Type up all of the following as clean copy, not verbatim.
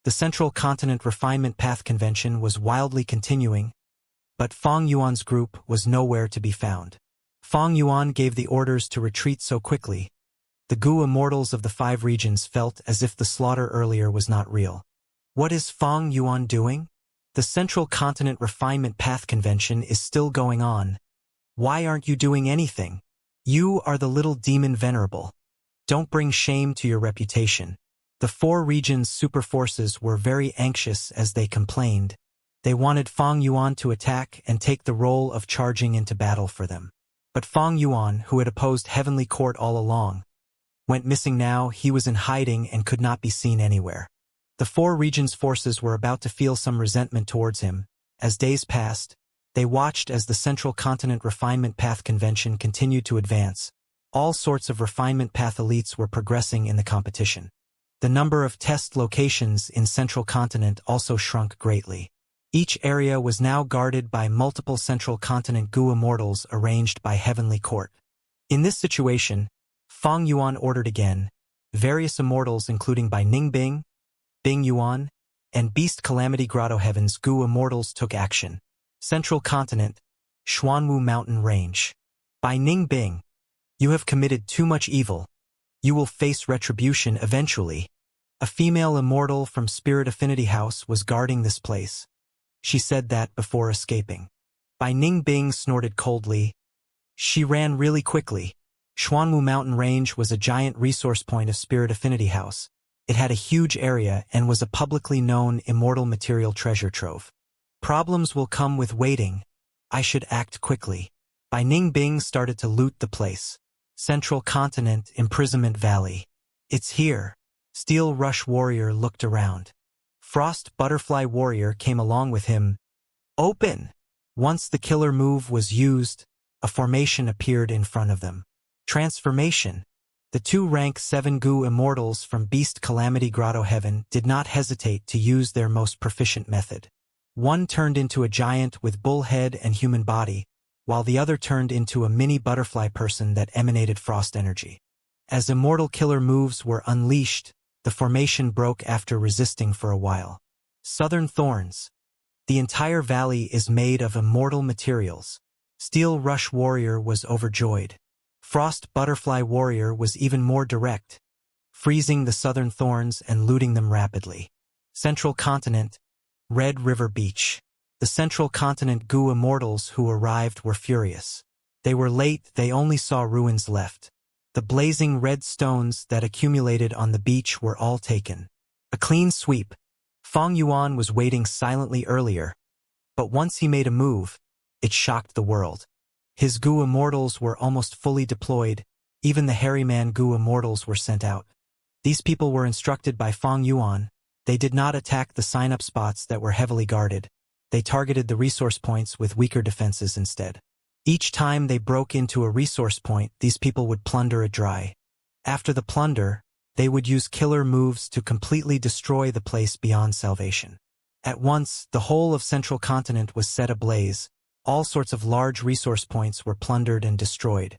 The Central Continent Refinement Path Convention was wildly continuing, but Feng Yuan's group was nowhere to be found. Feng Yuan gave the orders to retreat so quickly. The Gu Immortals of the 5 regions felt as if the slaughter earlier was not real. What is Feng Yuan doing? The Central Continent Refinement Path Convention is still going on. Why aren't you doing anything? You are the little demon venerable. Don't bring shame to your reputation. The 4 regions' super forces were very anxious as they complained. They wanted Feng Yuan to attack and take the role of charging into battle for them. But Feng Yuan, who had opposed Heavenly Court all along, went missing now. He was in hiding and could not be seen anywhere. The 4 regions' forces were about to feel some resentment towards him. As days passed, they watched as the Central Continent Refinement Path Convention continued to advance. All sorts of refinement path elites were progressing in the competition. The number of test locations in Central Continent also shrunk greatly. Each area was now guarded by multiple Central Continent Gu Immortals arranged by Heavenly Court. In this situation, Feng Yuan ordered again. Various Immortals including by Ningbing, Bing Yuan, and Beast Calamity Grotto Heaven's Gu Immortals took action. Central Continent, Xuanwu Mountain Range. By Ningbing, you have committed too much evil. You will face retribution eventually. A female immortal from Spirit Affinity House was guarding this place. She said that before escaping. Bai Ningbing snorted coldly. She ran really quickly. Xuanwu Mountain Range was a giant resource point of Spirit Affinity House. It had a huge area and was a publicly known immortal material treasure trove. Problems will come with waiting. I should act quickly. Bai Ningbing started to loot the place. Central Continent Imprisonment Valley. It's here. Steel Rush Warrior looked around. Frost Butterfly Warrior came along with him. Open! Once the killer move was used, a formation appeared in front of them. Transformation. The 2 rank 7 Gu Immortals from Beast Calamity Grotto Heaven did not hesitate to use their most proficient method. One turned into a giant with bull head and human body, while the other turned into a mini butterfly person that emanated frost energy. As immortal killer moves were unleashed, the formation broke after resisting for a while. Southern Thorns. The entire valley is made of immortal materials. Steel Rush Warrior was overjoyed. Frost Butterfly Warrior was even more direct, freezing the Southern Thorns and looting them rapidly. Central Continent, Red River Beach. The Central Continent Gu Immortals who arrived were furious. They were late, they only saw ruins left. The blazing red stones that accumulated on the beach were all taken. A clean sweep. Feng Yuan was waiting silently earlier, but once he made a move, it shocked the world. His Gu Immortals were almost fully deployed. Even the Hairy Man Gu Immortals were sent out. These people were instructed by Feng Yuan. They did not attack the sign-up spots that were heavily guarded. They targeted the resource points with weaker defenses instead. Each time they broke into a resource point, these people would plunder it dry. After the plunder, they would use killer moves to completely destroy the place beyond salvation. At once, the whole of Central Continent was set ablaze. All sorts of large resource points were plundered and destroyed.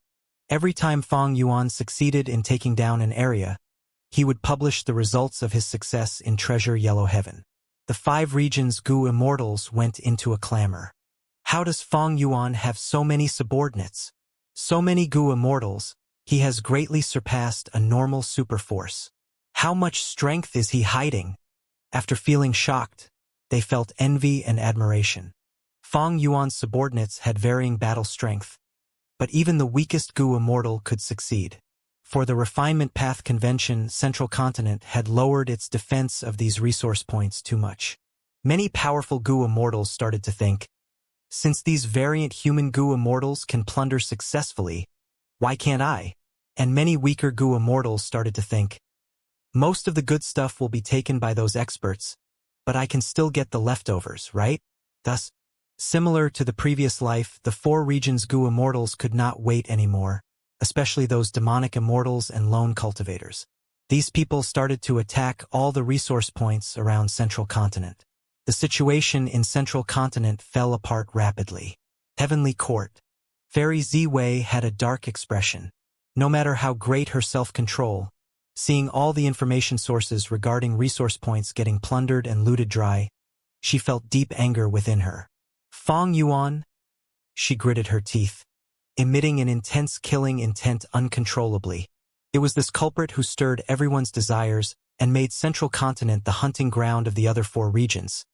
Every time Feng Yuan succeeded in taking down an area, he would publish the results of his success in Treasure Yellow Heaven. The 5 regions' Gu Immortals went into a clamor. How does Feng Yuan have so many subordinates? So many Gu Immortals, he has greatly surpassed a normal superforce. How much strength is he hiding? After feeling shocked, they felt envy and admiration. Feng Yuan's subordinates had varying battle strength, but even the weakest Gu Immortal could succeed. For the Refinement Path Convention, Central Continent had lowered its defense of these resource points too much. Many powerful Gu Immortals started to think, since these variant human Gu Immortals can plunder successfully, why can't I? And many weaker Gu Immortals started to think, most of the good stuff will be taken by those experts, but I can still get the leftovers, right? Thus, similar to the previous life, the 4 regions' Gu Immortals could not wait anymore, especially those demonic immortals and lone cultivators. These people started to attack all the resource points around Central Continent. The situation in Central Continent fell apart rapidly. Heavenly Court. Fairy Ziwei had a dark expression. No matter how great her self-control, Seeing all the information sources regarding resource points getting plundered and looted dry, she felt deep anger within her. Fong Yuan, she gritted her teeth, emitting an intense killing intent uncontrollably. It was this culprit who stirred everyone's desires and made Central Continent the hunting ground of the other 4 regions.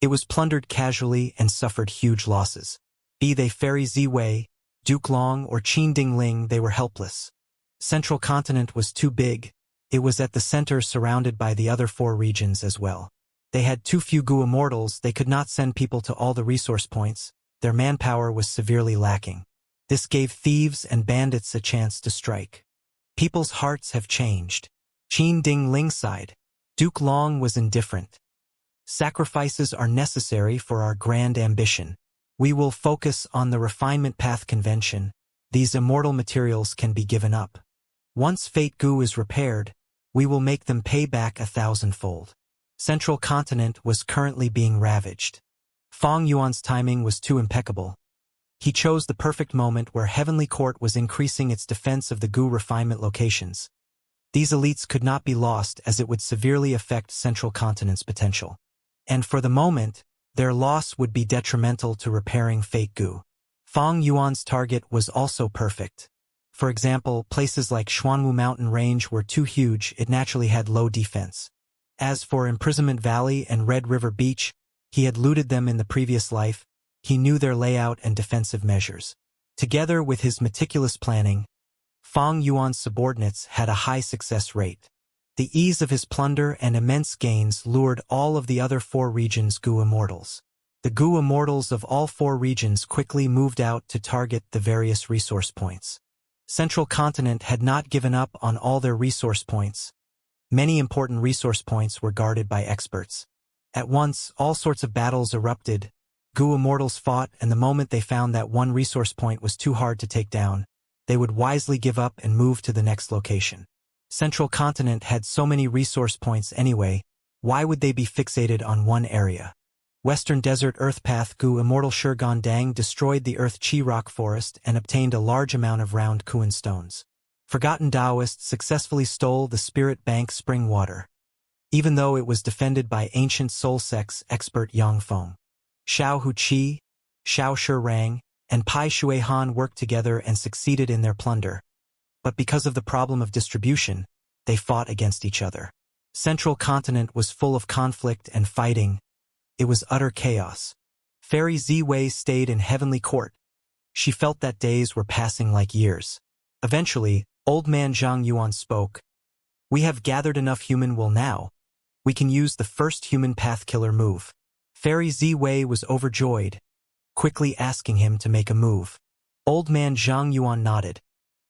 It was plundered casually and suffered huge losses. Be they Fairy Ziwei, Duke Long, or Qin Dingling, they were helpless. Central Continent was too big. It was at the center, surrounded by the other 4 regions as well. They had too few Gu Immortals. They could not send people to all the resource points. Their manpower was severely lacking. This gave thieves and bandits a chance to strike. People's hearts have changed. Qin Dingling sighed. Duke Long was indifferent. Sacrifices are necessary for our grand ambition. We will focus on the refinement path convention. These immortal materials can be given up. Once Fate Gu is repaired, we will make them pay back 1,000-fold. Central Continent was currently being ravaged. Fong Yuan's timing was too impeccable. He chose the perfect moment where Heavenly Court was increasing its defense of the Gu refinement locations. These elites could not be lost, as it would severely affect Central Continent's potential. And for the moment, their loss would be detrimental to repairing Fate Gu. Fong Yuan's target was also perfect. For example, places like Xuanwu Mountain Range were too huge. It naturally had low defense. As for Imprisonment Valley and Red River Beach, he had looted them in the previous life. He knew their layout and defensive measures. Together with his meticulous planning, Fong Yuan's subordinates had a high success rate. The ease of his plunder and immense gains lured all of the other 4 regions' Gu Immortals. The Gu Immortals of all 4 regions quickly moved out to target the various resource points. Central Continent had not given up on all their resource points. Many important resource points were guarded by experts. At once, all sorts of battles erupted. Gu Immortals fought, and the moment they found that one resource point was too hard to take down, they would wisely give up and move to the next location. Central Continent had so many resource points anyway, why would they be fixated on one area? Western Desert Earthpath Gu Immortal Shurgon Dang destroyed the Earth Chi Rock Forest and obtained a large amount of round Kuan stones. Forgotten Taoist successfully stole the Spirit Bank spring water, even though it was defended by ancient soul sex expert Yang Feng. Xiao Hu Qi, Xiao Shurang, and Pai Shui Han worked together and succeeded in their plunder. But because of the problem of distribution, they fought against each other. Central Continent was full of conflict and fighting. It was utter chaos. Fairy Ziwei stayed in Heavenly Court. She felt that days were passing like years. Eventually, Old Man Zhang Yuan spoke. We have gathered enough human will now. We can use the first human path killer move. Fairy Ziwei was overjoyed, quickly asking him to make a move. Old Man Zhang Yuan nodded.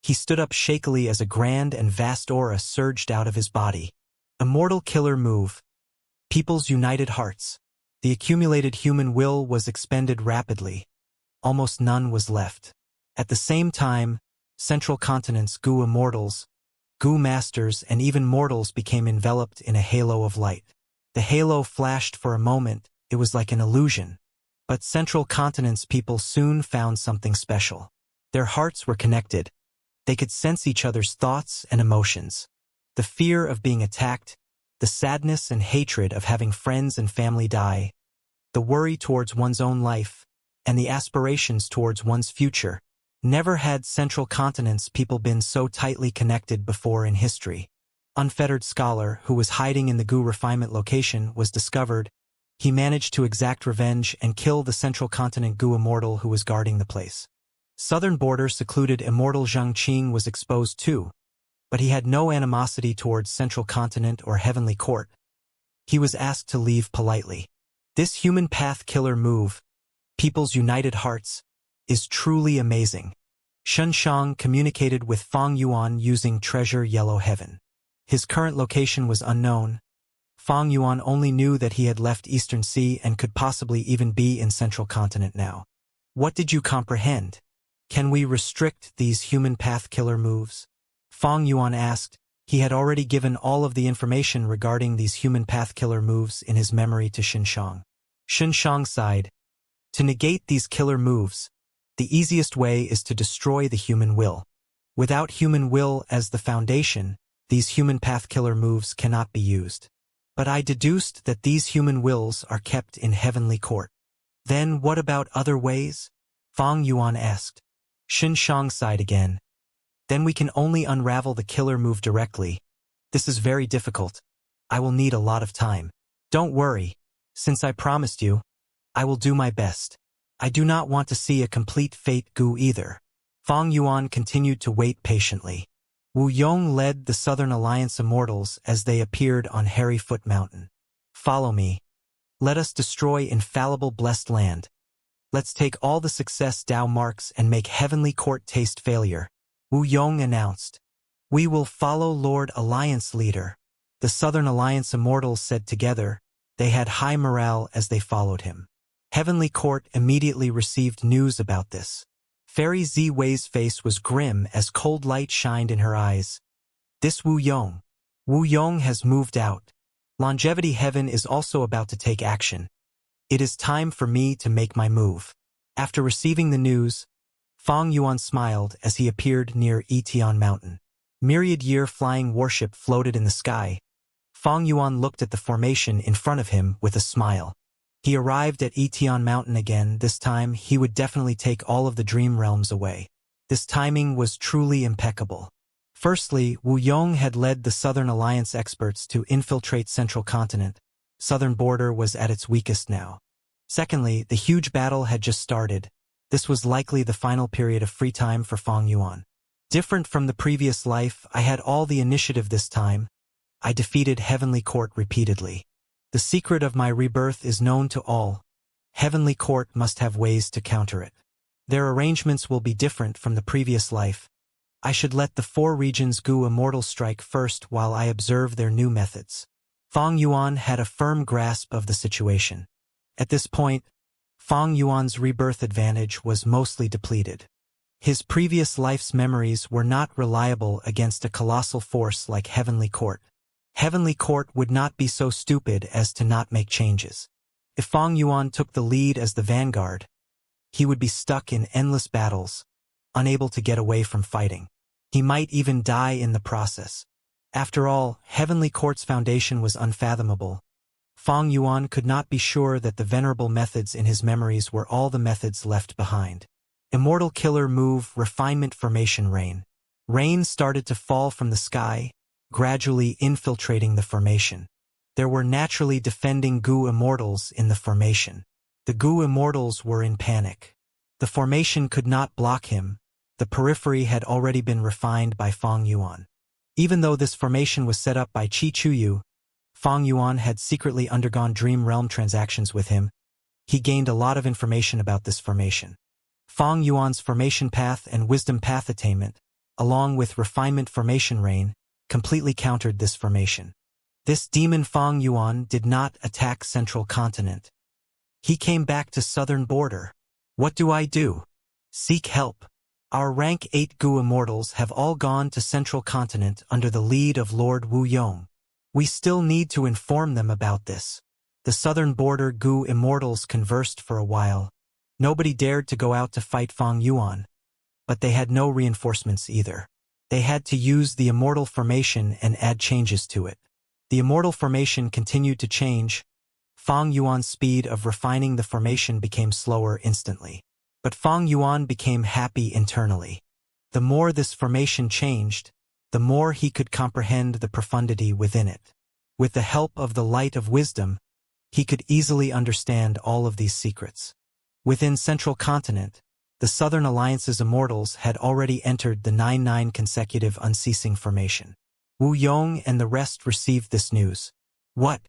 He stood up shakily as a grand and vast aura surged out of his body. Immortal killer move. People's united hearts. The accumulated human will was expended rapidly. Almost none was left. At the same time, Central Continent's Gu Immortals, Gu Masters, and even mortals became enveloped in a halo of light. The halo flashed for a moment. It was like an illusion. But Central Continent's people soon found something special. Their hearts were connected. They could sense each other's thoughts and emotions. The fear of being attacked, the sadness and hatred of having friends and family die, the worry towards one's own life, and the aspirations towards one's future. Never had Central Continent's people been so tightly connected before in history. Unfettered Scholar, who was hiding in the Gu refinement location, was discovered. He managed to exact revenge and kill the Central Continent Gu Immortal who was guarding the place. Southern border secluded Immortal Zhang Qing was exposed too, but he had no animosity towards Central Continent or Heavenly Court. He was asked to leave politely. This human path killer move, people's united hearts, is truly amazing. Shen Shang communicated with Fong Yuan using Treasure Yellow Heaven. His current location was unknown. Fong Yuan only knew that he had left Eastern Sea and could possibly even be in Central Continent now. What did you comprehend? Can we restrict these human path killer moves? Fong Yuan asked. He had already given all of the information regarding these human path killer moves in his memory to Xinshang. Xinshang sighed. To negate these killer moves, the easiest way is to destroy the human will. Without human will as the foundation, these human path killer moves cannot be used. But I deduced that these human wills are kept in heavenly court. Then what about other ways? Fang Yuan asked. Shen Shang sighed again. Then we can only unravel the killer move directly. This is very difficult. I will need a lot of time. Don't worry. Since I promised you, I will do my best. I do not want to see a complete fate gu either. Fang Yuan continued to wait patiently. Wu Yong led the Southern Alliance Immortals as they appeared on Hairy Foot Mountain. Follow me. Let us destroy infallible blessed land. Let's take all the success Dao marks and make heavenly court taste failure. Wu Yong announced. We will follow Lord Alliance Leader. The Southern Alliance Immortals said together. They had high morale as they followed him. Heavenly Court immediately received news about this. Fairy Zi Wei's face was grim as cold light shined in her eyes. This Wu Yong. Wu Yong has moved out. Longevity Heaven is also about to take action. It is time for me to make my move. After receiving the news, Fang Yuan smiled as he appeared near Etion Mountain. Myriad Year flying warship floated in the sky. Fang Yuan looked at the formation in front of him with a smile. He arrived at Etion Mountain again. This time he would definitely take all of the dream realms away. This timing was truly impeccable. Firstly, Wu Yong had led the Southern Alliance experts to infiltrate Central Continent. Southern border was at its weakest now. Secondly, the huge battle had just started. This was likely the final period of free time for Fang Yuan. Different from the previous life, I had all the initiative this time. I defeated Heavenly Court repeatedly. The secret of my rebirth is known to all. Heavenly Court must have ways to counter it. Their arrangements will be different from the previous life. I should let the 4 regions Gu Immortal strike first while I observe their new methods. Fang Yuan had a firm grasp of the situation. At this point, Fang Yuan's rebirth advantage was mostly depleted. His previous life's memories were not reliable against a colossal force like Heavenly Court. Heavenly Court would not be so stupid as to not make changes. If Fang Yuan took the lead as the vanguard, he would be stuck in endless battles, unable to get away from fighting. He might even die in the process. After all, Heavenly Court's foundation was unfathomable. Fang Yuan could not be sure that the venerable methods in his memories were all the methods left behind. Immortal Killer Move Refinement Formation Rain. Rain started to fall from the sky, gradually infiltrating the formation. There were naturally defending Gu Immortals in the formation. The Gu Immortals were in panic. The formation could not block him. The periphery had already been refined by Fang Yuan. Even though this formation was set up by Qi Chuyu, Fang Yuan had secretly undergone Dream Realm transactions with him. He gained a lot of information about this formation. Fang Yuan's formation path and wisdom path attainment, along with refinement formation rain, completely countered this formation. This demon Fang Yuan did not attack Central Continent. He came back to Southern border. What do I do? Seek help. Our rank 8 Gu Immortals have all gone to Central Continent under the lead of Lord Wu Yong. We still need to inform them about this. The Southern border Gu Immortals conversed for a while. Nobody dared to go out to fight Fang Yuan. But they had no reinforcements either. They had to use the Immortal formation and add changes to it. The Immortal formation continued to change. Fang Yuan's speed of refining the formation became slower instantly. But Fang Yuan became happy internally. The more this formation changed, the more he could comprehend the profundity within it. With the help of the light of wisdom, he could easily understand all of these secrets. Within Central Continent, the Southern Alliance's Immortals had already entered the 9-9 consecutive unceasing formation. Wu Yong and the rest received this news. What?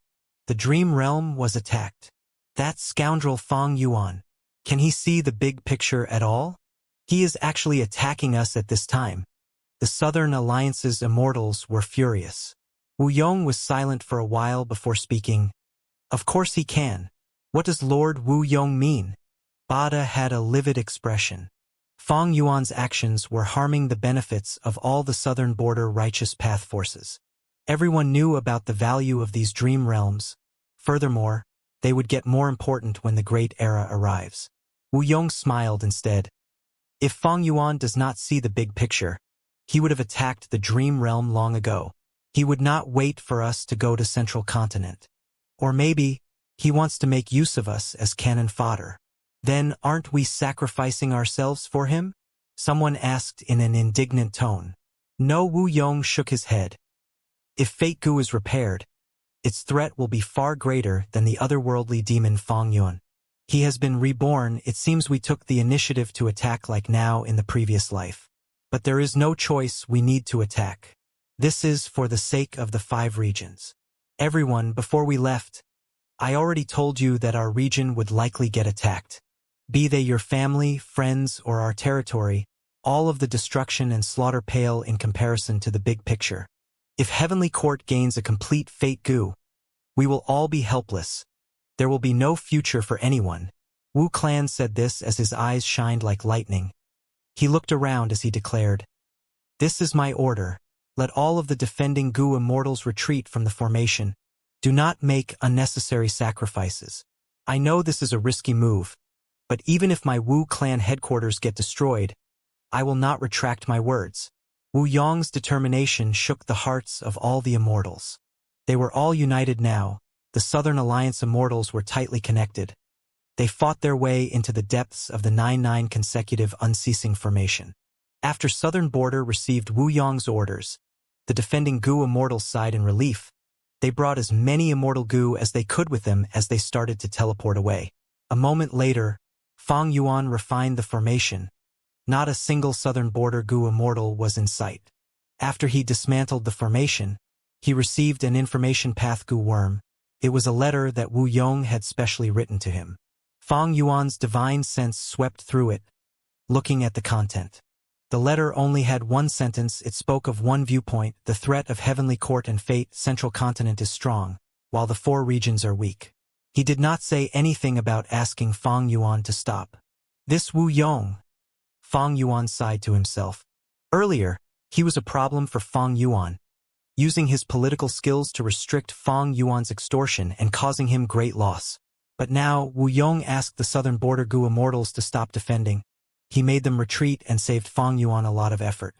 The Dream Realm was attacked. That scoundrel Fang Yuan. Can he see the big picture at all? He is actually attacking us at this time. The Southern Alliance's Immortals were furious. Wu Yong was silent for a while before speaking. Of course he can. What does Lord Wu Yong mean? Bada had a livid expression. Fang Yuan's actions were harming the benefits of all the Southern border righteous path forces. Everyone knew about the value of these dream realms. Furthermore, they would get more important when the Great Era arrives. Wu Yong smiled instead. If Fang Yuan does not see the big picture, he would have attacked the dream realm long ago. He would not wait for us to go to Central Continent. Or maybe, he wants to make use of us as cannon fodder. Then aren't we sacrificing ourselves for him? Someone asked in an indignant tone. No, Wu Yong shook his head. If Fate Gu is repaired, its threat will be far greater than the otherworldly demon Fong Yuan. He has been reborn. It seems we took the initiative to attack like now in the previous life. But there is no choice, we need to attack. This is for the sake of the 5 regions. Everyone, before we left, I already told you that our region would likely get attacked. Be they your family, friends, or our territory, all of the destruction and slaughter pale in comparison to the big picture. If Heavenly Court gains a complete Fate Gu, we will all be helpless. There will be no future for anyone. Wu Clan said this as his eyes shined like lightning. He looked around as he declared, This is my order. Let all of the defending Gu immortals retreat from the formation. Do not make unnecessary sacrifices. I know this is a risky move, but even if my Wu Clan headquarters get destroyed, I will not retract my words. Wu Yong's determination shook the hearts of all the immortals. They were all united now. The Southern Alliance immortals were tightly connected. They fought their way into the depths of the 9-9 consecutive unceasing formation. After Southern Border received Wu Yong's orders, the defending Gu immortals sighed in relief. They brought as many immortal Gu as they could with them as they started to teleport away. A moment later, Fong Yuan refined the formation. Not a single Southern Border Gu immortal was in sight. After he dismantled the formation, he received an information path Gu worm. It was a letter that Wu Yong had specially written to him. Fong Yuan's divine sense swept through it, looking at the content. The letter only had one sentence. It spoke of one viewpoint: the threat of Heavenly Court and Fate Central Continent is strong, while the 4 regions are weak. He did not say anything about asking Fong Yuan to stop. This Wu Yong. Fong Yuan sighed to himself. Earlier, he was a problem for Fong Yuan, using his political skills to restrict Fong Yuan's extortion and causing him great loss. But now, Wu Yong asked the Southern Border Gu immortals to stop defending. He made them retreat and saved Fong Yuan a lot of effort.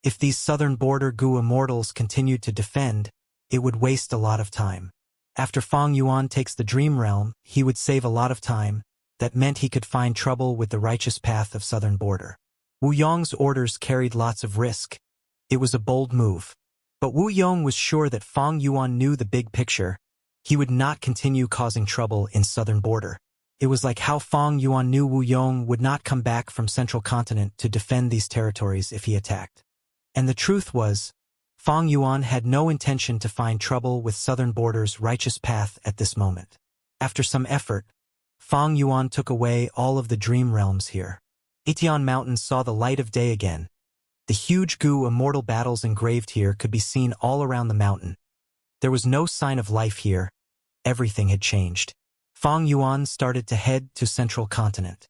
If these Southern Border Gu immortals continued to defend, it would waste a lot of time. After Fong Yuan takes the Dream Realm, he would save a lot of time. That meant he could find trouble with the righteous path of Southern Border. Wu Yong's orders carried lots of risk. It was a bold move. But Wu Yong was sure that Fong Yuan knew the big picture. He would not continue causing trouble in Southern Border. It was like how Fong Yuan knew Wu Yong would not come back from Central Continent to defend these territories if he attacked. And the truth was, Fong Yuan had no intention to find trouble with Southern Border's righteous path at this moment. After some effort, Fong Yuan took away all of the dream realms here. Itian Mountain saw the light of day again. The huge Gu immortal battles engraved here could be seen all around the mountain. There was no sign of life here. Everything had changed. Fong Yuan started to head to Central Continent.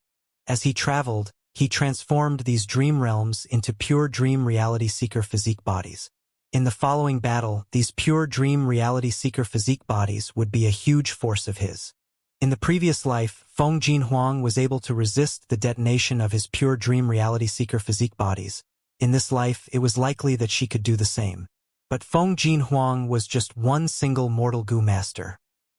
As he traveled, he transformed these dream realms into pure dream reality seeker physique bodies. In the following battle, these pure dream reality seeker physique bodies would be a huge force of his. In the previous life, Feng Jin Huang was able to resist the detonation of his pure dream reality seeker physique bodies. In this life, it was likely that she could do the same. But Feng Jin Huang was just one single mortal Gu master.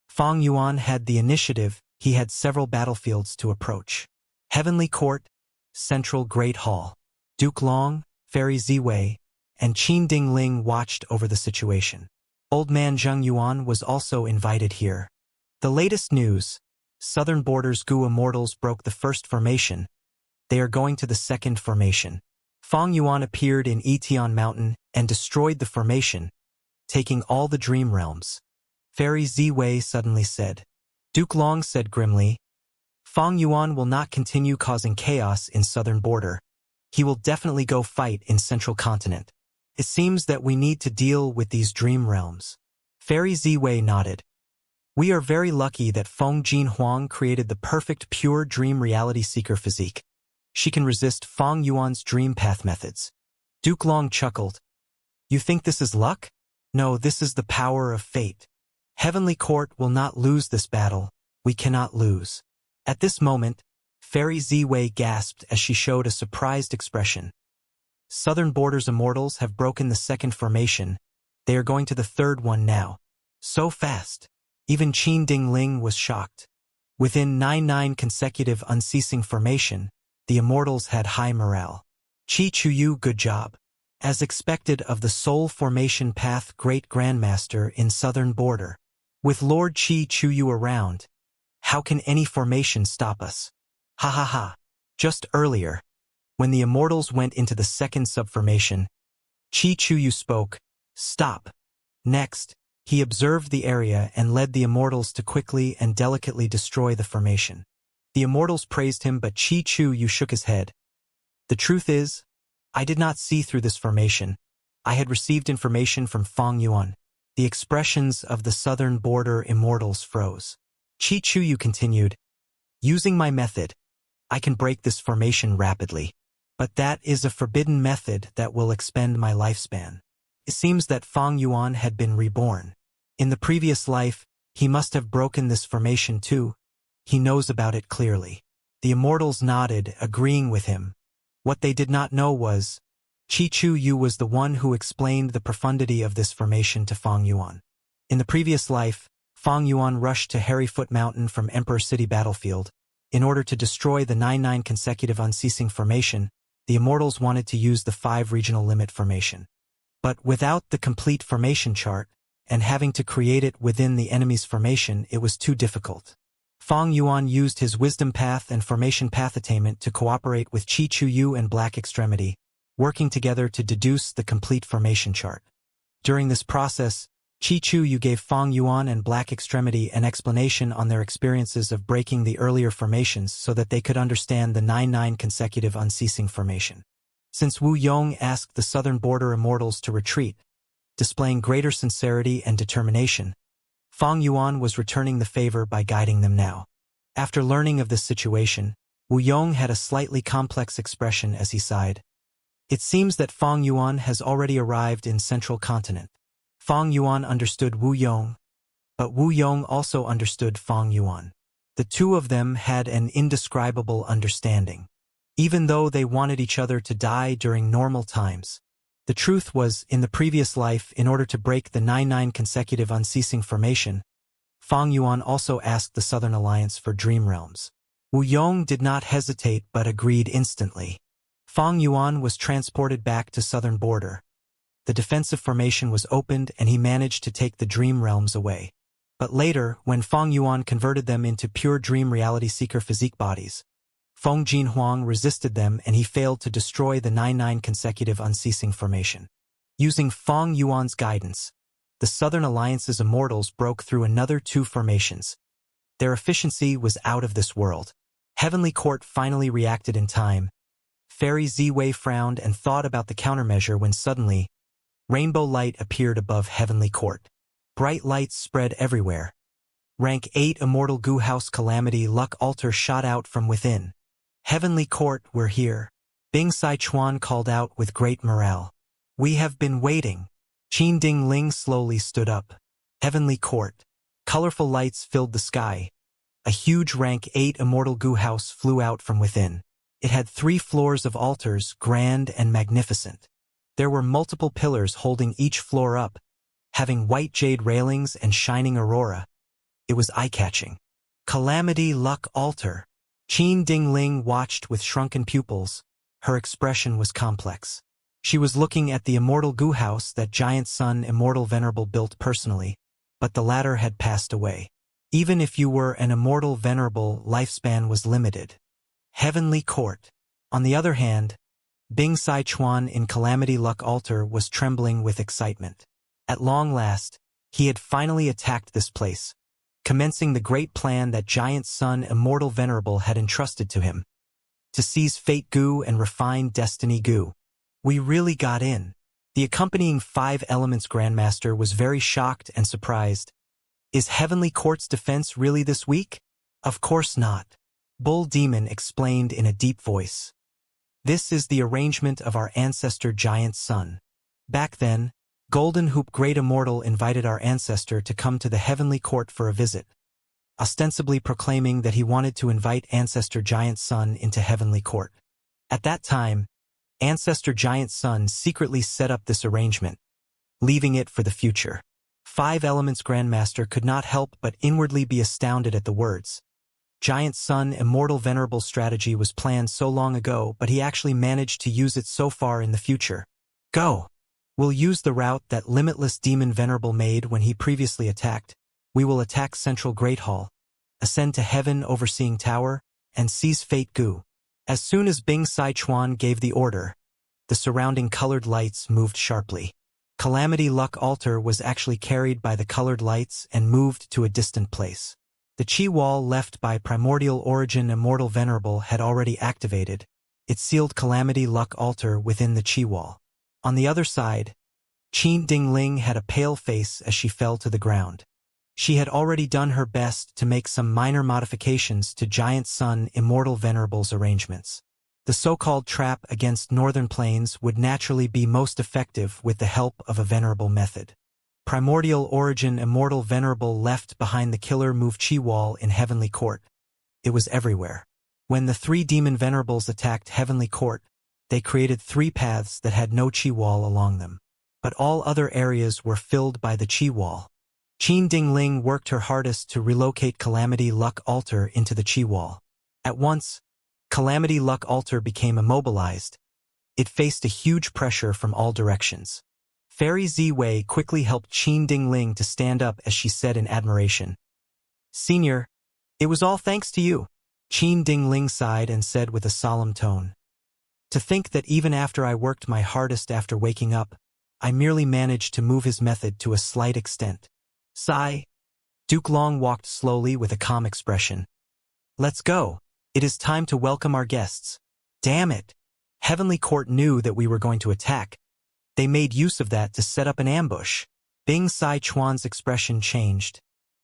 Fong Yuan had the initiative. He had several battlefields to approach. Heavenly Court, Central Great Hall. Duke Long, Fairy Ziwei, and Qin Dingling watched over the situation. Old man Zheng Yuan was also invited here. The latest news: Southern Border's Gu Immortals broke the first formation. They are going to the second formation. Fong Yuan appeared in Itian Mountain and destroyed the formation, taking all the dream realms. Fairy Ziwei suddenly said. Duke Long said grimly, Fong Yuan will not continue causing chaos in Southern Border. He will definitely go fight in Central Continent. It seems that we need to deal with these dream realms. Fairy Ziwei nodded. We are very lucky that Feng Jin Huang created the perfect pure dream reality seeker physique. She can resist Fong Yuan's dream path methods. Duke Long chuckled. You think this is luck? No, this is the power of fate. Heavenly Court will not lose this battle. We cannot lose. At this moment, Fairy Ziwei gasped as she showed a surprised expression. Southern Border's immortals have broken the second formation. They are going to the third one now. So fast. Even Qin Ding Ling was shocked. Within 99 consecutive unceasing formation, the Immortals had high morale. Qi Chuyu, good job. As expected of the Soul Formation Path Great Grandmaster in Southern Border. With Lord Qi Chuyu around, how can any formation stop us? Ha ha ha. Just earlier, when the Immortals went into the second subformation, Qi Chuyu spoke, "Stop." Next, he observed the area and led the Immortals to quickly and delicately destroy the formation. The Immortals praised him, but Qi Chuyu shook his head. The truth is, I did not see through this formation. I had received information from Fang Yuan. The expressions of the Southern Border Immortals froze. Qi Chuyu continued, "Using my method, I can break this formation rapidly. But that is a forbidden method that will expend my lifespan." It seems that Fang Yuan had been reborn. In the previous life, he must have broken this formation too. He knows about it clearly. The Immortals nodded, agreeing with him. What they did not know was, Qi Chuyu was the one who explained the profundity of this formation to Fang Yuan. In the previous life, Fang Yuan rushed to Harryfoot Mountain from Emperor City battlefield. In order to destroy the 99 consecutive unceasing formation, the Immortals wanted to use the 5 regional limit formation. But without the complete formation chart, and having to create it within the enemy's formation, it was too difficult. Fang Yuan used his wisdom path and formation path attainment to cooperate with Qi Chuyu and Black Extremity, working together to deduce the complete formation chart. During this process, Qi Chuyu gave Fang Yuan and Black Extremity an explanation on their experiences of breaking the earlier formations so that they could understand the 99 consecutive unceasing formation. Since Wu Yong asked the Southern Border Immortals to retreat, displaying greater sincerity and determination, Fang Yuan was returning the favor by guiding them now. After learning of this situation, Wu Yong had a slightly complex expression as he sighed. It seems that Fang Yuan has already arrived in Central Continent. Fang Yuan understood Wu Yong, but Wu Yong also understood Fang Yuan. The two of them had an indescribable understanding. Even though they wanted each other to die during normal times. The truth was, in the previous life, in order to break the 99 consecutive unceasing formation, Fang Yuan also asked the Southern Alliance for Dream Realms. Wu Yong did not hesitate but agreed instantly. Fang Yuan was transported back to Southern Border. The defensive formation was opened and he managed to take the Dream Realms away. But later, when Fang Yuan converted them into pure dream reality seeker physique bodies, Feng Jinhuang resisted them and he failed to destroy the 99 consecutive unceasing formation. Using Fang Yuan's guidance, the Southern Alliance's Immortals broke through another 2 formations. Their efficiency was out of this world. Heavenly Court finally reacted in time. Fairy Ziwei frowned and thought about the countermeasure when suddenly, rainbow light appeared above Heavenly Court. Bright lights spread everywhere. Rank 8 Immortal Gu House Calamity Luck Altar shot out from within. Heavenly Court, we're here. Bing Sai Chuan called out with great morale. We have been waiting. Qin Ding Ling slowly stood up. Heavenly Court. Colorful lights filled the sky. A huge rank 8 Immortal Gu House flew out from within. It had 3 floors of altars, grand and magnificent. There were multiple pillars holding each floor up, having white jade railings and shining aurora. It was eye-catching. Calamity Luck Altar. Qin Ding Ling watched with shrunken pupils. Her expression was complex. She was looking at the Immortal Gu House that Giant Sun Immortal Venerable built personally, but the latter had passed away. Even if you were an Immortal Venerable, lifespan was limited. Heavenly Court. On the other hand, Bing Sai Chuan in Calamity Luck Altar was trembling with excitement. At long last, he had finally attacked this place, commencing the great plan that Giant Sun Immortal Venerable had entrusted to him. To seize Fate Gu and refine Destiny Gu. We really got in. The accompanying 5 Elements Grandmaster was very shocked and surprised. Is Heavenly Court's defense really this weak? Of course not. Bull Demon explained in a deep voice. This is the arrangement of our ancestor Giant Sun. Back then, Golden Hoop Great Immortal invited our ancestor to come to the Heavenly Court for a visit, ostensibly proclaiming that he wanted to invite Ancestor Giant Sun into Heavenly Court. At that time, Ancestor Giant Sun secretly set up this arrangement. leaving it for the future. Five Elements Grandmaster could not help but inwardly be astounded at the words. Giant Sun Immortal Venerable strategy was planned so long ago, but he actually managed to use it so far in the future. Go! We'll use the route that Limitless Demon Venerable made when he previously attacked. We will attack Central Great Hall, ascend to Heaven Overseeing Tower, and seize Fate Gu. As soon as Bing Sai Chuan gave the order, the surrounding colored lights moved sharply. Calamity Luck Altar was actually carried by the colored lights and moved to a distant place. The chi wall left by Primordial Origin Immortal Venerable had already activated. It sealed Calamity Luck Altar within the chi wall. On the other side, Qin Dingling had a pale face as she fell to the ground. She had already done her best to make some minor modifications to Giant Sun Immortal Venerable's arrangements. The so-called trap against Northern Plains would naturally be most effective with the help of a venerable method. Primordial Origin Immortal Venerable left behind the killer move chi wall in Heavenly Court. It was everywhere. When the three demon venerables attacked Heavenly Court, they created three paths that had no chi wall along them. But all other areas were filled by the chi wall. Qin Dingling worked her hardest to relocate Calamity Luck Altar into the chi wall. At once, Calamity Luck Altar became immobilized. It faced a huge pressure from all directions. Fairy Zi-Wei quickly helped Qin Dingling to stand up as she said in admiration, "Senior, it was all thanks to you." Qin Dingling sighed and said with a solemn tone, "To think that even after I worked my hardest after waking up, I merely managed to move his method to a slight extent." Sigh. Duke Long walked slowly with a calm expression. "Let's go. It is time to welcome our guests." Damn it. Heavenly Court knew that we were going to attack. They made use of that to set up an ambush. Bing Sai Chuan's expression changed,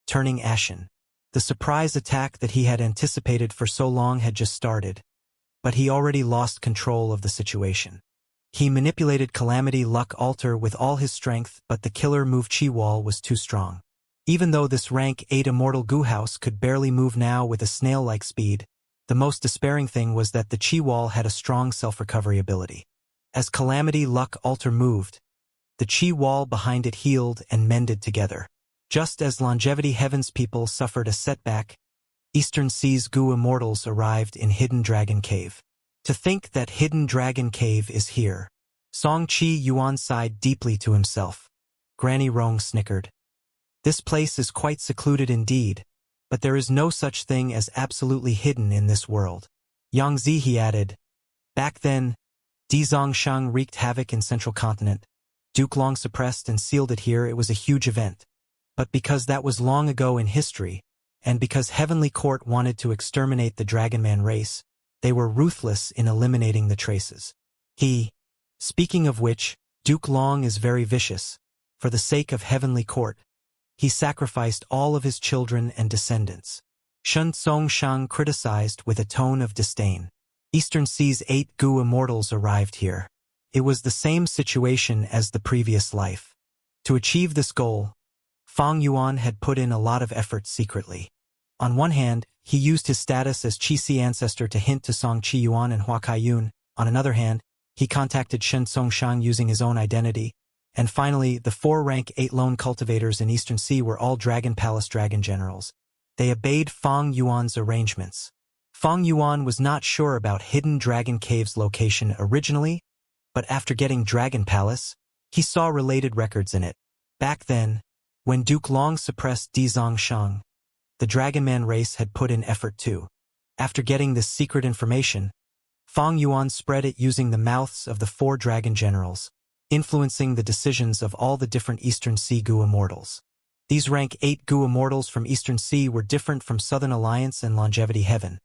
turning ashen. The surprise attack that he had anticipated for so long had just started, but he already lost control of the situation. He manipulated Calamity Luck Altar with all his strength, but the killer move chi wall was too strong. Even though this rank 8 Immortal Goo House could barely move now with a snail-like speed, the most despairing thing was that the chi wall had a strong self-recovery ability. As Calamity Luck Altar moved, the chi wall behind it healed and mended together. Just as Longevity Heaven's people suffered a setback, Eastern Sea's Goo Immortals arrived in Hidden Dragon Cave. To think that Hidden Dragon Cave is here. Song Chi Yuan sighed deeply to himself. Granny Rong snickered. This place is quite secluded indeed, but there is no such thing as absolutely hidden in this world. Yang Zi, he added. Back then, Dizongshang wreaked havoc in Central Continent. Duke Long suppressed and sealed it here. It was a huge event. But because that was long ago in history, and because Heavenly Court wanted to exterminate the Dragonman race, they were ruthless in eliminating the traces. Speaking of which, Duke Long is very vicious. For the sake of Heavenly Court, he sacrificed all of his children and descendants. Shun Tsong Shang criticized with a tone of disdain. Eastern Sea's 8 Goo Immortals arrived here. It was the same situation as the previous life. To achieve this goal, Fang Yuan had put in a lot of effort secretly. On one hand, he used his status as Qi-Si ancestor to hint to Song Qi Yuan and Hua Kai-yun. On another hand, he contacted Shen Songshang using his own identity. And finally, the 4 rank 8 lone cultivators in Eastern Sea were all Dragon Palace Dragon Generals. They obeyed Fang Yuan's arrangements. Fang Yuan was not sure about Hidden Dragon Cave's location originally, but after getting Dragon Palace, he saw related records in it. Back then, when Duke Long suppressed Dizongshang, the Dragonman race had put in effort too. After getting this secret information, Fang Yuan spread it using the mouths of the 4 Dragon Generals, influencing the decisions of all the different Eastern Sea Goo Immortals. These rank 8 Goo Immortals from Eastern Sea were different from Southern Alliance and Longevity Heaven.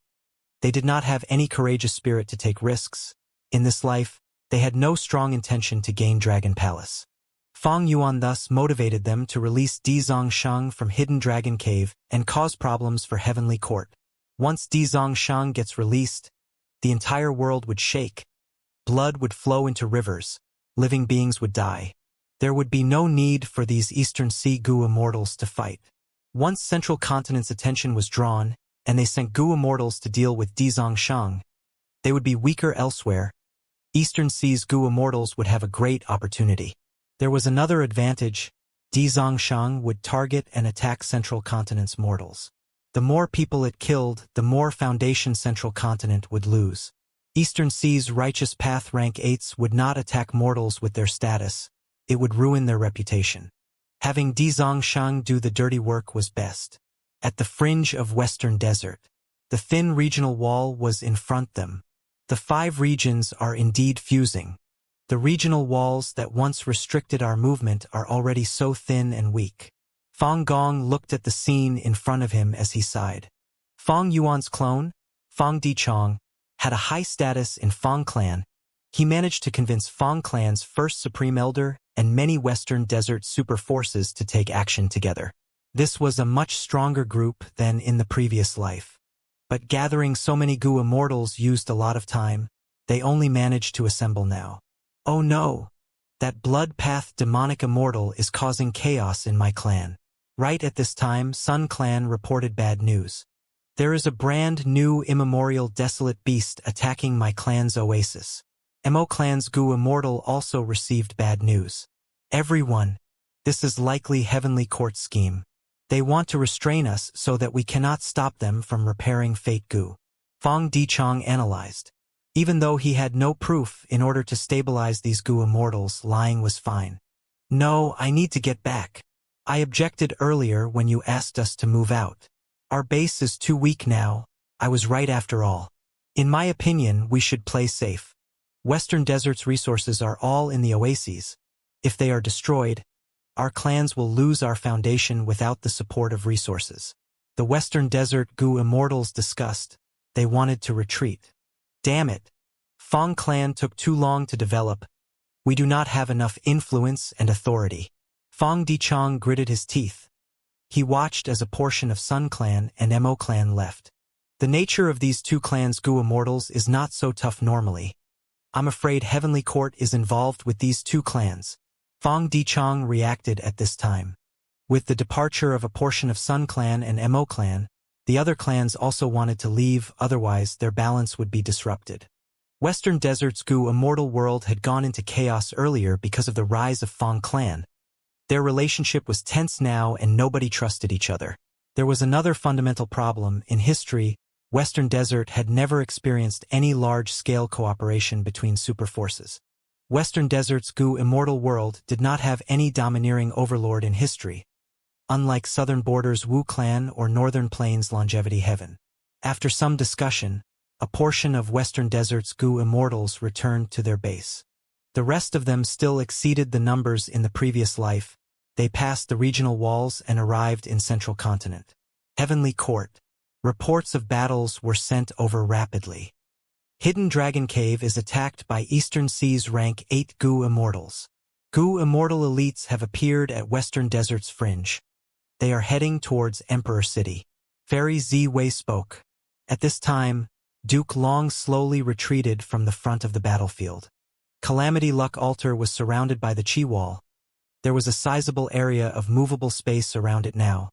They did not have any courageous spirit to take risks. In this life, they had no strong intention to gain Dragon Palace. Fang Yuan thus motivated them to release Dizongshang from Hidden Dragon Cave and cause problems for Heavenly Court. Once Dizongshang gets released, the entire world would shake. Blood would flow into rivers. Living beings would die. There would be no need for these Eastern Sea Goo Immortals to fight. Once Central Continent's attention was drawn, and they sent Goo Immortals to deal with Dizongshang, they would be weaker elsewhere. Eastern Sea's Goo Immortals would have a great opportunity. There was another advantage. Di Zongshang would target and attack Central Continent's mortals. The more people it killed, the more Foundation Central Continent would lose. Eastern Sea's Righteous Path rank 8s would not attack mortals with their status. It would ruin their reputation. Having Di Zongshang do the dirty work was best. At the fringe of Western Desert, the thin regional wall was in front them. The 5 regions are indeed fusing. The regional walls that once restricted our movement are already so thin and weak. Fang Gong looked at the scene in front of him as he sighed. Fang Yuan's clone, Fang Dichong, had a high status in Fang Clan. He managed to convince Fang Clan's first Supreme Elder and many Western Desert super forces to take action together. This was a much stronger group than in the previous life. But gathering so many Gu Immortals used a lot of time. They only managed to assemble now. Oh no! That Blood Path demonic immortal is causing chaos in my clan. Right at this time, Sun Clan reported bad news. There is a brand new immemorial desolate beast attacking my clan's oasis. Mo Clan's Gu Immortal also received bad news. Everyone, this is likely Heavenly Court's scheme. They want to restrain us so that we cannot stop them from repairing Fate Gu. Fang Dichong analyzed. Even though he had no proof, in order to stabilize these Gu Immortals, lying was fine. No, I need to get back. I objected earlier when you asked us to move out. Our base is too weak now. I was right after all. In my opinion, we should play safe. Western Desert's resources are all in the oases. If they are destroyed, our clans will lose our foundation without the support of resources. The Western Desert Gu Immortals discussed. They wanted to retreat. Damn it. Fang Clan took too long to develop. We do not have enough influence and authority. Fang Dichong gritted his teeth. He watched as a portion of Sun Clan and Mo Clan left. The nature of these 2 clans' Gu Immortals is not so tough normally. I'm afraid Heavenly Court is involved with these 2 clans. Fang Dichong reacted at this time. With the departure of a portion of Sun Clan and Mo Clan, the other clans also wanted to leave, otherwise their balance would be disrupted. Western Desert's Gu Immortal world had gone into chaos earlier because of the rise of Fang Clan. Their relationship was tense now and nobody trusted each other. There was another fundamental problem. In history, Western Desert had never experienced any large-scale cooperation between superforces. Western Desert's Gu Immortal world did not have any domineering overlord in history, unlike Southern Border's Wu Clan or Northern Plains' Longevity Heaven. After some discussion, a portion of Western Desert's Gu Immortals returned to their base. The rest of them still exceeded the numbers in the previous life. They passed the regional walls and arrived in Central Continent. Heavenly Court. Reports of battles were sent over rapidly. Hidden Dragon Cave is attacked by Eastern Sea's rank 8 Gu Immortals. Gu Immortal elites have appeared at Western Desert's fringe. They are heading towards Emperor City. Fairy Zi Wei spoke. At this time, Duke Long slowly retreated from the front of the battlefield. Calamity Luck Altar was surrounded by the Qi Wall. There was a sizable area of movable space around it now.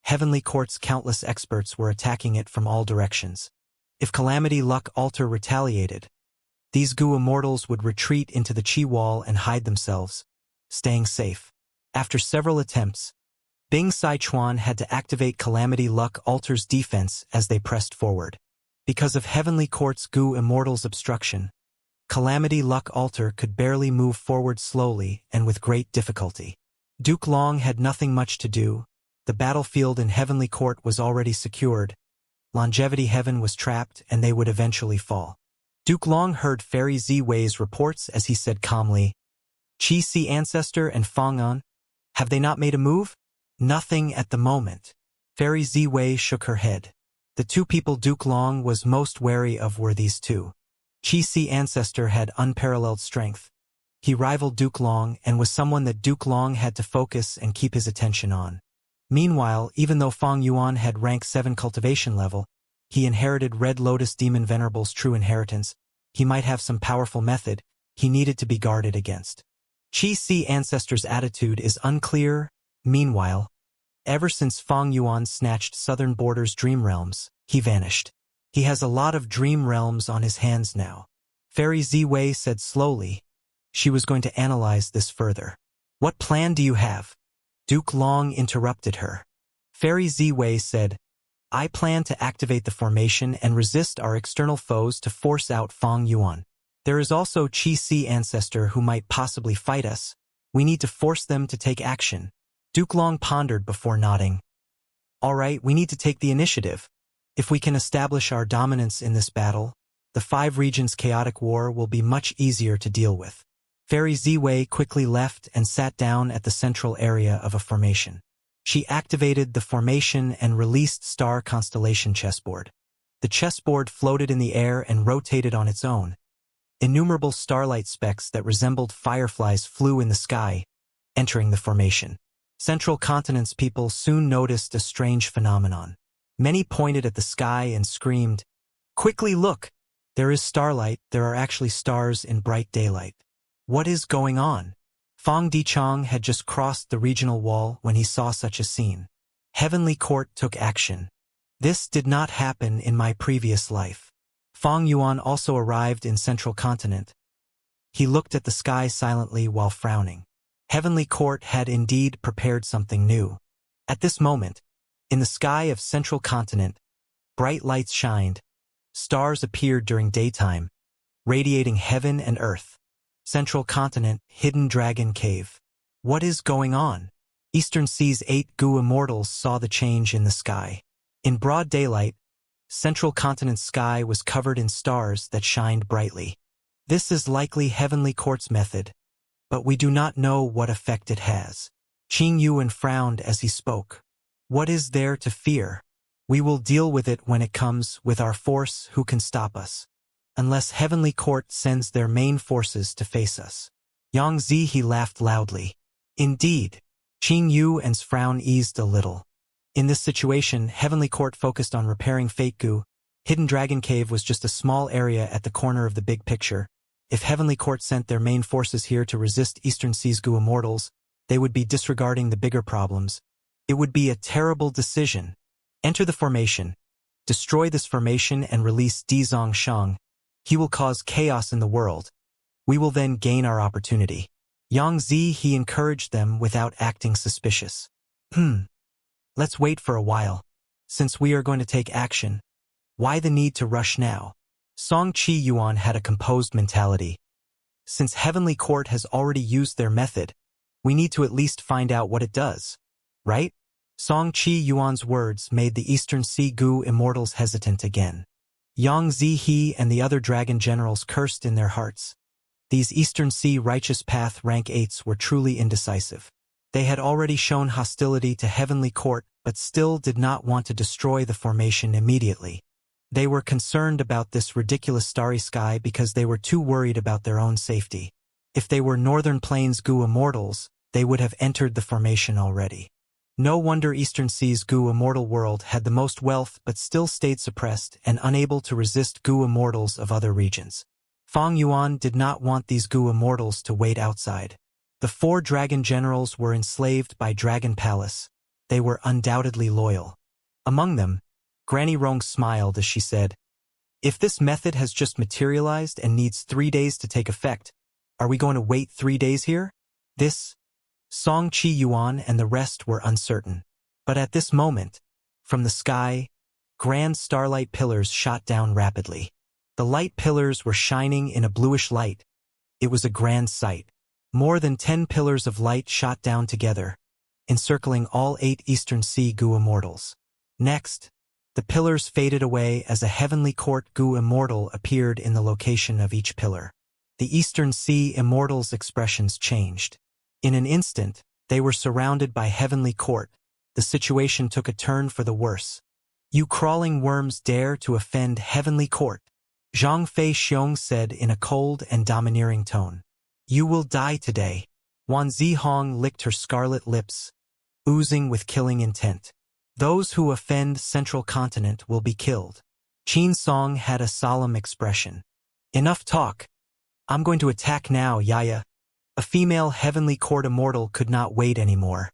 Heavenly Court's countless experts were attacking it from all directions. If Calamity Luck Altar retaliated, these Gu Immortals would retreat into the Qi Wall and hide themselves, staying safe. After several attempts, Bing Sichuan had to activate Calamity Luck Altar's defense as they pressed forward. Because of Heavenly Court's Gu Immortals' obstruction, Calamity Luck Altar could barely move forward slowly and with great difficulty. Duke Long had nothing much to do. The battlefield in Heavenly Court was already secured. Longevity Heaven was trapped and they would eventually fall. Duke Long heard Fairy Zi Wei's reports as he said calmly, Qi Si Ancestor and Fang An, have they not made a move? Nothing at the moment. Fairy Zi Wei shook her head. The 2 people Duke Long was most wary of were these 2. Qi Si Ancestor had unparalleled strength. He rivaled Duke Long and was someone that Duke Long had to focus and keep his attention on. Meanwhile, even though Fang Yuan had rank 7 cultivation level, he inherited Red Lotus Demon Venerable's true inheritance. He might have some powerful method. He needed to be guarded against. Qi Si Ancestor's attitude is unclear. Meanwhile, ever since Fang Yuan snatched Southern Border's Dream Realms, he vanished. He has a lot of Dream Realms on his hands now. Fairy Zi Wei said slowly. She was going to analyze this further. What plan do you have? Duke Long interrupted her. Fairy Ziwei said, I plan to activate the formation and resist our external foes to force out Fang Yuan. There is also Qi Si ancestor who might possibly fight us. We need to force them to take action. Duke Long pondered before nodding. All right, we need to take the initiative. If we can establish our dominance in this battle, the 5 regions' chaotic war will be much easier to deal with. Fairy Ziwei quickly left and sat down at the central area of a formation. She activated the formation and released Star Constellation chessboard. The chessboard floated in the air and rotated on its own. Innumerable starlight specks that resembled fireflies flew in the sky, entering the formation. Central Continent's people soon noticed a strange phenomenon. Many pointed at the sky and screamed, Quickly look! There is starlight, there are actually stars in bright daylight. What is going on? Fang Dichang had just crossed the regional wall when he saw such a scene. Heavenly Court took action. This did not happen in my previous life. Fang Yuan also arrived in Central Continent. He looked at the sky silently while frowning. Heavenly Court had indeed prepared something new. At this moment, in the sky of Central Continent, bright lights shined. Stars appeared during daytime, radiating heaven and earth. Central Continent, Hidden Dragon Cave. What is going on? Eastern Sea's 8 Gu Immortals saw the change in the sky. In broad daylight, Central Continent's sky was covered in stars that shined brightly. This is likely Heavenly Court's method, but we do not know what effect it has. Qing Yuan frowned as he spoke. What is there to fear? We will deal with it when it comes with our force. Who can stop us? Unless Heavenly Court sends their main forces to face us. Yang Zihe laughed loudly. Indeed. Qing Yuan's frown eased a little. In this situation, Heavenly Court focused on repairing Fate Gu. Hidden Dragon Cave was just a small area at the corner of the big picture. If Heavenly Court sent their main forces here to resist Eastern Sea's Gu Immortals, they would be disregarding the bigger problems. It would be a terrible decision. Enter the formation. Destroy this formation and release Dizong Shang. He will cause chaos in the world. We will then gain our opportunity. Yang Zihe encouraged them without acting suspicious. Let's wait for a while. Since we are going to take action, why the need to rush now? Song Qi Yuan had a composed mentality. Since Heavenly Court has already used their method, we need to at least find out what it does. Right? Song Qi Yuan's words made the Eastern Sea Gu Immortals hesitant again. Yang Zihe and the other dragon generals cursed in their hearts. These Eastern Sea Righteous Path rank 8s were truly indecisive. They had already shown hostility to Heavenly Court, but still did not want to destroy the formation immediately. They were concerned about this ridiculous starry sky because they were too worried about their own safety. If they were Northern Plains Gu Immortals, they would have entered the formation already. No wonder Eastern Sea's Gu Immortal world had the most wealth but still stayed suppressed and unable to resist Gu Immortals of other regions. Fang Yuan did not want these Gu Immortals to wait outside. The 4 dragon generals were enslaved by Dragon Palace. They were undoubtedly loyal. Among them, Granny Rong smiled as she said, If this method has just materialized and needs 3 days to take effect, are we going to wait 3 days here? Song Qi Yuan and the rest were uncertain. But at this moment, from the sky, grand starlight pillars shot down rapidly. The light pillars were shining in a bluish light. It was a grand sight. More than 10 pillars of light shot down together, encircling all 8 Eastern Sea Gu Immortals. Next, the pillars faded away as a Heavenly Court Gu Immortal appeared in the location of each pillar. The Eastern Sea Immortals' expressions changed. In an instant, they were surrounded by Heavenly Court. The situation took a turn for the worse. You crawling worms dare to offend Heavenly Court? Zhang Fei Xiong said in a cold and domineering tone. You will die today. Wan Zihong licked her scarlet lips, oozing with killing intent. Those who offend Central Continent will be killed. Qin Song had a solemn expression. Enough talk. I'm going to attack now, Yaya. A female Heavenly Court Immortal could not wait anymore.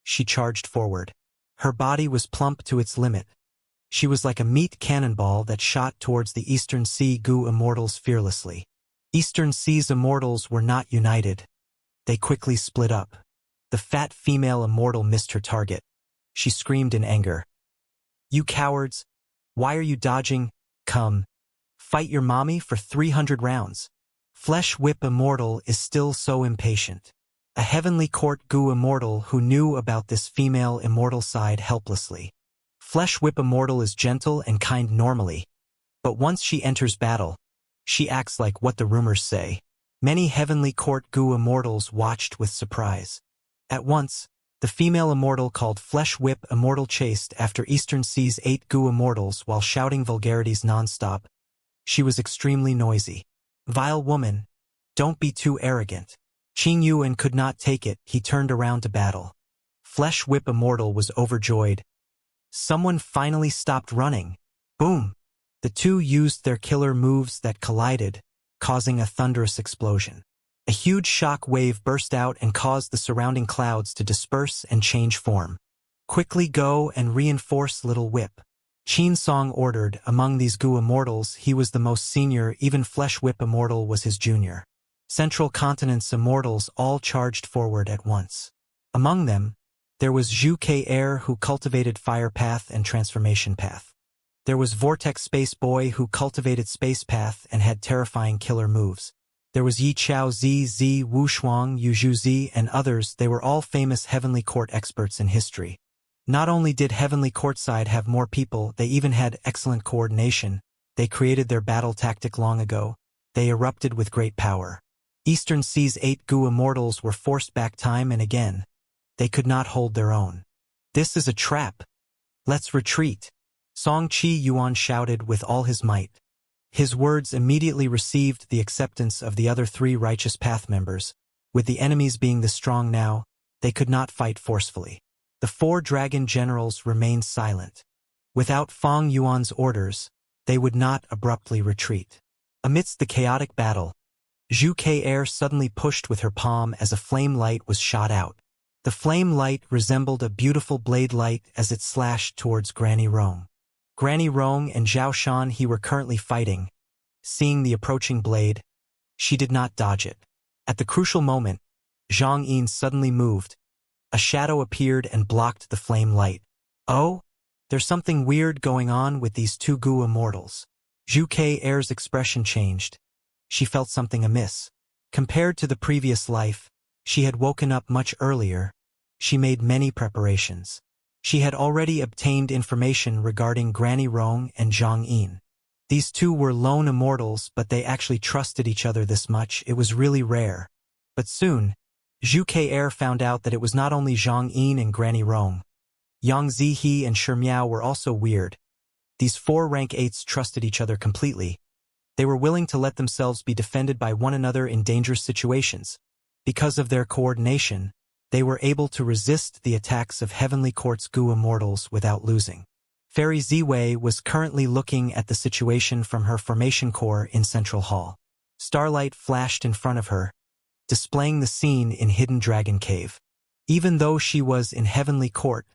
She charged forward. Her body was plump to its limit. She was like a meat cannonball that shot towards the Eastern Sea Gu Immortals fearlessly. Eastern Sea's Immortals were not united. They quickly split up. The fat female immortal missed her target. She screamed in anger. "You cowards! Why are you dodging? Come. Fight your mommy for 300 rounds. Flesh Whip Immortal is still so impatient. A Heavenly Court Goo Immortal who knew about this female immortal sighed helplessly. Flesh Whip Immortal is gentle and kind normally, but once she enters battle, she acts like what the rumors say. Many Heavenly Court Goo Immortals watched with surprise. At once, the female immortal called Flesh Whip Immortal chased after Eastern Sea's 8 Goo Immortals while shouting vulgarities nonstop. She was extremely noisy. "Vile woman, don't be too arrogant." Qing Yuan could not take it, he turned around to battle. Flesh Whip Immortal was overjoyed. Someone finally stopped running. Boom! The two used their killer moves that collided, causing a thunderous explosion. A huge shock wave burst out and caused the surrounding clouds to disperse and change form. "Quickly go and reinforce Little Whip." Qin Song ordered. Among these Goo Immortals, he was the most senior, even Flesh Whip Immortal was his junior. Central Continent's Immortals all charged forward at once. Among them, there was Zhu Ke Air who cultivated Fire Path and Transformation Path. There was Vortex Space Boy who cultivated Space Path and had terrifying killer moves. There was Yi Chao Z, Wu Shuang, Yu Zhu Z, and others. They were all famous Heavenly Court experts in history. Not only did Heavenly Courtside have more people, they even had excellent coordination. They created their battle tactic long ago. They erupted with great power. Eastern Sea's 8 Goo Immortals were forced back time and again. They could not hold their own. "This is a trap. Let's retreat," Song Chi Yuan shouted with all his might. His words immediately received the acceptance of the other 3 Righteous Path members. With the enemies being this strong now, they could not fight forcefully. The 4 dragon generals remained silent. Without Fong Yuan's orders, they would not abruptly retreat. Amidst the chaotic battle, Zhu Ke Air suddenly pushed with her palm as a flame light was shot out. The flame light resembled a beautiful blade light as it slashed towards Granny Rong. Granny Rong and Zhao Shan he were currently fighting. Seeing the approaching blade, she did not dodge it. At the crucial moment, Zhang Yin suddenly moved. A shadow appeared and blocked the flame light. "Oh, there's something weird going on with these 2 Goo Immortals." Zhu Ke Air's expression changed. She felt something amiss. Compared to the previous life, she had woken up much earlier. She made many preparations. She had already obtained information regarding Granny Rong and Zhang Yin. These 2 were lone immortals, but they actually trusted each other this much. It was really rare. But soon, Zhu Ke Air found out that it was not only Zhang Yin and Granny Rong. Yang Zihe and Shi Miao were also weird. These 4 rank 8s trusted each other completely. They were willing to let themselves be defended by one another in dangerous situations. Because of their coordination, they were able to resist the attacks of Heavenly Court's Goo Immortals without losing. Fairy Ziwei was currently looking at the situation from her formation core in Central Hall. Starlight flashed in front of her, displaying the scene in Hidden Dragon Cave. Even though she was in Heavenly Court,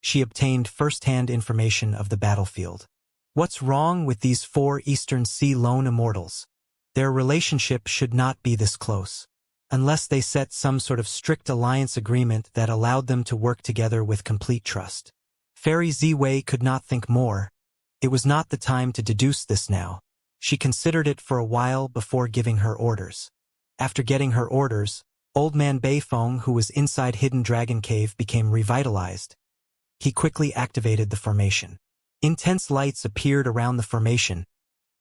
she obtained first-hand information of the battlefield. What's wrong with these 4 Eastern Sea lone immortals? Their relationship should not be this close. Unless they set some sort of strict alliance agreement that allowed them to work together with complete trust. Fairy Ziwei could not think more. It was not the time to deduce this now. She considered it for a while before giving her orders. After getting her orders, Old Man Beifeng, who was inside Hidden Dragon Cave, became revitalized. He quickly activated the formation. Intense lights appeared around the formation.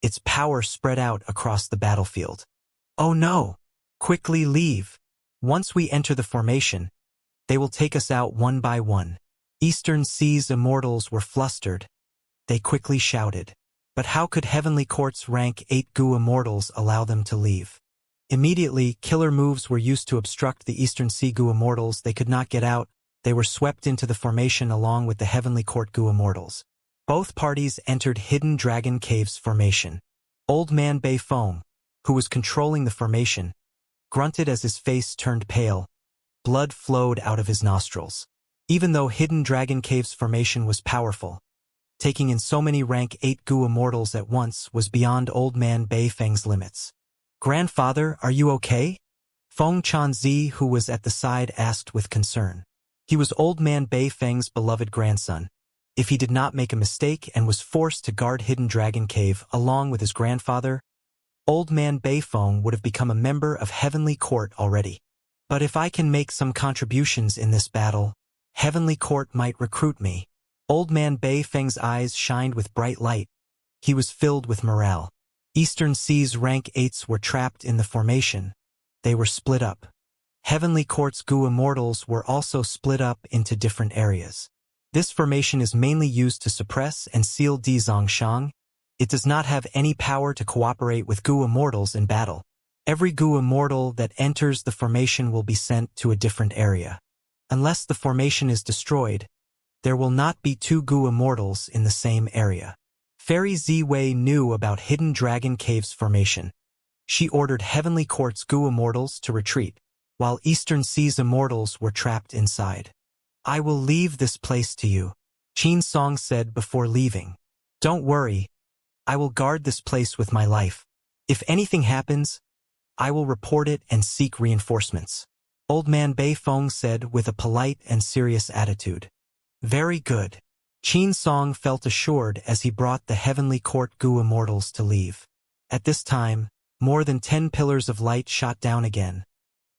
Its power spread out across the battlefield. "Oh no! Quickly leave. Once we enter the formation, they will take us out one by one." Eastern Sea's immortals were flustered. They quickly shouted. But how could Heavenly Court's rank 8 Goo Immortals allow them to leave? Immediately, killer moves were used to obstruct the Eastern Sea Goo Immortals. They could not get out. They were swept into the formation along with the Heavenly Court Goo Immortals. Both parties entered Hidden Dragon Cave's formation. Old Man Beifeng, who was controlling the formation, grunted as his face turned pale. Blood flowed out of his nostrils. Even though Hidden Dragon Cave's formation was powerful, taking in so many rank 8 Goo Immortals at once was beyond Old Man Beifeng's limits. "Grandfather, are you okay?" Feng Chanzi, who was at the side, asked with concern. He was Old Man Bei Feng's beloved grandson. If he did not make a mistake and was forced to guard Hidden Dragon Cave along with his grandfather, Old Man Bei Feng would have become a member of Heavenly Court already. But if I can make some contributions in this battle, Heavenly Court might recruit me. Old Man Bei Feng's eyes shined with bright light. He was filled with morale. Eastern Sea's rank 8s were trapped in the formation. They were split up. Heavenly Court's Gu Immortals were also split up into different areas. This formation is mainly used to suppress and seal Di Zongshang. It does not have any power to cooperate with Gu Immortals in battle. Every Gu Immortal that enters the formation will be sent to a different area. Unless the formation is destroyed, there will not be 2 Gu Immortals in the same area. Fairy Ziwei knew about Hidden Dragon Cave's formation. She ordered Heavenly Court's Gu Immortals to retreat, while Eastern Sea's Immortals were trapped inside. I will leave this place to you, Qin Song said before leaving. Don't worry, I will guard this place with my life. If anything happens, I will report it and seek reinforcements. Old Man Bei Feng said with a polite and serious attitude. Very good. Qin Song felt assured as he brought the Heavenly Court Gu Immortals to leave. At this time, more than 10 pillars of light shot down again.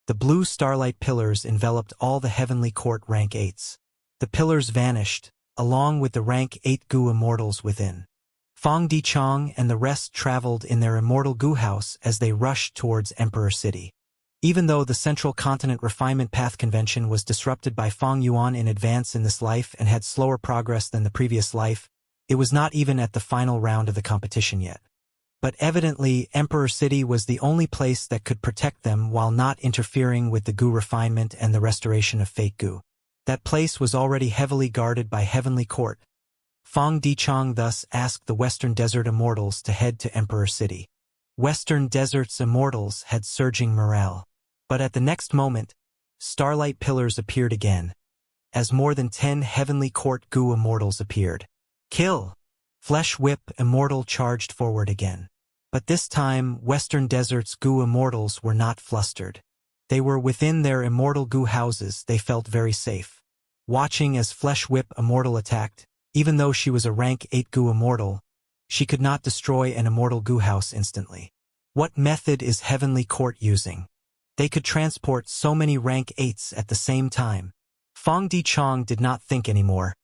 The blue starlight pillars enveloped all the Heavenly Court rank 8s. The pillars vanished, along with the rank 8 Gu Immortals within. Fang Dichang and the rest traveled in their immortal Gu house as they rushed towards Emperor City. Even though the Central Continent Refinement Path Convention was disrupted by Fang Yuan in advance in this life and had slower progress than the previous life, it was not even at the final round of the competition yet. But evidently, Emperor City was the only place that could protect them while not interfering with the Gu refinement and the restoration of fake Gu. That place was already heavily guarded by Heavenly Court. Fang Dichang thus asked the Western Desert Immortals to head to Emperor City. Western Desert's Immortals had surging morale. But at the next moment, starlight pillars appeared again, as more than 10 Heavenly Court Gu Immortals appeared. Kill! Flesh Whip Immortal charged forward again. But this time, Western Desert's Gu Immortals were not flustered. They were within their immortal Gu houses. They felt very safe. Watching as Flesh Whip Immortal attacked, even though she was a rank 8 Gu Immortal, she could not destroy an immortal Gu house instantly. What method is Heavenly Court using? They could transport so many rank 8s at the same time. Fang Dichang did not think anymore.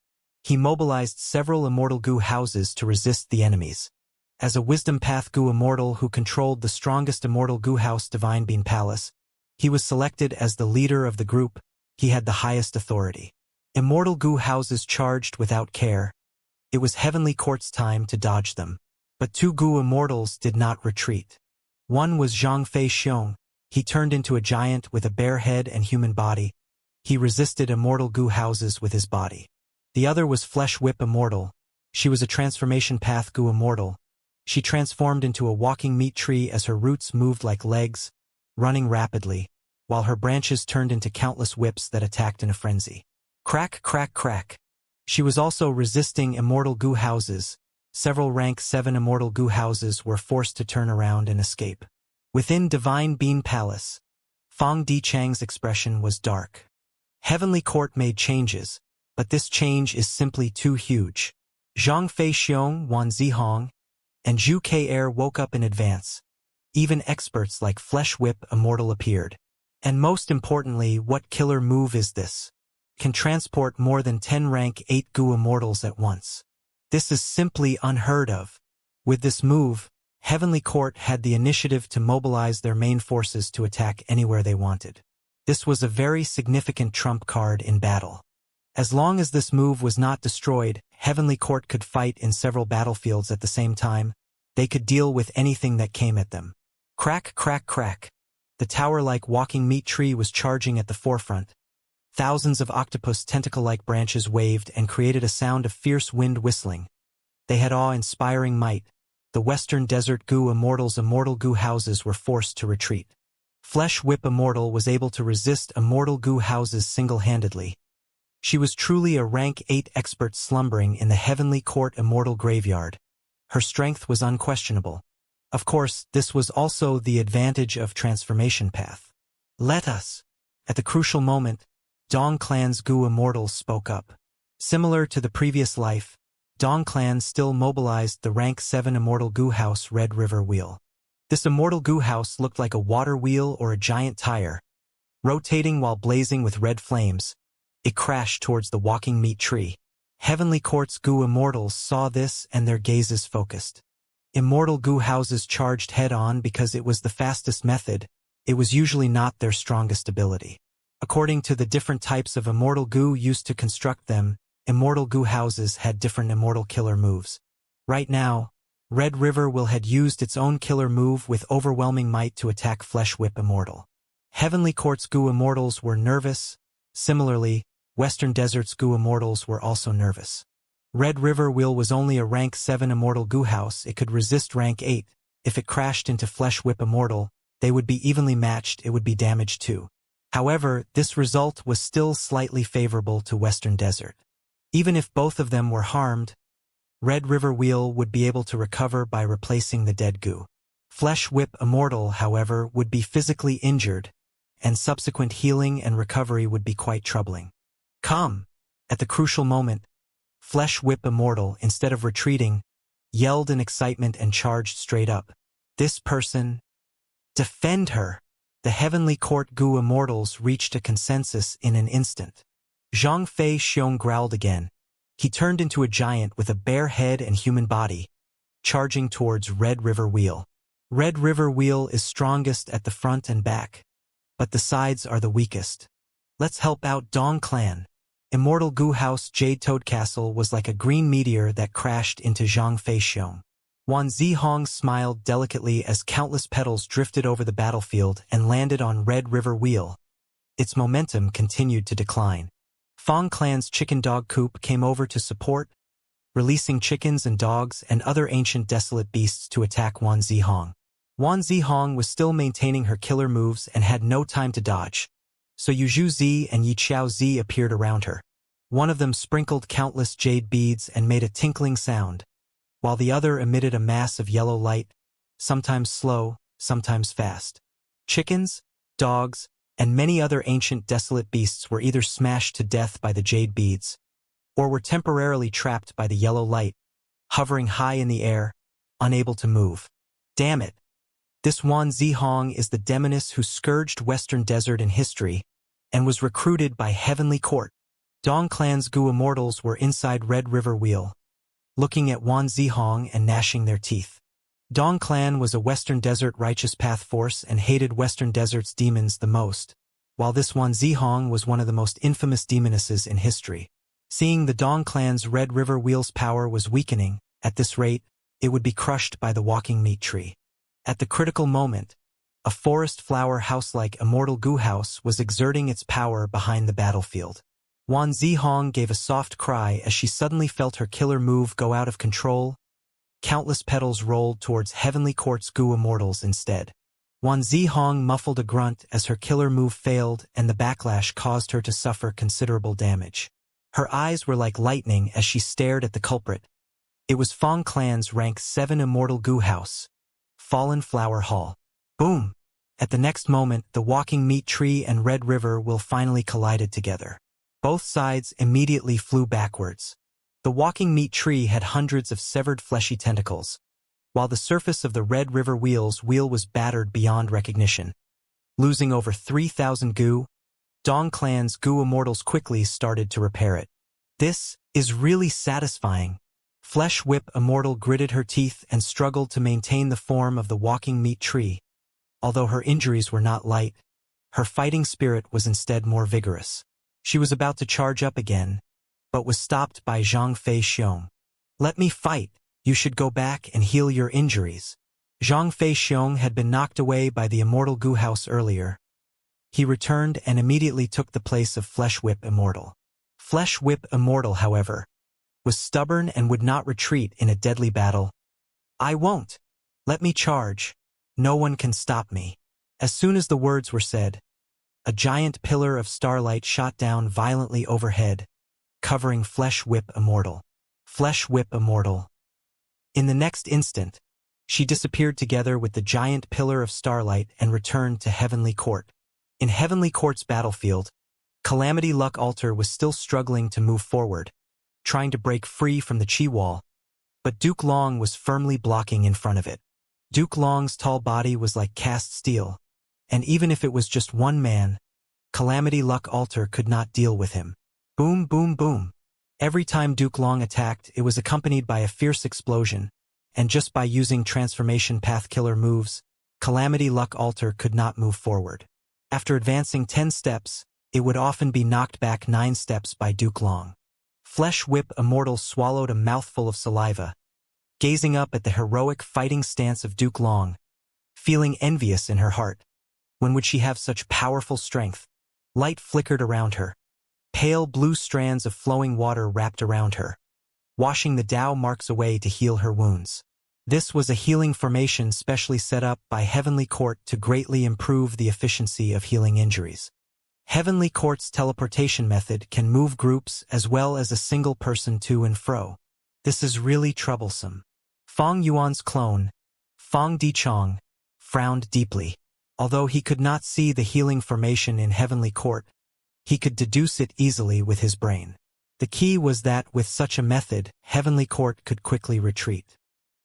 He mobilized several immortal Gu houses to resist the enemies. As a Wisdom Path Gu Immortal who controlled the strongest immortal Gu house Divine Bean Palace, he was selected as the leader of the group. He had the highest authority. Immortal Gu houses charged without care. It was Heavenly Court's time to dodge them. But 2 Gu Immortals did not retreat. One was Zhang Fei Xiong. He turned into a giant with a bare head and human body. He resisted immortal Gu houses with his body. The other was Flesh Whip Immortal. She was a transformation path Gu Immortal. She transformed into a walking meat tree as her roots moved like legs, running rapidly, while her branches turned into countless whips that attacked in a frenzy. Crack, crack, crack. She was also resisting immortal Gu houses. Several rank 7 immortal Gu houses were forced to turn around and escape. Within Divine Bean Palace, Fang Dichang's expression was dark. Heavenly Court made changes, but this change is simply too huge. Zhang Fei Xiong, Wan Zihong, and Zhu Ke woke up in advance. Even experts like Flesh Whip Immortal appeared. And most importantly, what killer move is this? Can transport more than 10 rank 8 Gu Immortals at once. This is simply unheard of. With this move, Heavenly Court had the initiative to mobilize their main forces to attack anywhere they wanted. This was a very significant trump card in battle. As long as this move was not destroyed, Heavenly Court could fight in several battlefields at the same time. They could deal with anything that came at them. Crack, crack, crack. The tower-like walking meat tree was charging at the forefront. Thousands of octopus tentacle-like branches waved and created a sound of fierce wind whistling. They had awe-inspiring might. The Western Desert Gu Immortals' immortal Gu houses were forced to retreat. Flesh Whip Immortal was able to resist immortal Gu houses single-handedly. She was truly a rank 8 expert slumbering in the Heavenly Court Immortal Graveyard. Her strength was unquestionable. Of course, this was also the advantage of Transformation Path. Let us. At the crucial moment, Dong Clan's Gu Immortals spoke up. Similar to the previous life, Dong Clan still mobilized the rank 7 Immortal Gu House Red River Wheel. This Immortal Gu House looked like a water wheel or a giant tire. Rotating while blazing with red flames, it crashed towards the walking meat tree. Heavenly Court's Gu Immortals saw this and their gazes focused. Immortal Gu houses charged head-on because it was the fastest method. It was usually not their strongest ability. According to the different types of Immortal Gu used to construct them, Immortal Gu houses had different Immortal killer moves. Right now, Red River Will had used its own killer move with overwhelming might to attack Flesh Whip Immortal. Heavenly Court's Gu Immortals were nervous. Similarly, Western Desert's Gu Immortals were also nervous. Red River Wheel was only a rank 7 Immortal Gu house. It could resist rank 8. If it crashed into Flesh Whip Immortal, they would be evenly matched. It would be damaged too. However, this result was still slightly favorable to Western Desert. Even if both of them were harmed, Red River Wheel would be able to recover by replacing the dead Gu. Flesh Whip Immortal, however, would be physically injured, and subsequent healing and recovery would be quite troubling. Come! At the crucial moment, Flesh Whip Immortal, instead of retreating, yelled in excitement and charged straight up. This person... Defend her! The Heavenly Court Gu Immortals reached a consensus in an instant. Zhang Fei Xiong growled again. He turned into a giant with a bare head and human body, charging towards Red River Wheel. Red River Wheel is strongest at the front and back, but the sides are the weakest. Let's help out Dong Clan. Immortal Gu House Jade Toad Castle was like a green meteor that crashed into Zhang Fei Xiong. Wan Zihong smiled delicately as countless petals drifted over the battlefield and landed on Red River Wheel. Its momentum continued to decline. Fong Clan's chicken dog coop came over to support, releasing chickens and dogs and other ancient desolate beasts to attack Wan Zihong. Wan Zihong was still maintaining her killer moves and had no time to dodge, so Yu Zhu Zi and Yi Xiao Zi appeared around her. One of them sprinkled countless jade beads and made a tinkling sound, while the other emitted a mass of yellow light, sometimes slow, sometimes fast. Chickens, dogs, and many other ancient desolate beasts were either smashed to death by the jade beads, or were temporarily trapped by the yellow light, hovering high in the air, unable to move. Damn it! This Wan Zihong is the demoness who scourged Western Desert in history, and was recruited by Heavenly Court. Dong Clan's Gu Immortals were inside Red River Wheel, looking at Wan Zihong and gnashing their teeth. Dong Clan was a Western Desert righteous path force and hated Western Desert's demons the most, while this Wan Zihong was one of the most infamous demonesses in history. Seeing the Dong Clan's Red River Wheel's power was weakening, at this rate, it would be crushed by the walking meat tree. At the critical moment, a forest flower house-like Immortal Gu House was exerting its power behind the battlefield. Wan Zihong gave a soft cry as she suddenly felt her killer move go out of control. Countless petals rolled towards Heavenly Court's Gu Immortals instead. Wan Zihong muffled a grunt as her killer move failed and the backlash caused her to suffer considerable damage. Her eyes were like lightning as she stared at the culprit. It was Fong Clan's rank 7 Immortal Gu House, Fallen Flower Hall. Boom! At the next moment, the walking meat tree and Red River Will finally collided together. Both sides immediately flew backwards. The walking meat tree had hundreds of severed fleshy tentacles, while the surface of the Red River Wheel was battered beyond recognition. Losing over 3,000 Gu, Dong Clan's Gu Immortals quickly started to repair it. This is really satisfying. Flesh Whip Immortal gritted her teeth and struggled to maintain the form of the walking meat tree. Although her injuries were not light, her fighting spirit was instead more vigorous. She was about to charge up again, but was stopped by Zhang Fei Xiong. Let me fight. You should go back and heal your injuries. Zhang Fei Xiong had been knocked away by the Immortal Gu House earlier. He returned and immediately took the place of Flesh Whip Immortal. Flesh Whip Immortal, however, was stubborn and would not retreat in a deadly battle. I won't. Let me charge. No one can stop me. As soon as the words were said, a giant pillar of starlight shot down violently overhead, covering Flesh Whip Immortal. Flesh Whip Immortal. In the next instant, she disappeared together with the giant pillar of starlight and returned to Heavenly Court. In Heavenly Court's battlefield, Calamity Luck Altar was still struggling to move forward, trying to break free from the chi wall, but Duke Long was firmly blocking in front of it. Duke Long's tall body was like cast steel, and even if it was just one man, Calamity Luck Altar could not deal with him. Boom, boom, boom. Every time Duke Long attacked, it was accompanied by a fierce explosion, and just by using transformation path killer moves, Calamity Luck Altar could not move forward. After advancing 10 steps, it would often be knocked back 9 steps by Duke Long. Flesh Whip Immortal swallowed a mouthful of saliva, gazing up at the heroic fighting stance of Duke Long, feeling envious in her heart. When would she have such powerful strength? Light flickered around her. Pale blue strands of flowing water wrapped around her, washing the Tao marks away to heal her wounds. This was a healing formation specially set up by Heavenly Court to greatly improve the efficiency of healing injuries. Heavenly Court's teleportation method can move groups as well as a single person to and fro. This is really troublesome. Fong Yuan's clone, Fong Dichong, frowned deeply. Although he could not see the healing formation in Heavenly Court, he could deduce it easily with his brain. The key was that with such a method, Heavenly Court could quickly retreat.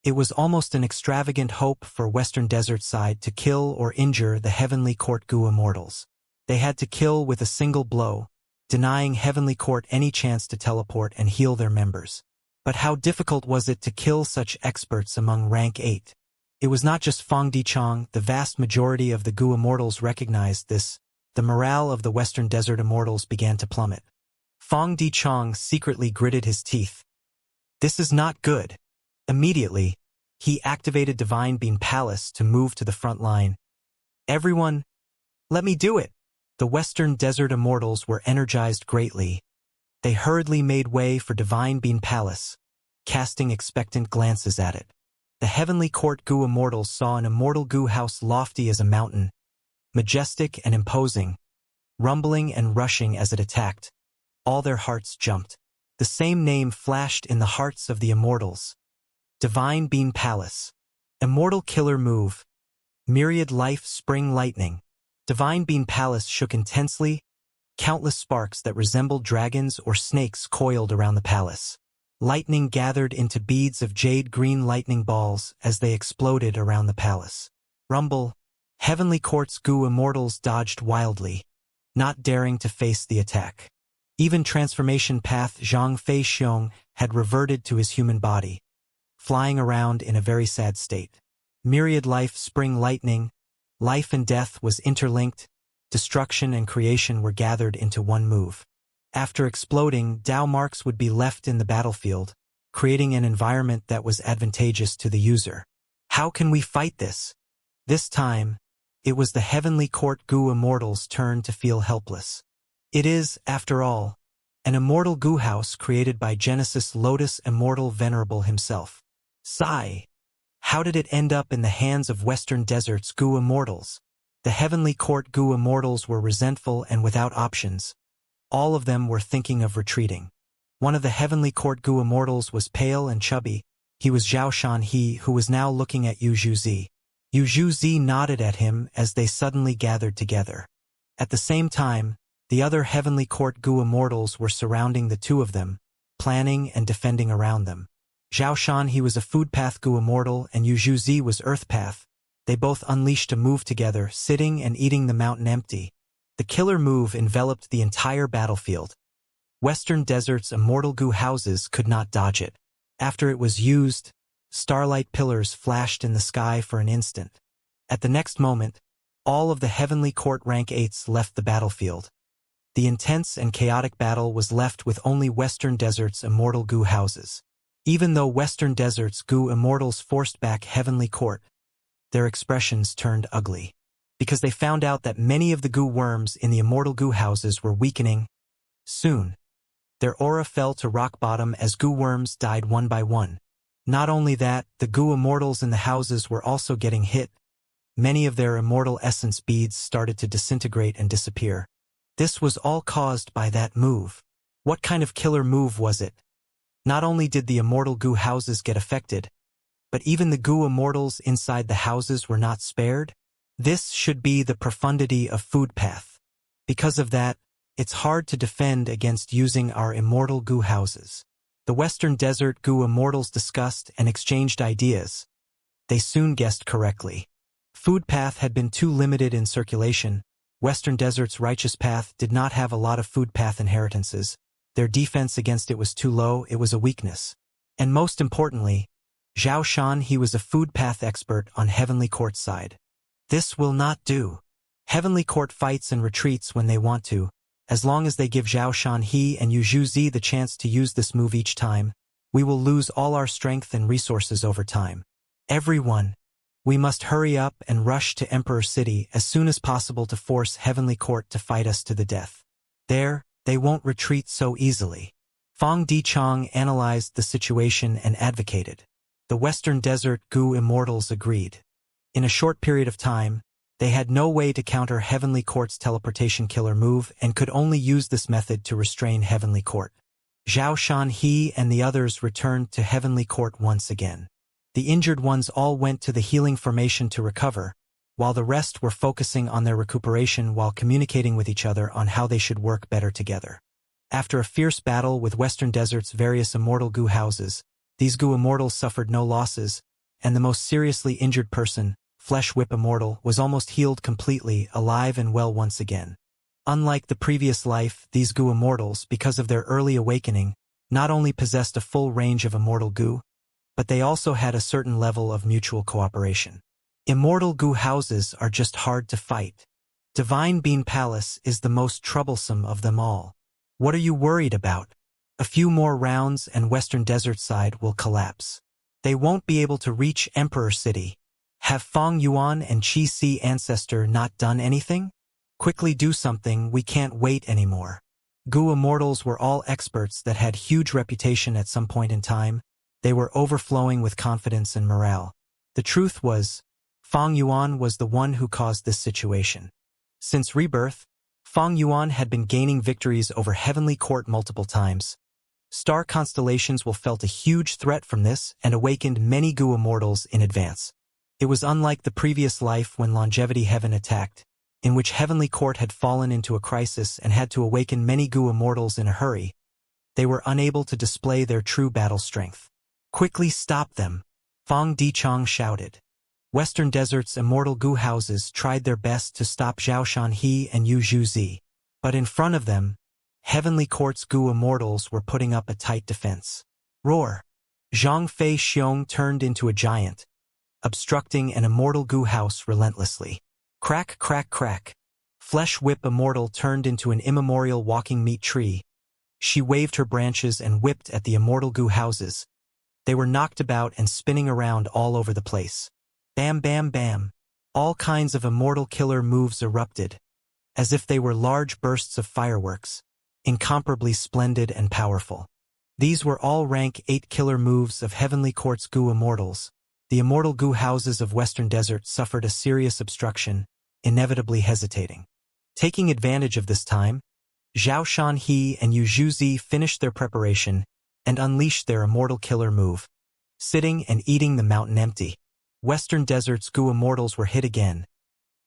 It was almost an extravagant hope for Western Desert Side to kill or injure the Heavenly Court Gu Immortals. They had to kill with a single blow, denying Heavenly Court any chance to teleport and heal their members. But how difficult was it to kill such experts among rank 8? It was not just Fong Dichong, the vast majority of the Gu Immortals recognized this. The morale of the Western Desert Immortals began to plummet. Fong Dichong secretly gritted his teeth. This is not good. Immediately, he activated Divine Beam Palace to move to the front line. Everyone, let me do it! The Western Desert Immortals were energized greatly. They hurriedly made way for Divine Beam Palace, casting expectant glances at it. The Heavenly Court Gu Immortals saw an immortal Gu house lofty as a mountain, majestic and imposing, rumbling and rushing as it attacked. All their hearts jumped. The same name flashed in the hearts of the Immortals. Divine Beam Palace. Immortal Killer Move. Myriad Life Spring Lightning. Divine Beam Palace shook intensely. Countless sparks that resembled dragons or snakes coiled around the palace. Lightning gathered into beads of jade-green lightning balls as they exploded around the palace. Rumble. Heavenly Court's Gu Immortals dodged wildly, not daring to face the attack. Even Transformation Path Zhang Fei Xiong had reverted to his human body, flying around in a very sad state. Myriad Life Spring Lightning. Life and death was interlinked. Destruction and creation were gathered into one move. After exploding, Tao marks would be left in the battlefield, creating an environment that was advantageous to the user. How can we fight this? This time, it was the Heavenly Court Gu Immortals' turn to feel helpless. It is, after all, an immortal Gu house created by Genesis Lotus Immortal Venerable himself. Sigh. How did it end up in the hands of Western Desert's Gu Immortals? The Heavenly Court Gu Immortals were resentful and without options. All of them were thinking of retreating. One of the Heavenly Court Gu Immortals was pale and chubby. He was Zhao Shanhe, who was now looking at Yu Zhuzi. Yu Zhuzi nodded at him as they suddenly gathered together. At the same time, the other Heavenly Court Gu Immortals were surrounding the two of them, planning and defending around them. Zhao Shanhe was a Food Path Gu Immortal and Yu Zhuzi was Earth Path. They both unleashed a move together, sitting and eating the mountain empty. The killer move enveloped the entire battlefield. Western Desert's immortal Gu houses could not dodge it. After it was used, starlight pillars flashed in the sky for an instant. At the next moment, all of the Heavenly Court Rank 8s left the battlefield. The intense and chaotic battle was left with only Western Desert's immortal Gu houses. Even though Western Desert's Gu Immortals forced back Heavenly Court, their expressions turned ugly, because they found out that many of the Gu worms in the immortal Gu houses were weakening. Soon, their aura fell to rock bottom as Gu worms died one by one. Not only that, the Gu Immortals in the houses were also getting hit. Many of their immortal essence beads started to disintegrate and disappear. This was all caused by that move. What kind of killer move was it? Not only did the immortal Gu houses get affected, but even the Gu Immortals inside the houses were not spared. This should be the profundity of food path. Because of that, it's hard to defend against using our immortal goo houses. The Western Desert goo immortals discussed and exchanged ideas. They soon guessed correctly. Food path had been too limited in circulation. Western Desert's righteous path did not have a lot of food path inheritances. Their defense against it was too low, it was a weakness. And most importantly, Zhao Shan, he was a food path expert on Heavenly Court's side. This will not do. Heavenly Court fights and retreats when they want to. As long as they give Zhao Shan he and Yu Zhuzi the chance to use this move each time, we will lose all our strength and resources over time. Everyone, we must hurry up and rush to Emperor City as soon as possible to force Heavenly Court to fight us to the death. There, they won't retreat so easily. Fang Dichang analyzed the situation and advocated. The Western Desert goo immortals agreed. In a short period of time, they had no way to counter Heavenly Court's teleportation killer move and could only use this method to restrain Heavenly Court. Zhao Shan he and the others returned to Heavenly Court once again. The injured ones all went to the healing formation to recover, while the rest were focusing on their recuperation while communicating with each other on how they should work better together. After a fierce battle with Western Desert's various immortal goo houses, these goo immortals suffered no losses, and the most seriously injured person, Flesh Whip Immortal, was almost healed completely, alive and well once again. Unlike the previous life, these goo immortals, because of their early awakening, not only possessed a full range of immortal goo, but they also had a certain level of mutual cooperation. Immortal goo houses are just hard to fight. Divine Bean Palace is the most troublesome of them all. What are you worried about? A few more rounds and Western Desert side will collapse. They won't be able to reach Emperor City. Have Fang Yuan and Qi Si Ancestor not done anything? Quickly do something, we can't wait anymore. Goo immortals were all experts that had huge reputation at some point in time. They were overflowing with confidence and morale. The truth was, Fang Yuan was the one who caused this situation. Since rebirth, Fang Yuan had been gaining victories over Heavenly Court multiple times. Star constellations will felt a huge threat from this and awakened many goo immortals in advance. It was unlike the previous life when Longevity Heaven attacked, in which Heavenly Court had fallen into a crisis and had to awaken many goo immortals in a hurry. They were unable to display their true battle strength. Quickly stop them, Fang Dichang shouted. Western Desert's immortal goo houses tried their best to stop Zhao Shan he and Yu Zhuzi, but in front of them, Heavenly Court's goo immortals were putting up a tight defense. Roar! Zhang Fei Xiong turned into a giant, obstructing an immortal goo house relentlessly. Crack, crack, crack. Flesh Whip Immortal turned into an immemorial walking meat tree. She waved her branches and whipped at the immortal goo houses. They were knocked about and spinning around all over the place. Bam, bam, bam. All kinds of immortal killer moves erupted, as if they were large bursts of fireworks, incomparably splendid and powerful. These were all rank 8 killer moves of Heavenly Court's goo immortals. The immortal goo houses of Western Desert suffered a serious obstruction, inevitably hesitating. Taking advantage of this time, Zhao Shan he and Yu Zhuzi finished their preparation and unleashed their immortal killer move, sitting and eating the mountain empty. Western Desert's goo immortals were hit again.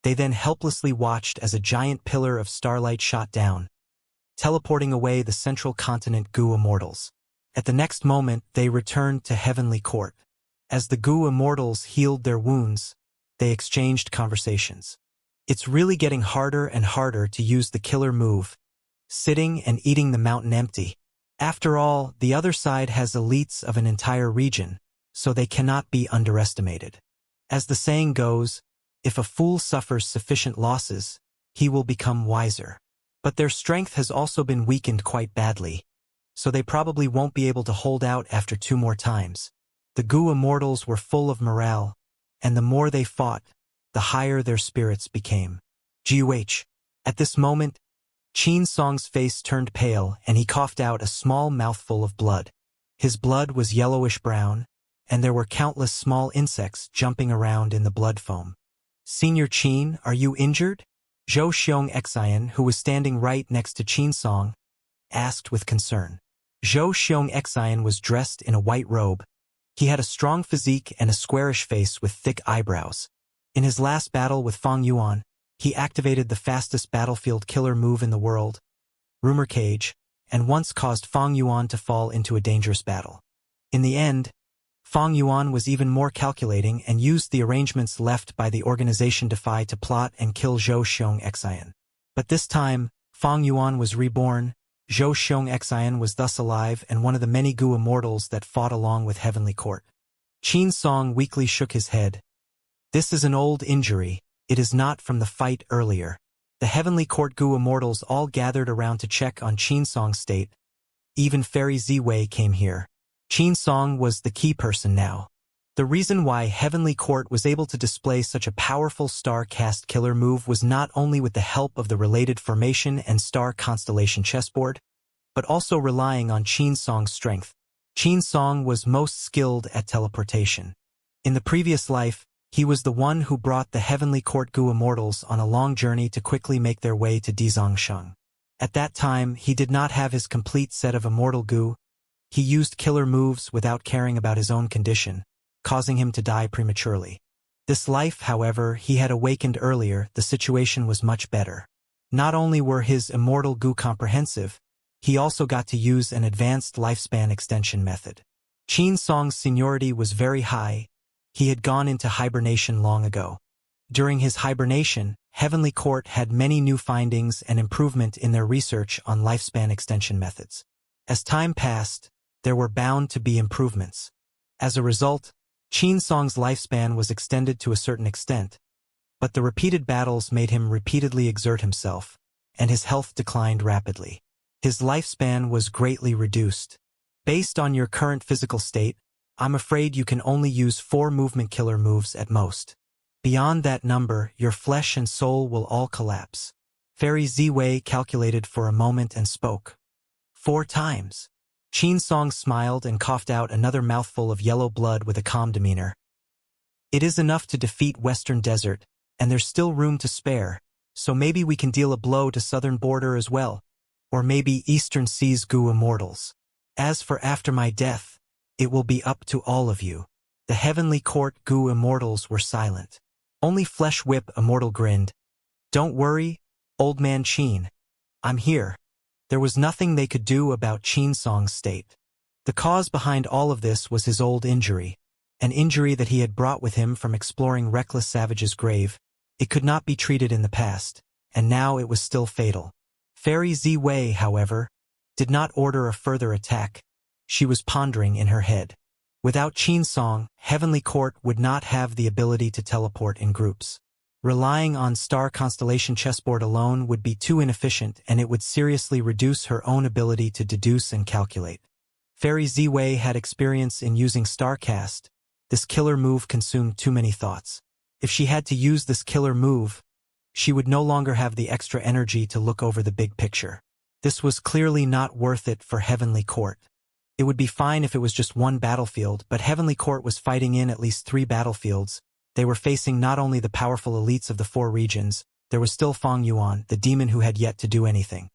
They then helplessly watched as a giant pillar of starlight shot down, teleporting away the central continent goo immortals. At the next moment, they returned to Heavenly Court. As the goo immortals healed their wounds, they exchanged conversations. It's really getting harder and harder to use the killer move, sitting and eating the mountain empty. After all, the other side has elites of an entire region, so they cannot be underestimated. As the saying goes, if a fool suffers sufficient losses, he will become wiser. But their strength has also been weakened quite badly, so they probably won't be able to hold out after 2 more times. The goo immortals were full of morale, and the more they fought, the higher their spirits became. Guh. At this moment, Qin Song's face turned pale and he coughed out a small mouthful of blood. His blood was yellowish-brown, and there were countless small insects jumping around in the blood foam. Senior Qin, are you injured? Zhou Xiong Xian, who was standing right next to Qin Song, asked with concern. Zhou Xiong Xian was dressed in a white robe. He had a strong physique and a squarish face with thick eyebrows. In his last battle with Fang Yuan, he activated the fastest battlefield killer move in the world, Rumor Cage, and once caused Fang Yuan to fall into a dangerous battle. In the end, Fang Yuan was even more calculating and used the arrangements left by the organization Defy to plot and kill Zhou Xiong Xian. But this time, Fang Yuan was reborn. Zhou Xiong Xian was thus alive and one of the many Gu immortals that fought along with Heavenly Court. Qin Song weakly shook his head. This is an old injury, it is not from the fight earlier. The Heavenly Court Gu immortals all gathered around to check on Qin Song's state. Even Fairy Ziwei came here. Qin Song was the key person now. The reason why Heavenly Court was able to display such a powerful star-cast killer move was not only with the help of the related formation and star constellation chessboard, but also relying on Qin Song's strength. Qin Song was most skilled at teleportation. In the previous life, he was the one who brought the Heavenly Court Gu immortals on a long journey to quickly make their way to Dizongsheng. At that time, he did not have his complete set of immortal Gu. He used killer moves without caring about his own condition, causing him to die prematurely. This life, however, he had awakened earlier, the situation was much better. Not only were his immortal Gu comprehensive, he also got to use an advanced lifespan extension method. Qin Song's seniority was very high. He had gone into hibernation long ago. During his hibernation, Heavenly Court had many new findings and improvement in their research on lifespan extension methods. As time passed, there were bound to be improvements. As a result, Qin Song's lifespan was extended to a certain extent, but the repeated battles made him repeatedly exert himself, and his health declined rapidly. His lifespan was greatly reduced. Based on your current physical state, I'm afraid you can only use 4 movement killer moves at most. Beyond that number, your flesh and soul will all collapse. Fairy Ziwei calculated for a moment and spoke. 4 times. Qin Song smiled and coughed out another mouthful of yellow blood with a calm demeanor. It is enough to defeat Western Desert, and there's still room to spare, so maybe we can deal a blow to Southern Border as well, or maybe Eastern Seas Gu immortals. As for after my death, it will be up to all of you. The Heavenly Court Gu immortals were silent. Only Flesh Whip Immortal grinned. Don't worry, old man Qin. I'm here. There was nothing they could do about Qin Song's state. The cause behind all of this was his old injury, an injury that he had brought with him from exploring Reckless Savage's grave. It could not be treated in the past, and now it was still fatal. Fairy Ziwei, however, did not order a further attack. She was pondering in her head. Without Qin Song, Heavenly Court would not have the ability to teleport in groups. Relying on star constellation chessboard alone would be too inefficient, and it would seriously reduce her own ability to deduce and calculate. Fairy Ziwei had experience in using Starcast. This killer move consumed too many thoughts. If she had to use this killer move, she would no longer have the extra energy to look over the big picture. This was clearly not worth it for Heavenly Court. It would be fine if it was just one battlefield, but Heavenly Court was fighting in at least 3 battlefields. They were facing not only the powerful elites of the 4 regions, there was still Fang Yuan, the demon who had yet to do anything.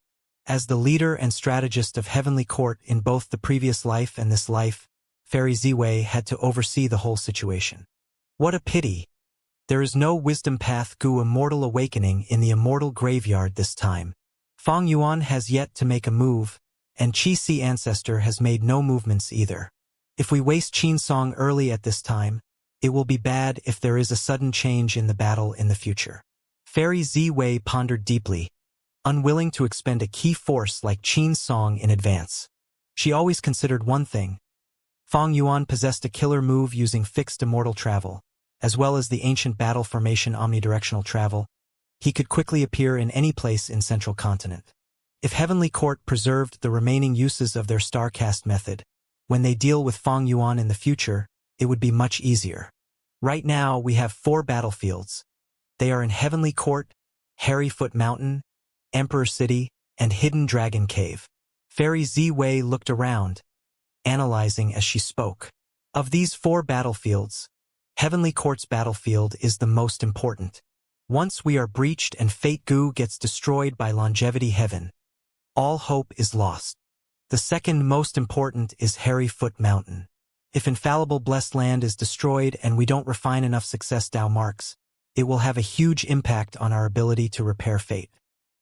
As the leader and strategist of Heavenly Court in both the previous life and this life, Fairy Ziwei had to oversee the whole situation. What a pity! There is no Wisdom Path Gu Immortal Awakening in the Immortal Graveyard this time. Fang Yuan has yet to make a move, and Qi Si Ancestor has made no movements either. If we waste Qin Song early at this time, it will be bad if there is a sudden change in the battle in the future. Fairy Ziwei pondered deeply, unwilling to expend a key force like Qin Song in advance. She always considered one thing. Fang Yuan possessed a killer move using fixed immortal travel, as well as the ancient battle formation omnidirectional travel. He could quickly appear in any place in Central Continent. If Heavenly Court preserved the remaining uses of their Starcast method, when they deal with Fang Yuan in the future, it would be much easier. Right now, we have 4 battlefields. They are in Heavenly Court, Harryfoot Mountain, Emperor City, and Hidden Dragon Cave. Fairy Ziwei looked around, analyzing as she spoke. Of these 4 battlefields, Heavenly Court's battlefield is the most important. Once we are breached and Fate Gu gets destroyed by Longevity Heaven, all hope is lost. The second most important is Harryfoot Mountain. If Infallible Blessed Land is destroyed and we don't refine enough success Dao marks, it will have a huge impact on our ability to repair fate.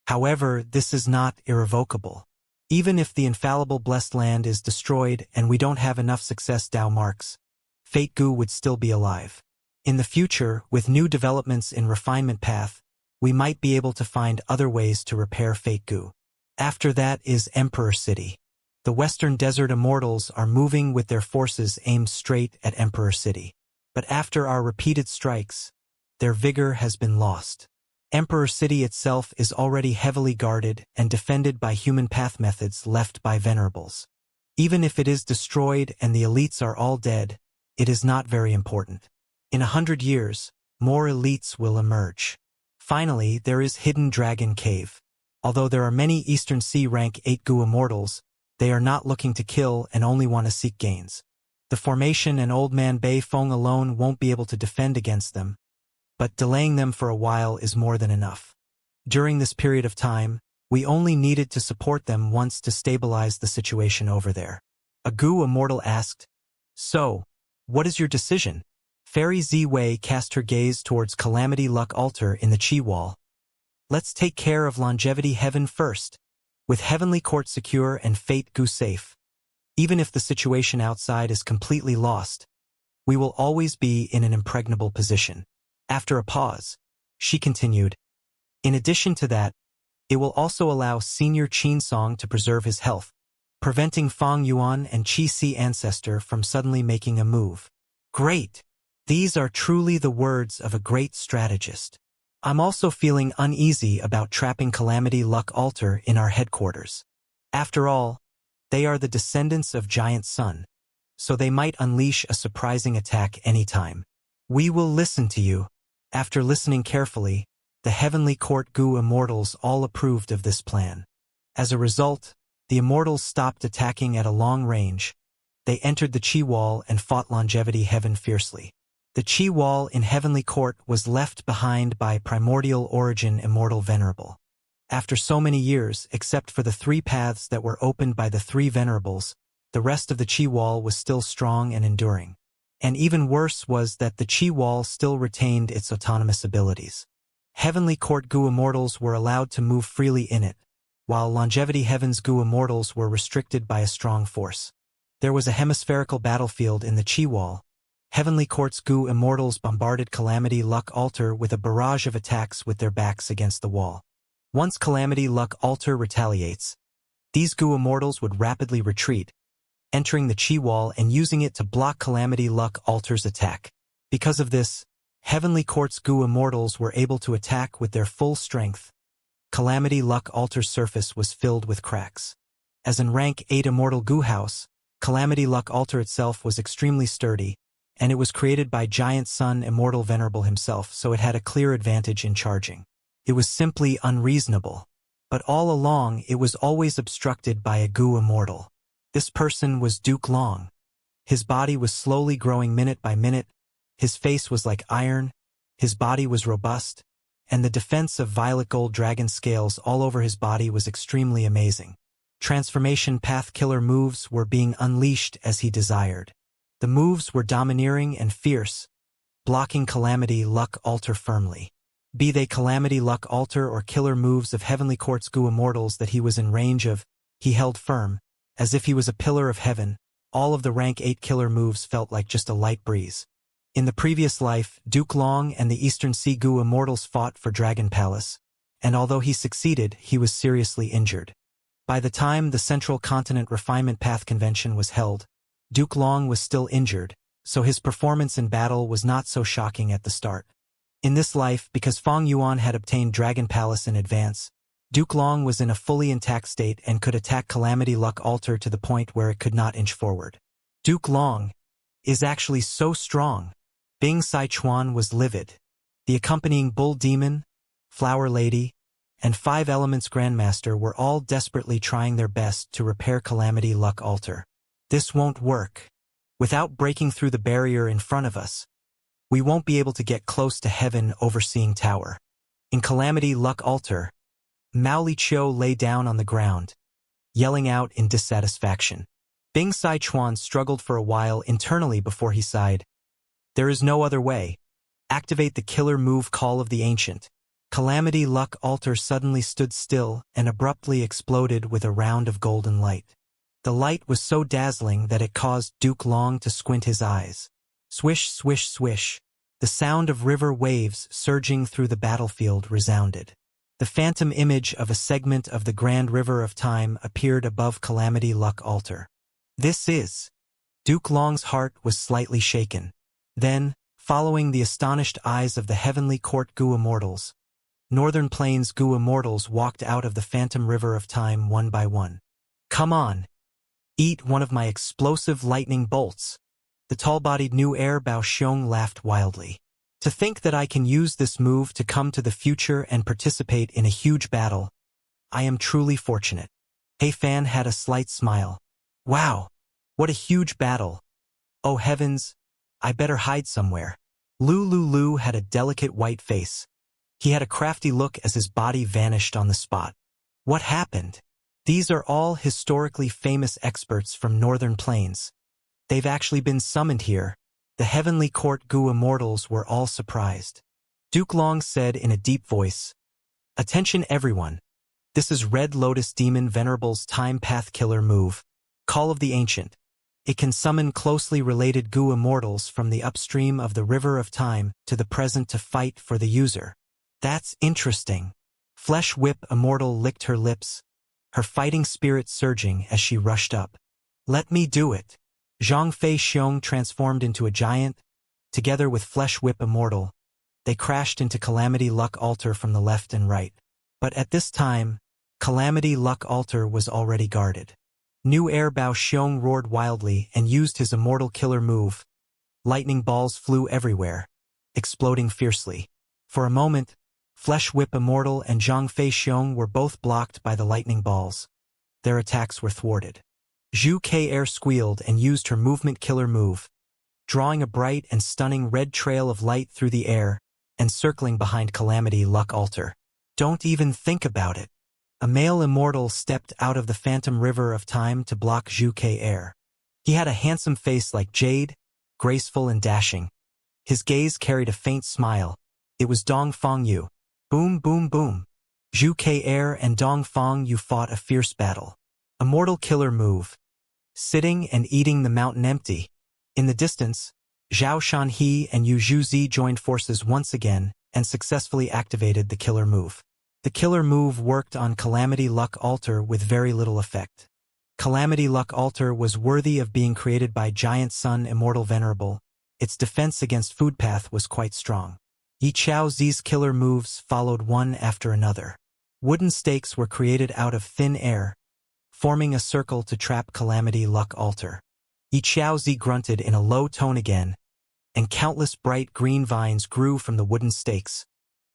However, this is not irrevocable. Even if the infallible blessed land is destroyed and we don't have enough success Dao marks, Fate Gu would still be alive. In the future, with new developments in refinement path, we might be able to find other ways to repair Fate Gu. After that is Emperor City. The Western Desert Immortals are moving with their forces aimed straight at Emperor City. But after our repeated strikes, their vigor has been lost. Emperor City itself is already heavily guarded and defended by human path methods left by venerables. Even if it is destroyed and the elites are all dead, it is not very important. In 100 years, more elites will emerge. Finally, there is Hidden Dragon Cave. Although there are many Eastern Sea rank 8 Gu Immortals, they are not looking to kill and only want to seek gains. The formation and Old Man Bei Feng alone won't be able to defend against them, but delaying them for a while is more than enough. During this period of time, we only needed to support them once to stabilize the situation over there. A Gu Immortal asked, "So, what is your decision?" Fairy Ziwei cast her gaze towards Calamity Luck Altar in the Qi Wall. "Let's take care of Longevity Heaven first. With Heavenly Court secure and Fate Gu safe, even if the situation outside is completely lost, we will always be in an impregnable position." After a pause, she continued, "In addition to that, it will also allow Senior Qin Song to preserve his health, preventing Fang Yuan and Qi Si Ancestor from suddenly making a move." Great! These are truly the words of a great strategist. I'm also feeling uneasy about trapping Calamity Luck Altar in our headquarters. After all, they are the descendants of Giant Sun, so they might unleash a surprising attack anytime. We will listen to you. After listening carefully, the Heavenly Court Gu Immortals all approved of this plan. As a result, the Immortals stopped attacking at a long range. They entered the Qi Wall and fought Longevity Heaven fiercely. The Qi Wall in Heavenly Court was left behind by Primordial Origin Immortal Venerable. After so many years, except for the 3 paths that were opened by the 3 Venerables, the rest of the Qi Wall was still strong and enduring. And even worse was that the Qi Wall still retained its autonomous abilities. Heavenly Court Gu Immortals were allowed to move freely in it, while Longevity Heaven's Gu Immortals were restricted by a strong force. There was a hemispherical battlefield in the Qi Wall. Heavenly Court's Gu Immortals bombarded Calamity Luck Altar with a barrage of attacks with their backs against the wall. Once Calamity Luck Altar retaliates, these Gu Immortals would rapidly retreat, entering the Qi Wall and using it to block Calamity Luck Altar's attack. Because of this, Heavenly Court's Gu Immortals were able to attack with their full strength. Calamity Luck Altar's surface was filled with cracks. As in rank 8 Immortal Gu House, Calamity Luck Altar itself was extremely sturdy, and it was created by Giant Sun Immortal Venerable himself, so it had a clear advantage in charging. It was simply unreasonable. But all along, it was always obstructed by a Gu Immortal. This person was Duke Long. His body was slowly growing minute by minute, his face was like iron, his body was robust, and the defense of violet gold dragon scales all over his body was extremely amazing. Transformation path killer moves were being unleashed as he desired. The moves were domineering and fierce, blocking Calamity Luck Altar firmly. Be they Calamity Luck Altar or killer moves of Heavenly Court's Gu Immortals that he was in range of, he held firm. As if he was a pillar of heaven, all of the rank 8 killer moves felt like just a light breeze. In the previous life, Duke Long and the Eastern Sea Gu Immortals fought for Dragon Palace, and although he succeeded, he was seriously injured. By the time the Central Continent Refinement Path Convention was held, Duke Long was still injured, so his performance in battle was not so shocking at the start. In this life, because Fang Yuan had obtained Dragon Palace in advance, Duke Long was in a fully intact state and could attack Calamity Luck Altar to the point where it could not inch forward. Duke Long is actually so strong. Bing Sichuan was livid. The accompanying Bull Demon, Flower Lady, and 5 Elements Grandmaster were all desperately trying their best to repair Calamity Luck Altar. This won't work. Without breaking through the barrier in front of us, we won't be able to get close to Heaven Overseeing Tower. In Calamity Luck Altar, Mao Liqiu lay down on the ground, yelling out in dissatisfaction. Bing Sichuan struggled for a while internally before he sighed. There is no other way. Activate the killer move Call of the Ancient. Calamity Luck Altar suddenly stood still and abruptly exploded with a round of golden light. The light was so dazzling that it caused Duke Long to squint his eyes. Swish, swish, swish. The sound of river waves surging through the battlefield resounded. The phantom image of a segment of the Grand River of Time appeared above Calamity Luck Altar. This is... Duke Long's heart was slightly shaken. Then, following the astonished eyes of the Heavenly Court Gu Immortals, Northern Plains Gu Immortals walked out of the Phantom River of Time one by one. Come on! Eat one of my explosive lightning bolts! The tall-bodied New Air Bao Xiong laughed wildly. To think that I can use this move to come to the future and participate in a huge battle. I am truly fortunate. Hey Fan had a slight smile. Wow! What a huge battle! Oh heavens! I better hide somewhere. Lu had a delicate white face. He had a crafty look as his body vanished on the spot. What happened? These are all historically famous experts from Northern Plains. They've actually been summoned here. The Heavenly Court Gu Immortals were all surprised. Duke Long said in a deep voice, "Attention everyone. This is Red Lotus Demon Venerable's Time Path Killer move, Call of the Ancient. It can summon closely related Gu Immortals from the upstream of the River of Time to the present to fight for the user." That's interesting. Flesh Whip Immortal licked her lips, her fighting spirit surging as she rushed up. Let me do it. Zhang Fei Xiong transformed into a giant. Together with Flesh Whip Immortal, they crashed into Calamity Luck Altar from the left and right. But at this time, Calamity Luck Altar was already guarded. New Air Bao Xiong roared wildly and used his immortal killer move. Lightning balls flew everywhere, exploding fiercely. For a moment, Flesh Whip Immortal and Zhang Fei Xiong were both blocked by the lightning balls. Their attacks were thwarted. Zhu Ke Air squealed and used her movement killer move, drawing a bright and stunning red trail of light through the air and circling behind Calamity Luck Altar. Don't even think about it. A male immortal stepped out of the Phantom River of Time to block Zhu Ke Air. He had a handsome face like jade, graceful and dashing. His gaze carried a faint smile. It was Dong Fong Yu. Boom, boom, boom. Zhu Ke Air and Dong Fong Yu fought a fierce battle. Immortal killer move. Sitting and eating the mountain empty. In the distance, Zhao Shanhe and Yu Zhuzi joined forces once again and successfully activated the killer move. The killer move worked on Calamity Luck Altar with very little effect. Calamity Luck Altar was worthy of being created by Giant Sun Immortal Venerable. Its defense against Food Path was quite strong. Yi Chao Zi's killer moves followed one after another. Wooden stakes were created out of thin air, forming a circle to trap Calamity Luck Altar. Yi Chao Zi grunted in a low tone again, and countless bright green vines grew from the wooden stakes,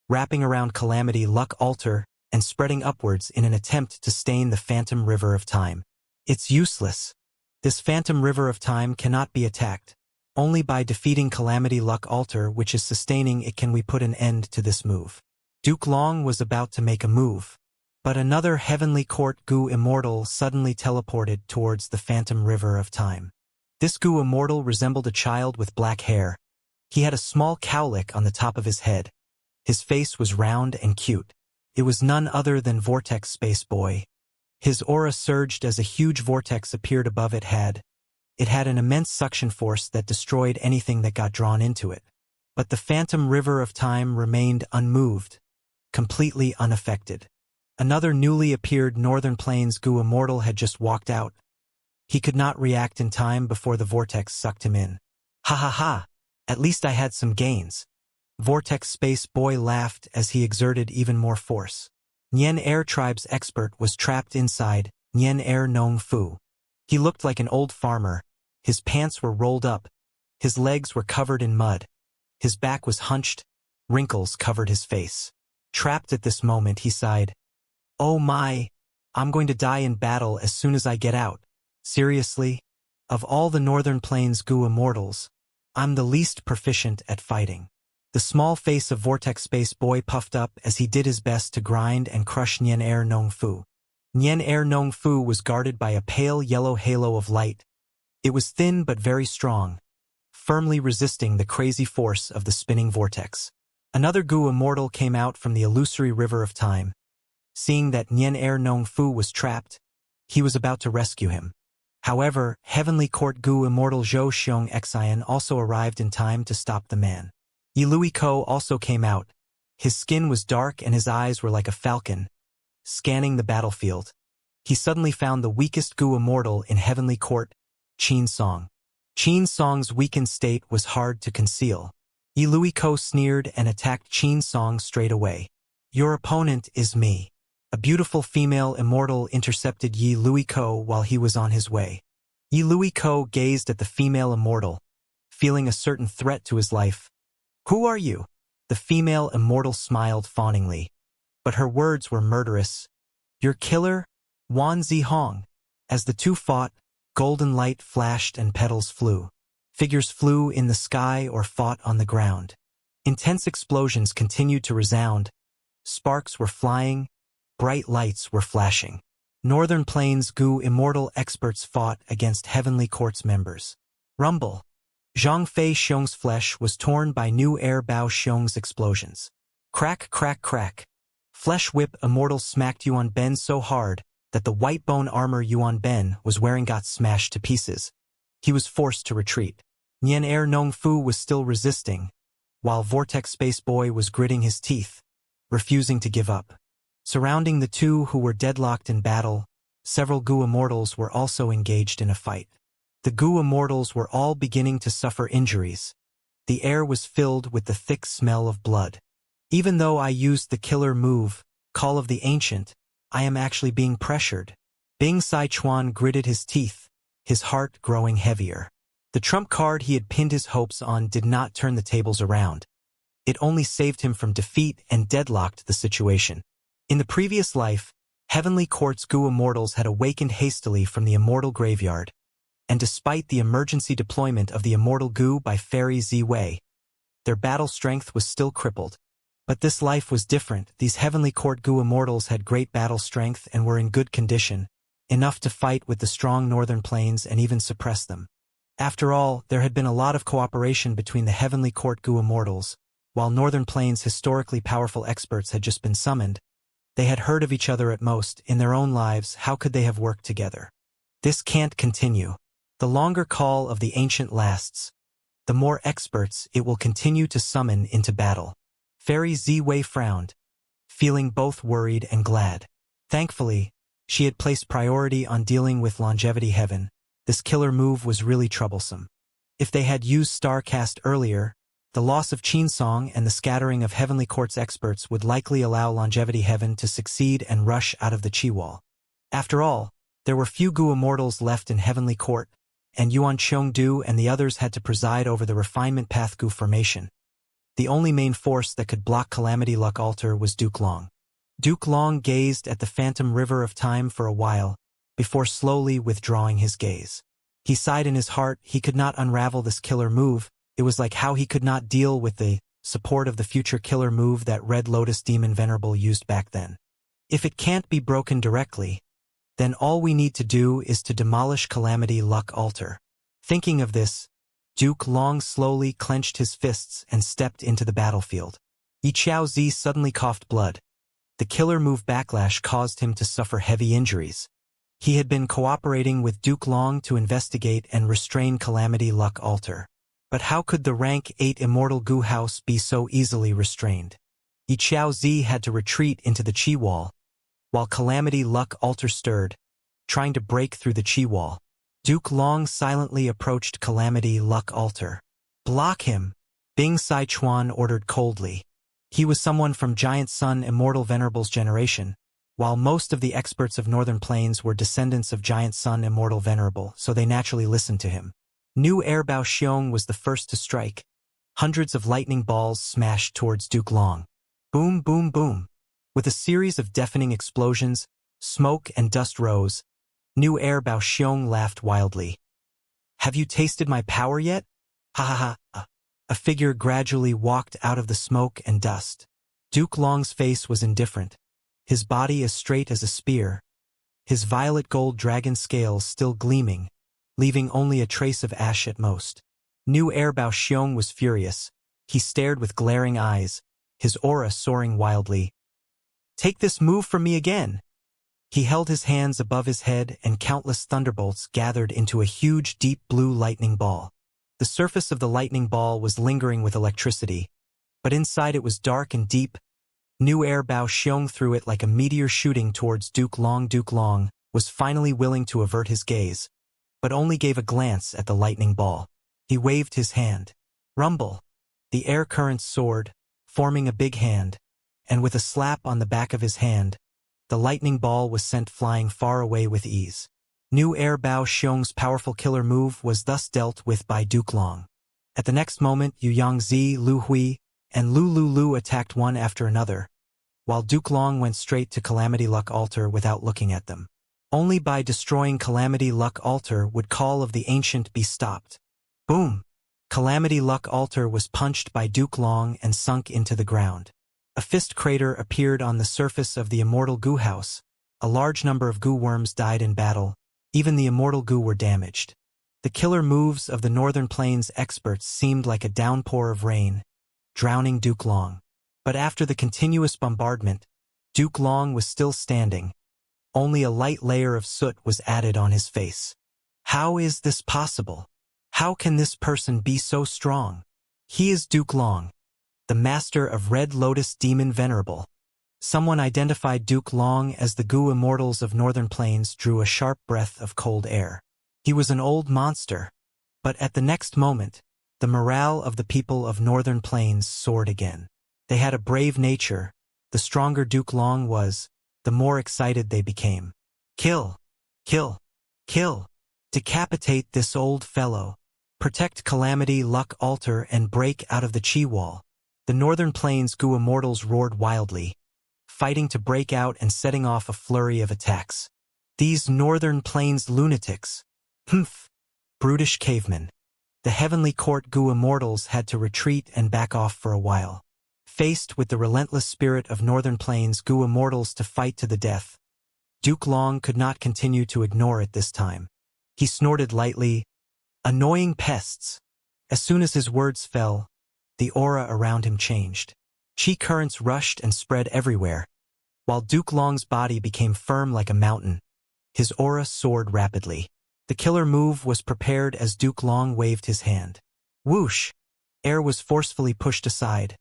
wrapping around Calamity Luck Altar and spreading upwards in an attempt to stain the Phantom River of Time. It's useless. This Phantom River of Time cannot be attacked. Only by defeating Calamity Luck Altar, which is sustaining it, can we put an end to this move. Duke Long was about to make a move, but another Heavenly Court Gu Immortal suddenly teleported towards the Phantom River of Time. This Gu Immortal resembled a child with black hair. He had a small cowlick on the top of his head. His face was round and cute. It was none other than Vortex Space Boy. His aura surged as a huge vortex appeared above it. It had an immense suction force that destroyed anything that got drawn into it. But the Phantom River of Time remained unmoved, completely unaffected. Another newly appeared Northern Plains Gu Immortal had just walked out. He could not react in time before the vortex sucked him in. Ha ha ha! At least I had some gains. Vortex Space Boy laughed as he exerted even more force. Nian Air Tribe's expert was trapped inside Nian Air Nong Fu. He looked like an old farmer. His pants were rolled up. His legs were covered in mud. His back was hunched. Wrinkles covered his face. Trapped at this moment, he sighed. Oh my! I'm going to die in battle as soon as I get out. Seriously? Of all the Northern Plains Gu Immortals, I'm the least proficient at fighting. The small face of Vortex Space Boy puffed up as he did his best to grind and crush Nian Air Nong Fu. Nian Air Nong Fu was guarded by a pale yellow halo of light. It was thin but very strong. firmly resisting the crazy force of the spinning vortex. Another Gu Immortal came out from the illusory river of time. Seeing that Nian Er Nong Fu was trapped, he was about to rescue him. However, Heavenly Court Gu Immortal Zhou Xiong Xian also arrived in time to stop the man. Yi Lui Ko also came out. His skin was dark and his eyes were like a falcon, scanning the battlefield. He suddenly found the weakest Gu Immortal in Heavenly Court, Qin Song. Qin Song's weakened state was hard to conceal. Yi Lui Ko sneered and attacked Qin Song straight away. "Your opponent is me." A beautiful female immortal intercepted Yi Lui Ko while he was on his way. Yi Lui Ko gazed at the female immortal, feeling a certain threat to his life. "Who are you?" The female immortal smiled fawningly, but her words were murderous. "Your killer, Wan Zihong." As the two fought, golden light flashed and petals flew. Figures flew in the sky or fought on the ground. Intense explosions continued to resound. Sparks were flying, bright lights were flashing. Northern Plains Gu Immortal experts fought against Heavenly Court's members. Rumble. Zhang Fei Xiong's flesh was torn by New Air Bao Xiong's explosions. Crack, crack, crack. Flesh Whip Immortal smacked Yuan Ben so hard that the white bone armor Yuan Ben was wearing got smashed to pieces. He was forced to retreat. Nian Er Nong Fu was still resisting, while Vortex Space Boy was gritting his teeth, refusing to give up. Surrounding the two who were deadlocked in battle, several Gu Immortals were also engaged in a fight. The Gu Immortals were all beginning to suffer injuries. The air was filled with the thick smell of blood. Even though I used the killer move, Call of the Ancient, I am actually being pressured. Bing Sichuan gritted his teeth, his heart growing heavier. The trump card he had pinned his hopes on did not turn the tables around. It only saved him from defeat and deadlocked the situation. In the previous life, Heavenly Court's Gu Immortals had awakened hastily from the Immortal Graveyard, and despite the emergency deployment of the Immortal Gu by Fairy Ziwei, their battle strength was still crippled. But this life was different. These Heavenly Court Gu Immortals had great battle strength and were in good condition, enough to fight with the strong Northern Plains and even suppress them. After all, there had been a lot of cooperation between the Heavenly Court Gu Immortals. While Northern Plains' historically powerful experts had just been summoned, they had heard of each other at most. In their own lives, how could they have worked together? This can't continue. The longer Call of the Ancient lasts, the more experts it will continue to summon into battle. Fairy Ziwei frowned, feeling both worried and glad. Thankfully, she had placed priority on dealing with Longevity Heaven. This killer move was really troublesome. If they had used Starcast earlier, the loss of Qinsong and the scattering of Heavenly Court's experts would likely allow Longevity Heaven to succeed and rush out of the Qi Wall. After all, there were few Gu Immortals left in Heavenly Court, and Yuan Qiongdu and the others had to preside over the Refinement Path Gu formation. The only main force that could block Calamity Luck Altar was Duke Long. Duke Long gazed at the phantom river of time for a while, before slowly withdrawing his gaze. He sighed in his heart. He could not unravel this killer move. It was like how he could not deal with the support of the future killer move that Red Lotus Demon Venerable used back then. If it can't be broken directly, then all we need to do is to demolish Calamity Luck Altar. Thinking of this, Duke Long slowly clenched his fists and stepped into the battlefield. Yi Zi suddenly coughed blood. The killer move backlash caused him to suffer heavy injuries. He had been cooperating with Duke Long to investigate and restrain Calamity Luck Altar. But how could the rank 8 Immortal Gu House be so easily restrained? Yi Zi had to retreat into the Qi Wall, while Calamity Luck Altar stirred, trying to break through the Qi Wall. Duke Long silently approached Calamity Luck Altar. "Block him," Bing Sichuan ordered coldly. He was someone from Giant Sun Immortal Venerable's generation, while most of the experts of Northern Plains were descendants of Giant Sun Immortal Venerable, so they naturally listened to him. New Air Bao Xiong was the first to strike. Hundreds of lightning balls smashed towards Duke Long. Boom, boom, boom. With a series of deafening explosions, smoke and dust rose. New Air Bao Xiong laughed wildly. "Have you tasted my power yet? Ha ha ha." A figure gradually walked out of the smoke and dust. Duke Long's face was indifferent, his body as straight as a spear, his violet gold dragon scales still gleaming, leaving only a trace of ash at most. New Heir Bao Xiong was furious. He stared with glaring eyes, his aura soaring wildly. "Take this move from me again!" He held his hands above his head and countless thunderbolts gathered into a huge deep blue lightning ball. The surface of the lightning ball was lingering with electricity, but inside it was dark and deep. New Heir Bao Xiong threw it like a meteor shooting towards Duke Long. Duke Long was finally willing to avert his gaze, but only gave a glance at the lightning ball. He waved his hand. Rumble! The air currents soared, forming a big hand, and with a slap on the back of his hand, the lightning ball was sent flying far away with ease. New Heir Bao Xiong's powerful killer move was thus dealt with by Duke Long. At the next moment, Yu Yangzi, Lu Hui, and Lu Lu attacked one after another, while Duke Long went straight to Calamity Luck Altar without looking at them. Only by destroying Calamity Luck Altar would Call of the Ancient be stopped. Boom! Calamity Luck Altar was punched by Duke Long and sunk into the ground. A fist crater appeared on the surface of the Immortal Goo House. A large number of goo worms died in battle. Even the Immortal Goo were damaged. The killer moves of the Northern Plains experts seemed like a downpour of rain, drowning Duke Long. But after the continuous bombardment, Duke Long was still standing. Only a light layer of soot was added on his face. How is this possible? How can this person be so strong? He is Duke Long, the master of Red Lotus Demon Venerable. Someone identified Duke Long as the Goo Immortals of Northern Plains drew a sharp breath of cold air. He was an old monster. But at the next moment, the morale of the people of Northern Plains soared again. They had a brave nature. The stronger Duke Long was, the more excited they became. Kill! Kill! Kill! Decapitate this old fellow. Protect Calamity Luck Altar and break out of the Chi Wall. The Northern Plains Goo Immortals roared wildly, fighting to break out and setting off a flurry of attacks. These Northern Plains lunatics. Humph! Brutish cavemen. The Heavenly Court Goo Immortals had to retreat and back off for a while. Faced with the relentless spirit of Northern Plains Goo Immortals to fight to the death, Duke Long could not continue to ignore it this time. He snorted lightly, "Annoying pests." As soon as his words fell, the aura around him changed. Chi currents rushed and spread everywhere. While Duke Long's body became firm like a mountain, his aura soared rapidly. The killer move was prepared as Duke Long waved his hand. Whoosh! Air was forcefully pushed aside.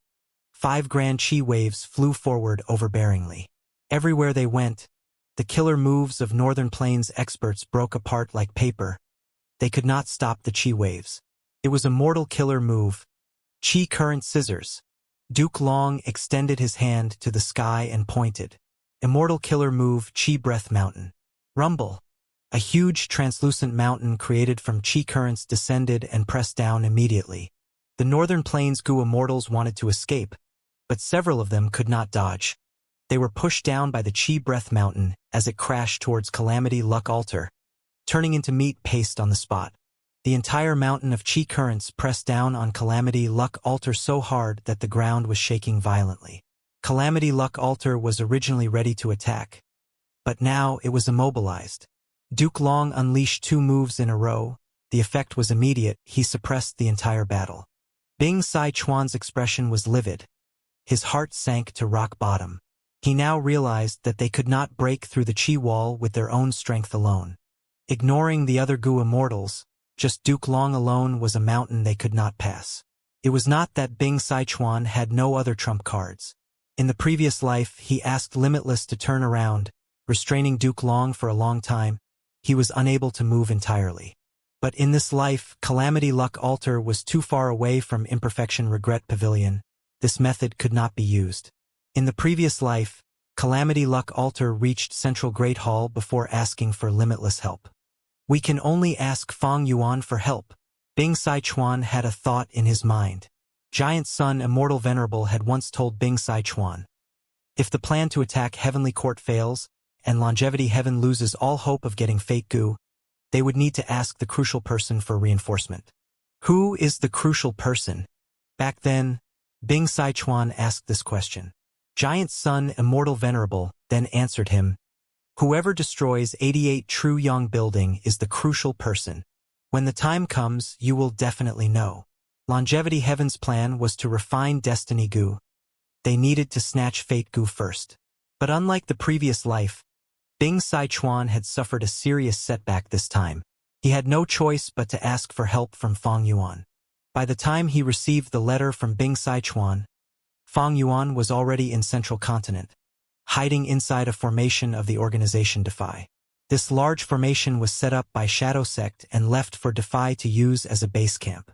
5 grand chi waves flew forward overbearingly. Everywhere they went, the killer moves of Northern Plains experts broke apart like paper. They could not stop the chi waves. It was a mortal killer move. Chi current scissors. Duke Long extended his hand to the sky and pointed. Immortal killer move Chi Breath Mountain. Rumble. A huge translucent mountain created from chi currents descended and pressed down immediately. The Northern Plains Goo Immortals wanted to escape, but several of them could not dodge. They were pushed down by the Chi Breath Mountain as it crashed towards Calamity Luck Altar, turning into meat paste on the spot. The entire mountain of chi currents pressed down on Calamity Luck Altar so hard that the ground was shaking violently. Calamity Luck Altar was originally ready to attack, but now it was immobilized. Duke Long unleashed 2 moves in a row. The effect was immediate. He suppressed the entire battle. Bing Sai Chuan's expression was livid. His heart sank to rock bottom. He now realized that they could not break through the Chi Wall with their own strength alone. Ignoring the other Goo Immortals, just Duke Long alone was a mountain they could not pass. It was not that Bing Sai Chuan had no other trump cards. In the previous life, he asked Limitless to turn around, restraining Duke Long for a long time. He was unable to move entirely. But in this life, Calamity Luck Altar was too far away from Imperfection Regret Pavilion. This method could not be used. In the previous life, Calamity Luck Altar reached Central Great Hall before asking for Limitless help. We can only ask Fang Yuan for help. Bing Sai Chuan had a thought in his mind. Giant Sun Immortal Venerable had once told Bing Sai Chuan, if the plan to attack Heavenly Court fails, and Longevity Heaven loses all hope of getting fake goo, they would need to ask the crucial person for reinforcement. Who is the crucial person? Back then, Bing Sai Chuan asked this question. Giant Sun Immortal Venerable then answered him, whoever destroys 88 True Yang Building is the crucial person. When the time comes, you will definitely know. Longevity Heaven's plan was to refine Destiny Gu. They needed to snatch Fate Gu first. But unlike the previous life, Bing Sichuan had suffered a serious setback this time. He had no choice but to ask for help from Fang Yuan. By the time he received the letter from Bing Sichuan, Fang Yuan was already in Central Continent, hiding inside a formation of the organization Defy. This large formation was set up by Shadow Sect and left for Defy to use as a base camp.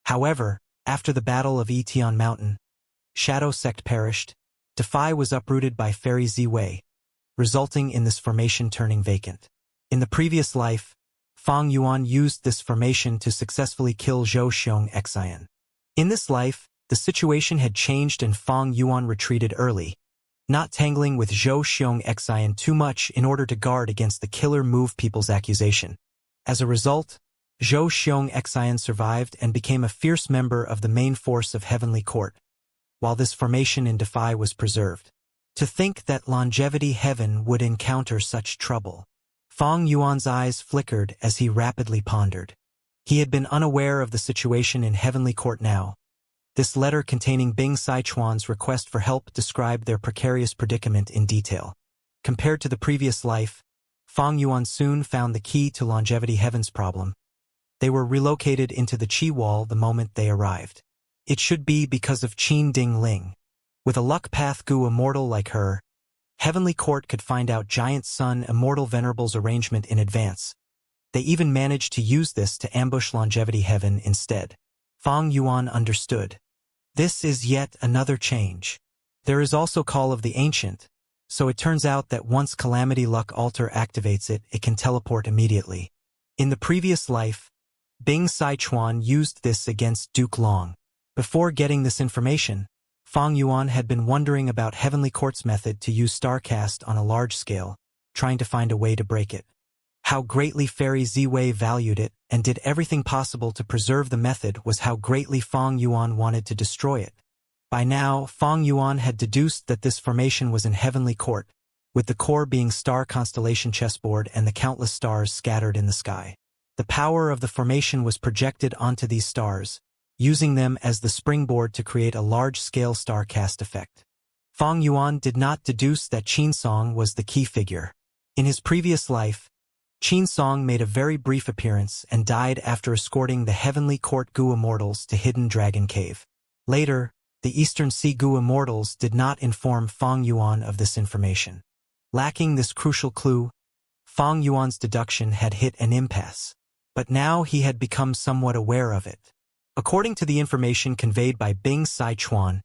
However, after the Battle of Etion Mountain, Shadow Sect perished. Defy was uprooted by Fairy Ziwei, resulting in this formation turning vacant. In the previous life, Fang Yuan used this formation to successfully kill Zhou Xiong Xian. In this life, the situation had changed and Fang Yuan retreated early, not tangling with Zhou Xiong Xian too much in order to guard against the killer move people's accusation. As a result, Zhou Xiong Xian survived and became a fierce member of the main force of Heavenly Court, while this formation in Defy was preserved. To think that Longevity Heaven would encounter such trouble. Fang Yuan's eyes flickered as he rapidly pondered. He had been unaware of the situation in Heavenly Court now. This letter containing Bing Sichuan's request for help described their precarious predicament in detail. Compared to the previous life, Fang Yuan soon found the key to Longevity Heaven's problem. They were relocated into the Qi Wall the moment they arrived. It should be because of Qin Ding Ling. With a luck path Gu immortal like her, Heavenly Court could find out Giant Sun Immortal Venerable's arrangement in advance. They even managed to use this to ambush Longevity Heaven instead. Fang Yuan understood. This is yet another change. There is also Call of the Ancient, so it turns out that once Calamity Luck Altar activates it, it can teleport immediately. In the previous life, Bing Sichuan used this against Duke Long. Before getting this information, Fang Yuan had been wondering about Heavenly Court's method to use Starcast on a large scale, trying to find a way to break it. How greatly Fairy Ziwei valued it and did everything possible to preserve the method was how greatly Fang Yuan wanted to destroy it. By now, Fang Yuan had deduced that this formation was in Heavenly Court, with the core being star constellation chessboard and the countless stars scattered in the sky. The power of the formation was projected onto these stars, using them as the springboard to create a large-scale Starcast effect. Fang Yuan did not deduce that Qin Song was the key figure. In his previous life, Qin Song made a very brief appearance and died after escorting the Heavenly Court Gu Immortals to Hidden Dragon Cave. Later, the Eastern Sea Gu Immortals did not inform Fang Yuan of this information. Lacking this crucial clue, Fang Yuan's deduction had hit an impasse. But now he had become somewhat aware of it. According to the information conveyed by Bing Sichuan,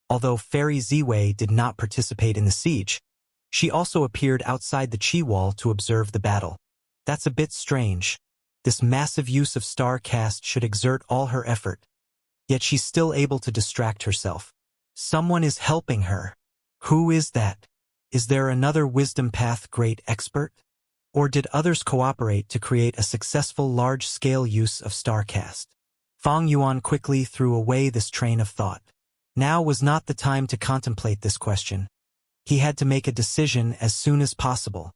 although Fairy Ziwei did not participate in the siege, she also appeared outside the Qi Wall to observe the battle. That's a bit strange. This massive use of Starcast should exert all her effort, yet she's still able to distract herself. Someone is helping her. Who is that? Is there another Wisdom Path great expert? Or did others cooperate to create a successful large-scale use of Starcast? Fang Yuan quickly threw away this train of thought. Now was not the time to contemplate this question. He had to make a decision as soon as possible.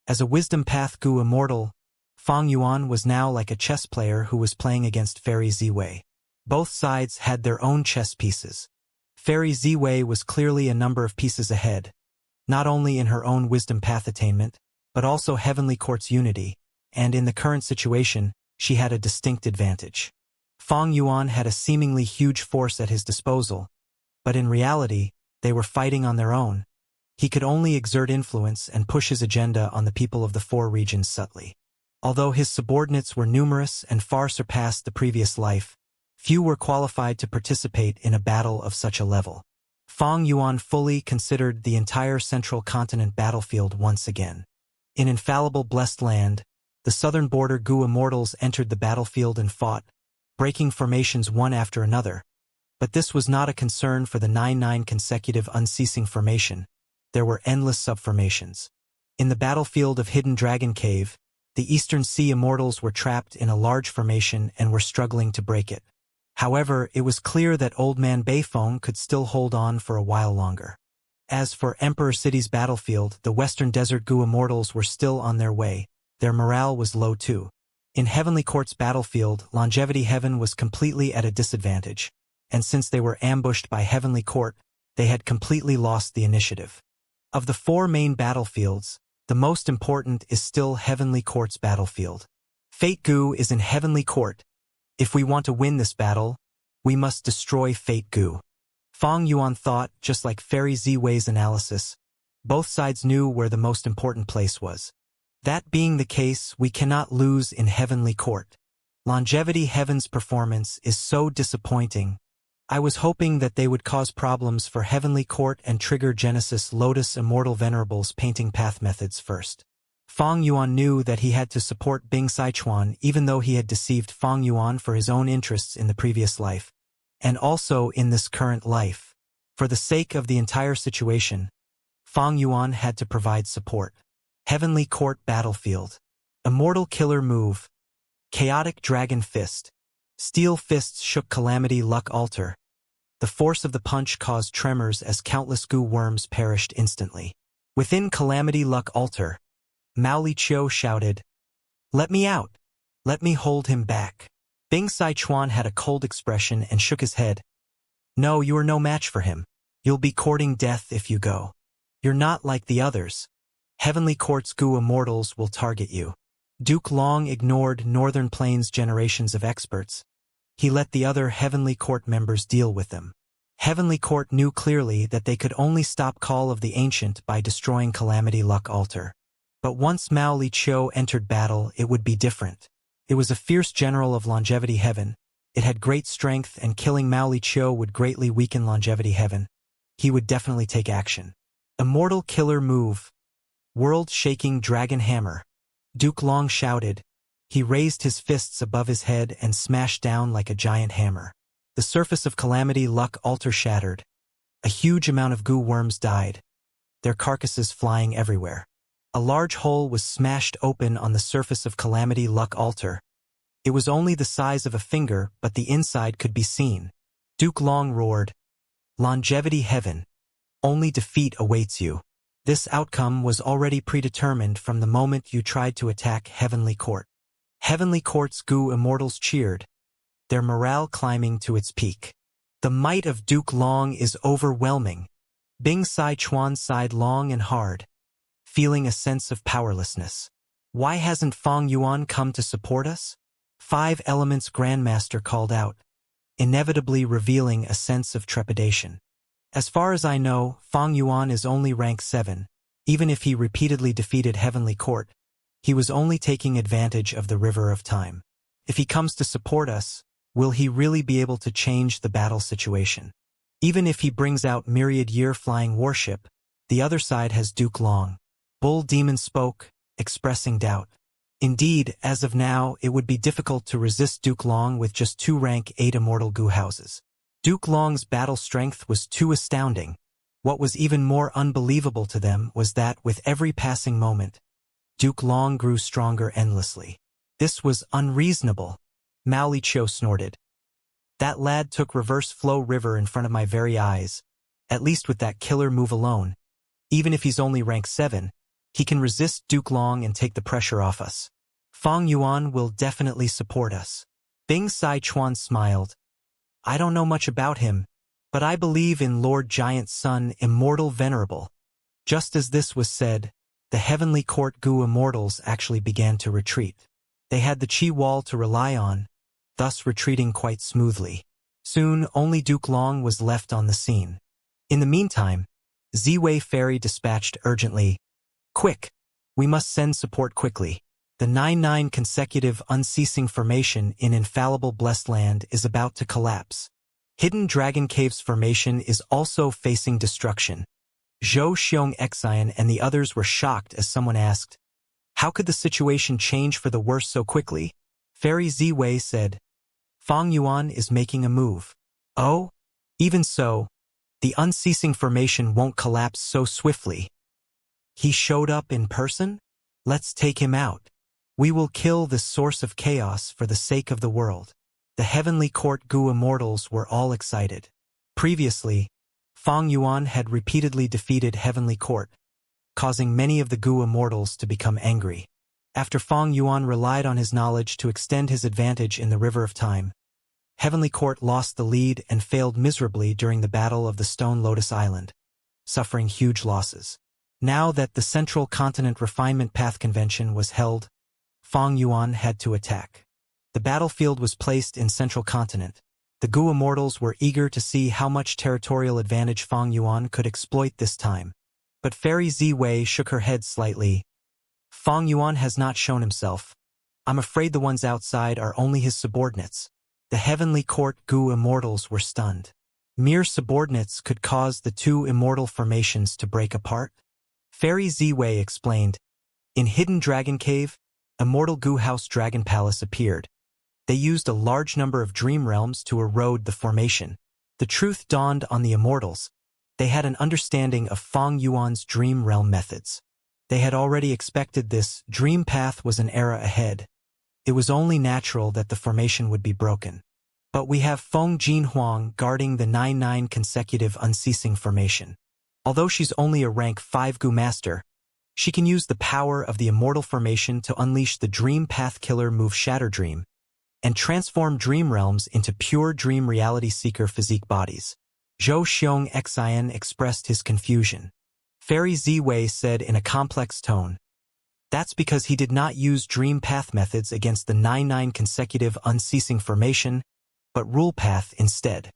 As a Wisdom Path Gu Immortal, Fang Yuan was now like a chess player who was playing against Fairy Ziwei. Both sides had their own chess pieces. Fairy Ziwei was clearly a number of pieces ahead, not only in her own Wisdom Path attainment, but also Heavenly Court's unity, and in the current situation, she had a distinct advantage. Fang Yuan had a seemingly huge force at his disposal, but in reality, they were fighting on their own. He could only exert influence and push his agenda on the people of the four regions subtly. Although his subordinates were numerous and far surpassed the previous life, few were qualified to participate in a battle of such a level. Fang Yuan fully considered the entire central continent battlefield once again. In infallible blessed land, the southern border Gu Immortals entered the battlefield and fought, breaking formations one after another. But this was not a concern for the 9-9 consecutive unceasing formation. There were endless subformations. In the battlefield of Hidden Dragon Cave, the Eastern Sea Immortals were trapped in a large formation and were struggling to break it. However, it was clear that Old Man Beifeng could still hold on for a while longer. As for Emperor City's battlefield, the Western Desert Gu Immortals were still on their way. Their morale was low too. In Heavenly Court's battlefield, Longevity Heaven was completely at a disadvantage, and since they were ambushed by Heavenly Court, they had completely lost the initiative. Of the 4 main battlefields, the most important is still Heavenly Court's battlefield. Fate Goo is in Heavenly Court. If we want to win this battle, we must destroy Fate Goo. Fang Yuan thought, just like Fairy Ziwei's analysis, both sides knew where the most important place was. That being the case, we cannot lose in Heavenly Court. Longevity Heaven's performance is so disappointing. I was hoping that they would cause problems for Heavenly Court and trigger Genesis Lotus Immortal Venerable's painting path methods first. Fang Yuan knew that he had to support Bing Sichuan even though he had deceived Fang Yuan for his own interests in the previous life, and also in this current life. For the sake of the entire situation, Fang Yuan had to provide support. Heavenly Court battlefield. Immortal Killer Move. Chaotic Dragon Fist. Steel fists shook Calamity Luck Altar. The force of the punch caused tremors as countless goo worms perished instantly. Within Calamity Luck Altar, Mao Li Chiu shouted, "Let me out! Let me hold him back." Bing Sichuan had a cold expression and shook his head. "No, you are no match for him. You'll be courting death if you go. You're not like the others. Heavenly Court's goo immortals will target you." Duke Long ignored Northern Plains' generations of experts. He let the other Heavenly Court members deal with them. Heavenly Court knew clearly that they could only stop Call of the Ancient by destroying Calamity Luck Altar. But once Mao Li Chiu entered battle, it would be different. It was a fierce general of Longevity Heaven. It had great strength, and killing Mao Li Chiu would greatly weaken Longevity Heaven. He would definitely take action. Immortal Killer Move. World-shaking Dragon Hammer. Duke Long shouted. He raised his fists above his head and smashed down like a giant hammer. The surface of Calamity Luck Altar shattered. A huge amount of goo worms died, their carcasses flying everywhere. A large hole was smashed open on the surface of Calamity Luck Altar. It was only the size of a finger, but the inside could be seen. Duke Long roared, "Longevity Heaven. Only defeat awaits you." This outcome was already predetermined from the moment you tried to attack Heavenly Court. Heavenly Court's goo immortals cheered, their morale climbing to its peak. The might of Duke Long is overwhelming. Bing Sichuan sighed long and hard, feeling a sense of powerlessness. Why hasn't Fang Yuan come to support us? 5 Elements Grandmaster called out, inevitably revealing a sense of trepidation. As far as I know, Fang Yuan is only rank 7. Even if he repeatedly defeated Heavenly Court, he was only taking advantage of the River of Time. If he comes to support us, will he really be able to change the battle situation? Even if he brings out Myriad Year Flying Warship, the other side has Duke Long. Bull Demon spoke, expressing doubt. Indeed, as of now, it would be difficult to resist Duke Long with just 2 rank 8 immortal goo houses. Duke Long's battle strength was too astounding. What was even more unbelievable to them was that, with every passing moment, Duke Long grew stronger endlessly. This was unreasonable. Mao Li Chiu snorted. That lad took reverse flow river in front of my very eyes. At least with that killer move alone. Even if he's only rank 7, he can resist Duke Long and take the pressure off us. Fang Yuan will definitely support us. Bing Sichuan smiled. I don't know much about him, but I believe in Lord Giant's son, Immortal Venerable. Just as this was said, the Heavenly Court goo immortals actually began to retreat. They had the Qi wall to rely on, thus retreating quite smoothly. Soon, only Duke Long was left on the scene. In the meantime, Ziwei Fairy dispatched urgently, "Quick! We must send support quickly. The 9-9 consecutive unceasing formation in Infallible Blessed Land is about to collapse. Hidden Dragon Caves formation is also facing destruction." Zhou Xiong Xian and the others were shocked as someone asked, "How could the situation change for the worse so quickly?" Fairy Ziwei said, "Fang Yuan is making a move." "Oh? Even so, the unceasing formation won't collapse so swiftly. He showed up in person? Let's take him out. We will kill this source of chaos for the sake of the world." The Heavenly Court goo immortals were all excited. Previously, Fang Yuan had repeatedly defeated Heavenly Court, causing many of the goo immortals to become angry. After Fong Yuan relied on his knowledge to extend his advantage in the River of Time, Heavenly Court lost the lead and failed miserably during the Battle of the Stone Lotus Island, suffering huge losses. Now that the Central Continent Refinement Path Convention was held, Fong Yuan had to attack. The battlefield was placed in Central Continent. The Gu Immortals were eager to see how much territorial advantage Fong Yuan could exploit this time. But Fairy Ziwei shook her head slightly. Fong Yuan has not shown himself. I'm afraid the ones outside are only his subordinates. The Heavenly Court Gu Immortals were stunned. Mere subordinates could cause the two immortal formations to break apart? Fairy Ziwei explained. In Hidden Dragon Cave, Immortal Gu House Dragon Palace appeared. They used a large number of dream realms to erode the formation. The truth dawned on the Immortals. They had an understanding of Fong Yuan's dream realm methods. They had already expected this. Dream path was an era ahead. It was only natural that the formation would be broken. But we have Feng Jinhuang guarding the 9-9 consecutive unceasing formation. Although she's only a rank 5 Gu Master, she can use the power of the immortal formation to unleash the dream path killer move Shatter Dream and transform dream realms into pure dream reality seeker physique bodies. Zhou Xiong Xian expressed his confusion. Fairy Ziwei said in a complex tone, that's because he did not use dream path methods against the 9-9 consecutive unceasing formation, but rule path instead.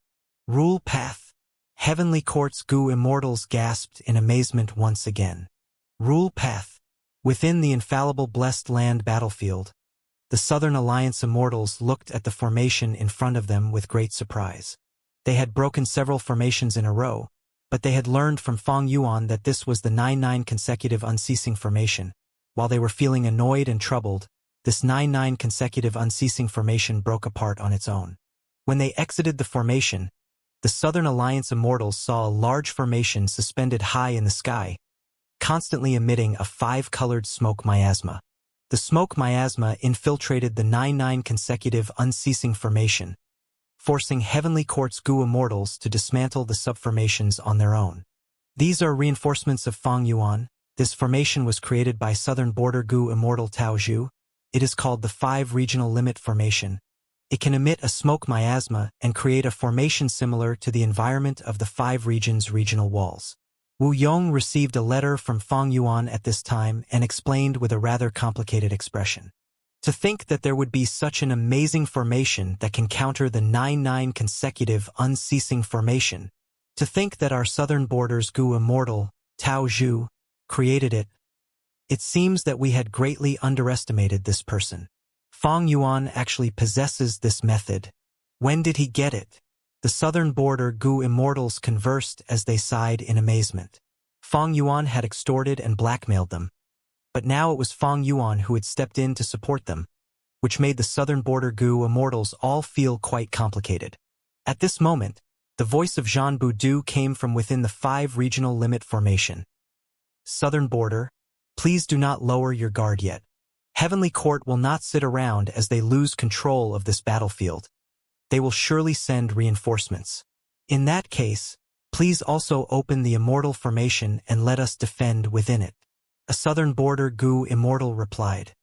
Rule path. Heavenly Court's Gu Immortals gasped in amazement once again. Rule path. Within the infallible Blessed Land battlefield, the Southern Alliance Immortals looked at the formation in front of them with great surprise. They had broken several formations in a row, but they had learned from Fong Yuan that this was the 9-9 consecutive unceasing formation. While they were feeling annoyed and troubled, this 9-9 consecutive unceasing formation broke apart on its own. When they exited the formation, the Southern Alliance Immortals saw a large formation suspended high in the sky, constantly emitting a 5-colored smoke miasma. The smoke miasma infiltrated the 9-9 consecutive unceasing formation, forcing Heavenly Court's Gu Immortals to dismantle the subformations on their own. These are reinforcements of Fong Yuan. This formation was created by Southern Border Gu Immortal Tao Zhu. It is called the 5 Regional Limit Formation. It can emit a smoke miasma and create a formation similar to the environment of the 5 regions' regional walls. Wu Yong received a letter from Fong Yuan at this time and explained with a rather complicated expression. To think that there would be such an amazing formation that can counter the 9-9 consecutive unceasing formation. To think that our Southern Border's Gu Immortal, Tao Zhu, created it. It seems that we had greatly underestimated this person. Fong Yuan actually possesses this method. When did he get it? The Southern Border Gu Immortals conversed as they sighed in amazement. Fong Yuan had extorted and blackmailed them. But now it was Fong Yuan who had stepped in to support them, which made the Southern Border Gu Immortals all feel quite complicated. At this moment, the voice of Zhan Budu came from within the 5 Regional Limit Formation. Southern Border, please do not lower your guard yet. Heavenly Court will not sit around as they lose control of this battlefield. They will surely send reinforcements. In that case, please also open the Immortal Formation and let us defend within it. A Southern Border Gu Immortal replied.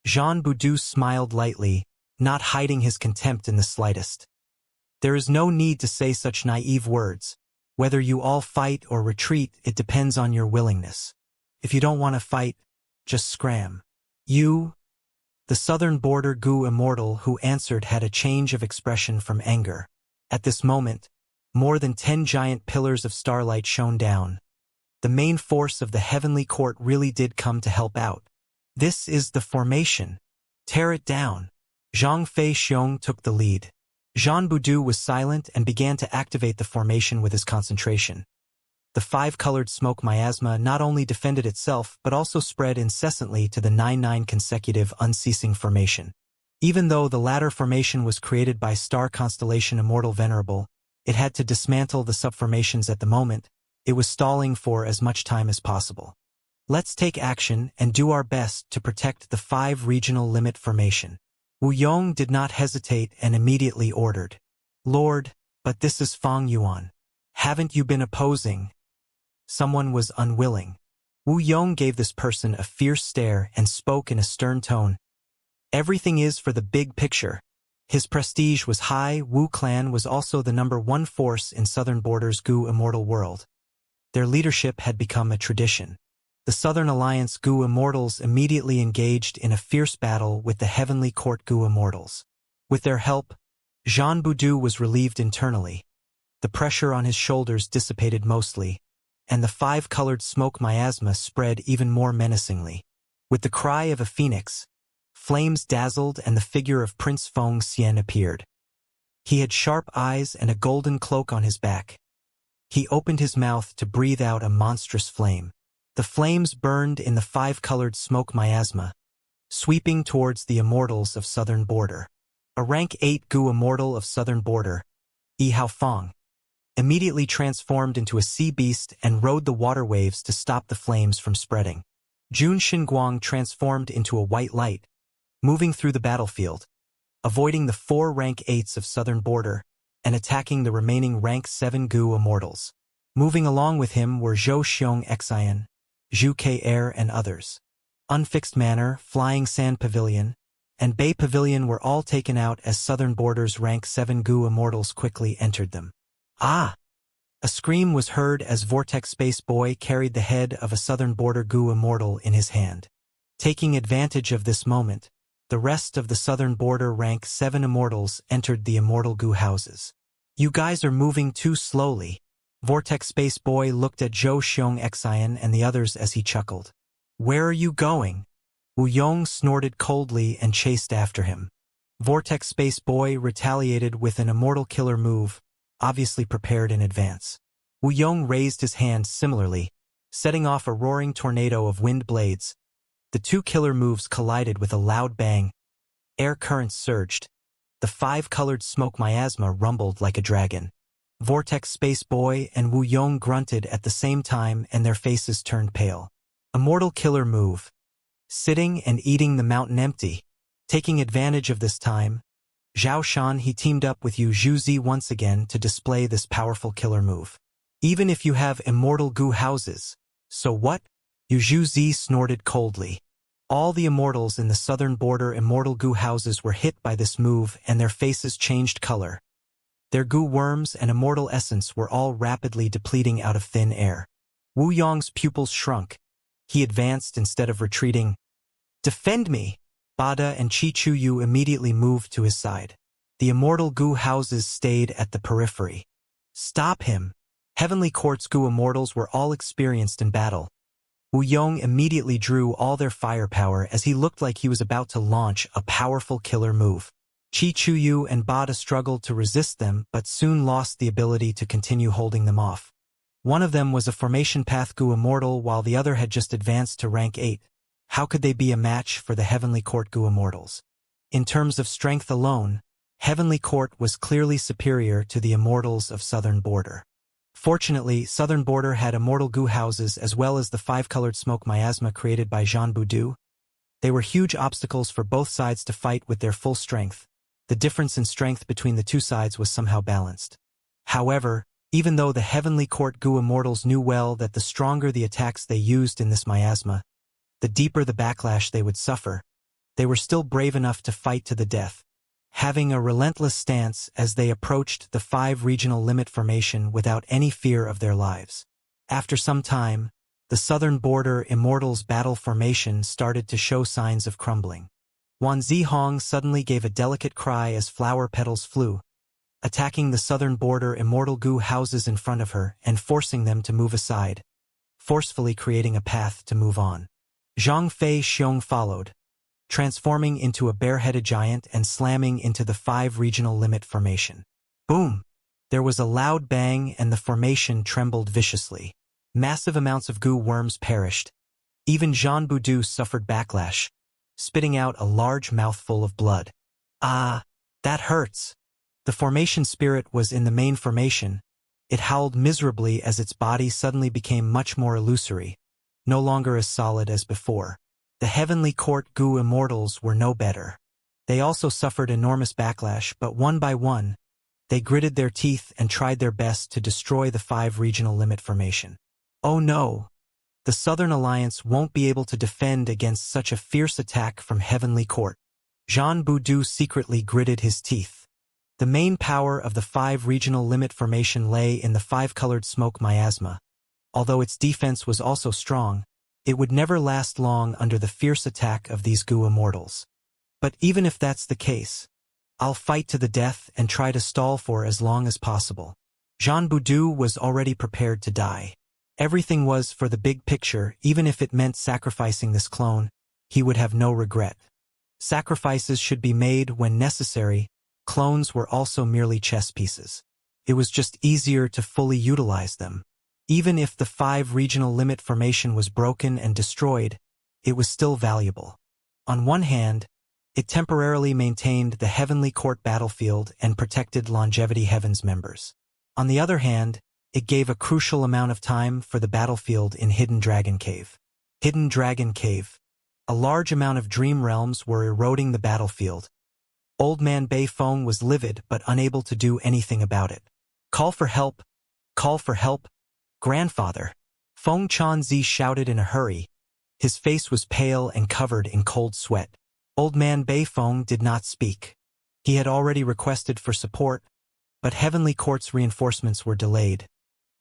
Zhan Budu smiled lightly, not hiding his contempt in the slightest. There is no need to say such naive words. Whether you all fight or retreat, it depends on your willingness. If you don't want to fight, just scram. You, the Southern Border Gu Immortal who answered had a change of expression from anger. At this moment, more than 10 giant pillars of starlight shone down. The main force of the Heavenly Court really did come to help out. This is the formation. Tear it down. Zhang Fei Xiong took the lead. Zhan Budu was silent and began to activate the formation with his concentration. The 5-colored smoke miasma not only defended itself but also spread incessantly to the 9-9 consecutive unceasing formation. Even though the latter formation was created by star constellation Immortal Venerable, it had to dismantle the subformations at the moment. It was stalling for as much time as possible. Let's take action and do our best to protect the 5 Regional Limit Formation. Wu Yong did not hesitate and immediately ordered. Lord, but this is Fong Yuan. Haven't you been opposing? Someone was unwilling. Wu Yong gave this person a fierce stare and spoke in a stern tone. Everything is for the big picture. His prestige was high. Wu clan was also the #1 force in Southern Border's Gu Immortal world. Their leadership had become a tradition. The Southern Alliance Gu Immortals immediately engaged in a fierce battle with the Heavenly Court Gu Immortals. With their help, Jean Boudu was relieved internally. The pressure on his shoulders dissipated mostly, and the five-colored smoke miasma spread even more menacingly. With the cry of a phoenix, flames dazzled and the figure of Prince Feng Xian appeared. He had sharp eyes and a golden cloak on his back. He opened his mouth to breathe out a monstrous flame. The flames burned in the five-colored smoke miasma, sweeping towards the immortals of Southern Border. A rank 8 Gu immortal of Southern Border, Yi Haofeng, immediately transformed into a sea beast and rode the water waves to stop the flames from spreading. Jun Xinguang transformed into a white light, moving through the battlefield, avoiding the 4 rank 8s of Southern Border and attacking the remaining rank 7 Gu immortals. Moving along with him were Zhou Xiong Xian, Zhu Ke and others. Unfixed Manor, Flying Sand Pavilion, and Bay Pavilion were all taken out as Southern Border's rank 7 Gu immortals quickly entered them. Ah! A scream was heard as Vortex Space Boy carried the head of a Southern Border Gu immortal in his hand. Taking advantage of this moment, the rest of the Southern Border rank 7 immortals entered the immortal Gu houses. You guys are moving too slowly. Vortex Space Boy looked at Zhou Xiong Xian and the others as he chuckled. Where are you going? Wu Yong snorted coldly and chased after him. Vortex Space Boy retaliated with an immortal killer move, obviously prepared in advance. Wu Yong raised his hand similarly, setting off a roaring tornado of wind blades. The 2 killer moves collided with a loud bang. Air currents surged. The 5-colored smoke miasma rumbled like a dragon. Vortex Space Boy and Wu Yong grunted at the same time and their faces turned pale. Immortal killer move. Sitting and eating the mountain empty. Taking advantage of this time, Zhao Shan he teamed up with Yu Zhuzi once again to display this powerful killer move. Even if you have immortal Gu houses, so what? Yu Zhuzi snorted coldly. All the immortals in the Southern Border immortal Gu houses were hit by this move and their faces changed color. Their Gu worms and immortal essence were all rapidly depleting out of thin air. Wu Yong's pupils shrunk. He advanced instead of retreating. Defend me! Bada and Chi Chu Yu immediately moved to his side. The immortal Gu houses stayed at the periphery. Stop him! Heavenly Court's Gu immortals were all experienced in battle. Wu Yong immediately drew all their firepower as he looked like he was about to launch a powerful killer move. Chi Chu Yu and Bada struggled to resist them but soon lost the ability to continue holding them off. One of them was a formation path Gu immortal while the other had just advanced to rank 8. How could they be a match for the Heavenly Court Gu immortals? In terms of strength alone, Heavenly Court was clearly superior to the immortals of Southern Border. Fortunately, Southern Border had immortal Gu houses as well as the 5-colored smoke miasma created by Jean Boudu. They were huge obstacles for both sides to fight with their full strength. The difference in strength between the two sides was somehow balanced. However, even though the Heavenly Court Gu immortals knew well that the stronger the attacks they used in this miasma, the deeper the backlash they would suffer, they were still brave enough to fight to the death, having a relentless stance as they approached the 5 regional limit formation without any fear of their lives. After some time, the Southern Border Immortals battle formation started to show signs of crumbling. Wan Zihong suddenly gave a delicate cry as flower petals flew, attacking the Southern Border Immortal Gu houses in front of her and forcing them to move aside, forcefully creating a path to move on. Zhang Fei Xiong followed, transforming into a bare-headed giant and slamming into the 5 regional limit formation. Boom! There was a loud bang and the formation trembled viciously. Massive amounts of Gu worms perished. Even Jean Boudu suffered backlash, spitting out a large mouthful of blood. Ah, that hurts! The formation spirit was in the main formation. It howled miserably as its body suddenly became much more illusory, no longer as solid as before. The Heavenly Court Gu Immortals were no better. They also suffered enormous backlash, but one by one, they gritted their teeth and tried their best to destroy the 5 regional limit formation. Oh no! The Southern Alliance won't be able to defend against such a fierce attack from Heavenly Court. Jean Boudou secretly gritted his teeth. The main power of the 5 regional limit formation lay in the 5-colored smoke miasma. Although its defense was also strong, it would never last long under the fierce attack of these goo immortals. But even if that's the case, I'll fight to the death and try to stall for as long as possible. Jean Boudou was already prepared to die. Everything was for the big picture, even if it meant sacrificing this clone, he would have no regret. Sacrifices should be made when necessary. Clones were also merely chess pieces. It was just easier to fully utilize them. Even if the 5 regional limit formation was broken and destroyed, it was still valuable. On one hand, it temporarily maintained the Heavenly Court battlefield and protected Longevity Heaven's members. On the other hand, it gave a crucial amount of time for the battlefield in Hidden Dragon Cave. Hidden Dragon Cave. A large amount of dream realms were eroding the battlefield. Old Man Bei Feng was livid but unable to do anything about it. Call for help! Call for help! Grandfather! Feng Chanzi shouted in a hurry. His face was pale and covered in cold sweat. Old Man Bei Feng did not speak. He had already requested for support, but Heavenly Court's reinforcements were delayed.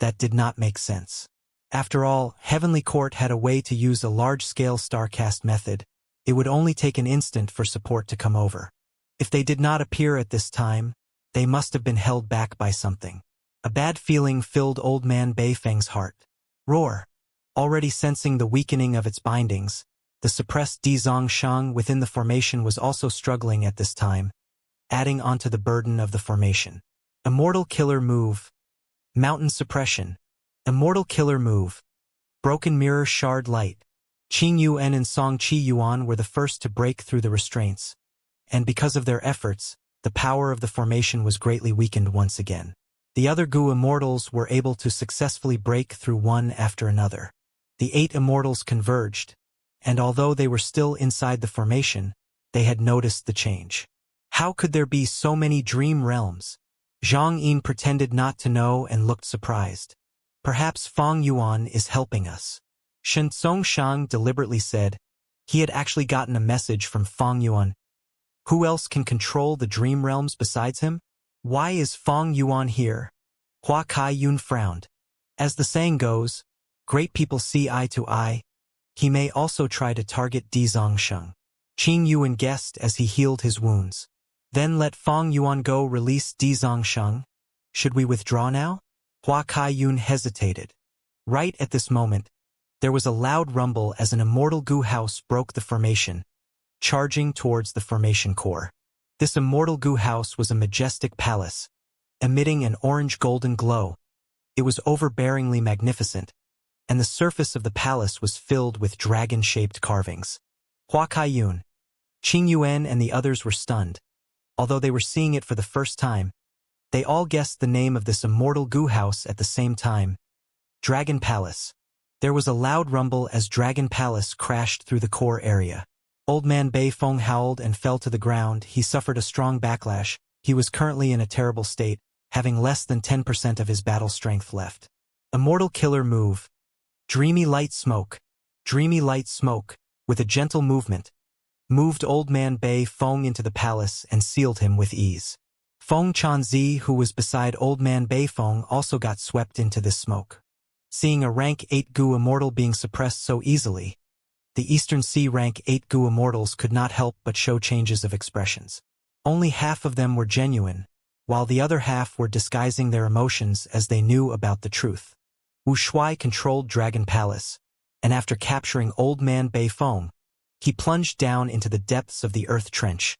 That did not make sense. After all, Heavenly Court had a way to use a large-scale starcast method. It would only take an instant for support to come over. If they did not appear at this time, they must have been held back by something. A bad feeling filled Old Man Bei Feng's heart. Roar! Already sensing the weakening of its bindings, the suppressed Dizong Shang within the formation was also struggling at this time, adding onto the burden of the formation. Immortal Killer Move. Mountain Suppression. Immortal Killer Move. Broken Mirror Shard Light. Qing Yuan and Song Qi Yuan were the first to break through the restraints, and because of their efforts, the power of the formation was greatly weakened once again. The other Gu Immortals were able to successfully break through one after another. The 8 Immortals converged, and although they were still inside the formation, they had noticed the change. How could there be so many dream realms? Zhang Yin pretended not to know and looked surprised. Perhaps Fang Yuan is helping us. Shen Shang deliberately said. He had actually gotten a message from Fang Yuan. Who else can control the dream realms besides him? Why is Fang Yuan here? Hua Kai Yun frowned. As the saying goes, great people see eye to eye. He may also try to target Dizong Sheng. Qing Yuan guessed as he healed his wounds. Then let Fang Yuan go release Dizong Sheng? Should we withdraw now? Hua Kai Yun hesitated. Right at this moment, there was a loud rumble as an immortal Gu house broke the formation, charging towards the formation core. This immortal Gu house was a majestic palace, emitting an orange-golden glow. It was overbearingly magnificent, and the surface of the palace was filled with dragon-shaped carvings. Hua Kai Yun, Qing Yuan and the others were stunned. Although they were seeing it for the first time, they all guessed the name of this immortal Gu house at the same time. Dragon Palace. There was a loud rumble as Dragon Palace crashed through the core area. Old Man Bei Feng howled and fell to the ground. He suffered a strong backlash. He was currently in a terrible state, having less than 10% of his battle strength left. Immortal Killer Move. Dreamy Light Smoke. Dreamy Light Smoke, with a gentle movement, moved Old Man Bei Feng into the palace and sealed him with ease. Feng Chanzi, who was beside Old Man Bei Feng, also got swept into this smoke. Seeing a rank 8 Gu Immortal being suppressed so easily, the Eastern Sea rank 8 Gu Immortals could not help but show changes of expressions. Only half of them were genuine, while the other half were disguising their emotions as they knew about the truth. Wu Shuai controlled Dragon Palace, and after capturing Old Man Bei Feng, he plunged down into the depths of the Earth Trench,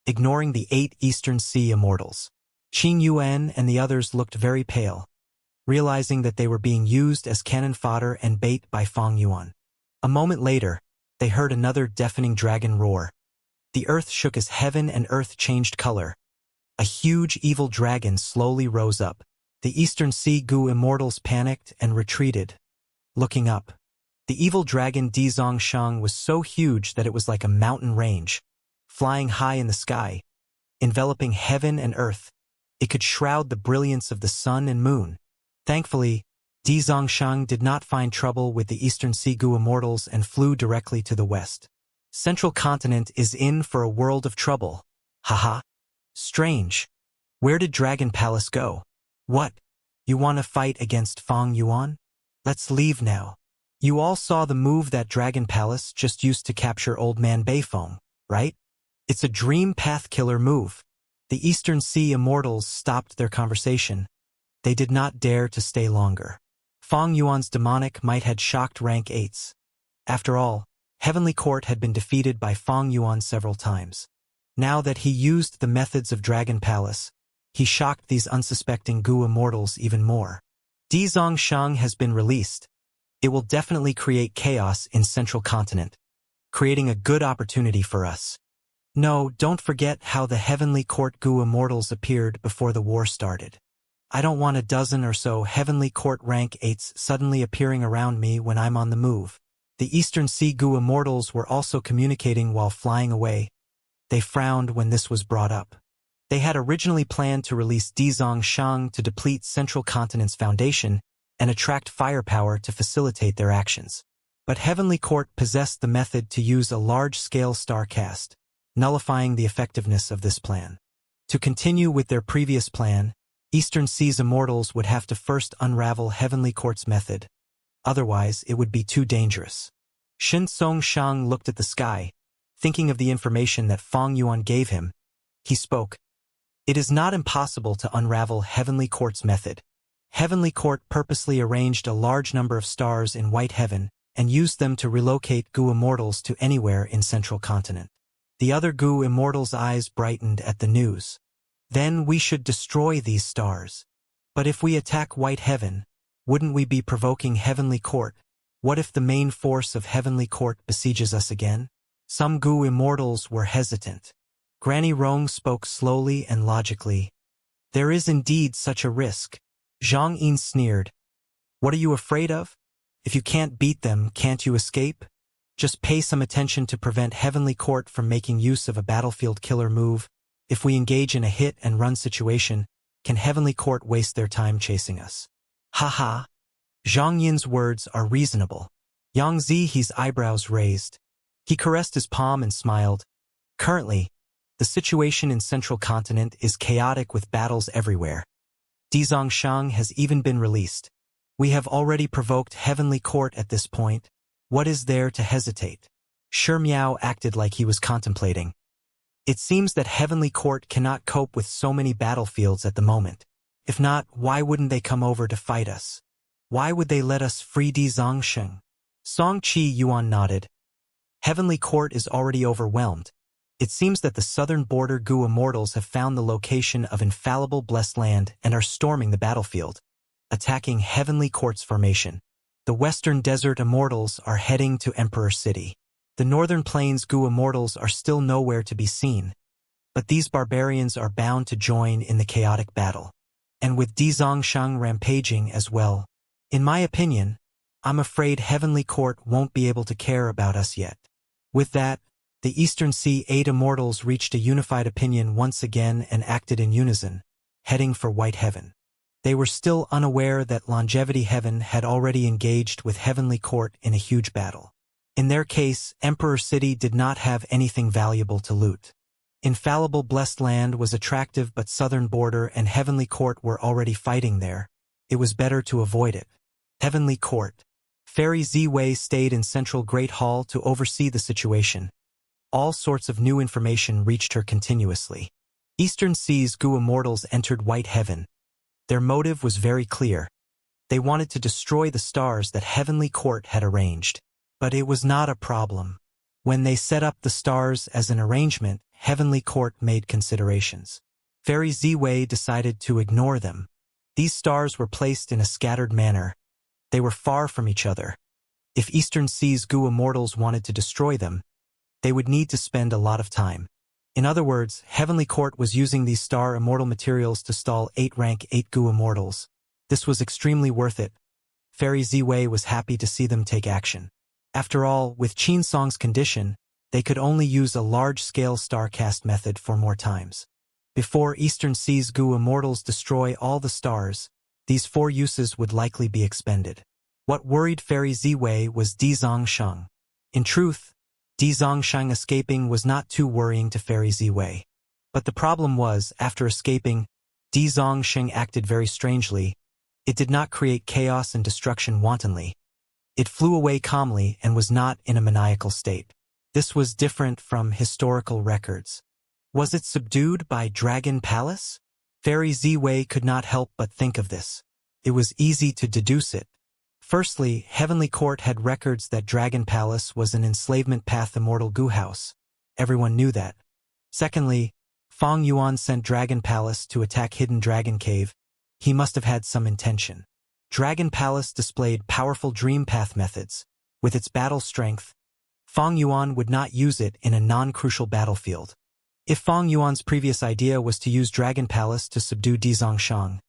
ignoring the 8 Eastern Sea Immortals. Qing Yuan and the others looked very pale, realizing that they were being used as cannon fodder and bait by Fang Yuan. A moment later, they heard another deafening dragon roar. The earth shook as heaven and earth changed color. A huge evil dragon slowly rose up. The Eastern Sea Gu Immortals panicked and retreated. Looking up, the evil dragon Dizong Shang was so huge that it was like a mountain range, flying high in the sky, enveloping heaven and earth. It could shroud the brilliance of the sun and moon. Thankfully, Di Zongshang did not find trouble with the Eastern Sea Gu Immortals and flew directly to the west. Central Continent is in for a world of trouble. Haha. Strange. Where did Dragon Palace go? What? You want to fight against Fang Yuan? Let's leave now. You all saw the move that Dragon Palace just used to capture Old Man Beifong, right? It's a dream path killer move. The Eastern Sea Immortals stopped their conversation. They did not dare to stay longer. Fang Yuan's demonic might had shocked rank 8s. After all, Heavenly Court had been defeated by Fang Yuan several times. Now that he used the methods of Dragon Palace, he shocked these unsuspecting Gu Immortals even more. Di Zongshang has been released. It will definitely create chaos in Central Continent, creating a good opportunity for us. No, don't forget how the Heavenly Court Gu Immortals appeared before the war started. I don't want a dozen or so Heavenly Court rank 8s suddenly appearing around me when I'm on the move. The Eastern Sea Gu Immortals were also communicating while flying away. They frowned when this was brought up. They had originally planned to release Di Zongshang to deplete Central Continent's foundation and attract firepower to facilitate their actions. But Heavenly Court possessed the method to use a large-scale starcast, nullifying the effectiveness of this plan. To continue with their previous plan, Eastern Sea's Immortals would have to first unravel Heavenly Court's method. Otherwise, it would be too dangerous. Shin Songshang looked at the sky, thinking of the information that Fang Yuan gave him. He spoke. It is not impossible to unravel Heavenly Court's method. Heavenly Court purposely arranged a large number of stars in White Heaven and used them to relocate Gu Immortals to anywhere in Central Continent. The other Gu Immortals' eyes brightened at the news. Then we should destroy these stars. But if we attack White Heaven, wouldn't we be provoking Heavenly Court? What if the main force of Heavenly Court besieges us again? Some Gu Immortals were hesitant. Granny Rong spoke slowly and logically. There is indeed such a risk. Zhang Yin sneered. What are you afraid of? If you can't beat them, can't you escape? Just pay some attention to prevent Heavenly Court from making use of a battlefield killer move. If we engage in a hit-and-run situation, can Heavenly Court waste their time chasing us? Haha. Zhang Yin's words are reasonable. Yang Zihe's eyebrows raised. He caressed his palm and smiled. Currently, the situation in Central Continent is chaotic with battles everywhere. Di Zongshang has even been released. We have already provoked Heavenly Court at this point. What is there to hesitate? Shi Miao acted like he was contemplating. It seems that Heavenly Court cannot cope with so many battlefields at the moment. If not, why wouldn't they come over to fight us? Why would they let us free Di Zongsheng? Song Qi Yuan nodded. Heavenly Court is already overwhelmed. It seems that the southern border Gu Immortals have found the location of infallible blessed land and are storming the battlefield, attacking Heavenly Court's formation. The western desert Immortals are heading to Emperor City. The northern plains Gu Immortals are still nowhere to be seen, but these barbarians are bound to join in the chaotic battle. And with Di Zongshang rampaging as well. In my opinion, I'm afraid Heavenly Court won't be able to care about us yet. With that, the Eastern Sea 8 Immortals reached a unified opinion once again and acted in unison, heading for White Heaven. They were still unaware that Longevity Heaven had already engaged with Heavenly Court in a huge battle. In their case, Emperor City did not have anything valuable to loot. Infallible Blessed Land was attractive, but Southern Border and Heavenly Court were already fighting there. It was better to avoid it. Heavenly Court. Fairy Ziwei stayed in Central Great Hall to oversee the situation. All sorts of new information reached her continuously. Eastern Sea's Gu Immortals entered White Heaven. Their motive was very clear. They wanted to destroy the stars that Heavenly Court had arranged. But it was not a problem. When they set up the stars as an arrangement, Heavenly Court made considerations. Fairy Ziwei decided to ignore them. These stars were placed in a scattered manner. They were far from each other. If Eastern Sea's Gu Immortals wanted to destroy them, they would need to spend a lot of time. In other words, Heavenly Court was using these star immortal materials to stall 8 rank 8 Gu Immortals. This was extremely worth it. Fairy Ziwei was happy to see them take action. After all, with Qin Song's condition, they could only use a large-scale starcast method for more times. Before Eastern Sea's Gu Immortals destroy all the stars, these 4 uses would likely be expended. What worried Fairy Ziwei was Di Zongsheng. In truth, Di Zongsheng escaping was not too worrying to Fairy Ziwei. But the problem was, after escaping, Di Zongsheng acted very strangely. It did not create chaos and destruction wantonly. It flew away calmly and was not in a maniacal state. This was different from historical records. Was it subdued by Dragon Palace? Fairy Ziwei could not help but think of this. It was easy to deduce it. Firstly, Heavenly Court had records that Dragon Palace was an enslavement path Immortal Goo House. Everyone knew that. Secondly, Fang Yuan sent Dragon Palace to attack Hidden Dragon Cave. He must have had some intention. Dragon Palace displayed powerful dream path methods. With its battle strength, Fang Yuan would not use it in a non-crucial battlefield. If Fang Yuan's previous idea was to use Dragon Palace to subdue Di Zongsheng,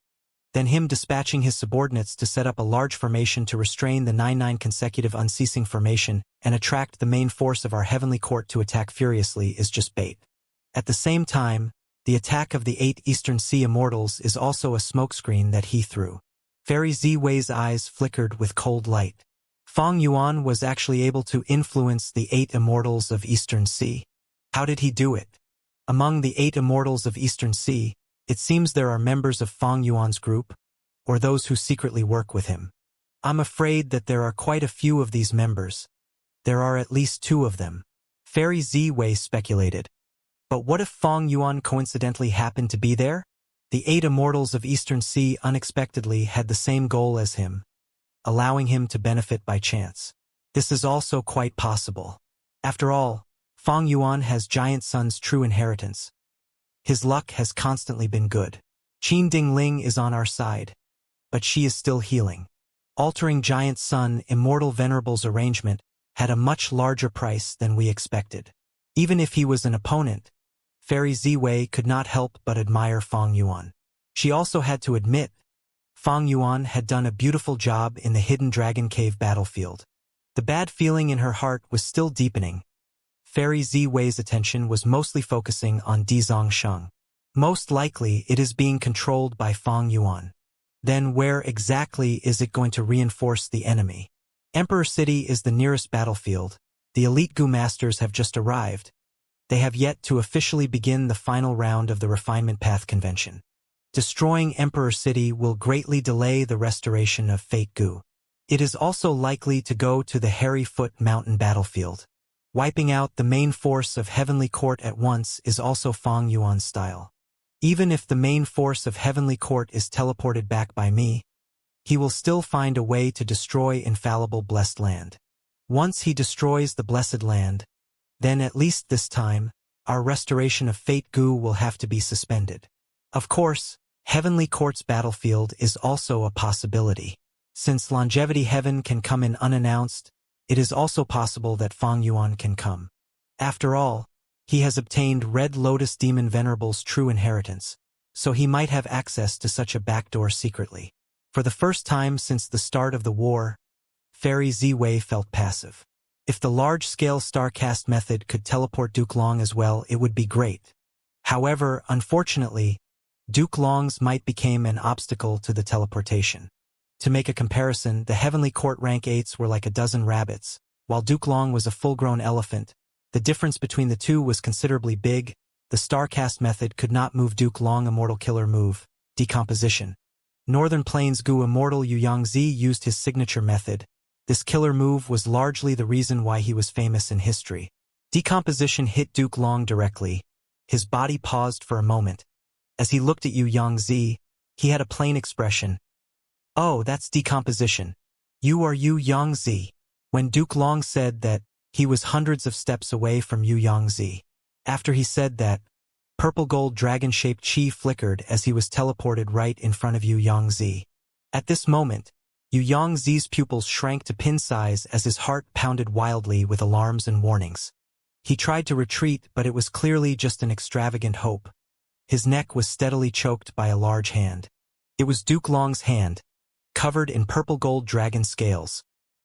then him dispatching his subordinates to set up a large formation to restrain the 9-9 consecutive unceasing formation and attract the main force of our Heavenly Court to attack furiously is just bait. At the same time, the attack of the 8 Eastern Sea Immortals is also a smokescreen that he threw. Fairy Ziwei's eyes flickered with cold light. Fang Yuan was actually able to influence the 8 Immortals of Eastern Sea. How did he do it? Among the 8 Immortals of Eastern Sea, it seems there are members of Fang Yuan's group, or those who secretly work with him. I'm afraid that there are quite a few of these members. There are at least 2 of them. Fairy Ziwei speculated. But what if Fang Yuan coincidentally happened to be there? The 8 Immortals of Eastern Sea unexpectedly had the same goal as him, allowing him to benefit by chance. This is also quite possible. After all, Fang Yuan has Giant Sun's true inheritance. His luck has constantly been good. Qin Dingling is on our side, but she is still healing. Altering Giant Sun Immortal Venerable's arrangement had a much larger price than we expected. Even if he was an opponent, Fairy Ziwei could not help but admire Fang Yuan. She also had to admit, Fang Yuan had done a beautiful job in the Hidden Dragon Cave battlefield. The bad feeling in her heart was still deepening. Fairy Ziwei's attention was mostly focusing on Di Zongsheng. Most likely it is being controlled by Fang Yuan. Then where exactly is it going to reinforce the enemy? Emperor City is the nearest battlefield. The elite Goo Masters have just arrived. They have yet to officially begin the final round of the Refinement Path Convention. Destroying Emperor City will greatly delay the restoration of Fate Goo. It is also likely to go to the Hairy Foot Mountain battlefield. Wiping out the main force of Heavenly Court at once is also Fang Yuan's style. Even if the main force of Heavenly Court is teleported back by me, he will still find a way to destroy infallible Blessed Land. Once he destroys the Blessed Land, then at least this time, our restoration of Fate Goo will have to be suspended. Of course, Heavenly Court's battlefield is also a possibility. Since Longevity Heaven can come in unannounced, it is also possible that Fang Yuan can come. After all, he has obtained Red Lotus Demon Venerable's true inheritance, so he might have access to such a backdoor secretly. For the first time since the start of the war, Fairy Ziwei felt passive. If the large-scale Starcast method could teleport Duke Long as well, it would be great. However, unfortunately, Duke Long's might became an obstacle to the teleportation. To make a comparison, the Heavenly Court rank 8s were like a dozen rabbits, while Duke Long was a full-grown elephant. The difference between the two was considerably big. The Starcast method could not move Duke Long Immortal Killer move, Decomposition. Northern Plains Goo Immortal Yu Yangzi used his signature method. This killer move was largely the reason why he was famous in history. Decomposition hit Duke Long directly. His body paused for a moment. As he looked at Yu Yangzi, he had a plain expression. Oh, that's decomposition. You are Yu Yangzi. When Duke Long said that, he was hundreds of steps away from Yu Yangzi. After he said that, purple-gold dragon-shaped chi flickered as he was teleported right in front of Yu Yangzi. At this moment, Yu Yangzi's pupils shrank to pin size as his heart pounded wildly with alarms and warnings. He tried to retreat, but it was clearly just an extravagant hope. His neck was steadily choked by a large hand. It was Duke Long's hand, covered in purple-gold dragon scales,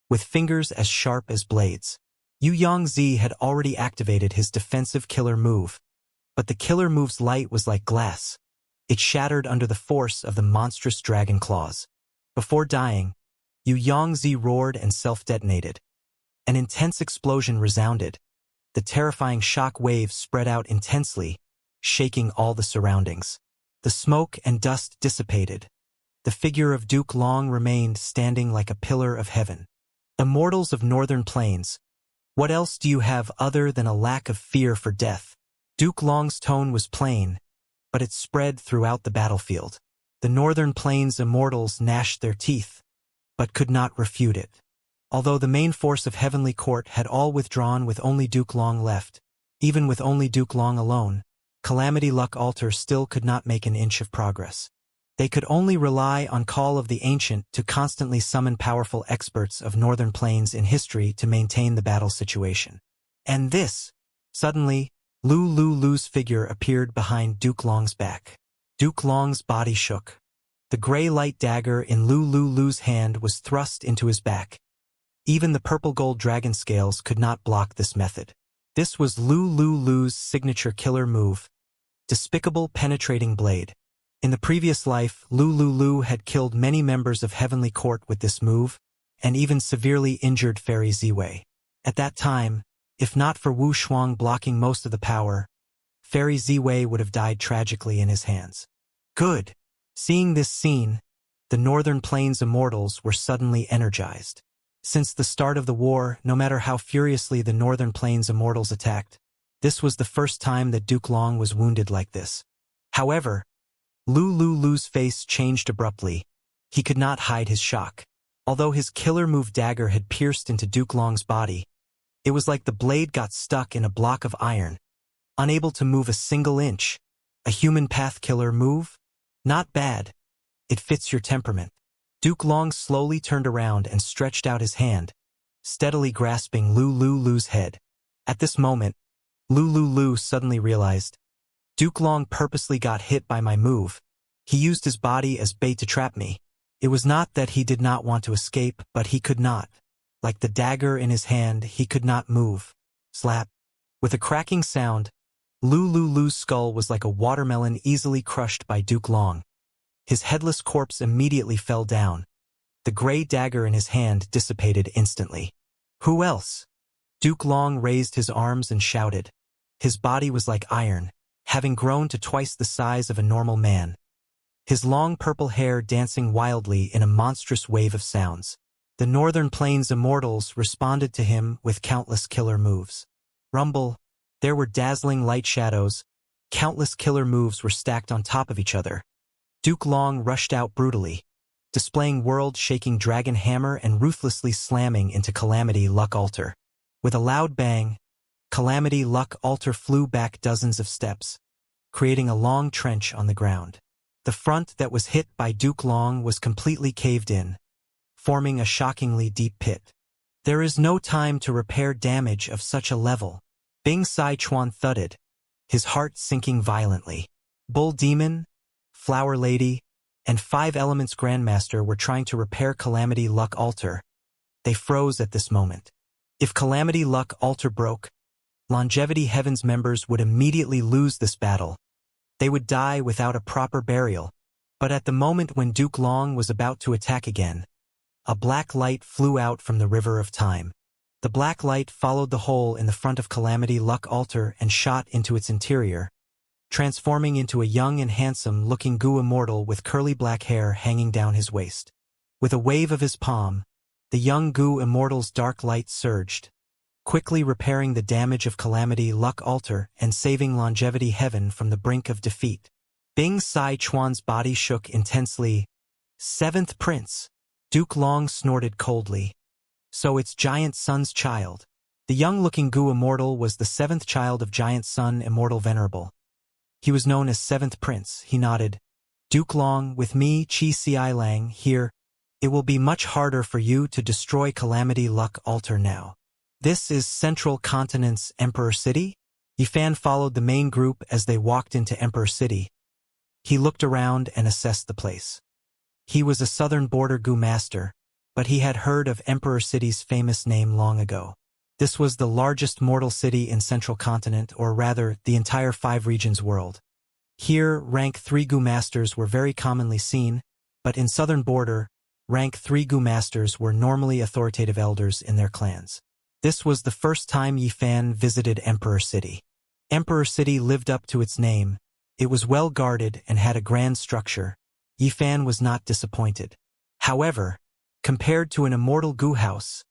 with fingers as sharp as blades. Yu Yangzi had already activated his defensive killer move, but the killer move's light was like glass. It shattered under the force of the monstrous dragon claws. Before dying, Yu Yongzi roared and self-detonated. An intense explosion resounded. The terrifying shock waves spread out intensely, shaking all the surroundings. The smoke and dust dissipated. The figure of Duke Long remained standing like a pillar of heaven. Immortals of Northern Plains, what else do you have other than a lack of fear for death? Duke Long's tone was plain, but it spread throughout the battlefield. The Northern Plains immortals gnashed their teeth, but could not refute it. Although the main force of Heavenly Court had all withdrawn with only Duke Long left, even with only Duke Long alone, Calamity Luck Altar still could not make an inch of progress. They could only rely on call of the Ancient to constantly summon powerful experts of Northern Plains in history to maintain the battle situation. And this, suddenly, Lu's figure appeared behind Duke Long's back. Duke Long's body shook. The gray light dagger in Lu's hand was thrust into his back. Even the purple gold dragon scales could not block this method. This was Lu's signature killer move, Despicable Penetrating Blade. In the previous life, Lu had killed many members of Heavenly Court with this move, and even severely injured Fairy Ziwei. At that time, if not for Wu Shuang blocking most of the power, Fairy Ziwei would have died tragically in his hands. Good. Seeing this scene, the Northern Plains immortals were suddenly energized. Since the start of the war, no matter how furiously the Northern Plains immortals attacked, this was the first time that Duke Long was wounded like this. However, Lu's face changed abruptly. He could not hide his shock. Although his killer move dagger had pierced into Duke Long's body, it was like the blade got stuck in a block of iron, unable to move a single inch. A human path killer move? Not bad. It fits your temperament. Duke Long slowly turned around and stretched out his hand, steadily grasping Lu's head. At this moment, Lu suddenly realized, Duke Long purposely got hit by my move. He used his body as bait to trap me. It was not that he did not want to escape, but he could not. Like the dagger in his hand, he could not move. Slap. With a cracking sound, Lu's skull was like a watermelon easily crushed by Duke Long. His headless corpse immediately fell down. The gray dagger in his hand dissipated instantly. Who else? Duke Long raised his arms and shouted. His body was like iron, having grown to twice the size of a normal man. His long purple hair dancing wildly in a monstrous wave of sounds. The Northern Plains immortals responded to him with countless killer moves. Rumble. There were dazzling light shadows. Countless killer moves were stacked on top of each other. Duke Long rushed out brutally, displaying world-shaking dragon hammer and ruthlessly slamming into Calamity Luck Altar. With a loud bang, Calamity Luck Altar flew back dozens of steps, creating a long trench on the ground. The front that was hit by Duke Long was completely caved in, forming a shockingly deep pit. There is no time to repair damage of such a level. Bing Sai Chuan thudded, his heart sinking violently. Bull Demon, Flower Lady, and 5 Elements Grandmaster were trying to repair Calamity Luck Altar. They froze at this moment. If Calamity Luck Altar broke, Longevity Heaven's members would immediately lose this battle. They would die without a proper burial. But at the moment when Duke Long was about to attack again, a black light flew out from the River of Time. The black light followed the hole in the front of Calamity Luck Altar and shot into its interior, transforming into a young and handsome-looking Gu immortal with curly black hair hanging down his waist. With a wave of his palm, the young Gu immortal's dark light surged, quickly repairing the damage of Calamity Luck Altar and saving Longevity Heaven from the brink of defeat. Bing Sai Chuan's body shook intensely. 7th Prince. Duke Long snorted coldly. So it's Giant Sun's child. The young-looking Gu immortal was the 7th child of Giant Sun Immortal Venerable. He was known as 7th Prince. He nodded. Duke Long, with me, Chi Ci Lang, here. It will be much harder for you to destroy Calamity Luck Altar now. This is Central Continent's Emperor City? Yifan followed the main group as they walked into Emperor City. He looked around and assessed the place. He was a southern border Gu master, but he had heard of Emperor City's famous name long ago. This was the largest mortal city in Central Continent, or rather, the entire 5 regions world. Here, rank 3 Gu masters were very commonly seen, but in southern border, rank 3 Gu masters were normally authoritative elders in their clans. This was the first time Yifan visited Emperor City. Emperor City lived up to its name. It was well guarded and had a grand structure. Yifan was not disappointed. However, compared to an immortal Gu house,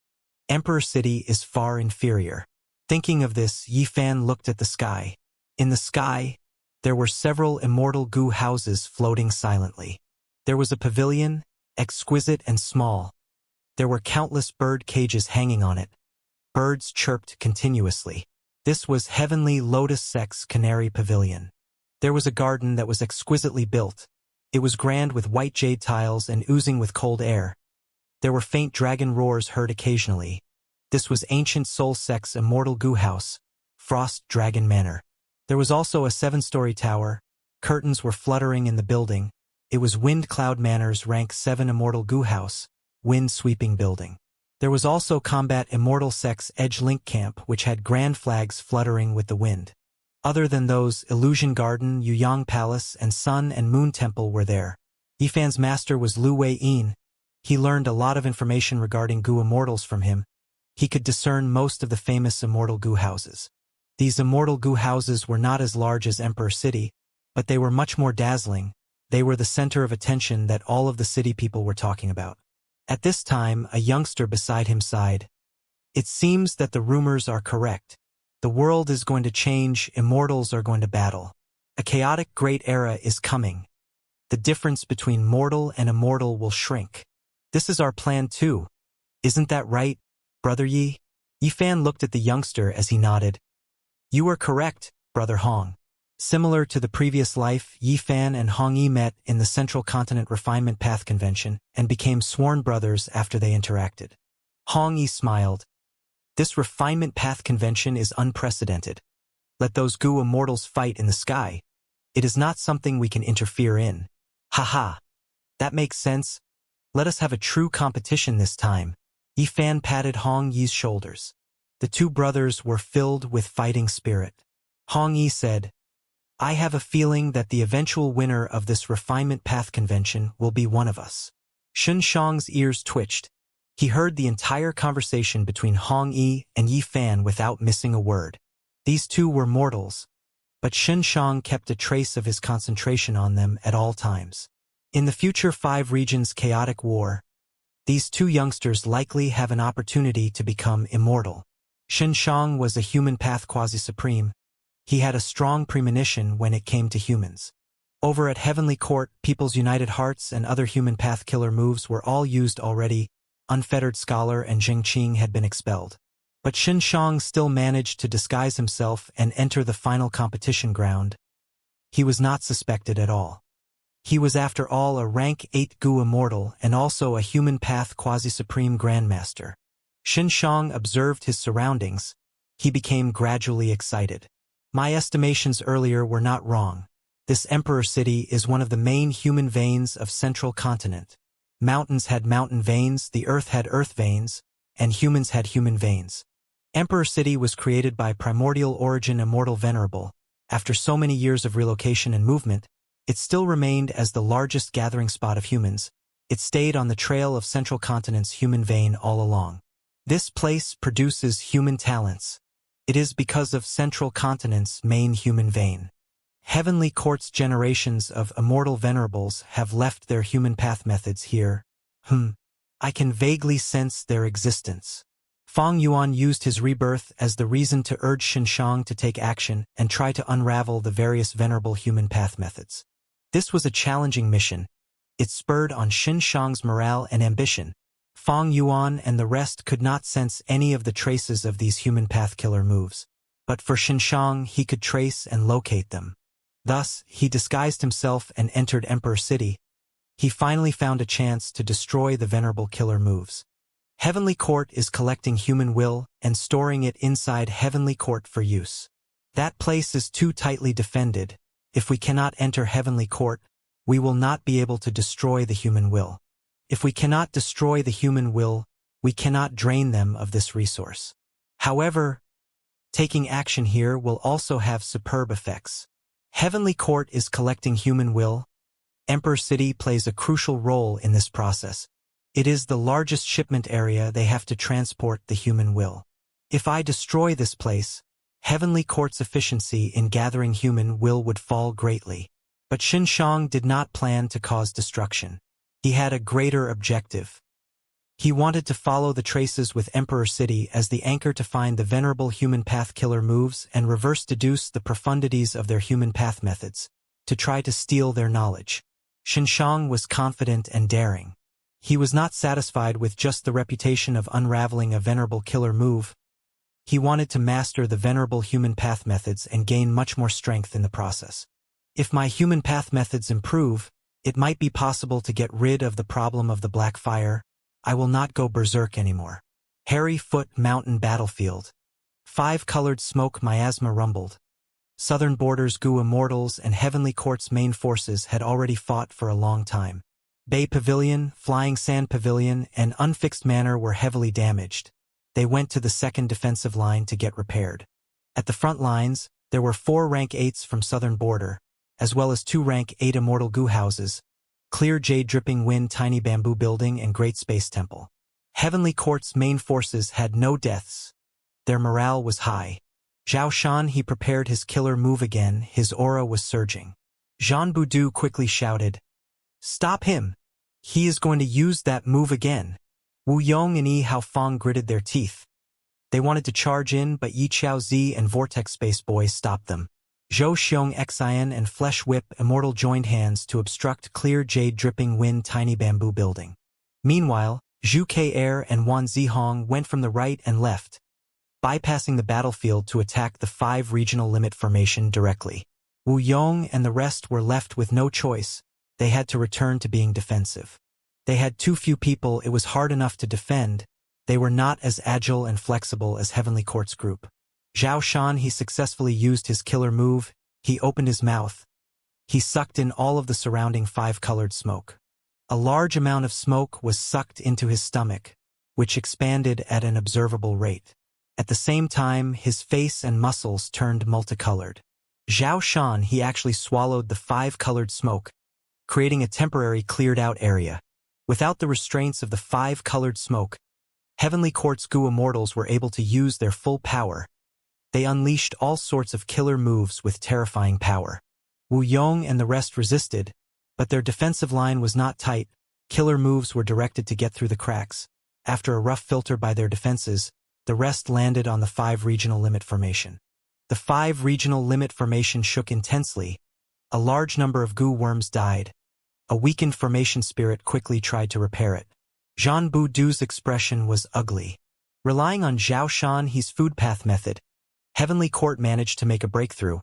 Emperor City is far inferior. Thinking of this, Yifan looked at the sky. In the sky, there were several immortal Gu houses floating silently. There was a pavilion, exquisite and small. There were countless bird cages hanging on it. Birds chirped continuously. This was Heavenly Lotus Sex Canary Pavilion. There was a garden that was exquisitely built. It was grand with white jade tiles and oozing with cold air. There were faint dragon roars heard occasionally. This was Ancient Soul Sex Immortal Gu House, Frost Dragon Manor. There was also a 7-story tower. Curtains were fluttering in the building. It was Wind Cloud Manor's rank 7 Immortal Gu House, Wind Sweeping Building. There was also Combat Immortal Sex Edge Link Camp, which had grand flags fluttering with the wind. Other than those, Illusion Garden, Yuyang Palace, and Sun and Moon Temple were there. Yifan's master was Lu Wei-yin. He learned a lot of information regarding Gu immortals from him. He could discern most of the famous immortal Gu houses. These immortal Gu houses were not as large as Emperor City, but they were much more dazzling. They were the center of attention that all of the city people were talking about. At this time, a youngster beside him sighed. It seems that the rumors are correct. The world is going to change, immortals are going to battle. A chaotic great era is coming. The difference between mortal and immortal will shrink. This is our plan too. Isn't that right, Brother Yi? Yifan looked at the youngster as he nodded. You are correct, Brother Hong. Similar to the previous life, Yifan and Hong Yi met in the Central Continent Refinement Path Convention and became sworn brothers after they interacted. Hong Yi smiled. This Refinement Path Convention is unprecedented. Let those Gu immortals fight in the sky. It is not something we can interfere in. Haha. That makes sense. Let us have a true competition this time. Yifan patted Hong Yi's shoulders. The two brothers were filled with fighting spirit. Hong Yi said, I have a feeling that the eventual winner of this Refinement Path Convention will be one of us. Shun Shang's ears twitched. He heard the entire conversation between Hong Yi and Yifan without missing a word. These two were mortals, but Shun Shang kept a trace of his concentration on them at all times. In the future 5 regions chaotic war, these two youngsters likely have an opportunity to become immortal. Shun Shang was a human path quasi-supreme. He had a strong premonition when it came to humans. Over at Heavenly Court, People's United Hearts and other human path killer moves were all used already. Unfettered Scholar and Jing Qing had been expelled. But Shun Shang still managed to disguise himself and enter the final competition ground. He was not suspected at all. He was after all a rank 8 Gu immortal and also a human path quasi-supreme grandmaster. Shun Shang observed his surroundings. He became gradually excited. My estimations earlier were not wrong. This Emperor City is one of the main human veins of Central Continent. Mountains had mountain veins, the earth had earth veins, and humans had human veins. Emperor City was created by primordial origin Immortal Venerable. After so many years of relocation and movement, it still remained as the largest gathering spot of humans. It stayed on the trail of Central Continent's human vein all along. This place produces human talents. It is because of Central Continent's main human vein. Heavenly Court's generations of Immortal Venerables have left their human path methods here. I can vaguely sense their existence. Fang Yuan used his rebirth as the reason to urge Shun Shang to take action and try to unravel the various venerable human path methods. This was a challenging mission. It spurred on Shun Shang's morale and ambition. Fang Yuan and the rest could not sense any of the traces of these human path killer moves. But for Shun Shang, he could trace and locate them. Thus, he disguised himself and entered Emperor City. He finally found a chance to destroy the venerable killer moves. Heavenly Court is collecting human will and storing it inside Heavenly Court for use. That place is too tightly defended. If we cannot enter Heavenly Court, we will not be able to destroy the human will. If we cannot destroy the human will, we cannot drain them of this resource. However, taking action here will also have superb effects. Heavenly Court is collecting human will. Emperor City plays a crucial role in this process. It is the largest shipment area they have to transport the human will. If I destroy this place, Heavenly Court's efficiency in gathering human will would fall greatly. But Xinshang did not plan to cause destruction. He had a greater objective. He wanted to follow the traces with Emperor City as the anchor to find the venerable human path killer moves and reverse deduce the profundities of their human path methods, to try to steal their knowledge. Xinshang was confident and daring. He was not satisfied with just the reputation of unraveling a venerable killer move. He wanted to master the venerable human path methods and gain much more strength in the process. If my human path methods improve, it might be possible to get rid of the problem of the black fire. I will not go berserk anymore. Hairy Foot Mountain Battlefield. 5-colored smoke miasma rumbled. Southern Borders Gu Immortals and Heavenly Court's main forces had already fought for a long time. Bay Pavilion, Flying Sand Pavilion, and Unfixed Manor were heavily damaged. They went to the second defensive line to get repaired. At the front lines, there were 4 rank 8s from Southern Border, as well as 2 rank 8 Immortal Gu houses, Clear Jade Dripping Wind Tiny Bamboo Building and Great Space Temple. Heavenly Court's main forces had no deaths. Their morale was high. Zhao Shan he prepared his killer move again, his aura was surging. Zhan Budu quickly shouted, "Stop him! He is going to use that move again." Wu Yong and Yi Haofeng gritted their teeth. They wanted to charge in, but Yi Chaozi and Vortex Space Boy stopped them. Zhou Xiong Xian and Flesh Whip Immortal joined hands to obstruct Clear Jade Dripping Wind Tiny Bamboo Building. Meanwhile, Zhu Ke Air and Wan Zihong went from the right and left, bypassing the battlefield to attack the 5 regional limit formation directly. Wu Yong and the rest were left with no choice. They had to return to being defensive. They had too few people, it was hard enough to defend. They were not as agile and flexible as Heavenly Court's group. Zhao Shan he successfully used his killer move. He opened his mouth. He sucked in all of the surrounding 5-colored smoke. A large amount of smoke was sucked into his stomach, which expanded at an observable rate. At the same time, his face and muscles turned multicolored. Zhao Shan he actually swallowed the 5-colored smoke, creating a temporary cleared-out area. Without the restraints of the 5-colored smoke, Heavenly Court's Gu Immortals were able to use their full power. They unleashed all sorts of killer moves with terrifying power. Wu Yong and the rest resisted, but their defensive line was not tight. Killer moves were directed to get through the cracks. After a rough filter by their defenses, the rest landed on the 5 regional limit formation. The 5 regional limit formation shook intensely. A large number of Gu worms died. A weakened formation spirit quickly tried to repair it. Zhan Budu's expression was ugly. Relying on Zhao Shan he's food path method, Heavenly Court managed to make a breakthrough.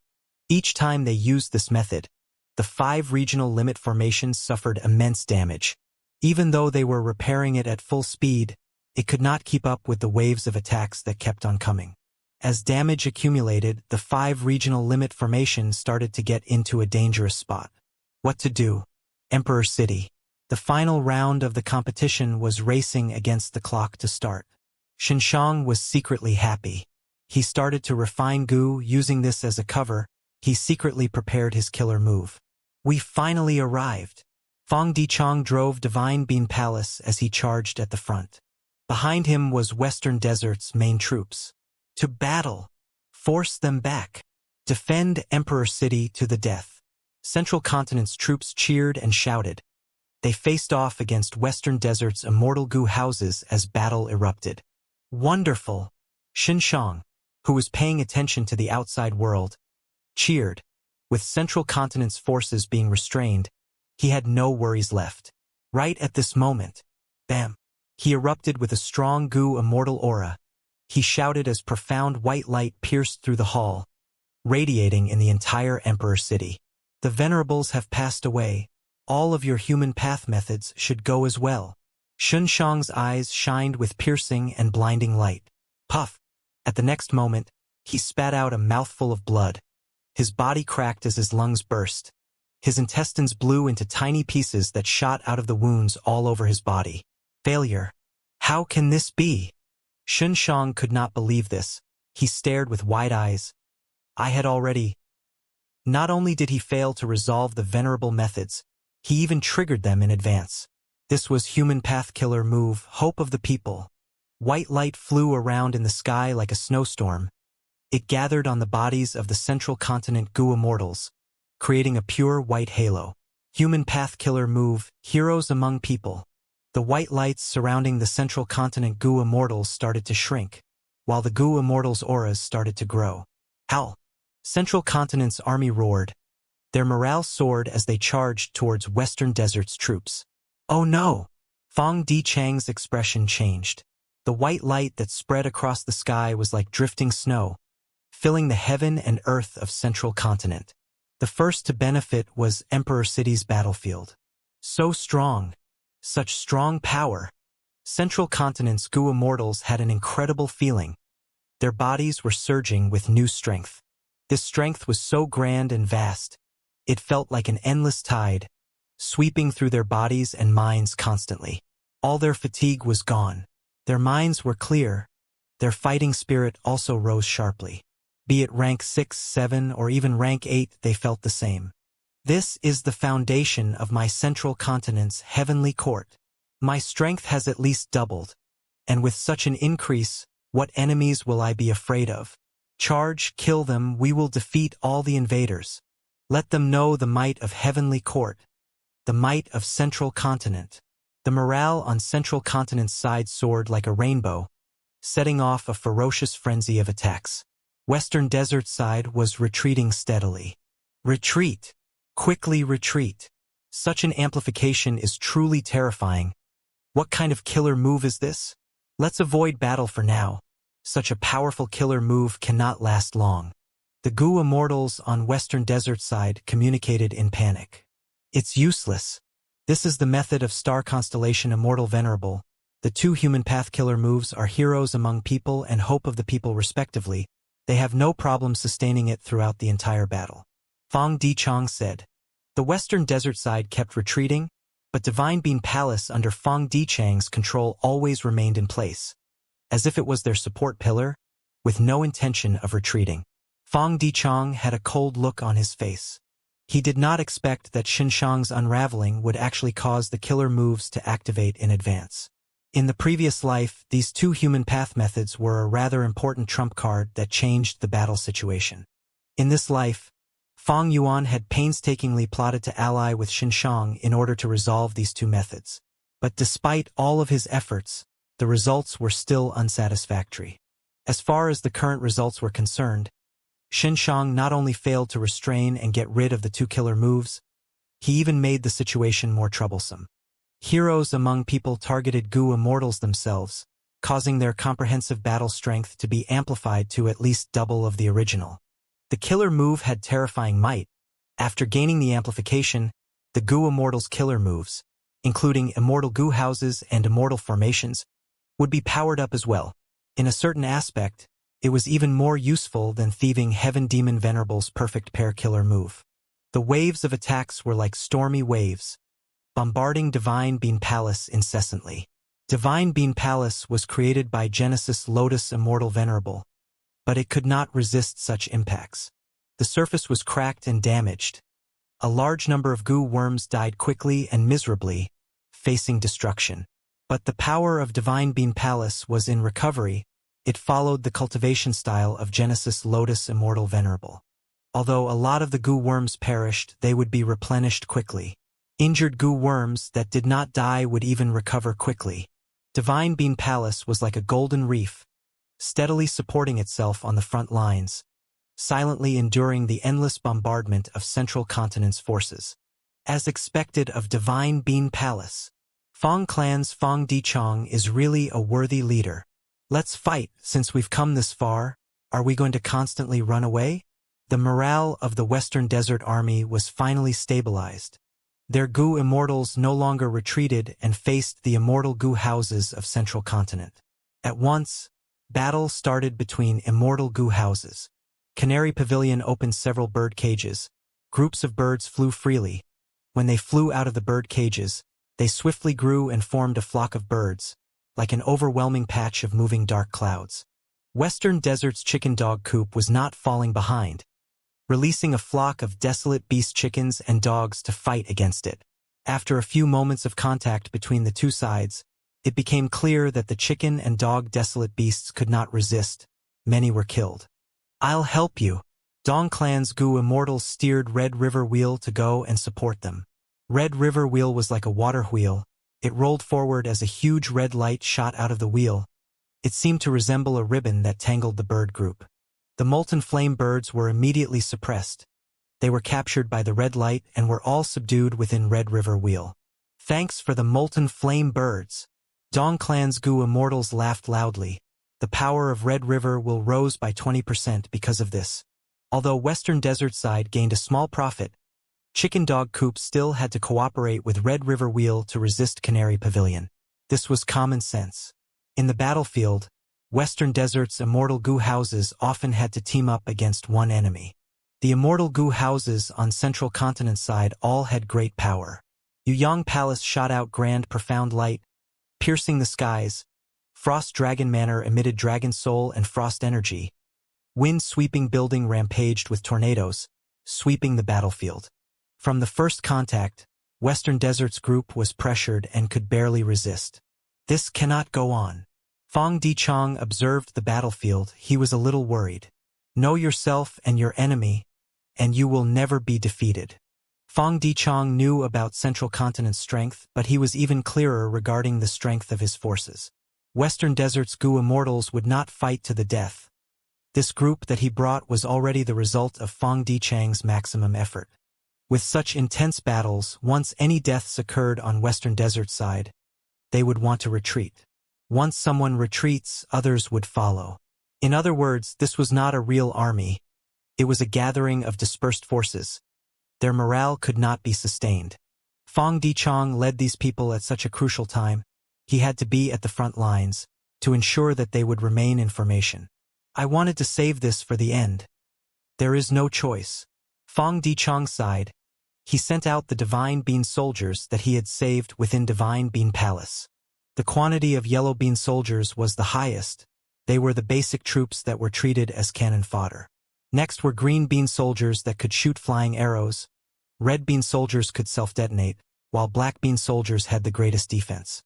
Each time they used this method, the 5 regional limit formations suffered immense damage. Even though they were repairing it at full speed, it could not keep up with the waves of attacks that kept on coming. As damage accumulated, the 5 regional limit formations started to get into a dangerous spot. What to do? Emperor City. The final round of the competition was racing against the clock to start. Xinshang was secretly happy. He started to refine Gu, using this as a cover. He secretly prepared his killer move. We finally arrived. Fang Dichang drove Divine Bean Palace as he charged at the front. Behind him was Western Desert's main troops. To battle. Force them back. Defend Emperor City to the death. Central Continent's troops cheered and shouted. They faced off against Western Desert's Immortal Gu houses as battle erupted. Wonderful! Xinshang, who was paying attention to the outside world, cheered. With Central Continent's forces being restrained, he had no worries left. Right at this moment, bam! He erupted with a strong Gu immortal aura. He shouted as profound white light pierced through the hall, radiating in the entire Emperor City. The Venerables have passed away. All of your human path methods should go as well. Xinshang's eyes shined with piercing and blinding light. Puff! At the next moment, he spat out a mouthful of blood. His body cracked as his lungs burst. His intestines blew into tiny pieces that shot out of the wounds all over his body. Failure. How can this be? Xinshang could not believe this. He stared with wide eyes. I had already Not only did he fail to resolve the venerable methods, he even triggered them in advance. This was human path killer move, Hope of the People. White light flew around in the sky like a snowstorm. It gathered on the bodies of the central continent Goo Immortals, creating a pure white halo. Human path killer move, Heroes Among People. The white lights surrounding the central continent Goo Immortals started to shrink, while the Goo Immortals' auras started to grow. Howl! Central Continent's army roared. Their morale soared as they charged towards Western Desert's troops. Oh no! Fong Di-Chang's expression changed. The white light that spread across the sky was like drifting snow, filling the heaven and earth of Central Continent. The first to benefit was Emperor City's battlefield. So strong. Such strong power. Central Continent's Goo Immortals had an incredible feeling. Their bodies were surging with new strength. This strength was so grand and vast. It felt like an endless tide, sweeping through their bodies and minds constantly. All their fatigue was gone. Their minds were clear. Their fighting spirit also rose sharply. Be it rank 6, 7, or even rank 8, they felt the same. This is the foundation of my Central Continent's heavenly court. My strength has at least doubled. And with such an increase, what enemies will I be afraid of? Charge, kill them, we will defeat all the invaders. Let them know the might of heavenly court. The might of Central Continent. The morale on Central Continent's side soared like a rainbow, setting off a ferocious frenzy of attacks. Western Desert side was retreating steadily. Retreat! Quickly retreat! Such an amplification is truly terrifying. What kind of killer move is this? Let's avoid battle for now. Such a powerful killer move cannot last long. The Goo Immortals on Western Desert side communicated in panic. It's useless. This is the method of star constellation Immortal Venerable. The two human path killer moves are Heroes Among People and Hope of the People respectively. They have no problem sustaining it throughout the entire battle. Fong Di-Chang said. The Western Desert side kept retreating, but Divine Bean Palace under Fong Di-Chang's control always remained in place, as if it was their support pillar, with no intention of retreating. Fong Di-Chang had a cold look on his face. He did not expect that Xinshang's unraveling would actually cause the killer moves to activate in advance. In the previous life, these two human path methods were a rather important trump card that changed the battle situation. In this life, Fong Yuan had painstakingly plotted to ally with Xinshang in order to resolve these two methods. But despite all of his efforts, the results were still unsatisfactory. As far as the current results were concerned, Xinshang not only failed to restrain and get rid of the two killer moves, he even made the situation more troublesome. Heroes Among People targeted Goo Immortals themselves, causing their comprehensive battle strength to be amplified to at least double of the original. The killer move had terrifying might. After gaining the amplification, the Goo Immortals' killer moves, including Immortal Goo Houses and Immortal Formations, would be powered up as well. In a certain aspect, it was even more useful than thieving Heaven Demon Venerable's perfect pair killer move. The waves of attacks were like stormy waves, bombarding Divine Bean Palace incessantly. Divine Bean Palace was created by Genesis Lotus Immortal Venerable, but it could not resist such impacts. The surface was cracked and damaged. A large number of goo worms died quickly and miserably, facing destruction. But the power of Divine Bean Palace was in recovery. It followed the cultivation style of Genesis Lotus Immortal Venerable. Although a lot of the goo worms perished, they would be replenished quickly. Injured goo worms that did not die would even recover quickly. Divine Bean Palace was like a golden reef, steadily supporting itself on the front lines, silently enduring the endless bombardment of Central Continent's forces. As expected of Divine Bean Palace, Fong Clan's Fong Di-Chang is really a worthy leader. Let's fight, since we've come this far. Are we going to constantly run away? The morale of the Western Desert Army was finally stabilized. Their Goo Immortals no longer retreated and faced the Immortal Goo Houses of Central Continent. At once, battle started between Immortal Goo Houses. Canary Pavilion opened several bird cages. Groups of birds flew freely. When they flew out of the bird cages, they swiftly grew and formed a flock of birds, like an overwhelming patch of moving dark clouds. Western Desert's chicken dog coop was not falling behind. releasing a flock of desolate beast chickens and dogs to fight against it. After a few moments of contact between the two sides, it became clear that the chicken and dog desolate beasts could not resist. Many were killed. "I'll help you." Dong Clan's Gu Immortals steered Red River Wheel to go and support them. Red River Wheel was like a water wheel. It rolled forward as a huge red light shot out of the wheel. It seemed to resemble a ribbon that tangled the bird group. The molten flame birds were immediately suppressed. They were captured by the red light and were all subdued within Red River Wheel. "Thanks for the molten flame birds." Dong Clan's Gu Immortals laughed loudly. The power of Red River will rose by 20% because of this. Although Western Desert Side gained a small profit, Chicken Dog Coop still had to cooperate with Red River Wheel to resist Canary Pavilion. This was common sense. In the battlefield, Western Desert's immortal Gu houses often had to team up against one enemy. The immortal Gu houses on Central Continent side all had great power. Yuyang Palace shot out grand profound light, piercing the skies. Frost Dragon Manor emitted dragon soul and frost energy. Wind-sweeping building rampaged with tornadoes, sweeping the battlefield. From the first contact, Western Desert's group was pressured and could barely resist. This cannot go on. Fong Dichong observed the battlefield. He was a little worried. Know yourself and your enemy, and you will never be defeated. Fong Dichong knew about Central Continent's strength, but he was even clearer regarding the strength of his forces. Western Desert's Gu Immortals would not fight to the death. This group that he brought was already the result of Fong Dichang's maximum effort. With such intense battles, once any deaths occurred on Western Desert side, they would want to retreat. Once someone retreats, others would follow. In other words, this was not a real army. It was a gathering of dispersed forces. Their morale could not be sustained. Fong Dichong led these people at such a crucial time. He had to be at the front lines to ensure that they would remain in formation. I wanted to save this for the end. There is no choice. Fong Dichong sighed. He sent out the Divine Bean soldiers that he had saved within Divine Bean Palace. The quantity of Yellow Bean soldiers was the highest. They were the basic troops that were treated as cannon fodder. Next were Green Bean soldiers that could shoot flying arrows. Red Bean soldiers could self-detonate, while Black Bean soldiers had the greatest defense.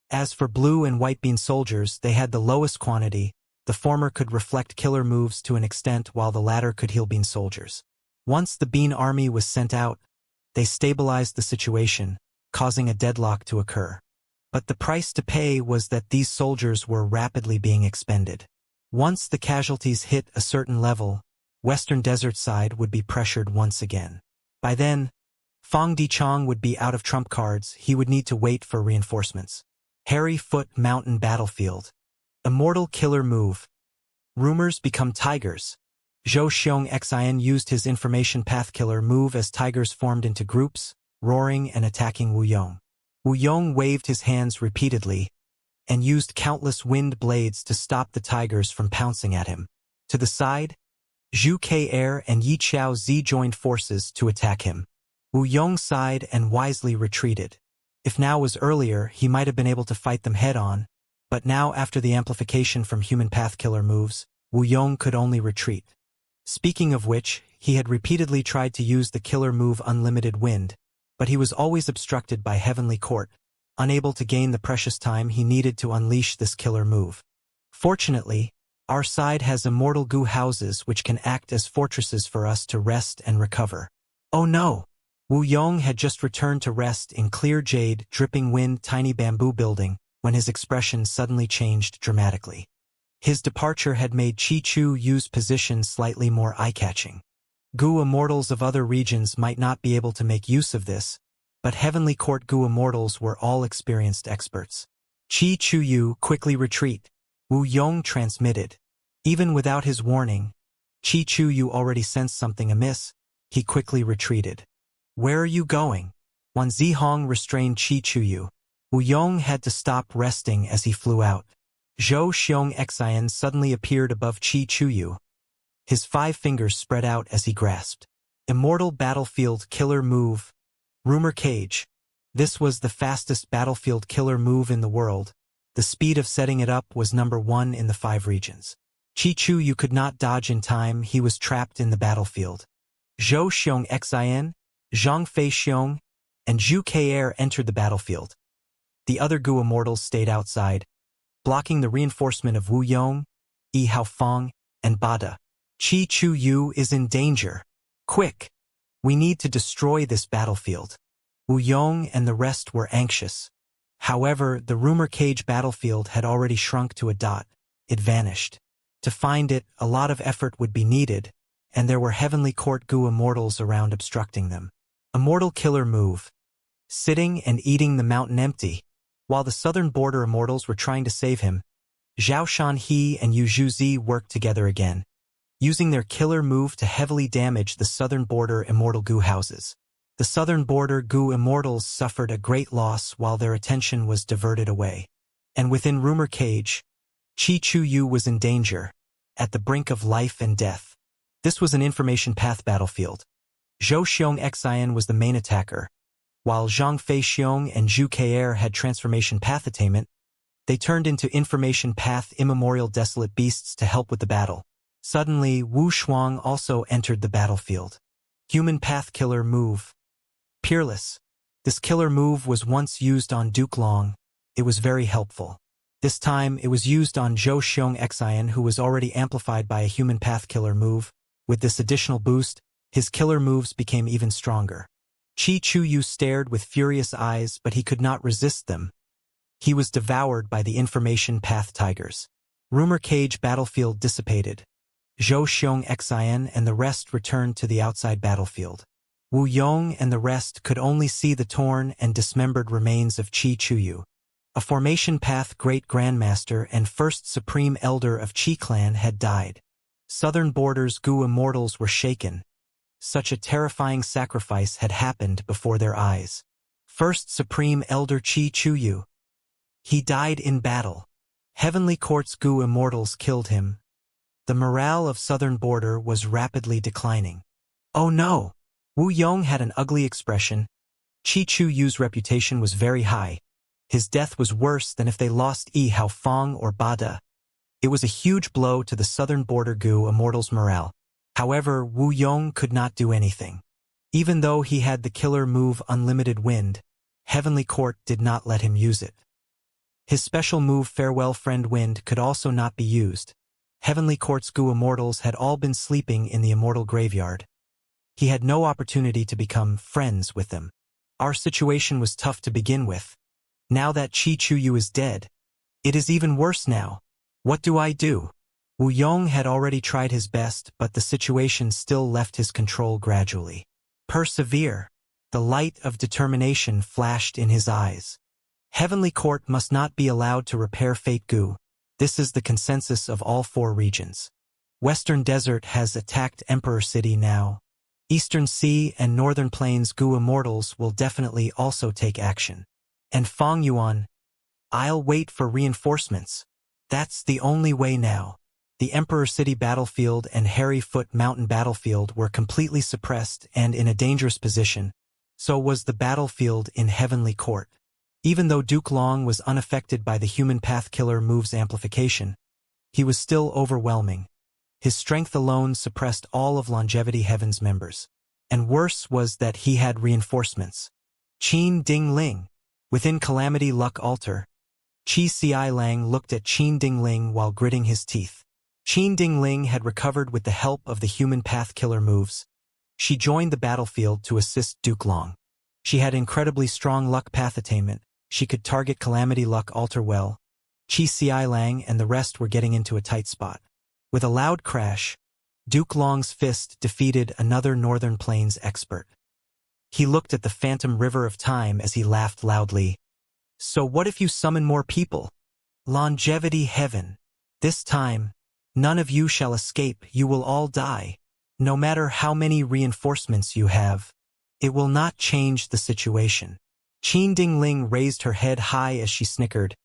As for Blue and White Bean soldiers, they had the lowest quantity. The former could reflect killer moves to an extent while the latter could heal Bean soldiers. Once the Bean army was sent out, they stabilized the situation, causing a deadlock to occur. But the price to pay was that these soldiers were rapidly being expended. Once the casualties hit a certain level, Western Desert side would be pressured once again. By then, Fong Dichong would be out of trump cards. He would need to wait for reinforcements. Hairy Foot Mountain Battlefield. Immortal Killer Move. Rumors become tigers. Zhou Xiong Xin used his information path killer move as tigers formed into groups, roaring and attacking Wu Yong. Wu Yong waved his hands repeatedly and used countless wind blades to stop the tigers from pouncing at him. To the side, Zhu Ke and Yi Chao Zi joined forces to attack him. Wu Yong sighed and wisely retreated. If now was earlier, he might have been able to fight them head-on, but now after the amplification from human path killer moves, Wu Yong could only retreat. Speaking of which, he had repeatedly tried to use the killer move Unlimited Wind, but he was always obstructed by Heavenly Court, unable to gain the precious time he needed to unleash this killer move. Fortunately, our side has immortal Gu houses which can act as fortresses for us to rest and recover. Oh no! Wu Yong had just returned to rest in clear jade, dripping wind, tiny bamboo building, when his expression suddenly changed dramatically. His departure had made Chi Chu Yu's position slightly more eye-catching. Gu immortals of other regions might not be able to make use of this, but Heavenly Court Gu immortals were all experienced experts. Chi Chu Yu, quickly retreat, Wu Yong transmitted. Even without his warning, Chi Chu Yu already sensed something amiss. He quickly retreated. Where are you going? Wan Zihong restrained Chi Chu Yu. Wu Yong had to stop resting as he flew out. Zhou Xiong Xin suddenly appeared above Chi Chu Yu. His 5 fingers spread out as he grasped. Immortal Battlefield Killer Move. Rumor Cage. This was the fastest battlefield killer move in the world. The speed of setting it up was #1 in the 5 regions. Chi Chu Yu could not dodge in time. He was trapped in the battlefield. Zhou Xiong-xin, Zhang Fei-xiong, and Zhu Ke entered the battlefield. The other Gu Immortals stayed outside, blocking the reinforcement of Wu Yong, Yi Haofeng, and Bada. Qi Chu Yu is in danger. Quick! We need to destroy this battlefield. Wu Yong and the rest were anxious. However, the rumor cage battlefield had already shrunk to a dot. It vanished. To find it, a lot of effort would be needed, and there were Heavenly Court Gu Immortals around obstructing them. Immortal Killer Move. Sitting and eating the mountain empty. While the southern border Immortals were trying to save him, Zhao Shanhe and Yu Zhuzi worked together again, using their killer move to heavily damage the southern border Immortal Gu houses. The southern border Gu Immortals suffered a great loss while their attention was diverted away. And within Rumor Cage, Qi Chu Yu was in danger, at the brink of life and death. This was an information path battlefield. Zhou Xiong-xin was the main attacker, while Zhang Fei-xiong and Zhu Ke had transformation path attainment. They turned into information path immemorial desolate beasts to help with the battle. Suddenly, Wu Shuang also entered the battlefield. Human path killer move. Peerless. This killer move was once used on Duke Long. It was very helpful. This time, it was used on Zhou Xiong-xin, who was already amplified by a human path killer move. With this additional boost, his killer moves became even stronger. Qi Chu Yu stared with furious eyes, but he could not resist them. He was devoured by the information path tigers. Rumor Cage battlefield dissipated. Zhou Xiong-xin and the rest returned to the outside battlefield. Wu Yong and the rest could only see the torn and dismembered remains of Qi Chu Yu. A formation path great grandmaster and first supreme elder of Qi clan had died. Southern borders Gu Immortals were shaken. Such a terrifying sacrifice had happened before their eyes. First supreme elder Qi Chu Yu. He died in battle. Heavenly Court's Gu Immortals killed him. The morale of southern border was rapidly declining. Oh no! Wu Yong had an ugly expression. Qi Chu Yu's reputation was very high. His death was worse than if they lost Yi Haofeng or Bada. It was a huge blow to the southern border Gu Immortals' morale. However, Wu Yong could not do anything. Even though he had the killer move Unlimited Wind, Heavenly Court did not let him use it. His special move Farewell Friend Wind could also not be used. Heavenly Court's Gu Immortals had all been sleeping in the Immortal Graveyard. He had no opportunity to become friends with them. Our situation was tough to begin with. Now that Qi Chu Yu is dead, it is even worse now. What do I do? Wu Yong had already tried his best, but the situation still left his control gradually. Persevere. The light of determination flashed in his eyes. Heavenly Court must not be allowed to repair Fate Gu. This is the consensus of all 4 regions. Western Desert has attacked Emperor City now. Eastern Sea and Northern Plains Gu Immortals will definitely also take action. And Fang Yuan, I'll wait for reinforcements. That's the only way now. The Emperor City battlefield and Hairy Foot Mountain battlefield were completely suppressed and in a dangerous position. So was the battlefield in Heavenly Court. Even though Duke Long was unaffected by the human path killer move's amplification, he was still overwhelming. His strength alone suppressed all of Longevity Heaven's members. And worse was that he had reinforcements. Qin Ding Ling. Within Calamity Luck Altar, Qi Ci Lang looked at Qin Ding Ling while gritting his teeth. Qin Ding Ling had recovered with the help of the human path killer moves. She joined the battlefield to assist Duke Long. She had incredibly strong luck path attainment. She could target Calamity Luck Altar well. Qi Ci Lang and the rest were getting into a tight spot. With a loud crash, Duke Long's fist defeated another Northern Plains expert. He looked at the phantom river of time as he laughed loudly. So what if you summon more people? Longevity Heaven. This time, none of you shall escape, you will all die. No matter how many reinforcements you have, it will not change the situation. Qin Ding Ling raised her head high as she snickered.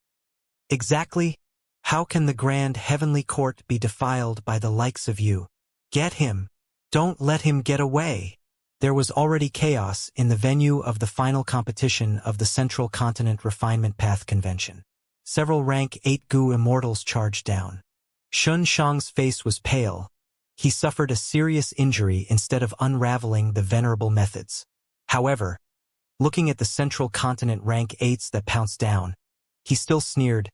Exactly. How can the Grand Heavenly Court be defiled by the likes of you? Get him. Don't let him get away. There was already chaos in the venue of the final competition of the Central Continent Refinement Path Convention. Several rank 8 Gu Immortals charged down. Shun Shang's face was pale. He suffered a serious injury instead of unraveling the venerable methods. However, looking at the central continent rank 8s that pounced down, he still sneered,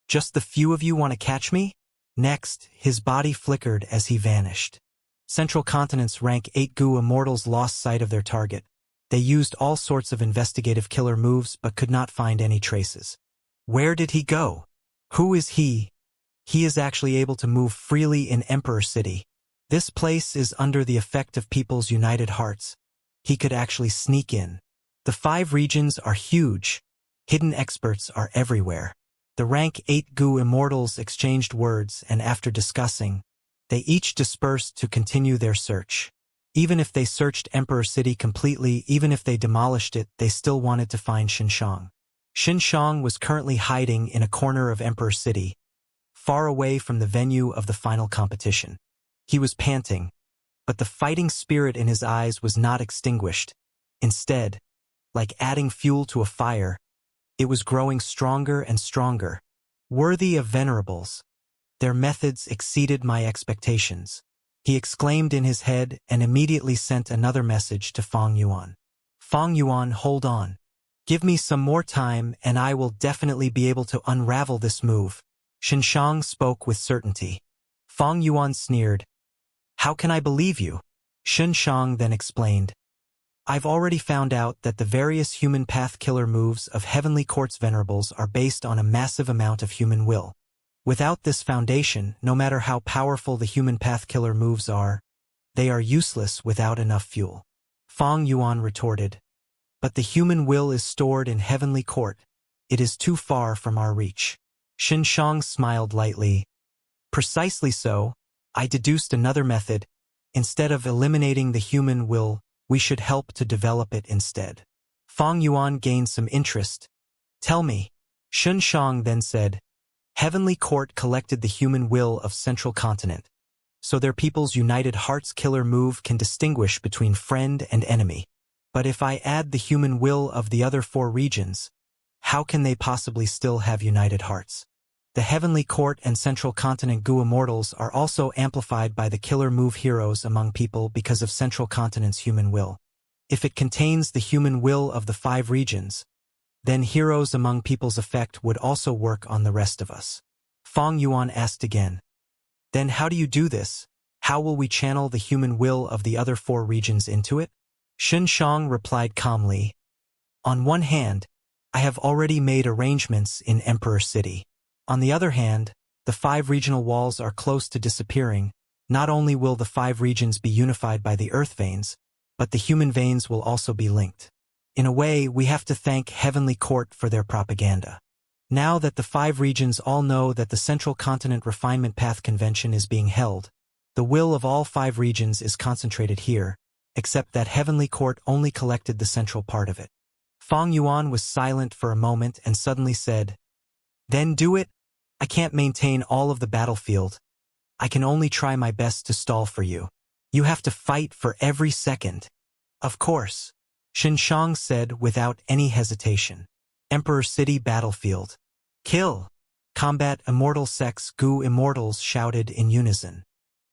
"Just the few of you want to catch me?" Next, his body flickered as he vanished. Central Continent's rank 8 Goo Immortals lost sight of their target. They used all sorts of investigative killer moves but could not find any traces. Where did he go? Who is he? He is actually able to move freely in Emperor City. This place is under the effect of people's united hearts. He could actually sneak in. The 5 regions are huge. Hidden experts are everywhere. The rank 8 Goo Immortals exchanged words, and after discussing, they each dispersed to continue their search. Even if they searched Emperor City completely, even if they demolished it, they still wanted to find Xinshang. Xinshang was currently hiding in a corner of Emperor City, far away from the venue of the final competition. He was panting, but the fighting spirit in his eyes was not extinguished. Instead, like adding fuel to a fire, it was growing stronger and stronger. Worthy of venerables. Their methods exceeded my expectations. He exclaimed in his head and immediately sent another message to Fang Yuan. Fang Yuan, hold on. Give me some more time and I will definitely be able to unravel this move. Xinshang spoke with certainty. Fang Yuan sneered. How can I believe you? Xinshang then explained. I've already found out that the various human path killer moves of Heavenly Court's venerables are based on a massive amount of human will. Without this foundation, no matter how powerful the human path killer moves are, they are useless without enough fuel. Fang Yuan retorted. But the human will is stored in Heavenly Court. It is too far from our reach. Xinshang smiled lightly. Precisely so, I deduced another method. Instead of eliminating the human will, we should help to develop it instead. Fang Yuan gained some interest. Tell me. Xinshang then said. Heavenly Court collected the human will of Central Continent, so their people's united hearts killer move can distinguish between friend and enemy. But if I add the human will of the other 4 regions, how can they possibly still have united hearts? The Heavenly Court and Central Continent Goo Immortals are also amplified by the killer move heroes among people because of Central Continent's human will. If it contains the human will of the 5 regions, then heroes among people's effect would also work on the rest of us. Fang Yuan asked again. Then how do you do this? How will we channel the human will of the other 4 regions into it? Xinshang replied calmly. On one hand, I have already made arrangements in Emperor City. On the other hand, the 5 regional walls are close to disappearing. Not only will the 5 regions be unified by the earth veins, but the human veins will also be linked. In a way, we have to thank Heavenly Court for their propaganda. Now that the 5 regions all know that the Central Continent Refinement Path Convention is being held, the will of all 5 regions is concentrated here, except that Heavenly Court only collected the central part of it. Fang Yuan was silent for a moment and suddenly said, Then do it. I can't maintain all of the battlefield. I can only try my best to stall for you. You have to fight for every second. Of course. Xinshang said without any hesitation. Emperor City battlefield. Kill! Combat Immortal Sex Goo Immortals shouted in unison.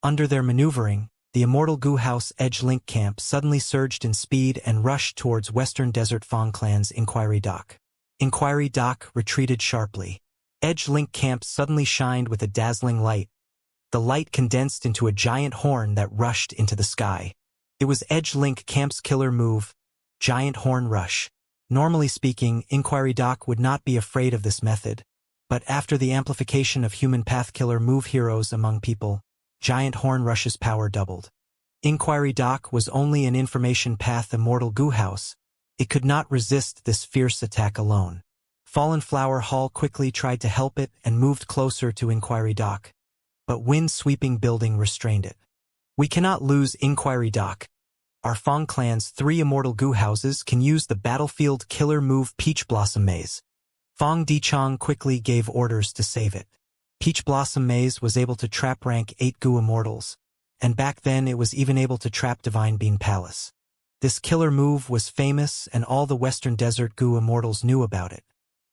Under their maneuvering, the Immortal Goo House Edge Link Camp suddenly surged in speed and rushed towards Western Desert Fang Clan's Inquiry Dock. Inquiry Dock retreated sharply. Edge Link Camp suddenly shined with a dazzling light. The light condensed into a giant horn that rushed into the sky. It was Edge Link Camp's killer move, Giant Horn Rush. Normally speaking, Inquiry Dock would not be afraid of this method, but after the amplification of human path killer move heroes among people, Giant Horn Rush's power doubled. Inquiry Dock was only an information path Immortal Goo House. It could not resist this fierce attack alone. Fallen Flower Hall quickly tried to help it and moved closer to Inquiry Dock, but wind-sweeping building restrained it. We cannot lose Inquiry Dock. Our Fang Clan's 3 Immortal Goo Houses can use the battlefield killer move Peach Blossom Maze. Fang Dichang quickly gave orders to save it. Peach Blossom Maze was able to trap rank 8 Goo Immortals, and back then it was even able to trap Divine Bean Palace. This killer move was famous and all the Western Desert Goo Immortals knew about it.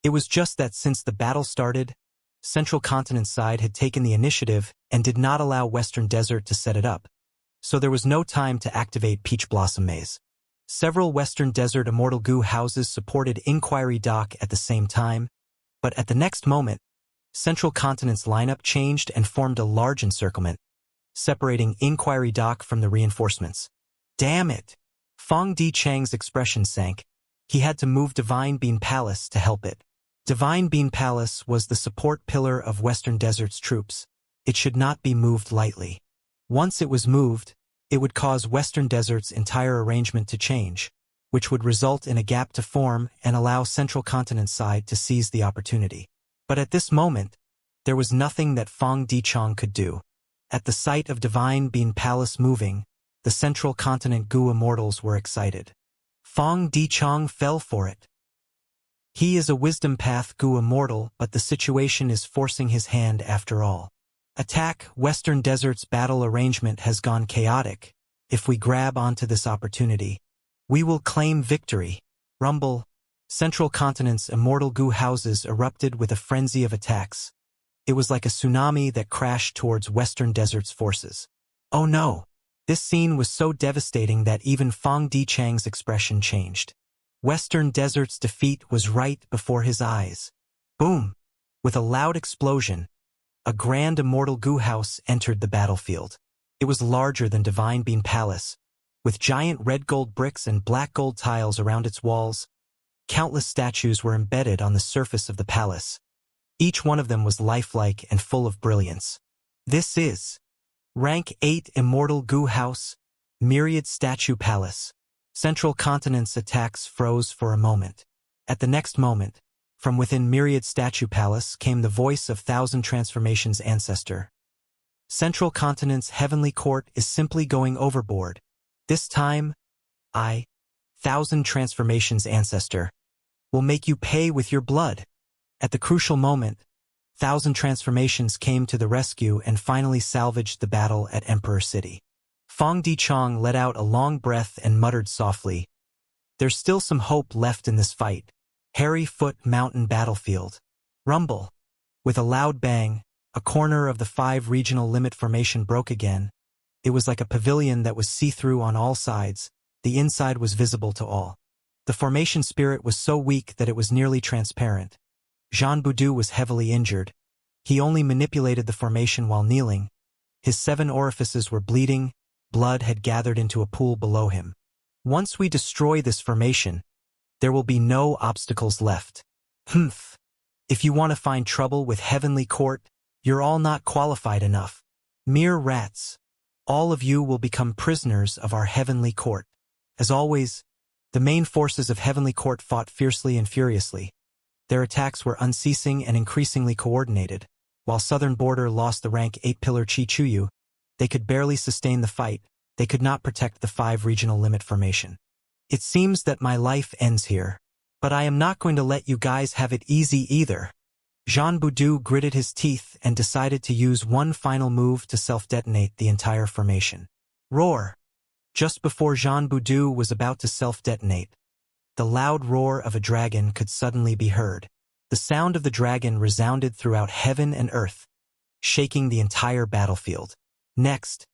It was just that since the battle started, Central Continent's side had taken the initiative and did not allow Western Desert to set it up, so there was no time to activate Peach Blossom Maze. Several Western Desert Immortal Goo houses supported Inquiry Dock at the same time, but at the next moment, Central Continent's lineup changed and formed a large encirclement, separating Inquiry Dock from the reinforcements. Damn it! Fong Di Chang's expression sank. He had to move Divine Bean Palace to help it. Divine Bean Palace was the support pillar of Western Desert's troops. It should not be moved lightly. Once it was moved, it would cause Western Desert's entire arrangement to change, which would result in a gap to form and allow Central Continent's side to seize the opportunity. But at this moment, there was nothing that Fong Di Chang could do. At the sight of Divine Bean Palace moving, the Central Continent Goo Immortals were excited. Fong Di Chang fell for it. He is a Wisdom Path Goo Immortal, but the situation is forcing his hand after all. Attack! Western Desert's battle arrangement has gone chaotic. If we grab onto this opportunity, we will claim victory. Rumble. Central Continent's Immortal Goo houses erupted with a frenzy of attacks. It was like a tsunami that crashed towards Western Desert's forces. Oh no! This scene was so devastating that even Fong Di Chang's expression changed. Western Desert's defeat was right before his eyes. Boom! With a loud explosion, a grand Immortal Goo house entered the battlefield. It was larger than Divine Bean Palace, with giant red gold bricks and black gold tiles around its walls. Countless statues were embedded on the surface of the palace. Each one of them was lifelike and full of brilliance. This is Rank 8 Immortal Goo House, Myriad Statue Palace. Central Continent's attacks froze for a moment. At the next moment, from within Myriad Statue Palace came the voice of Thousand Transformations' ancestor. Central Continent's heavenly court is simply going overboard. This time, Thousand Transformations' ancestor, will make you pay with your blood. At the crucial moment, Thousand Transformations came to the rescue and finally salvaged the battle at Emperor City. Fong Di Chang let out a long breath and muttered softly, "There's still some hope left in this fight." Hairy Foot Mountain Battlefield. Rumble. With a loud bang, a corner of the 5 regional limit formation broke again. It was like a pavilion that was see-through on all sides. The inside was visible to all. The formation spirit was so weak that it was nearly transparent. Jean Boudou was heavily injured. He only manipulated the formation while kneeling. His 7 orifices were bleeding. Blood had gathered into a pool below him. Once we destroy this formation, there will be no obstacles left. Humph. If you want to find trouble with Heavenly Court, you're all not qualified enough. Mere rats. All of you will become prisoners of our Heavenly Court. As always, the main forces of Heavenly Court fought fiercely and furiously. Their attacks were unceasing and increasingly coordinated. While Southern Border lost the rank 8 pillar Chi Chuyu, they could barely sustain the fight. They could not protect the 5 regional limit formation. It seems that my life ends here, but I am not going to let you guys have it easy either. Jean Boudou gritted his teeth and decided to use one final move to self-detonate the entire formation. Roar! Just before Jean Boudou was about to self-detonate, the loud roar of a dragon could suddenly be heard. The sound of the dragon resounded throughout heaven and earth, shaking the entire battlefield. Next,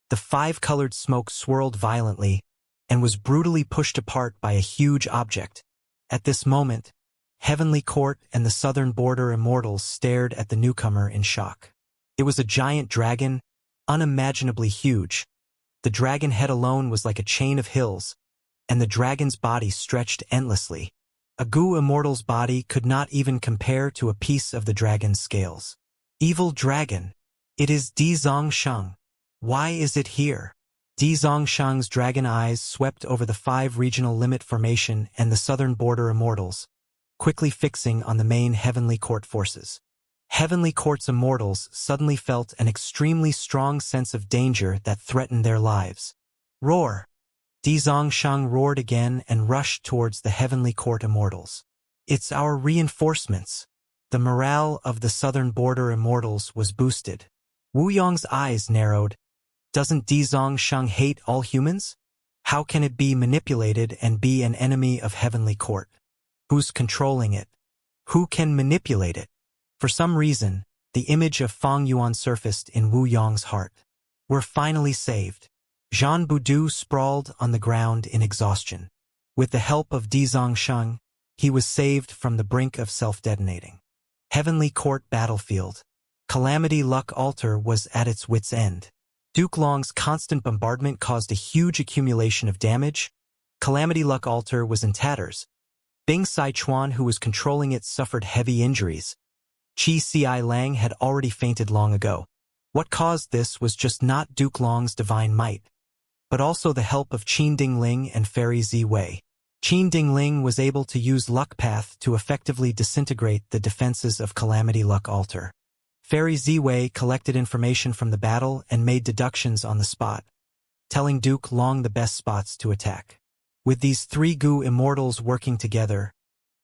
the 5-colored smoke swirled violently and was brutally pushed apart by a huge object. At this moment, Heavenly Court and the Southern Border Immortals stared at the newcomer in shock. It was a giant dragon, unimaginably huge. The dragon head alone was like a chain of hills, and the dragon's body stretched endlessly. A Goo Immortal's body could not even compare to a piece of the dragon's scales. Evil dragon. It is Di Zongsheng. Why is it here? Di Zongsheng's dragon eyes swept over the 5 regional limit formation and the Southern Border Immortals, quickly fixing on the main Heavenly Court forces. Heavenly Court's Immortals suddenly felt an extremely strong sense of danger that threatened their lives. Roar! Di Zongsheng roared again and rushed towards the Heavenly Court Immortals. It's our reinforcements. The morale of the Southern Border Immortals was boosted. Wu Yong's eyes narrowed. Doesn't Di Zongsheng hate all humans? How can it be manipulated and be an enemy of Heavenly Court? Who's controlling it? Who can manipulate it? For some reason, the image of Fang Yuan surfaced in Wu Yong's heart. We're finally saved. Zhan Budu sprawled on the ground in exhaustion. With the help of Di Zongsheng, he was saved from the brink of self-detonating. Heavenly Court battlefield. Calamity Luck Altar was at its wit's end. Duke Long's constant bombardment caused a huge accumulation of damage. Calamity Luck Altar was in tatters. Bing Sichuan, who was controlling it, suffered heavy injuries. Qi Ci Lang had already fainted long ago. What caused this was just not Duke Long's divine might, but also the help of Qin Dingling and Fairy Ziwei. Qin Dingling was able to use Luck Path to effectively disintegrate the defenses of Calamity Luck Altar. Fairy Ziwei collected information from the battle and made deductions on the spot, telling Duke Long the best spots to attack. With these three Gu immortals working together,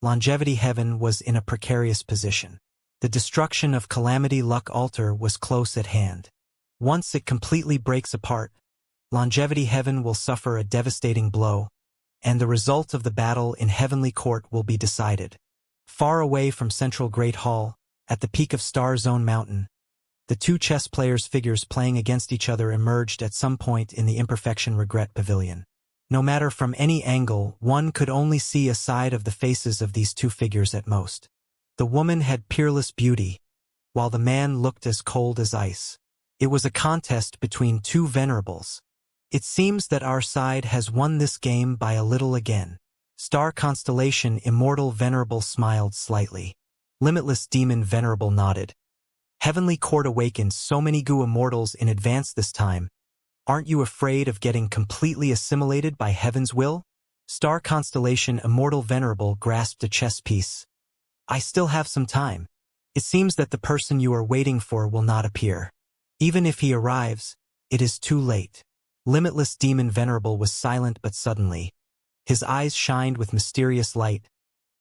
Longevity Heaven was in a precarious position. The destruction of Calamity Luck Altar was close at hand. Once it completely breaks apart, Longevity Heaven will suffer a devastating blow, and the result of the battle in Heavenly Court will be decided. Far away from Central Great Hall, at the peak of Star Zone Mountain, the two chess players' figures playing against each other emerged at some point in the Imperfection Regret Pavilion. No matter from any angle, one could only see a side of the faces of these two figures at most. The woman had peerless beauty, while the man looked as cold as ice. It was a contest between two venerables. It seems that our side has won this game by a little again. Star Constellation Immortal Venerable smiled slightly. Limitless Demon Venerable nodded. Heavenly Court awakened so many Gu immortals in advance this time. Aren't you afraid of getting completely assimilated by Heaven's will? Star Constellation Immortal Venerable grasped a chess piece. I still have some time. It seems that the person you are waiting for will not appear. Even if he arrives, it is too late. Limitless Demon Venerable was silent, but suddenly, his eyes shined with mysterious light.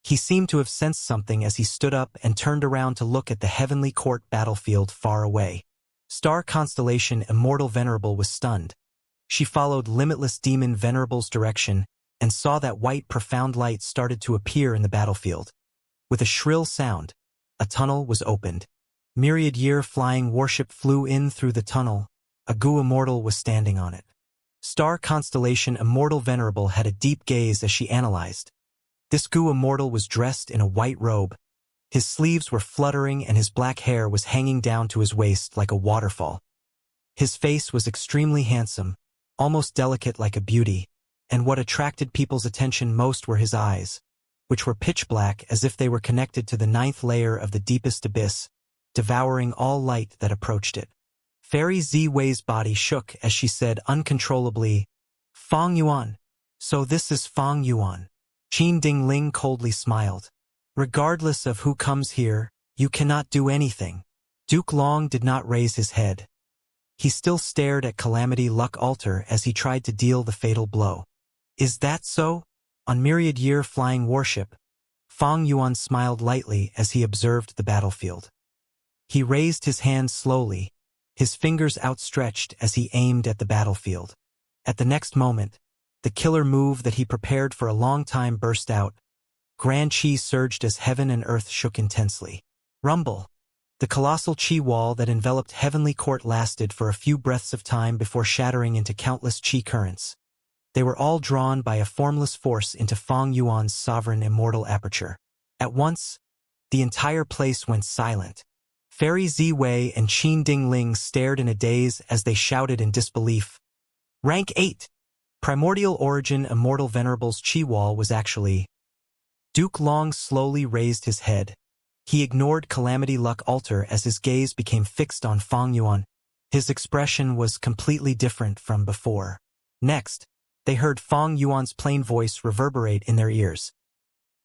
He seemed to have sensed something as he stood up and turned around to look at the Heavenly Court battlefield far away. Star Constellation Immortal Venerable was stunned. She followed Limitless Demon Venerable's direction and saw that white profound light started to appear in the battlefield. With a shrill sound, a tunnel was opened. Myriad Year Flying Warship flew in through the tunnel. A Gu Immortal was standing on it. Star Constellation Immortal Venerable had a deep gaze as she analyzed. This Gu Immortal was dressed in a white robe. His sleeves were fluttering and his black hair was hanging down to his waist like a waterfall. His face was extremely handsome, almost delicate like a beauty, and what attracted people's attention most were his eyes, which were pitch black as if they were connected to the ninth layer of the deepest abyss, devouring all light that approached it. Fairy Ziwei's body shook as she said uncontrollably, "Fang Yuan. So this is Fang Yuan." Qin Dingling coldly smiled. "Regardless of who comes here, you cannot do anything." Duke Long did not raise his head. He still stared at Calamity Luck Altar as he tried to deal the fatal blow. "Is that so?" On Myriad Year Flying Warship, Fang Yuan smiled lightly as he observed the battlefield. He raised his hand slowly, his fingers outstretched as he aimed at the battlefield. At the next moment, the killer move that he prepared for a long time burst out. Grand Qi surged as heaven and earth shook intensely. Rumble. The colossal Qi wall that enveloped Heavenly Court lasted for a few breaths of time before shattering into countless Qi currents. They were all drawn by a formless force into Fang Yuan's sovereign immortal aperture. At once, the entire place went silent. Fairy Ziwei and Qin Dingling stared in a daze as they shouted in disbelief. Rank 8. Primordial Origin Immortal Venerable's Qi wall was actually... Duke Long slowly raised his head. He ignored Calamity Luck Altar as his gaze became fixed on Fang Yuan. His expression was completely different from before. Next, they heard Fang Yuan's plain voice reverberate in their ears.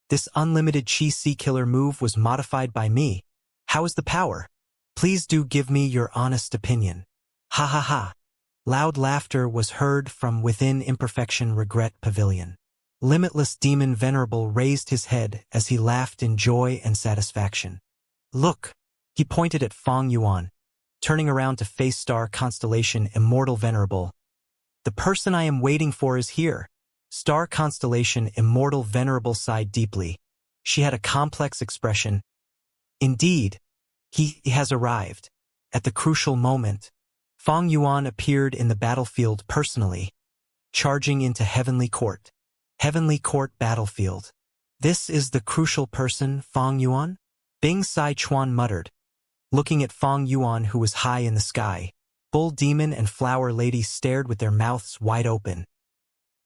"This unlimited Qi Sea killer move was modified by me. How is the power? Please do give me your honest opinion." Ha ha ha. Loud laughter was heard from within Imperfection Regret Pavilion. Limitless Demon Venerable raised his head as he laughed in joy and satisfaction. "Look!" He pointed at Fang Yuan, turning around to face Star Constellation Immortal Venerable. "The person I am waiting for is here." Star Constellation Immortal Venerable sighed deeply. She had a complex expression. "Indeed, He has arrived. At the crucial moment, Fang Yuan appeared in the battlefield personally, charging into Heavenly Court. Heavenly Court battlefield. This is the crucial person, Fang Yuan? Bing Sai Chuan muttered, looking at Fang Yuan who was high in the sky. Bull Demon and Flower Lady stared with their mouths wide open.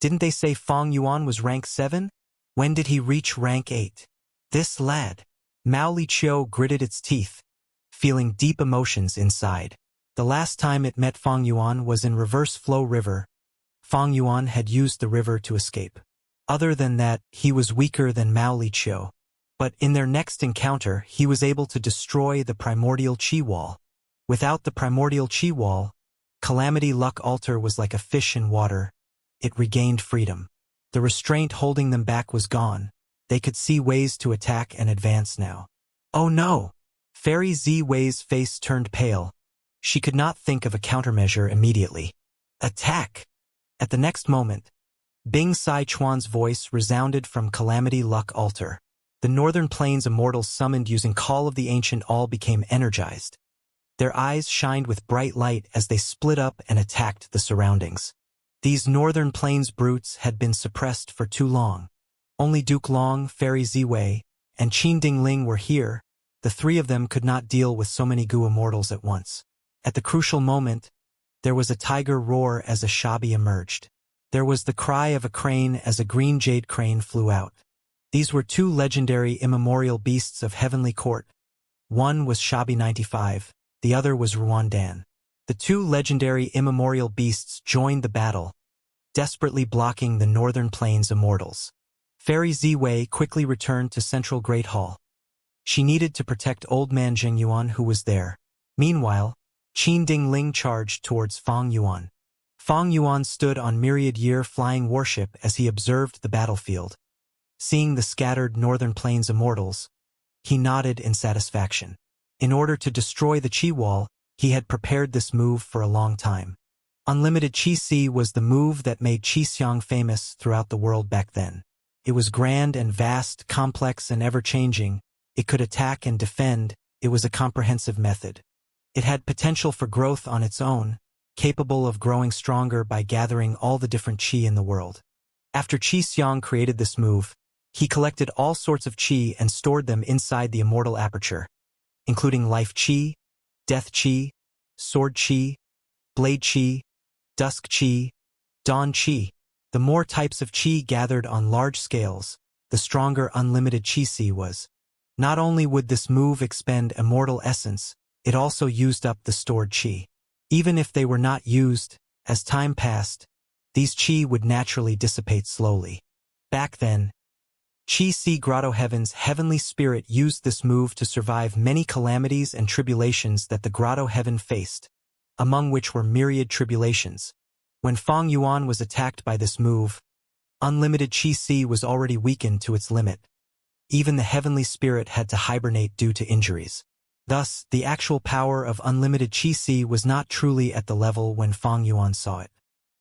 Didn't they say Fang Yuan was rank 7? When did he reach rank 8? This lad. Mao Li Chiu gritted its teeth, feeling deep emotions inside. The last time it met Fang Yuan was in Reverse Flow River. Fang Yuan had used the river to escape. Other than that, he was weaker than Mao Li Chiu. But in their next encounter, he was able to destroy the primordial Qi Wall. Without the primordial Qi Wall, Calamity Luck Altar was like a fish in water. It regained freedom. The restraint holding them back was gone. They could see ways to attack and advance now. Oh no! Fairy Z Wei's face turned pale. She could not think of a countermeasure immediately. Attack! At the next moment, Bing Sai Chuan's voice resounded from Calamity Luck Altar. The Northern Plains Immortals summoned using Call of the Ancient all became energized. Their eyes shined with bright light as they split up and attacked the surroundings. These Northern Plains brutes had been suppressed for too long. Only Duke Long, Fairy Ziwei, and Qin Dingling were here. The three of them could not deal with so many Gu immortals at once. At the crucial moment, there was a tiger roar as a Shabi emerged. There was the cry of a crane as a green jade crane flew out. These were two legendary immemorial beasts of Heavenly Court. One was Shabi 95, the other was Ruandan. The two legendary immemorial beasts joined the battle, desperately blocking the Northern Plains Immortals. Fairy Ziwei quickly returned to Central Great Hall. She needed to protect Old Man Zhengyuan who was there. Meanwhile, Qin Dingling charged towards Fang Yuan. Fang Yuan stood on Myriad Year flying warship as he observed the battlefield. Seeing the scattered Northern Plains Immortals, he nodded in satisfaction. In order to destroy the Qi Wall, he had prepared this move for a long time. Unlimited Qi Si was the move that made Qi Xiang famous throughout the world back then. It was grand and vast, complex and ever-changing. It could attack and defend. It was a comprehensive method. It had potential for growth on its own, capable of growing stronger by gathering all the different Qi in the world. After Qi Xiang created this move, he collected all sorts of Qi and stored them inside the immortal aperture, including Life Qi, Death Qi, Sword Qi, Blade Qi, Dusk Qi, Dawn Qi. The more types of Qi gathered on large scales, the stronger unlimited Qi Si was. Not only would this move expend immortal essence, it also used up the stored Qi. Even if they were not used, as time passed, these Qi would naturally dissipate slowly. Back then, Qi Si Grotto Heaven's heavenly spirit used this move to survive many calamities and tribulations that the Grotto Heaven faced, among which were myriad tribulations. When Fang Yuan was attacked by this move, unlimited Qi Si was already weakened to its limit. Even the heavenly spirit had to hibernate due to injuries. Thus, the actual power of unlimited Qi Si was not truly at the level when Fang Yuan saw it.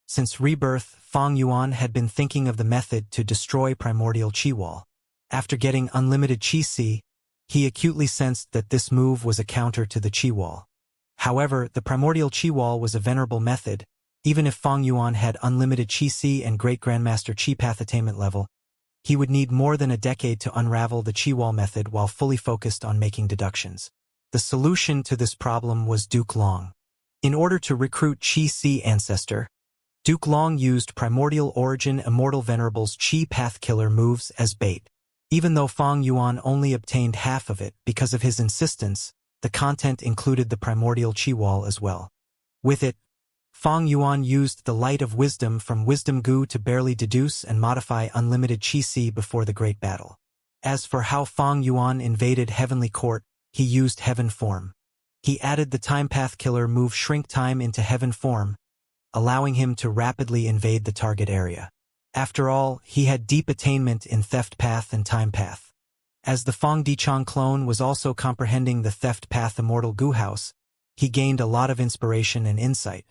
Since rebirth, Fang Yuan had been thinking of the method to destroy primordial Qi Wall. After getting unlimited Qi Si, he acutely sensed that this move was a counter to the Qi Wall. However, the primordial Qi Wall was a venerable method. Even if Fang Yuan had unlimited Qi Si and Great Grandmaster Qi Path attainment level, he would need more than a decade to unravel the Qi Wall method while fully focused on making deductions. The solution to this problem was Duke Long. In order to recruit Qi Si ancestor, Duke Long used Primordial Origin Immortal Venerable's Qi Path Killer moves as bait. Even though Fang Yuan only obtained half of it because of his insistence, the content included the Primordial Qi Wall as well. With it, Fang Yuan used the light of wisdom from Wisdom Gu to barely deduce and modify unlimited Qi Si before the great battle. As for how Fang Yuan invaded Heavenly Court, he used Heaven Form. He added the Time Path Killer move Shrink Time into Heaven Form, allowing him to rapidly invade the target area. After all, he had deep attainment in Theft Path and Time Path. As the Fang Dichang clone was also comprehending the Theft Path Immortal Gu House, he gained a lot of inspiration and insight.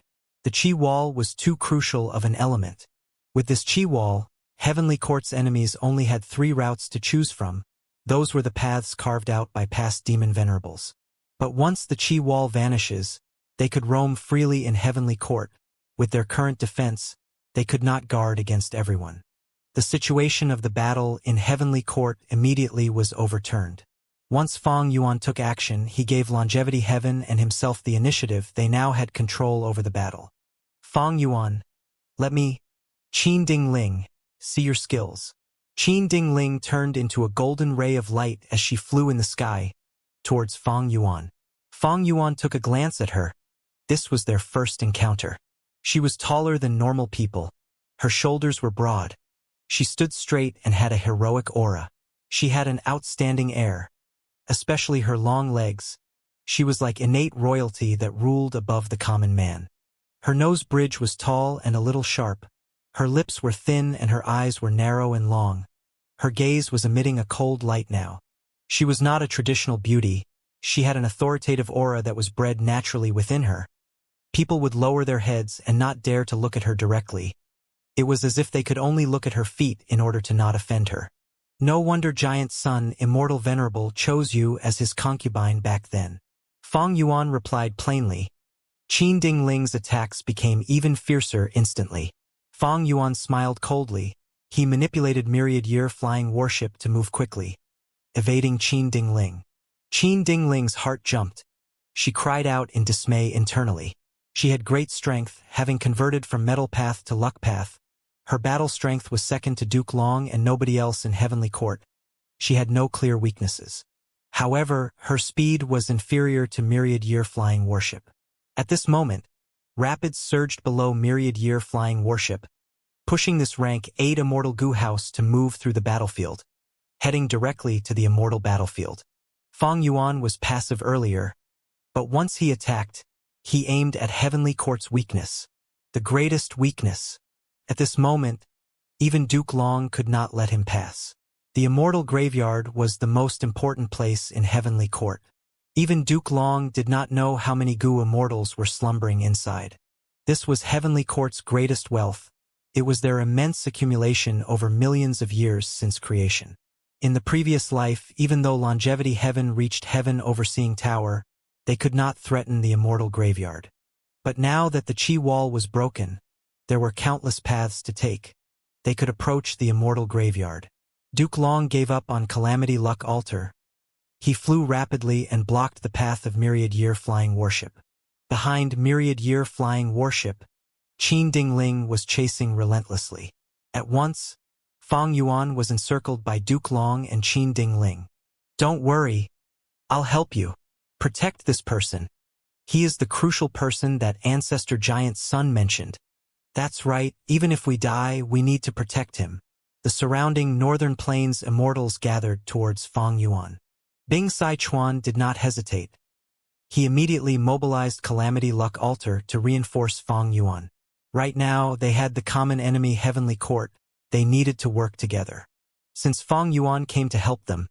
The Qi Wall was too crucial of an element. With this Qi Wall, Heavenly Court's enemies only had 3 routes to choose from. Those were the paths carved out by past demon venerables. But once the Qi wall vanishes, they could roam freely in heavenly court. With their current defense, they could not guard against everyone. The situation of the battle in heavenly court immediately was overturned. Once Fang Yuan took action, he gave Longevity Heaven and himself the initiative. They now had control over the battle. Fang Yuan, let me, Qin Ding Ling, see your skills. Qin Ding Ling turned into a golden ray of light as she flew in the sky, towards Fang Yuan. Fang Yuan took a glance at her. This was their first encounter. She was taller than normal people. Her shoulders were broad. She stood straight and had a heroic aura. She had an outstanding air, especially her long legs. She was like innate royalty that ruled above the common man. Her nose bridge was tall and a little sharp. Her lips were thin and her eyes were narrow and long. Her gaze was emitting a cold light now. She was not a traditional beauty. She had an authoritative aura that was bred naturally within her. People would lower their heads and not dare to look at her directly. It was as if they could only look at her feet in order to not offend her. No wonder Giant Sun, Immortal Venerable, chose you as his concubine back then. Fang Yuan replied plainly. Qin Ding Ling's attacks became even fiercer instantly. Fang Yuan smiled coldly. He manipulated myriad year flying warship to move quickly, evading Qin Ding Ling. Qin Ding Ling's heart jumped. She cried out in dismay internally. She had great strength, having converted from metal path to luck path. Her battle strength was second to Duke Long and nobody else in Heavenly Court. She had no clear weaknesses. However, her speed was inferior to myriad year flying warship. At this moment, rapids surged below myriad year flying warship, pushing this rank 8 Immortal Goo House to move through the battlefield, heading directly to the Immortal battlefield. Fang Yuan was passive earlier, but once he attacked, he aimed at Heavenly Court's weakness, the greatest weakness. At this moment, even Duke Long could not let him pass. The Immortal Graveyard was the most important place in Heavenly Court. Even Duke Long did not know how many Goo Immortals were slumbering inside. This was Heavenly Court's greatest wealth. It was their immense accumulation over millions of years since creation. In the previous life, even though Longevity Heaven reached Heaven Overseeing Tower, they could not threaten the Immortal Graveyard. But now that the Qi wall was broken, there were countless paths to take. They could approach the Immortal Graveyard. Duke Long gave up on Calamity Luck Altar. He flew rapidly and blocked the path of Myriad Year Flying Warship. Behind Myriad Year Flying Warship, Qin Ding Ling was chasing relentlessly. At once, Fang Yuan was encircled by Duke Long and Qin Ding Ling. Don't worry. I'll help you. Protect this person. He is the crucial person that Ancestor Giant Sun mentioned. That's right, even if we die, we need to protect him. The surrounding Northern Plains Immortals gathered towards Fang Yuan. Bing Sichuan did not hesitate. He immediately mobilized Calamity Luck Altar to reinforce Fang Yuan. Right now, they had the common enemy Heavenly Court. They needed to work together. Since Fang Yuan came to help them,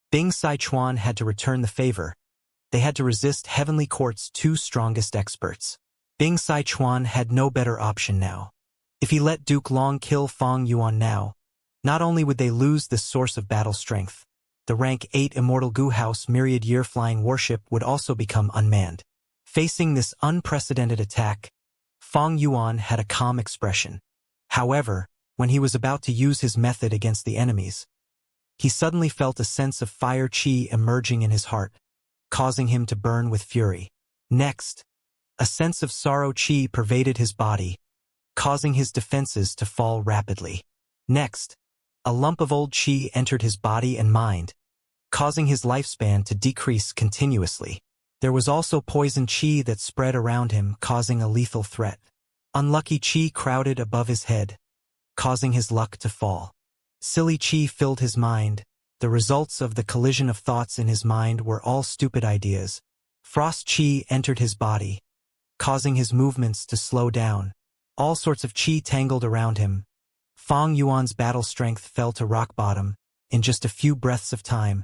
Bing Sichuan had to return the favor. They had to resist Heavenly Court's 2 strongest experts. Bing Sichuan had no better option now. If he let Duke Long kill Fang Yuan now, not only would they lose this source of battle strength, the rank 8 Immortal Goo House Myriad Year Flying Warship would also become unmanned. Facing this unprecedented attack, Fang Yuan had a calm expression. However, when he was about to use his method against the enemies, he suddenly felt a sense of fire qi emerging in his heart, causing him to burn with fury. Next, a sense of sorrow qi pervaded his body, causing his defenses to fall rapidly. Next, a lump of old qi entered his body and mind, causing his lifespan to decrease continuously. There was also poison qi that spread around him, causing a lethal threat. Unlucky qi crowded above his head, causing his luck to fall. Silly qi filled his mind. The results of the collision of thoughts in his mind were all stupid ideas. Frost qi entered his body, causing his movements to slow down. All sorts of qi tangled around him. Fang Yuan's battle strength fell to rock bottom. In just a few breaths of time,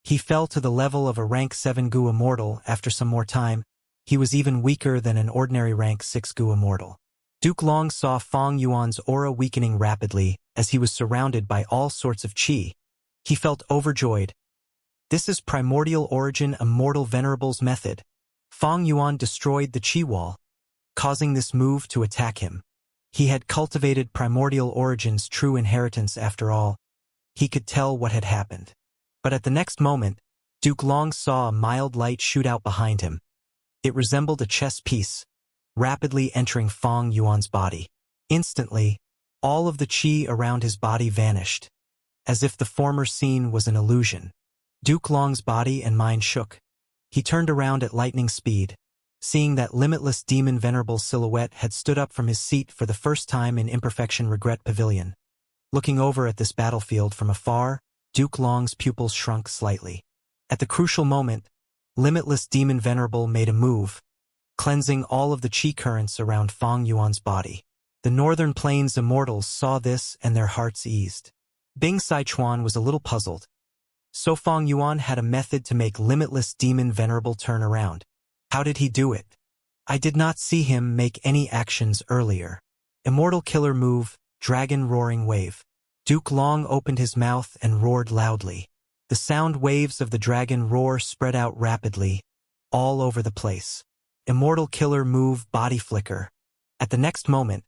he fell to the level of a rank 7 Goo Immortal. After some more time, he was even weaker than an ordinary rank 6 Goo Immortal. Duke Long saw Fang Yuan's aura weakening rapidly as he was surrounded by all sorts of qi. He felt overjoyed. This is primordial origin Immortal Venerable's method. Fang Yuan destroyed the Qi wall, causing this move to attack him. He had cultivated primordial origin's true inheritance after all. He could tell what had happened. But at the next moment, Duke Long saw a mild light shoot out behind him. It resembled a chess piece, rapidly entering Fang Yuan's body. Instantly, all of the qi around his body vanished, as if the former scene was an illusion. Duke Long's body and mind shook. He turned around at lightning speed, seeing that limitless demon venerable silhouette had stood up from his seat for the first time in Imperfection Regret Pavilion. Looking over at this battlefield from afar, Duke Long's pupils shrunk slightly. At the crucial moment, limitless demon venerable made a move, cleansing all of the qi currents around Fang Yuan's body. The Northern Plains immortals saw this and their hearts eased. Bing Sichuan was a little puzzled. So Fang Yuan had a method to make limitless demon venerable turn around. How did he do it? I did not see him make any actions earlier. Immortal killer move, dragon roaring wave. Duke Long opened his mouth and roared loudly. The sound waves of the dragon roar spread out rapidly, all over the place. Immortal killer move, body flicker. At the next moment,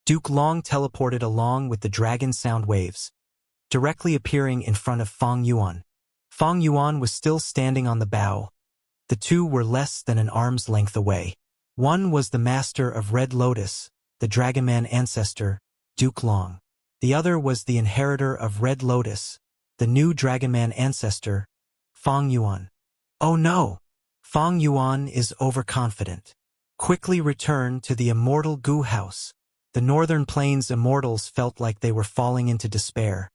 Duke Long teleported along with the dragon sound waves, directly appearing in front of Fang Yuan. Fang Yuan was still standing on the bow. The two were less than an arm's length away. One was the master of Red Lotus, the Dragonman ancestor, Duke Long. The other was the inheritor of Red Lotus, the new Dragonman ancestor, Fang Yuan. Oh no! Fang Yuan is overconfident. Quickly return to the immortal Gu house. The Northern Plains immortals felt like they were falling into despair.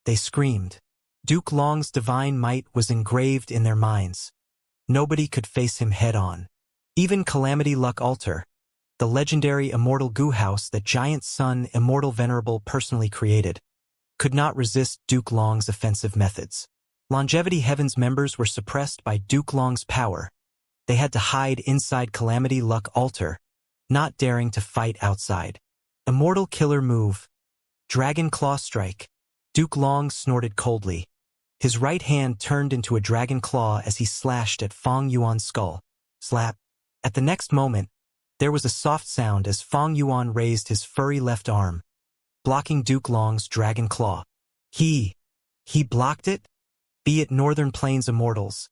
They screamed. Duke Long's divine might was engraved in their minds. Nobody could face him head-on. Even Calamity Luck Altar, the legendary immortal Gu house that Giant Sun Immortal Venerable personally created, could not resist Duke Long's offensive methods. Longevity Heaven's members were suppressed by Duke Long's power. They had to hide inside Calamity Luck Altar, not daring to fight outside. Immortal killer move. Dragon claw strike. Duke Long snorted coldly. His right hand turned into a dragon claw as he slashed at Fang Yuan's skull. Slap. At the next moment, there was a soft sound as Fang Yuan raised his furry left arm, blocking Duke Long's dragon claw. He blocked it? Be it Northern Plains immortals,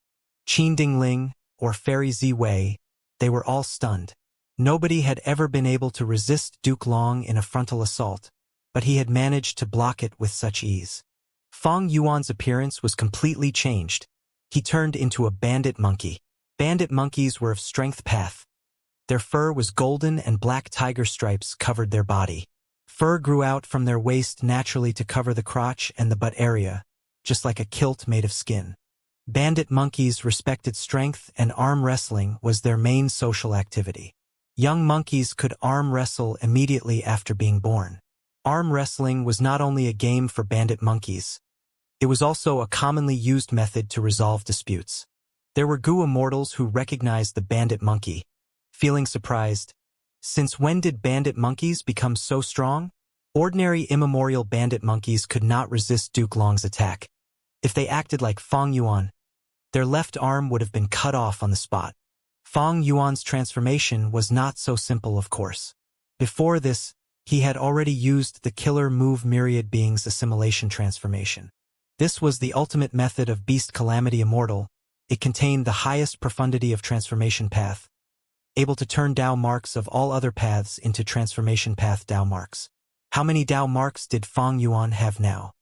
Qin Dingling, or Fairy Ziwei, they were all stunned. Nobody had ever been able to resist Duke Long in a frontal assault, but he had managed to block it with such ease. Fang Yuan's appearance was completely changed. He turned into a bandit monkey. Bandit monkeys were of strength path. Their fur was golden and black tiger stripes covered their body. Fur grew out from their waist naturally to cover the crotch and the butt area, just like a kilt made of skin. Bandit monkeys respected strength, and arm wrestling was their main social activity. Young monkeys could arm wrestle immediately after being born. Arm wrestling was not only a game for bandit monkeys, it was also a commonly used method to resolve disputes. There were Gu immortals who recognized the bandit monkey, feeling surprised. Since when did bandit monkeys become so strong? Ordinary immemorial bandit monkeys could not resist Duke Long's attack. If they acted like Fang Yuan, their left arm would have been cut off on the spot. Fang Yuan's transformation was not so simple, of course. Before this, he had already used the killer move Myriad Beings Assimilation transformation. This was the ultimate method of Beast Calamity Immortal. It contained the highest profundity of transformation path, able to turn Dao marks of all other paths into transformation path Dao marks. How many Dao marks did Fang Yuan have now?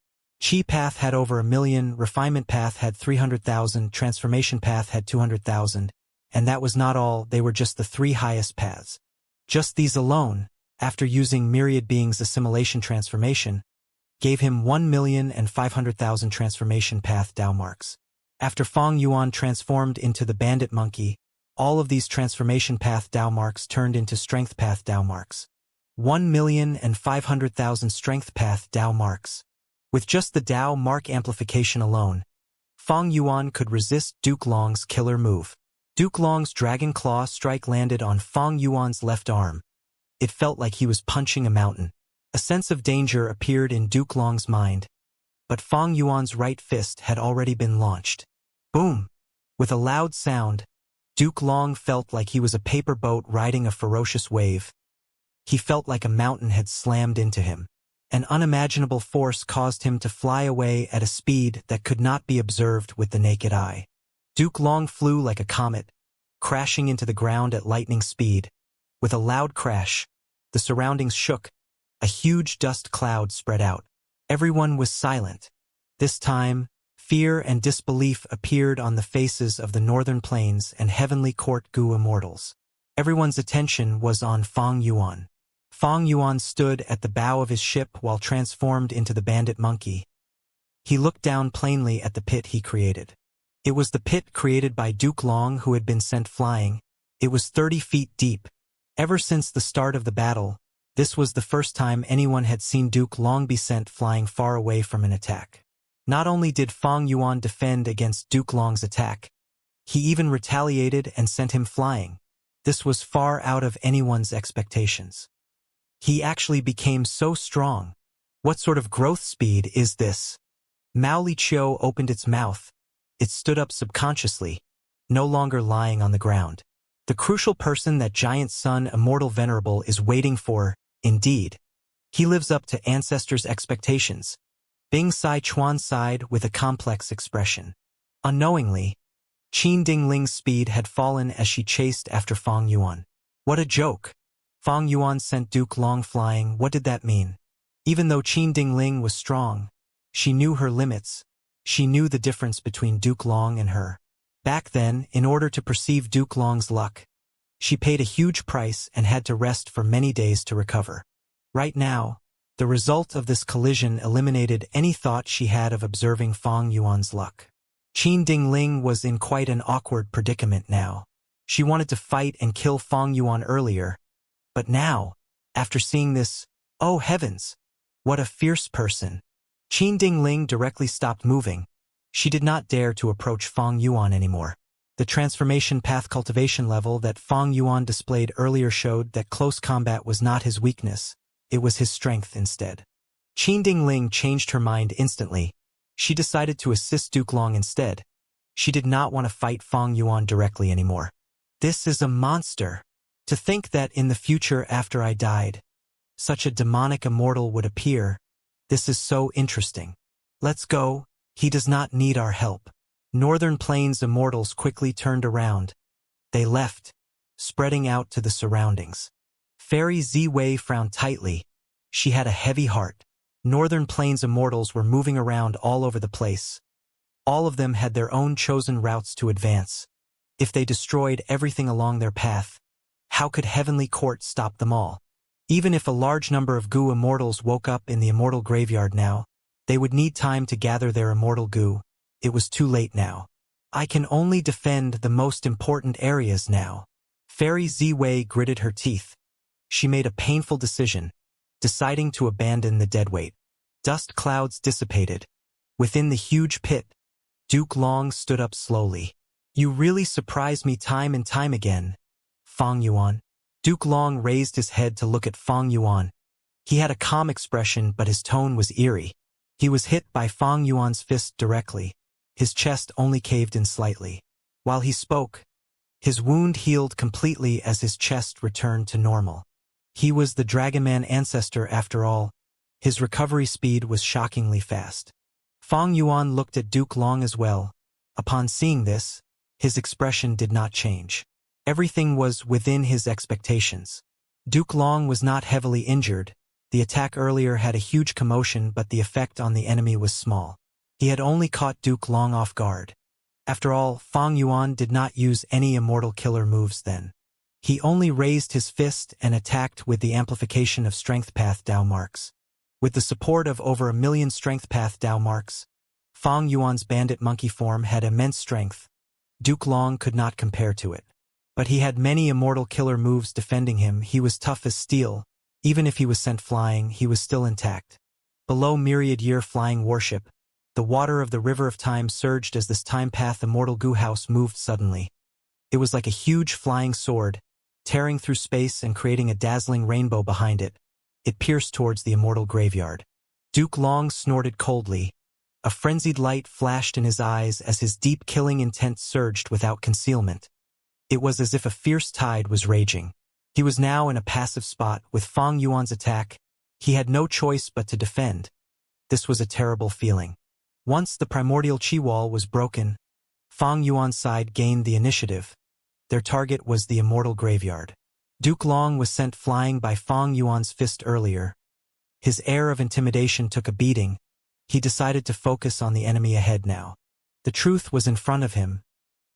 Qi path had over 1 million, refinement path had 300,000, transformation path had 200,000, and that was not all, they were just the 3 highest paths. Just these alone, after using Myriad Beings Assimilation transformation, gave him 1,500,000 transformation path Dao marks. After Fang Yuan transformed into the bandit monkey, all of these transformation path Dao marks turned into strength path Dao marks. 1,500,000 strength path Dao marks. With just the Dao mark amplification alone, Fang Yuan could resist Duke Long's killer move. Duke Long's dragon claw strike landed on Fang Yuan's left arm. It felt like he was punching a mountain. A sense of danger appeared in Duke Long's mind, but Fang Yuan's right fist had already been launched. Boom! With a loud sound, Duke Long felt like he was a paper boat riding a ferocious wave. He felt like a mountain had slammed into him. An unimaginable force caused him to fly away at a speed that could not be observed with the naked eye. Duke Long flew like a comet, crashing into the ground at lightning speed. With a loud crash, the surroundings shook. A huge dust cloud spread out. Everyone was silent. This time, fear and disbelief appeared on the faces of the Northern Plains and Heavenly Court Gu immortals. Everyone's attention was on Fong Yuan. Fong Yuan stood at the bow of his ship while transformed into the bandit monkey. He looked down plainly at the pit he created. It was the pit created by Duke Long who had been sent flying. It was 30 feet deep. Ever since the start of the battle, this was the first time anyone had seen Duke Long be sent flying far away from an attack. Not only did Fong Yuan defend against Duke Long's attack, he even retaliated and sent him flying. This was far out of anyone's expectations. He actually became so strong. What sort of growth speed is this? Mao Li Chiu opened its mouth. It stood up subconsciously, no longer lying on the ground. The crucial person that giant son Immortal Venerable is waiting for, indeed. He lives up to ancestors' expectations. Bing Sai Chuan sighed with a complex expression. Unknowingly, Qin Dingling's speed had fallen as she chased after Fong Yuan. What a joke! Fong Yuan sent Duke Long flying. What did that mean? Even though Qin Dingling was strong, she knew her limits. She knew the difference between Duke Long and her. Back then, in order to perceive Duke Long's luck, she paid a huge price and had to rest for many days to recover. Right now, the result of this collision eliminated any thought she had of observing Fong Yuan's luck. Qin Dingling was in quite an awkward predicament now. She wanted to fight and kill Fong Yuan earlier, but now, after seeing this, oh heavens! What a fierce person! Qin Dingling directly stopped moving. She did not dare to approach Fong Yuan anymore. The transformation path cultivation level that Fong Yuan displayed earlier showed that close combat was not his weakness, it was his strength instead. Qin Dingling changed her mind instantly. She decided to assist Duke Long instead. She did not want to fight Fong Yuan directly anymore. This is a monster. To think that in the future after I died, such a demonic immortal would appear. This is so interesting. Let's go. He does not need our help. Northern Plains immortals quickly turned around. They left, spreading out to the surroundings. Fairy Ziwei frowned tightly. She had a heavy heart. Northern Plains immortals were moving around all over the place. All of them had their own chosen routes to advance. If they destroyed everything along their path, how could Heavenly Court stop them all? Even if a large number of Gu immortals woke up in the immortal graveyard now, they would need time to gather their immortal Gu. It was too late now. I can only defend the most important areas now. Fairy Ziwei gritted her teeth. She made a painful decision, deciding to abandon the deadweight. Dust clouds dissipated. Within the huge pit, Duke Long stood up slowly. You really surprise me time and time again, Fong Yuan. Duke Long raised his head to look at Fong Yuan. He had a calm expression, but his tone was eerie. He was hit by Fong Yuan's fist directly. His chest only caved in slightly. While he spoke, his wound healed completely as his chest returned to normal. He was the Dragonman ancestor after all. His recovery speed was shockingly fast. Fong Yuan looked at Duke Long as well. Upon seeing this, his expression did not change. Everything was within his expectations. Duke Long was not heavily injured. The attack earlier had a huge commotion, but the effect on the enemy was small. He had only caught Duke Long off guard. After all, Fong Yuan did not use any immortal killer moves then. He only raised his fist and attacked with the amplification of Strength Path Dao marks. With the support of over 1 million Strength Path Dao marks, Fong Yuan's bandit monkey form had immense strength. Duke Long could not compare to it. But he had many immortal killer moves defending him. He was tough as steel. Even if he was sent flying, he was still intact. Below myriad-year flying warship, the water of the River of Time surged as this time path immortal Gu house moved suddenly. It was like a huge flying sword, tearing through space and creating a dazzling rainbow behind it. It pierced towards the immortal graveyard. Duke Long snorted coldly. A frenzied light flashed in his eyes as his deep killing intent surged without concealment. It was as if a fierce tide was raging. He was now in a passive spot with Fang Yuan's attack. He had no choice but to defend. This was a terrible feeling. Once the primordial chi wall was broken, Fang Yuan's side gained the initiative. Their target was the Immortal Graveyard. Duke Long was sent flying by Fang Yuan's fist earlier. His air of intimidation took a beating. He decided to focus on the enemy ahead now. The truth was in front of him.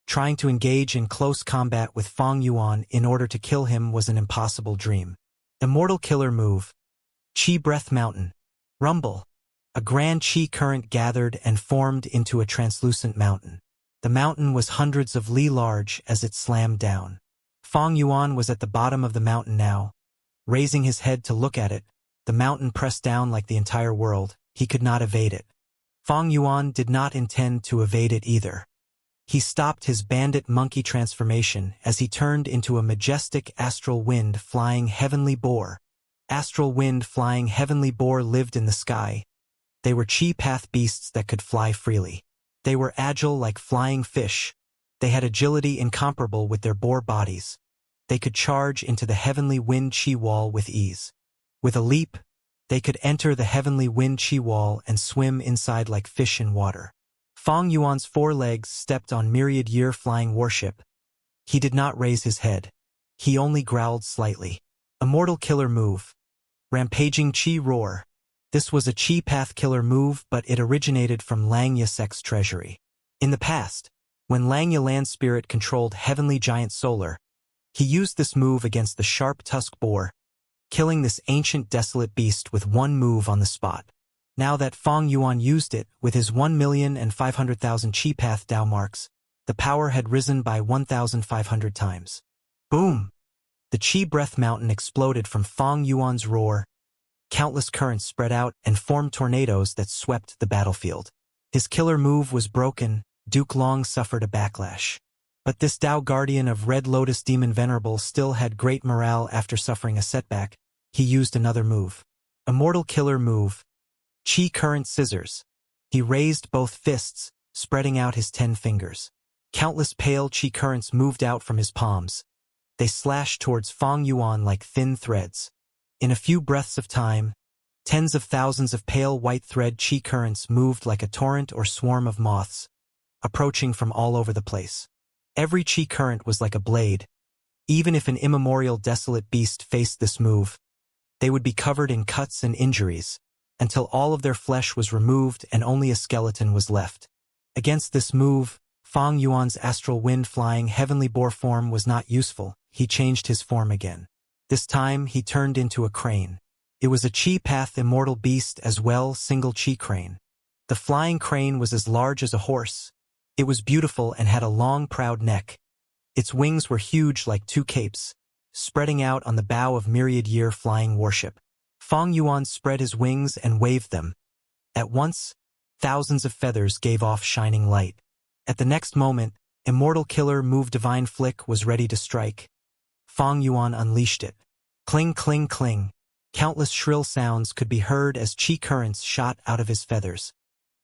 Trying to engage in close combat with Fang Yuan in order to kill him was an impossible dream. Immortal Killer Move. Chi Breath Mountain. Rumble. A grand chi current gathered and formed into a translucent mountain. The mountain was hundreds of li large as it slammed down. Fang Yuan was at the bottom of the mountain now. Raising his head to look at it, the mountain pressed down like the entire world. He could not evade it. Fang Yuan did not intend to evade it either. He stopped his bandit monkey transformation as he turned into a majestic astral wind flying heavenly boar. Astral wind flying heavenly boar lived in the sky. They were chi path beasts that could fly freely. They were agile like flying fish. They had agility incomparable with their boar bodies. They could charge into the heavenly wind chi wall with ease. With a leap, they could enter the heavenly wind chi wall and swim inside like fish in water. Fang Yuan's forelegs stepped on myriad-year flying warship. He did not raise his head. He only growled slightly. Immortal Killer Move. Rampaging Chi Roar. This was a chi path killer move, but it originated from Langya Sek's treasury. In the past, when Langya Land Spirit controlled Heavenly Giant Solar, he used this move against the sharp-tusked boar, killing this ancient desolate beast with one move on the spot. Now that Fang Yuan used it, with his 1,500,000 chi path Dao marks, the power had risen by 1,500 times. Boom! The Chi Breath Mountain exploded from Fang Yuan's roar. Countless currents spread out and formed tornadoes that swept the battlefield. His killer move was broken. Duke Long suffered a backlash. But this Dao Guardian of Red Lotus Demon Venerable still had great morale after suffering a setback. He used another move. Immortal Killer Move. Chi Current Scissors. He raised both fists, spreading out his 10 fingers. Countless pale chi currents moved out from his palms. They slashed towards Fang Yuan like thin threads. In a few breaths of time, tens of thousands of pale white thread chi currents moved like a torrent or swarm of moths, approaching from all over the place. Every chi current was like a blade. Even if an immemorial desolate beast faced this move, they would be covered in cuts and injuries, until all of their flesh was removed and only a skeleton was left. Against this move, Fang Yuan's astral wind flying heavenly boar form was not useful. He changed his form again. This time he turned into a crane. It was a chi path immortal beast as well, single chi crane. The flying crane was as large as a horse. It was beautiful and had a long proud neck. Its wings were huge like 2 capes, spreading out on the bow of myriad-year flying warship. Fang Yuan spread his wings and waved them. At once, thousands of feathers gave off shining light. At the next moment, Immortal Killer Move Divine Flick was ready to strike. Fang Yuan unleashed it. Cling, cling, cling. Countless shrill sounds could be heard as chi currents shot out of his feathers,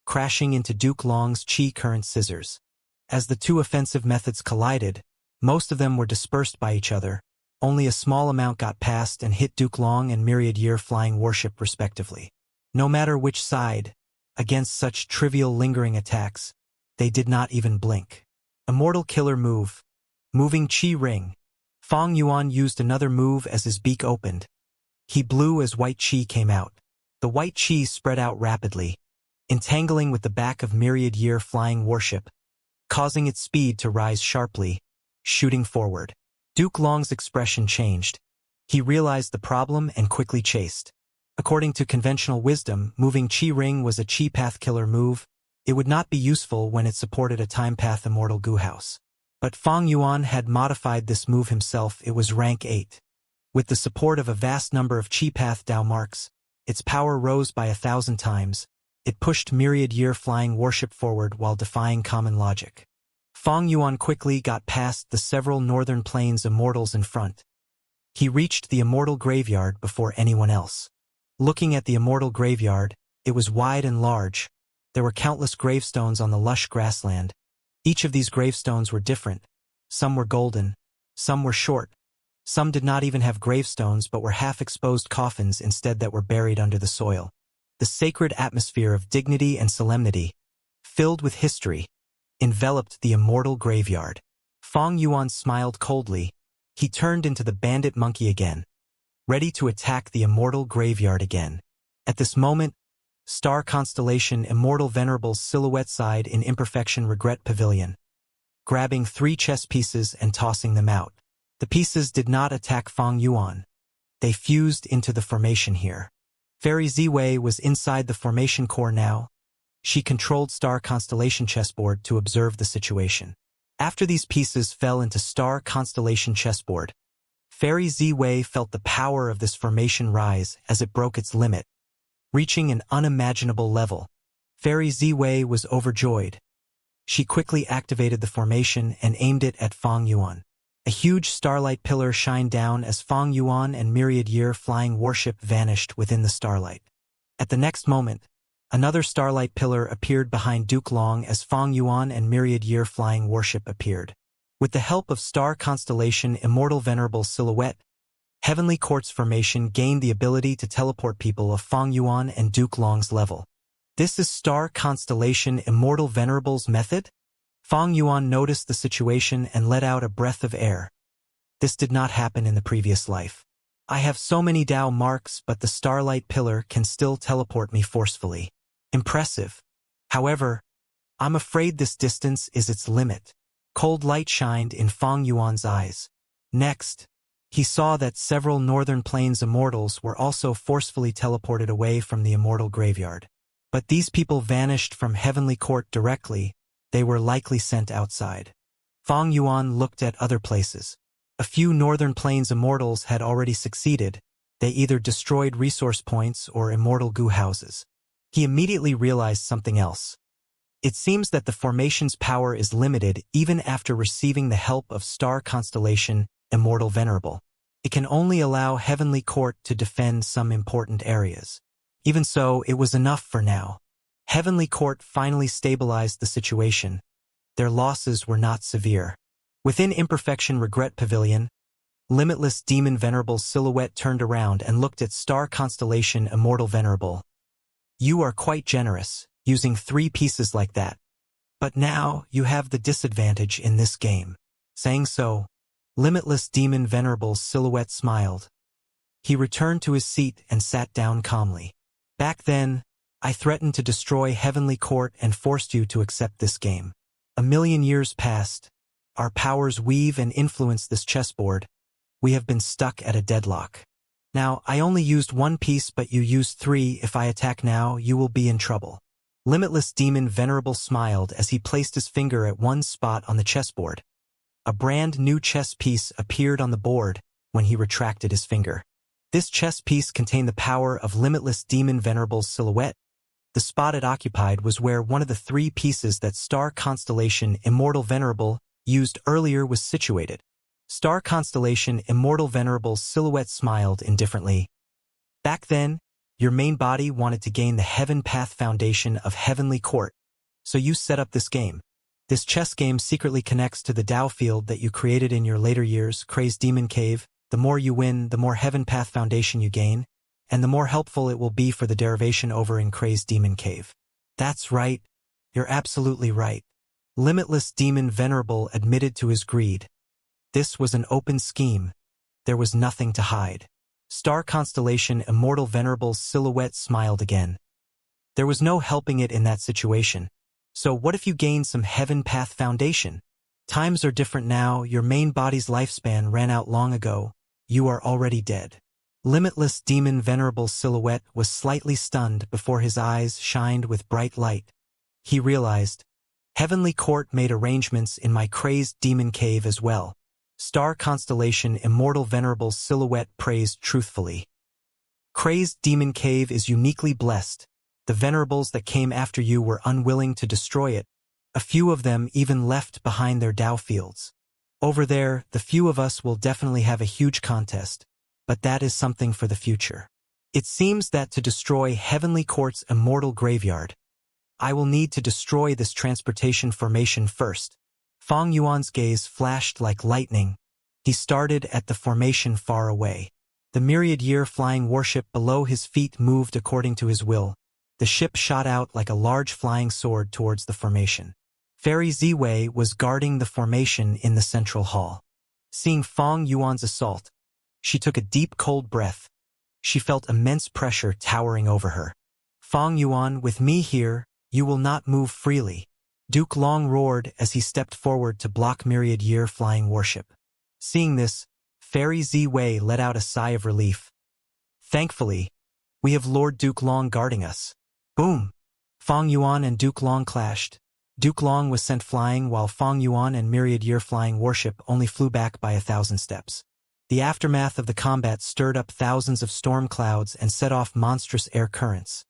crashing into Duke Long's chi current scissors. As the two offensive methods collided, most of them were dispersed by each other. Only a small amount got past and hit Duke Long and myriad-year flying warship respectively. No matter which side, against such trivial lingering attacks, they did not even blink. Immortal Killer Move. Moving Chi Ring. Fang Yuan used another move as his beak opened. He blew as white chi came out. The white chi spread out rapidly, entangling with the back of myriad-year flying warship, causing its speed to rise sharply, shooting forward. Duke Long's expression changed. He realized the problem and quickly chased. According to conventional wisdom, moving Chi Ring was a Chi Path killer move. It would not be useful when it supported a Time Path Immortal Goo House. But Fang Yuan had modified this move himself. It was rank 8. With the support of a vast number of Chi Path Dao marks, its power rose by 1,000 times. It pushed myriad-year flying warship forward while defying common logic. Fang Yuan quickly got past the several Northern Plains immortals in front. He reached the Immortal Graveyard before anyone else. Looking at the Immortal Graveyard, it was wide and large. There were countless gravestones on the lush grassland. Each of these gravestones were different. Some were golden, some were short. Some did not even have gravestones but were half-exposed coffins instead that were buried under the soil. The sacred atmosphere of dignity and solemnity, filled with history, enveloped the immortal graveyard. Fong Yuan smiled coldly. He turned into the bandit monkey again, ready to attack the immortal graveyard again. At this moment, star constellation Immortal Venerable's silhouette sighed in imperfection regret pavilion, grabbing 3 chess pieces and tossing them out. The pieces did not attack Fong Yuan. They fused into the formation here. Fairy Ziwei was inside the formation core now. She controlled star constellation chessboard to observe the situation. After these pieces fell into star constellation chessboard, Fairy Ziwei felt the power of this formation rise as it broke its limit, reaching an unimaginable level. Fairy Ziwei was overjoyed. She quickly activated the formation and aimed it at Fong Yuan. A huge starlight pillar shined down as Fong Yuan and Myriad Year flying warship vanished within the starlight. At the next moment, another starlight pillar appeared behind Duke Long as Fong Yuan and Myriad Year flying warship appeared. With the help of star constellation Immortal Venerable Silhouette, Heavenly Court's formation gained the ability to teleport people of Fong Yuan and Duke Long's level. This is star constellation Immortal Venerable's method? Fong Yuan noticed the situation and let out a breath of air. This did not happen in the previous life. I have so many Dao marks, but the starlight pillar can still teleport me forcefully. Impressive. However, I'm afraid this distance is its limit. Cold light shined in Fong Yuan's eyes. Next, he saw that several Northern Plains immortals were also forcefully teleported away from the immortal graveyard. But these people vanished from Heavenly Court directly. They were likely sent outside. Fong Yuan looked at other places. A few Northern Plains immortals had already succeeded. They either destroyed resource points or immortal goo houses. He immediately realized something else. It seems that the formation's power is limited even after receiving the help of star constellation Immortal Venerable. It can only allow Heavenly Court to defend some important areas. Even so, it was enough for now. Heavenly Court finally stabilized the situation. Their losses were not severe. Within Imperfection Regret Pavilion, Limitless Demon Venerable's silhouette turned around and looked at star constellation Immortal Venerable. You are quite generous, using 3 pieces like that. But now, you have the disadvantage in this game. Saying so, Limitless Demon Venerable's silhouette smiled. He returned to his seat and sat down calmly. Back then, I threatened to destroy Heavenly Court and forced you to accept this game. 1,000,000 years passed. Our powers weave and influence this chessboard. We have been stuck at a deadlock. Now, I only used 1 piece but you used 3. If I attack now, you will be in trouble. Limitless Demon Venerable smiled as he placed his finger at one spot on the chessboard. A brand new chess piece appeared on the board when he retracted his finger. This chess piece contained the power of Limitless Demon Venerable's silhouette. The spot it occupied was where one of the 3 pieces that star constellation Immortal Venerable used earlier was situated. Star constellation Immortal Venerable's silhouette smiled indifferently. Back then, your main body wanted to gain the Heaven Path Foundation of Heavenly Court, so you set up this game. This chess game secretly connects to the Dao field that you created in your later years, Crazed Demon Cave. The more you win, the more Heaven Path Foundation you gain, and the more helpful it will be for the derivation over in Crazed Demon Cave. That's right. You're absolutely right. Limitless Demon Venerable admitted to his greed. This was an open scheme. There was nothing to hide. Star constellation Immortal Venerable's silhouette smiled again. There was no helping it in that situation. So what if you gained some Heaven Path Foundation? Times are different now. Your main body's lifespan ran out long ago. You are already dead. Limitless Demon Venerable's silhouette was slightly stunned before his eyes shined with bright light. He realized, Heavenly Court made arrangements in my Crazed Demon Cave as well. Star constellation Immortal Venerable's silhouette praised truthfully. Crazed Demon Cave is uniquely blessed. The Venerables that came after you were unwilling to destroy it. A few of them even left behind their Dao fields. Over there, the few of us will definitely have a huge contest, but that is something for the future. It seems that to destroy Heavenly Court's immortal graveyard, I will need to destroy this transportation formation first. Fang Yuan's gaze flashed like lightning. He started at the formation far away. The myriad-year flying warship below his feet moved according to his will. The ship shot out like a large flying sword towards the formation. Fairy Ziwei was guarding the formation in the central hall. Seeing Fang Yuan's assault, she took a deep cold breath. She felt immense pressure towering over her. Fang Yuan, with me here, you will not move freely. Duke Long roared as he stepped forward to block myriad-year flying warship. Seeing this, Fairy Ziwei let out a sigh of relief. Thankfully, we have Lord Duke Long guarding us. Boom! Fang Yuan and Duke Long clashed. Duke Long was sent flying while Fang Yuan and myriad-year flying warship only flew back by 1,000 steps. The aftermath of the combat stirred up thousands of storm clouds and set off monstrous air currents,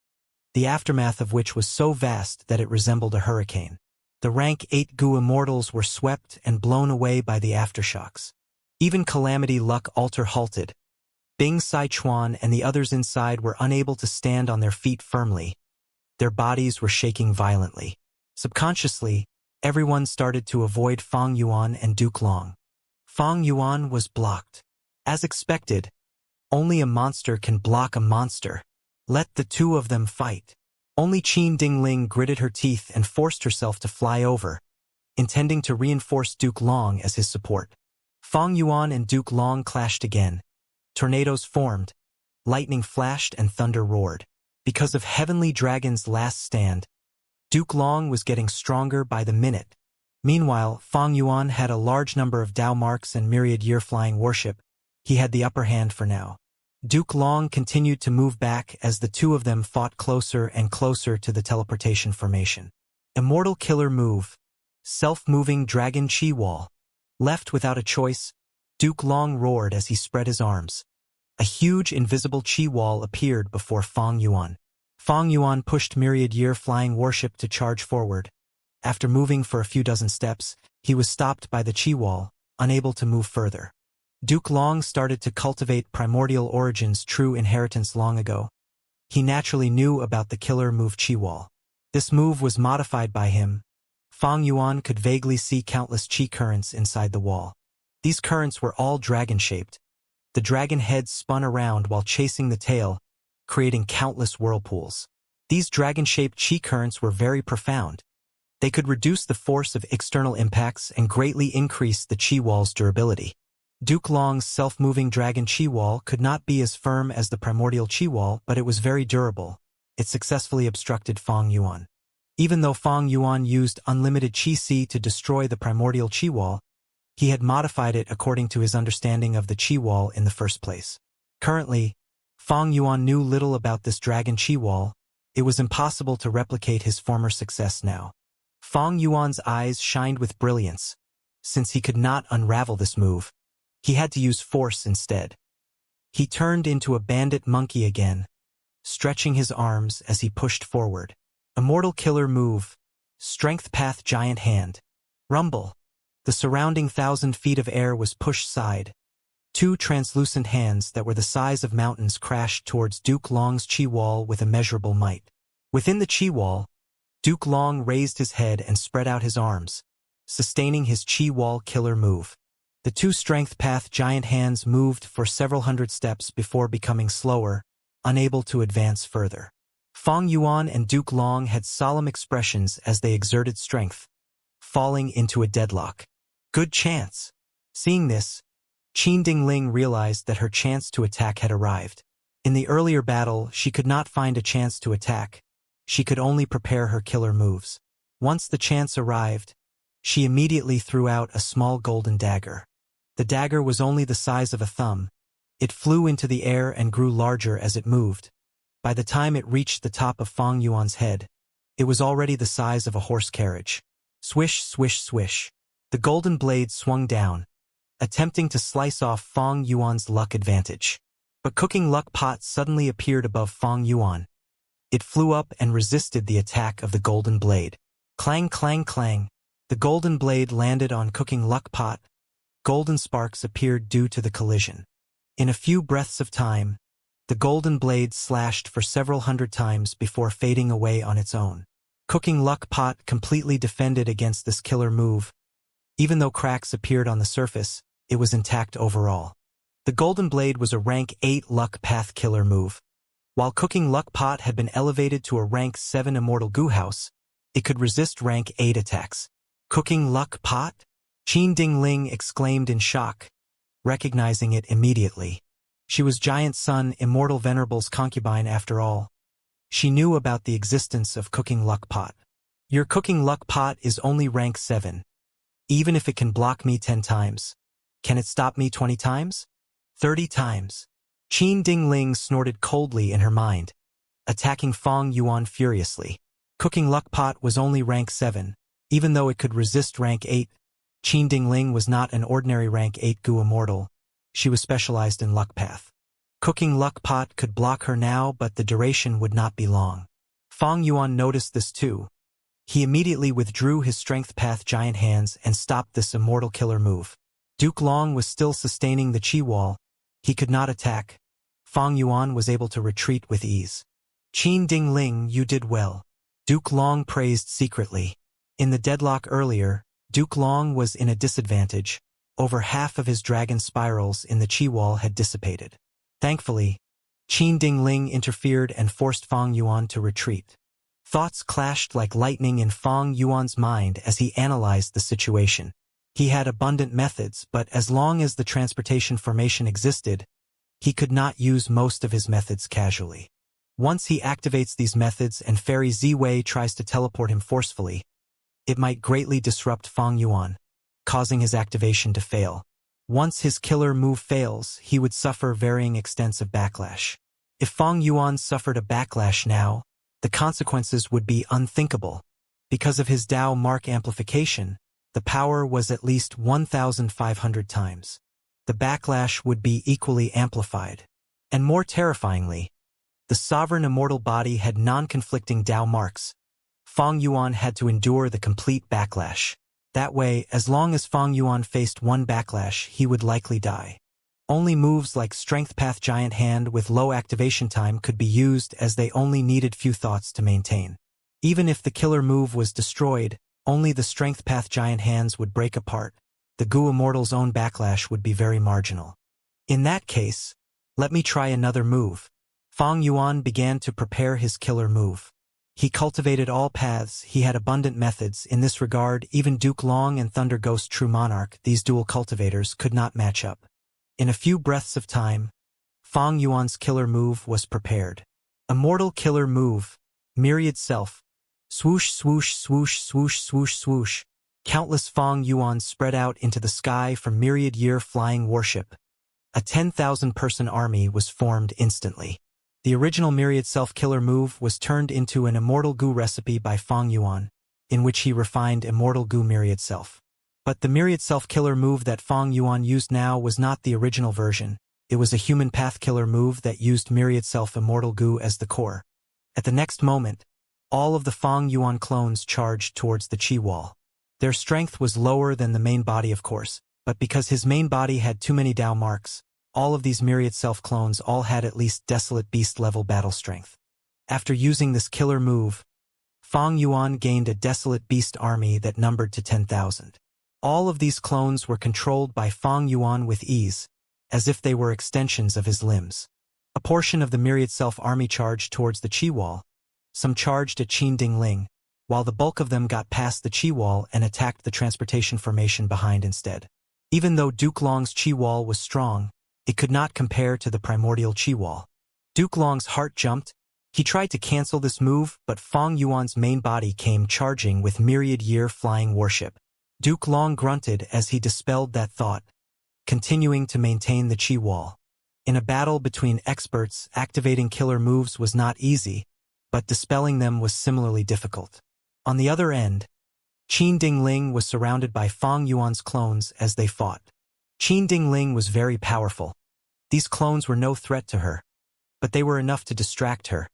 the aftermath of which was so vast that it resembled a hurricane. The rank 8 Gu immortals were swept and blown away by the aftershocks. Even Calamity Luck Alter halted. Bing Sichuan and the others inside were unable to stand on their feet firmly. Their bodies were shaking violently. Subconsciously, everyone started to avoid Fang Yuan and Duke Long. Fang Yuan was blocked. As expected, only a monster can block a monster. Let the two of them fight. Only Qin Dingling gritted her teeth and forced herself to fly over, intending to reinforce Duke Long as his support. Fang Yuan and Duke Long clashed again. Tornadoes formed, lightning flashed and thunder roared. Because of Heavenly Dragon's last stand, Duke Long was getting stronger by the minute. Meanwhile, Fang Yuan had a large number of Dao marks and myriad-year flying warship. He had the upper hand for now. Duke Long continued to move back as the two of them fought closer and closer to the teleportation formation. Immortal killer move. Self-moving dragon chi wall. Left without a choice, Duke Long roared as he spread his arms. A huge invisible chi wall appeared before Fang Yuan. Fang Yuan pushed myriad-year flying warship to charge forward. After moving for a few dozen steps, he was stopped by the chi wall, unable to move further. Duke Long started to cultivate primordial origins true inheritance long ago. He naturally knew about the killer move chi wall. This move was modified by him. Fang Yuan could vaguely see countless chi currents inside the wall. These currents were all dragon-shaped. The dragon head spun around while chasing the tail, creating countless whirlpools. These dragon-shaped chi currents were very profound. They could reduce the force of external impacts and greatly increase the chi wall's durability. Duke Long's self-moving dragon chi wall could not be as firm as the primordial chi wall, but it was very durable. It successfully obstructed Fang Yuan. Even though Fang Yuan used unlimited chi si to destroy the primordial chi wall, he had modified it according to his understanding of the chi wall in the first place. Currently, Fang Yuan knew little about this dragon chi wall. It was impossible to replicate his former success now. Fang Yuan's eyes shined with brilliance. Since he could not unravel this move, he had to use force instead. He turned into a bandit monkey again, stretching his arms as he pushed forward. Immortal killer move. Strength path giant hand. Rumble. The surrounding 1,000 feet of air was pushed aside. Two translucent hands that were the size of mountains crashed towards Duke Long's chi wall with immeasurable might. Within the chi wall, Duke Long raised his head and spread out his arms, sustaining his chi wall killer move. The two strength path giant hands moved for several hundred steps before becoming slower, unable to advance further. Fang Yuan and Duke Long had solemn expressions as they exerted strength, falling into a deadlock. Good chance. Seeing this, Qin Dingling realized that her chance to attack had arrived. In the earlier battle, she could not find a chance to attack. She could only prepare her killer moves. Once the chance arrived, she immediately threw out a small golden dagger. The dagger was only the size of a thumb. It flew into the air and grew larger as it moved. By the time it reached the top of Fang Yuan's head, it was already the size of a horse carriage. Swish, swish, swish. The golden blade swung down, attempting to slice off Fang Yuan's luck advantage. But cooking luck pot suddenly appeared above Fang Yuan. It flew up and resisted the attack of the golden blade. Clang, clang, clang. The golden blade landed on cooking luck pot. Golden sparks appeared due to the collision. In a few breaths of time, the golden blade slashed for several hundred times before fading away on its own. Cooking Luck Pot completely defended against this killer move. Even though cracks appeared on the surface, it was intact overall. The Golden Blade was a rank 8 Luck Path killer move. While Cooking Luck Pot had been elevated to a rank 7 Immortal Goo House, it could resist rank 8 attacks. Cooking Luck Pot? Qin Dingling exclaimed in shock, recognizing it immediately. She was Giant Sun Immortal Venerable's concubine after all. She knew about the existence of Cooking Luck Pot. Your Cooking Luck Pot is only rank 7. Even if it can block me 10 times. Can it stop me 20 times? 30 times. Qin Dingling snorted coldly in her mind, attacking Fang Yuan furiously. Cooking Luck Pot was only rank 7, even though it could resist rank 8. Qin Dingling was not an ordinary rank 8 Goo Immortal. She was specialized in Luck Path. Cooking Luck Pot could block her now, but the duration would not be long. Fang Yuan noticed this too. He immediately withdrew his Strength Path giant hands and stopped this immortal killer move. Duke Long was still sustaining the Qi Wall. He could not attack. Fang Yuan was able to retreat with ease. Qin Dingling, you did well. Duke Long praised secretly. In the deadlock earlier, Duke Long was in a disadvantage. Over half of his dragon spirals in the Qi Wall had dissipated. Thankfully, Qin Dingling interfered and forced Fang Yuan to retreat. Thoughts clashed like lightning in Fang Yuan's mind as he analyzed the situation. He had abundant methods, but as long as the transportation formation existed, he could not use most of his methods casually. Once he activates these methods and Fairy Ziwei tries to teleport him forcefully, it might greatly disrupt Fang Yuan, causing his activation to fail. Once his killer move fails, he would suffer varying extents of backlash. If Fang Yuan suffered a backlash now, the consequences would be unthinkable. Because of his Dao mark amplification, the power was at least 1,500 times. The backlash would be equally amplified. And more terrifyingly, the sovereign immortal body had non-conflicting Dao marks. Fang Yuan had to endure the complete backlash. That way, as long as Fang Yuan faced one backlash, he would likely die. Only moves like Strength Path Giant Hand with low activation time could be used, as they only needed few thoughts to maintain. Even if the killer move was destroyed, only the Strength Path Giant Hands would break apart. The Goo Immortal's own backlash would be very marginal. In that case, let me try another move. Fang Yuan began to prepare his killer move. He cultivated all paths. He had abundant methods. In this regard, even Duke Long and Thunder Ghost True Monarch, these dual cultivators, could not match up. In a few breaths of time, Fang Yuan's killer move was prepared. Immortal killer move, Myriad Self. Swoosh, swoosh, swoosh, swoosh, swoosh, swoosh. Countless Fang Yuans spread out into the sky from Myriad Year Flying Warship. A 10,000-person army was formed instantly. The original Myriad Self killer move was turned into an Immortal Goo recipe by Fang Yuan, in which he refined Immortal Goo Myriad Self. But the Myriad Self killer move that Fang Yuan used now was not the original version. It was a human path killer move that used Myriad Self Immortal Goo as the core. At the next moment, all of the Fang Yuan clones charged towards the Qi Wall. Their strength was lower than the main body, of course, but because his main body had too many Dao marks, all of these Myriad Self clones all had at least Desolate Beast level battle strength. After using this killer move, Fang Yuan gained a Desolate Beast army that numbered to 10,000. All of these clones were controlled by Fang Yuan with ease, as if they were extensions of his limbs. A portion of the Myriad Self army charged towards the Qi Wall. Some charged at Qin Dingling, while the bulk of them got past the Qi Wall and attacked the transportation formation behind instead. Even though Duke Long's Qi Wall was strong, it could not compare to the primordial Qi Wall. Duke Long's heart jumped. He tried to cancel this move, but Fang Yuan's main body came charging with Myriad Year Flying Warship. Duke Long grunted as he dispelled that thought, continuing to maintain the Qi Wall. In a battle between experts, activating killer moves was not easy, but dispelling them was similarly difficult. On the other end, Qin Dingling was surrounded by Fang Yuan's clones as they fought. Qin Dingling was very powerful. These clones were no threat to her, but they were enough to distract her.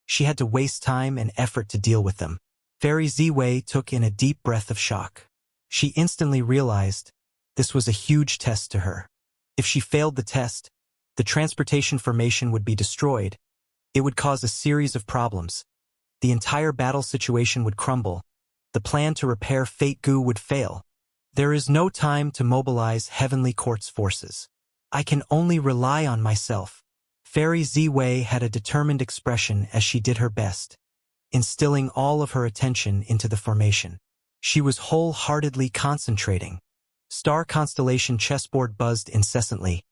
She had to waste time and effort to deal with them. Fairy Ziwei took in a deep breath of shock. She instantly realized this was a huge test to her. If she failed the test, the transportation formation would be destroyed. It would cause a series of problems. the entire battle situation would crumble. The plan to repair Fate Goo would fail. There is no time to mobilize Heavenly Court's forces. I can only rely on myself. Fairy Ziwei had a determined expression as she did her best, instilling all of her attention into the formation. She was wholeheartedly concentrating. Star constellation chessboard buzzed incessantly.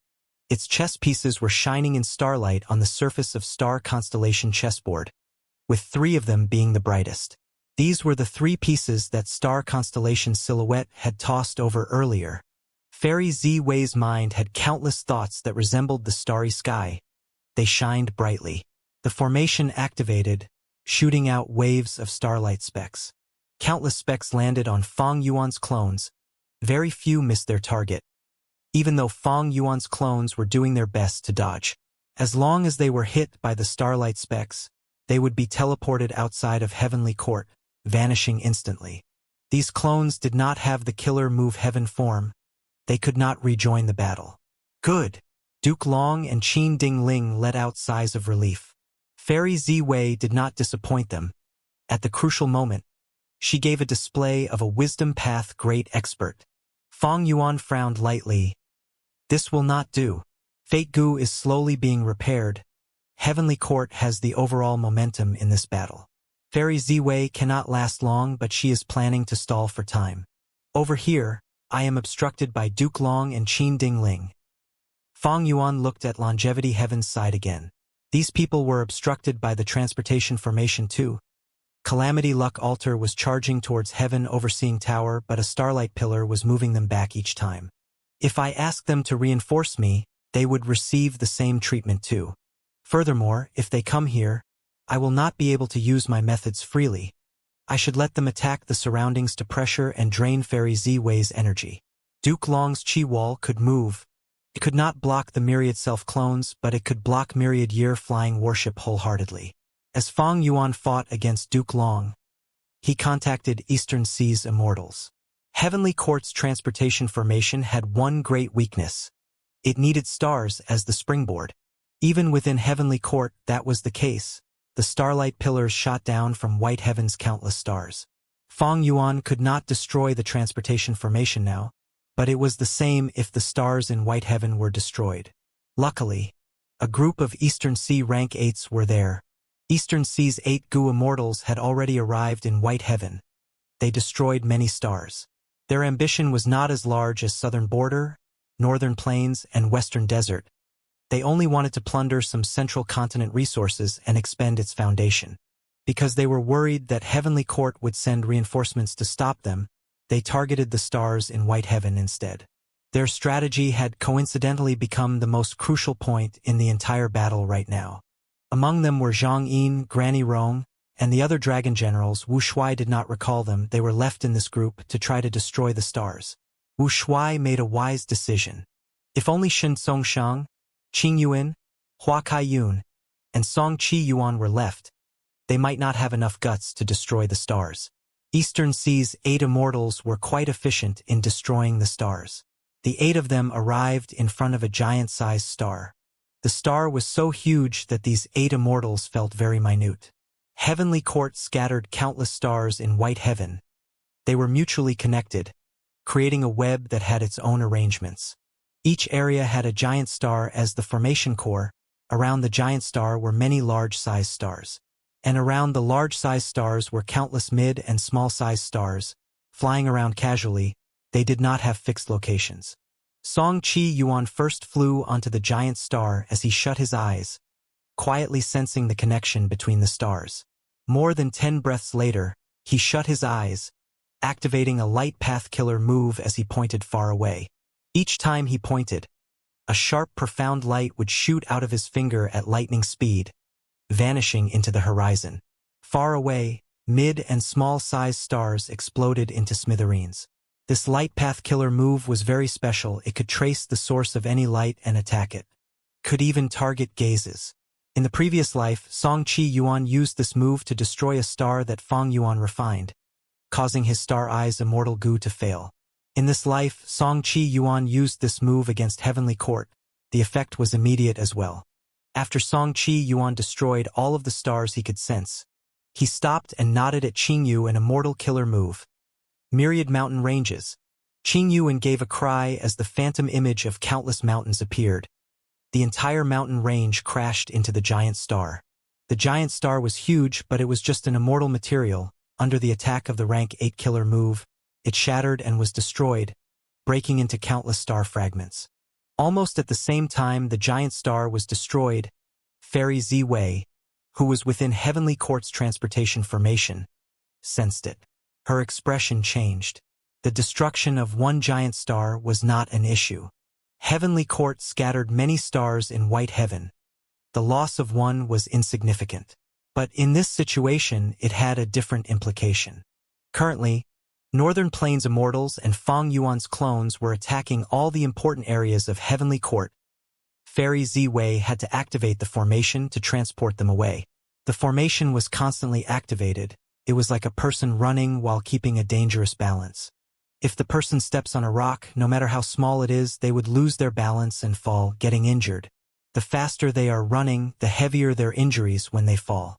Its chess pieces were shining in starlight on the surface of star constellation chessboard, with 3 of them being the brightest. These were the 3 pieces that star constellation silhouette had tossed over earlier. Fairy Ziwei's mind had countless thoughts that resembled the starry sky. They shined brightly. The formation activated, shooting out waves of starlight specks. Countless specks landed on Fang Yuan's clones. Very few missed their target, even though Fang Yuan's clones were doing their best to dodge. As long as they were hit by the starlight specks, they would be teleported outside of Heavenly Court, vanishing instantly. These clones did not have the killer move Heaven form. They could not rejoin the battle. Good. Duke Long and Qin Dingling let out sighs of relief. Fairy Ziwei did not disappoint them. At the crucial moment, she gave a display of a wisdom path great expert. Fang Yuan frowned lightly. This will not do. Fate Goo is slowly being repaired. Heavenly Court has the overall momentum in this battle. Fairy Ziwei cannot last long, but she is planning to stall for time. Over here, I am obstructed by Duke Long and Qin Dingling. Fang Yuan looked at Longevity Heaven's side again. These people were obstructed by the transportation formation too. Calamity Luck Altar was charging towards Heaven Overseeing Tower, but a starlight pillar was moving them back each time. If I asked them to reinforce me, they would receive the same treatment too. Furthermore, if they come here, I will not be able to use my methods freely. I should let them attack the surroundings to pressure and drain Fairy Ziwei's energy. Duke Long's Chi Wall could move. It could not block the myriad self-clones, but it could block myriad year flying warship wholeheartedly. As Fang Yuan fought against Duke Long, he contacted Eastern Sea's Immortals. Heavenly Court's transportation formation had one great weakness. It needed stars as the springboard. Even within Heavenly Court, that was the case. The starlight pillars shot down from White Heaven's countless stars. Fang Yuan could not destroy the transportation formation now, but it was the same if the stars in White Heaven were destroyed. Luckily, a group of Eastern Sea rank 8s were there. Eastern Sea's 8 Gu Immortals had already arrived in White Heaven. They destroyed many stars. Their ambition was not as large as Southern Border, Northern Plains, and Western Desert. They only wanted to plunder some central continent resources and expend its foundation. Because they were worried that Heavenly Court would send reinforcements to stop them, they targeted the stars in White Heaven instead. Their strategy had coincidentally become the most crucial point in the entire battle right now. Among them were Zhang Yin, Granny Rong, and the other dragon generals. Wu Shuai did not recall them. They were left in this group to try to destroy the stars. Wu Shuai made a wise decision. If only Shen Songshang, Qing Yuan, Hua Kaiyun, and Song Qi Yuan were left, they might not have enough guts to destroy the stars. Eastern Sea's 8 Immortals were quite efficient in destroying the stars. The 8 of them arrived in front of a giant-sized star. The star was so huge that these 8 Immortals felt very minute. Heavenly Court scattered countless stars in White Heaven. They were mutually connected, creating a web that had its own arrangements. Each area had a giant star as the formation core. Around the giant star were many large-sized stars. And around the large-sized stars were countless mid- and small-sized stars, flying around casually. They did not have fixed locations. Song Qi Yuan first flew onto the giant star as he shut his eyes, quietly sensing the connection between the stars. More than 10 breaths later, he shut his eyes, activating a light path killer move as he pointed far away. Each time he pointed, a sharp, profound light would shoot out of his finger at lightning speed, vanishing into the horizon. Far away, mid- and small-sized stars exploded into smithereens. This light path killer move was very special. It could trace the source of any light and attack it. Could even target gazes. In the previous life, Song Qi Yuan used this move to destroy a star that Fang Yuan refined, causing his Star Eyes Immortal Gu to fail. In this life, Song Qi Yuan used this move against Heavenly Court. The effect was immediate as well. After Song Qi Yuan destroyed all of the stars he could sense, He stopped and nodded at Qingyu, an immortal killer move. Myriad mountain ranges. Qingyuan gave a cry as the phantom image of countless mountains appeared. The entire mountain range crashed into the giant star. The giant star was huge, but it was just an immortal material. Under the attack of the rank 8 killer move, it shattered and was destroyed, breaking into countless star fragments. Almost at the same time the giant star was destroyed, Fairy Z-Wei, who was within Heavenly Court's transportation formation, sensed it. Her expression changed. The destruction of one giant star was not an issue. Heavenly Court scattered many stars in white heaven. The loss of one was insignificant. But in this situation it had a different implication. Currently, Northern Plains Immortals and Fang Yuan's clones were attacking all the important areas of Heavenly Court. Fairy Z-Wei had to activate the formation to transport them away. The formation was constantly activated. It was like a person running while keeping a dangerous balance. If the person steps on a rock, no matter how small it is, they would lose their balance and fall, getting injured. The faster they are running, the heavier their injuries when they fall.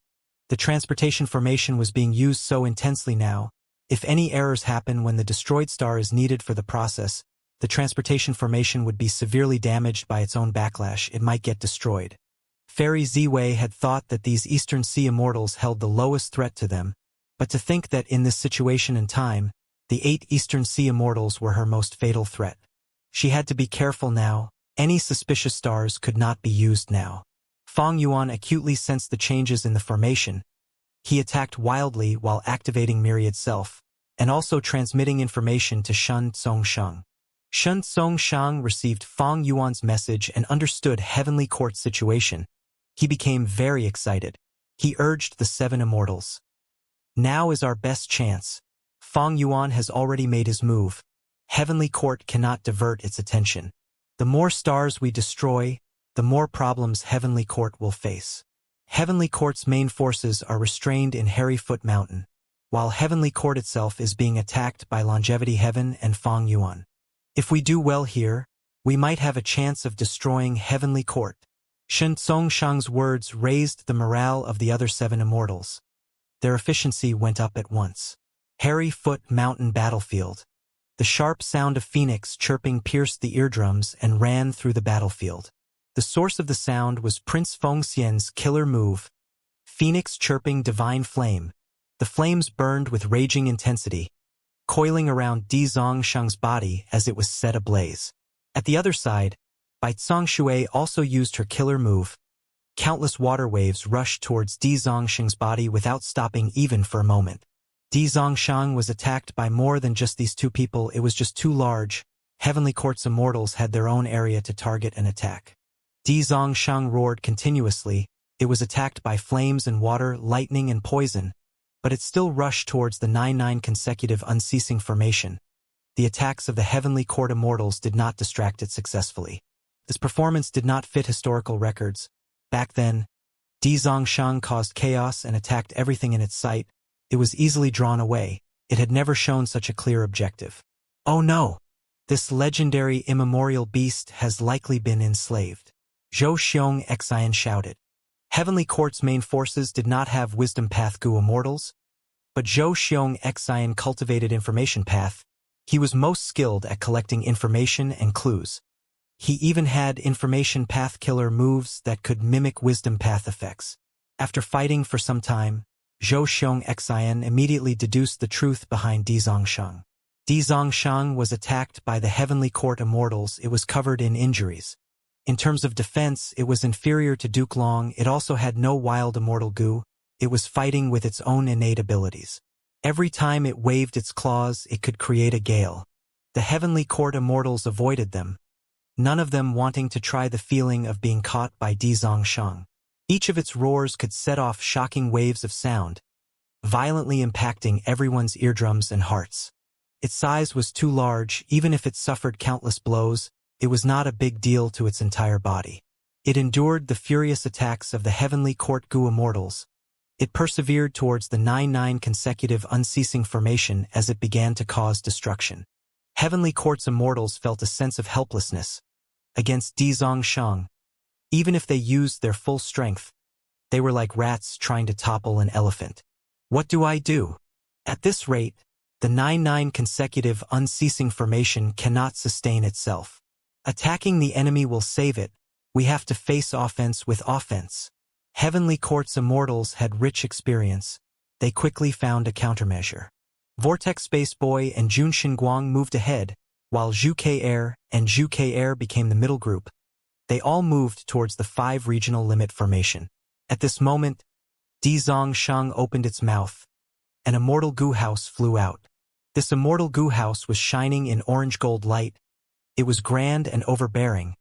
The transportation formation was being used so intensely now. If any errors happen when the destroyed star is needed for the process, the transportation formation would be severely damaged by its own backlash. It might get destroyed. Fairy Z-Wei had thought that these Eastern Sea Immortals held the lowest threat to them, but to think that in this situation and time, the 8 Eastern Sea Immortals were her most fatal threat. She had to be careful now. Any suspicious stars could not be used now. Fang Yuan acutely sensed the changes in the formation. He attacked wildly while activating Myriad Self, and also transmitting information to Shen Tsongsheng. Shen Tsongsheng received Fang Yuan's message and understood Heavenly Court's situation. He became very excited. He urged the 7 Immortals. Now is our best chance. Fang Yuan has already made his move. Heavenly Court cannot divert its attention. The more stars we destroy, the more problems Heavenly Court will face. Heavenly Court's main forces are restrained in Harryfoot Mountain, while Heavenly Court itself is being attacked by Longevity Heaven and Fang Yuan. If we do well here, we might have a chance of destroying Heavenly Court. Shen Tsongsheng's words raised the morale of the other 7 Immortals. Their efficiency went up at once. Harryfoot Mountain Battlefield. The sharp sound of Phoenix chirping pierced the eardrums and ran through the battlefield. The source of the sound was Prince Fengxian's killer move, Phoenix chirping Divine Flame. The flames burned with raging intensity, coiling around Di Zongsheng's body as it was set ablaze. At the other side, Bai Zongshui also used her killer move. Countless water waves rushed towards Di Zongsheng's body without stopping even for a moment. Di Zongsheng was attacked by more than just these 2 people. It was just too large. Heavenly Court's Immortals had their own area to target and attack. Di Zongsheng roared continuously. It was attacked by flames and water, lightning and poison, but it still rushed towards the 9-9 consecutive unceasing formation. The attacks of the Heavenly Court Immortals did not distract it successfully. This performance did not fit historical records. Back then, Di Zongsheng caused chaos and attacked everything in its sight. It was easily drawn away. It had never shown such a clear objective. Oh no! This legendary immemorial beast has likely been enslaved. Zhou Xiong Xian shouted. Heavenly Court's main forces did not have Wisdom Path Gu Immortals, but Zhou Xiong Xian cultivated Information Path. He was most skilled at collecting information and clues. He even had Information Path killer moves that could mimic Wisdom Path effects. After fighting for some time, Zhou Xiong Xian immediately deduced the truth behind Di Zongsheng. Di Zongsheng was attacked by the Heavenly Court Immortals. It was covered in injuries. In terms of defense, it was inferior to Duke Long. It also had no wild immortal Gu. It was fighting with its own innate abilities. Every time it waved its claws, it could create a gale. The Heavenly Court Immortals avoided them, none of them wanting to try the feeling of being caught by Di Zongsheng. Each of its roars could set off shocking waves of sound, violently impacting everyone's eardrums and hearts. Its size was too large. Even if it suffered countless blows, it was not a big deal to its entire body. It endured the furious attacks of the Heavenly Court Gu Immortals. It persevered towards the 9-9 consecutive unceasing formation as it began to cause destruction. Heavenly Court's Immortals felt a sense of helplessness against Di Zongsheng. Even if they used their full strength, they were like rats trying to topple an elephant. What do I do? At this rate, the 9-9 consecutive unceasing formation cannot sustain itself. Attacking the enemy will save it. We have to face offense with offense. Heavenly Court's immortals had rich experience. They quickly found a countermeasure. Vortex Space Boy and Jun Xinguang moved ahead, while Zhu K-Air and Zhu K-Air became the middle group. They all moved towards the 5 regional limit formation. At this moment, Di Zongsheng opened its mouth. An immortal goo house flew out. This immortal goo house was shining in orange-gold light. It was grand and overbearing.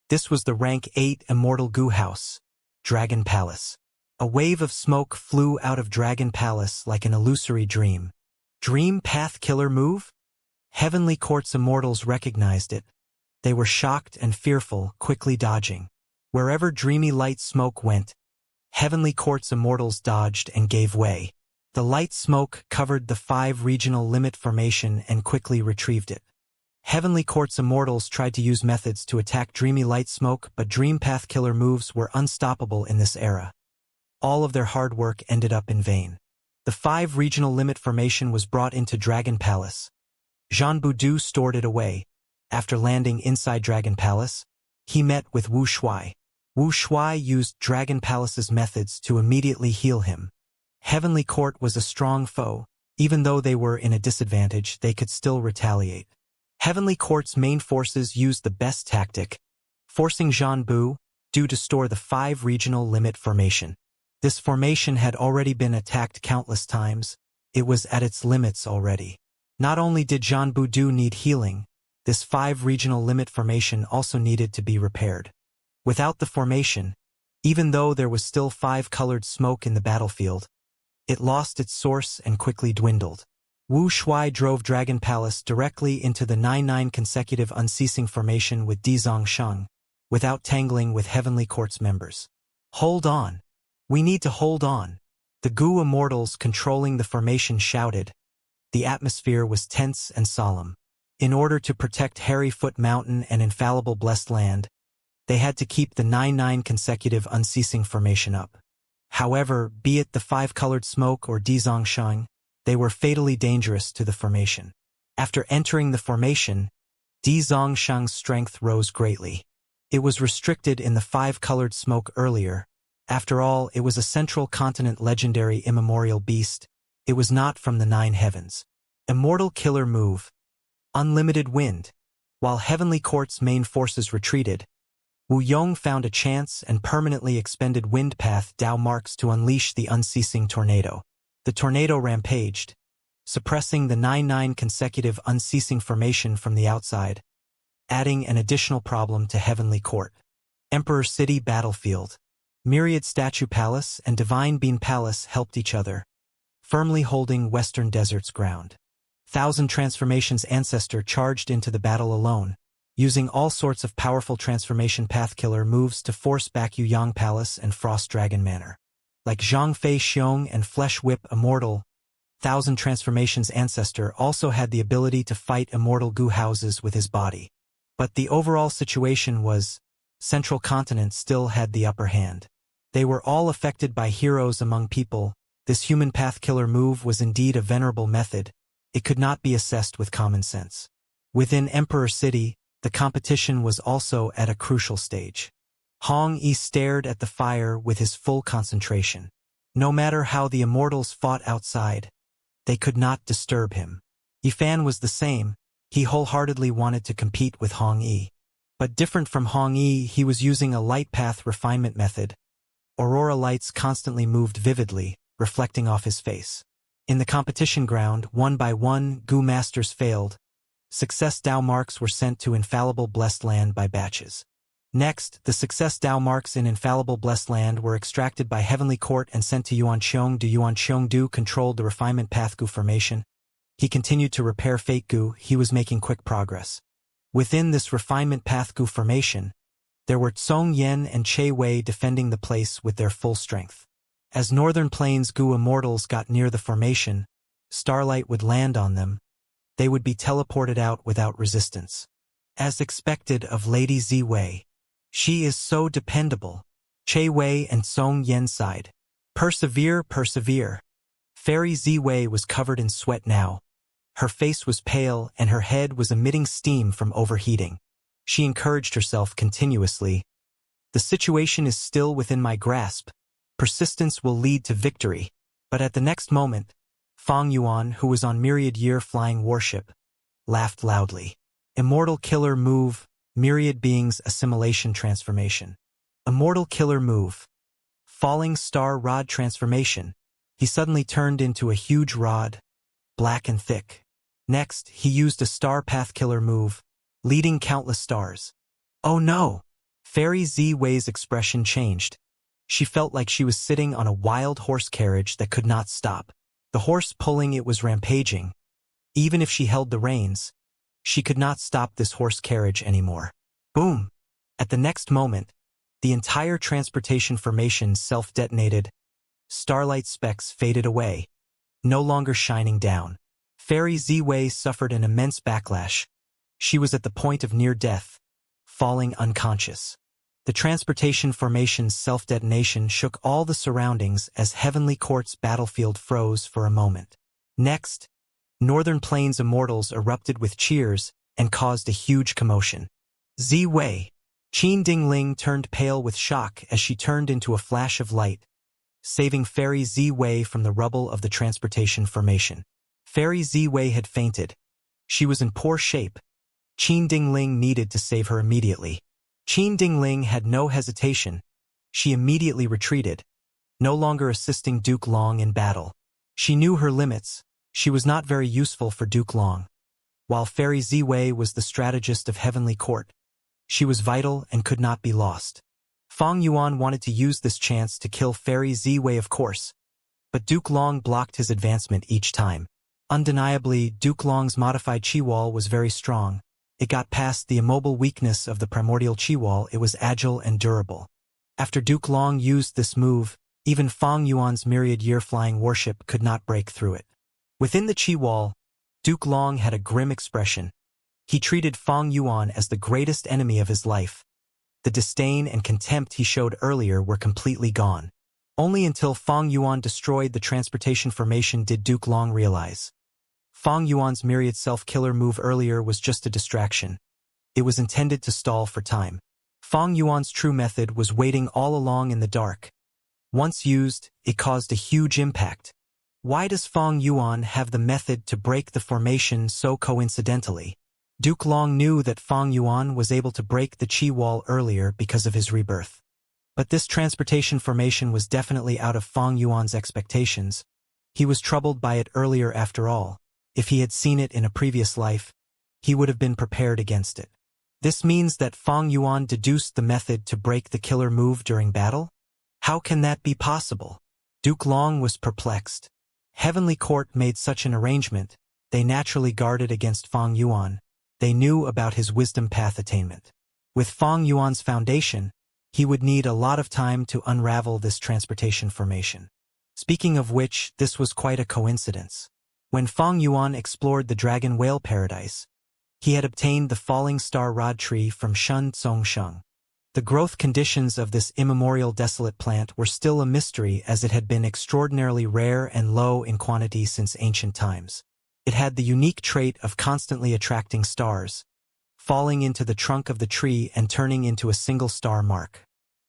This was the rank 8 immortal goo house, Dragon Palace. A wave of smoke flew out of Dragon Palace like an illusory dream. Dream Path Killer move? Heavenly Court's immortals recognized it. They were shocked and fearful, quickly dodging. Wherever dreamy light smoke went, Heavenly Court's immortals dodged and gave way. The light smoke covered the 5 regional limit formation and quickly retrieved it. Heavenly Court's immortals tried to use methods to attack dreamy light smoke, but Dream Path Killer moves were unstoppable in this era. All of their hard work ended up in vain. The 5 regional limit formation was brought into Dragon Palace. Jean Boudu stored it away. After landing inside Dragon Palace, he met with Wu Shuai. Wu Shuai used Dragon Palace's methods to immediately heal him. Heavenly Court was a strong foe. Even though they were in a disadvantage, they could still retaliate. Heavenly Court's main forces used the best tactic, forcing Jean Boudu to store the 5 regional limit formation. This formation had already been attacked countless times. It was at its limits already. Not only did Jean Boudu need healing, this 5 regional limit formation also needed to be repaired. Without the formation, even though there was still 5-colored smoke in the battlefield, it lost its source and quickly dwindled. Wu Shuai drove Dragon Palace directly into the 9-9 consecutive unceasing formation with Di Zongsheng, without tangling with Heavenly Court's members. Hold on. We need to hold on. The Gu immortals controlling the formation shouted. The atmosphere was tense and solemn. In order to protect Hairy Foot Mountain and infallible Blessed Land, they had to keep the 9-9 consecutive unceasing formation up. However, be it the 5-colored smoke or Di Zongsheng, they were fatally dangerous to the formation. After entering the formation, Di Zongsheng's strength rose greatly. It was restricted in the 5-colored smoke earlier. After all, it was a central continent legendary immemorial beast. It was not from the 9 heavens. Immortal killer move. Unlimited wind. While Heavenly Court's main forces retreated, Wu Yong found a chance and permanently expended Wind Path Dao marks to unleash the unceasing tornado. The tornado rampaged, suppressing the 9-9 consecutive unceasing formation from the outside, adding an additional problem to Heavenly Court. Emperor City Battlefield. Myriad Statue Palace and Divine Bean Palace helped each other, firmly holding Western Desert's ground. Thousand Transformations Ancestor charged into the battle alone, using all sorts of powerful transformation path killer moves to force back Yuyang Palace and Frost Dragon Manor. Like Zhang Fei Xiong and Flesh Whip Immortal, Thousand Transformations Ancestor also had the ability to fight immortal goo houses with his body. But the overall situation was, Central Continent still had the upper hand. They were all affected by heroes among people. This human path killer move was indeed a venerable method. It could not be assessed with common sense. Within Emperor City, the competition was also at a crucial stage. Hong Yi stared at the fire with his full concentration. No matter how the immortals fought outside, they could not disturb him. Yifan was the same. He wholeheartedly wanted to compete with Hong Yi. But different from Hong Yi, he was using a light path refinement method. Aurora lights constantly moved vividly, reflecting off his face. In the competition ground, one by one, Gu Masters failed. Success Dao marks were sent to Infallible Blessed Land by batches. Next, the Success Dao marks in Infallible Blessed Land were extracted by Heavenly Court and sent to Yuan Qiong. Yuan Qiong controlled the refinement path Gu formation. He continued to repair Fate Gu. He was making quick progress. Within this refinement path Gu formation, there were Tsong Yen and Che Wei defending the place with their full strength. As Northern Plains Gu immortals got near the formation, starlight would land on them. They would be teleported out without resistance. As expected of Lady Ziwei. She is so dependable. Che Wei and Tsong Yen sighed. Persevere, persevere. Fairy Ziwei was covered in sweat now. Her face was pale and her head was emitting steam from overheating. She encouraged herself continuously. The situation is still within my grasp. Persistence will lead to victory. But at the next moment, Fang Yuan, who was on myriad-year flying warship, laughed loudly. Immortal killer move, myriad beings assimilation transformation. Immortal killer move. Falling star rod transformation. He suddenly turned into a huge rod, black and thick. Next, he used a star path killer move, leading countless stars. Oh no! Fairy Ziwei's expression changed. She felt like she was sitting on a wild horse carriage that could not stop. The horse pulling it was rampaging. Even if she held the reins, she could not stop this horse carriage anymore. Boom! At the next moment, the entire transportation formation self-detonated. Starlight specks faded away, no longer shining down. Fairy Ziwei suffered an immense backlash. She was at the point of near death, falling unconscious. The transportation formation's self-detonation shook all the surroundings as Heavenly Court's battlefield froze for a moment. Next, Northern Plains Immortals erupted with cheers and caused a huge commotion. Ziwei. Qin Dingling turned pale with shock as she turned into a flash of light, saving Fairy Ziwei from the rubble of the transportation formation. Fairy Ziwei had fainted. She was in poor shape. Qin Dingling needed to save her immediately. Qin Dingling had no hesitation. She immediately retreated, no longer assisting Duke Long in battle. She knew her limits. She was not very useful for Duke Long. While Fairy Ziwei was the strategist of Heavenly Court, she was vital and could not be lost. Fang Yuan wanted to use this chance to kill Fairy Ziwei, of course, but Duke Long blocked his advancement each time. Undeniably, Duke Long's modified Qi wall was very strong. It got past the immobile weakness of the primordial Qi wall. It was agile and durable. After Duke Long used this move, even Fang Yuan's myriad-year flying warship could not break through it. Within the Qi wall, Duke Long had a grim expression. He treated Fang Yuan as the greatest enemy of his life. The disdain and contempt he showed earlier were completely gone. Only until Fang Yuan destroyed the transportation formation did Duke Long realize. Fang Yuan's myriad self-killer move earlier was just a distraction. It was intended to stall for time. Fang Yuan's true method was waiting all along in the dark. Once used, it caused a huge impact. Why does Fang Yuan have the method to break the formation so coincidentally? Duke Long knew that Fang Yuan was able to break the Qi wall earlier because of his rebirth. But this transportation formation was definitely out of Fang Yuan's expectations. He was troubled by it earlier after all. If he had seen it in a previous life, he would have been prepared against it. This means that Fang Yuan deduced the method to break the killer move during battle? How can that be possible? Duke Long was perplexed. Heavenly Court made such an arrangement. They naturally guarded against Fang Yuan. They knew about his wisdom path attainment. With Fang Yuan's foundation, he would need a lot of time to unravel this transportation formation. Speaking of which, this was quite a coincidence. When Fang Yuan explored the Dragon Whale Paradise, he had obtained the falling star rod tree from Shun Tsongsheng. The growth conditions of this immemorial desolate plant were still a mystery as it had been extraordinarily rare and low in quantity since ancient times. It had the unique trait of constantly attracting stars, falling into the trunk of the tree and turning into a single star mark.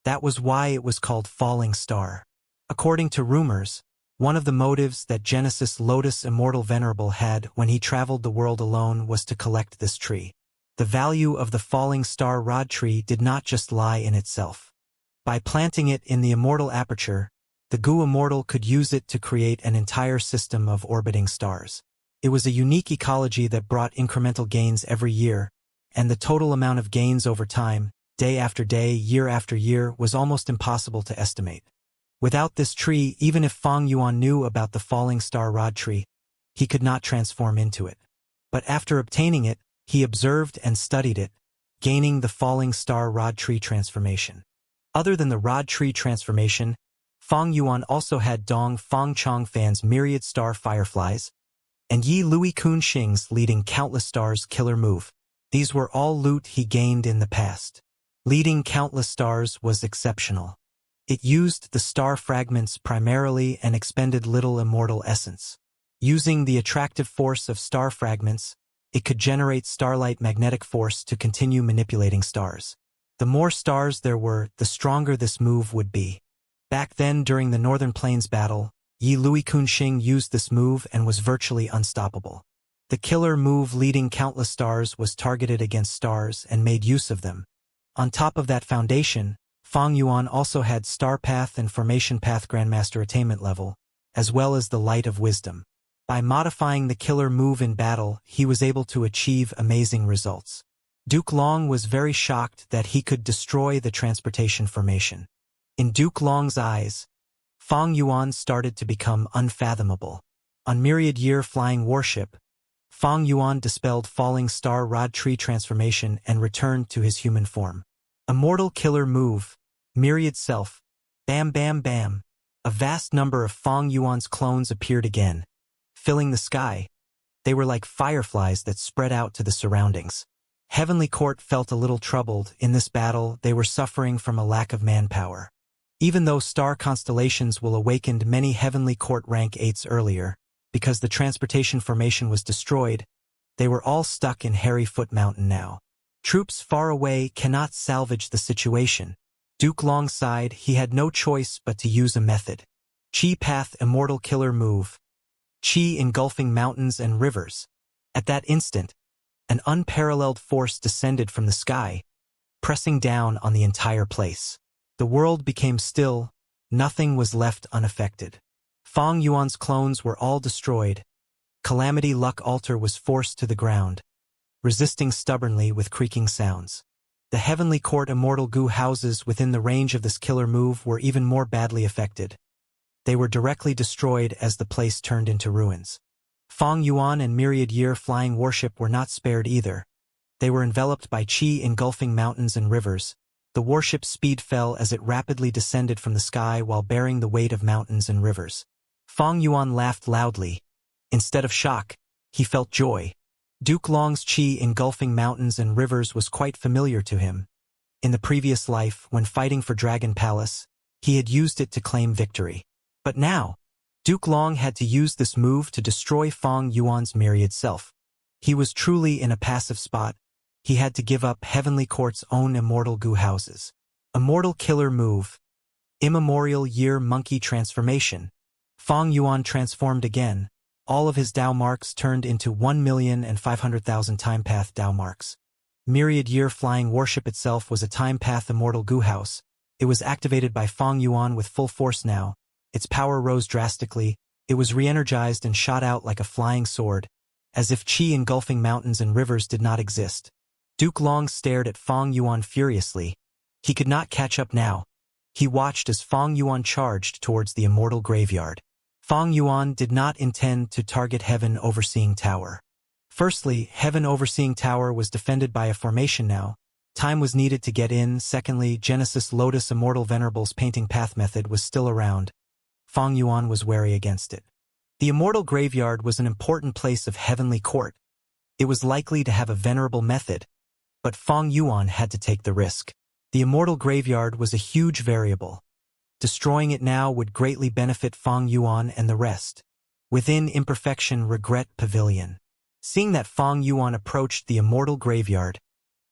That was why it was called Falling Star. According to rumors, one of the motives that Genesis Lotus Immortal Venerable had when he traveled the world alone was to collect this tree. The value of the falling star rod tree did not just lie in itself. By planting it in the immortal aperture, the Gu Immortal could use it to create an entire system of orbiting stars. It was a unique ecology that brought incremental gains every year, and the total amount of gains over time, day after day, year after year, was almost impossible to estimate. Without this tree, even if Fang Yuan knew about the falling star rod tree, he could not transform into it. But after obtaining it, he observed and studied it, gaining the falling star rod tree transformation. Other than the rod tree transformation, Fang Yuan also had Dong Fang Chongfan's myriad star fireflies, and Yi Lui Kun Xing's leading countless stars killer move. These were all loot he gained in the past. Leading countless stars was exceptional. It used the star fragments primarily and expended little immortal essence. Using the attractive force of star fragments, it could generate starlight magnetic force to continue manipulating stars. The more stars there were, the stronger this move would be. Back then, during the Northern Plains battle, Yi Lui Kunxing used this move and was virtually unstoppable. The killer move leading countless stars was targeted against stars and made use of them. On top of that foundation, Fang Yuan also had Star Path and Formation Path Grandmaster attainment level, as well as the Light of Wisdom. By modifying the killer move in battle, he was able to achieve amazing results. Duke Long was very shocked that he could destroy the transportation formation. In Duke Long's eyes, Fang Yuan started to become unfathomable. On Myriad-Year Flying Warship, Fang Yuan dispelled Falling Star Rod Tree transformation and returned to his human form. Immortal killer move, Myriad Self, bam bam bam. A vast number of Fang Yuan's clones appeared again, filling the sky. They were like fireflies that spread out to the surroundings. Heavenly Court felt a little troubled. In this battle, they were suffering from a lack of manpower. Even though star constellations will awakened many Heavenly Court rank 8s earlier, because the transportation formation was destroyed, they were all stuck in Hairy Foot Mountain now. Troops far away cannot salvage the situation. Duke Long sighed. He had no choice but to use a method. Chi Path Immortal Killer Move. Chi engulfing mountains and rivers. At that instant, an unparalleled force descended from the sky, pressing down on the entire place. The world became still. Nothing was left unaffected. Fang Yuan's clones were all destroyed. Calamity Luck Altar was forced to the ground, resisting stubbornly with creaking sounds. The Heavenly Court Immortal Goo houses within the range of this killer move were even more badly affected. They were directly destroyed as the place turned into ruins. Fang Yuan and Myriad-Year Flying Warship were not spared either. They were enveloped by Chi engulfing mountains and rivers. The warship's speed fell as it rapidly descended from the sky while bearing the weight of mountains and rivers. Fang Yuan laughed loudly. Instead of shock, he felt joy. Duke Long's Chi engulfing mountains and rivers was quite familiar to him. In the previous life, when fighting for Dragon Palace, he had used it to claim victory. But now, Duke Long had to use this move to destroy Fang Yuan's myriad self. He was truly in a passive spot. He had to give up Heavenly Court's own immortal goo houses. Immortal killer move. Immemorial Year Monkey Transformation. Fang Yuan transformed again. All of his Dao marks turned into 1,500,000 time path Dao marks. Myriad-Year Flying Warship itself was a time path immortal goo house. It was activated by Fang Yuan with full force now. Its power rose drastically. It was re-energized and shot out like a flying sword, as if Chi engulfing mountains and rivers did not exist. Duke Long stared at Fang Yuan furiously. He could not catch up now. He watched as Fang Yuan charged towards the immortal graveyard. Fang Yuan did not intend to target Heaven Overseeing Tower. Firstly, Heaven Overseeing Tower was defended by a formation now. Time was needed to get in. Secondly, Genesis Lotus Immortal Venerable's painting path method was still around. Fang Yuan was wary against it. The immortal graveyard was an important place of Heavenly Court. It was likely to have a venerable method, but Fang Yuan had to take the risk. The immortal graveyard was a huge variable. Destroying it now would greatly benefit Fang Yuan and the rest. Within Imperfection Regret Pavilion. Seeing that Fang Yuan approached the immortal graveyard,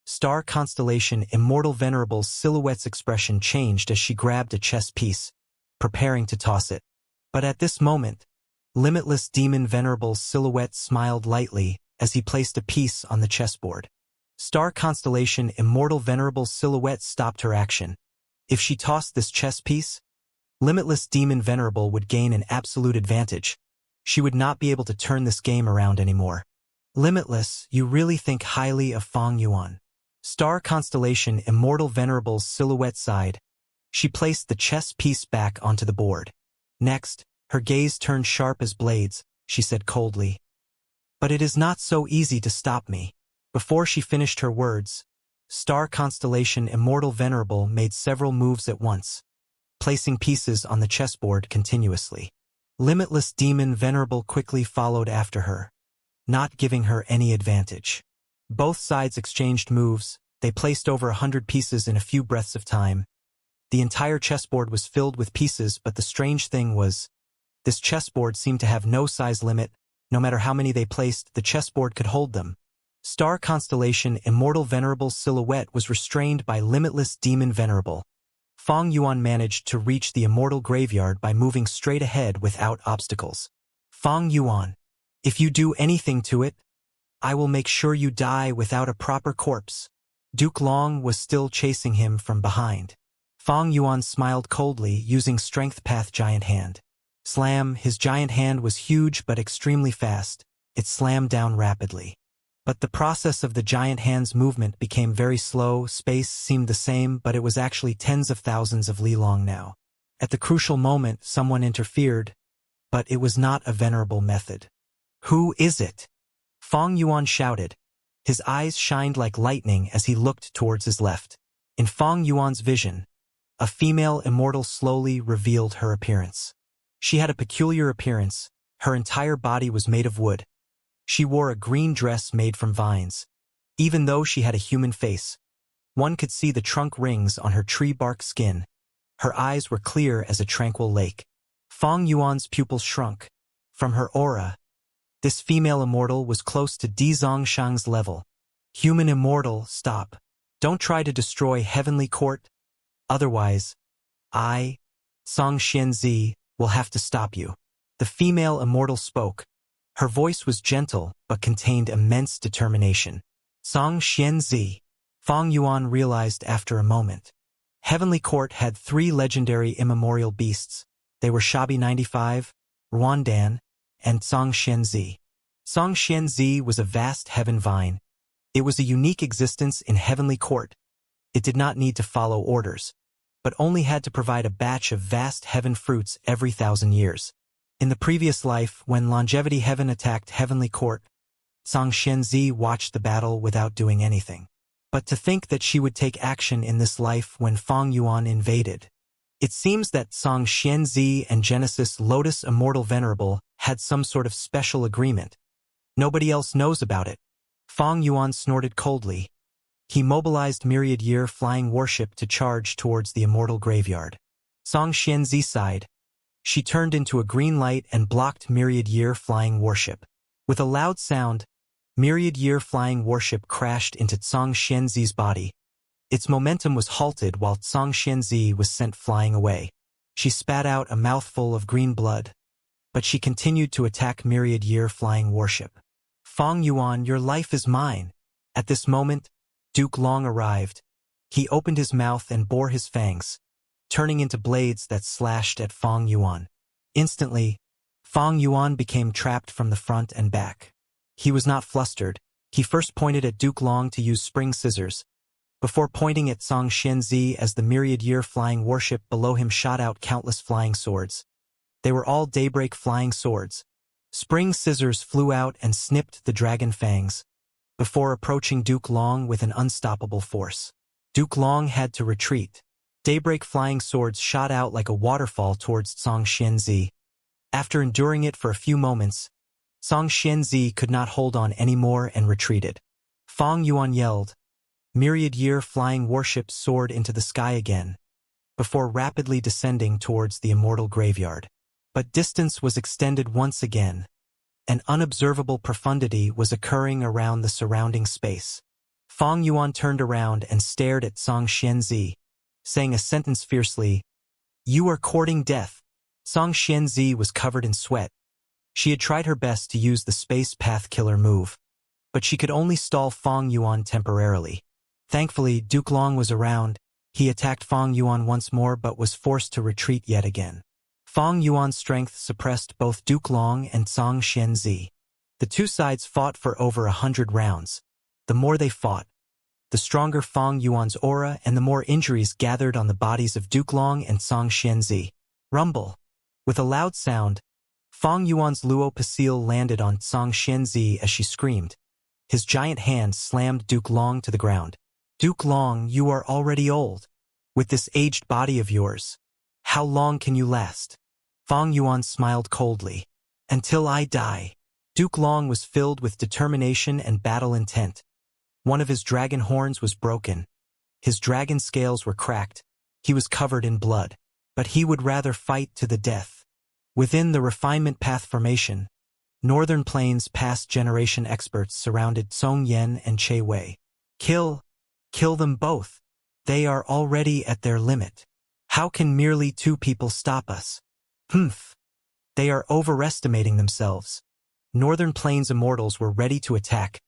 star constellation Immortal Venerable's silhouette's expression changed as she grabbed a chess piece, preparing to toss it. But at this moment, Limitless Demon Venerable's silhouette smiled lightly as he placed a piece on the chessboard. Star constellation Immortal Venerable's silhouette stopped her action. If she tossed this chess piece, Limitless Demon Venerable would gain an absolute advantage. She would not be able to turn this game around anymore. Limitless, you really think highly of Fang Yuan. Star constellation Immortal Venerable's silhouette sighed. She placed the chess piece back onto the board. Next, her gaze turned sharp as blades. She said coldly, "But it is not so easy to stop me." Before she finished her words, star constellation Immortal Venerable made several moves at once, placing pieces on the chessboard continuously. Limitless Demon Venerable quickly followed after her, not giving her any advantage. Both sides exchanged moves. They placed over 100 pieces in a few breaths of time. The entire chessboard was filled with pieces, but the strange thing was, this chessboard seemed to have no size limit. No matter how many they placed, the chessboard could hold them. Star constellation Immortal Venerable silhouette was restrained by limitless demon Venerable. Fang Yuan managed to reach the Immortal graveyard by moving straight ahead without obstacles. Fang Yuan, if you do anything to it, I will make sure you die without a proper corpse. Duke Long was still chasing him from behind. Fang Yuan smiled coldly, using Strength Path Giant Hand. Slam, his giant hand was huge but extremely fast. It slammed down rapidly. But the process of the giant hand's movement became very slow. Space seemed the same, but it was actually tens of thousands of li long now. At the crucial moment, someone interfered, but it was not a venerable method. Who is it? Fang Yuan shouted. His eyes shined like lightning as he looked towards his left. In Fang Yuan's vision, a female immortal slowly revealed her appearance. She had a peculiar appearance. Her entire body was made of wood. She wore a green dress made from vines. Even though she had a human face, one could see the trunk rings on her tree bark skin. Her eyes were clear as a tranquil lake. Fang Yuan's pupils shrunk. From her aura, this female immortal was close to Di Zongshang's level. Human immortal, stop. Don't try to destroy Heavenly Court. Otherwise, I, Song Xianzi, will have to stop you. The female immortal spoke. Her voice was gentle, but contained immense determination. Song Xianzi, Fang Yuan realized after a moment. Heavenly Court had 3 legendary immemorial beasts. They were Shabi 95, Ruandan, and Song Xianzi. Song Xianzi was a vast heaven vine. It was a unique existence in Heavenly Court. It did not need to follow orders, but only had to provide a batch of vast heaven fruits every 1,000 years. In the previous life, when Longevity Heaven attacked Heavenly Court, Song Xianzi watched the battle without doing anything. But to think that she would take action in this life when Fang Yuan invaded. It seems that Song Xianzi and Genesis Lotus Immortal Venerable had some sort of special agreement. Nobody else knows about it. Fang Yuan snorted coldly. He mobilized Myriad Year Flying Warship to charge towards the Immortal Graveyard. Song Xianzi sighed. She turned into a green light and blocked Myriad Year Flying Warship. With a loud sound, Myriad Year Flying Warship crashed into Song Xianzi's body. Its momentum was halted while Song Xianzi was sent flying away. She spat out a mouthful of green blood, but she continued to attack Myriad Year Flying Warship. Fang Yuan, your life is mine. At this moment, Duke Long arrived. He opened his mouth and bore his fangs, turning into blades that slashed at Fang Yuan. Instantly, Fang Yuan became trapped from the front and back. He was not flustered. He first pointed at Duke Long to use spring scissors, before pointing at Song Xianzi as the Myriad Year Flying Warship below him shot out countless flying swords. They were all daybreak flying swords. Spring scissors flew out and snipped the dragon fangs, before approaching Duke Long with an unstoppable force. Duke Long had to retreat. Daybreak flying swords shot out like a waterfall towards Song Xianzi. After enduring it for a few moments, Song Xianzi could not hold on anymore and retreated. Fang Yuan yelled. Myriad Year Flying Warships soared into the sky again, before rapidly descending towards the Immortal Graveyard. But distance was extended once again. An unobservable profundity was occurring around the surrounding space. Fang Yuan turned around and stared at Song Xianzi, saying a sentence fiercely, "You are courting death." Song Xianzi was covered in sweat. She had tried her best to use the Space Path Killer move, but she could only stall Fang Yuan temporarily. Thankfully, Duke Long was around. He attacked Fang Yuan once more but was forced to retreat yet again. Fang Yuan's strength suppressed both Duke Long and Song Xianzi. The two sides fought for over 100 rounds. The more they fought, the stronger Fang Yuan's aura and the more injuries gathered on the bodies of Duke Long and Song Xianzi. Rumble. With a loud sound, Fang Yuan's Luo Pasil landed on Song Xianzi as she screamed. His giant hand slammed Duke Long to the ground. Duke Long, you are already old. With this aged body of yours, how long can you last? Fang Yuan smiled coldly. Until I die. Duke Long was filled with determination and battle intent. One of his dragon horns was broken. His dragon scales were cracked. He was covered in blood, but he would rather fight to the death. Within the refinement path formation, Northern Plains past generation experts surrounded Song Yen and Che Wei. Kill them both. They are already at their limit. How can merely 2 people stop us? Humph. They are overestimating themselves. Northern Plains immortals were ready to attack.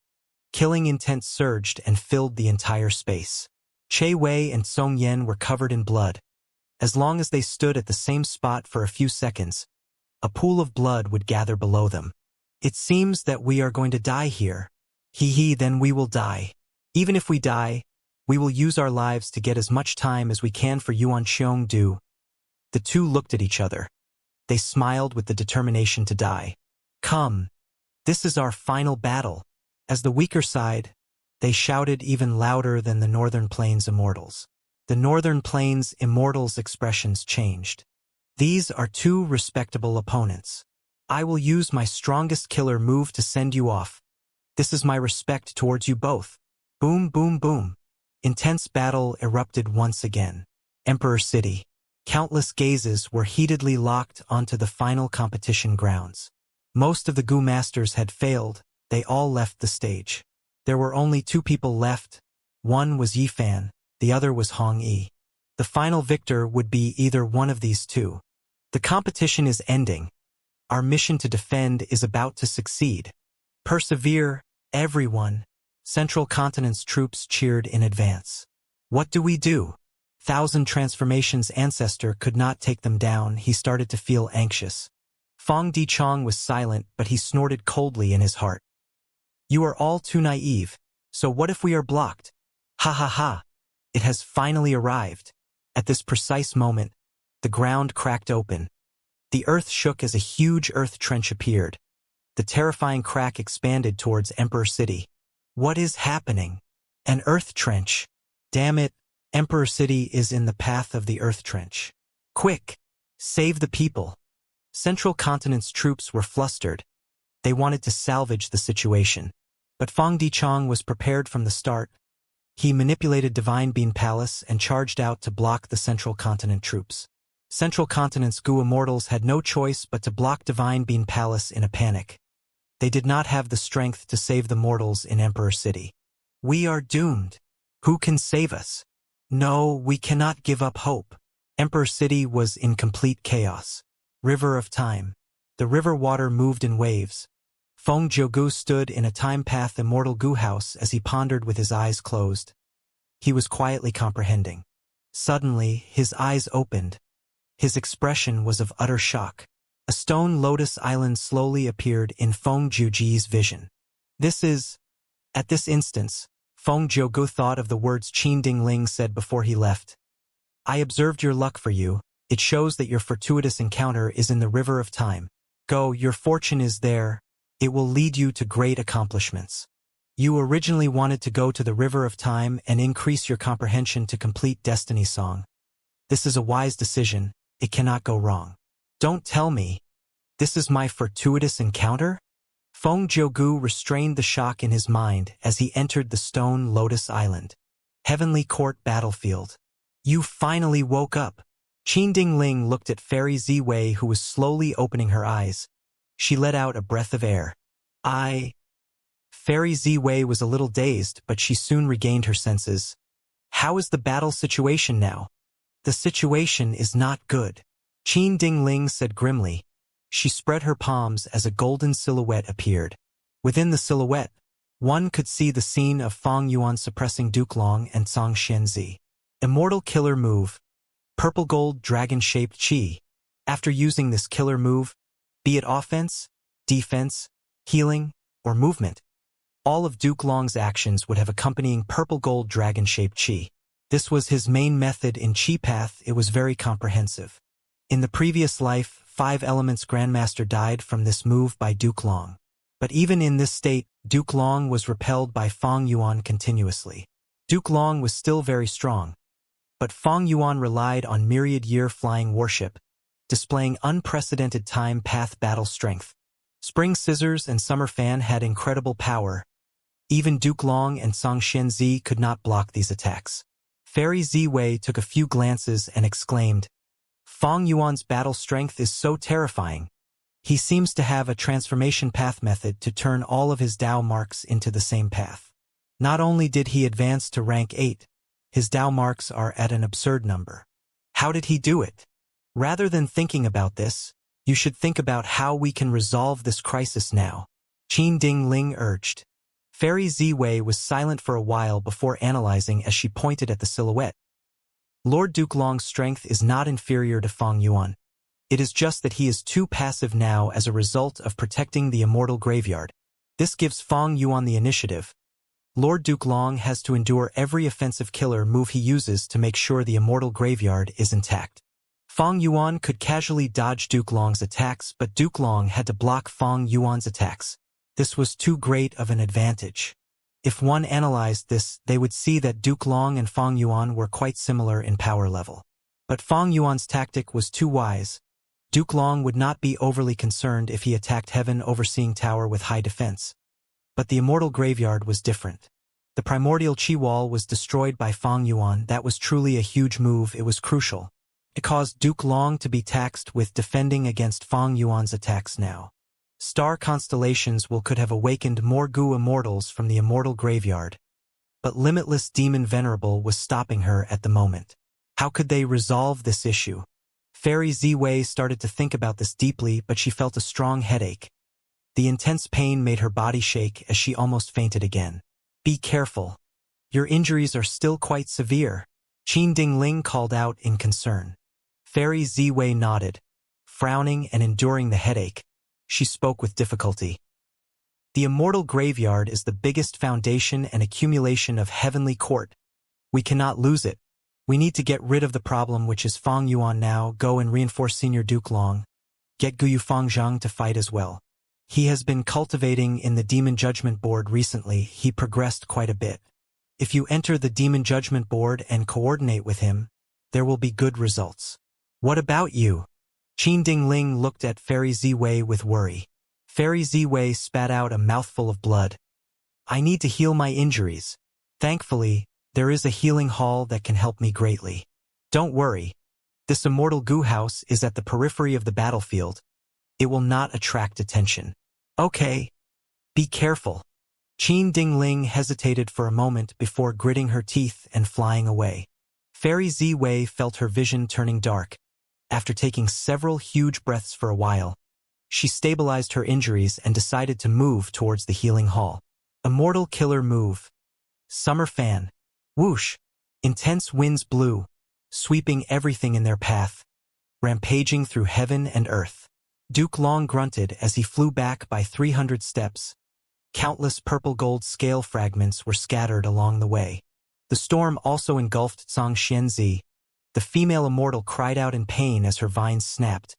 Killing intent surged and filled the entire space. Che Wei and Song Yen were covered in blood. As long as they stood at the same spot for a few seconds, a pool of blood would gather below them. It seems that we are going to die here. Then we will die. Even if we die, we will use our lives to get as much time as we can for Yuan Xiong Du. The 2 looked at each other. They smiled with the determination to die. Come. This is our final battle. As the weaker side, they shouted even louder than the Northern Plains immortals. The Northern Plains immortals' expressions changed. These are 2 respectable opponents. I will use my strongest killer move to send you off. This is my respect towards you both. Boom, boom, boom. Intense battle erupted once again. Emperor City. Countless gazes were heatedly locked onto the final competition grounds. Most of the Gu masters had failed. They all left the stage. There were only 2 people left. One was Yi Fan, the other was Hong Yi. The final victor would be either one of these 2. The competition is ending. Our mission to defend is about to succeed. Persevere, everyone. Central Continent's troops cheered in advance. What do we do? Thousand Transformations' ancestor could not take them down. He started to feel anxious. Fong Dichong was silent, but he snorted coldly in his heart. You are all too naive. So what if we are blocked? Ha ha ha. It has finally arrived. At this precise moment, the ground cracked open. The earth shook as a huge earth trench appeared. The terrifying crack expanded towards Emperor City. What is happening? An earth trench. Damn it, Emperor City is in the path of the earth trench. Quick! Save the people. Central Continent's troops were flustered. They wanted to salvage the situation. But Fong Dichong was prepared from the start. He manipulated Divine Bean Palace and charged out to block the Central Continent troops. Central Continent's Gu immortals had no choice but to block Divine Bean Palace in a panic. They did not have the strength to save the mortals in Emperor City. We are doomed. Who can save us? No, we cannot give up hope. Emperor City was in complete chaos. River of Time. The river water moved in waves. Fong Jiugu stood in a time path immortal Gu house as he pondered with his eyes closed. He was quietly comprehending. Suddenly, his eyes opened. His expression was of utter shock. A stone lotus island slowly appeared in Fong Jiuji's vision. At this instance, Fong Jiugu thought of the words Qin Dingling said before he left. I observed your luck for you. It shows that your fortuitous encounter is in the river of time. Go, your fortune is there. It will lead you to great accomplishments. You originally wanted to go to the river of time and increase your comprehension to complete Destiny Song. This is a wise decision. It cannot go wrong. Don't tell me. This is my fortuitous encounter? Fong Jiugu restrained the shock in his mind as he entered the stone lotus island. Heavenly Court battlefield. You finally woke up. Qin Dingling looked at Fairy Ziwei, who was slowly opening her eyes. She let out a breath of air. Fairy Ziwei was a little dazed, but she soon regained her senses. How is the battle situation now? The situation is not good. Qin Dingling said grimly. She spread her palms as a golden silhouette appeared. Within the silhouette, one could see the scene of Fong Yuan suppressing Duke Long and Song Xianzi. Immortal killer move. Purple gold dragon-shaped chi. After using this killer move, be it offense, defense, healing, or movement, all of Duke Long's actions would have accompanying purple gold dragon-shaped chi. This was his main method in Chi Path. It was very comprehensive. In the previous life, 5 Elements Grandmaster died from this move by Duke Long. But even in this state, Duke Long was repelled by Fong Yuan continuously. Duke Long was still very strong. But Fong Yuan relied on myriad-year flying warship, displaying unprecedented time path battle strength. Spring Scissors and Summer Fan had incredible power. Even Duke Long and Song Xianzi could not block these attacks. Fairy Ziwei took a few glances and exclaimed, Fong Yuan's battle strength is so terrifying. He seems to have a transformation path method to turn all of his Dao marks into the same path. Not only did he advance to rank 8, his Dao marks are at an absurd number. How did he do it? Rather than thinking about this, you should think about how we can resolve this crisis now, Qin Ding Ling urged. Fairy Ziwei was silent for a while before analyzing as she pointed at the silhouette. Lord Duke Long's strength is not inferior to Fong Yuan. It is just that he is too passive now as a result of protecting the Immortal Graveyard. This gives Fong Yuan the initiative. Lord Duke Long has to endure every offensive killer move he uses to make sure the Immortal Graveyard is intact. Fong Yuan could casually dodge Duke Long's attacks, but Duke Long had to block Fong Yuan's attacks. This was too great of an advantage. If one analyzed this, they would see that Duke Long and Fong Yuan were quite similar in power level. But Fong Yuan's tactic was too wise. Duke Long would not be overly concerned if he attacked Heaven Overseeing Tower with high defense. But the Immortal Graveyard was different. The primordial Qi Wall was destroyed by Fong Yuan. That was truly a huge move. It was crucial. It caused Duke Long to be taxed with defending against Fong Yuan's attacks now. Star constellations could have awakened more Gu Immortals from the Immortal Graveyard. But Limitless Demon Venerable was stopping her at the moment. How could they resolve this issue? Fairy Ziwei started to think about this deeply, but she felt a strong headache. The intense pain made her body shake as she almost fainted again. Be careful. Your injuries are still quite severe, Qin Ding Ling called out in concern. Fairy Ziwei nodded. Frowning and enduring the headache, she spoke with difficulty. The Immortal Graveyard is the biggest foundation and accumulation of Heavenly Court. We cannot lose it. We need to get rid of the problem, which is Fong Yuan now. Go and reinforce Senior Duke Long. Get Guyu Fangzhang to fight as well. He has been cultivating in the Demon Judgment Board recently. He progressed quite a bit. If you enter the Demon Judgment Board and coordinate with him, there will be good results. What about you? Qin Ding Ling looked at Fairy Ziwei with worry. Fairy Ziwei spat out a mouthful of blood. I need to heal my injuries. Thankfully, there is a healing hall that can help me greatly. Don't worry. This Immortal Gu House is at the periphery of the battlefield. It will not attract attention. Okay. Be careful. Qin Ding Ling hesitated for a moment before gritting her teeth and flying away. Fairy Ziwei felt her vision turning dark. After taking several huge breaths for a while, she stabilized her injuries and decided to move towards the healing hall. Immortal Killer Move. Summer Fan. Whoosh! Intense winds blew, sweeping everything in their path, rampaging through heaven and earth. Duke Long grunted as he flew back by 300 steps. Countless purple-gold scale fragments were scattered along the way. The storm also engulfed Zhang Xianzi. The female immortal cried out in pain as her vines snapped.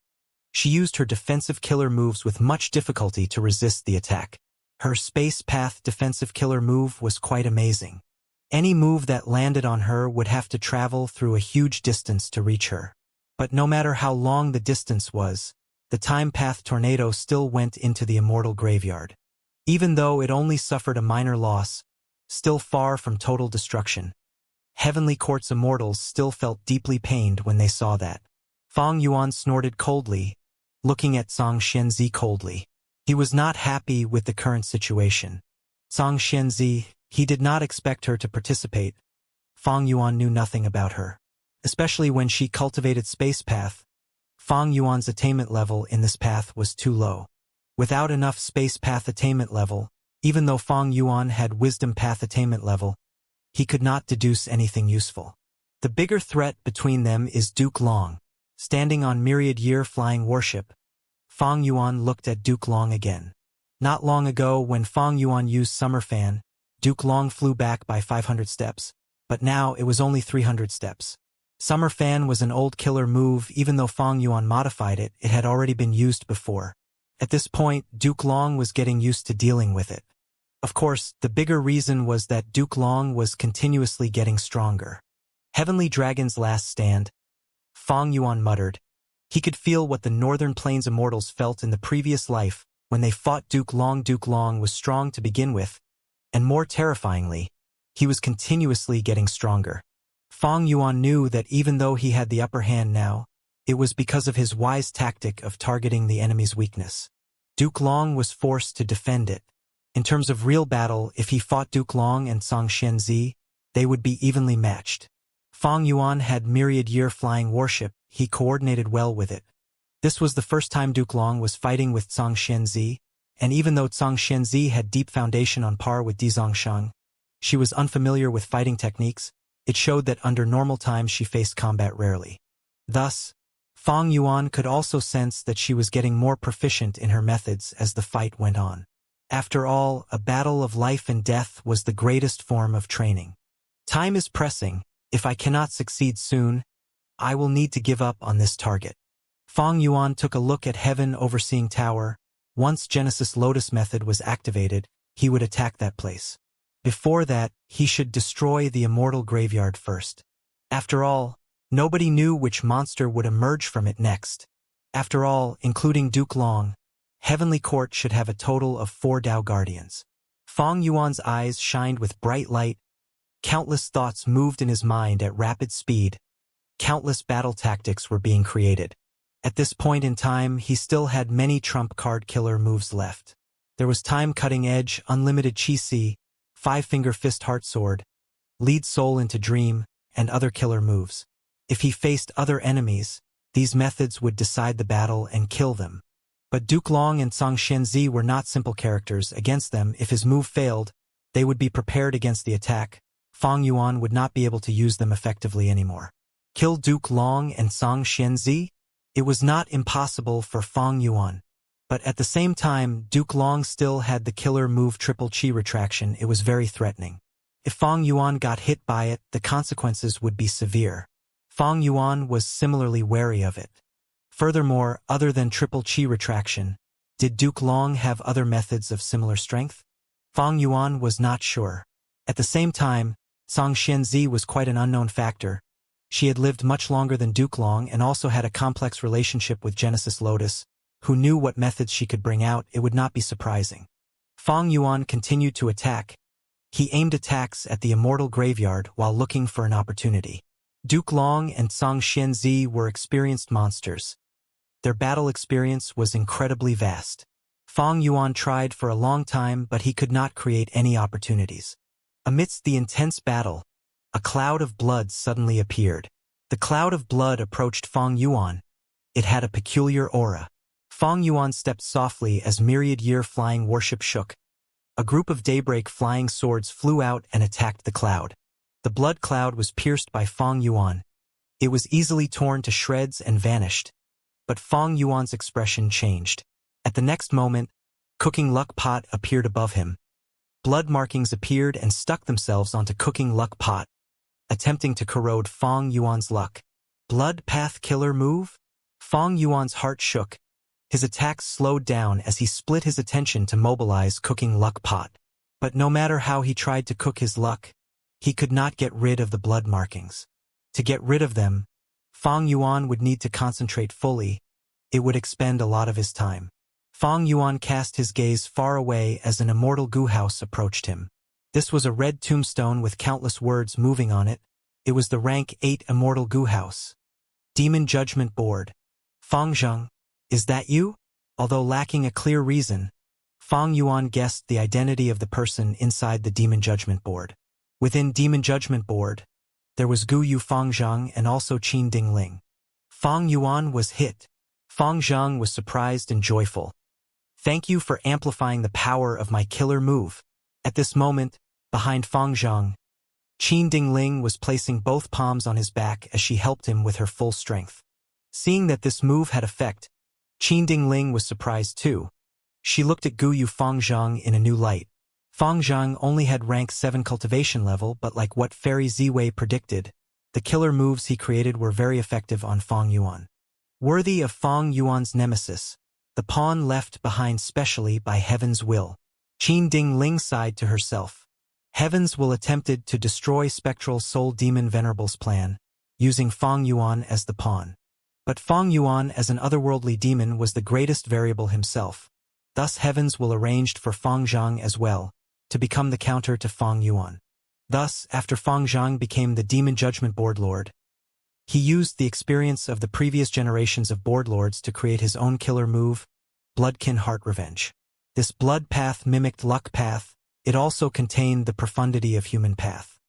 She used her defensive killer moves with much difficulty to resist the attack. Her Space Path defensive killer move was quite amazing. Any move that landed on her would have to travel through a huge distance to reach her. But no matter how long the distance was, the Time Path tornado still went into the Immortal Graveyard. Even though it only suffered a minor loss, still far from total destruction. Heavenly Court's immortals still felt deeply pained when they saw that. Fong Yuan snorted coldly, looking at Zhang Xianzi coldly. He was not happy with the current situation. Zhang Xianzi, he did not expect her to participate. Fong Yuan knew nothing about her. Especially when she cultivated Space Path, Fong Yuan's attainment level in this path was too low. Without enough Space Path attainment level, even though Fong Yuan had Wisdom Path attainment level, he could not deduce anything useful. The bigger threat between them is Duke Long. Standing on Myriad Year Flying Warship, Fong Yuan looked at Duke Long again. Not long ago, when Fong Yuan used Summer Fan, Duke Long flew back by 500 steps, but now it was only 300 steps. Summer Fan was an old killer move. Even though Fong Yuan modified it, it had already been used before. At this point, Duke Long was getting used to dealing with it. Of course, the bigger reason was that Duke Long was continuously getting stronger. Heavenly Dragon's Last Stand, Fong Yuan muttered. He could feel what the Northern Plains Immortals felt in the previous life when they fought Duke Long. Duke Long was strong to begin with, and more terrifyingly, he was continuously getting stronger. Fang Yuan knew that even though he had the upper hand now, it was because of his wise tactic of targeting the enemy's weakness. Duke Long was forced to defend it. In terms of real battle, if he fought Duke Long and Song Xianzi, they would be evenly matched. Fang Yuan had myriad-year flying warship, he coordinated well with it. This was the first time Duke Long was fighting with Song Xianzi, and even though Song Xianzi had deep foundation on par with Di Zongsheng, she was unfamiliar with fighting techniques. It showed that under normal times she faced combat rarely. Thus, Fang Yuan could also sense that she was getting more proficient in her methods as the fight went on. After all, a battle of life and death was the greatest form of training. Time is pressing. If I cannot succeed soon, I will need to give up on this target. Fang Yuan took a look at Heaven Overseeing Tower. Once Genesis Lotus method was activated, he would attack that place. Before that, he should destroy the Immortal graveyard first. After all, nobody knew which monster would emerge from it next. After all, including Duke Long, Heavenly Court should have a total of 4 Dao Guardians. Fang Yuan's eyes shined with bright light. Countless thoughts moved in his mind at rapid speed. Countless battle tactics were being created. At this point in time, he still had many trump card killer moves left. There was time cutting edge, unlimited Chi-Si, 5-finger fist heart sword, lead soul into dream, and other killer moves. If he faced other enemies, these methods would decide the battle and kill them. But Duke Long and Song Xianzi were not simple characters. Against them, if his move failed, they would be prepared against the attack. Fang Yuan would not be able to use them effectively anymore. Kill Duke Long and Song Xianzi? It was not impossible for Fang Yuan. But at the same time, Duke Long still had the killer move Triple Chi Retraction. It was very threatening. If Fang Yuan got hit by it, the consequences would be severe. Fang Yuan was similarly wary of it. Furthermore, other than Triple Chi Retraction, did Duke Long have other methods of similar strength? Fang Yuan was not sure. At the same time, Song Xianzi was quite an unknown factor. She had lived much longer than Duke Long and also had a complex relationship with Genesis Lotus, who knew what methods she could bring out. It would not be surprising. Fang Yuan continued to attack. He aimed attacks at the Immortal graveyard while looking for an opportunity. Duke Long and Song Xianzi were experienced monsters. Their battle experience was incredibly vast. Fang Yuan tried for a long time, but he could not create any opportunities. Amidst the intense battle, a cloud of blood suddenly appeared. The cloud of blood approached Fang Yuan. It had a peculiar aura. Fang Yuan stepped softly as myriad-year flying warship shook. A group of daybreak flying swords flew out and attacked the cloud. The blood cloud was pierced by Fang Yuan. It was easily torn to shreds and vanished. But Fang Yuan's expression changed. At the next moment, Cooking Luck Pot appeared above him. Blood markings appeared and stuck themselves onto Cooking Luck Pot, attempting to corrode Fang Yuan's luck. Blood Path Killer move? Fang Yuan's heart shook. His attacks slowed down as he split his attention to mobilize Cooking Luck Pot. But no matter how he tried to cook his luck, he could not get rid of the blood markings. To get rid of them, Fang Yuan would need to concentrate fully. It would expend a lot of his time. Fang Yuan cast his gaze far away as an Immortal goo house approached him. This was a red tombstone with countless words moving on it. It was the rank 8 Immortal goo house. Demon Judgment Board. Fang Zheng, is that you? Although lacking a clear reason, Fang Yuan guessed the identity of the person inside the Demon Judgment Board. Within Demon Judgment Board, there was Gu Yu Fang Zheng and also Qin Ding Ling. Fang Yuan was hit. Fang Zheng was surprised and joyful. Thank you for amplifying the power of my killer move. At this moment, behind Fang Zheng, Qin Ding Ling was placing both palms on his back as she helped him with her full strength. Seeing that this move had effect, Qin Ding Ling was surprised too. She looked at Gu Yu Fang Zheng in a new light. Fang Zheng only had rank 7 cultivation level, but like what Fairy Ziwei predicted, the killer moves he created were very effective on Fang Yuan. Worthy of Fang Yuan's nemesis, the pawn left behind specially by Heaven's will. Qin Ding Ling sighed to herself. Heavens will attempted to destroy Spectral Soul Demon Venerable's plan, using Fang Yuan as the pawn. But Fang Yuan as an otherworldly demon was the greatest variable himself. Thus Heavens will arranged for Fang Zheng as well, to become the counter to Fang Yuan. Thus, after Fang Zhang became the Demon Judgment Board Lord, he used the experience of the previous generations of Board Lords to create his own killer move, Bloodkin Heart Revenge. This blood path mimicked luck path. It also contained the profundity of human path.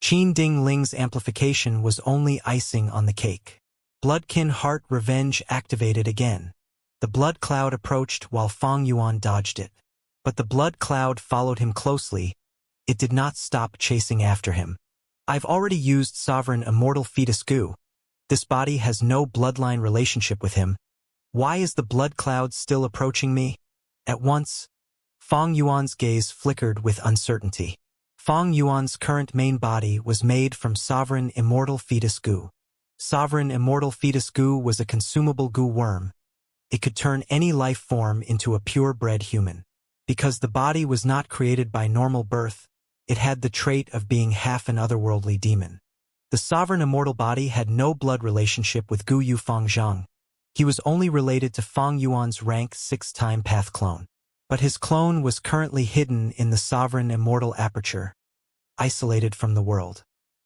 Qin Ding Ling's amplification was only icing on the cake. Bloodkin Heart Revenge activated again. The blood cloud approached while Fang Yuan dodged it. But the blood cloud followed him closely. It did not stop chasing after him. I've already used Sovereign Immortal Fetus Goo. This body has no bloodline relationship with him. Why is the blood cloud still approaching me? At once, Fang Yuan's gaze flickered with uncertainty. Fang Yuan's current main body was made from Sovereign Immortal Fetus Goo. Sovereign Immortal Fetus Goo was a consumable goo worm. It could turn any life form into a purebred human. Because the body was not created by normal birth, it had the trait of being half an otherworldly demon. The Sovereign Immortal body had no blood relationship with Gu Yu Fang Zhang. He was only related to Fang Yuan's rank 6-time path clone. But his clone was currently hidden in the Sovereign Immortal aperture, isolated from the world.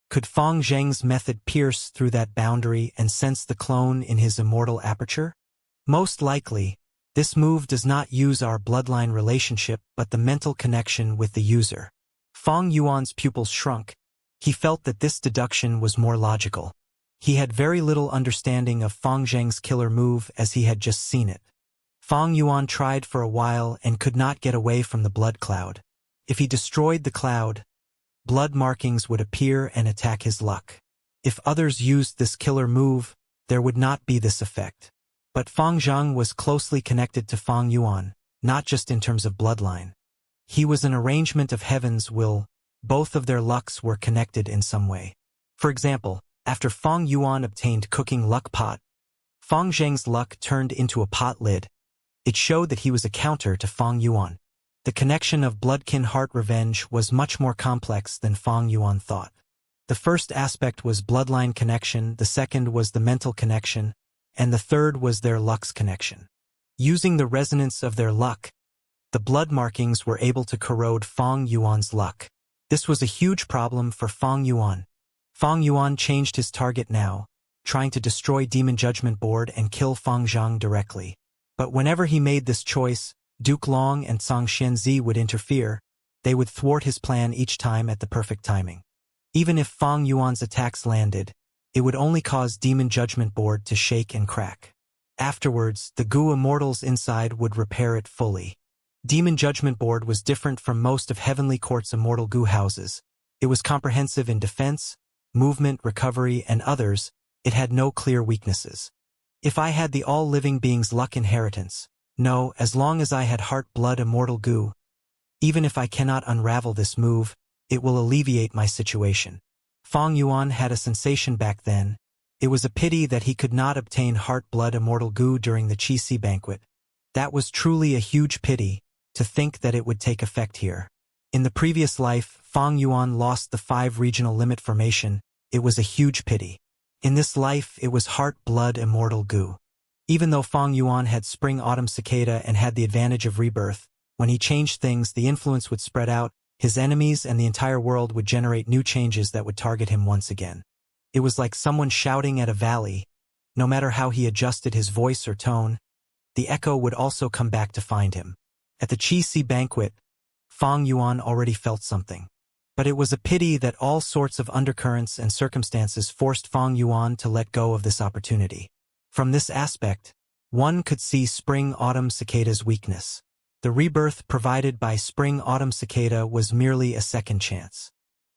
Could Fang Zhang's method pierce through that boundary and sense the clone in his immortal aperture? Most likely, this move does not use our bloodline relationship but the mental connection with the user. Fang Yuan's pupils shrunk. He felt that this deduction was more logical. He had very little understanding of Fang Zhang's killer move as he had just seen it. Fang Yuan tried for a while and could not get away from the blood cloud. If he destroyed the cloud, blood markings would appear and attack his luck. If others used this killer move, there would not be this effect. But Fang Zhang was closely connected to Fang Yuan, not just in terms of bloodline. He was an arrangement of heaven's will. Both of their lucks were connected in some way. For example, after Fang Yuan obtained cooking luck pot, Fang Zhang's luck turned into a pot lid. It showed that he was a counter to Fang Yuan. The connection of Bloodkin Heart Revenge was much more complex than Fang Yuan thought. The first aspect was bloodline connection, the second was the mental connection, and the third was their luck's connection. Using the resonance of their luck, the blood markings were able to corrode Fang Yuan's luck. This was a huge problem for Fang Yuan. Fang Yuan changed his target now, trying to destroy Demon Judgment Board and kill Fang Zhang directly. But whenever he made this choice, Duke Long and Zhang Xianzi would interfere. They would thwart his plan each time at the perfect timing. Even if Fang Yuan's attacks landed, it would only cause Demon Judgment Board to shake and crack. Afterwards, the Gu Immortals inside would repair it fully. Demon Judgment Board was different from most of Heavenly Court's immortal Gu houses. It was comprehensive in defense, movement, recovery, and others. It had no clear weaknesses. If I had the all-living being's luck inheritance, no, as long as I had heart-blood immortal Gu, even if I cannot unravel this move, it will alleviate my situation. Fang Yuan had a sensation back then. It was a pity that he could not obtain heart-blood immortal Gu during the Qi-Si banquet. That was truly a huge pity, to think that it would take effect here. In the previous life, Fang Yuan lost the 5 regional limit formation. It was a huge pity. In this life, it was heart-blood immortal Gu. Even though Fang Yuan had spring-autumn cicada and had the advantage of rebirth, when he changed things, the influence would spread out, his enemies and the entire world would generate new changes that would target him once again. It was like someone shouting at a valley. No matter how he adjusted his voice or tone, the echo would also come back to find him. At the Qi-Si banquet, Fang Yuan already felt something. But it was a pity that all sorts of undercurrents and circumstances forced Fang Yuan to let go of this opportunity. From this aspect, one could see spring-autumn cicada's weakness. The rebirth provided by spring-autumn cicada was merely a second chance.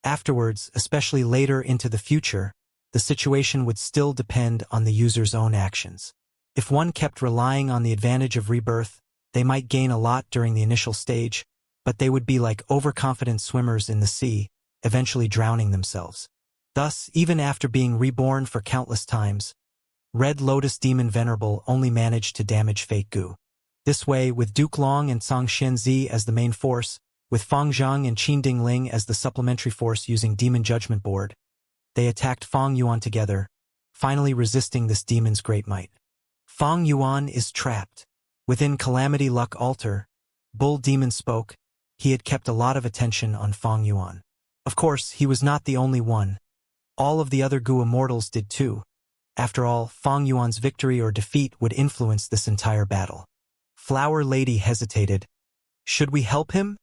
Afterwards, especially later into the future, the situation would still depend on the user's own actions. If one kept relying on the advantage of rebirth, they might gain a lot during the initial stage, but they would be like overconfident swimmers in the sea, eventually drowning themselves. Thus, even after being reborn for countless times, Red Lotus Demon Venerable only managed to damage Fate Gu. This way, with Duke Long and Zhang Xianzi as the main force, with Fang Zhang and Qin Dingling as the supplementary force using Demon Judgment Board, they attacked Fang Yuan together, finally resisting this demon's great might. Fang Yuan is trapped. Within Calamity Luck Altar, Bull Demon spoke. He had kept a lot of attention on Fang Yuan. Of course, he was not the only one. All of the other Gu Immortals did too. After all, Fang Yuan's victory or defeat would influence this entire battle. Flower Lady hesitated. Should we help him?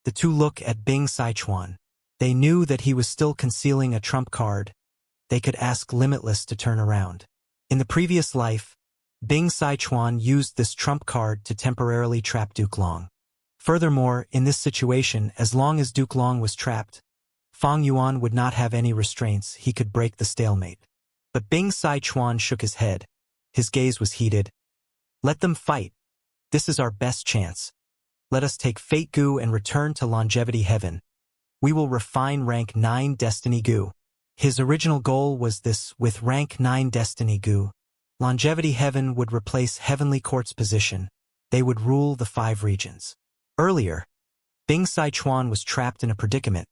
The two look at Bing Sichuan. They knew that he was still concealing a trump card. They could ask Limitless to turn around. In the previous life, Bing Sichuan used this trump card to temporarily trap Duke Long. Furthermore, in this situation, as long as Duke Long was trapped, Fang Yuan would not have any restraints. He could break the stalemate. But Bing Sichuan shook his head. His gaze was heated. Let them fight. This is our best chance. Let us take Fate Gu and return to Longevity Heaven. We will refine Rank 9 Destiny Gu. His original goal was this: with Rank 9 Destiny Gu, Longevity Heaven would replace Heavenly Court's position. They would rule the 5 regions. Earlier, Bing Sichuan was trapped in a predicament.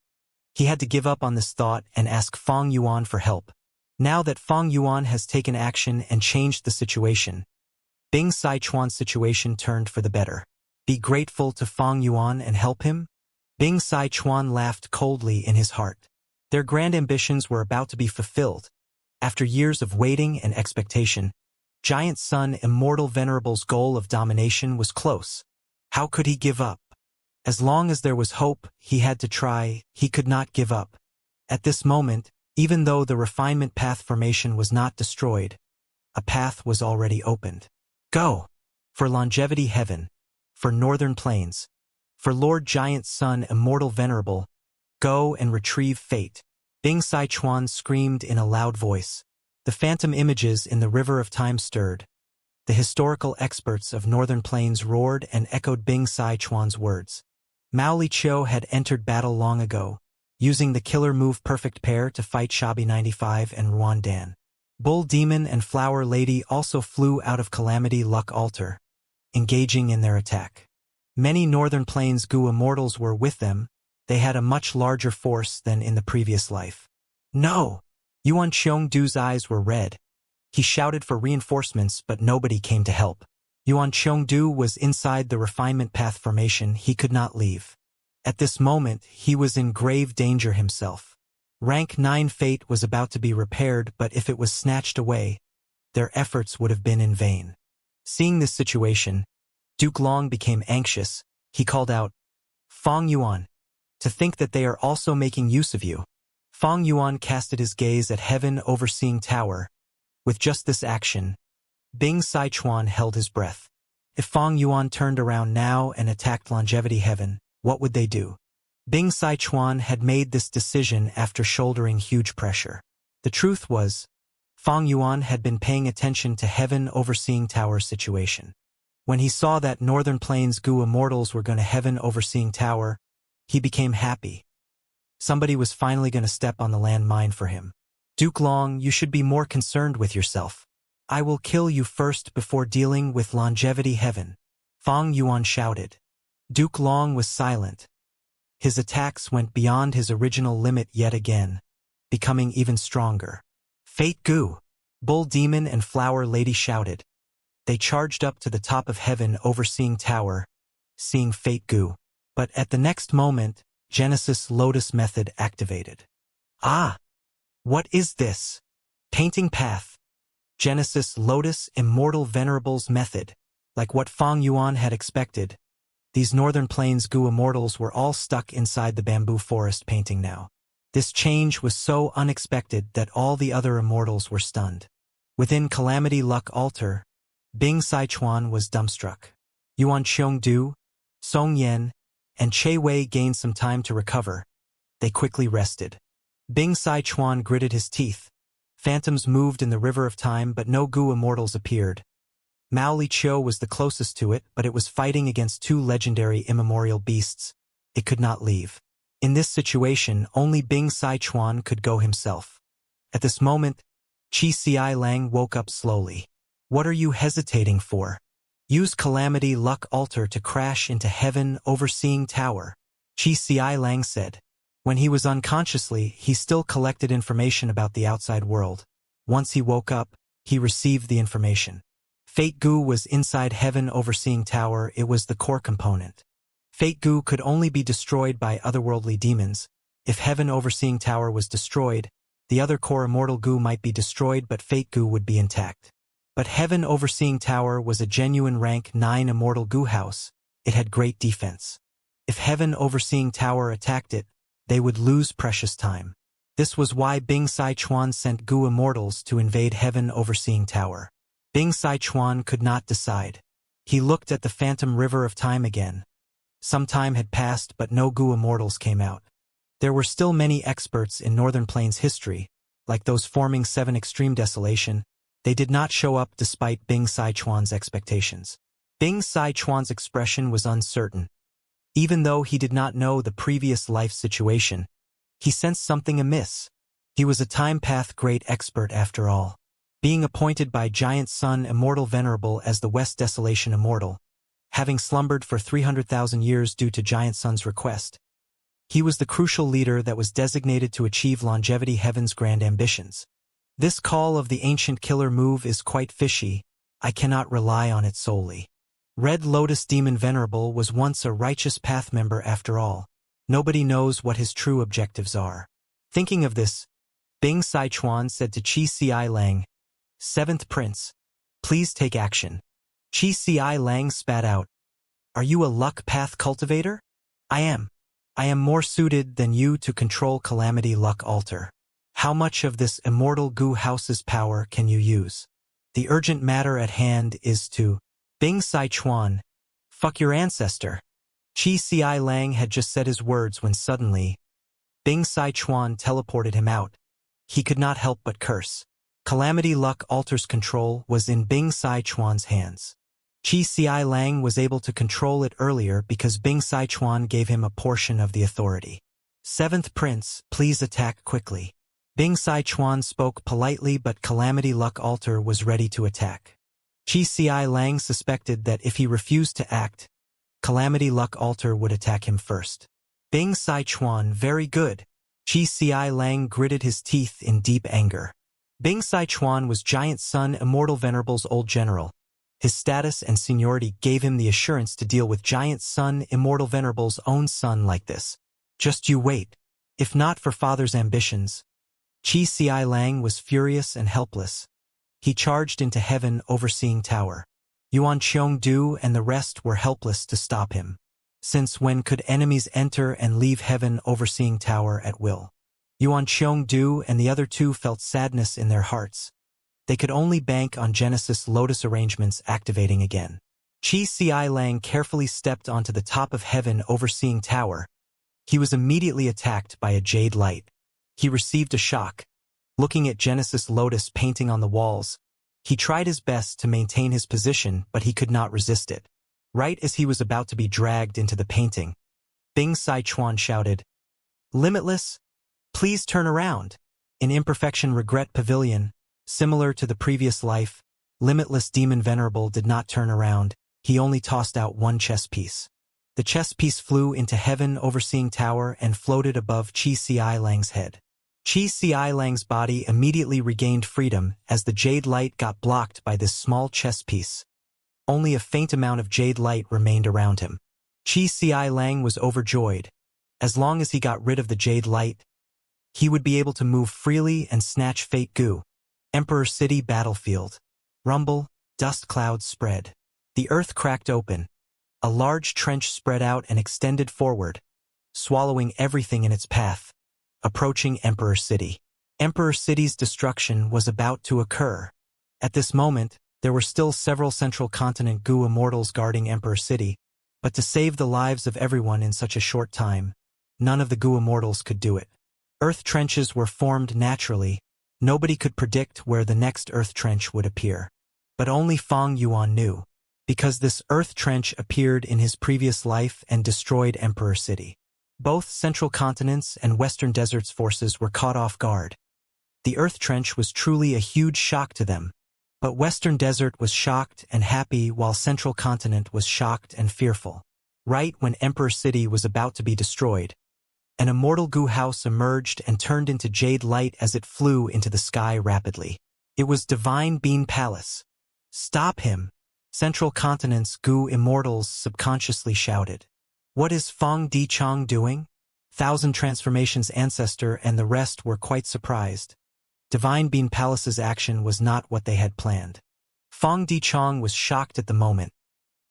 He had to give up on this thought and ask Fang Yuan for help. Now that Fang Yuan has taken action and changed the situation, Bing Sichuan's situation turned for the better. Be grateful to Fang Yuan and help him? Bing Sichuan laughed coldly in his heart. Their grand ambitions were about to be fulfilled. After years of waiting and expectation, Giant Sun Immortal Venerable's goal of domination was close. How could he give up? As long as there was hope, he had to try. He could not give up. At this moment, even though the refinement path formation was not destroyed, a path was already opened. Go! For Longevity Heaven. For Northern Plains. For Lord Giant Sun Immortal Venerable. Go and retrieve fate. Bing Sichuan screamed in a loud voice. The phantom images in the river of time stirred. The historical experts of Northern Plains roared and echoed Bing Sichuan's words. Mao Li Chiu had entered battle long ago, using the killer move Perfect Pair to fight Shabi 95 and Ruan Dan. Bull Demon and Flower Lady also flew out of Calamity Luck Altar, engaging in their attack. Many Northern Plains Gu Immortals were with them. They had a much larger force than in the previous life. No! Yuan Cheongdu's eyes were red. He shouted for reinforcements, but nobody came to help. Yuan Cheongdu was inside the refinement path formation. He could not leave. At this moment, he was in grave danger himself. Rank 9 fate was about to be repaired, but if it was snatched away, their efforts would have been in vain. Seeing this situation, Duke Long became anxious. He called out, Fang Yuan, to think that they are also making use of you. Fang Yuan casted his gaze at Heaven Overseeing Tower. With just this action, Bing Sichuan held his breath. If Fang Yuan turned around now and attacked Longevity Heaven, what would they do? Bing Sichuan had made this decision after shouldering huge pressure. The truth was, Fang Yuan had been paying attention to Heaven Overseeing Tower's situation. When he saw that Northern Plains Gu Immortals were going to Heaven Overseeing Tower, he became happy. Somebody was finally going to step on the landmine for him. Duke Long, you should be more concerned with yourself. I will kill you first before dealing with Longevity Heaven. Fang Yuan shouted. Duke Long was silent. His attacks went beyond his original limit yet again, becoming even stronger. Fate Gu! Bull Demon and Flower Lady shouted. They charged up to the top of Heaven Overseeing Tower, seeing Fate Gu. But at the next moment, Genesis Lotus method activated. Ah! What is this? Painting path. Genesis Lotus Immortal Venerables method. Like what Fang Yuan had expected, these Northern Plains Gu Immortals were all stuck inside the bamboo forest painting now. This change was so unexpected that all the other Immortals were stunned. Within Calamity Luck Altar, Bing Sichuan was dumbstruck. Yuan Cheongdu, Song Yen, and Che Wei gained some time to recover. They quickly rested. Bing Sichuan gritted his teeth. Phantoms moved in the river of time, but no Gu Immortals appeared. Mao Li Chiu was the closest to it, but it was fighting against 2 legendary immemorial beasts. It could not leave. In this situation, only Bing Sichuan could go himself. At this moment, Qi Ci Lang woke up slowly. What are you hesitating for? Use Calamity Luck Altar to crash into Heaven Overseeing Tower, Qi Ci Lang said. When he was unconsciously, he still collected information about the outside world. Once he woke up, he received the information. Fate Gu was inside Heaven Overseeing Tower. It was the core component. Fate Gu could only be destroyed by otherworldly demons. If Heaven Overseeing Tower was destroyed, the other core Immortal goo might be destroyed but Fate goo would be intact. But Heaven Overseeing Tower was a genuine rank 9 Immortal goo house. It had great defense. If Heaven Overseeing Tower attacked it, they would lose precious time. This was why Bing Sichuan sent goo Immortals to invade Heaven Overseeing Tower. Bing Sichuan could not decide. He looked at the phantom river of time again. Some time had passed but no goo Immortals came out. There were still many experts in Northern Plains history, like those forming 7 Extreme Desolation. They did not show up despite Bing Sichuan's expectations. Bing Sichuan's expression was uncertain. Even though he did not know the previous life situation, he sensed something amiss. He was a time path great expert after all. Being appointed by Giant Sun Immortal Venerable as the West Desolation Immortal, having slumbered for 300,000 years due to Giant Sun's request, he was the crucial leader that was designated to achieve longevity Heaven's grand ambitions. This call of the ancient killer move is quite fishy. I cannot rely on it solely. Red Lotus Demon Venerable was once a righteous path member after all. Nobody knows what his true objectives are. Thinking of this, Bing Sichuan said to Qi Ci Lang, 7th Prince, please take action. Qi Ci Lang spat out, are you a luck path cultivator? I am. I am more suited than you to control Calamity Luck Altar. How much of this Immortal goo house's power can you use? The urgent matter at hand is to Bing Sichuan, fuck your ancestor. Qi Ci Lang had just said his words when suddenly, Bing Sichuan teleported him out. He could not help but curse. Calamity Luck Altar's control was in Bing Sichuan's hands. Qi Ci Lang was able to control it earlier because Bing Sichuan gave him a portion of the authority. 7th Prince, please attack quickly. Bing Sichuan spoke politely but Calamity Luck Altar was ready to attack. Qi Ci Lang suspected that if he refused to act, Calamity Luck Altar would attack him first. Bing Sichuan, very good. Qi Ci Lang gritted his teeth in deep anger. Bing Sichuan was Giant Sun Immortal Venerable's old general. His status and seniority gave him the assurance to deal with Giant Sun Immortal Venerable's own son like this. Just you wait. If not for father's ambitions. Qi Ci Lang was furious and helpless. He charged into Heaven Overseeing Tower. Yuan Qiongdu and the rest were helpless to stop him. Since when could enemies enter and leave Heaven Overseeing Tower at will? Yuan Qiongdu and the other two felt sadness in their hearts. They could only bank on Genesis Lotus arrangements activating again. Qi Ci Lang carefully stepped onto the top of Heaven Overseeing Tower. He was immediately attacked by a jade light. He received a shock. Looking at Genesis Lotus painting on the walls, he tried his best to maintain his position, but he could not resist it. Right as he was about to be dragged into the painting, Bing Sichuan shouted, Limitless, please turn around. In Imperfection Regret Pavilion, similar to the previous life, Limitless Demon Venerable did not turn around, he only tossed out one chess piece. The chess piece flew into Heaven Overseeing Tower and floated above Qi Ci Lang's head. Qi Ci Lang's body immediately regained freedom as the jade light got blocked by this small chess piece. Only a faint amount of jade light remained around him. Qi Ci Lang was overjoyed. As long as he got rid of the jade light, he would be able to move freely and snatch Fate goo. Emperor City Battlefield. Rumble, dust clouds spread. The earth cracked open. A large trench spread out and extended forward, swallowing everything in its path. Approaching Emperor City. Emperor City's destruction was about to occur. At this moment, there were still several Central Continent goo Immortals guarding Emperor City, but to save the lives of everyone in such a short time, none of the goo Immortals could do it. Earth trenches were formed naturally. Nobody could predict where the next earth trench would appear. But only Fang Yuan knew, because this earth trench appeared in his previous life and destroyed Emperor City. Both Central Continents and Western Deserts forces were caught off guard. The earth trench was truly a huge shock to them, but Western Desert was shocked and happy while Central Continent was shocked and fearful. Right when Emperor City was about to be destroyed, an immortal goo house emerged and turned into jade light as it flew into the sky rapidly. It was Divine Bean Palace. Stop him! Central Continent's goo immortals subconsciously shouted. What is Fang Dichang doing? Thousand Transformations ancestor and the rest were quite surprised. Divine Bean Palace's action was not what they had planned. Fong Di-chong was shocked at the moment.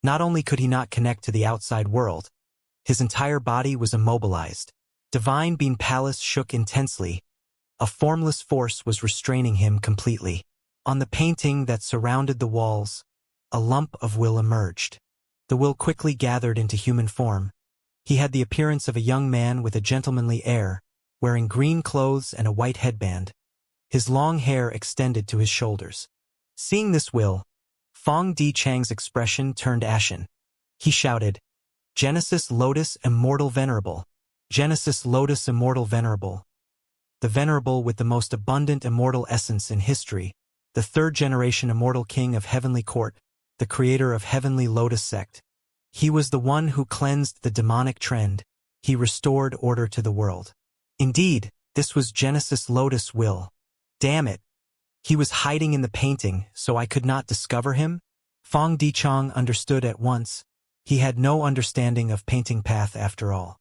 Not only could he not connect to the outside world, his entire body was immobilized. Divine Bean Palace shook intensely. A formless force was restraining him completely. On the painting that surrounded the walls, a lump of will emerged. The will quickly gathered into human form. He had the appearance of a young man with a gentlemanly air, wearing green clothes and a white headband. His long hair extended to his shoulders. Seeing this will, Fong Di-chang's expression turned ashen. He shouted, "Genesis Lotus Immortal Venerable! Genesis Lotus Immortal Venerable!" The Venerable with the most abundant immortal essence in history, the third-generation immortal king of Heavenly Court, the creator of Heavenly Lotus Sect. He was the one who cleansed the demonic trend. He restored order to the world. Indeed, this was Genesis Lotus Will. Damn it! He was hiding in the painting, so I could not discover him? Fong Di-chong understood at once. He had no understanding of painting path after all.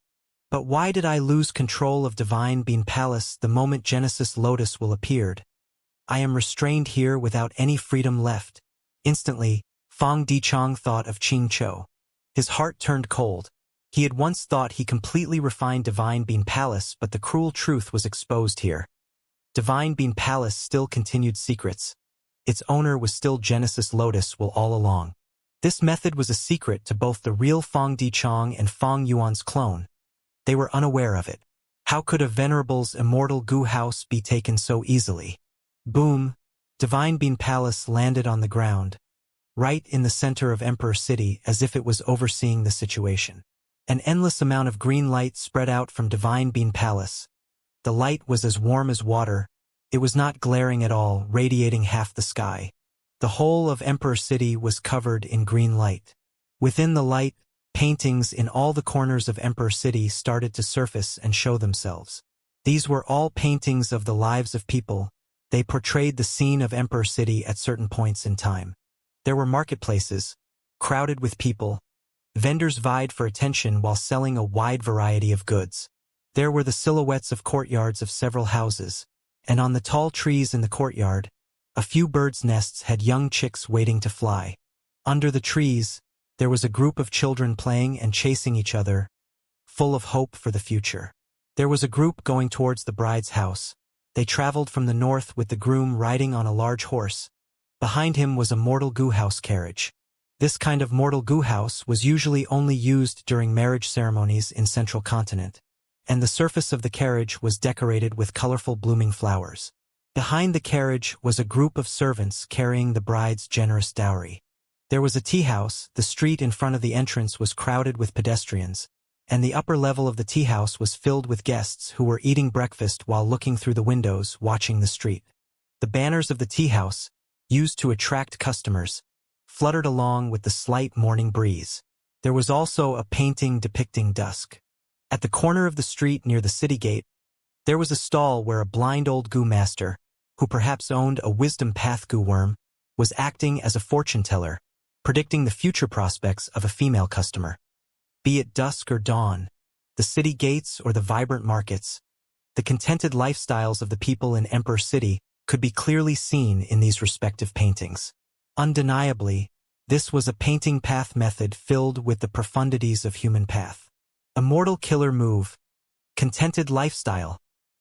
But why did I lose control of Divine Bean Palace the moment Genesis Lotus Will appeared? I am restrained here without any freedom left. Instantly, Fong Di-chong thought of Ching Cho. His heart turned cold. He had once thought he completely refined Divine Bean Palace, but the cruel truth was exposed here. Divine Bean Palace still continued secrets. Its owner was still Genesis Lotus Will all along. This method was a secret to both the real Fong Di-chong and Fong Yuan's clone. They were unaware of it. How could a Venerable's immortal goo house be taken so easily? Boom! Divine Bean Palace landed on the ground, right in the center of Emperor City, as if it was overseeing the situation. An endless amount of green light spread out from Divine Bean Palace. The light was as warm as water. It was not glaring at all, radiating half the sky. The whole of Emperor City was covered in green light. Within the light, paintings in all the corners of Emperor City started to surface and show themselves. These were all paintings of the lives of people. They portrayed the scene of Emperor City at certain points in time. There were marketplaces, crowded with people. Vendors vied for attention while selling a wide variety of goods. There were the silhouettes of courtyards of several houses, and on the tall trees in the courtyard, a few birds' nests had young chicks waiting to fly. Under the trees, there was a group of children playing and chasing each other, full of hope for the future. There was a group going towards the bride's house. They traveled from the north with the groom riding on a large horse. Behind him was a mortal goo house carriage. This kind of mortal goo house was usually only used during marriage ceremonies in Central Continent, and the surface of the carriage was decorated with colorful blooming flowers. Behind the carriage was a group of servants carrying the bride's generous dowry. There was a tea house. The street in front of the entrance was crowded with pedestrians, and the upper level of the tea house was filled with guests who were eating breakfast while looking through the windows watching the street. The banners of the tea house, used to attract customers, fluttered along with the slight morning breeze. There was also a painting depicting dusk. At the corner of the street near the city gate, there was a stall where a blind old goo master, who perhaps owned a wisdom path goo worm, was acting as a fortune teller, predicting the future prospects of a female customer. Be it dusk or dawn, the city gates or the vibrant markets, the contented lifestyles of the people in Emperor City could be clearly seen in these respective paintings. Undeniably, this was a painting path method filled with the profundities of human path. Immortal killer move. Contented lifestyle.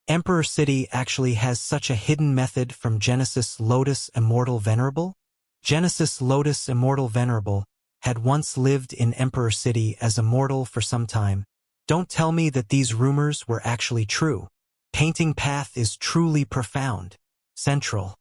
Emperor City actually has such a hidden method from Genesis Lotus Immortal Venerable? Genesis Lotus Immortal Venerable had once lived in Emperor City as immortal for some time. Don't tell me that these rumors were actually true. Painting path is truly profound. Central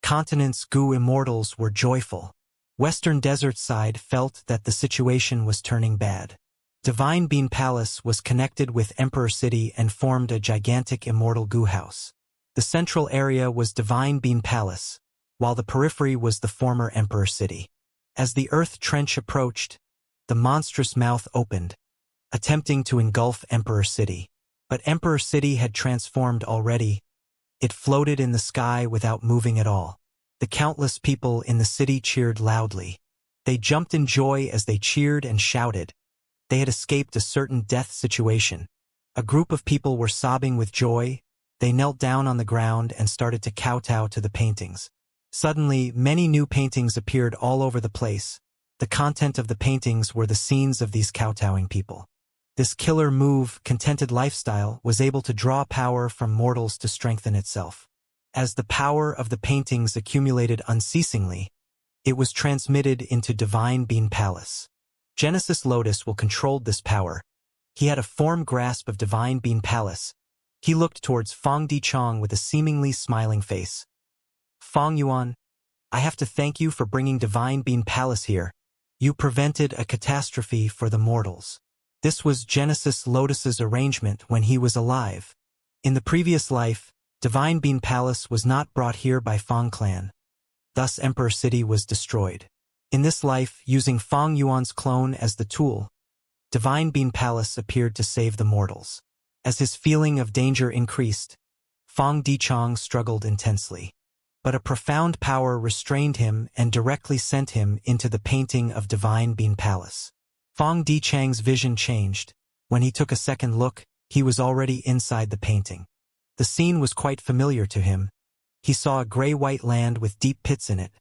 Continent's goo immortals were joyful. Western Desert side felt that the situation was turning bad. Divine Bean Palace was connected with Emperor City and formed a gigantic immortal goo house. The central area was Divine Bean Palace, while the periphery was the former Emperor City. As the Earth Trench approached, the monstrous mouth opened, attempting to engulf Emperor City. But Emperor City had transformed already. It floated in the sky without moving at all. The countless people in the city cheered loudly. They jumped in joy as they cheered and shouted. They had escaped a certain death situation. A group of people were sobbing with joy. They knelt down on the ground and started to kowtow to the paintings. Suddenly, many new paintings appeared all over the place. The content of the paintings were the scenes of these kowtowing people. This killer move, contented lifestyle, was able to draw power from mortals to strengthen itself. As the power of the paintings accumulated unceasingly, it was transmitted into Divine Bean Palace. Genesis Lotus will controlled this power. He had a firm grasp of Divine Bean Palace. He looked towards Fong Dichong with a seemingly smiling face. Fong Yuan, I have to thank you for bringing Divine Bean Palace here. You prevented a catastrophe for the mortals. This was Genesis Lotus's arrangement when he was alive. In the previous life, Divine Bean Palace was not brought here by Fong Clan. Thus Emperor City was destroyed. In this life, using Fong Yuan's clone as the tool, Divine Bean Palace appeared to save the mortals. As his feeling of danger increased, Fong Dichong struggled intensely. But a profound power restrained him and directly sent him into the painting of Divine Bean Palace. Fong Dichang's vision changed. When he took a second look, he was already inside the painting. The scene was quite familiar to him. He saw a gray-white land with deep pits in it.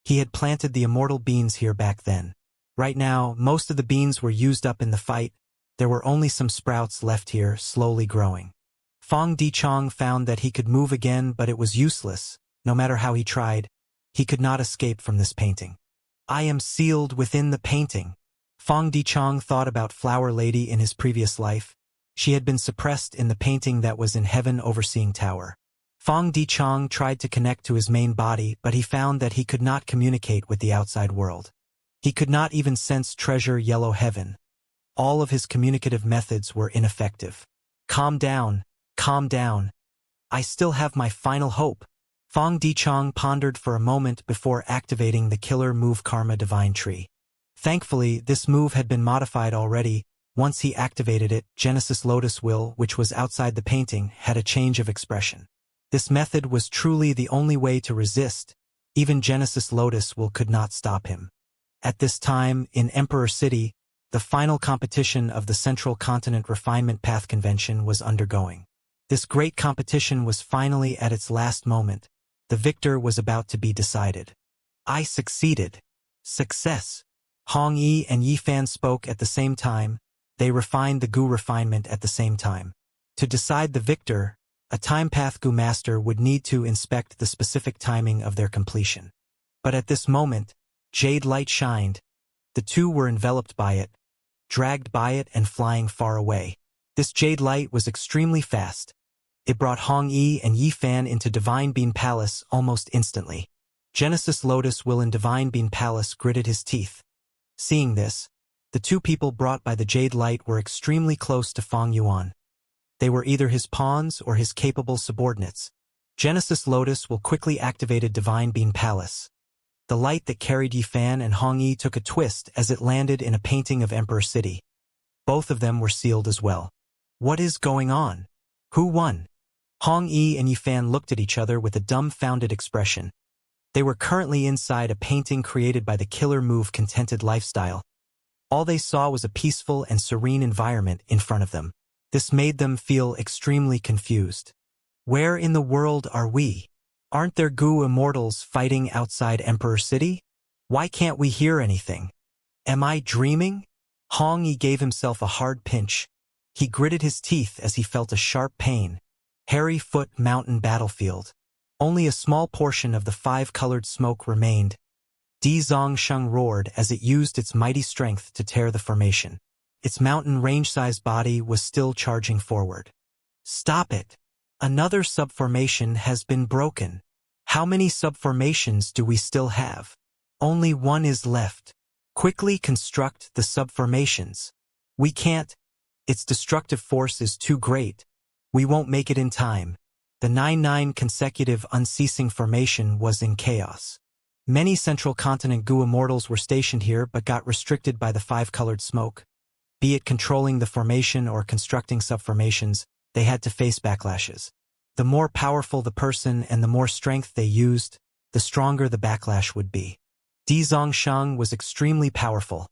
He had planted the immortal beans here back then. Right now, most of the beans were used up in the fight. There were only some sprouts left here, slowly growing. Fong Dichong found that he could move again, but it was useless. No matter how he tried, he could not escape from this painting. I am sealed within the painting. Fong Dichong thought about Flower Lady in his previous life. She had been suppressed in the painting that was in Heaven Overseeing Tower. Fong Dichong tried to connect to his main body, but he found that he could not communicate with the outside world. He could not even sense Treasure Yellow Heaven. All of his communicative methods were ineffective. Calm down, calm down. I still have my final hope. Fong Dichong pondered for a moment before activating the killer move Karma Divine Tree. Thankfully, this move had been modified already. Once he activated it, Genesis Lotus Will, which was outside the painting, had a change of expression. This method was truly the only way to resist. Even Genesis Lotus Will could not stop him. At this time, in Emperor City, the final competition of the Central Continent Refinement Path Convention was undergoing. This great competition was finally at its last moment. The victor was about to be decided. I succeeded. Success. Hong Yi and Yi Fan spoke at the same time. They refined the Gu refinement at the same time. To decide the victor, a time path Gu master would need to inspect the specific timing of their completion. But at this moment, Jade Light shined. The two were enveloped by it, dragged by it and flying far away. This Jade Light was extremely fast. It brought Hong Yi and Yi Fan into Divine Bean Palace almost instantly. Genesis Lotus Will in Divine Bean Palace gritted his teeth. Seeing this, the two people brought by the Jade Light were extremely close to Fong Yuan. They were either his pawns or his capable subordinates. Genesis Lotus Will quickly activated Divine Bean Palace. The light that carried Yi Fan and Hong Yi took a twist as it landed in a painting of Emperor City. Both of them were sealed as well. What is going on? Who won? Hong Yi and Yi Fan looked at each other with a dumbfounded expression. They were currently inside a painting created by the killer move Contented Lifestyle. All they saw was a peaceful and serene environment in front of them. This made them feel extremely confused. Where in the world are we? Aren't there Gu immortals fighting outside Emperor City? Why can't we hear anything? Am I dreaming? Hong Yi gave himself a hard pinch. He gritted his teeth as he felt a sharp pain. Hairy Foot Mountain Battlefield. Only a small portion of the five-colored smoke remained. Di Zongsheng roared as it used its mighty strength to tear the formation. Its mountain range-sized body was still charging forward. Stop it! Another subformation has been broken. How many subformations do we still have? Only one is left. Quickly construct the subformations. We can't. Its destructive force is too great. We won't make it in time. The 9-9 consecutive unceasing formation was in chaos. Many Central Continent Gu immortals were stationed here but got restricted by the five-colored smoke. Be it controlling the formation or constructing subformations, they had to face backlashes. The more powerful the person and the more strength they used, the stronger the backlash would be. Di Zongsheng was extremely powerful.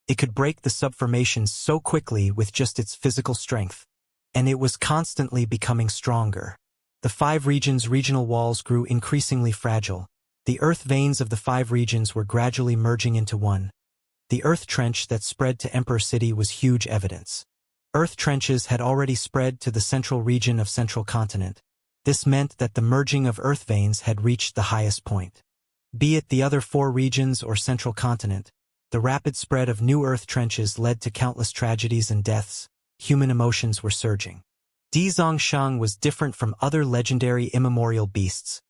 It could break the subformations so quickly with just its physical strength. and it was constantly becoming stronger. The 5 regions' regional walls grew increasingly fragile. The earth veins of the 5 regions were gradually merging into one. The earth trench that spread to Emperor City was huge evidence. Earth trenches had already spread to the central region of Central Continent. This meant that the merging of earth veins had reached the highest point. Be it the other 4 regions or Central Continent, the rapid spread of new earth trenches led to countless tragedies and deaths. Human emotions were surging. Dizongshang was different from other legendary immemorial beasts.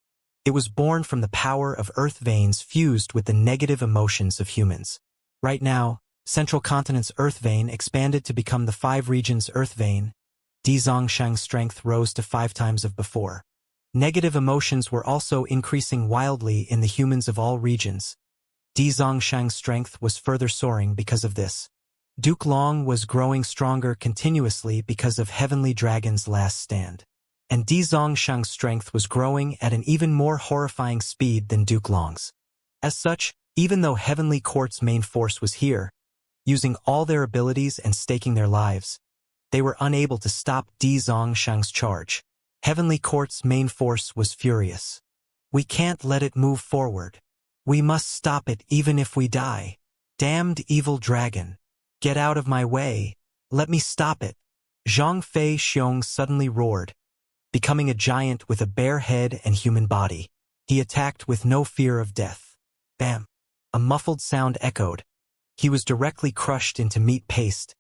It was born from the power of earth veins fused with the negative emotions of humans. Right now, Central Continent's earth vein expanded to become the 5 regions' earth vein. Dizongshang's strength rose to 5 times of before. Negative emotions were also increasing wildly in the humans of all regions. Dizongshang's strength was further soaring because of this. Duke Long was growing stronger continuously because of Heavenly Dragon's last stand. And Dizongshang's strength was growing at an even more horrifying speed than Duke Long's. As such, even though Heavenly Court's main force was here, using all their abilities and staking their lives, they were unable to stop Dizongshang's charge. Heavenly Court's main force was furious. We can't let it move forward. We must stop it even if we die. Damned evil dragon. Get out of my way. Let me stop it. Zhang Fei Xiong suddenly roared. Becoming a giant with a bare head and human body, he attacked with no fear of death. Bam! A muffled sound echoed. He was directly crushed into meat paste,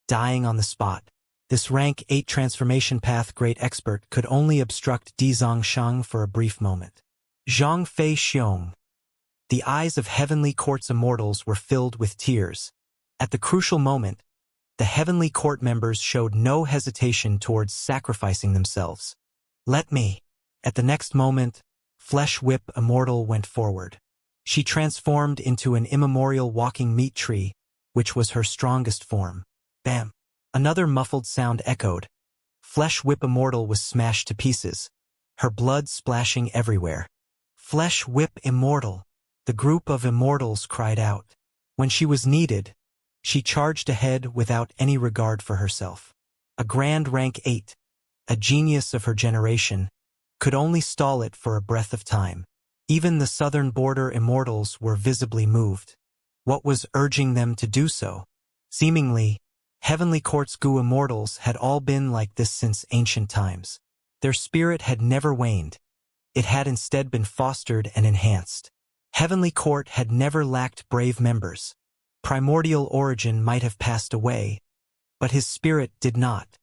dying on the spot. This rank 8 transformation path great expert could only obstruct Dizongshang for a brief moment. Zhang Fei Xiong. The eyes of Heavenly Court's immortals were filled with tears. At the crucial moment, the Heavenly Court members showed no hesitation towards sacrificing themselves. Let me. At the next moment, Flesh Whip Immortal went forward. She transformed into an immemorial walking meat tree, which was her strongest form. Bam! Another muffled sound echoed. Flesh Whip Immortal was smashed to pieces, her blood splashing everywhere. Flesh Whip Immortal! The group of immortals cried out. When she was needed, she charged ahead without any regard for herself. A grand rank 8, a genius of her generation, could only stall it for a breath of time. Even the southern border immortals were visibly moved. What was urging them to do so? Seemingly, Heavenly Court's Gu immortals had all been like this since ancient times. Their spirit had never waned. It had instead been fostered and enhanced. Heavenly Court had never lacked brave members. Primordial origin might have passed away, but his spirit did not.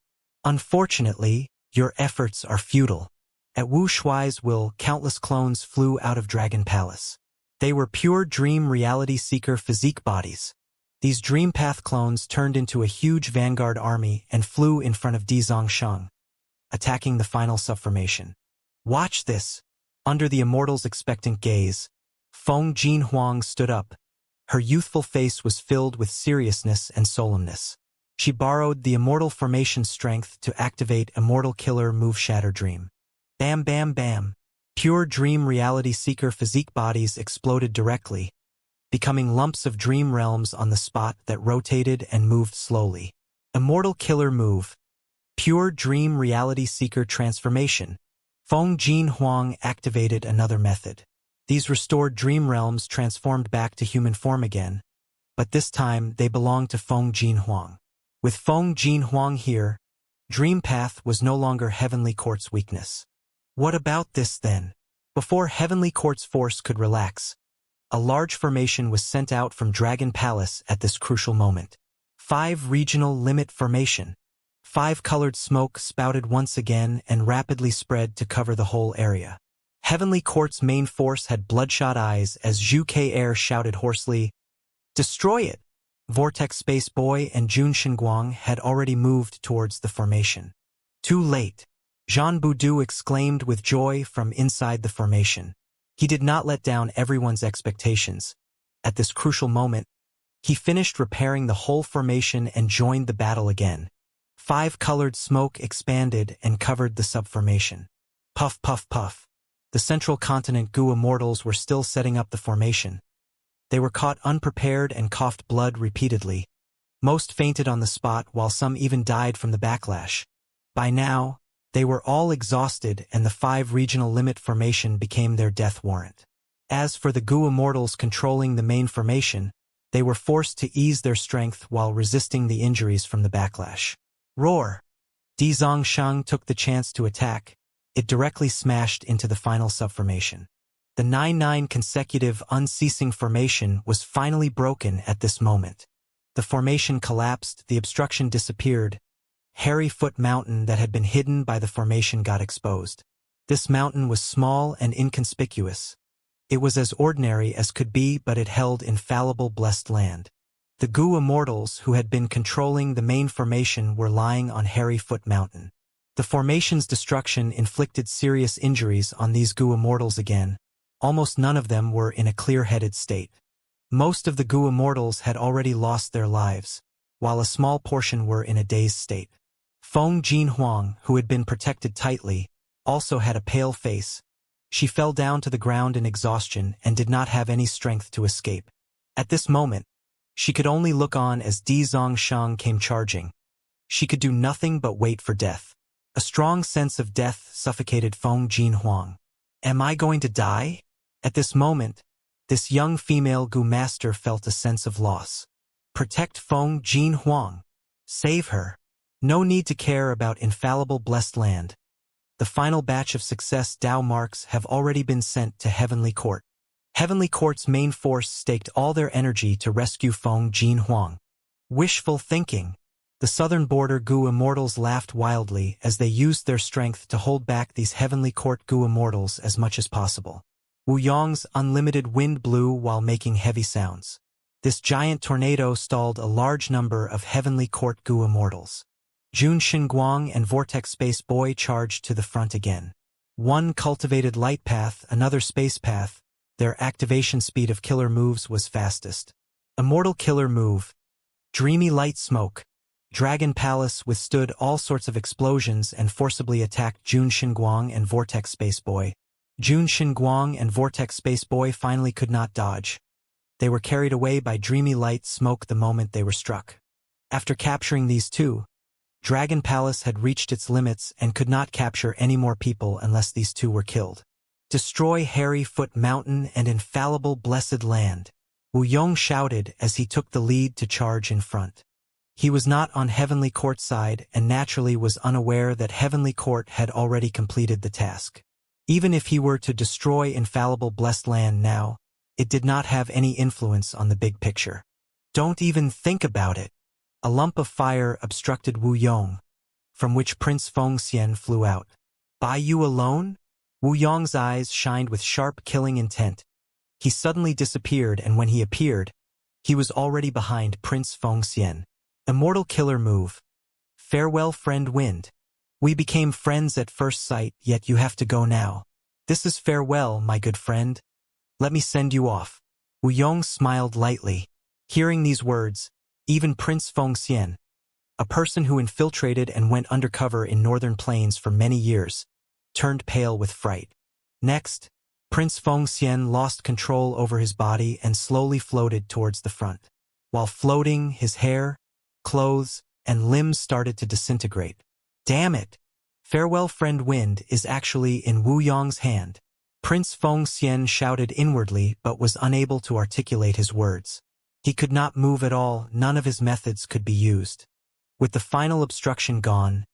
Unfortunately, your efforts are futile. At Wu Shuai's will, countless clones flew out of Dragon Palace. They were pure dream reality seeker physique bodies. These dream path clones turned into a huge vanguard army and flew in front of Dizongshang, attacking the final subformation. Watch this! Under the immortal's expectant gaze, Feng Jinhuang stood up. Her youthful face was filled with seriousness and solemnness. She borrowed the immortal formation strength to activate Immortal Killer Move Shatter Dream. Bam bam bam! Pure dream reality seeker physique bodies exploded directly, becoming lumps of dream realms on the spot that rotated and moved slowly. Immortal Killer Move. Pure dream reality seeker transformation. Feng Jinhuang activated another method. These restored dream realms transformed back to human form again, but this time they belonged to Feng Jinhuang. With Feng Jinhuang here, Dream Path was no longer Heavenly Court's weakness. What about this then? Before Heavenly Court's force could relax, a large formation was sent out from Dragon Palace at this crucial moment. 5 regional limit formation. 5 colored smoke spouted once again and rapidly spread to cover the whole area. Heavenly Court's main force had bloodshot eyes as Zhu Ke shouted hoarsely, "Destroy it!" Vortex Space Boy and Jun Shenguang had already moved towards the formation. Too late! Jean Boudou exclaimed with joy from inside the formation. He did not let down everyone's expectations. At this crucial moment, he finished repairing the whole formation and joined the battle again. 5 colored smoke expanded and covered the subformation. Puff puff puff. The Central Continent Gu immortals were still setting up the formation. They were caught unprepared and coughed blood repeatedly. Most fainted on the spot while some even died from the backlash. By now, they were all exhausted and the 5 regional limit formation became their death warrant. As for the Gu Immortals controlling the main formation, they were forced to ease their strength while resisting the injuries from the backlash. Roar! Di Zongsheng took the chance to attack. It directly smashed into the final subformation. The 9-9 consecutive unceasing formation was finally broken at this moment. The formation collapsed, the obstruction disappeared. Hairy Foot Mountain that had been hidden by the formation got exposed. This mountain was small and inconspicuous. It was as ordinary as could be, but it held infallible blessed land. The Gu Immortals who had been controlling the main formation were lying on Hairy Foot Mountain. The formation's destruction inflicted serious injuries on these Gu Immortals again. Almost none of them were in a clear-headed state. Most of the Gu Immortals had already lost their lives, while a small portion were in a dazed state. Feng Jinhuang, who had been protected tightly, also had a pale face. She fell down to the ground in exhaustion and did not have any strength to escape. At this moment, she could only look on as Di Zongsheng came charging. She could do nothing but wait for death. A strong sense of death suffocated Feng Jinhuang. Am I going to die? At this moment, this young female Gu master felt a sense of loss. Protect Feng Jinhuang. Save her. No need to care about infallible blessed land. The final batch of success Dao marks have already been sent to Heavenly Court. Heavenly Court's main force staked all their energy to rescue Feng Jinhuang. Wishful thinking. The southern border Gu Immortals laughed wildly as they used their strength to hold back these Heavenly Court Gu Immortals as much as possible. Wu Yong's unlimited wind blew while making heavy sounds. This giant tornado stalled a large number of Heavenly Court Gu Immortals. Jun Xinguang and Vortex Space Boy charged to the front again. One cultivated light path, another space path. Their activation speed of killer moves was fastest. Immortal killer move. Dreamy light smoke. Dragon Palace withstood all sorts of explosions and forcibly attacked Jun Xinguang and Vortex Space Boy. Jun Xinguang and Vortex Space Boy finally could not dodge. They were carried away by dreamy light smoke the moment they were struck. After capturing these two, Dragon Palace had reached its limits and could not capture any more people unless these two were killed. Destroy Hairy Foot Mountain and infallible blessed land. Wu Yong shouted as he took the lead to charge in front. He was not on Heavenly Court's side and naturally was unaware that Heavenly Court had already completed the task. Even if he were to destroy infallible blessed land now, it did not have any influence on the big picture. Don't even think about it. A lump of fire obstructed Wu Yong, from which Prince Fengxian flew out. By you alone? Wu Yong's eyes shined with sharp killing intent. He suddenly disappeared, and when he appeared, he was already behind Prince Fengxian. Immortal killer move. Farewell, friend Wind. We became friends at first sight, yet you have to go now. This is farewell, my good friend. Let me send you off. Wu Yong smiled lightly. Hearing these words, even Prince Fengxian, a person who infiltrated and went undercover in northern plains for many years, turned pale with fright. Next, Prince Fengxian lost control over his body and slowly floated towards the front. While floating, his hair, clothes, and limbs started to disintegrate. Damn it! Farewell, friend Wind is actually in Wu Yong's hand. Prince Fengxian shouted inwardly but was unable to articulate his words. He could not move at all, none of his methods could be used. With the final obstruction gone,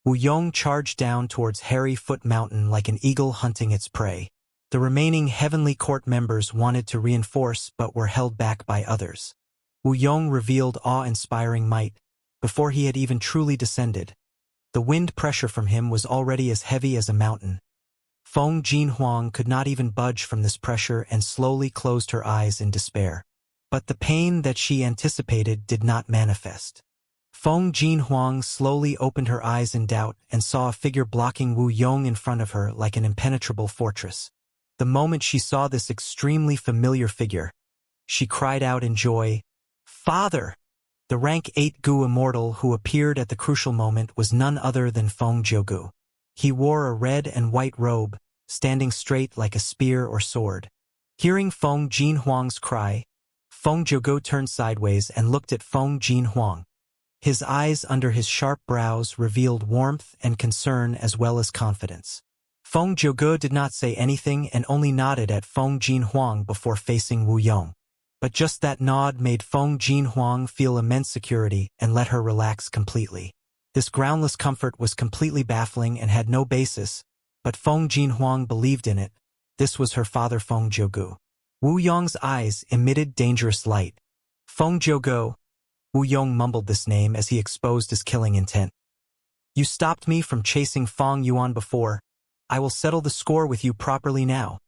Wu Yong charged down towards Hairy Foot Mountain like an eagle hunting its prey. The remaining Heavenly Court members wanted to reinforce but were held back by others. Wu Yong revealed awe-inspiring might. Before he had even truly descended, the wind pressure from him was already as heavy as a mountain. Feng Jinhuang could not even budge from this pressure and slowly closed her eyes in despair. But the pain that she anticipated did not manifest. Feng Jinhuang slowly opened her eyes in doubt and saw a figure blocking Wu Yong in front of her like an impenetrable fortress. The moment she saw this extremely familiar figure, she cried out in joy, "Father!" The rank 8 Gu Immortal who appeared at the crucial moment was none other than Feng Jiugu. He wore a red and white robe, standing straight like a spear or sword. Hearing Feng Jinhuang's cry, Feng Jiugu turned sideways and looked at Feng Jinhuang. His eyes under his sharp brows revealed warmth and concern as well as confidence. Feng Jiuge did not say anything and only nodded at Feng Jinhuang before facing Wu Yong. But just that nod made Feng Jinhuang feel immense security and let her relax completely. This groundless comfort was completely baffling and had no basis, but Feng Jinhuang believed in it. This was her father Feng Jiuge. Wu Yong's eyes emitted dangerous light. Feng Jiuge. Wu Yong mumbled this name as he exposed his killing intent. You stopped me from chasing Feng Yuan before. I will settle the score with you properly now.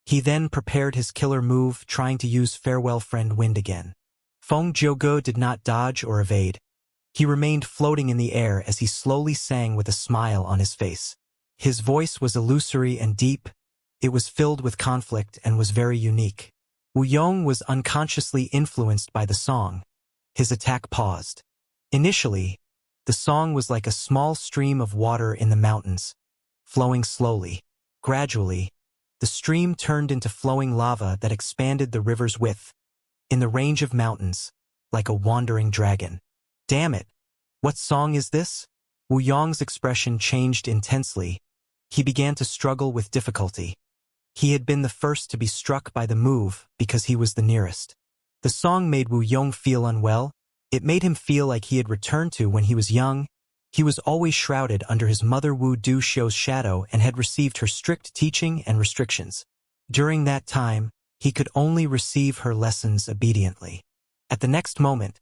He then prepared his killer move, trying to use Farewell Friend Wind again. Feng Jiuge did not dodge or evade. He remained floating in the air as he slowly sang with a smile on his face. His voice was illusory and deep. It was filled with conflict and was very unique. Wu Yong was unconsciously influenced by the song. His attack paused. Initially, the song was like a small stream of water in the mountains, flowing slowly. Gradually, the stream turned into flowing lava that expanded the river's width, in the range of mountains, like a wandering dragon. Damn it! What song is this? Wu Yong's expression changed intensely. He began to struggle with difficulty. He had been the first to be struck by the move because he was the nearest. The song made Wu Yong feel unwell. It made him feel like he had returned to when he was young. He was always shrouded under his mother Wu Du Xiu's shadow and had received her strict teaching and restrictions. During that time, he could only receive her lessons obediently. At the next moment,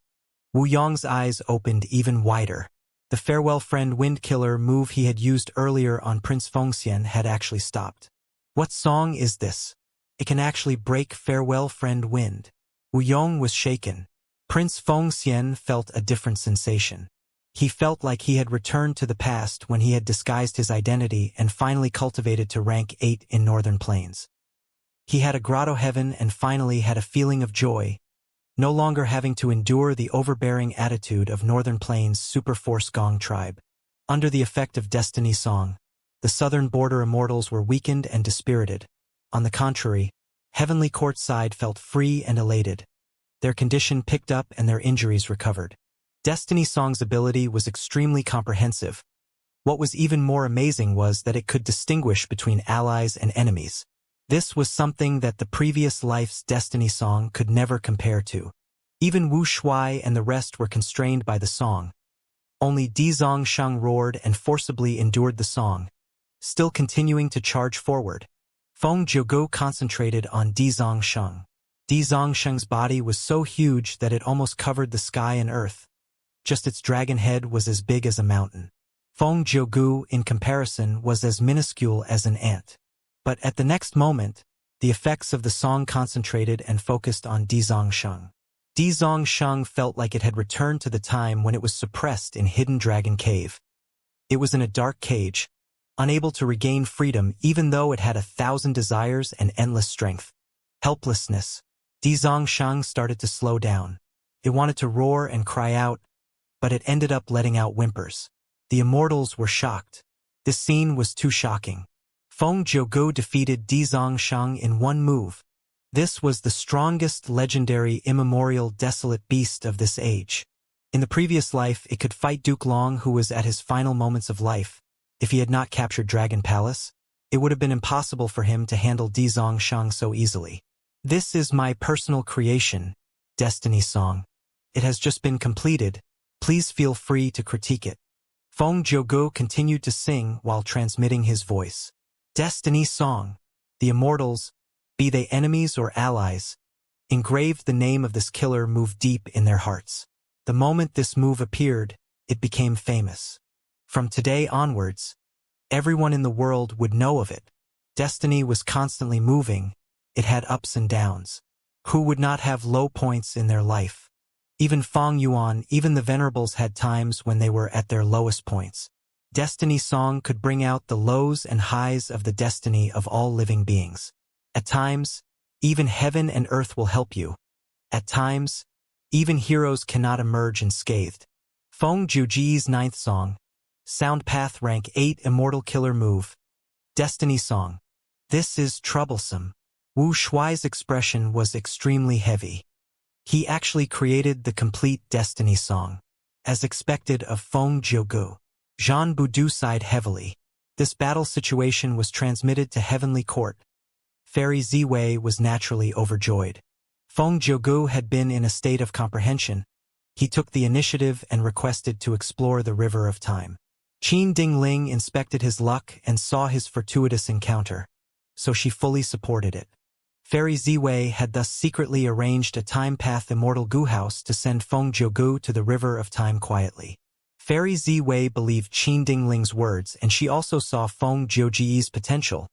Wu Yong's eyes opened even wider. The Farewell Friend Wind Killer move he had used earlier on Prince Fengxian had actually stopped. What song is this? It can actually break Farewell Friend Wind. Wu Yong was shaken. Prince Fengxian felt a different sensation. He felt like he had returned to the past when he had disguised his identity and finally cultivated to rank 8 in Northern Plains. He had a grotto heaven and finally had a feeling of joy, no longer having to endure the overbearing attitude of Northern Plains Superforce Gong tribe. Under the effect of Destiny Song, the southern border immortals were weakened and dispirited. On the contrary, Heavenly Court side felt free and elated. Their condition picked up and their injuries recovered. Destiny Song's ability was extremely comprehensive. What was even more amazing was that it could distinguish between allies and enemies. This was something that the previous life's Destiny Song could never compare to. Even Wu Shuai and the rest were constrained by the song. Only Di Zongsheng roared and forcibly endured the song, still continuing to charge forward. Feng Jiuge concentrated on Di Zongsheng. Di Zongsheng's body was so huge that it almost covered the sky and earth. Just its dragon head was as big as a mountain. Feng Jiuge, in comparison, was as minuscule as an ant. But at the next moment, the effects of the song concentrated and focused on Di Zongsheng. Di Zongsheng felt like it had returned to the time when it was suppressed in Hidden Dragon Cave. It was in a dark cage, unable to regain freedom even though it had 1,000 desires and endless strength. Helplessness. Di Zongsheng started to slow down. It wanted to roar and cry out, but it ended up letting out whimpers. The immortals were shocked. This scene was too shocking. Feng Jiuge defeated Di Zongsheng in one move. This was the strongest legendary immemorial desolate beast of this age. In the previous life, it could fight Duke Long, who was at his final moments of life. If he had not captured Dragon Palace, it would have been impossible for him to handle Di Zongsheng so easily. This is my personal creation, Destiny Song. It has just been completed. Please feel free to critique it. Feng Jiuge continued to sing while transmitting his voice. Destiny Song. The immortals, be they enemies or allies, engraved the name of this killer move deep in their hearts. The moment this move appeared, it became famous. From today onwards, everyone in the world would know of it. Destiny was constantly moving. It had ups and downs. Who would not have low points in their life? Even Feng Yuan, even the Venerables had times when they were at their lowest points. Destiny Song could bring out the lows and highs of the destiny of all living beings. At times, even heaven and earth will help you. At times, even heroes cannot emerge unscathed. Feng Jiuji's 9th song. Sound Path Rank 8 Immortal Killer Move. Destiny Song. This is troublesome. Wu Shuai's expression was extremely heavy. He actually created the complete Destiny Song. as expected of Feng Jiugu. Zhan Budu sighed heavily. This battle situation was transmitted to Heavenly Court. Fairy Ziwei was naturally overjoyed. Feng Jiugu had been in a state of comprehension. He took the initiative and requested to explore the River of Time. Qin Dingling inspected his luck and saw his fortuitous encounter, so she fully supported it. Fairy Ziwei had thus secretly arranged a time path Immortal Gu House to send Feng Jiugu to the River of Time quietly. Fairy Ziwei believed Qin Dingling's words, and she also saw Feng Jiuji's potential,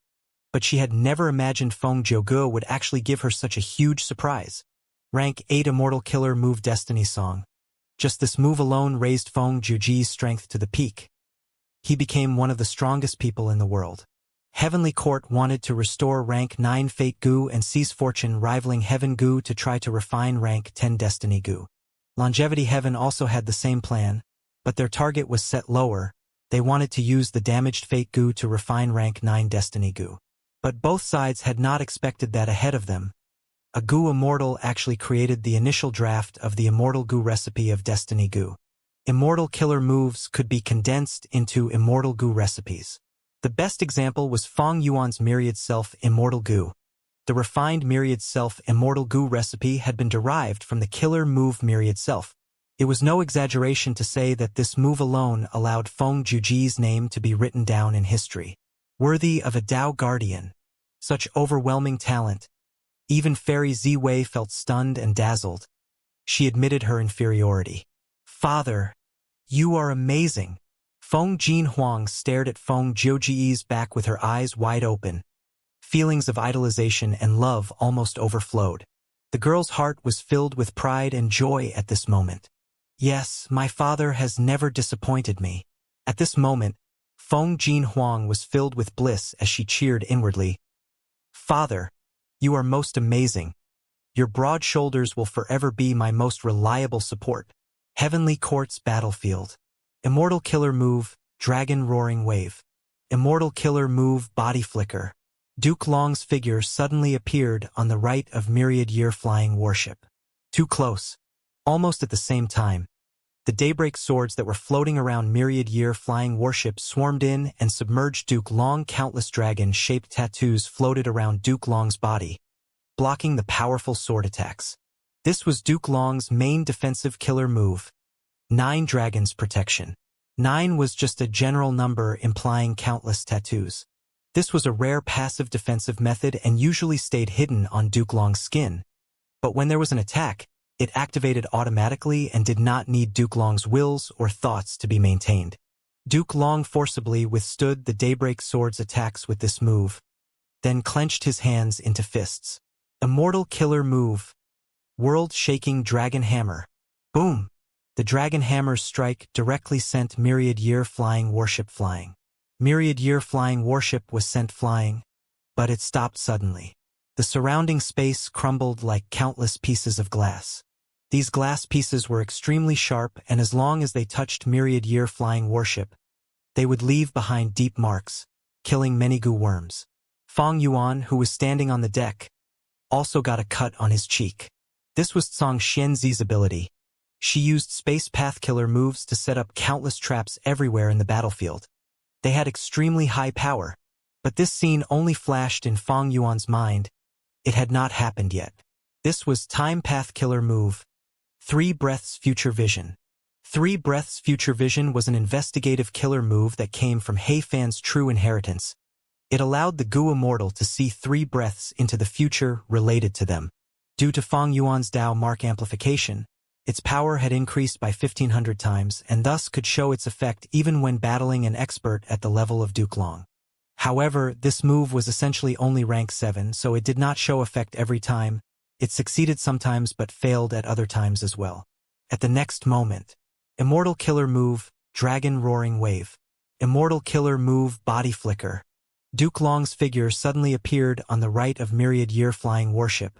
but she had never imagined Feng Jiugu would actually give her such a huge surprise. Rank 8 Immortal Killer Move Destiny Song. Just this move alone raised Feng Jiuji's strength to the peak. He became one of the strongest people in the world. Heavenly Court wanted to restore rank 9 Fate Gu and seize fortune rivaling Heaven Gu to try to refine rank 10 Destiny Gu. Longevity Heaven also had the same plan, but their target was set lower. They wanted to use the damaged Fate Gu to refine rank 9 Destiny Gu. But both sides had not expected that ahead of them. A Gu Immortal actually created the initial draft of the Immortal Gu recipe of Destiny Gu. Immortal killer moves could be condensed into Immortal Gu recipes. The best example was Feng Yuan's Myriad Self Immortal Gu. The refined Myriad Self Immortal Gu recipe had been derived from the killer move Myriad Self. It was no exaggeration to say that this move alone allowed Feng Jiuji's name to be written down in history. Worthy of a Dao Guardian. Such overwhelming talent. Even Fairy Ziwei felt stunned and dazzled. She admitted her inferiority. Father, you are amazing. Feng Jinhuang stared at Feng Jiuji's back with her eyes wide open. Feelings of idolization and love almost overflowed. The girl's heart was filled with pride and joy at this moment. Yes, my father has never disappointed me. At this moment, Feng Jinhuang was filled with bliss as she cheered inwardly. Father, you are most amazing. Your broad shoulders will forever be my most reliable support. Heavenly Court's battlefield. Immortal Killer Move, Dragon Roaring Wave. Immortal Killer Move, Body Flicker. Duke Long's figure suddenly appeared on the right of Myriad Year Flying Warship. Too close. Almost at the same time, the daybreak swords that were floating around Myriad Year Flying Warship swarmed in and submerged Duke Long. Countless dragon-shaped tattoos floated around Duke Long's body, blocking the powerful sword attacks. This was Duke Long's main defensive killer move. 9 Dragons Protection. 9 was just a general number implying countless tattoos. This was a rare passive defensive method and usually stayed hidden on Duke Long's skin. But when there was an attack, it activated automatically and did not need Duke Long's wills or thoughts to be maintained. Duke Long forcibly withstood the Daybreak Sword's attacks with this move, then clenched his hands into fists. Immortal Killer Move. World-shaking Dragon Hammer. Boom! The Dragon Hammer's strike directly sent Myriad Year Flying Warship flying. Myriad Year Flying Warship was sent flying, but it stopped suddenly. The surrounding space crumbled like countless pieces of glass. These glass pieces were extremely sharp, and as long as they touched Myriad Year Flying Warship, they would leave behind deep marks, killing many Gu worms. Feng Yuan, who was standing on the deck, also got a cut on his cheek. This was Zhang Xianzi's ability. She used space path killer moves to set up countless traps everywhere in the battlefield. They had extremely high power, but this scene only flashed in Feng Yuan's mind. It had not happened yet. This was Time Path Killer Move. 3 Breaths Future Vision. 3 Breaths Future Vision was an investigative killer move that came from He Fan's true inheritance. It allowed the Gu Immortal to see 3 breaths into the future related to them. Due to Feng Yuan's Dao mark amplification, its power had increased by 1,500 times and thus could show its effect even when battling an expert at the level of Duke Long. However, this move was essentially only rank 7, so it did not show effect every time. It succeeded sometimes but failed at other times as well. At the next moment, Immortal Killer Move, Dragon Roaring Wave. Immortal Killer Move, Body Flicker. Duke Long's figure suddenly appeared on the right of Myriad Year Flying Warship,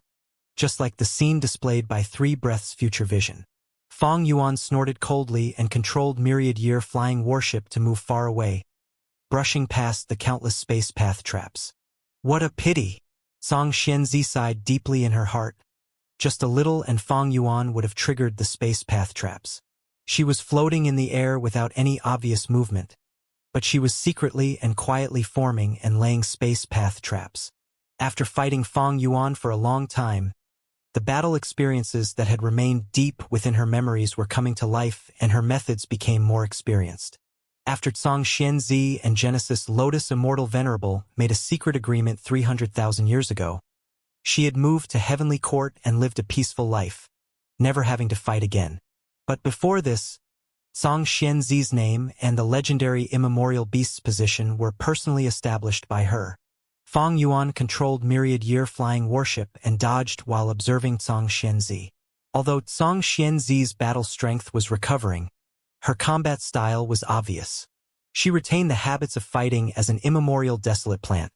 just like the scene displayed by 3 Breaths Future Vision. Feng Yuan snorted coldly and controlled Myriad Year Flying Warship to move far away, brushing past the countless space path traps. What a pity! Zhang Xianzi sighed deeply in her heart. Just a little and Feng Yuan would have triggered the space path traps. She was floating in the air without any obvious movement, but she was secretly and quietly forming and laying space path traps. After fighting Fang Yuan for a long time, the battle experiences that had remained deep within her memories were coming to life and her methods became more experienced. After Zhang Xianzi and Genesis Lotus Immortal Venerable made a secret agreement 300,000 years ago, she had moved to Heavenly Court and lived a peaceful life, never having to fight again. But before this, Zhang Xianzi's name and the legendary immemorial beast's position were personally established by her. Fang Yuan controlled myriad year-flying warship and dodged while observing Zhang Xianzi. Although Zhang Xianzi's battle strength was recovering, her combat style was obvious. She retained the habits of fighting as an immemorial desolate plant.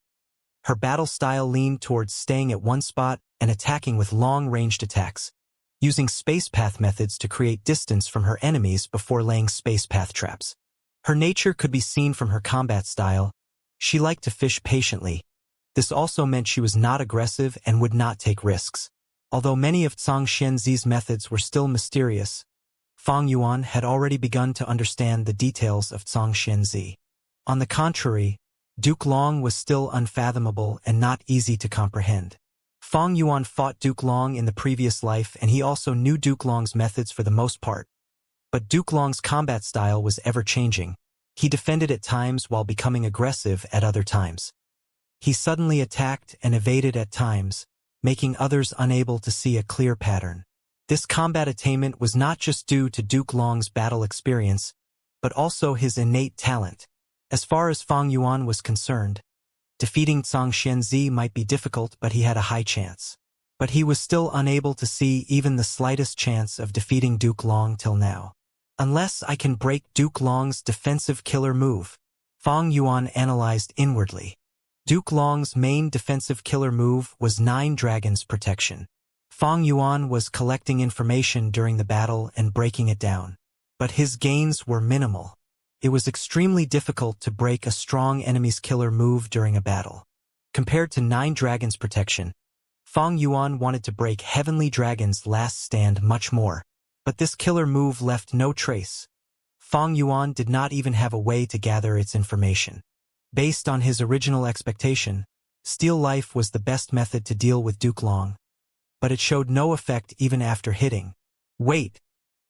Her battle style leaned towards staying at one spot and attacking with long-ranged attacks, using space path methods to create distance from her enemies before laying space path traps. Her nature could be seen from her combat style. She liked to fish patiently. This also meant she was not aggressive and would not take risks. Although many of Zhang Xianzi's methods were still mysterious, Fang Yuan had already begun to understand the details of Zhang Xianzi. On the contrary, Duke Long was still unfathomable and not easy to comprehend. Fang Yuan fought Duke Long in the previous life and he also knew Duke Long's methods for the most part. But Duke Long's combat style was ever-changing. He defended at times while becoming aggressive at other times. He suddenly attacked and evaded at times, making others unable to see a clear pattern. This combat attainment was not just due to Duke Long's battle experience, but also his innate talent. As far as Fang Yuan was concerned, defeating Zhang Xianzi might be difficult, but he had a high chance. But he was still unable to see even the slightest chance of defeating Duke Long till now. Unless I can break Duke Long's defensive killer move, Fang Yuan analyzed inwardly. Duke Long's main defensive killer move was 9 Dragons Protection. Fang Yuan was collecting information during the battle and breaking it down. But his gains were minimal. It was extremely difficult to break a strong enemy's killer move during a battle. Compared to 9 Dragons Protection, Fang Yuan wanted to break Heavenly Dragon's Last Stand much more. But this killer move left no trace. Fang Yuan did not even have a way to gather its information. Based on his original expectation, Steal Life was the best method to deal with Duke Long. But it showed no effect even after hitting. Wait,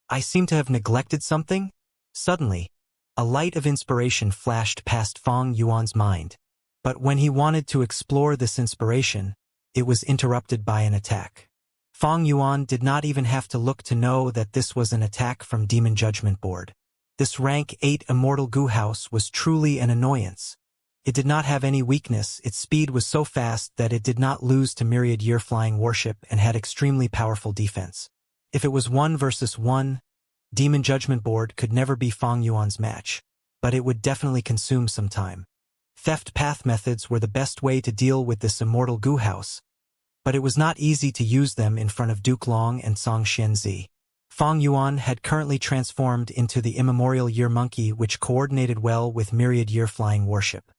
I seem to have neglected something? Suddenly, a light of inspiration flashed past Fang Yuan's mind. But when he wanted to explore this inspiration, it was interrupted by an attack. Fang Yuan did not even have to look to know that this was an attack from Demon Judgment Board. This rank 8 Immortal Goo House was truly an annoyance. It did not have any weakness, its speed was so fast that it did not lose to myriad year-flying warship and had extremely powerful defense. If it was 1 versus 1, Demon Judgment Board could never be Fang Yuan's match, but it would definitely consume some time. Theft path methods were the best way to deal with this Immortal Goo House, but it was not easy to use them in front of Duke Long and Zhang Xianzi. Fang Yuan had currently transformed into the immemorial year monkey, which coordinated well with myriad year-flying warship.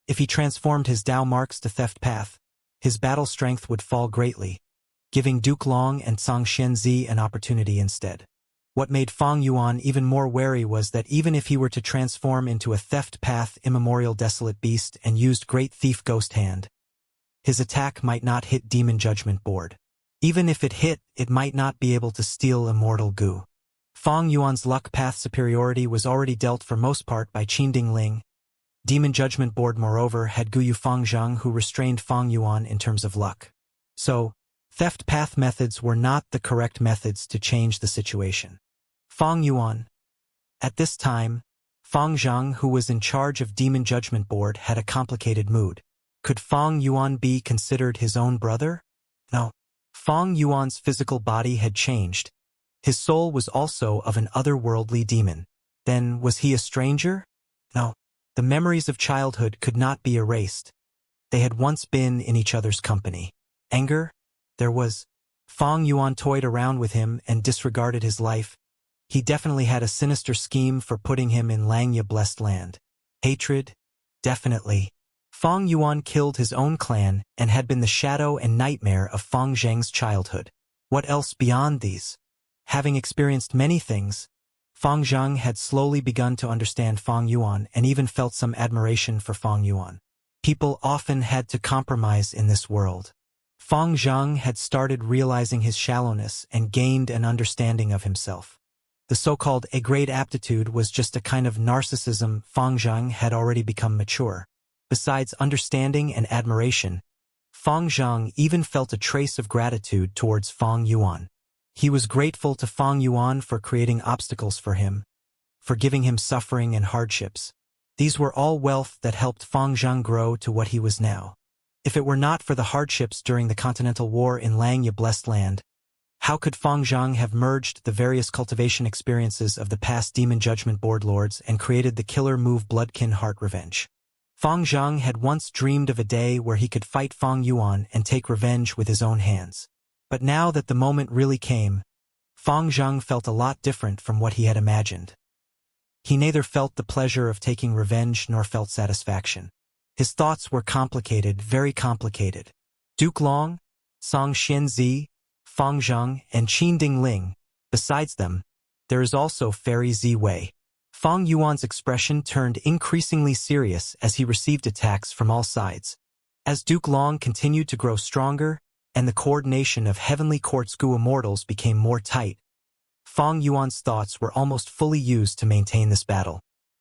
If he transformed his Dao marks to theft path, his battle strength would fall greatly, giving Duke Long and Zhang Xianzi an opportunity instead. What made Fang Yuan even more wary was that even if he were to transform into a theft path immemorial desolate beast and used Great Thief Ghost Hand, his attack might not hit Demon Judgment Board. Even if it hit, it might not be able to steal Immortal Goo. Fang Yuan's luck path superiority was already dealt for most part by Qinding Ling. Demon Judgment Board moreover had Guyu Fangzheng, who restrained Fang Yuan in terms of luck. So, theft path methods were not the correct methods to change the situation. Fang Yuan. At this time, Fang Zhang, who was in charge of Demon Judgment Board, had a complicated mood. Could Fang Yuan be considered his own brother? No. Fang Yuan's physical body had changed. His soul was also of an otherworldly demon. Then, was he a stranger? No. The memories of childhood could not be erased. They had once been in each other's company. Anger? There was. Fang Yuan toyed around with him and disregarded his life. He definitely had a sinister scheme for putting him in Langya Blessed Land. Hatred? Definitely. Fang Yuan killed his own clan and had been the shadow and nightmare of Fang Zheng's childhood. What else beyond these? Having experienced many things, Fang Zhang had slowly begun to understand Fang Yuan and even felt some admiration for Fang Yuan. People often had to compromise in this world. Fang Zhang had started realizing his shallowness and gained an understanding of himself. The so-called A-grade aptitude was just a kind of narcissism. Fang Zhang had already become mature. Besides understanding and admiration, Fang Zhang even felt a trace of gratitude towards Fang Yuan. He was grateful to Fang Yuan for creating obstacles for him, for giving him suffering and hardships. These were all wealth that helped Fang Zhang grow to what he was now. If it were not for the hardships during the Continental War in Langya Blessed Land, how could Fang Zhang have merged the various cultivation experiences of the past Demon Judgment Board lords and created the killer move Bloodkin Heart Revenge? Fang Zhang had once dreamed of a day where he could fight Fang Yuan and take revenge with his own hands. But now that the moment really came, Fang Zhang felt a lot different from what he had imagined. He neither felt the pleasure of taking revenge nor felt satisfaction. His thoughts were complicated, very complicated. Duke Long, Song Xianzi, Fang Zhang, and Qin Dingling. Besides them, there is also Fairy Ziwei. Fang Yuan's expression turned increasingly serious as he received attacks from all sides. As Duke Long continued to grow stronger, and the coordination of Heavenly Court's Gu Immortals became more tight, Fang Yuan's thoughts were almost fully used to maintain this battle.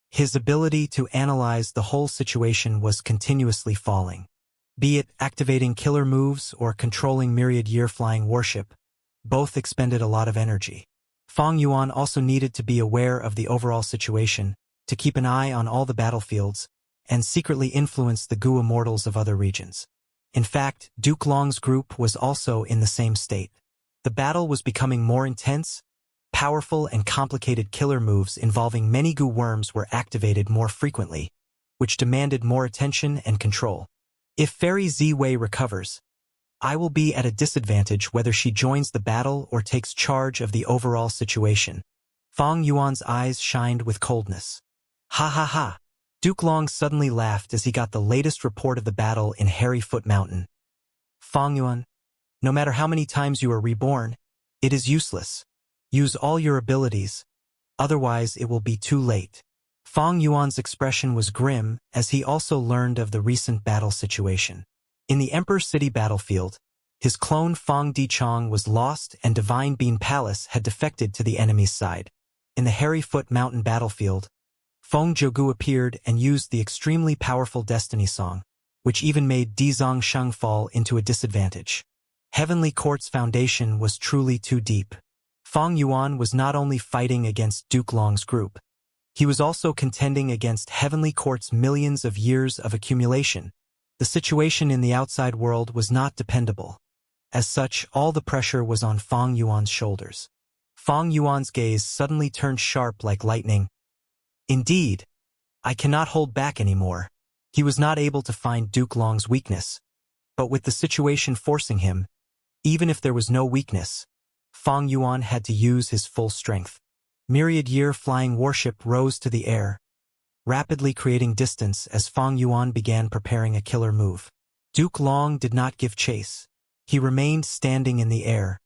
His ability to analyze the whole situation was continuously falling. Be it activating killer moves or controlling myriad year-flying warship, both expended a lot of energy. Fang Yuan also needed to be aware of the overall situation, to keep an eye on all the battlefields, and secretly influence the Gu Immortals of other regions. In fact, Duke Long's group was also in the same state. The battle was becoming more intense. Powerful and complicated killer moves involving many Gu worms were activated more frequently, which demanded more attention and control. If Fairy Ziwei recovers, I will be at a disadvantage whether she joins the battle or takes charge of the overall situation. Fang Yuan's eyes shined with coldness. Ha ha ha! Duke Long suddenly laughed as he got the latest report of the battle in Hairyfoot Mountain. Fang Yuan, no matter how many times you are reborn, it is useless. Use all your abilities, otherwise it will be too late. Fang Yuan's expression was grim as he also learned of the recent battle situation. In the Emperor City battlefield, his clone Fang Dichong was lost and Divine Bean Palace had defected to the enemy's side. In the Hairyfoot Mountain battlefield, Feng Zhougu appeared and used the extremely powerful Destiny Song, which even made Dizong Sheng fall into a disadvantage. Heavenly Court's foundation was truly too deep. Fang Yuan was not only fighting against Duke Long's group, he was also contending against Heavenly Court's millions of years of accumulation. The situation in the outside world was not dependable. As such, all the pressure was on Fang Yuan's shoulders. Fang Yuan's gaze suddenly turned sharp like lightning. Indeed, I cannot hold back anymore. He was not able to find Duke Long's weakness. But with the situation forcing him, even if there was no weakness, Fang Yuan had to use his full strength. Myriad year-flying warship rose to the air, rapidly creating distance as Fang Yuan began preparing a killer move. Duke Long did not give chase. He remained standing in the air,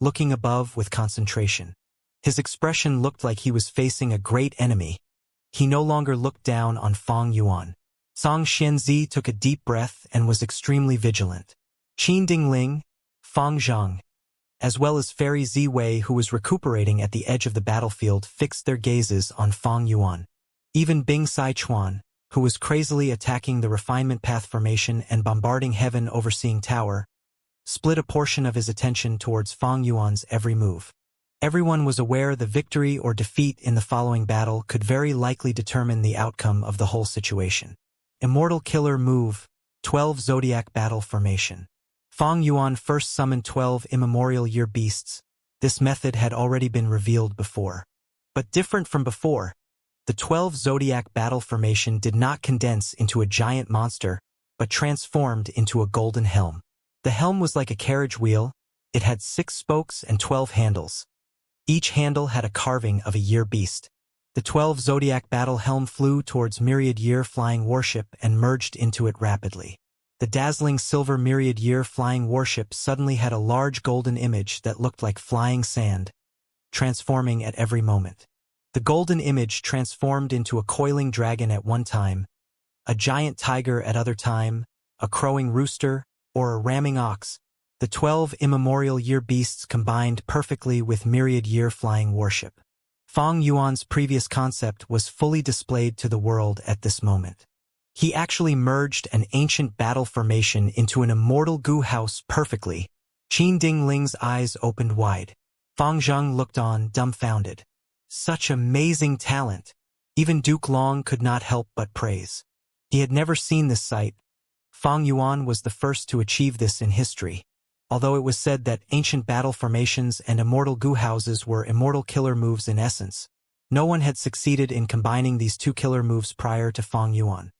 looking above with concentration. His expression looked like he was facing a great enemy. He no longer looked down on Fang Yuan. Song Xianzi took a deep breath and was extremely vigilant. Qin Dingling, Fang Zhang, as well as Fairy Ziwei, who was recuperating at the edge of the battlefield, fixed their gazes on Fang Yuan. Even Bing Saichuan, who was crazily attacking the Refinement Path formation and bombarding Heaven Overseeing Tower, split a portion of his attention towards Fang Yuan's every move. Everyone was aware the victory or defeat in the following battle could very likely determine the outcome of the whole situation. Immortal Killer Move, 12 Zodiac Battle Formation. Fang Yuan first summoned 12 immemorial year beasts. This method had already been revealed before. But different from before, the 12 Zodiac Battle Formation did not condense into a giant monster, but transformed into a golden helm. The helm was like a carriage wheel. It had 6 spokes and 12 handles. Each handle had a carving of a year beast. The 12 Zodiac Battle Helm flew towards Myriad Year Flying Warship and merged into it rapidly. The dazzling silver Myriad Year Flying Warship suddenly had a large golden image that looked like flying sand, transforming at every moment. The golden image transformed into a coiling dragon at one time, a giant tiger at other time, a crowing rooster, or a ramming ox. The 12 immemorial year beasts combined perfectly with myriad year flying worship. Feng Yuan's previous concept was fully displayed to the world at this moment. He actually merged an ancient battle formation into an immortal goo house perfectly. Qin Dingling's eyes opened wide. Feng Zheng looked on, dumbfounded. Such amazing talent! Even Duke Long could not help but praise. He had never seen this sight. Feng Yuan was the first to achieve this in history. Although it was said that ancient battle formations and immortal goo houses were immortal killer moves in essence, no one had succeeded in combining these two killer moves prior to Feng Yuan.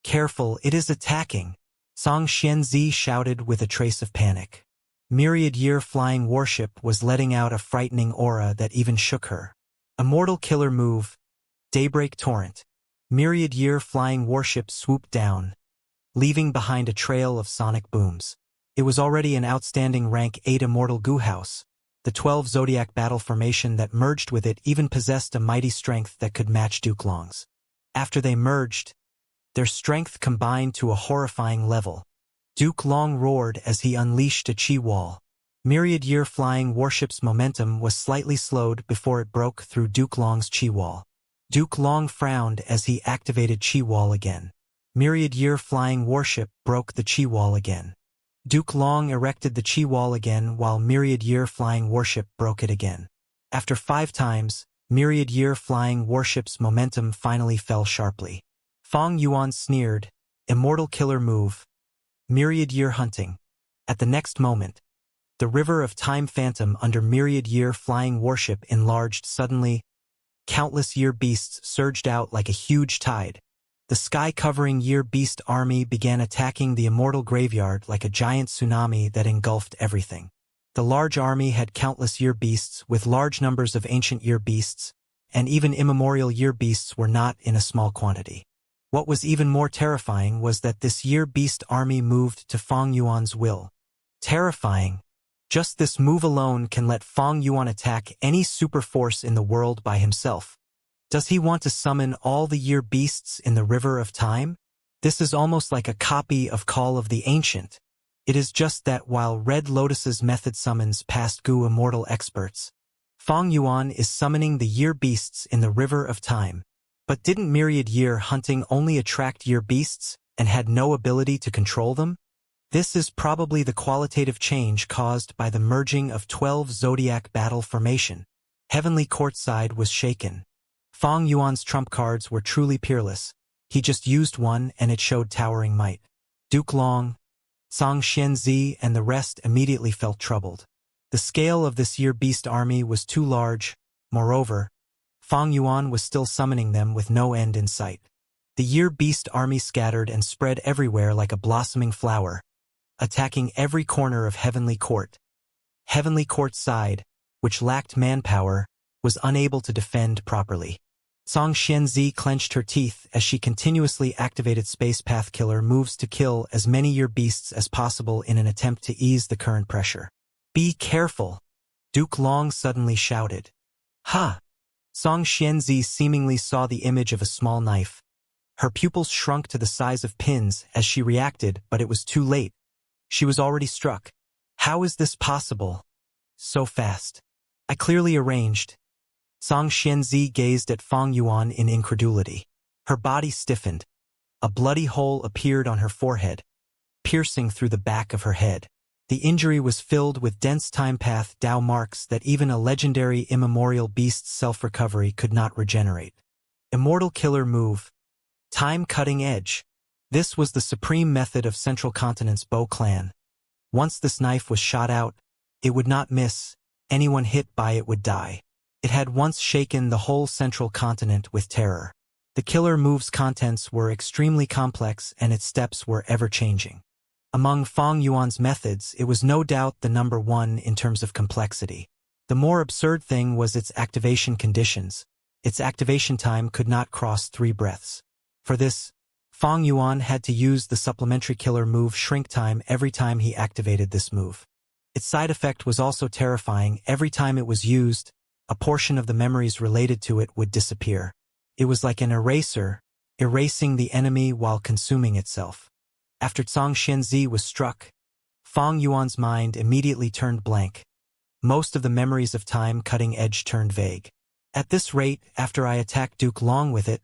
Careful, it is attacking! Song Xianzi shouted with a trace of panic. Myriad year flying worship was letting out a frightening aura that even shook her. Immortal killer move, Daybreak Torrent. Myriad year flying worship swooped down, leaving behind a trail of sonic booms. It was already an outstanding rank 8 immortal goo house. The 12 zodiac battle formation that merged with it even possessed a mighty strength that could match Duke Long's. After they merged, their strength combined to a horrifying level. Duke Long roared as he unleashed a chi wall. Myriad year flying worship's momentum was slightly slowed before it broke through Duke Long's chi wall. Duke Long frowned as he activated chi wall again. Myriad year flying worship broke the chi wall again. Duke Long erected the chi wall again while myriad year flying worship broke it again. After 5 times, myriad year flying worship's momentum finally fell sharply. Feng Yuan sneered, immortal killer move, myriad year hunting. At the next moment, the river of time phantom under myriad year flying worship enlarged suddenly. Countless year beasts surged out like a huge tide. The sky-covering year beast army began attacking the immortal graveyard like a giant tsunami that engulfed everything. The large army had countless year beasts with large numbers of ancient year beasts, and even immemorial year beasts were not in a small quantity. What was even more terrifying was that this year beast army moved to Feng Yuan's will. Terrifying. Just this move alone can let Feng Yuan attack any super force in the world by himself. Does he want to summon all the year beasts in the river of time? This is almost like a copy of Call of the Ancient. It is just that while Red Lotus's method summons past Gu immortal experts, Feng Yuan is summoning the year beasts in the river of time. But didn't myriad year hunting only attract year beasts and had no ability to control them? This is probably the qualitative change caused by the merging of 12 zodiac battle formation. Heavenly Court side was shaken. Feng Yuan's trump cards were truly peerless. He just used one and it showed towering might. Duke Long, Song Xianzi and the rest immediately felt troubled. The scale of this year beast army was too large. Moreover, Feng Yuan was still summoning them with no end in sight. The year beast army scattered and spread everywhere like a blossoming flower, attacking every corner of Heavenly Court. Heavenly Court's side, which lacked manpower, was unable to defend properly. Song Xianzi clenched her teeth as she continuously activated Space Path Killer moves to kill as many year beasts as possible in an attempt to ease the current pressure. Be careful! Duke Long suddenly shouted. Ha! Song Xianzi seemingly saw the image of a small knife. Her pupils shrunk to the size of pins as she reacted, but it was too late. She was already struck. How is this possible? So fast. I clearly arranged. Song Xianzi gazed at Feng Yuan in incredulity. Her body stiffened. A bloody hole appeared on her forehead, piercing through the back of her head. The injury was filled with dense time path Dao marks that even a legendary immemorial beast's self-recovery could not regenerate. Immortal killer move. Time cutting edge. This was the supreme method of Central Continent's Bo clan. Once this knife was shot out, it would not miss. Anyone hit by it would die. It had once shaken the whole Central Continent with terror. The killer move's contents were extremely complex and its steps were ever-changing. Among Feng Yuan's methods, it was no doubt the number one in terms of complexity. The more absurd thing was its activation conditions. Its activation time could not cross 3 breaths. For this, Feng Yuan had to use the supplementary killer move shrink time every time he activated this move. Its side effect was also terrifying. Every time it was used, a portion of the memories related to it would disappear. It was like an eraser, erasing the enemy while consuming itself. After Zhang Xianzi was struck, Fang Yuan's mind immediately turned blank. Most of the memories of time cutting edge turned vague. At this rate, after I attack Duke Long with it,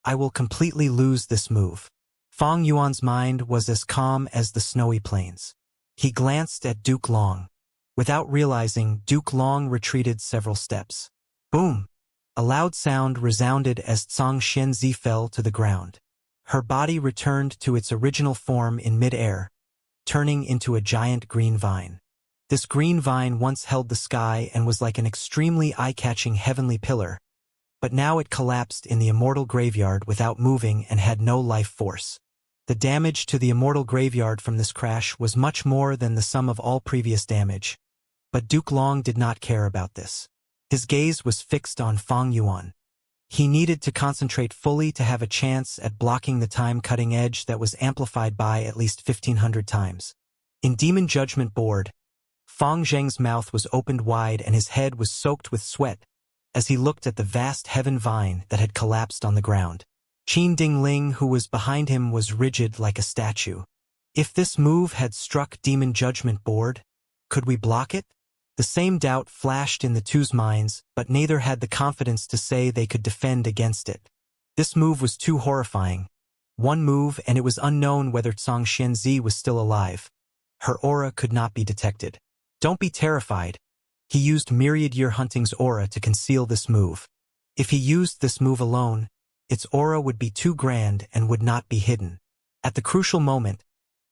I will completely lose this move. Fang Yuan's mind was as calm as the snowy plains. He glanced at Duke Long. Without realizing, Duke Long retreated several steps. Boom! A loud sound resounded as Zhang Xianzi fell to the ground. Her body returned to its original form in mid-air, turning into a giant green vine. This green vine once held the sky and was like an extremely eye-catching heavenly pillar, but now it collapsed in the Immortal graveyard without moving and had no life force. The damage to the Immortal graveyard from this crash was much more than the sum of all previous damage, but Duke Long did not care about this. His gaze was fixed on Fang Yuan. He needed to concentrate fully to have a chance at blocking the time-cutting edge that was amplified by at least 1,500 times. In Demon Judgment Board, Fang Zheng's mouth was opened wide and his head was soaked with sweat as he looked at the vast heaven vine that had collapsed on the ground. Qin Dingling, who was behind him, was rigid like a statue. If this move had struck Demon Judgment Board, could we block it? The same doubt flashed in the two's minds, but neither had the confidence to say they could defend against it. This move was too horrifying. One move and it was unknown whether Zhang Xianzi was still alive. Her aura could not be detected. Don't be terrified. He used Myriad Year Hunting's aura to conceal this move. If he used this move alone, its aura would be too grand and would not be hidden. At the crucial moment,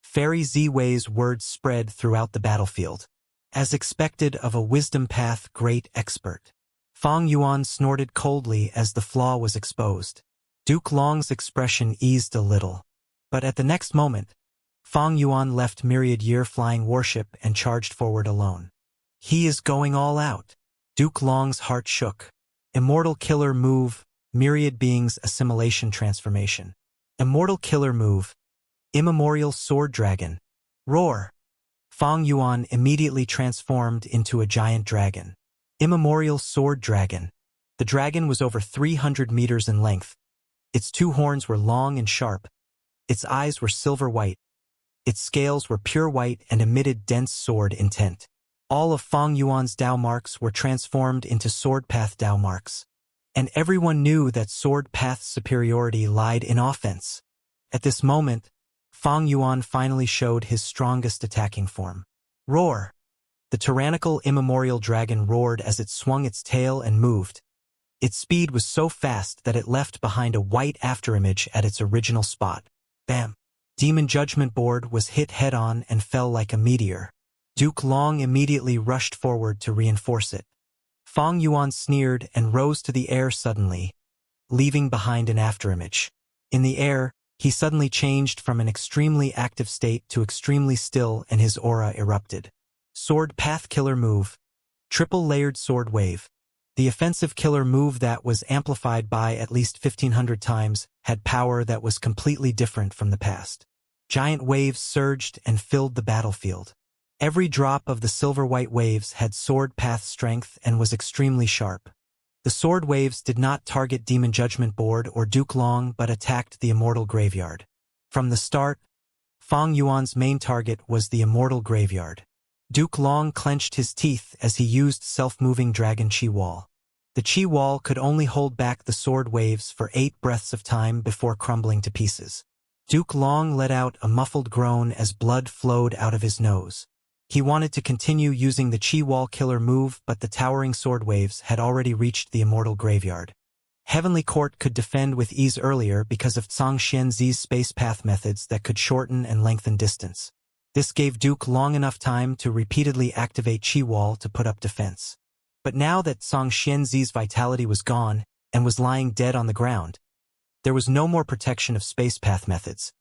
Fairy Ziwei's words spread throughout the battlefield. As expected of a wisdom path great expert. Fang Yuan snorted coldly as the flaw was exposed. Duke Long's expression eased a little. But at the next moment, Fang Yuan left Myriad Year Flying Warship and charged forward alone. He is going all out. Duke Long's heart shook. Immortal Killer Move, Myriad Beings Assimilation Transformation. Immortal Killer Move, Immemorial Sword Dragon. Roar! Fang Yuan immediately transformed into a giant dragon. Immemorial Sword Dragon. The dragon was over 300 meters in length. Its two horns were long and sharp. Its eyes were silver white. Its scales were pure white and emitted dense sword intent. All of Fang Yuan's Dao marks were transformed into Sword Path Dao marks. And everyone knew that Sword Path's superiority lied in offense. At this moment, Fang Yuan finally showed his strongest attacking form. Roar! The tyrannical immemorial dragon roared as it swung its tail and moved. Its speed was so fast that it left behind a white afterimage at its original spot. Bam! Demon Judgment Board was hit head-on and fell like a meteor. Duke Long immediately rushed forward to reinforce it. Fang Yuan sneered and rose to the air suddenly, leaving behind an afterimage. In the air, he suddenly changed from an extremely active state to extremely still and his aura erupted. Sword Path Killer Move. Triple Layered Sword Wave. The offensive killer move that was amplified by at least 1,500 times had power that was completely different from the past. Giant waves surged and filled the battlefield. Every drop of the silver-white waves had sword path strength and was extremely sharp. The sword waves did not target Demon Judgment Board or Duke Long but attacked the Immortal Graveyard. From the start, Fang Yuan's main target was the Immortal Graveyard. Duke Long clenched his teeth as he used self-moving Dragon Chi Wall. The Chi Wall could only hold back the sword waves for 8 breaths of time before crumbling to pieces. Duke Long let out a muffled groan as blood flowed out of his nose. He wanted to continue using the Chi Wall killer move, but the towering sword waves had already reached the Immortal Graveyard. Heavenly Court could defend with ease earlier because of Zhang Xianzi's space path methods that could shorten and lengthen distance. This gave Duke Long enough time to repeatedly activate Chi Wall to put up defense. But now that Zhang Xianzi's vitality was gone and was lying dead on the ground, there was no more protection of space path methods.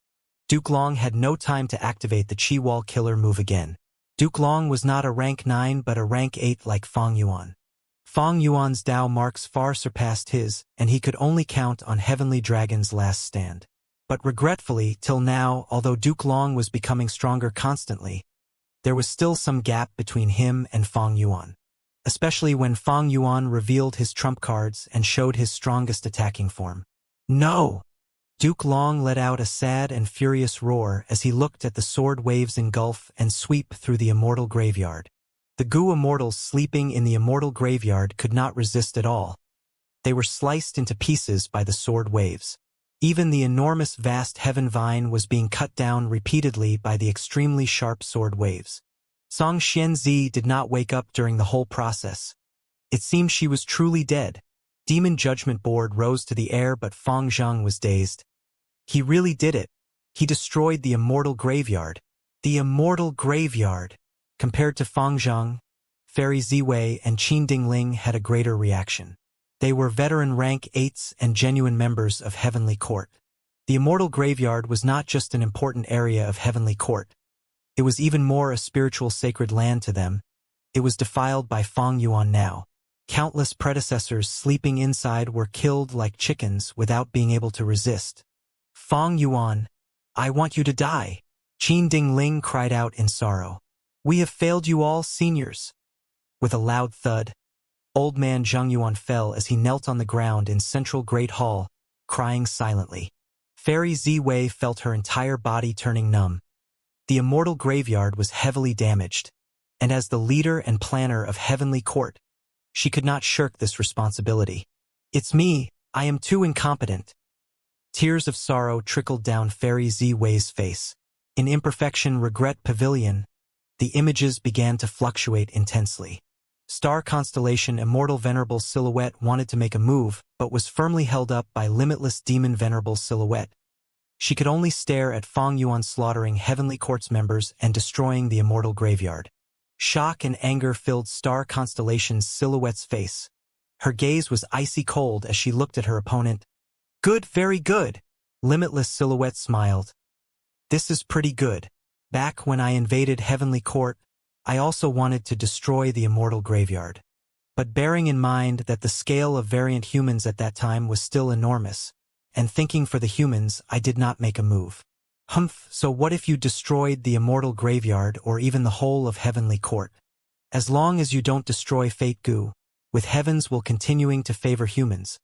Duke Long had no time to activate the Chi Wall killer move again. Duke Long was not a rank 9 but a rank 8 like Fang Yuan. Fang Yuan's Dao marks far surpassed his, and he could only count on Heavenly Dragon's last stand. But regretfully, till now, although Duke Long was becoming stronger constantly, there was still some gap between him and Fang Yuan. especially when Fang Yuan revealed his trump cards and showed his strongest attacking form. No! Duke Long let out a sad and furious roar as he looked at the sword waves engulf and sweep through the immortal graveyard. The Gu immortals sleeping in the immortal graveyard could not resist at all. They were sliced into pieces by the sword waves. Even the enormous vast heaven vine was being cut down repeatedly by the extremely sharp sword waves. Song Xianzi did not wake up during the whole process. It seemed she was truly dead. Demon Judgment Board rose to the air, but Fang Zheng was dazed. He really did it. He destroyed the immortal graveyard. The immortal graveyard. Compared to Fang Zheng, Fairy Ziwei and Qin Dingling had a greater reaction. They were veteran rank 8s and genuine members of Heavenly Court. The immortal graveyard was not just an important area of Heavenly Court. It was even more a spiritual sacred land to them. It was defiled by Fang Yuan now. Countless predecessors sleeping inside were killed like chickens without being able to resist. Fang Yuan, I want you to die. Qin Dingling cried out in sorrow. We have failed you all, seniors. With a loud thud, old man Zhang Yuan fell as he knelt on the ground in Central Great Hall, crying silently. Fairy Ziwei felt her entire body turning numb. The immortal graveyard was heavily damaged, and as the leader and planner of Heavenly Court, she could not shirk this responsibility. It's me, I am too incompetent. Tears of sorrow trickled down Fairy Ziwei's face. In Imperfection Regret Pavilion, the images began to fluctuate intensely. Star Constellation Immortal Venerable Silhouette wanted to make a move, but was firmly held up by Limitless Demon Venerable Silhouette. She could only stare at Fang Yuan slaughtering Heavenly Court's members and destroying the immortal graveyard. Shock and anger filled Star Constellation's Silhouette's face. Her gaze was icy cold as she looked at her opponent. Good, very good. Limitless Silhouette smiled. This is pretty good. Back when I invaded Heavenly Court, I also wanted to destroy the immortal graveyard. But bearing in mind that the scale of variant humans at that time was still enormous, and thinking for the humans, I did not make a move. Humph, so what if you destroyed the immortal graveyard or even the whole of Heavenly Court? As long as you don't destroy Fate Gu, with heavens will continuing to favor humans,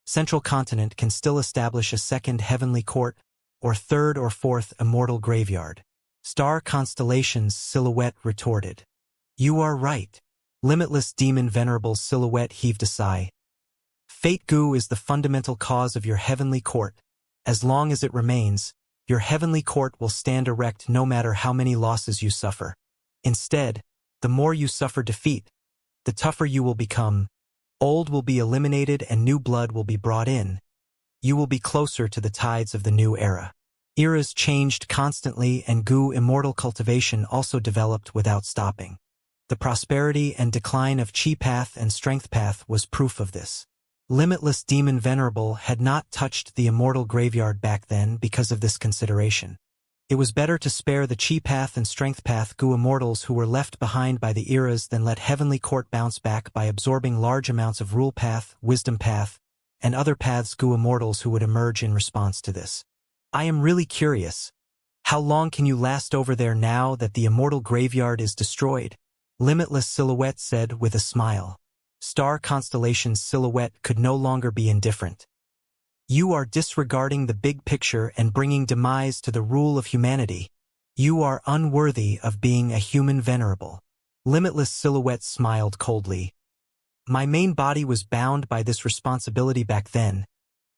Central Continent can still establish a second Heavenly Court, or third or fourth immortal graveyard. Star Constellation's Silhouette retorted. You are right. Limitless Demon Venerable Silhouette heaved a sigh. Fate Gu is the fundamental cause of your Heavenly Court. As long as it remains, your Heavenly Court will stand erect no matter how many losses you suffer. Instead, the more you suffer defeat, the tougher you will become. Old will be eliminated and new blood will be brought in. You will be closer to the tides of the new era. Eras changed constantly and Gu Immortal Cultivation also developed without stopping. The prosperity and decline of Chi Path and Strength Path was proof of this. Limitless Demon Venerable had not touched the immortal graveyard back then because of this consideration. It was better to spare the Chi Path and Strength Path Gu Immortals who were left behind by the eras than let Heavenly Court bounce back by absorbing large amounts of Rule Path, Wisdom Path, and other paths Gu Immortals who would emerge in response to this. I am really curious. How long can you last over there now that the immortal graveyard is destroyed? Limitless Silhouette said with a smile. Star Constellation's Silhouette could no longer be indifferent. You are disregarding the big picture and bringing demise to the rule of humanity. You are unworthy of being a human venerable. Limitless Silhouette smiled coldly. My main body was bound by this responsibility back then.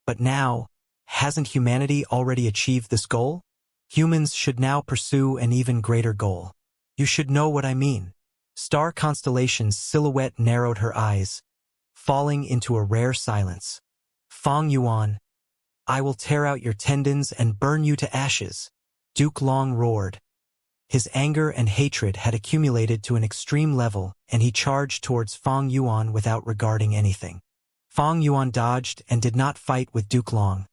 But now, hasn't humanity already achieved this goal? Humans should now pursue an even greater goal. You should know what I mean. Star Constellation's Silhouette narrowed her eyes, falling into a rare silence. Fang Yuan, I will tear out your tendons and burn you to ashes. Duke Long roared. His anger and hatred had accumulated to an extreme level, and he charged towards Fang Yuan without regarding anything. Fang Yuan dodged and did not fight with Duke Long.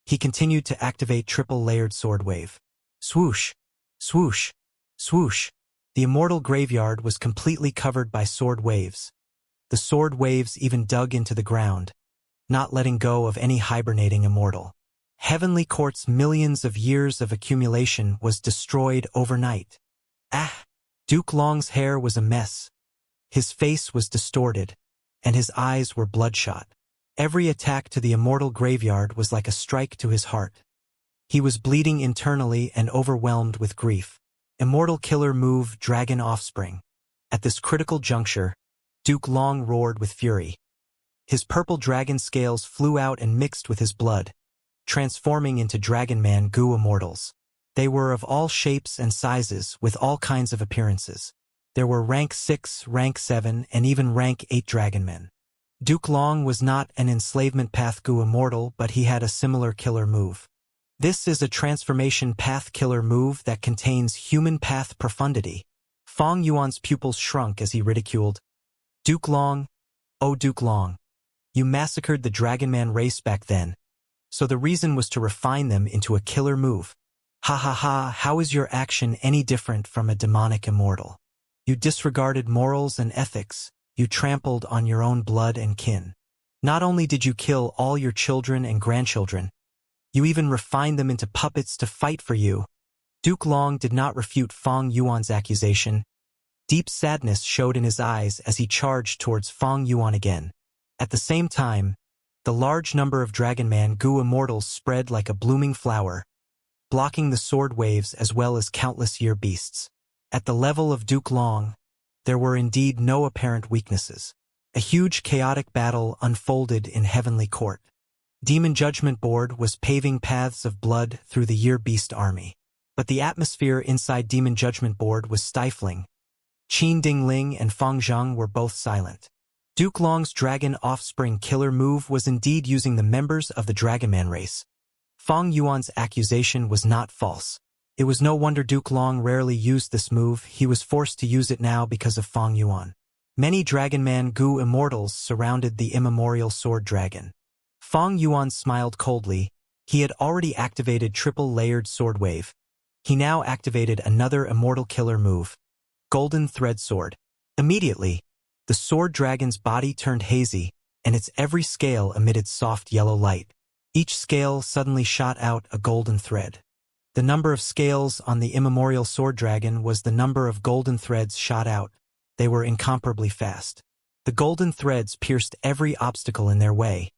He continued to activate triple-layered sword wave. Swoosh, swoosh, swoosh. The immortal graveyard was completely covered by sword waves. The sword waves even dug into the ground, not letting go of any hibernating immortal. Heavenly Court's millions of years of accumulation was destroyed overnight. Ah! Duke Long's hair was a mess. His face was distorted, and his eyes were bloodshot. Every attack to the immortal graveyard was like a strike to his heart. He was bleeding internally and overwhelmed with grief. Immortal killer move, Dragon Offspring. At this critical juncture, Duke Long roared with fury. His purple dragon scales flew out and mixed with his blood, transforming into Dragon Man goo immortals. They were of all shapes and sizes, with all kinds of appearances. There were rank 6, rank 7, and even rank 8 dragonmen. Duke Long was not an enslavement path goo immortal, but he had a similar killer move. This is a transformation path killer move that contains human path profundity. Fong Yuan's pupils shrunk as he ridiculed, "Duke Long, oh Duke Long, you massacred the Dragonman race back then, so the reason was to refine them into a killer move. Ha ha ha, how is your action any different from a demonic immortal? You disregarded morals and ethics, you trampled on your own blood and kin. Not only did you kill all your children and grandchildren, you even refined them into puppets to fight for you." Duke Long did not refute Fong Yuan's accusation. Deep sadness showed in his eyes as he charged towards Fong Yuan again. At the same time, the large number of Dragonman goo immortals spread like a blooming flower, blocking the sword waves as well as countless year beasts. At the level of Duke Long, there were indeed no apparent weaknesses. A huge chaotic battle unfolded in Heavenly Court. Demon Judgment Board was paving paths of blood through the year beast army. But the atmosphere inside Demon Judgment Board was stifling. Qin Dingling and Fang Zhang were both silent. Duke Long's Dragon Offspring killer move was indeed using the members of the Dragonman race. Fong Yuan's accusation was not false. It was no wonder Duke Long rarely used this move. He was forced to use it now because of Fong Yuan. Many Dragonman goo immortals surrounded the immemorial sword dragon. Fong Yuan smiled coldly. He had already activated triple-layered sword wave. He now activated another immortal killer move, Golden Thread Sword. Immediately, the sword dragon's body turned hazy, and its every scale emitted soft yellow light. Each scale suddenly shot out a golden thread. The number of scales on the immemorial sword dragon was the number of golden threads shot out. They were incomparably fast. The golden threads pierced every obstacle in their way.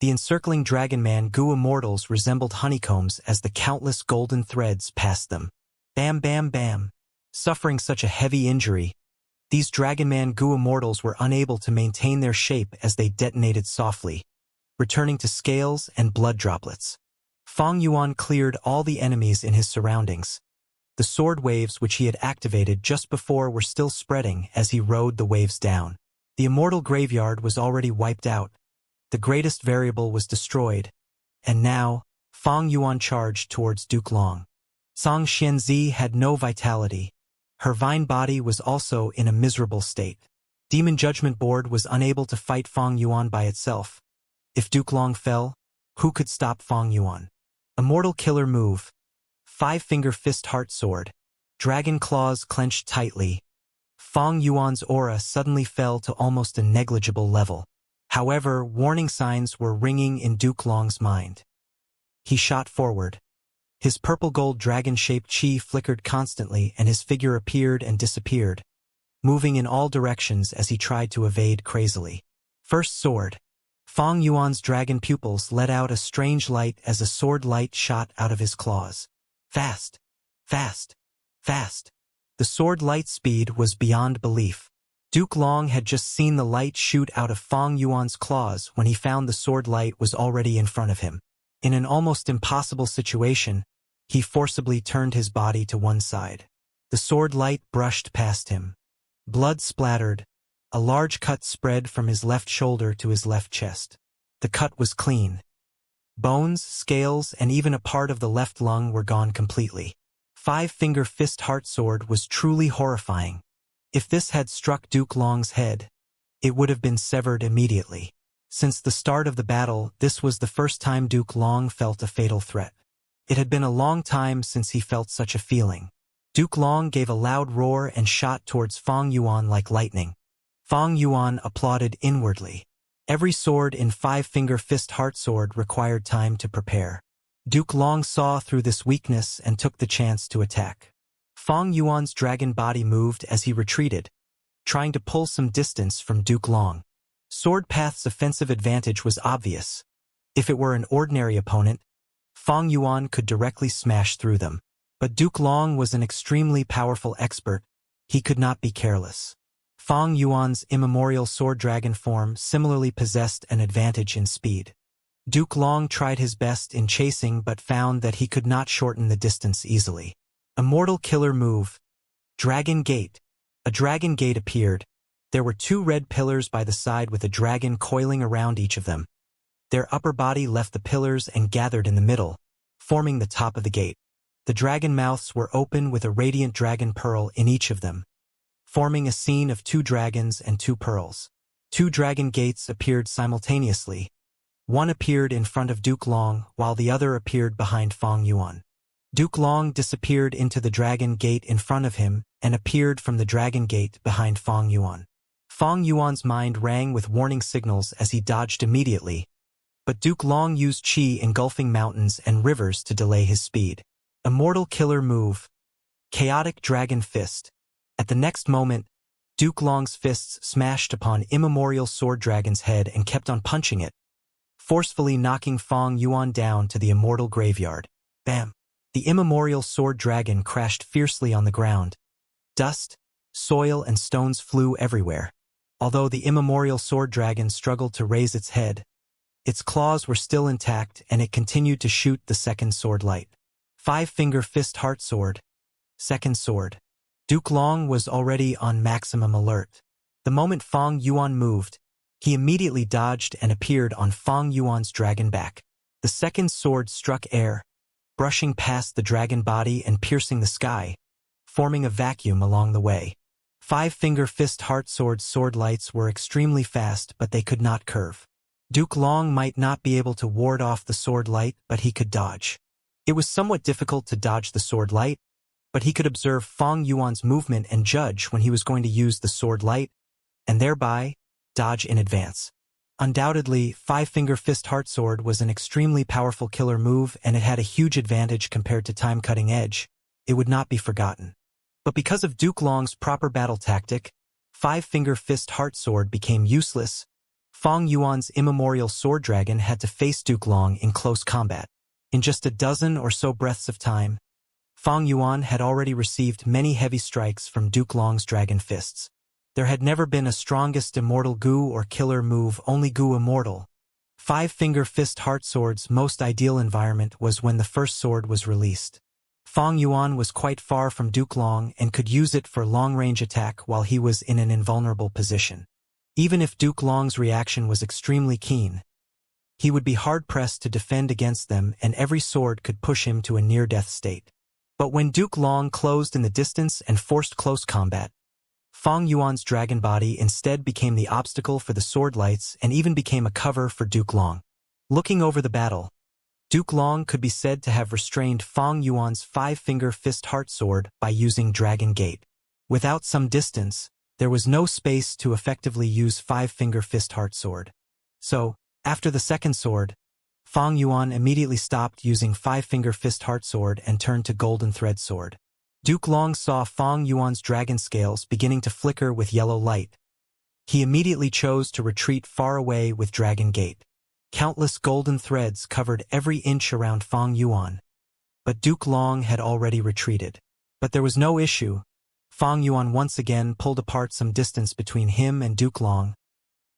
The encircling Dragonman goo immortals resembled honeycombs as the countless golden threads passed them. Bam bam bam. Suffering such a heavy injury, these Dragonman goo immortals were unable to maintain their shape as they detonated softly, returning to scales and blood droplets. Fong Yuan cleared all the enemies in his surroundings. The sword waves which he had activated just before were still spreading as he rode the waves down. The immortal graveyard was already wiped out. The greatest variable was destroyed. And now, Fong Yuan charged towards Duke Long. Song Xianzi had no vitality. Her vine body was also in a miserable state. Demon Judgment Board was unable to fight Fong Yuan by itself. If Duke Long fell, who could stop Fong Yuan? Immortal killer move. 5-finger fist heart sword. Dragon claws clenched tightly. Fong Yuan's aura suddenly fell to almost a negligible level. However, warning signs were ringing in Duke Long's mind. He shot forward. His purple-gold dragon-shaped chi flickered constantly and his figure appeared and disappeared, moving in all directions as he tried to evade crazily. First sword. Fong Yuan's dragon pupils let out a strange light as a sword light shot out of his claws. Fast, fast, fast. The sword light speed was beyond belief. Duke Long had just seen the light shoot out of Fong Yuan's claws when he found the sword light was already in front of him. In an almost impossible situation, he forcibly turned his body to one side. The sword light brushed past him. Blood splattered. A large cut spread from his left shoulder to his left chest. The cut was clean. Bones, scales, and even a part of the left lung were gone completely. 5-finger fist heart sword was truly horrifying. If this had struck Duke Long's head, it would have been severed immediately. Since the start of the battle, this was the first time Duke Long felt a fatal threat. It had been a long time since he felt such a feeling. Duke Long gave a loud roar and shot towards Fong Yuan like lightning. Fong Yuan applauded inwardly. Every sword in 5-finger fist heart sword required time to prepare. Duke Long saw through this weakness and took the chance to attack. Fong Yuan's dragon body moved as he retreated, trying to pull some distance from Duke Long. Sword Path's offensive advantage was obvious. If it were an ordinary opponent, Fang Yuan could directly smash through them. But Duke Long was an extremely powerful expert. He could not be careless. Fang Yuan's immemorial sword dragon form similarly possessed an advantage in speed. Duke Long tried his best in chasing but found that he could not shorten the distance easily. Immortal killer move. Dragon Gate. A dragon gate appeared. There were 2 red pillars by the side with a dragon coiling around each of them. Their upper body left the pillars and gathered in the middle, forming the top of the gate. The dragon mouths were open with a radiant dragon pearl in each of them, forming a scene of 2 dragons and 2 pearls. 2 dragon gates appeared simultaneously. One appeared in front of Duke Long, while the other appeared behind Fang Yuan. Duke Long disappeared into the dragon gate in front of him and appeared from the dragon gate behind Fang Yuan. Fang Yuan's mind rang with warning signals as he dodged immediately, but Duke Long used chi engulfing mountains and rivers to delay his speed. Immortal killer move. Chaotic Dragon Fist. At the next moment, Duke Long's fists smashed upon immemorial sword dragon's head and kept on punching it, forcefully knocking Fang Yuan down to the immortal graveyard. Bam! The immemorial sword dragon crashed fiercely on the ground. Dust, soil, and stones flew everywhere. Although the immemorial sword dragon struggled to raise its head, its claws were still intact and it continued to shoot the second sword light. 5-finger fist heart sword. Second sword. Duke Long was already on maximum alert. The moment Fang Yuan moved, he immediately dodged and appeared on Fang Yuan's dragon back. The second sword struck air, brushing past the dragon body and piercing the sky, forming a vacuum along the way. 5-finger fist heart sword lights were extremely fast, but they could not curve. Duke Long might not be able to ward off the sword light, but he could dodge. It was somewhat difficult to dodge the sword light, but he could observe Fang Yuan's movement and judge when he was going to use the sword light, and thereby dodge in advance. Undoubtedly, 5-finger fist heart sword was an extremely powerful killer move and it had a huge advantage compared to time cutting edge. It would not be forgotten. But because of Duke Long's proper battle tactic, 5-finger fist heart sword became useless. Fang Yuan's immemorial sword dragon had to face Duke Long in close combat. In just a dozen or so breaths of time, Fang Yuan had already received many heavy strikes from Duke Long's dragon fists. There had never been a strongest immortal Gu or killer move, only Gu Immortal. 5-finger fist heart sword's most ideal environment was when the first sword was released. Fang Yuan was quite far from Duke Long and could use it for long-range attack while he was in an invulnerable position. Even if Duke Long's reaction was extremely keen, he would be hard-pressed to defend against them and every sword could push him to a near-death state. But when Duke Long closed in the distance and forced close combat, Fang Yuan's dragon body instead became the obstacle for the sword lights and even became a cover for Duke Long. Looking over the battle, Duke Long could be said to have restrained Fang Yuan's 5-finger fist heart sword by using Dragon Gate. Without some distance, there was no space to effectively use 5-finger fist heart sword. So, after the second sword, Fang Yuan immediately stopped using 5-finger fist heart sword and turned to golden thread sword. Duke Long saw Fang Yuan's dragon scales beginning to flicker with yellow light. He immediately chose to retreat far away with Dragon Gate. Countless golden threads covered every inch around Fang Yuan. But Duke Long had already retreated. But there was no issue. Fang Yuan once again pulled apart some distance between him and Duke Long.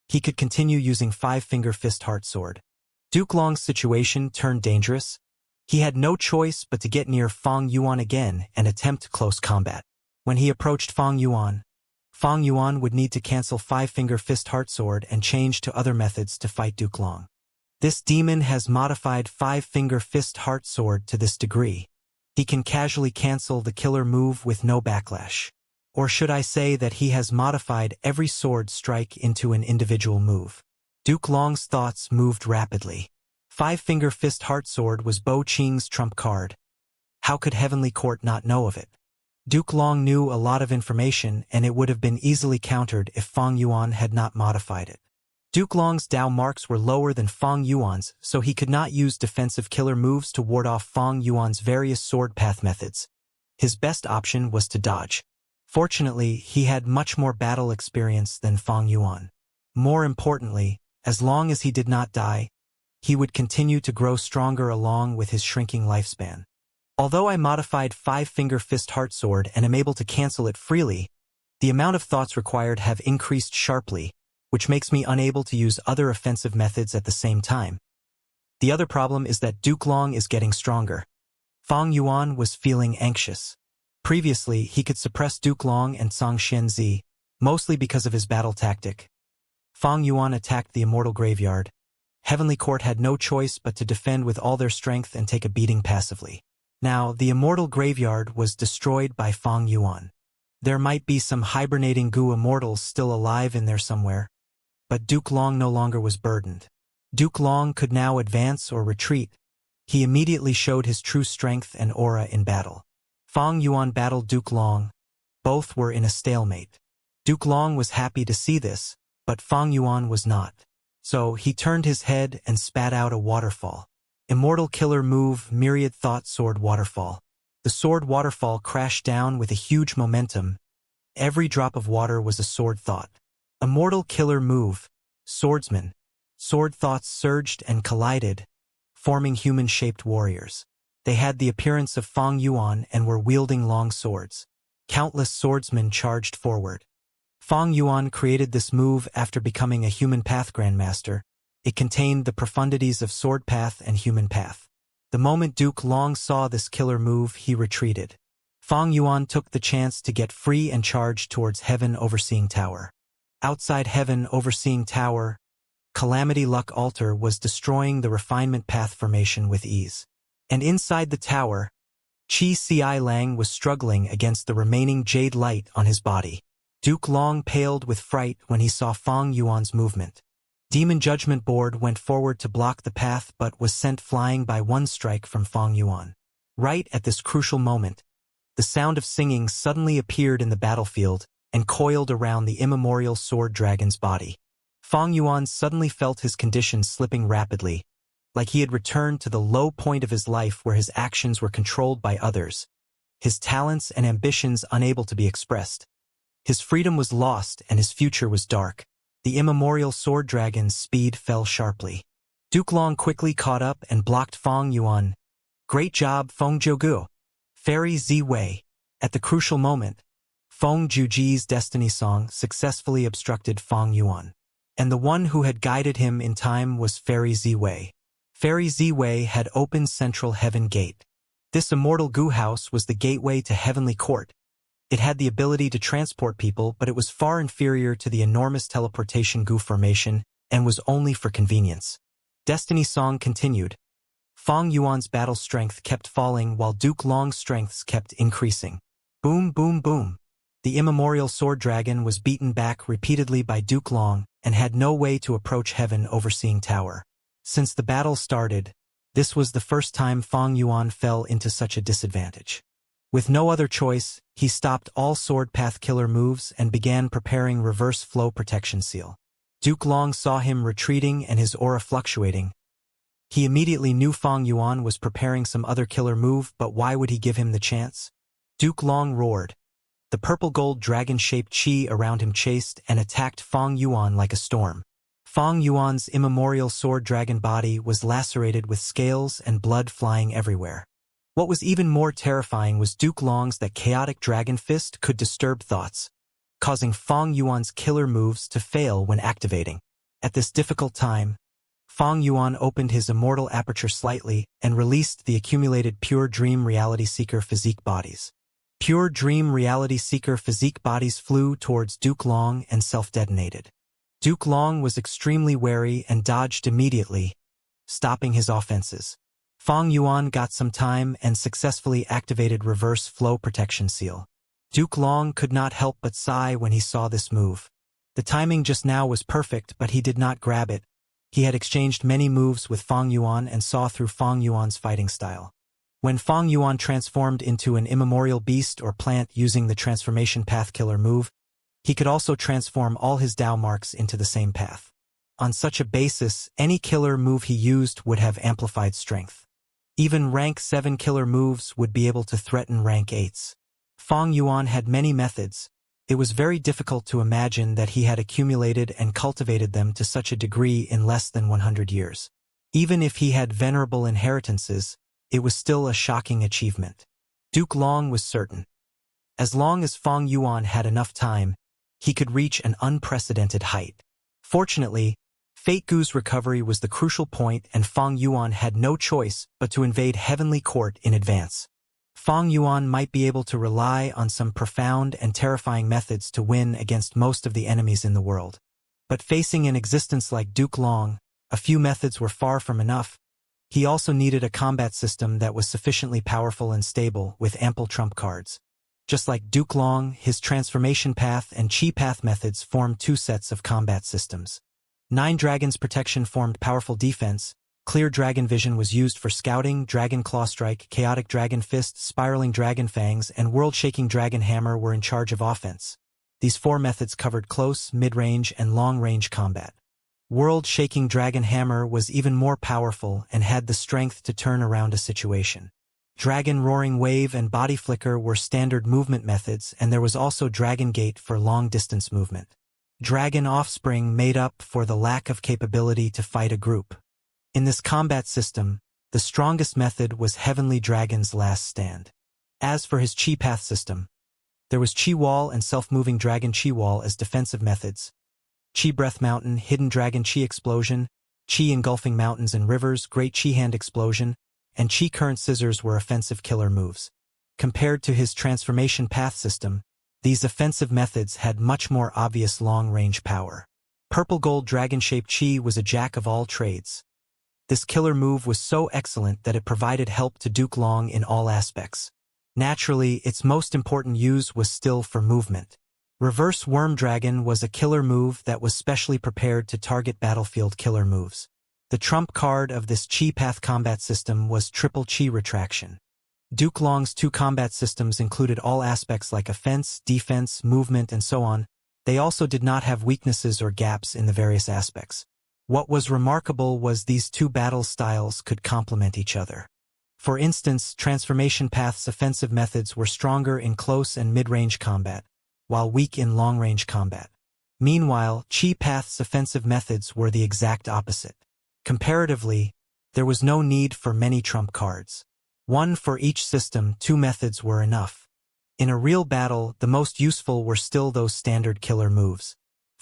He could continue using 5-finger fist heart sword. Duke Long's situation turned dangerous. He had no choice but to get near Fang Yuan again and attempt close combat. When he approached Fang Yuan would need to cancel 5-finger fist heart sword and change to other methods to fight Duke Long. This demon has modified 5-finger fist heart sword to this degree. He can casually cancel the killer move with no backlash. Or should I say that he has modified every sword strike into an individual move. Duke Long's thoughts moved rapidly. 5-finger fist heart sword was Bo Qing's trump card. How could Heavenly Court not know of it? Duke Long knew a lot of information and it would have been easily countered if Fang Yuan had not modified it. Duke Long's Dao marks were lower than Fang Yuan's, so he could not use defensive killer moves to ward off Fang Yuan's various sword path methods. His best option was to dodge. Fortunately, he had much more battle experience than Fang Yuan. More importantly, as long as he did not die, he would continue to grow stronger along with his shrinking lifespan. Although I modified Five-Finger Fist Heart Sword and am able to cancel it freely, the amount of thoughts required have increased sharply, which makes me unable to use other offensive methods at the same time. The other problem is that Duke Long is getting stronger. Fang Yuan was feeling anxious. Previously, he could suppress Duke Long and Song Xianzi, mostly because of his battle tactic. Fang Yuan attacked the Immortal Graveyard. Heavenly Court had no choice but to defend with all their strength and take a beating passively. Now, the Immortal Graveyard was destroyed by Fang Yuan. There might be some hibernating Gu Immortals still alive in there somewhere, but Duke Long no longer was burdened. Duke Long could now advance or retreat. He immediately showed his true strength and aura in battle. Fang Yuan battled Duke Long. Both were in a stalemate. Duke Long was happy to see this, but Fang Yuan was not. So he turned his head and spat out a waterfall. Immortal Killer Move Myriad Thought Sword Waterfall. The sword waterfall crashed down with a huge momentum. Every drop of water was a sword thought. Immortal Killer Move Swordsman. Sword thoughts surged and collided, forming human-shaped warriors. They had the appearance of Fang Yuan and were wielding long swords. Countless swordsmen charged forward. Fang Yuan created this move after becoming a Human Path Grandmaster. It contained the profundities of Sword Path and Human Path. The moment Duke Long saw this killer move, he retreated. Fang Yuan took the chance to get free and charged towards Heaven Overseeing Tower. Outside Heaven Overseeing Tower, Calamity Luck Altar was destroying the Refinement Path formation with ease. And inside the tower, Qi Ci Lang was struggling against the remaining jade light on his body. Duke Long paled with fright when he saw Fang Yuan's movement. Demon Judgment Board went forward to block the path but was sent flying by one strike from Fang Yuan. Right at this crucial moment, the sound of singing suddenly appeared in the battlefield and coiled around the immemorial sword dragon's body. Fang Yuan suddenly felt his condition slipping rapidly, like he had returned to the low point of his life where his actions were controlled by others, his talents and ambitions unable to be expressed. His freedom was lost and his future was dark. The immemorial sword dragon's speed fell sharply. Duke Long quickly caught up and blocked Fang Yuan. Great job, Feng Jiugu. Fairy Ziwei. At the crucial moment, Feng Juji's destiny song successfully obstructed Fang Yuan. And the one who had guided him in time was Fairy Ziwei. Fairy Ziwei had opened Central Heaven Gate. This immortal Gu house was the gateway to Heavenly Court. It had the ability to transport people, but it was far inferior to the enormous teleportation Gu formation and was only for convenience. Destiny Song continued. Fang Yuan's battle strength kept falling while Duke Long's strengths kept increasing. Boom, boom, boom. The immemorial sword dragon was beaten back repeatedly by Duke Long and had no way to approach Heaven Overseeing Tower. Since the battle started, this was the first time Fang Yuan fell into such a disadvantage. With no other choice, he stopped all sword path killer moves and began preparing reverse flow protection seal. Duke Long saw him retreating and his aura fluctuating. He immediately knew Fang Yuan was preparing some other killer move, but why would he give him the chance? Duke Long roared. The purple-gold dragon-shaped chi around him chased and attacked Fang Yuan like a storm. Fang Yuan's immemorial sword dragon body was lacerated with scales and blood flying everywhere. What was even more terrifying was Duke Long's that chaotic dragon fist could disturb thoughts, causing Fang Yuan's killer moves to fail when activating. At this difficult time, Fang Yuan opened his immortal aperture slightly and released the accumulated Pure Dream Reality Seeker physique bodies. Pure Dream Reality Seeker physique bodies flew towards Duke Long and self-detonated. Duke Long was extremely wary and dodged immediately, stopping his offenses. Fang Yuan got some time and successfully activated Reverse Flow Protection Seal. Duke Long could not help but sigh when he saw this move. The timing just now was perfect, but he did not grab it. He had exchanged many moves with Fang Yuan and saw through Fang Yuan's fighting style. When Fang Yuan transformed into an immemorial beast or plant using the Transformation Path Killer move, he could also transform all his Dao marks into the same path. On such a basis, any killer move he used would have amplified strength. Even rank 7 killer moves would be able to threaten rank 8s. Fang Yuan had many methods. It was very difficult to imagine that he had accumulated and cultivated them to such a degree in less than 100 years. Even if he had venerable inheritances, it was still a shocking achievement. Duke Long was certain. As long as Fang Yuan had enough time, he could reach an unprecedented height. Fortunately, Fate Gu's recovery was the crucial point, and Fang Yuan had no choice but to invade Heavenly Court in advance. Fang Yuan might be able to rely on some profound and terrifying methods to win against most of the enemies in the world. But facing an existence like Duke Long, a few methods were far from enough. He also needed a combat system that was sufficiently powerful and stable, with ample trump cards. Just like Duke Long, his transformation path and chi path methods formed two sets of combat systems. Nine Dragons Protection formed powerful defense. Clear Dragon Vision was used for scouting. Dragon Claw Strike, Chaotic Dragon Fist, Spiraling Dragon Fangs, and World-Shaking Dragon Hammer were in charge of offense. These four methods covered close, mid-range, and long-range combat. World-Shaking Dragon Hammer was even more powerful and had the strength to turn around a situation. Dragon Roaring Wave and Body Flicker were standard movement methods, and there was also Dragon Gate for long-distance movement. Dragon Offspring made up for the lack of capability to fight a group. In this combat system, the strongest method was Heavenly Dragon's Last Stand. As for his Chi Path system, there was Chi Wall and Self-Moving Dragon Chi Wall as defensive methods. Chi Breath Mountain, Hidden Dragon Chi Explosion, Chi Engulfing Mountains and Rivers, Great Chi Hand Explosion, and Chi Current Scissors were offensive killer moves. Compared to his Transformation Path system, these offensive methods had much more obvious long-range power. Purple Gold Dragon-Shaped Chi was a jack of all trades. This killer move was so excellent that it provided help to Duke Long in all aspects. Naturally, its most important use was still for movement. Reverse Worm Dragon was a killer move that was specially prepared to target battlefield killer moves. The trump card of this Chi Path combat system was Triple Chi Retraction. Duke Long's two combat systems included all aspects like offense, defense, movement, and so on. They also did not have weaknesses or gaps in the various aspects. What was remarkable was these two battle styles could complement each other. For instance, Transformation Path's offensive methods were stronger in close and mid-range combat, while weak in long-range combat. Meanwhile, Chi Path's offensive methods were the exact opposite. Comparatively, there was no need for many trump cards. One for each system, two methods were enough. In a real battle, the most useful were still those standard killer moves.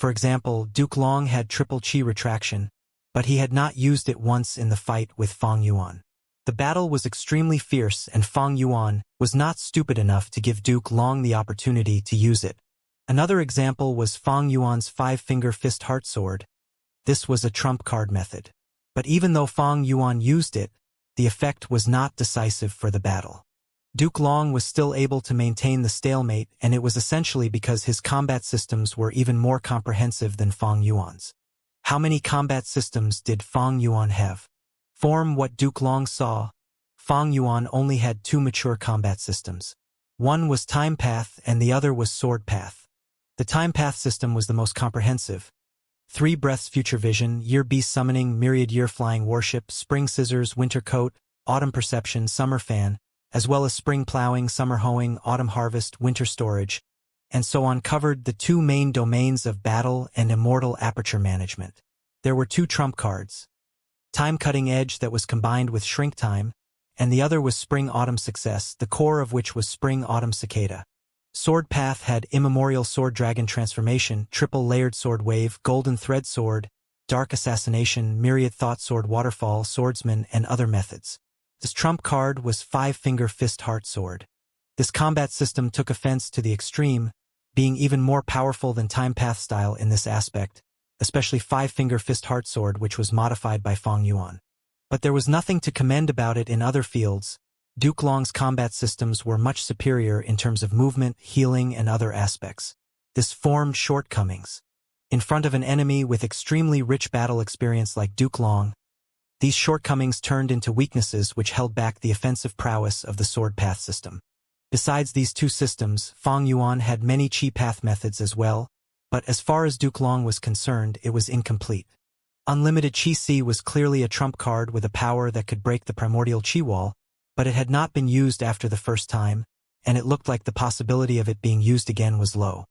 For example, Duke Long had Triple Chi Retraction, but he had not used it once in the fight with Fang Yuan. The battle was extremely fierce, and Fang Yuan was not stupid enough to give Duke Long the opportunity to use it. Another example was Fang Yuan's Five-Finger Fist Heart Sword. This was a trump card method. But even though Fang Yuan used it, the effect was not decisive for the battle. Duke Long was still able to maintain the stalemate, and it was essentially because his combat systems were even more comprehensive than Fang Yuan's. How many combat systems did Fang Yuan have? From what Duke Long saw, Fang Yuan only had two mature combat systems. One was Time Path and the other was Sword Path. The Time Path system was the most comprehensive. 3 Breaths Future Vision, Year Beast Summoning, Myriad Year Flying Warship, Spring Scissors, Winter Coat, Autumn Perception, Summer Fan, as well as Spring Plowing, Summer Hoeing, Autumn Harvest, Winter Storage, and so on covered the two main domains of battle and immortal aperture management. There were two trump cards. Time Cutting Edge that was combined with Shrink Time, and the other was Spring Autumn Success, the core of which was Spring Autumn Cicada. Sword Path had Immemorial Sword Dragon Transformation, Triple Layered Sword Wave, Golden Thread Sword, Dark Assassination, Myriad Thought Sword Waterfall, Swordsman, and other methods. This trump card was Five-Finger Fist Heart Sword. This combat system took offense to the extreme, being even more powerful than Time Path style in this aspect, especially Five-Finger Fist Heart Sword, which was modified by Fang Yuan. But there was nothing to commend about it in other fields. Duke Long's combat systems were much superior in terms of movement, healing, and other aspects. This formed shortcomings. In front of an enemy with extremely rich battle experience like Duke Long, these shortcomings turned into weaknesses which held back the offensive prowess of the Sword Path system. Besides these two systems, Fang Yuan had many Chi Path methods as well, but as far as Duke Long was concerned, it was incomplete. Unlimited Chi Si was clearly a trump card with a power that could break the primordial Chi Wall, but it had not been used after the first time, and it looked like the possibility of it being used again was low.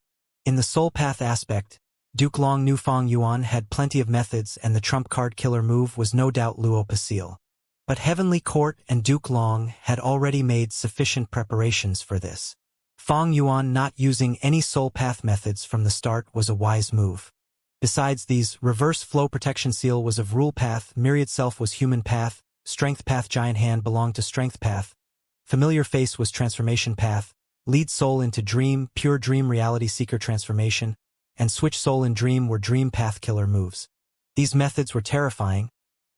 In the soul path aspect, Duke Long knew Fong Yuan had plenty of methods, and the trump card killer move was no doubt Luo Pasil. But Heavenly Court and Duke Long had already made sufficient preparations for this. Fong Yuan not using any soul path methods from the start was a wise move. Besides these, reverse flow protection seal was of rule path, myriad self was human path, strength path giant hand belonged to strength path, familiar face was transformation path, lead soul into dream, pure dream reality seeker transformation, and switch soul in dream were dream path killer moves. These methods were terrifying,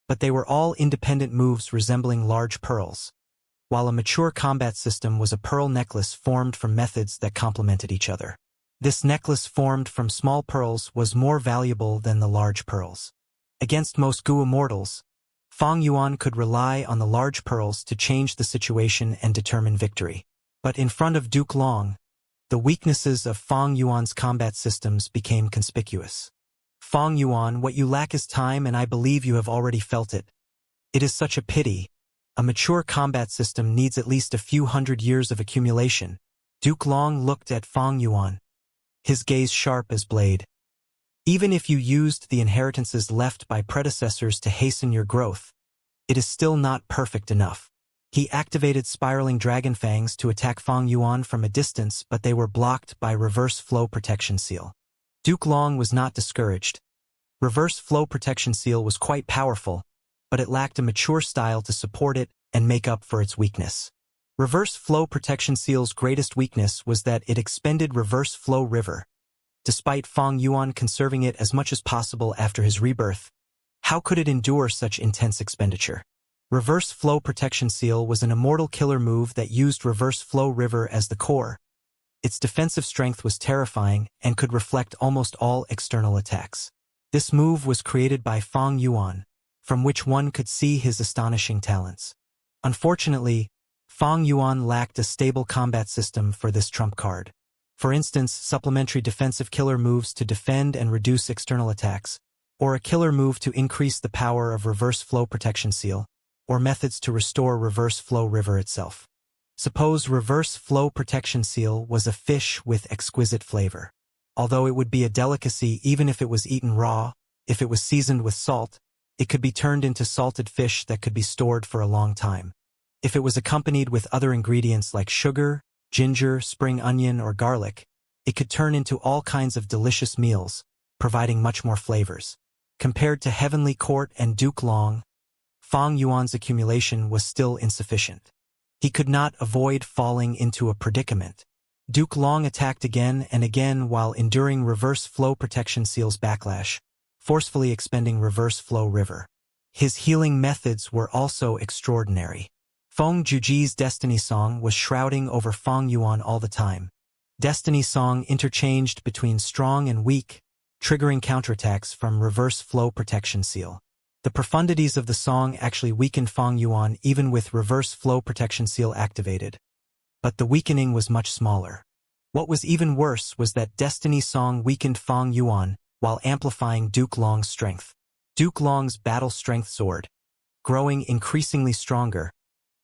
but they were all independent moves resembling large pearls, while a mature combat system was a pearl necklace formed from methods that complemented each other. This necklace formed from small pearls was more valuable than the large pearls. Against most Gu immortals, Fong Yuan could rely on the large pearls to change the situation and determine victory. But in front of Duke Long, the weaknesses of Fong Yuan's combat systems became conspicuous. Fong Yuan, what you lack is time, and I believe you have already felt it. It is such a pity. A mature combat system needs at least a few hundred years of accumulation. Duke Long looked at Fong Yuan, his gaze sharp as blade. Even if you used the inheritances left by predecessors to hasten your growth, it is still not perfect enough. He activated spiraling dragon fangs to attack Fong Yuan from a distance, but they were blocked by reverse flow protection seal. Duke Long was not discouraged. Reverse flow protection seal was quite powerful, but it lacked a mature style to support it and make up for its weakness. Reverse flow protection seal's greatest weakness was that it expended reverse flow river. Despite Fong Yuan conserving it as much as possible after his rebirth, how could it endure such intense expenditure? Reverse flow protection seal was an immortal killer move that used reverse flow river as the core. Its defensive strength was terrifying and could reflect almost all external attacks. This move was created by Fong Yuan, from which one could see his astonishing talents. Unfortunately, Fong Yuan lacked a stable combat system for this trump card. For instance, supplementary defensive killer moves to defend and reduce external attacks, or a killer move to increase the power of reverse flow protection seal, or methods to restore reverse flow river itself. Suppose reverse flow protection seal was a fish with exquisite flavor. Although it would be a delicacy even if it was eaten raw, if it was seasoned with salt, it could be turned into salted fish that could be stored for a long time. If it was accompanied with other ingredients like sugar, ginger, spring onion, or garlic, it could turn into all kinds of delicious meals, providing much more flavors. Compared to Heavenly Court and Duke Long, Fong Yuan's accumulation was still insufficient. He could not avoid falling into a predicament. Duke Long attacked again and again while enduring reverse flow protection seal's backlash, forcefully expending reverse flow river. His healing methods were also extraordinary. Feng Juji's Destiny Song was shrouding over Fong Yuan all the time. Destiny Song interchanged between strong and weak, triggering counterattacks from reverse flow protection seal. The profundities of the song actually weakened Fong Yuan even with reverse flow protection seal activated. But the weakening was much smaller. What was even worse was that Destiny Song weakened Fong Yuan while amplifying Duke Long's strength. Duke Long's battle strength soared, growing increasingly stronger.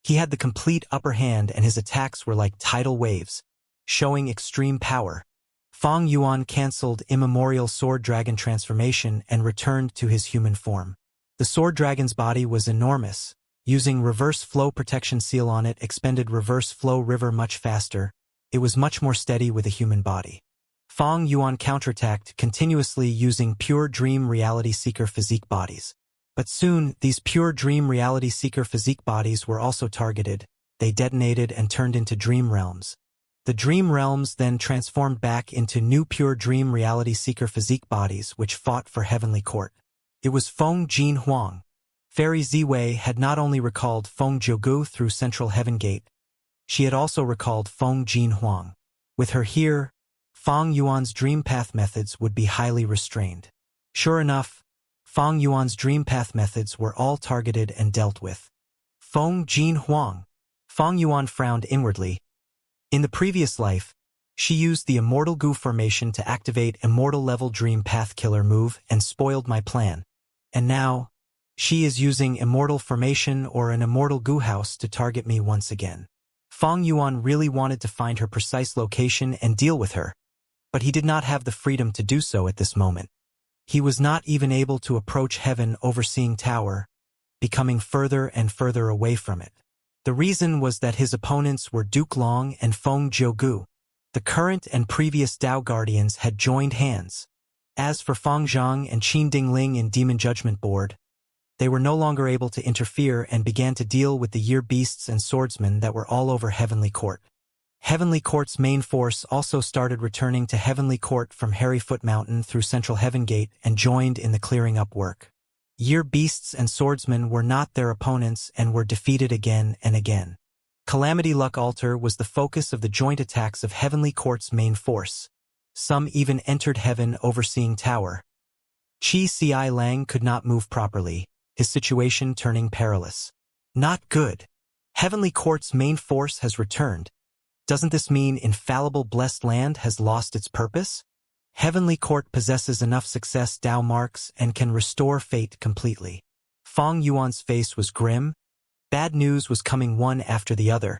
He had the complete upper hand and his attacks were like tidal waves, showing extreme power. Fong Yuan cancelled immemorial sword dragon transformation and returned to his human form. The sword dragon's body was enormous. Using reverse flow protection seal on it expended reverse flow river much faster. It was much more steady with a human body. Fong Yuan counterattacked continuously using pure dream reality seeker physique bodies. But soon, these pure dream reality seeker physique bodies were also targeted. They detonated and turned into dream realms. The dream realms then transformed back into new pure dream reality seeker physique bodies which fought for Heavenly Court. It was Feng Jin Huang. Fairy Ziwei had not only recalled Feng Jiugu through Central Heaven Gate, she had also recalled Feng Jin Huang. With her here, Fong Yuan's dream path methods would be highly restrained. Sure enough, Fong Yuan's dream path methods were all targeted and dealt with. Feng Jin Huang. Fong Yuan frowned inwardly. In the previous life, she used the Immortal Gu formation to activate Immortal level dream path killer move and spoiled my plan. And now, she is using Immortal formation or an Immortal Gu house to target me once again. Fong Yuan really wanted to find her precise location and deal with her, but he did not have the freedom to do so at this moment. He was not even able to approach Heaven Overseeing Tower, becoming further and further away from it. The reason was that his opponents were Duke Long and Feng Jiugu. The current and previous Dao Guardians had joined hands. As for Fang Zhang and Qin Dingling in Demon Judgment Board, they were no longer able to interfere and began to deal with the year beasts and swordsmen that were all over Heavenly Court. Heavenly Court's main force also started returning to Heavenly Court from Harryfoot Mountain through Central Heaven Gate and joined in the clearing up work. Year beasts and swordsmen were not their opponents and were defeated again and again. Calamity Luck Altar was the focus of the joint attacks of Heavenly Court's main force. Some even entered Heaven Overseeing Tower. Qi Ci Lang could not move properly, his situation turning perilous. Not good. Heavenly Court's main force has returned. Doesn't this mean infallible blessed land has lost its purpose? Heavenly Court possesses enough success Dao marks and can restore fate completely. Fong Yuan's face was grim. Bad news was coming one after the other,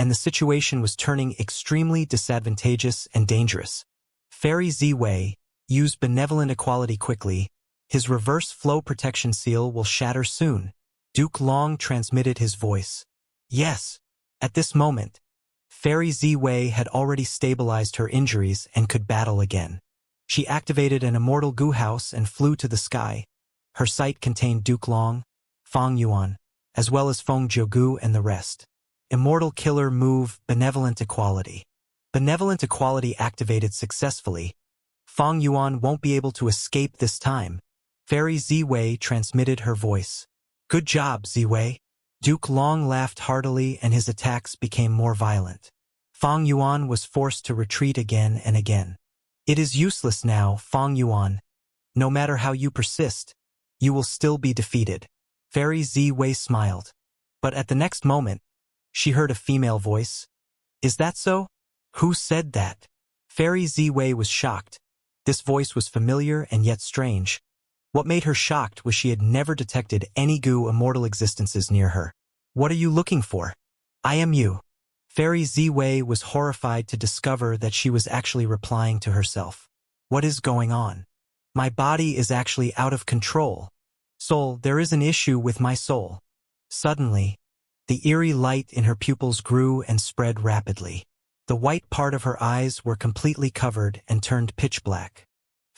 and the situation was turning extremely disadvantageous and dangerous. Fairy Ziwei used benevolent equality quickly. His reverse flow protection seal will shatter soon. Duke Long transmitted his voice. Yes. At this moment, Fairy Ziwei had already stabilized her injuries and could battle again. She activated an immortal goo house and flew to the sky. Her sight contained Duke Long, Fong Yuan, as well as Feng Jiugu and the rest. Immortal Killer Move Benevolent Equality. Benevolent Equality activated successfully. Fong Yuan won't be able to escape this time. Fairy Ziwei transmitted her voice. Good job, Ziwei. Duke Long laughed heartily and his attacks became more violent. Fong Yuan was forced to retreat again and again. It is useless now, Fong Yuan. No matter how you persist, you will still be defeated. Fairy Ziwei smiled. But at the next moment, she heard a female voice. Is that so? Who said that? Fairy Ziwei was shocked. This voice was familiar and yet strange. What made her shocked was she had never detected any goo immortal existences near her. What are you looking for? I am you. Fairy Ziwei was horrified to discover that she was actually replying to herself. What is going on? My body is actually out of control. Soul, there is an issue with my soul. Suddenly, the eerie light in her pupils grew and spread rapidly. The white part of her eyes were completely covered and turned pitch black.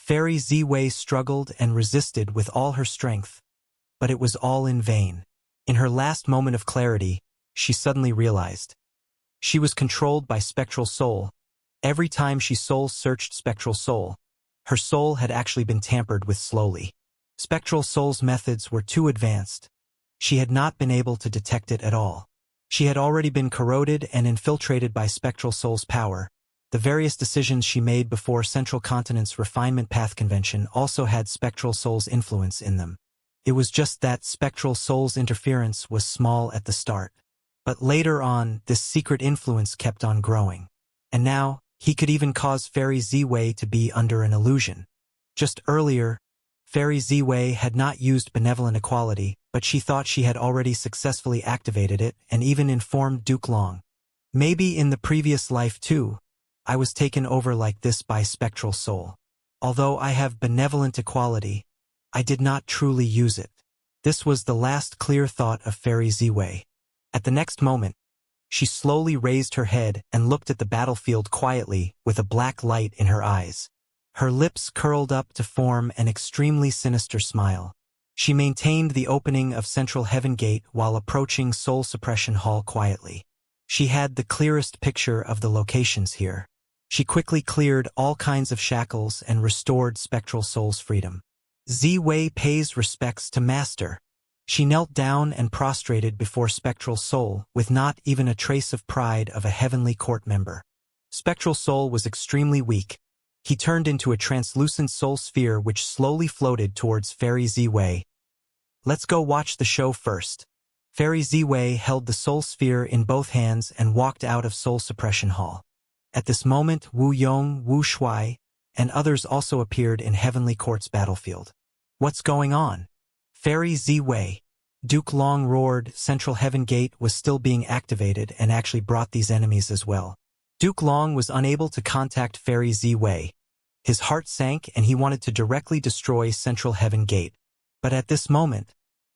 Fairy Ziwei struggled and resisted with all her strength, but it was all in vain. In her last moment of clarity, she suddenly realized. She was controlled by Spectral Soul. Every time she soul-searched Spectral Soul, her soul had actually been tampered with slowly. Spectral Soul's methods were too advanced. She had not been able to detect it at all. She had already been corroded and infiltrated by Spectral Soul's power. The various decisions she made before Central Continent's Refinement Path Convention also had Spectral Soul's influence in them. It was just that Spectral Soul's interference was small at the start. But later on, this secret influence kept on growing. And now, he could even cause Fairy Ziwei to be under an illusion. Just earlier, Fairy Ziwei had not used benevolent equality, but she thought she had already successfully activated it and even informed Duke Long. Maybe in the previous life too, I was taken over like this by Spectral Soul. Although I have benevolent equality, I did not truly use it. This was the last clear thought of Fairy Ziwei. At the next moment, she slowly raised her head and looked at the battlefield quietly with a black light in her eyes. Her lips curled up to form an extremely sinister smile. She maintained the opening of Central Heaven Gate while approaching Soul Suppression Hall quietly. She had the clearest picture of the locations here. She quickly cleared all kinds of shackles and restored Spectral Soul's freedom. Ziwei pays respects to Master. She knelt down and prostrated before Spectral Soul with not even a trace of pride of a Heavenly Court member. Spectral Soul was extremely weak. He turned into a translucent soul sphere which slowly floated towards Fairy Ziwei. Let's go watch the show first. Fairy Ziwei held the soul sphere in both hands and walked out of Soul Suppression Hall. At this moment, Wu Yong, Wu Shuai, and others also appeared in Heavenly Court's battlefield. What's going on? Fairy Ziwei. Duke Long roared. Central Heaven Gate was still being activated and actually brought these enemies as well. Duke Long was unable to contact Fairy Z-Wei. His heart sank and he wanted to directly destroy Central Heaven Gate. But at this moment,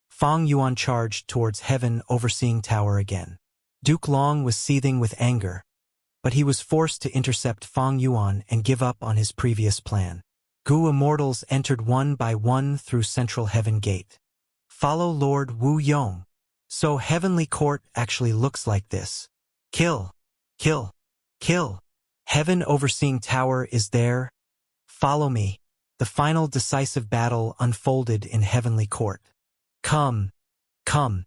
Fang Yuan charged towards Heaven Overseeing Tower again. Duke Long was seething with anger, but he was forced to intercept Fang Yuan and give up on his previous plan. Gu Immortals entered one by one through Central Heaven Gate. Follow Lord Wu Yong. So Heavenly Court actually looks like this. Kill. Kill. Kill. Heaven Overseeing Tower is there. Follow me. The final decisive battle unfolded in Heavenly Court. Come. Come.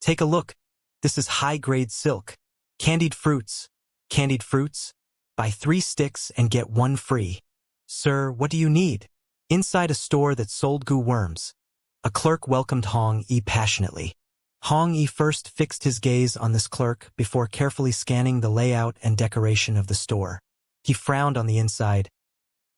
Take a look. This is high-grade silk. Candied fruits. Candied fruits? Buy 3 sticks and get 1 free. Sir, what do you need? Inside a store that sold goo worms. A clerk welcomed Hong Yi passionately. Hong Yi first fixed his gaze on this clerk before carefully scanning the layout and decoration of the store. He frowned on the inside.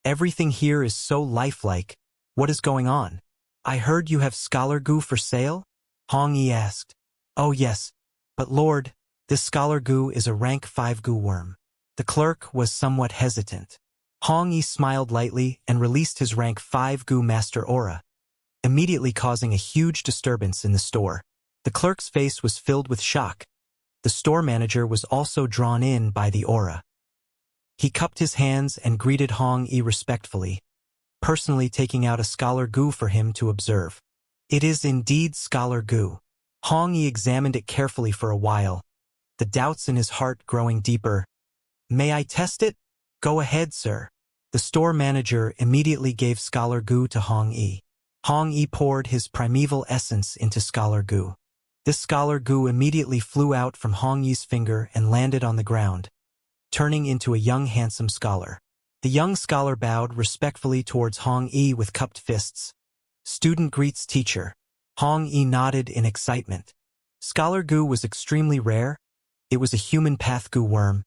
Everything here is so lifelike. What is going on? I heard you have scholar goo for sale? Hong Yi asked. Oh yes, but Lord, this scholar goo is a rank 5 goo worm. The clerk was somewhat hesitant. Hong Yi smiled lightly and released his rank 5 goo master aura, immediately causing a huge disturbance in the store. The clerk's face was filled with shock. The store manager was also drawn in by the aura. He cupped his hands and greeted Hong Yi respectfully, personally taking out a scholar goo for him to observe. It is indeed scholar goo. Hong Yi examined it carefully for a while, the doubts in his heart growing deeper. May I test it? Go ahead, sir. The store manager immediately gave scholar goo to Hong Yi. Hong Yi poured his primeval essence into scholar goo. This scholar goo immediately flew out from Hong Yi's finger and landed on the ground, turning into a young handsome scholar. The young scholar bowed respectfully towards Hong Yi with cupped fists. Student greets teacher. Hong Yi nodded in excitement. Scholar goo was extremely rare. It was a human path goo worm,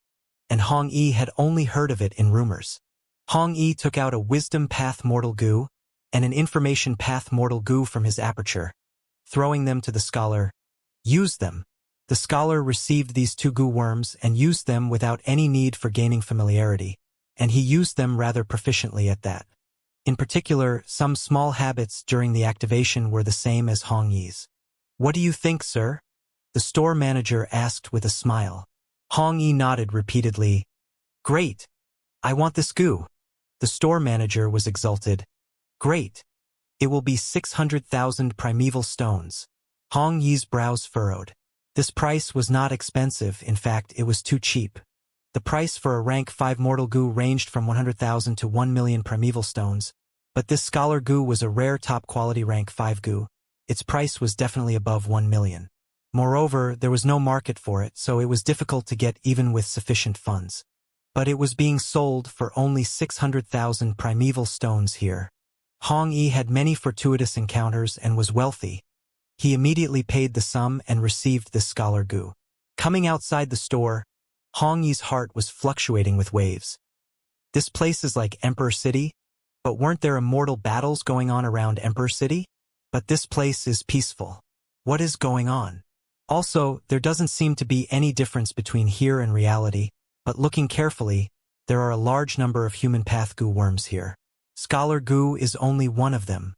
and Hong Yi had only heard of it in rumors. Hong Yi took out a wisdom path mortal goo and an information path mortal goo from his aperture, throwing them to the scholar. Use them. The scholar received these 2 goo worms and used them without any need for gaining familiarity, and he used them rather proficiently at that. In particular, some small habits during the activation were the same as Hong Yi's. What do you think, sir? The store manager asked with a smile. Hong Yi nodded repeatedly. Great. I want this goo. The store manager was exulted. Great. It will be 600,000 primeval stones. Hong Yi's brows furrowed. This price was not expensive, in fact, it was too cheap. The price for a rank 5 mortal goo ranged from 100,000 to 1 million primeval stones, but this scholar goo was a rare top-quality rank 5 goo. Its price was definitely above 1 million. Moreover, there was no market for it, so it was difficult to get even with sufficient funds. But it was being sold for only 600,000 primeval stones here. Hong Yi had many fortuitous encounters and was wealthy. He immediately paid the sum and received this scholar goo. Coming outside the store, Hong Yi's heart was fluctuating with waves. This place is like Emperor City, but weren't there immortal battles going on around Emperor City? But this place is peaceful. What is going on? Also, there doesn't seem to be any difference between here and reality, but looking carefully, there are a large number of human path goo worms here. Scholar goo is only one of them.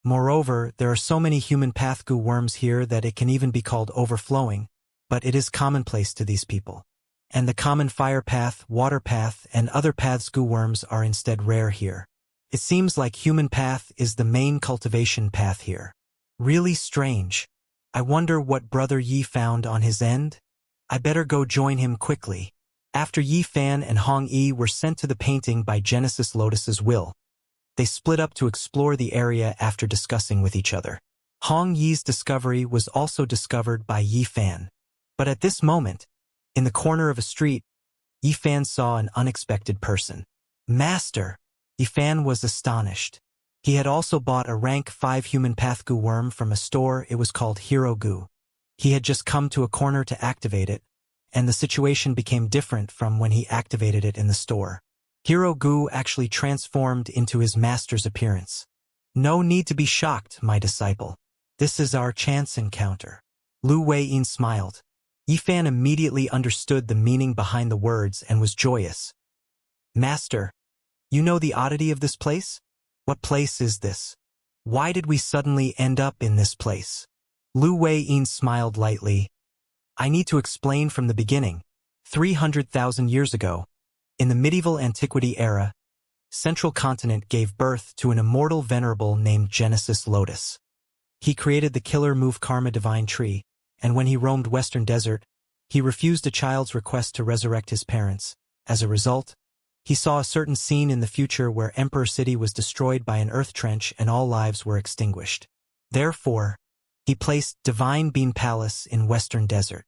Moreover, there are so many human path goo worms here that it can even be called overflowing, but it is commonplace to these people. And the common fire path, water path, and other paths goo worms are instead rare here. It seems like human path is the main cultivation path here. Really strange. I wonder what Brother Yi found on his end? I better go join him quickly. After Yi Fan and Hong Yi were sent to the painting by Genesis Lotus's will, they split up to explore the area after discussing with each other. Hong Yi's discovery was also discovered by Yi Fan. But at this moment, in the corner of a street, Yi Fan saw an unexpected person. Master! Yi Fan was astonished. He had also bought a rank 5 human path goo worm from a store. It was called Hero Goo. He had just come to a corner to activate it, and the situation became different from when he activated it in the store. Hero Goo actually transformed into his master's appearance. No need to be shocked, my disciple. This is our chance encounter. Lu Wei-yin smiled. Yifan immediately understood the meaning behind the words and was joyous. Master, you know the oddity of this place? What place is this? Why did we suddenly end up in this place? Lu Wei-yin smiled lightly. I need to explain from the beginning. 300,000 years ago, in the medieval antiquity era, Central Continent gave birth to an immortal venerable named Genesis Lotus. He created the killer move karma divine tree, and when he roamed Western Desert, he refused a child's request to resurrect his parents. As a result, he saw a certain scene in the future where Emperor City was destroyed by an earth trench and all lives were extinguished. Therefore, he placed Divine Bean Palace in Western Desert.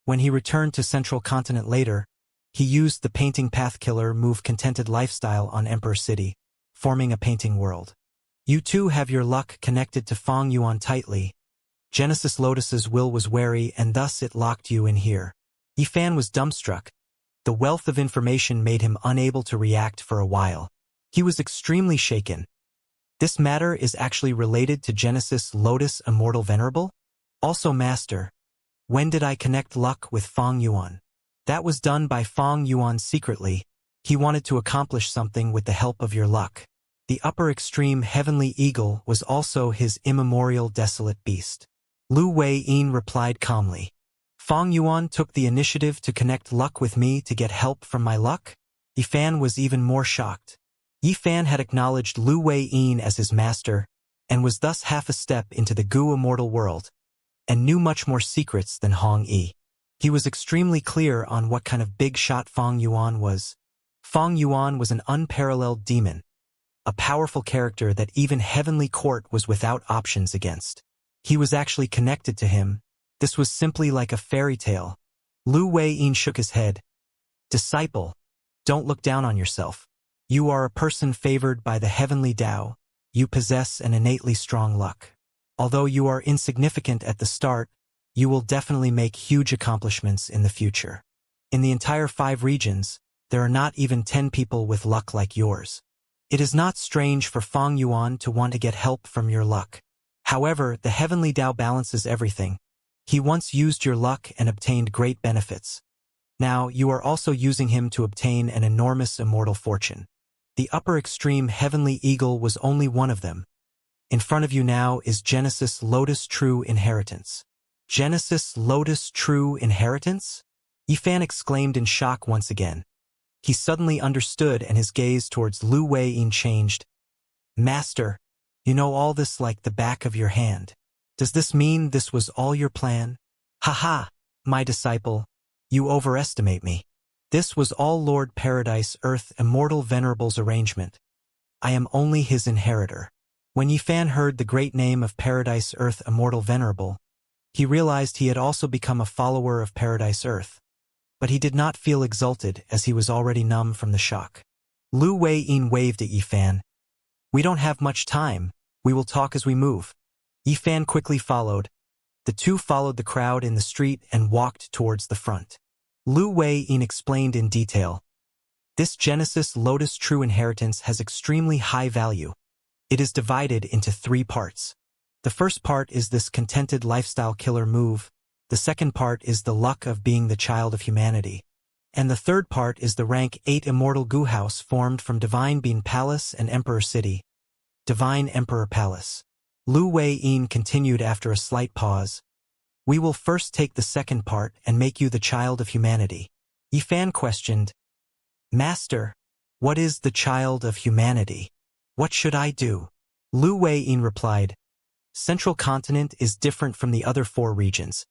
When he returned to Central Continent later, he used the painting path killer move contented lifestyle on Emperor City, forming a painting world. You too have your luck connected to Fong Yuan tightly. Genesis Lotus's will was wary and thus it locked you in here. Yifan was dumbstruck. The wealth of information made him unable to react for a while. He was extremely shaken. This matter is actually related to Genesis Lotus Immortal Venerable? Also Master, when did I connect luck with Fong Yuan? That was done by Fong Yuan secretly. He wanted to accomplish something with the help of your luck. The upper extreme heavenly eagle was also his immemorial desolate beast. Lu Wei-yin replied calmly. Fong Yuan took the initiative to connect luck with me to get help from my luck? Yifan was even more shocked. Yifan had acknowledged Lu Wei-yin as his master, and was thus half a step into the Gu immortal world, and knew much more secrets than Hong Yi. He was extremely clear on what kind of big shot Fong Yuan was. Fong Yuan was an unparalleled demon, a powerful character that even Heavenly Court was without options against. He was actually connected to him. This was simply like a fairy tale. Lu Wei-yin shook his head. Disciple, don't look down on yourself. You are a person favored by the heavenly Tao. You possess an innately strong luck. Although you are insignificant at the start, you will definitely make huge accomplishments in the future. In the entire 5 regions, there are not even 10 people with luck like yours. It is not strange for Fong Yuan to want to get help from your luck. However, the heavenly Tao balances everything. He once used your luck and obtained great benefits. Now, you are also using him to obtain an enormous immortal fortune. The upper extreme heavenly eagle was only one of them. In front of you now is Genesis Lotus True Inheritance. Genesis Lotus True Inheritance? Yifan exclaimed in shock once again. He suddenly understood and his gaze towards Lu Wei-yin changed. Master, you know all this like the back of your hand. Does this mean this was all your plan? Haha, my disciple, you overestimate me. This was all Lord Paradise Earth Immortal Venerable's arrangement. I am only his inheritor. When Yifan heard the great name of Paradise Earth Immortal Venerable, he realized he had also become a follower of Paradise Earth. But he did not feel exalted as he was already numb from the shock. Lu Wei-yin waved at Yifan. We don't have much time. We will talk as we move. Yifan quickly followed. The two followed the crowd in the street and walked towards the front. Lu Wei-yin explained in detail. This Genesis Lotus True Inheritance has extremely high value. It is divided into 3 parts. The first part is this contented lifestyle killer move. The second part is the luck of being the child of humanity. And the third part is the rank 8 immortal Gu house formed from Divine Bean Palace and Emperor City. Divine Emperor Palace. Lu Wei-yin continued after a slight pause. We will first take the second part and make you the child of humanity. Yifan questioned. Master, what is the child of humanity? What should I do? Lu Wei-yin replied. Central Continent is different from the other 4 regions.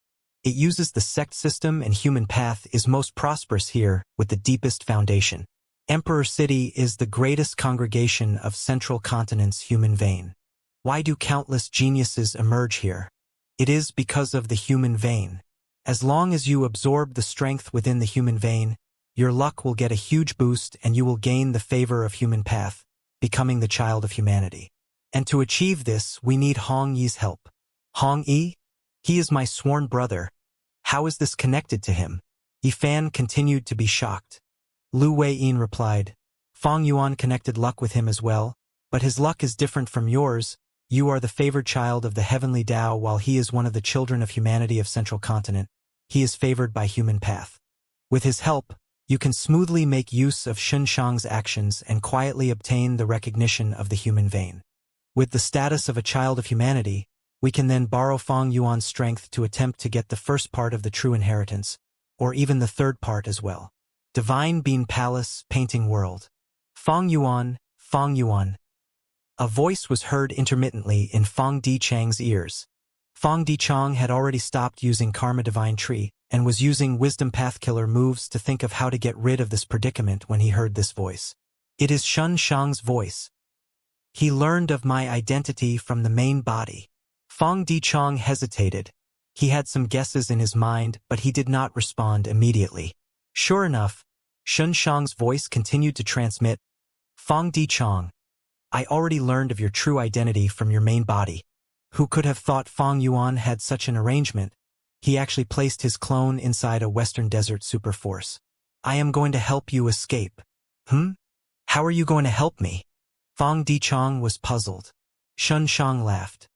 It uses the sect system and human path is most prosperous here with the deepest foundation. Emperor City is the greatest congregation of Central Continent's human vein. Why do countless geniuses emerge here? It is because of the human vein. As long as you absorb the strength within the human vein, your luck will get a huge boost and you will gain the favor of human path, becoming the child of humanity. And to achieve this, we need Hong Yi's help. Hong Yi? He is my sworn brother. How is this connected to him? Yifan continued to be shocked. Lu Wei-yin replied. Fong Yuan connected luck with him as well, but his luck is different from yours. You are the favored child of the heavenly Tao, while he is one of the children of humanity of Central Continent. He is favored by human path. With his help, you can smoothly make use of Shunshang's actions and quietly obtain the recognition of the human vein. With the status of a child of humanity, we can then borrow Fang Yuan's strength to attempt to get the first part of the true inheritance, or even the third part as well. Divine Bean Palace, Painting World. Fang Yuan, Fang Yuan. A voice was heard intermittently in Fang Dichang's ears. Fang Dichang had already stopped using Karma Divine Tree and was using Wisdom Path Killer moves to think of how to get rid of this predicament when he heard this voice. It is Shun Shang's voice. He learned of my identity from the main body. Fang Dichang hesitated. He had some guesses in his mind, but he did not respond immediately. Sure enough, Shun Shang's voice continued to transmit. Fang Dichang, I already learned of your true identity from your main body. Who could have thought Fang Yuan had such an arrangement? He actually placed his clone inside a Western Desert super force. I am going to help you escape. How are you going to help me? Fang Dichang was puzzled. Shun Shang laughed.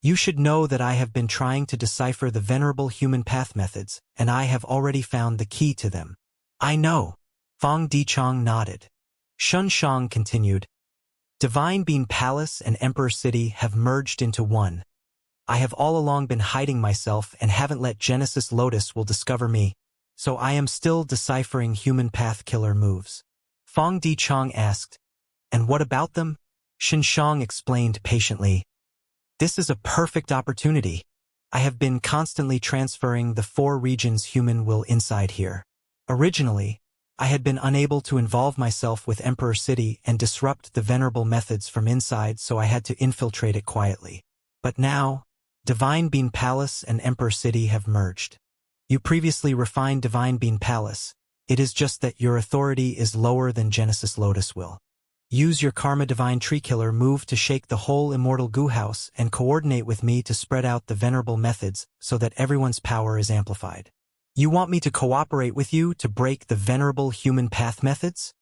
You should know that I have been trying to decipher the venerable human path methods, and I have already found the key to them. I know. Fang Dichang nodded. Shun Shang continued. Divine Bean Palace and Emperor City have merged into one. I have all along been hiding myself and haven't let Genesis Lotus will discover me, so I am still deciphering human path killer moves. Fang Dichang asked, and what about them? Shun Shang explained patiently. This is a perfect opportunity. I have been constantly transferring the 4 regions human will inside here. Originally, I had been unable to involve myself with Emperor City and disrupt the venerable methods from inside, so I had to infiltrate it quietly. But now, Divine Bean Palace and Emperor City have merged. You previously refined Divine Bean Palace. It is just that your authority is lower than Genesis Lotus will. Use your Karma Divine Tree Killer move to shake the whole Immortal Goo House and coordinate with me to spread out the venerable methods so that everyone's power is amplified. You want me to cooperate with you to break the venerable human path methods?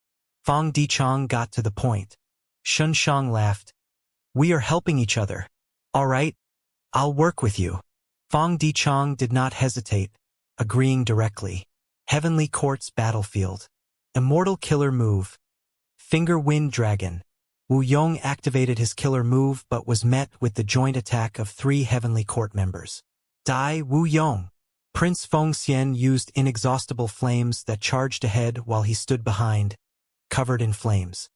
Fang Dichang got to the point. Shun Shang laughed. We are helping each other. All right, I'll work with you. Fang Dichang did not hesitate, agreeing directly. Heavenly Court's Battlefield. Immortal Killer Move. Finger Wind Dragon. Wu Yong activated his killer move but was met with the joint attack of 3 Heavenly Court members. Die Wu Yong. Prince Fengxian used inexhaustible flames that charged ahead while he stood behind, covered in flames.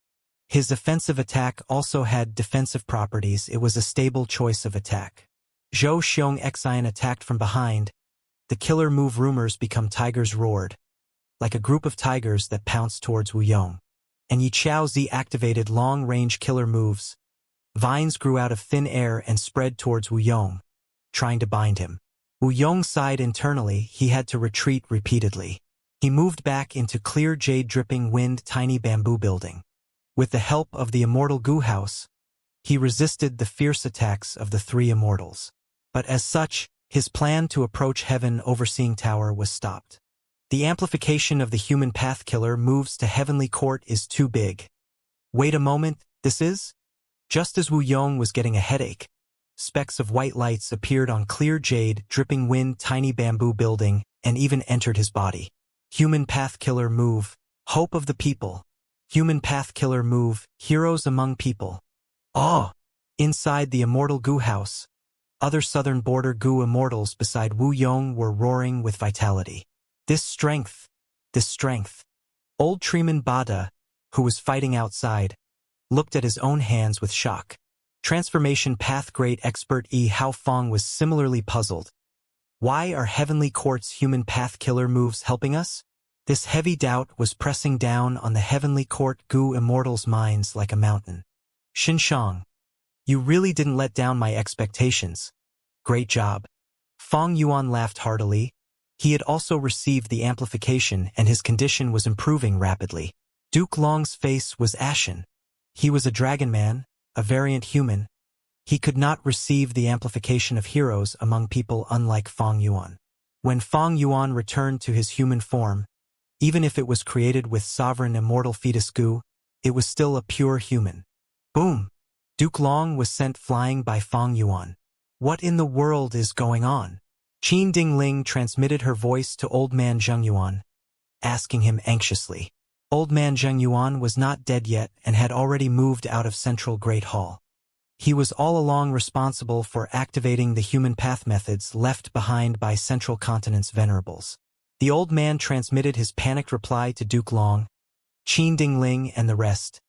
His offensive attack also had defensive properties. It was a stable choice of attack. Zhou Xiong Xian attacked from behind. The killer move rumors become tigers roared, like a group of tigers that pounced towards Wu Yong. And Yi Chao Zi activated long-range killer moves. Vines grew out of thin air and spread towards Wu Yong, trying to bind him. Wu Yong sighed internally. He had to retreat repeatedly. He moved back into clear jade dripping wind tiny bamboo building. With the help of the Immortal Goo House, he resisted the fierce attacks of the 3 immortals. But as such, his plan to approach Heaven Overseeing Tower was stopped. The amplification of the human path killer moves to Heavenly Court is too big. Wait a moment, this is? Just as Wu Yong was getting a headache, specks of white lights appeared on clear jade, dripping wind, tiny bamboo building, and even entered his body. Human path killer move. Hope of the people. Human path killer move. Heroes among people. Oh! Inside the Immortal Goo House, other southern border Goo immortals beside Wu Yong were roaring with vitality. This strength. Old Treeman Bada, who was fighting outside, looked at his own hands with shock. Transformation Path Great Expert Yi Hao Fong was similarly puzzled. Why are Heavenly Court's human path killer moves helping us? This heavy doubt was pressing down on the Heavenly Court Goo immortals' minds like a mountain. Shin Shang, you really didn't let down my expectations. Great job. Fang Yuan laughed heartily. He had also received the amplification and his condition was improving rapidly. Duke Long's face was ashen. He was a dragon man, a variant human. He could not receive the amplification of heroes among people unlike Fang Yuan. When Fang Yuan returned to his human form, even if it was created with sovereign immortal fetus goo, it was still a pure human. Boom! Duke Long was sent flying by Fong Yuan. What in the world is going on? Qin Dingling transmitted her voice to Old Man Zheng Yuan, asking him anxiously. Old Man Zheng Yuan was not dead yet and had already moved out of Central Great Hall. He was all along responsible for activating the human path methods left behind by Central Continent's venerables. The old man transmitted his panicked reply to Duke Long, Qin Dingling, and the rest.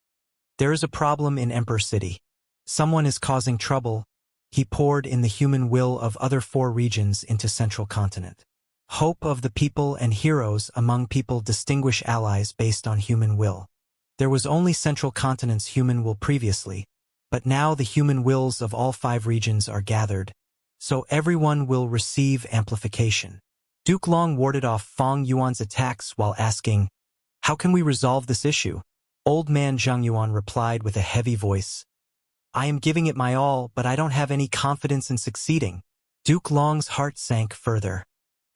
There is a problem in Emperor City. Someone is causing trouble. He poured in the human will of other 4 regions into Central Continent. Hope of the people and heroes among people distinguish allies based on human will. There was only Central Continent's human will previously, but now the human wills of all 5 regions are gathered, so everyone will receive amplification. Duke Long warded off Fong Yuan's attacks while asking, "How can we resolve this issue?" Old Man Zheng Yuan replied with a heavy voice, "I am giving it my all, but I don't have any confidence in succeeding." Duke Long's heart sank further.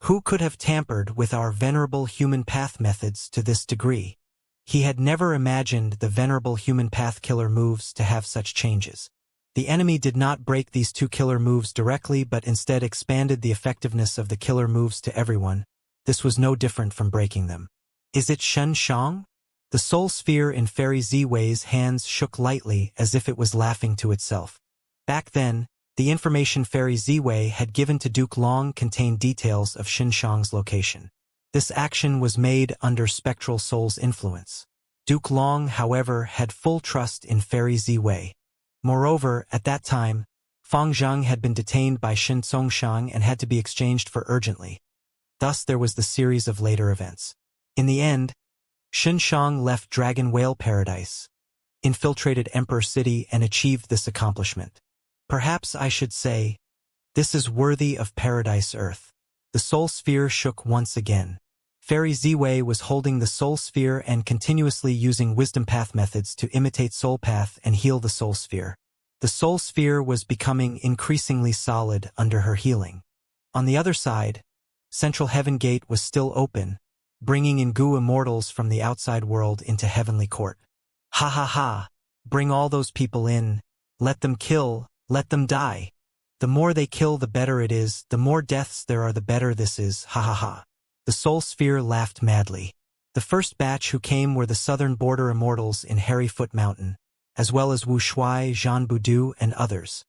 Who could have tampered with our venerable human path methods to this degree? He had never imagined the venerable human path killer moves to have such changes. The enemy did not break these 2 killer moves directly but instead expanded the effectiveness of the killer moves to everyone. This was no different from breaking them. Is it Shen Shang? The soul sphere in Fairy Ziwei's hands shook lightly as if it was laughing to itself. Back then, the information Fairy Ziwei had given to Duke Long contained details of Shen Shang's location. This action was made under Spectral Soul's influence. Duke Long, however, had full trust in Fairy Ziwei. Moreover, at that time, Fang Zhang had been detained by Shen Zongshang and had to be exchanged for urgently. Thus there was the series of later events. In the end, Shen Shang left Dragon Whale Paradise, infiltrated Emperor City, and achieved this accomplishment. Perhaps I should say, this is worthy of Paradise Earth. The Soul Sphere shook once again. Fairy Ziwei was holding the Soul Sphere and continuously using Wisdom Path methods to imitate Soul Path and heal the Soul Sphere. The Soul Sphere was becoming increasingly solid under her healing. On the other side, Central Heaven Gate was still open, bringing in Gu immortals from the outside world into Heavenly Court. Ha ha ha! Bring all those people in. Let them kill, let them die. The more they kill, the better it is. The more deaths there are, the better this is. Ha ha ha. The Soul Sphere laughed madly. The first batch who came were the southern border immortals in Harryfoot Mountain, as well as Wu Shuai, Zhan Budu, and others.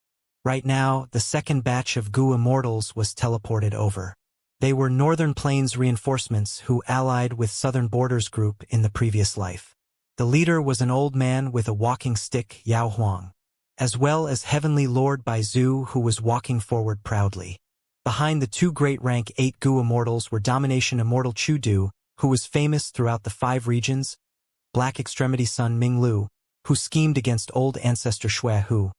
Right now, the second batch of Gu immortals was teleported over. They were Northern Plains reinforcements who allied with Southern Borders Group in the previous life. The leader was an old man with a walking stick, Yao Huang, as well as Heavenly Lord Baizu, who was walking forward proudly. Behind the 2 great rank 8 Gu immortals were Domination Immortal Chu Du, who was famous throughout the 5 regions, Black Extremity Son Ming Lu, who schemed against old ancestor Xue Hu,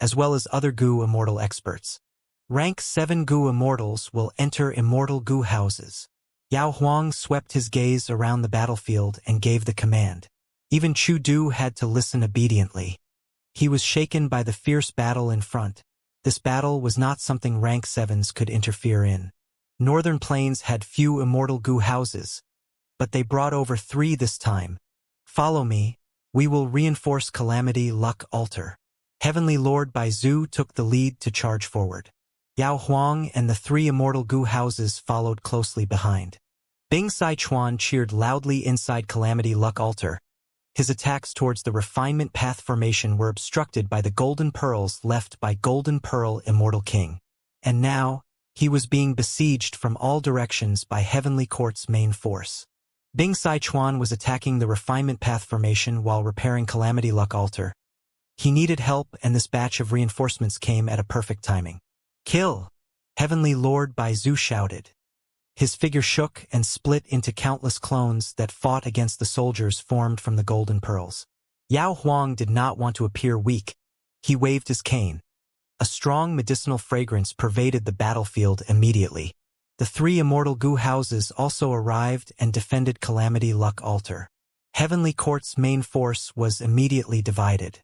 as well as other Gu immortal experts. Rank 7 Gu immortals will enter immortal Gu houses. Yao Huang swept his gaze around the battlefield and gave the command. Even Chu Du had to listen obediently. He was shaken by the fierce battle in front. This battle was not something rank 7s could interfere in. Northern Plains had few immortal Gu houses, but they brought over 3 this time. Follow me, we will reinforce Calamity Luck Altar. Heavenly Lord Baizu took the lead to charge forward. Yao Huang and the 3 immortal Gu houses followed closely behind. Bing Sichuan cheered loudly inside Calamity Luck Altar. His attacks towards the Refinement Path formation were obstructed by the golden pearls left by Golden Pearl Immortal King. And now, he was being besieged from all directions by Heavenly Court's main force. Bing Sichuan was attacking the Refinement Path formation while repairing Calamity Luck Altar. He needed help, and this batch of reinforcements came at a perfect timing. Kill! Heavenly Lord Baizu shouted. His figure shook and split into countless clones that fought against the soldiers formed from the golden pearls. Yao Huang did not want to appear weak. He waved his cane. A strong medicinal fragrance pervaded the battlefield immediately. The 3 immortal Gu houses also arrived and defended Calamity Luck Altar. Heavenly Court's main force was immediately divided.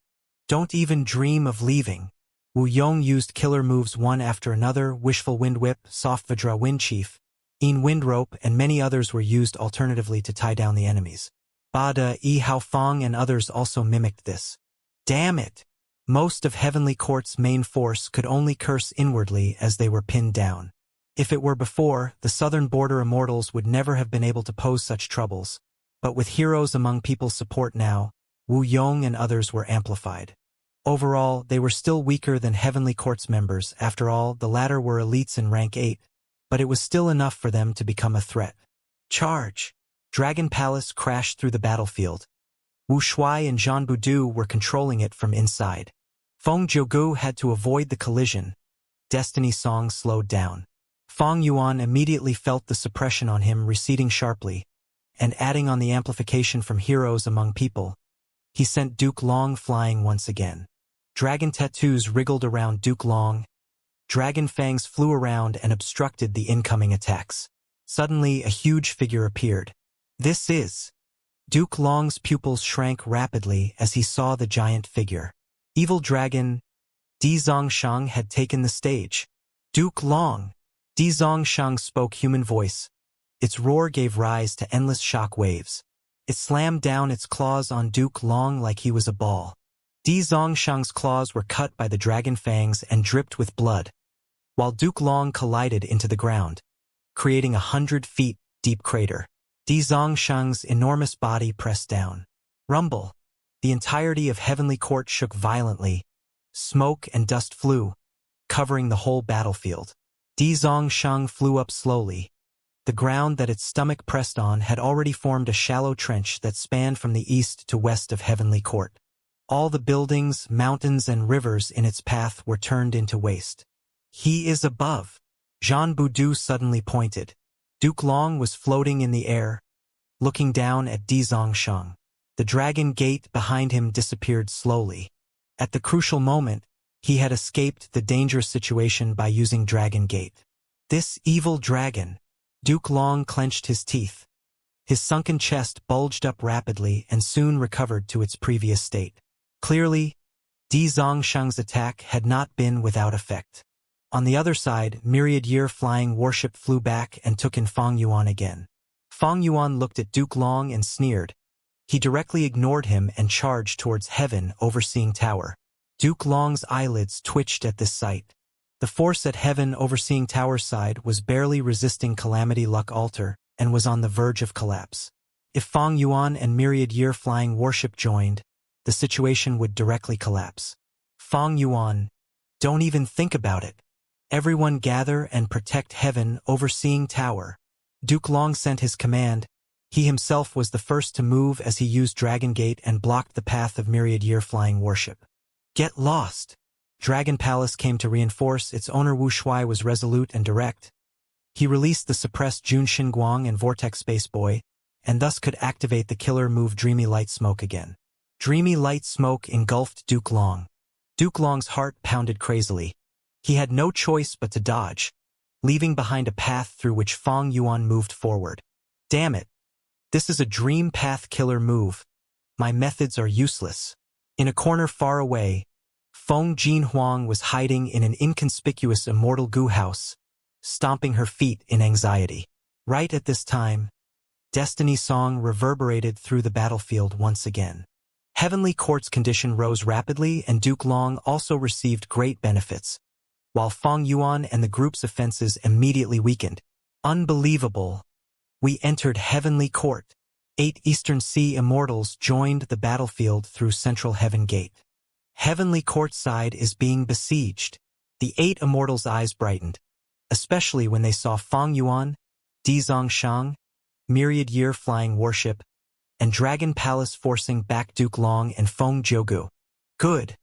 Don't even dream of leaving. Wu Yong used killer moves one after another. Wishful Wind Whip, Soft Vajra Wind Chief, Een Wind Rope, and many others were used alternatively to tie down the enemies. Bada, Yi Hao Fong and others also mimicked this. Damn it! Most of Heavenly Court's main force could only curse inwardly as they were pinned down. If it were before, the southern border immortals would never have been able to pose such troubles. But with heroes among people's support now, Wu Yong and others were amplified. Overall, they were still weaker than Heavenly Court's members. After all, the latter were elites in rank 8, but it was still enough for them to become a threat. Charge! Dragon Palace crashed through the battlefield. Wu Shuai and Zhan Budu were controlling it from inside. Feng Jiugu had to avoid the collision. Destiny Song slowed down. Fang Yuan immediately felt the suppression on him receding sharply, and adding on the amplification from heroes among people, he sent Duke Long flying once again. Dragon tattoos wriggled around Duke Long. Dragon fangs flew around and obstructed the incoming attacks. Suddenly, a huge figure appeared. This is... Duke Long's pupils shrank rapidly as he saw the giant figure. Evil Dragon Di Zongshang had taken the stage. Duke Long! Di Zongshang spoke human voice. Its roar gave rise to endless shock waves. It slammed down its claws on Duke Long like he was a ball. Di Zongshang's claws were cut by the dragon fangs and dripped with blood, while Duke Long collided into the ground, creating a 100 feet deep crater. Di Zongshang's enormous body pressed down. Rumble! The entirety of Heavenly Court shook violently. Smoke and dust flew, covering the whole battlefield. Di Zongshang flew up slowly. The ground that its stomach pressed on had already formed a shallow trench that spanned from the east to west of Heavenly Court. All the buildings, mountains, and rivers in its path were turned into waste. He is above. Zhan Budu suddenly pointed. Duke Long was floating in the air, looking down at Di Zongshang. The dragon gate behind him disappeared slowly. At the crucial moment, he had escaped the dangerous situation by using Dragon Gate. This evil dragon! Duke Long clenched his teeth. His sunken chest bulged up rapidly and soon recovered to its previous state. Clearly, Di Zongshang's attack had not been without effect. On the other side, Myriad Year Flying Warship flew back and took in Fang Yuan again. Fang Yuan looked at Duke Long and sneered. He directly ignored him and charged towards Heaven Overseeing Tower. Duke Long's eyelids twitched at this sight. The force at Heaven Overseeing Tower's side was barely resisting Calamity Luck Altar and was on the verge of collapse. If Fang Yuan and Myriad Year Flying Warship joined, the situation would directly collapse. Fang Yuan, don't even think about it. Everyone gather and protect Heaven Overseeing Tower. Duke Long sent his command. He himself was the first to move as he used Dragon Gate and blocked the path of Myriad Year Flying Warship. Get lost! Dragon Palace came to reinforce. Its owner Wu Shuai was resolute and direct. He released the suppressed Jun Xinguang and Vortex Space Boy, and thus could activate the killer move Dreamy Light Smoke again. Dreamy Light Smoke engulfed Duke Long. Duke Long's heart pounded crazily. He had no choice but to dodge, leaving behind a path through which Fang Yuan moved forward. Damn it! This is a dream path killer move. My methods are useless. In a corner far away, Feng Jinhuang was hiding in an inconspicuous immortal goo house, stomping her feet in anxiety. Right at this time, Destiny Song reverberated through the battlefield once again. Heavenly Court's condition rose rapidly and Duke Long also received great benefits, while Fang Yuan and the group's offenses immediately weakened. Unbelievable! We entered Heavenly Court. 8 Eastern Sea Immortals joined the battlefield through Central Heaven Gate. Heavenly Court side is being besieged. The 8 Immortals' eyes brightened, especially when they saw Fang Yuan, Di Zongshang, Myriad Year Flying Warship, and Dragon Palace forcing back Duke Long and Feng Jiugu. Good.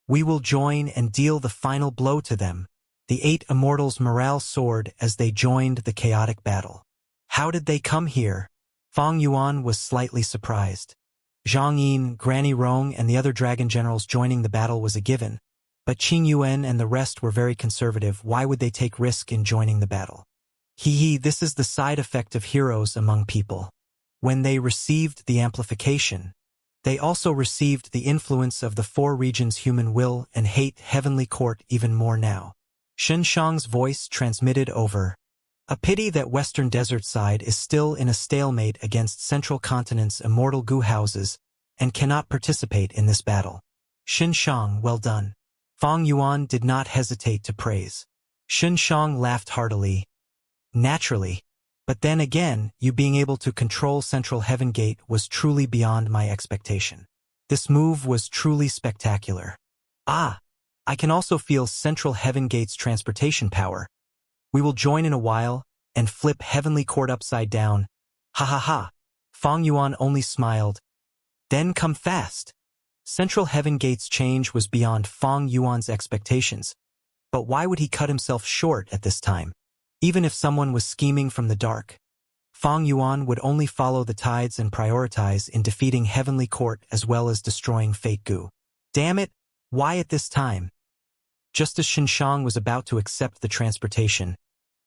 We will join and deal the final blow to them. The 8 Immortals' morale soared as they joined the chaotic battle. How did they come here? Fang Yuan was slightly surprised. Zhang Yin, Granny Rong, and the other dragon generals joining the battle was a given, but Qing Yuan and the rest were very conservative. Why would they take risk in joining the battle? This is the side effect of heroes among people. When they received the amplification, they also received the influence of the 4 regions' human will and hate Heavenly Court even more now. Shen Shang's voice transmitted over. A pity that Western Desert side is still in a stalemate against Central Continent's immortal goo houses and cannot participate in this battle. Xin Shang, well done. Fang Yuan did not hesitate to praise. Xin Shang laughed heartily. Naturally. But then again, you being able to control Central Heaven Gate was truly beyond my expectation. This move was truly spectacular. Ah! I can also feel Central Heaven Gate's transportation power. We will join in a while, and flip Heavenly Court upside down. Ha ha ha. Fang Yuan only smiled. Then come fast. Central Heaven Gate's change was beyond Fang Yuan's expectations. But why would he cut himself short at this time? Even if someone was scheming from the dark, Fang Yuan would only follow the tides and prioritize in defeating Heavenly Court as well as destroying Fate Gu. Damn it, why at this time? Just as Xin Shang was about to accept the transportation,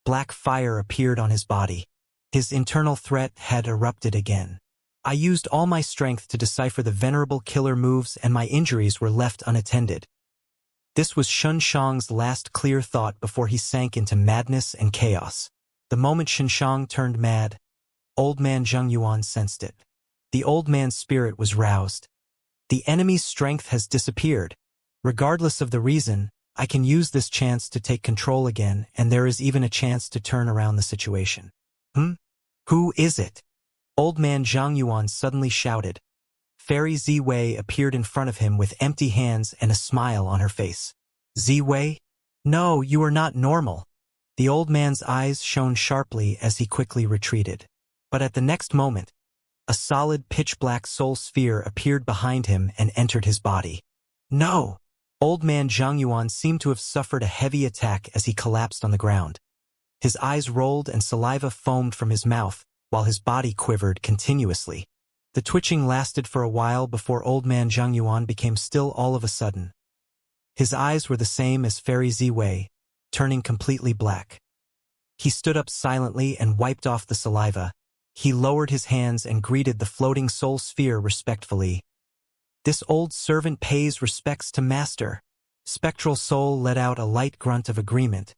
black fire appeared on his body. His internal threat had erupted again. I used all my strength to decipher the venerable killer moves and my injuries were left unattended. This was Xin Shang's last clear thought before he sank into madness and chaos. The moment Xin Shang turned mad, old man Zheng Yuan sensed it. The old man's spirit was roused. The enemy's strength has disappeared. Regardless of the reason, I can use this chance to take control again, and there is even a chance to turn around the situation. Who is it? Old man Zhang Yuan suddenly shouted. Fairy Ziwei appeared in front of him with empty hands and a smile on her face. Ziwei? No, you are not normal. The old man's eyes shone sharply as he quickly retreated. But at the next moment, a solid pitch-black soul sphere appeared behind him and entered his body. No! Old man Zhang Yuan seemed to have suffered a heavy attack as he collapsed on the ground. His eyes rolled and saliva foamed from his mouth, while his body quivered continuously. The twitching lasted for a while before old man Zhang Yuan became still all of a sudden. His eyes were the same as Fairy Ziwei, turning completely black. He stood up silently and wiped off the saliva. He lowered his hands and greeted the floating soul sphere respectfully. This old servant pays respects to master. Spectral Soul let out a light grunt of agreement.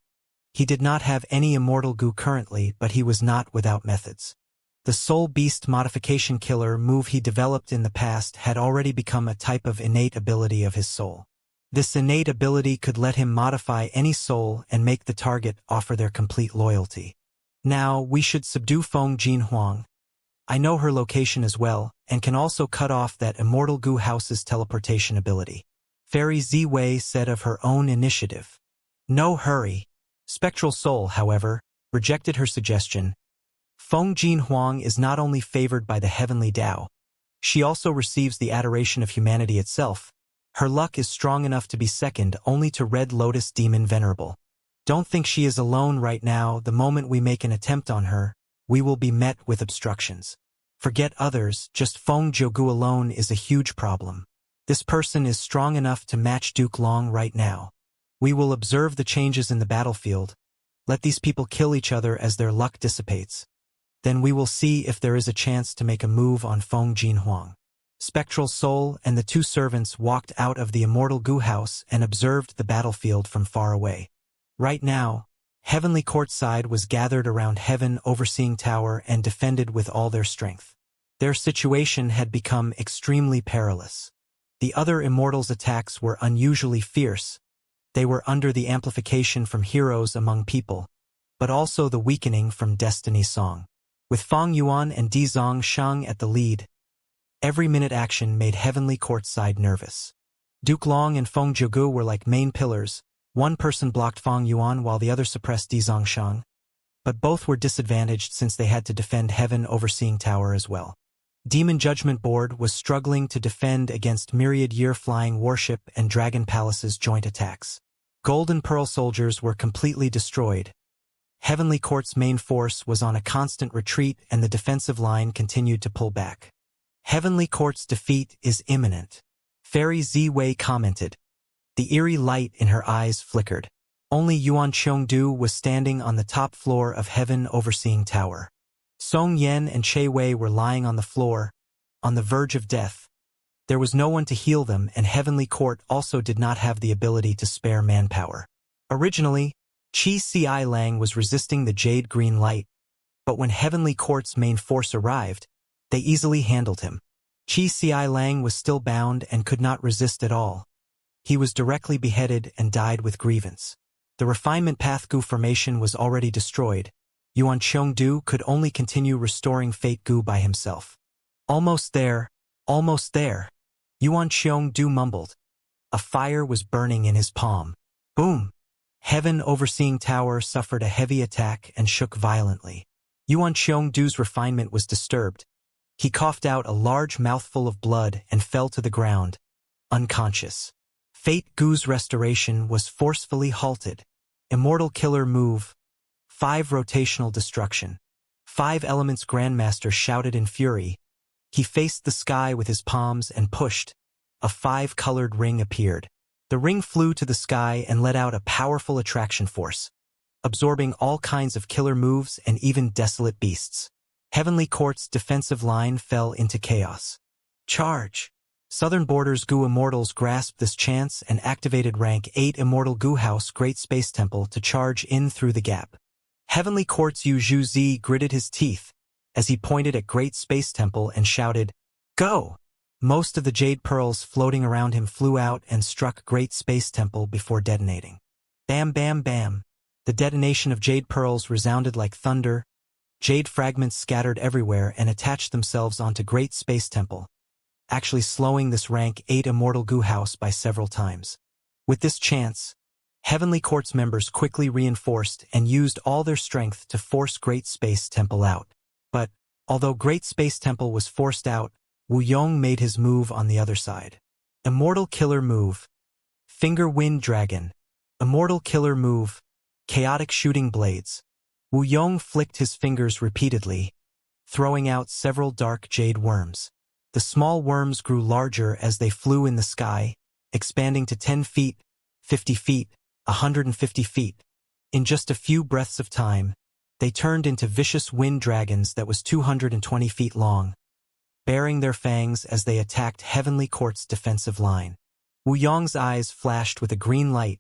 He did not have any immortal goo currently, but he was not without methods. The Soul Beast modification killer move he developed in the past had already become a type of innate ability of his soul. This innate ability could let him modify any soul and make the target offer their complete loyalty. Now, we should subdue Feng Jinhuang. I know her location as well, and can also cut off that Immortal Goo House's teleportation ability. Fairy Ziwei said of her own initiative. No hurry. Spectral Soul, however, rejected her suggestion. Feng Jinhuang is not only favored by the heavenly Tao, she also receives the adoration of humanity itself. Her luck is strong enough to be second only to Red Lotus Demon Venerable. Don't think she is alone right now. The moment we make an attempt on her, we will be met with obstructions. Forget others, just Feng Jiugu alone is a huge problem. This person is strong enough to match Duke Long right now. We will observe the changes in the battlefield. Let these people kill each other as their luck dissipates. Then we will see if there is a chance to make a move on Feng Jinhuang. Spectral Soul and the two servants walked out of the Immortal Goo House and observed the battlefield from far away. Right now, Heavenly Courtside was gathered around Heaven Overseeing Tower and defended with all their strength. Their situation had become extremely perilous. The other Immortals' attacks were unusually fierce. They were under the amplification from heroes among people, but also the weakening from Destiny Song. With Fang Yuan and Dizong Shang at the lead, every minute action made Heavenly Courtside nervous. Duke Long and Feng Jiugu were like main pillars. One person blocked Fang Yuan while the other suppressed Dizong Shang. But both were disadvantaged since they had to defend Heaven Overseeing Tower as well. Demon Judgment Board was struggling to defend against Myriad Year-Flying Warship and Dragon Palace's joint attacks. Golden Pearl soldiers were completely destroyed. Heavenly Court's main force was on a constant retreat and the defensive line continued to pull back. Heavenly Court's defeat is imminent. Fairy Ziwei commented. The eerie light in her eyes flickered. Only Yuan Qiongdu was standing on the top floor of Heaven Overseeing Tower. Song Yen and Che Wei were lying on the floor, on the verge of death. There was no one to heal them, and Heavenly Court also did not have the ability to spare manpower. Originally, Qi Ci Lang was resisting the jade green light, but when Heavenly Court's main force arrived, they easily handled him. Qi Ci Lang was still bound and could not resist at all. he was directly beheaded and died with grievance. The refinement path Gu formation was already destroyed. Yuan Qiongdu could only continue restoring fate Gu by himself. Almost there, almost there. Yuan Qiongdu mumbled. A fire was burning in his palm. Boom! Heaven overseeing tower suffered a heavy attack and shook violently. Yuan Qiongdu's refinement was disturbed. He coughed out a large mouthful of blood and fell to the ground, unconscious. Fate Gu's restoration was forcefully halted. Immortal killer move. 5 rotational destruction. 5 elements Grandmaster shouted in fury. He faced the sky with his palms and pushed. A 5-colored ring appeared. The ring flew to the sky and let out a powerful attraction force, absorbing all kinds of killer moves and even desolate beasts. Heavenly Court's defensive line fell into chaos. Charge! Southern Borders Gu Immortals grasped this chance and activated rank 8 Immortal Gu House Great Space Temple to charge in through the gap. Heavenly Court's Yu Zhuzi gritted his teeth as he pointed at Great Space Temple and shouted, "Go!" Most of the jade pearls floating around him flew out and struck Great Space Temple before detonating. Bam bam bam. The detonation of jade pearls resounded like thunder. Jade fragments scattered everywhere and attached themselves onto Great Space Temple, actually slowing this rank 8 Immortal Gu House by several times. With this chance, Heavenly Court's members quickly reinforced and used all their strength to force Great Space Temple out. But, although Great Space Temple was forced out, Wu Yong made his move on the other side. Immortal Killer Move. Finger Wind Dragon. Immortal Killer Move. Chaotic Shooting Blades. Wu Yong flicked his fingers repeatedly, throwing out several dark jade worms. The small worms grew larger as they flew in the sky, expanding to 10 feet, 50 feet, 150 feet. In just a few breaths of time, they turned into vicious wind dragons that was 220 feet long, baring their fangs as they attacked Heavenly Court's defensive line. Wu Yong's eyes flashed with a green light.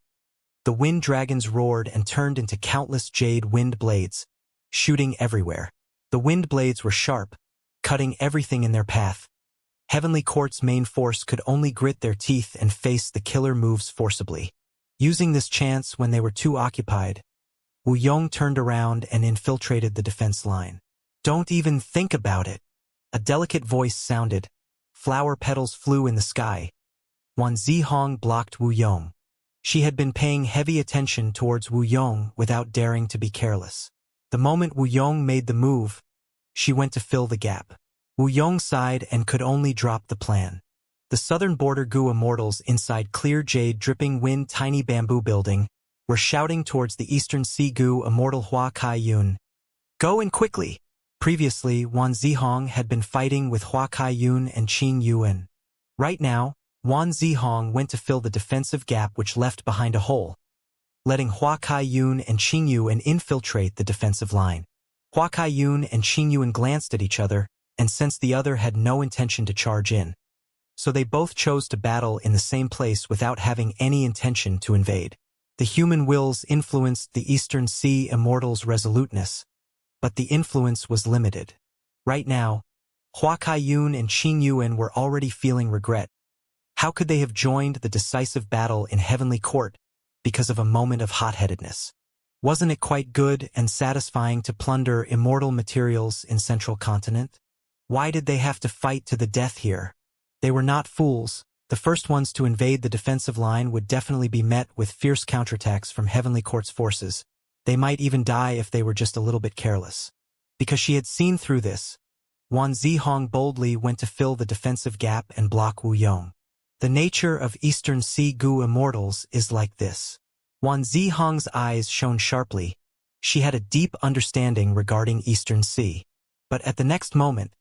The wind dragons roared and turned into countless jade wind blades, shooting everywhere. The wind blades were sharp, cutting everything in their path. Heavenly Court's main force could only grit their teeth and face the killer moves forcibly. Using this chance when they were too occupied, Wu Yong turned around and infiltrated the defense line. "Don't even think about it." A delicate voice sounded. Flower petals flew in the sky. Wan Zihong blocked Wu Yong. She had been paying heavy attention towards Wu Yong without daring to be careless. The moment Wu Yong made the move, she went to fill the gap. Wu Yong sighed and could only drop the plan. The southern border Gu Immortals inside clear jade dripping wind tiny bamboo building were shouting towards the eastern sea Gu Immortal Hua Kai Yun. "Go in quickly!" Previously, Wan Zihong had been fighting with Hua Kai Yun and Qing Yuan. Right now, Wan Zihong went to fill the defensive gap which left behind a hole, letting Hua Kai Yun and Qing Yuan infiltrate the defensive line. Hua Kai Yun and Qing Yuan glanced at each other and sensed the other had no intention to charge in. So they both chose to battle in the same place without having any intention to invade. The human wills influenced the Eastern Sea Immortals' resoluteness, but the influence was limited. Right now, Hua Kai Yun and Qing Yuan were already feeling regret. How could they have joined the decisive battle in Heavenly Court because of a moment of hot-headedness? Wasn't it quite good and satisfying to plunder immortal materials in Central Continent? Why did they have to fight to the death here? They were not fools. The first ones to invade the defensive line would definitely be met with fierce counterattacks from Heavenly Court's forces. They might even die if they were just a little bit careless. Because she had seen through this, Wan Zihong boldly went to fill the defensive gap and block Wu Yong. The nature of Eastern Sea Gu Immortals is like this. Wan Zihong's eyes shone sharply. She had a deep understanding regarding Eastern Sea. But at the next moment,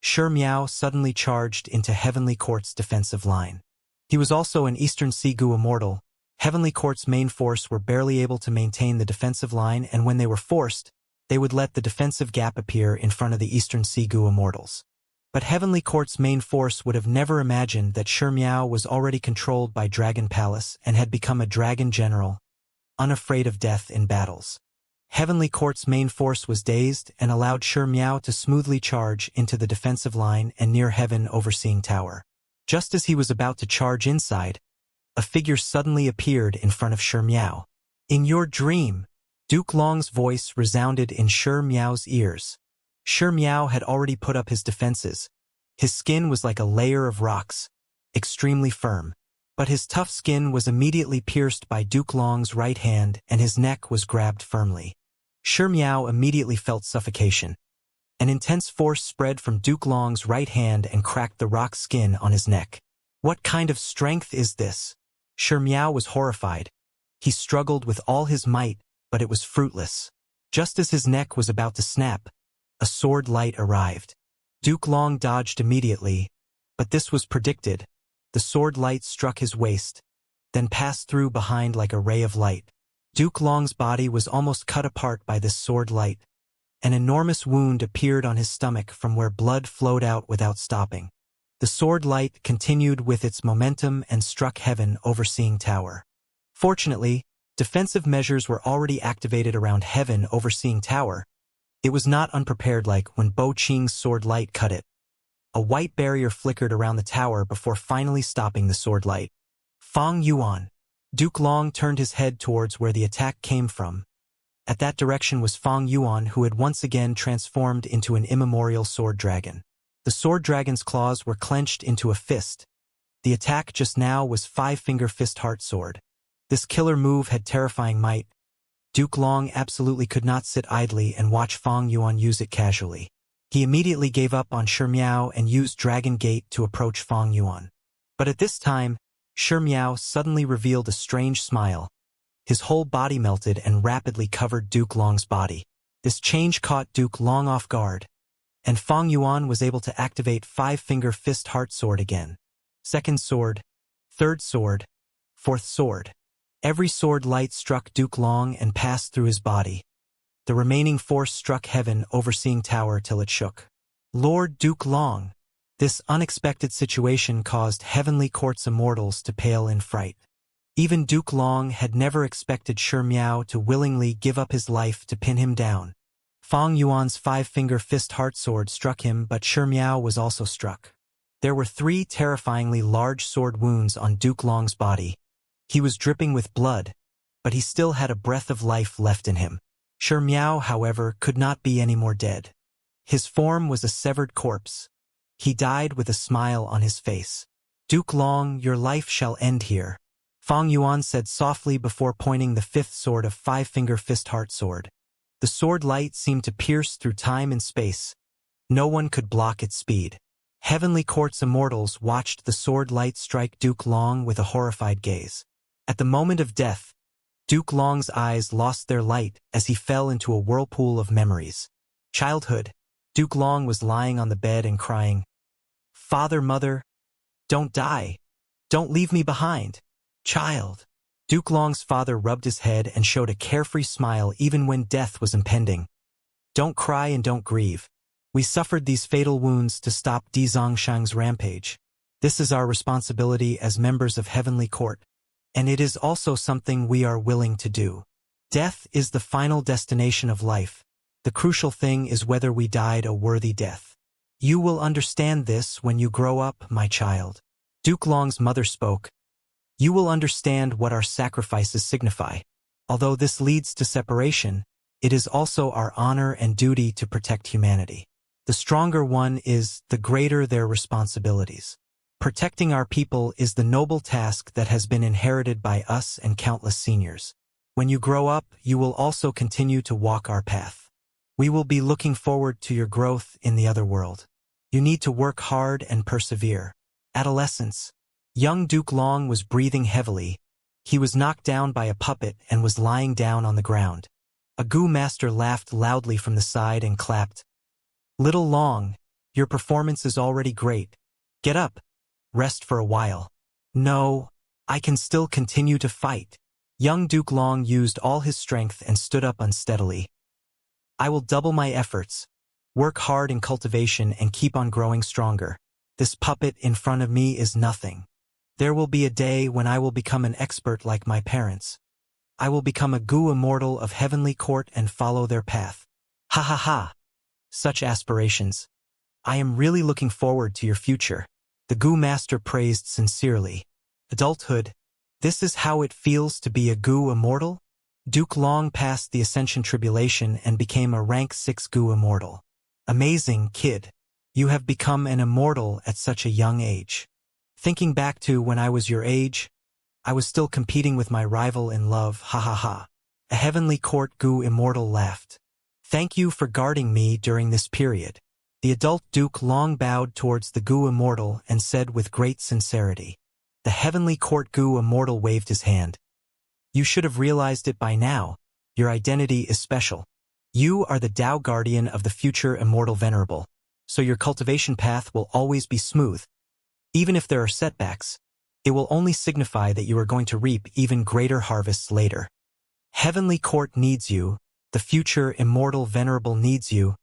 Shi Miao suddenly charged into Heavenly Court's defensive line. He was also an Eastern Sea Gu Immortal. Heavenly Court's main force were barely able to maintain the defensive line, and when they were forced, they would let the defensive gap appear in front of the Eastern Sea Gu Immortals. But Heavenly Court's main force would have never imagined that Shi Miao was already controlled by Dragon Palace and had become a dragon general, unafraid of death in battles. Heavenly Court's main force was dazed and allowed Shi Miao to smoothly charge into the defensive line and near Heaven Overseeing Tower. Just as he was about to charge inside, a figure suddenly appeared in front of Shi Miao. In your dream, Duke Long's voice resounded in Shi Miao's ears. Shi Miao had already put up his defenses. His skin was like a layer of rocks, extremely firm. But his tough skin was immediately pierced by Duke Long's right hand and his neck was grabbed firmly. Shi Miao immediately felt suffocation. An intense force spread from Duke Long's right hand and cracked the rock skin on his neck. What kind of strength is this? Shi Miao was horrified. He struggled with all his might, but it was fruitless. Just as his neck was about to snap, a sword light arrived. Duke Long dodged immediately, but this was predicted. The sword light struck his waist, then passed through behind like a ray of light. Duke Long's body was almost cut apart by this sword light. An enormous wound appeared on his stomach from where blood flowed out without stopping. The sword light continued with its momentum and struck Heaven Overseeing Tower. Fortunately, defensive measures were already activated around Heaven Overseeing Tower. It was not unprepared like when Bo Qing's sword light cut it. A white barrier flickered around the tower before finally stopping the sword light. Fang Yuan. Duke Long turned his head towards where the attack came from. At that direction was Fang Yuan, who had once again transformed into an immemorial sword dragon. The sword dragon's claws were clenched into a fist. The attack just now was five-finger fist heart sword. This killer move had terrifying might. Duke Long absolutely could not sit idly and watch Fang Yuan use it casually. He immediately gave up on Shi Miao and used Dragon Gate to approach Fang Yuan. But at this time, Shi Miao suddenly revealed a strange smile. His whole body melted and rapidly covered Duke Long's body. This change caught Duke Long off guard, and Fang Yuan was able to activate five-finger fist heart sword again. Second sword, third sword, fourth sword. Every sword light struck Duke Long and passed through his body. The remaining force struck Heaven Overseeing Tower till it shook. Lord Duke Long. This unexpected situation caused Heavenly Court's immortals to pale in fright. Even Duke Long had never expected Shi Miao to willingly give up his life to pin him down. Fang Yuan's five-finger fist heart sword struck him, but Shi Miao was also struck. There were three terrifyingly large sword wounds on Duke Long's body. He was dripping with blood, but he still had a breath of life left in him. Shi Miao, however, could not be any more dead. His form was a severed corpse. He died with a smile on his face. Duke Long, your life shall end here. Fang Yuan said softly before pointing the fifth sword of five-finger fist heart sword. The sword light seemed to pierce through time and space. No one could block its speed. Heavenly Court's immortals watched the sword light strike Duke Long with a horrified gaze. At the moment of death, Duke Long's eyes lost their light as he fell into a whirlpool of memories. Childhood. Duke Long was lying on the bed and crying, "Father, mother, don't die. Don't leave me behind. Child." Duke Long's father rubbed his head and showed a carefree smile even when death was impending. "Don't cry and don't grieve. We suffered these fatal wounds to stop Di Zongshang's rampage. This is our responsibility as members of Heavenly Court. And it is also something we are willing to do. Death is the final destination of life. The crucial thing is whether we died a worthy death. You will understand this when you grow up, my child." Duke Long's mother spoke. "You will understand what our sacrifices signify. Although this leads to separation, it is also our honor and duty to protect humanity. The stronger one is, the greater their responsibilities. Protecting our people is the noble task that has been inherited by us and countless seniors. When you grow up, you will also continue to walk our path. We will be looking forward to your growth in the other world. You need to work hard and persevere." Adolescence. Young Duke Long was breathing heavily. He was knocked down by a puppet and was lying down on the ground. A Gu master laughed loudly from the side and clapped. "Little Long, your performance is already great. Get up. Rest for a while." "No, I can still continue to fight." Young Duke Long used all his strength and stood up unsteadily. "I will double my efforts, work hard in cultivation and keep on growing stronger. This puppet in front of me is nothing. There will be a day when I will become an expert like my parents. I will become a Gu immortal of Heavenly Court and follow their path. Ha ha ha. Such aspirations. I am really looking forward to your future." The Gu master praised sincerely. Adulthood. This is how it feels to be a Gu Immortal? Duke Long passed the Ascension Tribulation and became a rank 6 Gu Immortal. Amazing, kid. You have become an Immortal at such a young age. Thinking back to when I was your age, I was still competing with my rival in love, ha ha ha. A Heavenly Court Gu Immortal laughed. Thank you for guarding me during this period. The adult Duke Long bowed towards the Gu Immortal and said with great sincerity. The Heavenly Court Gu Immortal waved his hand. You should have realized it by now. Your identity is special. You are the Tao Guardian of the future Immortal Venerable, so your cultivation path will always be smooth. Even if there are setbacks, it will only signify that you are going to reap even greater harvests later. Heavenly Court needs you, the future Immortal Venerable needs you,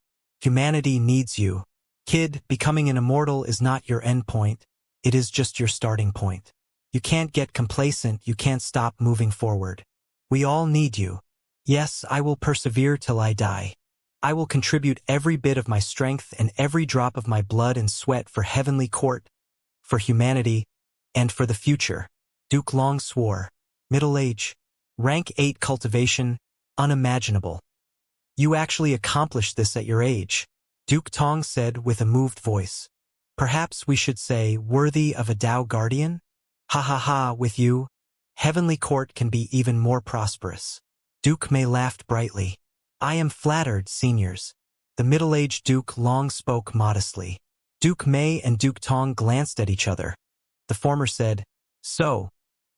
humanity needs you. Kid, becoming an Immortal is not your end point, it is just your starting point. You can't get complacent, you can't stop moving forward. We all need you. Yes, I will persevere till I die. I will contribute every bit of my strength and every drop of my blood and sweat for Heavenly Court, for humanity, and for the future. Duke Long swore. Middle age. Rank 8 cultivation, unimaginable. You actually accomplished this at your age, Duke Tong said with a moved voice. Perhaps we should say worthy of a Tao Guardian? Ha ha ha, with you, Heavenly Court can be even more prosperous. Duke May laughed brightly. I am flattered, seniors. The middle-aged Duke Long spoke modestly. Duke May and Duke Tong glanced at each other. The former said, So,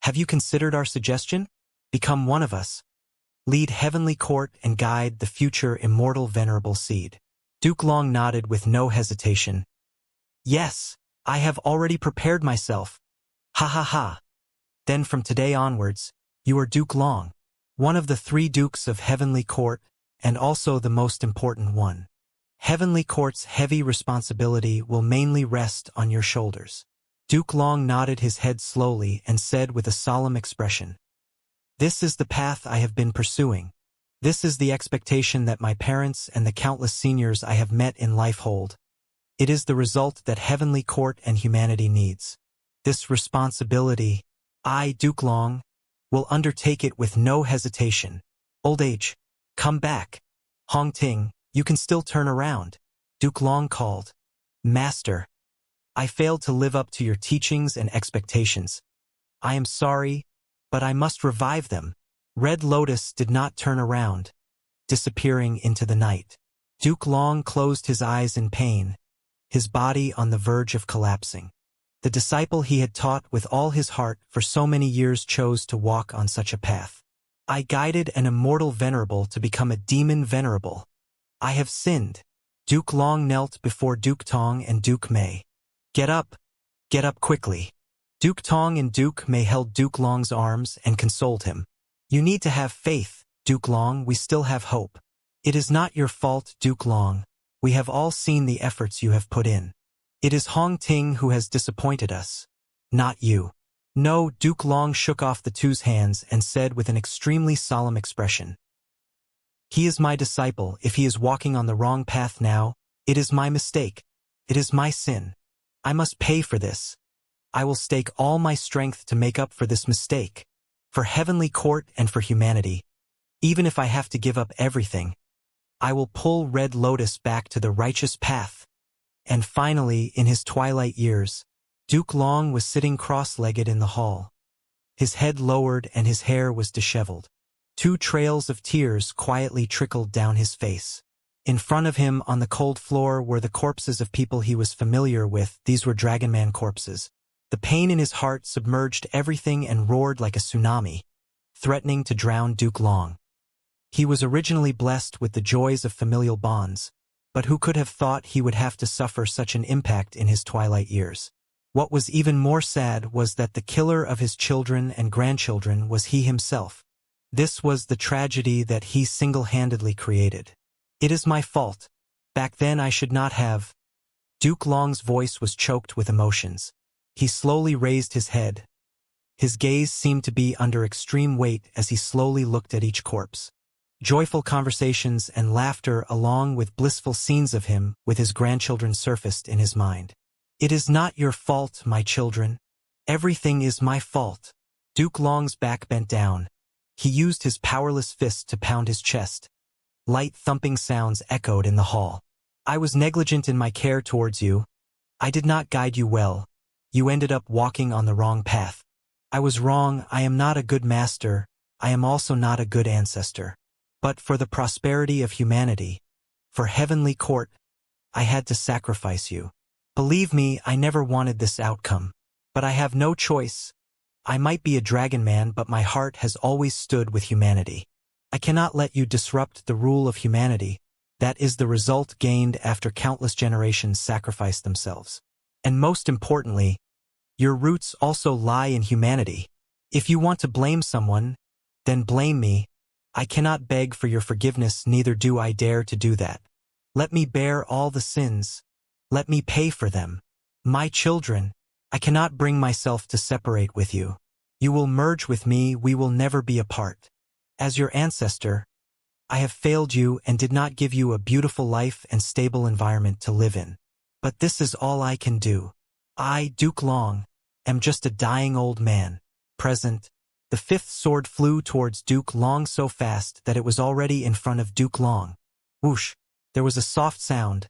have you considered our suggestion? Become one of us. Lead Heavenly Court and guide the future Immortal Venerable Seed. Duke Long nodded with no hesitation. Yes, I have already prepared myself. Ha ha ha. Then from today onwards, you are Duke Long, one of the 3 Dukes of Heavenly Court, and also the most important one. Heavenly Court's heavy responsibility will mainly rest on your shoulders. Duke Long nodded his head slowly and said with a solemn expression. This is the path I have been pursuing. This is the expectation that my parents and the countless seniors I have met in life hold. It is the result that Heavenly Court and humanity needs. This responsibility, I, Duke Long, will undertake it with no hesitation. Old age, come back. Hong Ting, you can still turn around. Duke Long called. Master, I failed to live up to your teachings and expectations. I am sorry, but I must revive them. Red Lotus did not turn around, disappearing into the night. Duke Long closed his eyes in pain, his body on the verge of collapsing. The disciple he had taught with all his heart for so many years chose to walk on such a path. I guided an Immortal Venerable to become a Demon Venerable. I have sinned. Duke Long knelt before Duke Tong and Duke May. Get up quickly. Duke Tong and Duke May held Duke Long's arms and consoled him. You need to have faith, Duke Long, we still have hope. It is not your fault, Duke Long. We have all seen the efforts you have put in. It is Hong Ting who has disappointed us, not you. No, Duke Long shook off the 2's hands and said with an extremely solemn expression. He is my disciple. If he is walking on the wrong path now, it is my mistake. It is my sin. I must pay for this. I will stake all my strength to make up for this mistake. For Heavenly Court and for humanity. Even if I have to give up everything, I will pull Red Lotus back to the righteous path. And finally, in his twilight years, Duke Long was sitting cross-legged in the hall. His head lowered and his hair was disheveled. 2 trails of tears quietly trickled down his face. In front of him on the cold floor were the corpses of people he was familiar with. These were Dragonman corpses. The pain in his heart submerged everything and roared like a tsunami, threatening to drown Duke Long. He was originally blessed with the joys of familial bonds, but who could have thought he would have to suffer such an impact in his twilight years? What was even more sad was that the killer of his children and grandchildren was he himself. This was the tragedy that he single-handedly created. It is my fault. Back then I should not have. Duke Long's voice was choked with emotions. He slowly raised his head. His gaze seemed to be under extreme weight as he slowly looked at each corpse. Joyful conversations and laughter along with blissful scenes of him with his grandchildren surfaced in his mind. It is not your fault, my children. Everything is my fault. Duke Long's back bent down. He used his powerless fist to pound his chest. Light thumping sounds echoed in the hall. I was negligent in my care towards you. I did not guide you well. You ended up walking on the wrong path. I was wrong. I am not a good master. I am also not a good ancestor. But for the prosperity of humanity, for heavenly court, I had to sacrifice you. Believe me, I never wanted this outcome. But I have no choice. I might be a dragon man, but my heart has always stood with humanity. I cannot let you disrupt the rule of humanity. That is the result gained after countless generations sacrificed themselves. And most importantly, your roots also lie in humanity. If you want to blame someone, then blame me. I cannot beg for your forgiveness, neither do I dare to do that. Let me bear all the sins. Let me pay for them. My children, I cannot bring myself to separate with you. You will merge with me, we will never be apart. As your ancestor, I have failed you and did not give you a beautiful life and stable environment to live in. But this is all I can do. I, Duke Long, am just a dying old man. Present. The fifth sword flew towards Duke Long so fast that it was already in front of Duke Long. Whoosh! There was a soft sound.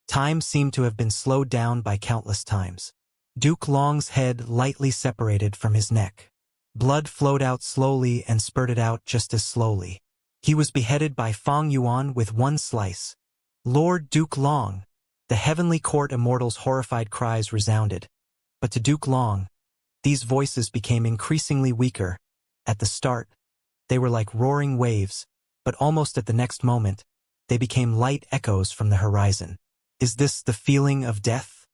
Time seemed to have been slowed down by countless times. Duke Long's head lightly separated from his neck. Blood flowed out slowly and spurted out just as slowly. He was beheaded by Fong Yuan with one slice. Lord Duke Long! The heavenly court immortals' horrified cries resounded. But to Duke Long, these voices became increasingly weaker. At the start, they were like roaring waves, but almost at the next moment, they became light echoes from the horizon. Is this the feeling of death?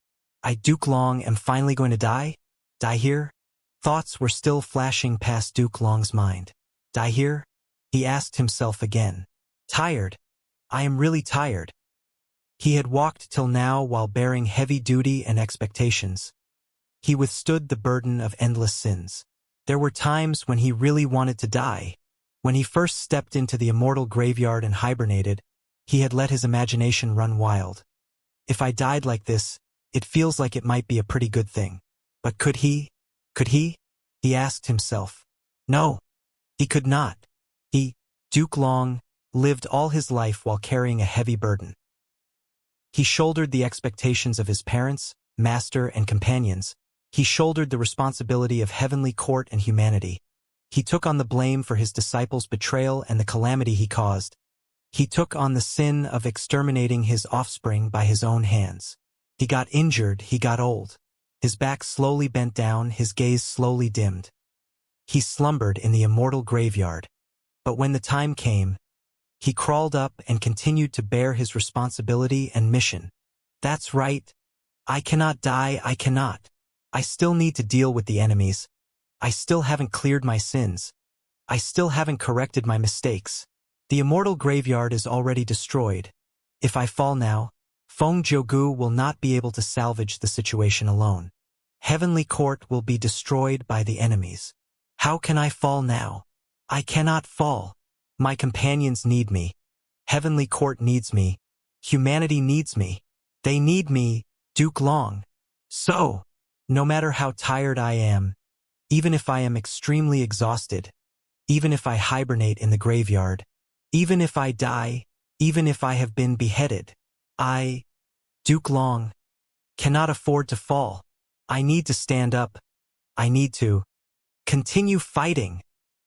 I, Duke Long, am finally going to die? Die here? Thoughts were still flashing past Duke Long's mind. Die here? He asked himself again. Tired. I am really tired. He had walked till now while bearing heavy duty and expectations. He withstood the burden of endless sins. There were times when he really wanted to die. When he first stepped into the immortal graveyard and hibernated, he had let his imagination run wild. If I died like this, it feels like it might be a pretty good thing. But could he? Could he? He asked himself. No, he could not. He, Duke Long, lived all his life while carrying a heavy burden. He shouldered the expectations of his parents, master, and companions. He shouldered the responsibility of heavenly court and humanity. He took on the blame for his disciples' betrayal and the calamity he caused. He took on the sin of exterminating his offspring by his own hands. He got injured, he got old. His back slowly bent down, his gaze slowly dimmed. He slumbered in the immortal graveyard. But when the time came, he crawled up and continued to bear his responsibility and mission. That's right. I cannot die, I cannot. I still need to deal with the enemies. I still haven't cleared my sins. I still haven't corrected my mistakes. The immortal graveyard is already destroyed. If I fall now, Feng Jiugu will not be able to salvage the situation alone. Heavenly court will be destroyed by the enemies. How can I fall now? I cannot fall. My companions need me. Heavenly court needs me. Humanity needs me. They need me, Duke Long. So, no matter how tired I am, even if I am extremely exhausted, even if I hibernate in the graveyard, even if I die, even if I have been beheaded, I, Duke Long, cannot afford to fall. I need to stand up. I need to continue fighting.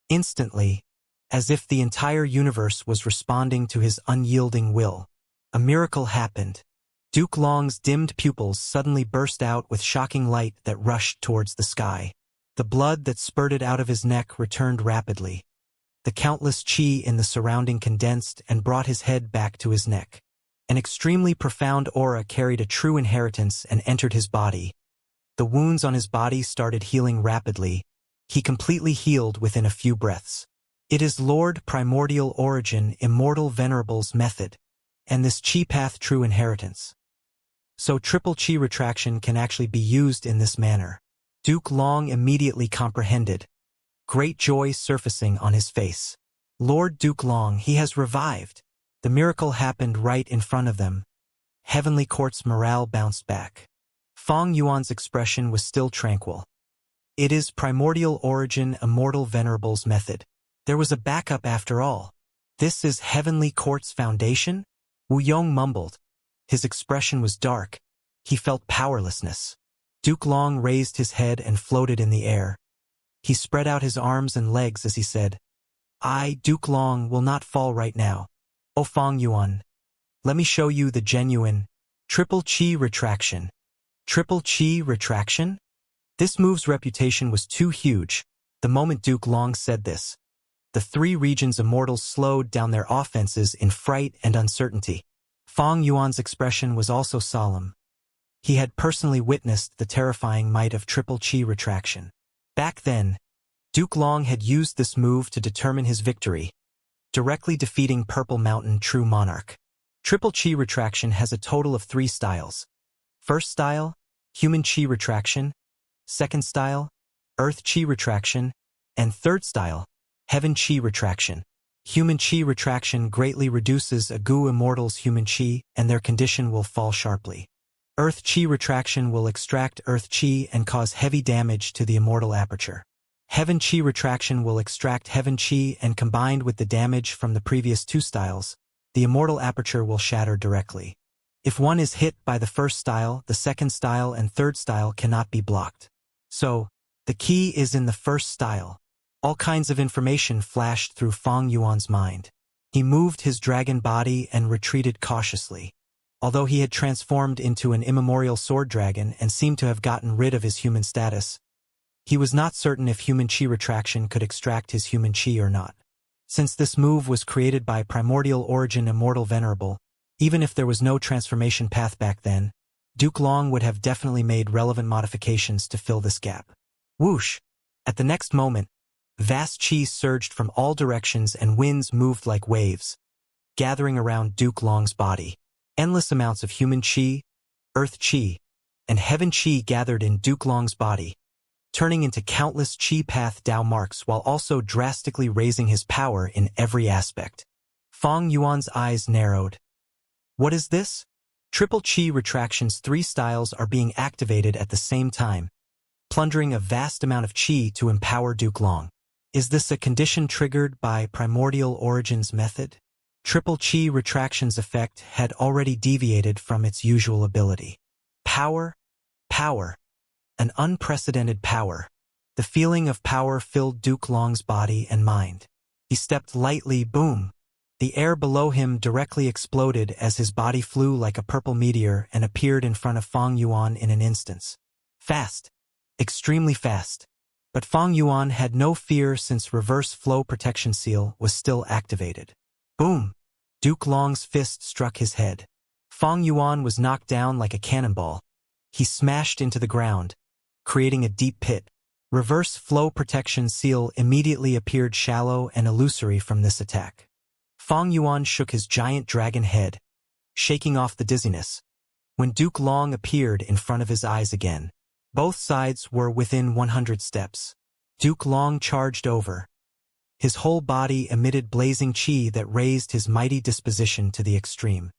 Instantly, as if the entire universe was responding to his unyielding will, a miracle happened. Duke Long's dimmed pupils suddenly burst out with shocking light that rushed towards the sky. The blood that spurted out of his neck returned rapidly. The countless chi in the surrounding condensed and brought his head back to his neck. An extremely profound aura carried a true inheritance and entered his body. The wounds on his body started healing rapidly. He completely healed within a few breaths. It is Lord Primordial Origin Immortal Venerable's method, and this chi path true inheritance. So triple chi retraction can actually be used in this manner. Duke Long immediately comprehended, great joy surfacing on his face. Lord Duke Long, he has revived. The miracle happened right in front of them. Heavenly Court's morale bounced back. Fong Yuan's expression was still tranquil. It is primordial origin Immortal Venerable's method. There was a backup after all. This is Heavenly Court's foundation? Wu Yong mumbled. His expression was dark. He felt powerlessness. Duke Long raised his head and floated in the air. He spread out his arms and legs as he said, I, Duke Long, will not fall right now. O Fong Yuan, let me show you the genuine triple chi retraction. Triple chi retraction? This move's reputation was too huge. The moment Duke Long said this, the three region's immortals slowed down their offenses in fright and uncertainty. Fong Yuan's expression was also solemn. He had personally witnessed the terrifying might of triple chi retraction. Back then, Duke Long had used this move to determine his victory, directly defeating Purple Mountain True Monarch. Triple chi retraction has a total of 3 styles. First style, human chi retraction. Second style, earth chi retraction. And third style, heaven chi retraction. Human chi retraction greatly reduces a Gu immortal's human chi, and their condition will fall sharply. Earth chi retraction will extract earth chi and cause heavy damage to the immortal aperture. Heaven chi retraction will extract heaven chi, and combined with the damage from the previous 2 styles, the immortal aperture will shatter directly. If one is hit by the first style, the second style and third style cannot be blocked. So, the key is in the first style. All kinds of information flashed through Fong Yuan's mind. He moved his dragon body and retreated cautiously. Although he had transformed into an immemorial sword dragon and seemed to have gotten rid of his human status, he was not certain if human chi retraction could extract his human chi or not. Since this move was created by primordial origin Immortal Venerable, even if there was no transformation path back then, Duke Long would have definitely made relevant modifications to fill this gap. Whoosh! At the next moment, vast chi surged from all directions and winds moved like waves, gathering around Duke Long's body. Endless amounts of human chi, earth chi, and heaven chi gathered in Duke Long's body, turning into countless chi path Dao marks while also drastically raising his power in every aspect. Fong Yuan's eyes narrowed. What is this? Triple chi retraction's 3 styles are being activated at the same time, plundering a vast amount of chi to empower Duke Long. Is this a condition triggered by primordial origins method? Triple chi retraction's effect had already deviated from its usual ability. Power, power, an unprecedented power. The feeling of power filled Duke Long's body and mind. He stepped lightly, boom. The air below him directly exploded as his body flew like a purple meteor and appeared in front of Fong Yuan in an instant. Fast, extremely fast. But Fong Yuan had no fear since reverse flow protection seal was still activated. Boom! Duke Long's fist struck his head. Fong Yuan was knocked down like a cannonball. He smashed into the ground, creating a deep pit. Reverse flow protection seal immediately appeared shallow and illusory from this attack. Fong Yuan shook his giant dragon head, shaking off the dizziness. When Duke Long appeared in front of his eyes again, both sides were within 100 steps. Duke Long charged over. His whole body emitted blazing chi that raised his mighty disposition to the extreme.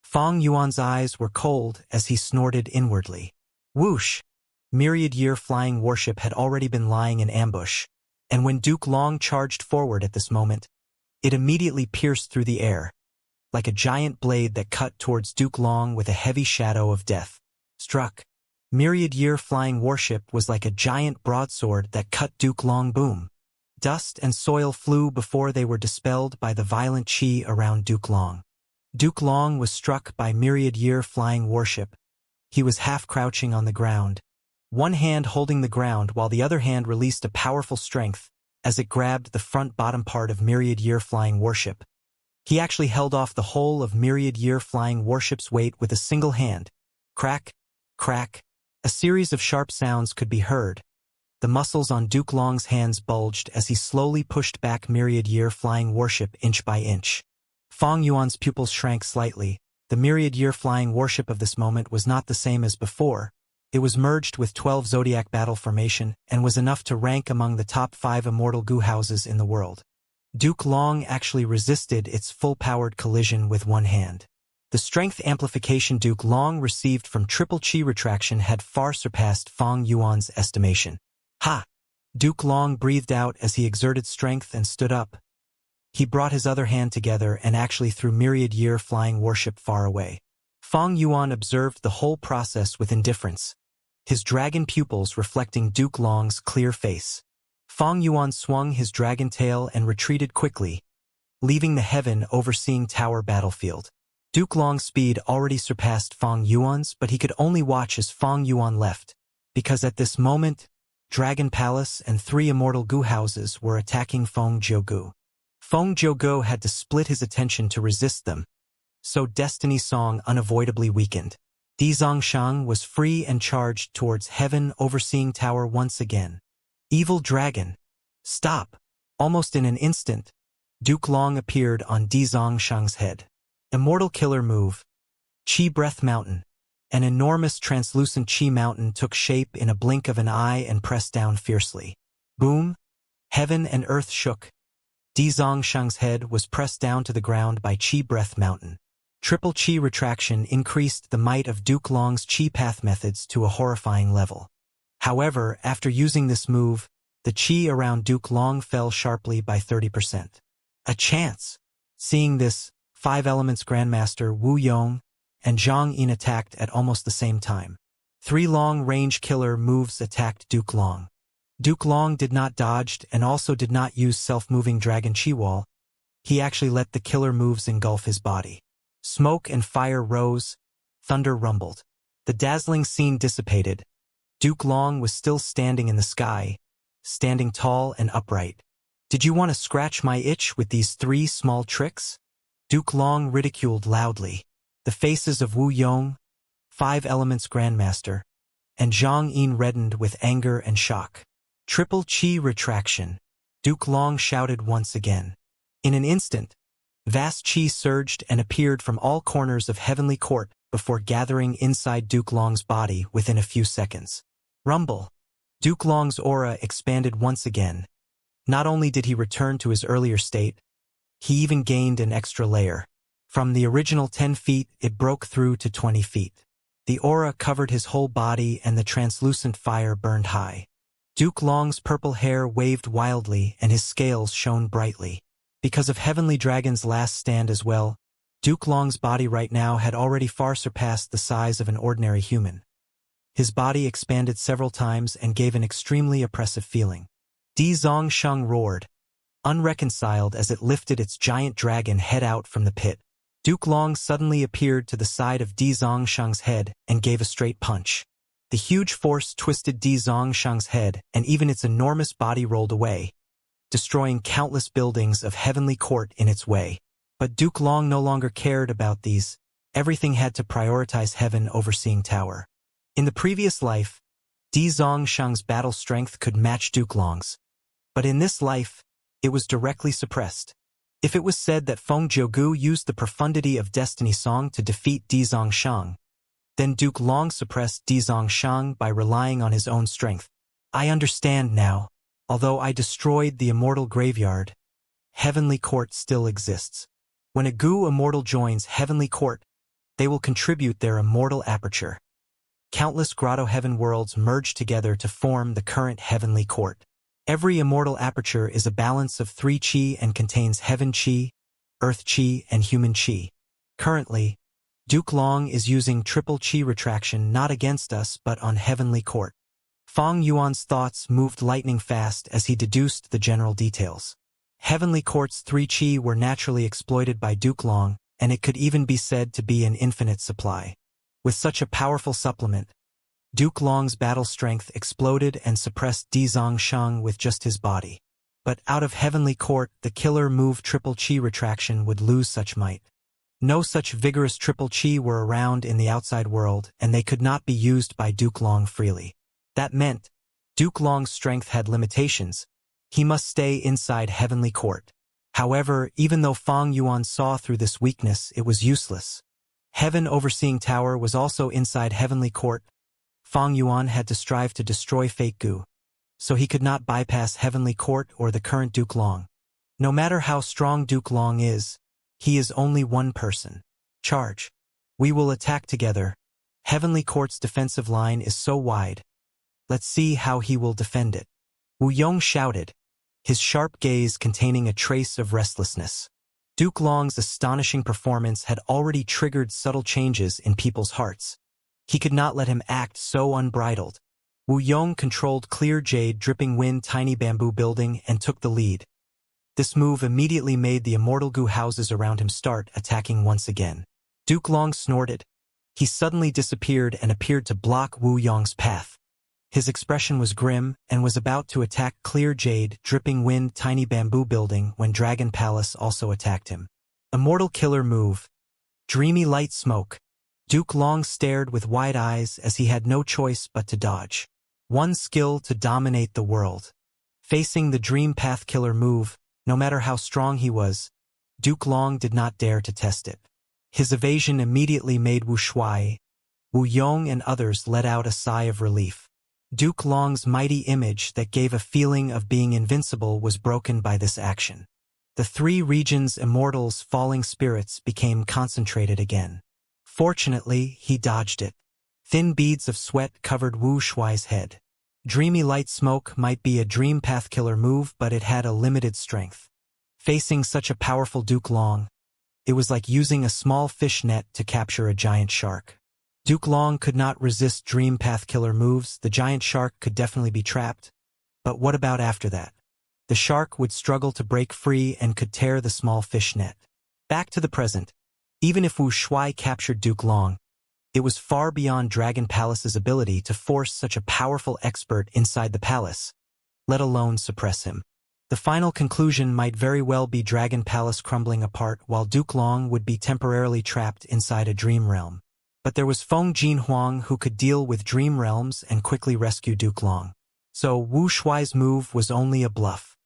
Fong Yuan's eyes were cold as he snorted inwardly. Whoosh! Myriad-year flying warship had already been lying in ambush, and when Duke Long charged forward at this moment, it immediately pierced through the air, like a giant blade that cut towards Duke Long with a heavy shadow of death. Struck. Myriad-year flying warship was like a giant broadsword that cut Duke Long, boom. Dust and soil flew before they were dispelled by the violent chi around Duke Long. Duke Long was struck by myriad-year flying warship. He was half-crouching on the ground, one hand holding the ground while the other hand released a powerful strength as it grabbed the front-bottom part of myriad-year flying warship. He actually held off the whole of myriad-year flying warship's weight with a single hand. Crack, crack. A series of sharp sounds could be heard. The muscles on Duke Long's hands bulged as he slowly pushed back myriad-year flying warship inch by inch. Fong Yuan's pupils shrank slightly. The myriad-year flying warship of this moment was not the same as before. It was merged with 12 Zodiac battle formation and was enough to rank among the top 5 immortal Gu houses in the world. Duke Long actually resisted its full-powered collision with one hand. The strength amplification Duke Long received from triple chi retraction had far surpassed Fong Yuan's estimation. Ha! Duke Long breathed out as he exerted strength and stood up. He brought his other hand together and actually threw myriad-year flying warship far away. Fong Yuan observed the whole process with indifference, his dragon pupils reflecting Duke Long's clear face. Fong Yuan swung his dragon tail and retreated quickly, leaving the heaven overseeing tower battlefield. Duke Long's speed already surpassed Fong Yuan's, but he could only watch as Fong Yuan left, because at this moment, Dragon Palace and 3 immortal Gu houses were attacking Feng Jiugu. Feng Jiugu had to split his attention to resist them, so Destiny Song unavoidably weakened. Di Zongshang was free and charged towards heaven overseeing tower once again. Evil dragon! Stop! Almost in an instant, Duke Long appeared on Di Zongshang's head. Immortal killer move. Qi Breath Mountain. An enormous translucent Qi mountain took shape in a blink of an eye and pressed down fiercely. Boom! Heaven and earth shook. Di Zongshang's head was pressed down to the ground by Qi Breath Mountain. Triple Qi retraction increased the might of Duke Long's Qi path methods to a horrifying level. However, after using this move, the Qi around Duke Long fell sharply by 30%. A chance! Seeing this, 5 Elements Grandmaster Wu Yong and Zhang Yin attacked at almost the same time. 3 long-range killer moves attacked Duke Long. Duke Long did not dodge and also did not use self-moving Dragon Qi Wall. He actually let the killer moves engulf his body. Smoke and fire rose, thunder rumbled. The dazzling scene dissipated. Duke Long was still standing in the sky, standing tall and upright. Did you want to scratch my itch with these 3 small tricks? Duke Long ridiculed loudly. The faces of Wu Yong, 5 Elements Grandmaster, and Zhang Yin reddened with anger and shock. Triple Qi retraction. Duke Long shouted once again. In an instant, vast Qi surged and appeared from all corners of Heavenly Court before gathering inside Duke Long's body within a few seconds. Rumble. Duke Long's aura expanded once again. Not only did he return to his earlier state, he even gained an extra layer. From the original 10 feet, it broke through to 20 feet. The aura covered his whole body and the translucent fire burned high. Duke Long's purple hair waved wildly and his scales shone brightly. Because of Heavenly Dragon's last stand as well, Duke Long's body right now had already far surpassed the size of an ordinary human. His body expanded several times and gave an extremely oppressive feeling. Di Zongshang roared, unreconciled as it lifted its giant dragon head out from the pit. Duke Long suddenly appeared to the side of Di Zongshang's head and gave a straight punch. The huge force twisted Di Zongshang's head and even its enormous body rolled away, destroying countless buildings of Heavenly Court in its way. But Duke Long no longer cared about these. Everything had to prioritize heaven overseeing tower. In the previous life, Di Zongshang's battle strength could match Duke Long's. But in this life, it was directly suppressed. If it was said that Feng Jiugu used the profundity of Destiny Song to defeat Di Zongshang, then Duke Long suppressed Di Zongshang by relying on his own strength. I understand now. Although I destroyed the Immortal Graveyard, Heavenly Court still exists. When a Gu Immortal joins Heavenly Court, they will contribute their Immortal Aperture. Countless Grotto Heaven worlds merge together to form the current Heavenly Court. Every Immortal Aperture is a balance of 3 Qi and contains Heaven Qi, Earth Qi, and Human Qi. Currently, Duke Long is using Triple Qi retraction not against us but on Heavenly Court. Fong Yuan's thoughts moved lightning fast as he deduced the general details. Heavenly Court's 3 Qi were naturally exploited by Duke Long, and it could even be said to be an infinite supply. With such a powerful supplement, Duke Long's battle strength exploded and suppressed Di Zongshang with just his body. But out of Heavenly Court, the killer move Triple Qi retraction would lose such might. No such vigorous Triple Qi were around in the outside world, and they could not be used by Duke Long freely. That meant, Duke Long's strength had limitations. He must stay inside Heavenly Court. However, even though Fong Yuan saw through this weakness, it was useless. Heaven Overseeing Tower was also inside Heavenly Court. Fong Yuan had to strive to destroy Fake Gu, so he could not bypass Heavenly Court or the current Duke Long. No matter how strong Duke Long is, he is only one person. Charge. We will attack together. Heavenly Court's defensive line is so wide. Let's see how he will defend it. Wu Yong shouted, his sharp gaze containing a trace of restlessness. Duke Long's astonishing performance had already triggered subtle changes in people's hearts. He could not let him act so unbridled. Wu Yong controlled Clear Jade Dripping Wind Tiny Bamboo Building and took the lead. This move immediately made the immortal goo houses around him start attacking once again. Duke Long snorted. He suddenly disappeared and appeared to block Wu Yong's path. His expression was grim and was about to attack Clear Jade Dripping Wind Tiny Bamboo Building when Dragon Palace also attacked him. Immortal Killer Move. Dreamy Light Smoke. Duke Long stared with wide eyes as he had no choice but to dodge. One skill to dominate the world. Facing the Dream Path Killer move, no matter how strong he was, Duke Long did not dare to test it. His evasion immediately made Wu Shuai, Wu Yong and others let out a sigh of relief. Duke Long's mighty image that gave a feeling of being invincible was broken by this action. The three regions' immortals' falling spirits became concentrated again. Fortunately, he dodged it. Thin beads of sweat covered Wu Shuai's head. Dreamy Light Smoke might be a Dream Path Killer move, but it had a limited strength. Facing such a powerful Duke Long, it was like using a small fish net to capture a giant shark. Duke Long could not resist Dream Path Killer moves. The giant shark could definitely be trapped. But what about after that? The shark would struggle to break free and could tear the small fish net. Back to the present. Even if Wu Shuai captured Duke Long, it was far beyond Dragon Palace's ability to force such a powerful expert inside the palace, let alone suppress him. The final conclusion might very well be Dragon Palace crumbling apart while Duke Long would be temporarily trapped inside a dream realm. But there was Feng Jin Huang who could deal with dream realms and quickly rescue Duke Long. So Wu Shuai's move was only a bluff.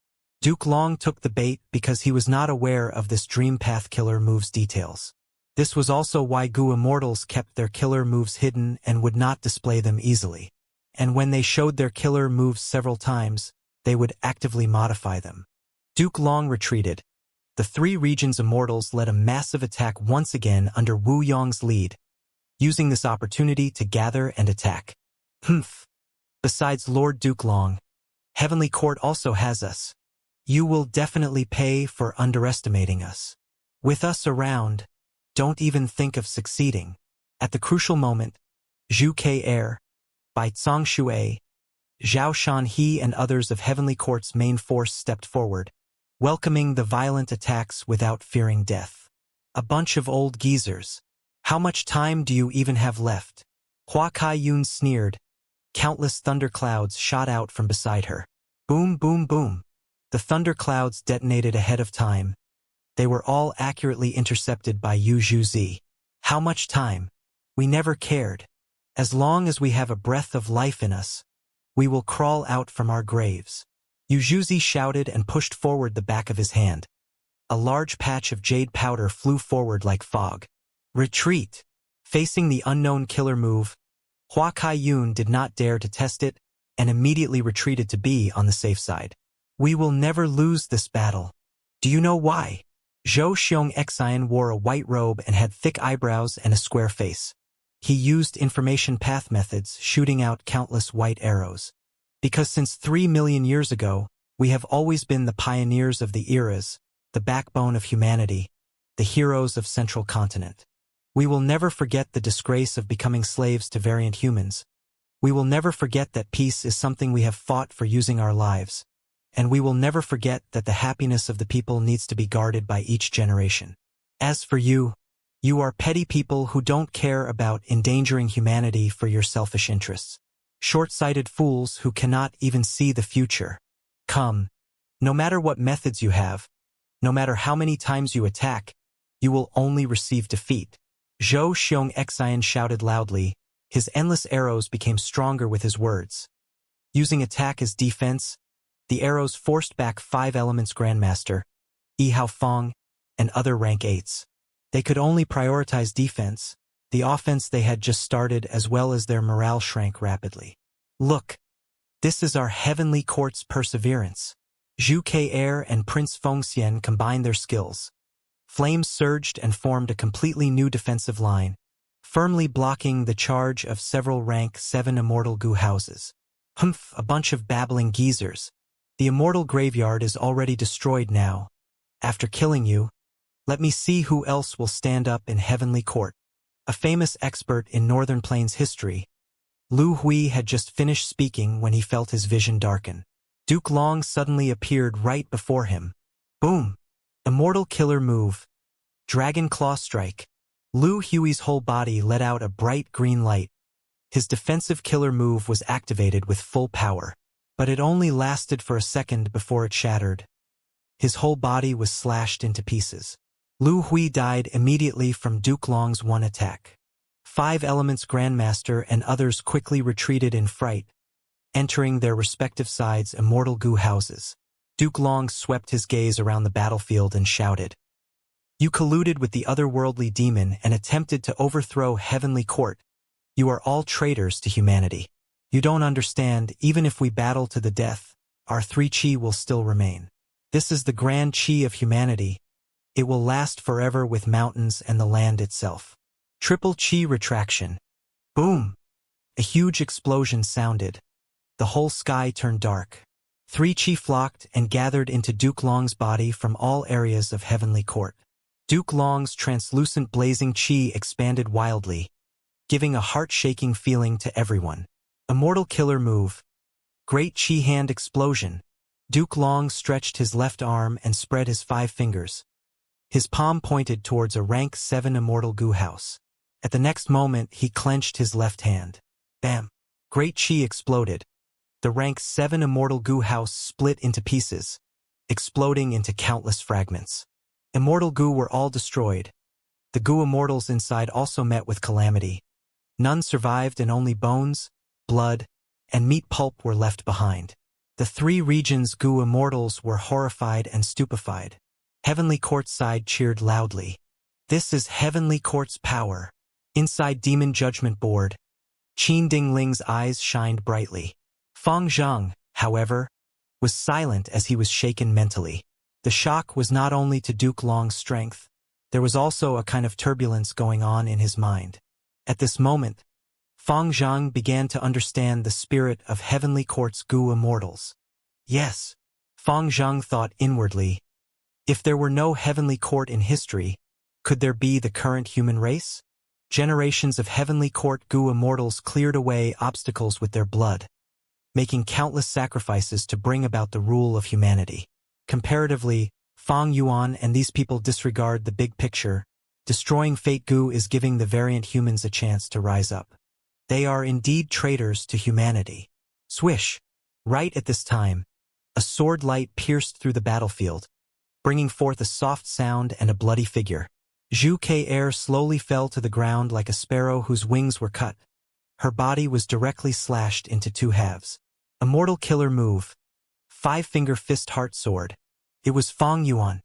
Duke Long took the bait because he was not aware of this Dream Path Killer move's details. This was also why Goo Immortals kept their killer moves hidden and would not display them easily. And when they showed their killer moves several times, they would actively modify them. Duke Long retreated. The three regions' immortals led a massive attack once again under Wu Yong's lead, using this opportunity to gather and attack. Besides Lord Duke Long, Heavenly Court also has us. You will definitely pay for underestimating us. With us around, don't even think of succeeding. At the crucial moment, Zhu Ke by Zhang Shuai, Zhao Shanhe and others of Heavenly Court's main force stepped forward, welcoming the violent attacks without fearing death. A bunch of old geezers. How much time do you even have left? Hua Kai-yun sneered. Countless thunderclouds shot out from beside her. Boom, boom, boom. The thunderclouds detonated ahead of time. They were all accurately intercepted by Yu Zhuzi. How much time? We never cared. As long as we have a breath of life in us, we will crawl out from our graves. Yu Zhuzi shouted and pushed forward the back of his hand. A large patch of jade powder flew forward like fog. Retreat. Facing the unknown killer move, Hua Kai-yun did not dare to test it and immediately retreated to be on the safe side. We will never lose this battle. Do you know why? Zhou Xiong wore a white robe and had thick eyebrows and a square face. He used information path methods, shooting out countless white arrows. Because since 3 million years ago, we have always been the pioneers of the eras, the backbone of humanity, the heroes of Central Continent. We will never forget the disgrace of becoming slaves to variant humans. We will never forget that peace is something we have fought for using our lives. And we will never forget that the happiness of the people needs to be guarded by each generation. As for you, you are petty people who don't care about endangering humanity for your selfish interests. Short-sighted fools who cannot even see the future. Come, no matter what methods you have, no matter how many times you attack, you will only receive defeat. Zhou Xiong shouted loudly. His endless arrows became stronger with his words. Using attack as defense, the arrows forced back 5 Elements Grandmaster, Yi Haofeng, and other rank 8s. They could only prioritize defense. The offense they had just started as well as their morale shrank rapidly. Look, this is our Heavenly Court's perseverance. Zhu Ke and Prince Fengxian combined their skills. Flames surged and formed a completely new defensive line, firmly blocking the charge of several rank 7 immortal goo houses. A bunch of babbling geezers. The immortal graveyard is already destroyed now. After killing you, let me see who else will stand up in heavenly court. A famous expert in Northern Plains history, Lu Hui had just finished speaking when he felt his vision darken. Duke Long suddenly appeared right before him. Boom! Immortal killer move. Dragon claw strike. Lu Hui's whole body let out a bright green light. His defensive killer move was activated with full power, but it only lasted for a second before it shattered. His whole body was slashed into pieces. Lu Hui died immediately from Duke Long's one attack. 5 Elements Grandmaster and others quickly retreated in fright, entering their respective sides' immortal goo houses. Duke Long swept his gaze around the battlefield and shouted, "You colluded with the otherworldly demon and attempted to overthrow Heavenly Court. You are all traitors to humanity. You don't understand, even if we battle to the death, our 3 chi will still remain. This is the grand chi of humanity. It will last forever with mountains and the land itself." Triple chi retraction. Boom! A huge explosion sounded. The whole sky turned dark. 3 chi flocked and gathered into Duke Long's body from all areas of Heavenly Court. Duke Long's translucent blazing chi expanded wildly, giving a heart-shaking feeling to everyone. Immortal killer move. Great chi hand explosion. Duke Long stretched his left arm and spread his 5 fingers. His palm pointed towards a rank 7 immortal goo house. At the next moment, he clenched his left hand. Bam! Great chi exploded. The rank 7 immortal goo house split into pieces, exploding into countless fragments. Immortal goo were all destroyed. The goo immortals inside also met with calamity. None survived and only bones, blood, and meat pulp were left behind. The 3 regions' goo immortals were horrified and stupefied. Heavenly Court's side cheered loudly. This is Heavenly Court's power. Inside Demon Judgment Board, Qin Dingling's eyes shined brightly. Feng Zhang, however, was silent as he was shaken mentally. The shock was not only to Duke Long's strength, there was also a kind of turbulence going on in his mind. At this moment, Feng Zhang began to understand the spirit of Heavenly Court's goo immortals. Yes, Feng Zhang thought inwardly, if there were no Heavenly Court in history, could there be the current human race? Generations of Heavenly Court goo immortals cleared away obstacles with their blood, making countless sacrifices to bring about the rule of humanity. Comparatively, Fang Yuan and these people disregard the big picture. Destroying Fate Goo is giving the variant humans a chance to rise up. They are indeed traitors to humanity. Swish! Right at this time, a sword light pierced through the battlefield, bringing forth a soft sound and a bloody figure. Zhu Ke slowly fell to the ground like a sparrow whose wings were cut. Her body was directly slashed into 2 halves. Immortal killer move. 5-finger fist heart sword. It was Fang Yuan.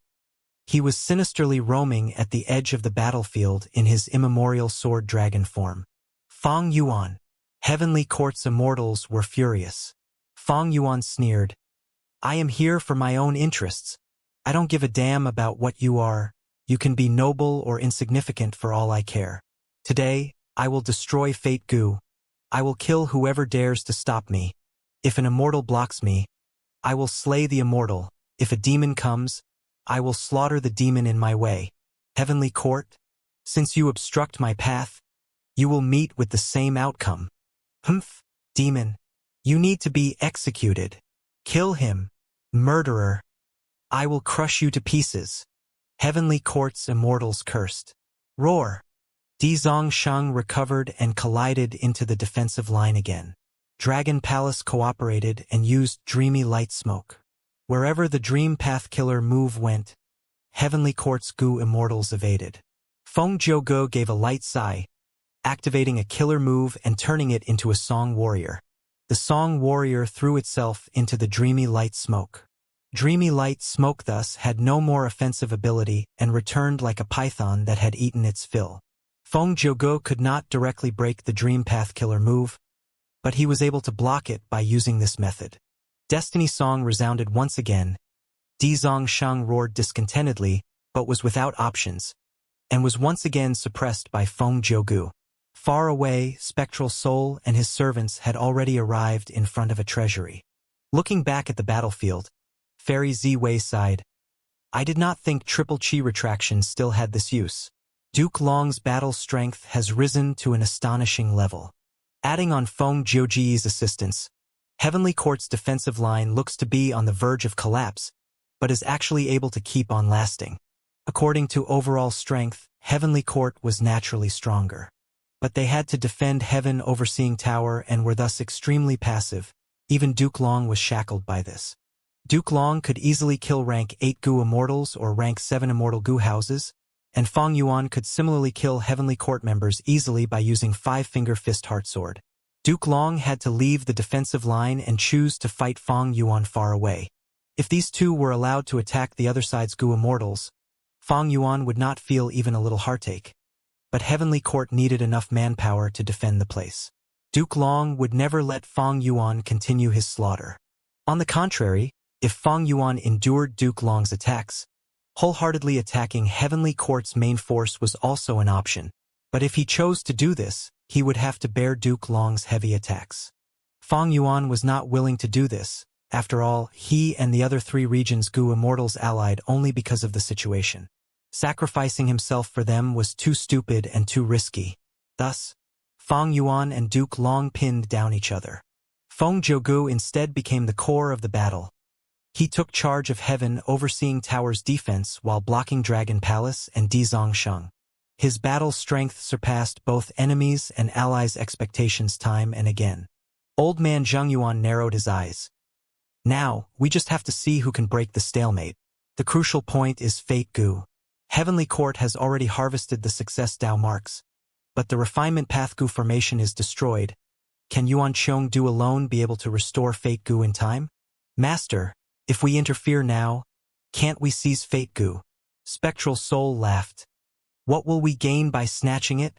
He was sinisterly roaming at the edge of the battlefield in his immemorial sword dragon form. Fang Yuan. Heavenly Court's immortals were furious. Fang Yuan sneered, "I am here for my own interests. I don't give a damn about what you are. You can be noble or insignificant for all I care. Today, I will destroy Fate Goo. I will kill whoever dares to stop me. If an immortal blocks me, I will slay the immortal. If a demon comes, I will slaughter the demon in my way. Heavenly Court, since you obstruct my path, you will meet with the same outcome. Humph, demon, you need to be executed. Kill him, murderer. I will crush you to pieces. Heavenly Court's immortals cursed. Roar! Di Zongsheng recovered and collided into the defensive line again. Dragon Palace cooperated and used dreamy light smoke. Wherever the Dream Path Killer move went, Heavenly Court's goo immortals evaded. Feng Jiuge gave a light sigh, activating a killer move and turning it into a Song Warrior. The Song Warrior threw itself into the dreamy light smoke. Dreamy light smoke thus had no more offensive ability and returned like a python that had eaten its fill. Feng Jiuge could not directly break the Dream Path Killer move, but he was able to block it by using this method. Destiny Song resounded once again. Di Zongsheng roared discontentedly, but was without options, and was once again suppressed by Feng Jiuge. Far away, Spectral Soul and his servants had already arrived in front of a treasury. Looking back at the battlefield, Fairy Z-Wei sighed. I did not think triple chi retraction still had this use. Duke Long's battle strength has risen to an astonishing level. Adding on Feng Jiuji's assistance, Heavenly Court's defensive line looks to be on the verge of collapse, but is actually able to keep on lasting. According to overall strength, Heavenly Court was naturally stronger. But they had to defend Heaven Overseeing Tower and were thus extremely passive. Even Duke Long was shackled by this. Duke Long could easily kill rank 8 Gu Immortals or rank 7 Immortal Gu houses, and Feng Yuan could similarly kill Heavenly Court members easily by using 5-finger fist heart sword. Duke Long had to leave the defensive line and choose to fight Feng Yuan far away. If these two were allowed to attack the other side's Gu Immortals, Feng Yuan would not feel even a little heartache. But Heavenly Court needed enough manpower to defend the place. Duke Long would never let Feng Yuan continue his slaughter. On the contrary, if Feng Yuan endured Duke Long's attacks, wholeheartedly attacking Heavenly Court's main force was also an option. But if he chose to do this, he would have to bear Duke Long's heavy attacks. Feng Yuan was not willing to do this. After all, he and the other 3 regions' Gu Immortals allied only because of the situation. Sacrificing himself for them was too stupid and too risky. Thus, Feng Yuan and Duke Long pinned down each other. Feng Jiugu instead became the core of the battle. He took charge of Heaven Overseeing Tower's defense while blocking Dragon Palace and Dizongsheng. His battle strength surpassed both enemies' and allies' expectations time and again. Old man Zheng Yuan narrowed his eyes. Now, we just have to see who can break the stalemate. The crucial point is Fate Gu. Heavenly Court has already harvested the success Dao marks, but the refinement path Gu formation is destroyed. Can Yuan Qiongdu alone be able to restore Fate Gu in time? Master, if we interfere now, can't we seize Fate Gu? Spectral Soul laughed. What will we gain by snatching it?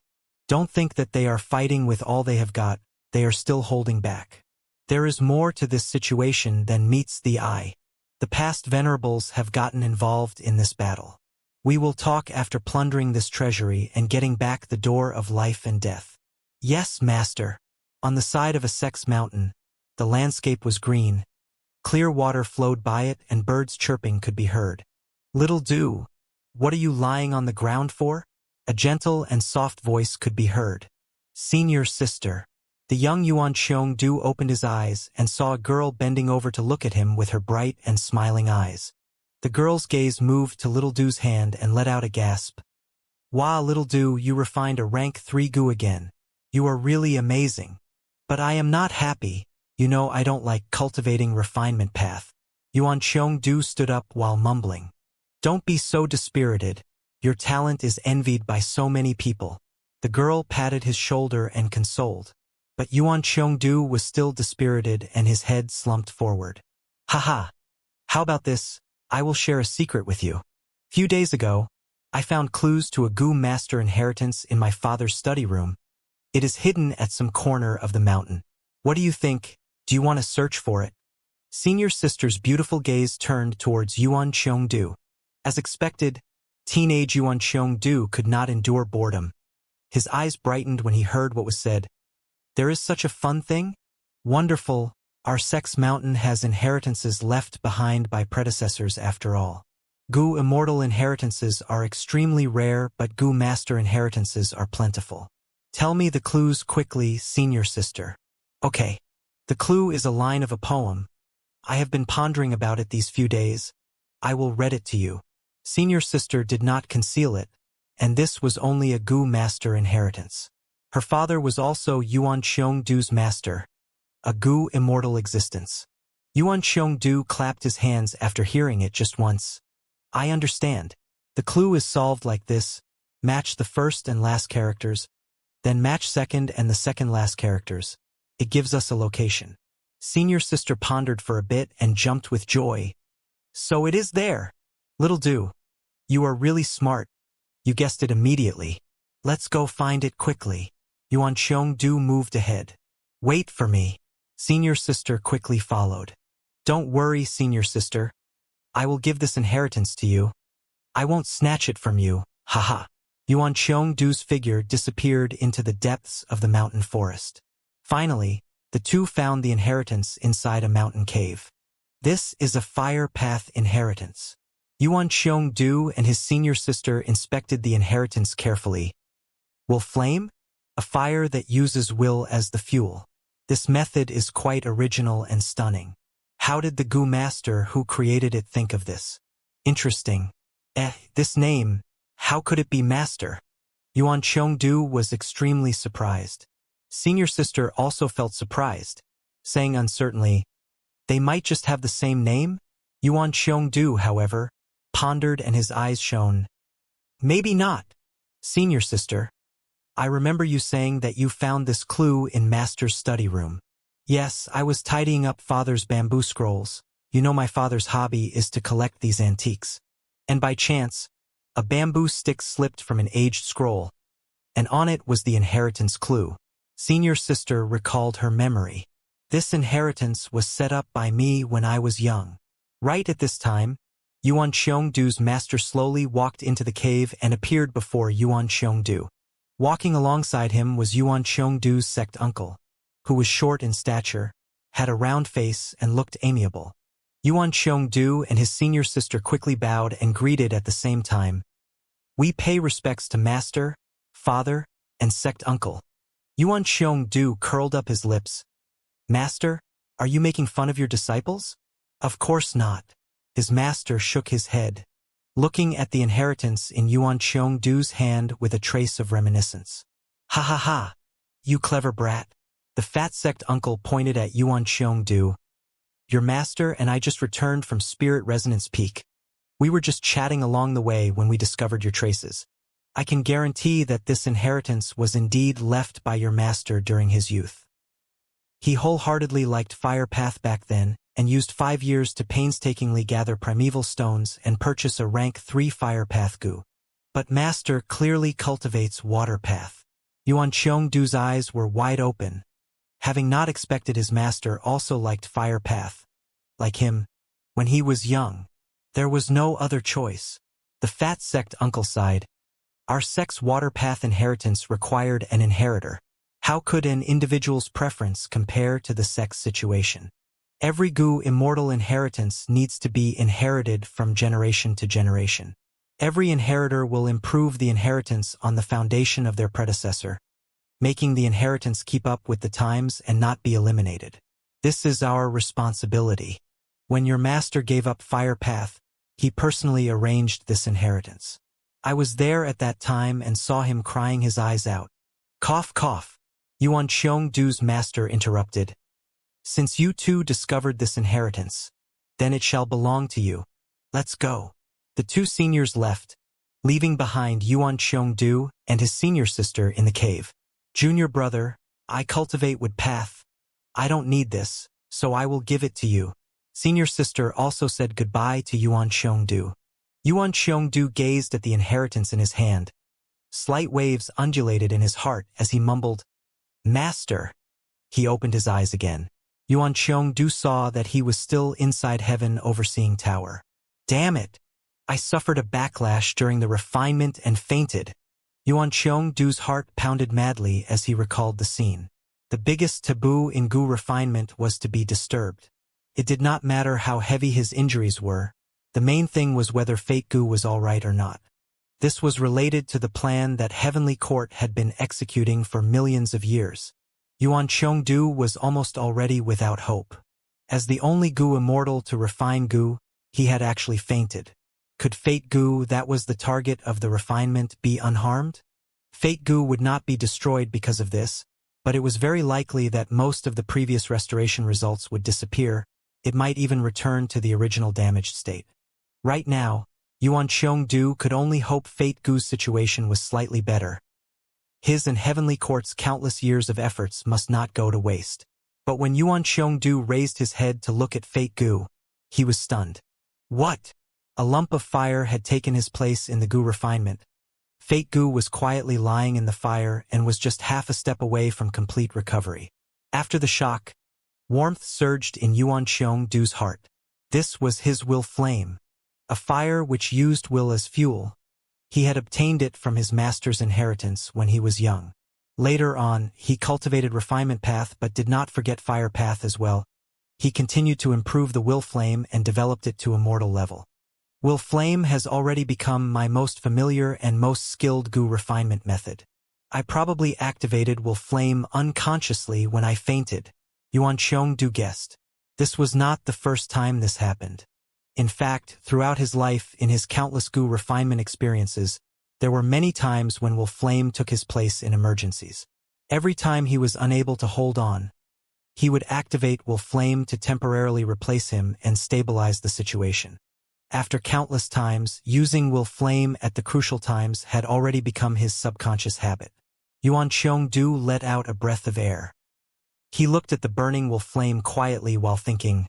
Don't think that they are fighting with all they have got, they are still holding back. There is more to this situation than meets the eye. The past venerables have gotten involved in this battle. We will talk after plundering this treasury and getting back the door of life and death. Yes, master. On the side of a sex mountain, the landscape was green. Clear water flowed by it and birds chirping could be heard. Little Du, what are you lying on the ground for? A gentle and soft voice could be heard. Senior sister. The young Yuan Qiongdu opened his eyes and saw a girl bending over to look at him with her bright and smiling eyes. The girl's gaze moved to Little Du's hand and let out a gasp. Wow, Little Du, you refined a rank 3 Gu again. You are really amazing. But I am not happy. You know I don't like cultivating refinement path. Yuan Qiongdu stood up while mumbling. Don't be so dispirited. Your talent is envied by so many people. The girl patted his shoulder and consoled. But Yuan Qiongdu was still dispirited and his head slumped forward. Haha. How about this? I will share a secret with you. Few days ago, I found clues to a Gu master inheritance in my father's study room. It is hidden at some corner of the mountain. What do you think? Do you want to search for it? Senior sister's beautiful gaze turned towards Yuan Qiongdu. As expected, teenage Yuan Qiongdu could not endure boredom. His eyes brightened when he heard what was said. There is such a fun thing? Wonderful, our sex mountain has inheritances left behind by predecessors after all. Gu immortal inheritances are extremely rare, but Gu master inheritances are plentiful. Tell me the clues quickly, senior sister. Okay. The clue is a line of a poem. I have been pondering about it these few days. I will read it to you. Senior sister did not conceal it, and this was only a Gu master inheritance. Her father was also Yuan Qiongdu's master, a Gu immortal existence. Yuan Qiongdu clapped his hands after hearing it just once. I understand. The clue is solved like this. Match the first and last characters, then match second and the second last characters. It gives us a location. Senior sister pondered for a bit and jumped with joy. So it is there. Little Du, you are really smart. You guessed it immediately. Let's go find it quickly. Yuan Qiongdu moved ahead. Wait for me. Senior sister quickly followed. Don't worry, senior sister. I will give this inheritance to you. I won't snatch it from you, haha. Yuan Qiongdu's figure disappeared into the depths of the mountain forest. Finally, The two found the inheritance inside a mountain cave. This is a fire path inheritance. Yuan Xiongdu and his senior sister inspected the inheritance carefully. Will flame? A fire that uses will as the fuel. This method is quite original and stunning. How did the Gu master who created it think of this? Interesting. This name, how could it be master? Yuan Xiongdu was extremely surprised. Senior sister also felt surprised, saying uncertainly, they might just have the same name? Yuan Xiongdu, however, pondered and his eyes shone. Maybe not. Senior sister, I remember you saying that you found this clue in Master's study room. Yes, I was tidying up Father's bamboo scrolls. You know my father's hobby is to collect these antiques. And by chance, a bamboo stick slipped from an aged scroll, and on it was the inheritance clue. Senior sister recalled her memory. This inheritance was set up by me when I was young. Right at this time, Yuan Xiongdu's master slowly walked into the cave and appeared before Yuan Xiongdu. Walking alongside him was Yuan Xiongdu's sect uncle, who was short in stature, had a round face, and looked amiable. Yuan Xiongdu and his senior sister quickly bowed and greeted at the same time. We pay respects to master, father, and sect uncle. Yuan Xiongdu curled up his lips. Master, are you making fun of your disciples? Of course not. His master shook his head, looking at the inheritance in Yuan Xiongdu's hand with a trace of reminiscence. Ha ha ha, you clever brat. The fat sect uncle pointed at Yuan Xiongdu. Your master and I just returned from Spirit Resonance Peak. We were just chatting along the way when we discovered your traces. I can guarantee that this inheritance was indeed left by your master during his youth. He wholeheartedly liked Fire Path back then, and used 5 years to painstakingly gather primeval stones and purchase a rank 3 Fire Path Gu. But Master clearly cultivates Water Path. Yuan Xiongdu's eyes were wide open, having not expected his master also liked Fire Path. Like him, when he was young, there was no other choice. The fat sect uncle sighed. Our sect's Water Path inheritance required an inheritor. How could an individual's preference compare to the sect's situation? Every Gu immortal inheritance needs to be inherited from generation to generation. Every inheritor will improve the inheritance on the foundation of their predecessor, making the inheritance keep up with the times and not be eliminated. This is our responsibility. When your master gave up Fire Path, he personally arranged this inheritance. I was there at that time and saw him crying his eyes out. Cough, cough. Yuan Xiongdu's master interrupted. Since you two discovered this inheritance, then it shall belong to you. Let's go. The two seniors left, leaving behind Yuan Xiongdu and his senior sister in the cave. Junior brother, I cultivate wood path. I don't need this, so I will give it to you. Senior sister also said goodbye to Yuan Xiongdu. Yuan Xiongdu gazed at the inheritance in his hand. Slight waves undulated in his heart as he mumbled, Master. He opened his eyes again. Yuan Xiongdu saw that he was still inside heaven overseeing tower. Damn it! I suffered a backlash during the refinement and fainted. Yuan Xiongdu's heart pounded madly as he recalled the scene. The biggest taboo in Gu refinement was to be disturbed. It did not matter how heavy his injuries were. The main thing was whether Fate Gu was alright or not. This was related to the plan that Heavenly Court had been executing for millions of years. Yuan Xiongdu was almost already without hope. As the only Gu immortal to refine Gu, he had actually fainted. Could Fate Gu, that was the target of the refinement, be unharmed? Fate Gu would not be destroyed because of this, but it was very likely that most of the previous restoration results would disappear. It might even return to the original damaged state. Right now, Yuan Xiongdu could only hope Fate Gu's situation was slightly better. His and Heavenly Court's countless years of efforts must not go to waste. But when Yuan Xiongdu raised his head to look at Fate Gu, he was stunned. What? A lump of fire had taken his place in the Gu refinement. Fate Gu was quietly lying in the fire and was just half a step away from complete recovery. After the shock, warmth surged in Yuan Xiongdu's heart. This was his will flame, a fire which used will as fuel. He had obtained it from his master's inheritance when he was young. Later on, he cultivated refinement path but did not forget fire path as well. He continued to improve the will flame and developed it to immortal level. Will flame has already become my most familiar and most skilled Gu refinement method. I probably activated will flame unconsciously when I fainted. Yuan Qiong-du guessed. This was not the first time this happened. In fact, throughout his life, in his countless Gu refinement experiences, there were many times when will flame took his place in emergencies. Every time he was unable to hold on, he would activate will flame to temporarily replace him and stabilize the situation. After countless times, using will flame at the crucial times had already become his subconscious habit. Yuan Qiong-du let out a breath of air. He looked at the burning will flame quietly while thinking.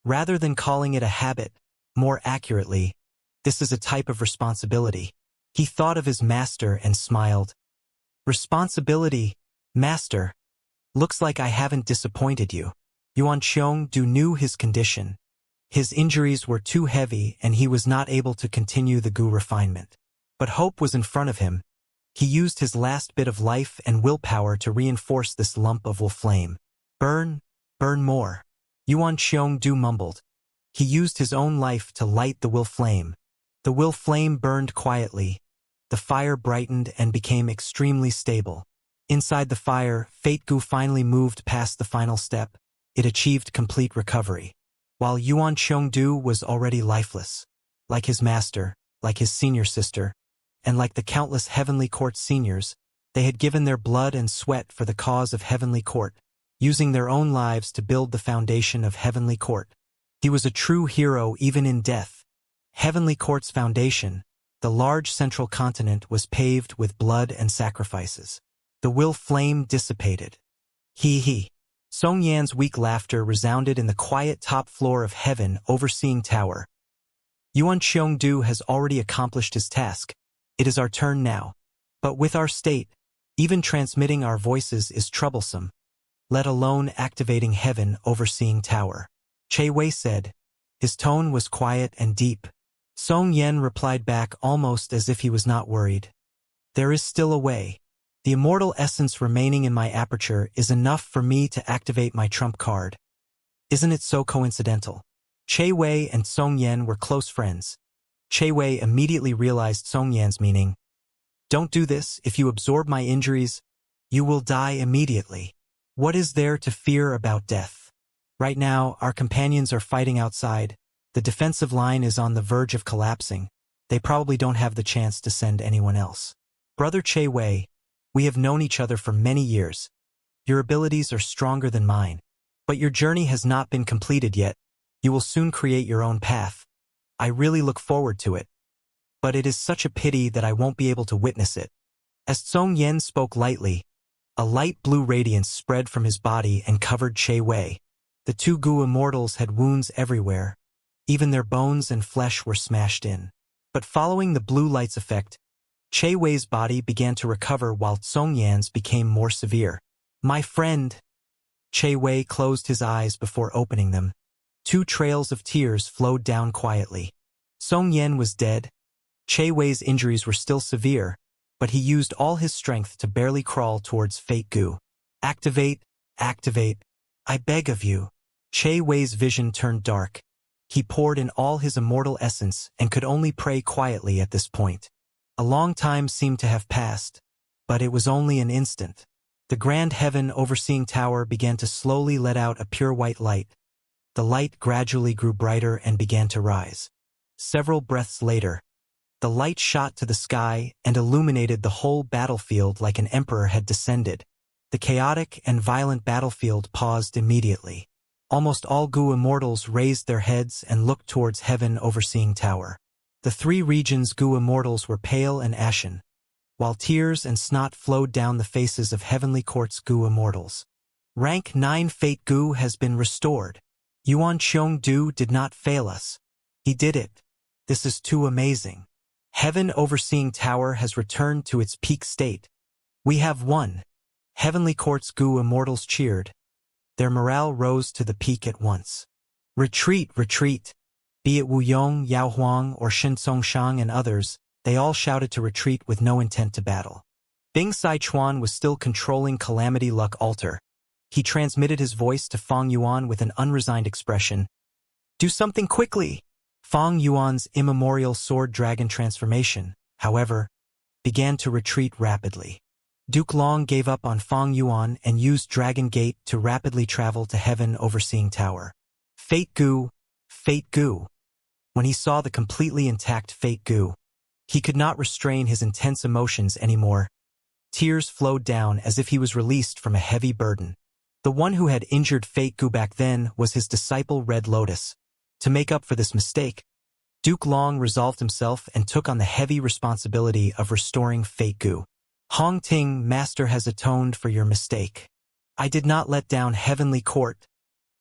Rather than calling it a habit, more accurately, this is a type of responsibility. He thought of his master and smiled. Responsibility, master. Looks like I haven't disappointed you. Yuan Qiong-du knew his condition. His injuries were too heavy and he was not able to continue the Gu refinement. But hope was in front of him. He used his last bit of life and willpower to reinforce this lump of will flame. Burn, burn more. Yuan Qiong-du mumbled. He used his own life to light the will flame. The will flame burned quietly. The fire brightened and became extremely stable. Inside the fire, Fate Gu finally moved past the final step. It achieved complete recovery. While Yuan Qiong-du was already lifeless. Like his master, like his senior sister, and like the countless Heavenly Court seniors, they had given their blood and sweat for the cause of Heavenly Court, using their own lives to build the foundation of Heavenly Court. He was a true hero even in death. Heavenly Court's foundation, the large central continent, was paved with blood and sacrifices. The will flame dissipated. He. Song Yan's weak laughter resounded in the quiet top floor of heaven overseeing tower. Yuan Qiong-du has already accomplished his task. It is our turn now. But with our state, even transmitting our voices is troublesome, let alone activating heaven overseeing tower. Che Wei said. His tone was quiet and deep. Song Yan replied back almost as if he was not worried. There is still a way. The immortal essence remaining in my aperture is enough for me to activate my trump card. Isn't it so coincidental? Che Wei and Song Yan were close friends. Che Wei immediately realized Song Yan's meaning. Don't do this. If you absorb my injuries, you will die immediately. What is there to fear about death? Right now, our companions are fighting outside. The defensive line is on the verge of collapsing. They probably don't have the chance to send anyone else. Brother Che Wei, we have known each other for many years. Your abilities are stronger than mine. But your journey has not been completed yet. You will soon create your own path. I really look forward to it. But it is such a pity that I won't be able to witness it. As Song Yan spoke lightly, a light blue radiance spread from his body and covered Che Wei. The two Gu immortals had wounds everywhere. Even their bones and flesh were smashed in. But following the blue light's effect, Che Wei's body began to recover while Song Yan's became more severe. My friend. Che Wei closed his eyes before opening them. Two trails of tears flowed down quietly. Song Yan was dead. Che Wei's injuries were still severe, but he used all his strength to barely crawl towards Fate Gu. Activate, activate. I beg of you. Che Wei's vision turned dark. He poured in all his immortal essence and could only pray quietly at this point. A long time seemed to have passed, but it was only an instant. The grand heaven overseeing tower began to slowly let out a pure white light. The light gradually grew brighter and began to rise. Several breaths later, the light shot to the sky and illuminated the whole battlefield like an emperor had descended. The chaotic and violent battlefield paused immediately. Almost all Gu immortals raised their heads and looked towards heaven overseeing tower. The three regions' Gu immortals were pale and ashen, while tears and snot flowed down the faces of Heavenly Court's Gu immortals. Rank 9 Fate Gu has been restored. Yuan Qiong-du did not fail us. He did it. This is too amazing. Heaven overseeing tower has returned to its peak state. We have won. Heavenly Court's Gu immortals cheered. Their morale rose to the peak at once. Retreat, retreat. Be it Wu Yong, Yao Huang, or Shen Songshang and others, they all shouted to retreat with no intent to battle. Bing Sichuan was still controlling Calamity Luck Altar. He transmitted his voice to Fong Yuan with an unresigned expression. Do something quickly! Fong Yuan's immemorial sword dragon transformation, however, began to retreat rapidly. Duke Long gave up on Fong Yuan and used Dragon Gate to rapidly travel to Heaven Overseeing Tower. Fate Gu, Fate Gu. When he saw the completely intact Fate Gu, he could not restrain his intense emotions anymore. Tears flowed down as if he was released from a heavy burden. The one who had injured Fate Gu back then was his disciple Red Lotus. To make up for this mistake, Duke Long resolved himself and took on the heavy responsibility of restoring Fate Gu. Hong Ting, Master has atoned for your mistake. I did not let down Heavenly Court.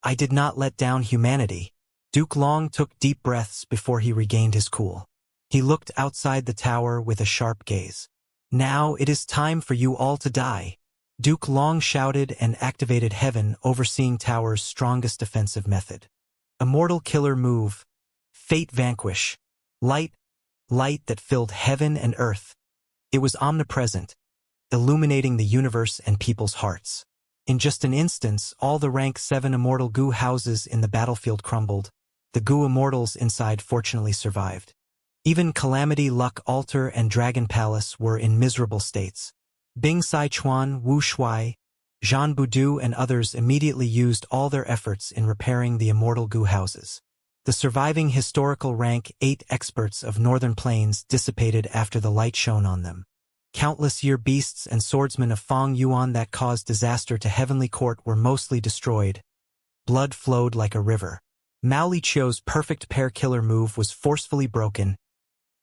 I did not let down humanity. Duke Long took deep breaths before he regained his cool. He looked outside the tower with a sharp gaze. Now it is time for you all to die. Duke Long shouted and activated Heaven Overseeing Tower's strongest defensive method. Immortal Killer Move. Fate Vanquish. Light that filled heaven and earth. It was omnipresent, illuminating the universe and people's hearts. In just an instant, all the rank 7 immortal Gu houses in the battlefield crumbled. The Gu immortals inside fortunately survived. Even Calamity Luck Altar and Dragon Palace were in miserable states. Bing Sichuan, Wu Shuai, Zhan Budu and others immediately used all their efforts in repairing the immortal Gu houses. The surviving historical rank 8 experts of Northern Plains dissipated after the light shone on them. Countless year beasts and swordsmen of Fong Yuan that caused disaster to Heavenly Court were mostly destroyed. Blood flowed like a river. Mao Li Qiu's perfect pair killer move was forcefully broken.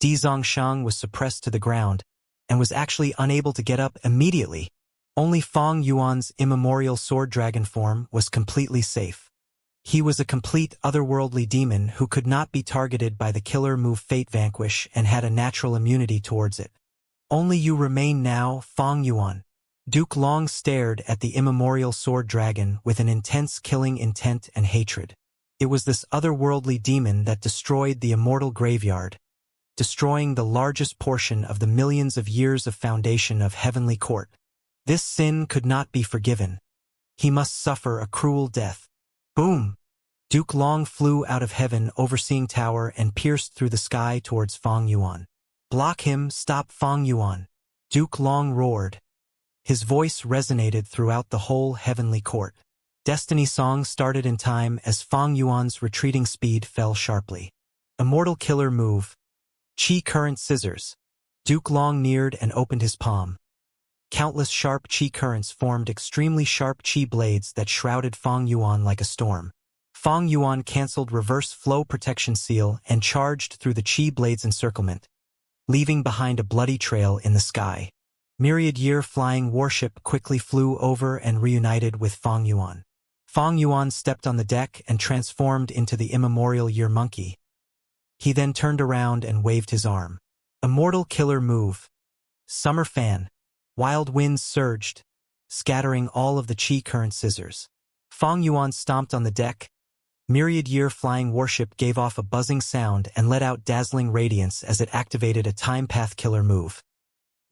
Di Zongshang was suppressed to the ground and was actually unable to get up immediately. Only Fong Yuan's immemorial sword dragon form was completely safe. He was a complete otherworldly demon who could not be targeted by the killer move Fate Vanquish and had a natural immunity towards it. Only you remain now, Fong Yuan. Duke Long stared at the immemorial sword dragon with an intense killing intent and hatred. It was this otherworldly demon that destroyed the immortal graveyard, destroying the largest portion of the millions of years of foundation of Heavenly Court. This sin could not be forgiven. He must suffer a cruel death. Boom! Duke Long flew out of Heaven Overseeing Tower and pierced through the sky towards Fong Yuan. Block him, stop Fong Yuan! Duke Long roared. His voice resonated throughout the whole Heavenly Court. Destiny Song started in time as Fong Yuan's retreating speed fell sharply. Immortal Killer Move. Chi Current Scissors. Duke Long neared and opened his palm. Countless sharp chi currents formed extremely sharp chi blades that shrouded Fong Yuan like a storm. Fong Yuan cancelled reverse flow protection seal and charged through the chi blades encirclement, leaving behind a bloody trail in the sky. Myriad Year flying warship quickly flew over and reunited with Fong Yuan. Fong Yuan stepped on the deck and transformed into the immemorial Year monkey. He then turned around and waved his arm. Immortal Killer Move. Summer Fan. Wild winds surged, scattering all of the chi current scissors. Fong Yuan stomped on the deck. Myriad Year flying warship gave off a buzzing sound and let out dazzling radiance as it activated a time path killer move.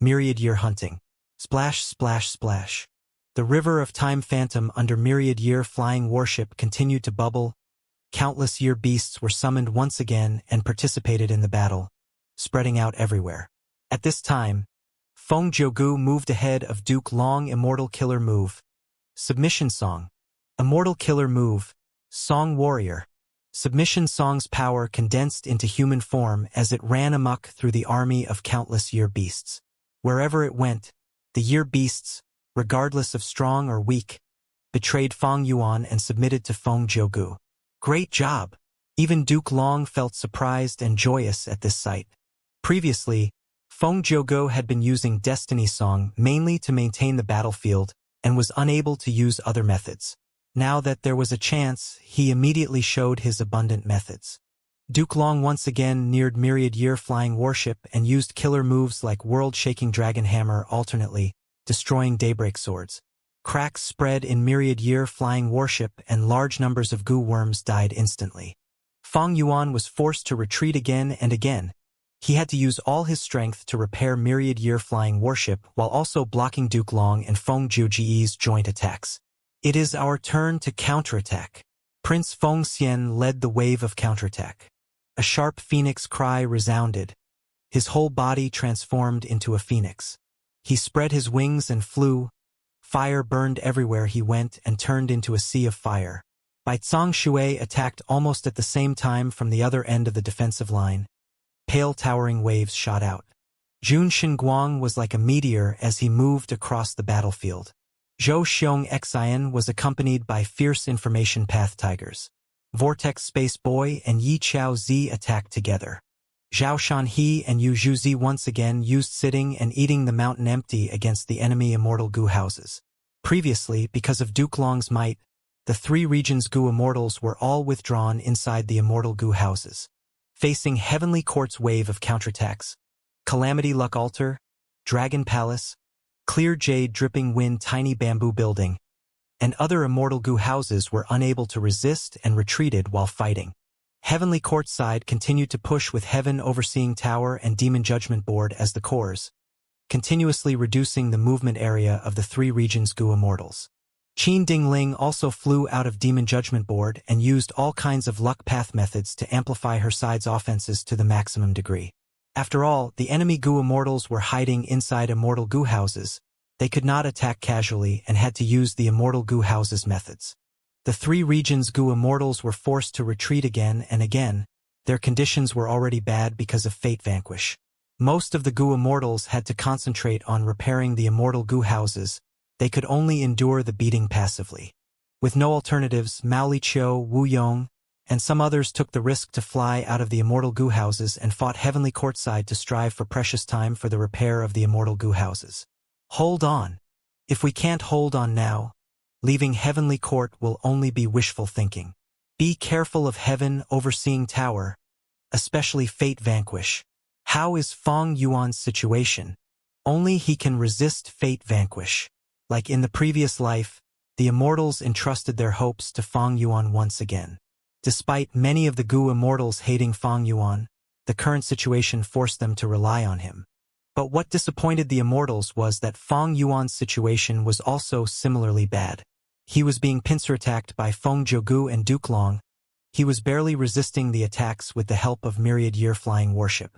Myriad Year hunting. Splash, splash, splash. The river of time phantom under Myriad Year flying warship continued to bubble. Countless year beasts were summoned once again and participated in the battle, spreading out everywhere. At this time, Feng Jiugu moved ahead of Duke Long. Immortal Killer Move. Submission Song. Immortal Killer Move. Song Warrior. Submission Song's power condensed into human form as it ran amok through the army of countless year beasts. Wherever it went, the year beasts, regardless of strong or weak, betrayed Fong Yuan and submitted to Feng Jiugu. Great job! Even Duke Long felt surprised and joyous at this sight. Previously, Feng Jiugu had been using Destiny Song mainly to maintain the battlefield and was unable to use other methods. Now that there was a chance, he immediately showed his abundant methods. Duke Long once again neared Myriad Year flying warship and used killer moves like world-shaking Dragon Hammer alternately, destroying Daybreak Swords. Cracks spread in Myriad Year flying warship and large numbers of goo worms died instantly. Fong Yuan was forced to retreat again and again. He had to use all his strength to repair myriad-year flying warship while also blocking Duke Long and Feng Jiuji's joint attacks. It is our turn to counterattack. Prince Feng Xian led the wave of counterattack. A sharp phoenix cry resounded. His whole body transformed into a phoenix. He spread his wings and flew. Fire burned everywhere he went and turned into a sea of fire. Bai Zhang Shui attacked almost at the same time from the other end of the defensive line. Pale towering waves shot out. Jun Xinguang was like a meteor as he moved across the battlefield. Zhou Xiong Xian was accompanied by fierce information path tigers. Vortex Space Boy and Yi Chao Zi attacked together. Zhao Shanhe and Yu Zhuzi once again used sitting and eating the mountain empty against the enemy Immortal Gu houses. Previously, because of Duke Long's might, the three regions Gu Immortals were all withdrawn inside the Immortal Gu houses. Facing Heavenly Court's wave of counterattacks, Calamity Luck Altar, Dragon Palace, Clear Jade Dripping Wind Tiny Bamboo Building, and other Immortal Gu houses were unable to resist and retreated while fighting. Heavenly Court's side continued to push with Heaven Overseeing Tower and Demon Judgment Board as the cores, continuously reducing the movement area of the three regions Gu Immortals. Qin Dingling also flew out of Demon Judgment Board and used all kinds of luck path methods to amplify her side's offenses to the maximum degree. After all, the enemy Gu Immortals were hiding inside Immortal Gu houses. They could not attack casually and had to use the Immortal Gu houses methods. The three regions Gu Immortals were forced to retreat again and again. Their conditions were already bad because of Fate Vanquish. Most of the Gu Immortals had to concentrate on repairing the Immortal Gu houses. They could only endure the beating passively. With no alternatives, Mao Liqiu, Wu Yong, and some others took the risk to fly out of the Immortal Gu houses and fought Heavenly Courtside to strive for precious time for the repair of the Immortal Gu houses. Hold on. If we can't hold on now, leaving Heavenly Court will only be wishful thinking. Be careful of Heaven Overseeing Tower, especially Fate Vanquish. How is Feng Yuan's situation? Only he can resist Fate Vanquish. Like in the previous life, the Immortals entrusted their hopes to Feng Yuan once again. Despite many of the Gu Immortals hating Feng Yuan, the current situation forced them to rely on him. But what disappointed the Immortals was that Feng Yuan's situation was also similarly bad. He was being pincer-attacked by Feng Zhougu and Duke Long. He was barely resisting the attacks with the help of myriad-year flying warship.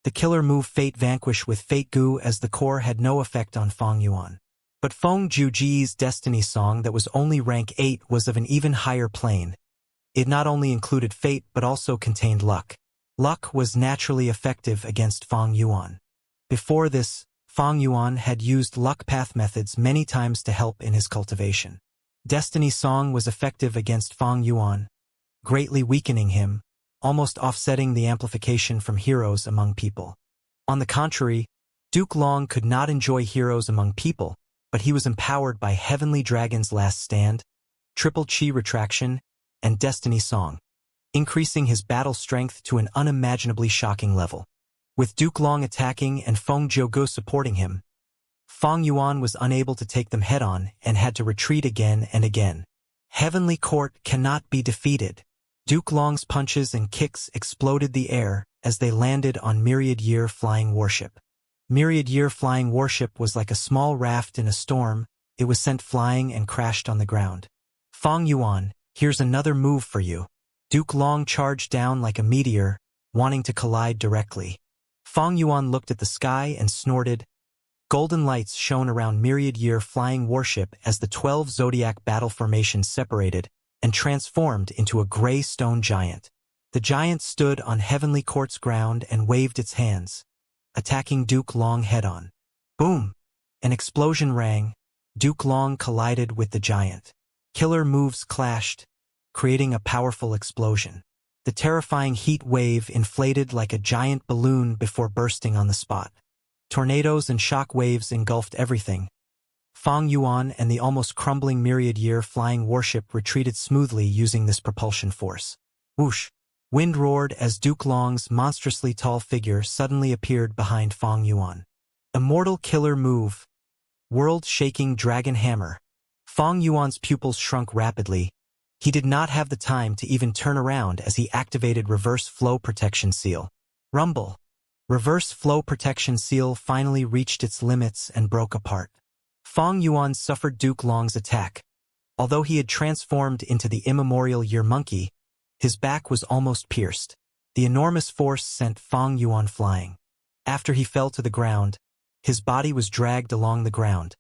The killer move Fate Vanquish with Fate Gu as the core had no effect on Feng Yuan. But Feng Jiuji's Destiny Song that was only rank 8 was of an even higher plane. It not only included fate but also contained luck. Luck was naturally effective against Feng Yuan. Before this, Feng Yuan had used luck path methods many times to help in his cultivation. Destiny Song was effective against Feng Yuan, greatly weakening him, almost offsetting the amplification from heroes among people. On the contrary, Duke Long could not enjoy heroes among people, but he was empowered by Heavenly Dragon's Last Stand, Triple Chi Retraction, and Destiny Song, increasing his battle strength to an unimaginably shocking level. With Duke Long attacking and Feng Zhougu supporting him, Feng Yuan was unable to take them head-on and had to retreat again and again. Heavenly Court cannot be defeated. Duke Long's punches and kicks exploded the air as they landed on myriad-year flying warship. Myriad-year flying warship was like a small raft in a storm. It was sent flying and crashed on the ground. Feng Yuan, here's another move for you. Duke Long charged down like a meteor, wanting to collide directly. Feng Yuan looked at the sky and snorted. Golden lights shone around myriad-year flying warship as the 12 zodiac battle formations separated and transformed into a gray stone giant. The giant stood on Heavenly Court's ground and waved its hands, attacking Duke Long head-on. Boom! An explosion rang. Duke Long collided with the giant. Killer moves clashed, creating a powerful explosion. The terrifying heat wave inflated like a giant balloon before bursting on the spot. Tornadoes and shock waves engulfed everything. Feng Yuan and the almost crumbling myriad-year flying warship retreated smoothly using this propulsion force. Whoosh! Wind roared as Duke Long's monstrously tall figure suddenly appeared behind Feng Yuan. Immortal killer move. World-shaking dragon hammer. Feng Yuan's pupils shrunk rapidly. He did not have the time to even turn around as he activated reverse flow protection seal. Rumble. Reverse flow protection seal finally reached its limits and broke apart. Fong Yuan suffered Duke Long's attack. Although he had transformed into the immemorial year monkey, his back was almost pierced. The enormous force sent Fong Yuan flying. After he fell to the ground, his body was dragged along the ground,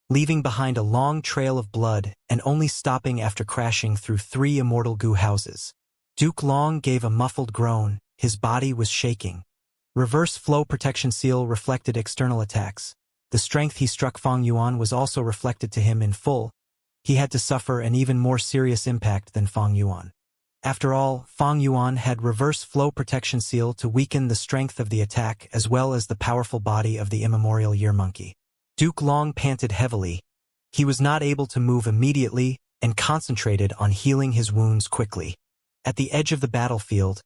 leaving behind a long trail of blood and only stopping after crashing through 3 immortal goo houses. Duke Long gave a muffled groan, his body was shaking. Reverse flow protection seal reflected external attacks. The strength he struck Fong Yuan was also reflected to him in full. He had to suffer an even more serious impact than Fong Yuan. After all, Fong Yuan had reverse flow protection seal to weaken the strength of the attack as well as the powerful body of the immemorial year monkey. Duke Long panted heavily. He was not able to move immediately and concentrated on healing his wounds quickly. At the edge of the battlefield,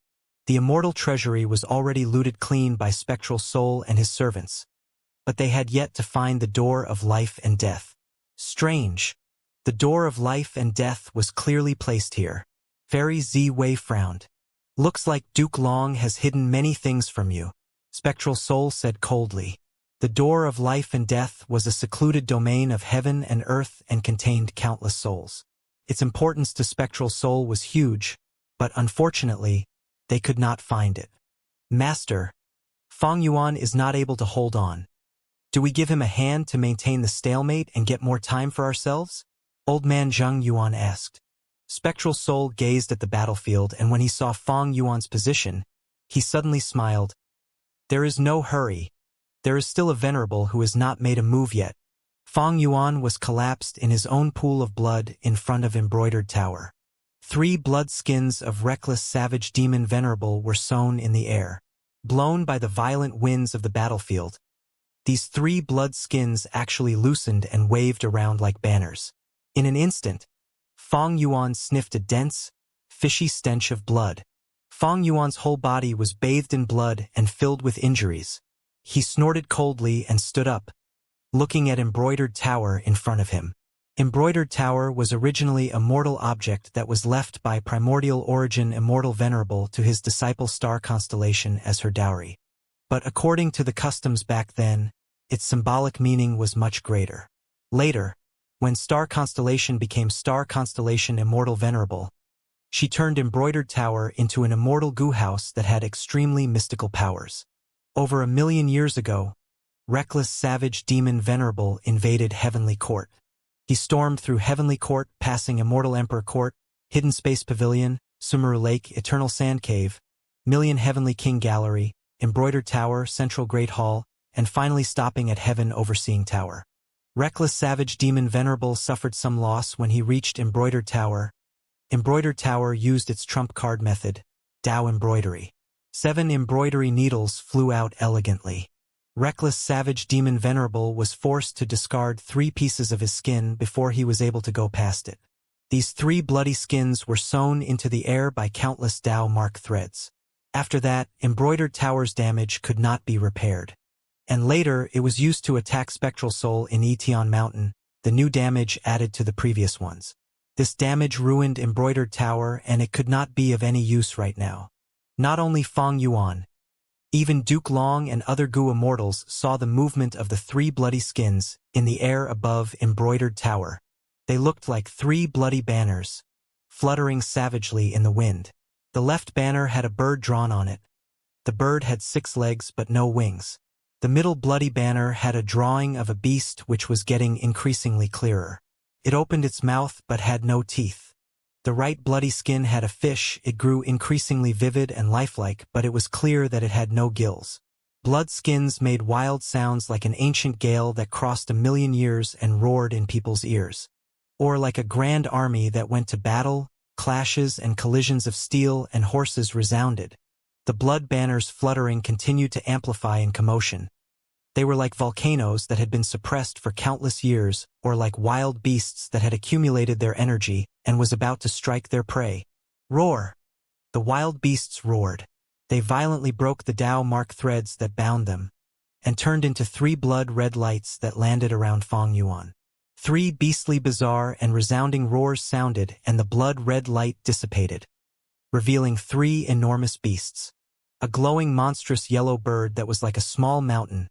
the immortal treasury was already looted clean by Spectral Soul and his servants, but they had yet to find the door of life and death. Strange. The door of life and death was clearly placed here. Fairy Z Wei frowned. Looks like Duke Long has hidden many things from you, Spectral Soul said coldly. The door of life and death was a secluded domain of heaven and earth and contained countless souls. Its importance to Spectral Soul was huge, but unfortunately, they could not find it. Master, Fong Yuan is not able to hold on. Do we give him a hand to maintain the stalemate and get more time for ourselves? Old man Zheng Yuan asked. Spectral Soul gazed at the battlefield, and when he saw Fong Yuan's position, he suddenly smiled. There is no hurry. There is still a venerable who has not made a move yet. Fong Yuan was collapsed in his own pool of blood in front of Embroidered Tower. 3 blood skins of reckless savage demon venerable were sown in the air. Blown by the violent winds of the battlefield, these 3 blood skins actually loosened and waved around like banners. In an instant, Fong Yuan sniffed a dense, fishy stench of blood. Fong Yuan's whole body was bathed in blood and filled with injuries. He snorted coldly and stood up, looking at Embroidered Tower in front of him. Embroidered Tower was originally a mortal object that was left by primordial origin Immortal Venerable to his disciple Star Constellation as her dowry. But according to the customs back then, its symbolic meaning was much greater. Later, when Star Constellation became Star Constellation Immortal Venerable, she turned Embroidered Tower into an immortal goo house that had extremely mystical powers. Over 1 million years ago, reckless savage demon Venerable invaded Heavenly Court. He stormed through Heavenly Court, passing Immortal Emperor Court, Hidden Space Pavilion, Sumeru Lake, Eternal Sand Cave, Million Heavenly King Gallery, Embroidered Tower, Central Great Hall, and finally stopping at Heaven Overseeing Tower. Reckless savage demon Venerable suffered some loss when he reached Embroidered Tower. Embroidered Tower used its trump card method, Tao Embroidery. 7 embroidery needles flew out elegantly. Reckless savage demon Venerable was forced to discard 3 pieces of his skin before he was able to go past it. These 3 bloody skins were sewn into the air by countless Tao mark threads. After that, Embroidered Tower's damage could not be repaired. And later, it was used to attack Spectral Soul in Etion Mountain, the new damage added to the previous ones. This damage ruined Embroidered Tower, and it could not be of any use right now. Not only Fong Yuan, even Duke Long and other goo immortals saw the movement of the 3 bloody skins in the air above Embroidered Tower. They looked like 3 bloody banners, fluttering savagely in the wind. The left banner had a bird drawn on it. The bird had 6 legs but no wings. The middle bloody banner had a drawing of a beast which was getting increasingly clearer. It opened its mouth but had no teeth. The right bloody skin had a fish. It grew increasingly vivid and lifelike, but it was clear that it had no gills. Blood skins made wild sounds like an ancient gale that crossed 1 million years and roared in people's ears. Or like a grand army that went to battle, clashes and collisions of steel and horses resounded. The blood banners fluttering continued to amplify in commotion. They were like volcanoes that had been suppressed for countless years, or like wild beasts that had accumulated their energy and was about to strike their prey. Roar! The wild beasts roared. They violently broke the Tao mark threads that bound them, and turned into 3 blood-red lights that landed around Fong Yuan. 3 beastly bizarre and resounding roars sounded, and the blood-red light dissipated, revealing 3 enormous beasts. a glowing monstrous yellow bird that was like a small mountain.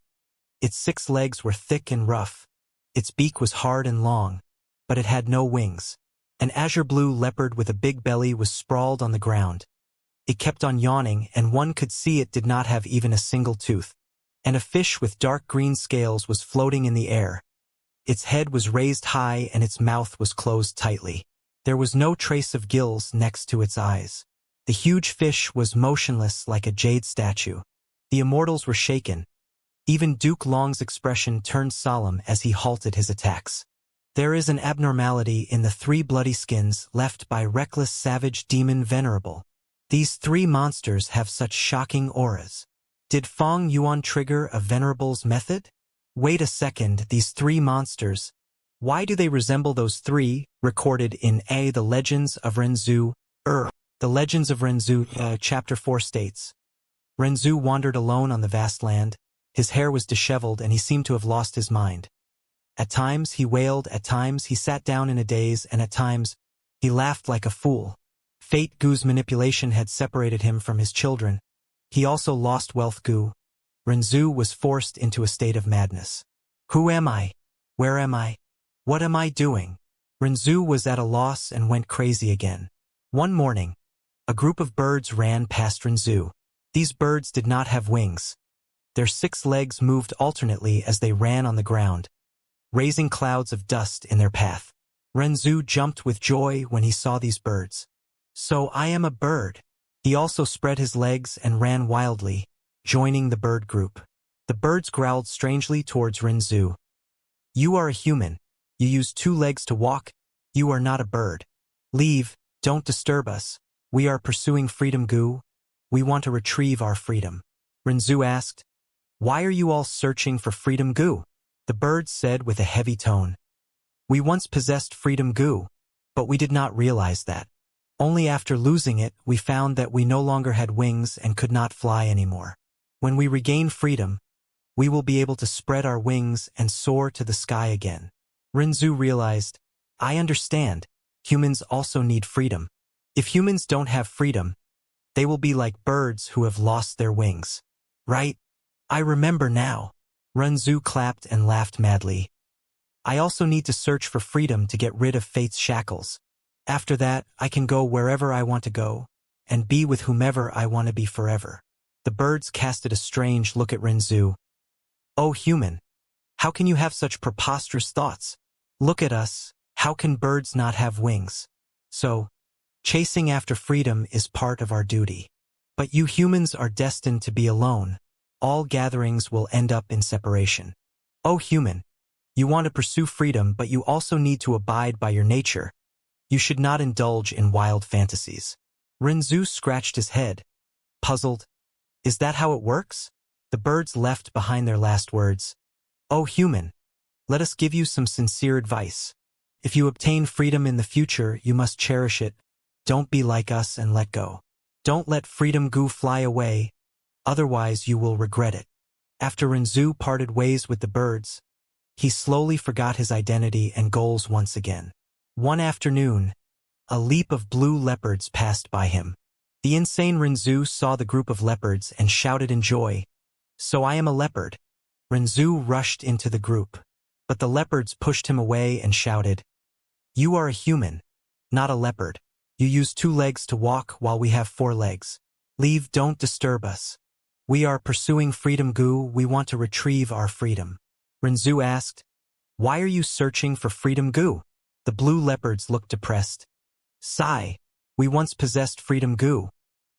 Its 6 legs were thick and rough. Its beak was hard and long, but it had no wings. An azure blue leopard with a big belly was sprawled on the ground. It kept on yawning, and one could see it did not have even a single tooth. And a fish with dark green scales was floating in the air. Its head was raised high and its mouth was closed tightly. There was no trace of gills next to its eyes. The huge fish was motionless like a jade statue. The immortals were shaken. Even Duke Long's expression turned solemn as he halted his attacks. There is an abnormality in the 3 bloody skins left by reckless savage demon Venerable. These 3 monsters have such shocking auras. Did Fong Yuan trigger a Venerable's method? Wait a second, these 3 monsters. Why do they resemble those 3, recorded in The Legends of Renzu? The Legends of Renzu, Chapter 4 states. Renzu wandered alone on the vast land. His hair was disheveled and he seemed to have lost his mind. At times he wailed, at times he sat down in a daze, and at times he laughed like a fool. Fate Gu's manipulation had separated him from his children. He also lost wealth Gu. Renzu was forced into a state of madness. Who am I? Where am I? What am I doing? Renzu was at a loss and went crazy again. One morning, a group of birds ran past Renzu. These birds did not have wings. Their 6 legs moved alternately as they ran on the ground, raising clouds of dust in their path. Renzu jumped with joy when he saw these birds. So I am a bird. He also spread his legs and ran wildly, joining the bird group. The birds growled strangely towards Renzu. You are a human. You use 2 legs to walk. You are not a bird. Leave, don't disturb us. We are pursuing freedom Gu. We want to retrieve our freedom. Renzu asked, why are you all searching for freedom Gu? The birds said with a heavy tone. We once possessed freedom Gu, but we did not realize that. Only after losing it, we found that we no longer had wings and could not fly anymore. When we regain freedom, we will be able to spread our wings and soar to the sky again. Renzu realized, I understand. Humans also need freedom. If humans don't have freedom, they will be like birds who have lost their wings. Right? I remember now. Renzu clapped and laughed madly. I also need to search for freedom to get rid of fate's shackles. After that, I can go wherever I want to go, and be with whomever I want to be forever. The birds casted a strange look at Renzu. Oh human, how can you have such preposterous thoughts? Look at us, how can birds not have wings? So, chasing after freedom is part of our duty. But you humans are destined to be alone. All gatherings will end up in separation. Oh human, you want to pursue freedom, but you also need to abide by your nature. You should not indulge in wild fantasies. Renzu scratched his head, puzzled. Is that how it works? The birds left behind their last words. Oh human, let us give you some sincere advice. If you obtain freedom in the future, you must cherish it. Don't be like us and let go. Don't let freedom Gu fly away, otherwise you will regret it. After Renzu parted ways with the birds, he slowly forgot his identity and goals once again. One afternoon, a leap of blue leopards passed by him. The insane Renzu saw the group of leopards and shouted in joy, So I am a leopard. Renzu rushed into the group, but the leopards pushed him away and shouted, You are a human, not a leopard. You use 2 legs to walk while we have 4 legs. Leave, don't disturb us. We are pursuing freedom Gu, we want to retrieve our freedom. Renzu asked, Why are you searching for freedom Gu? The blue leopards looked depressed. Sigh, we once possessed freedom Gu,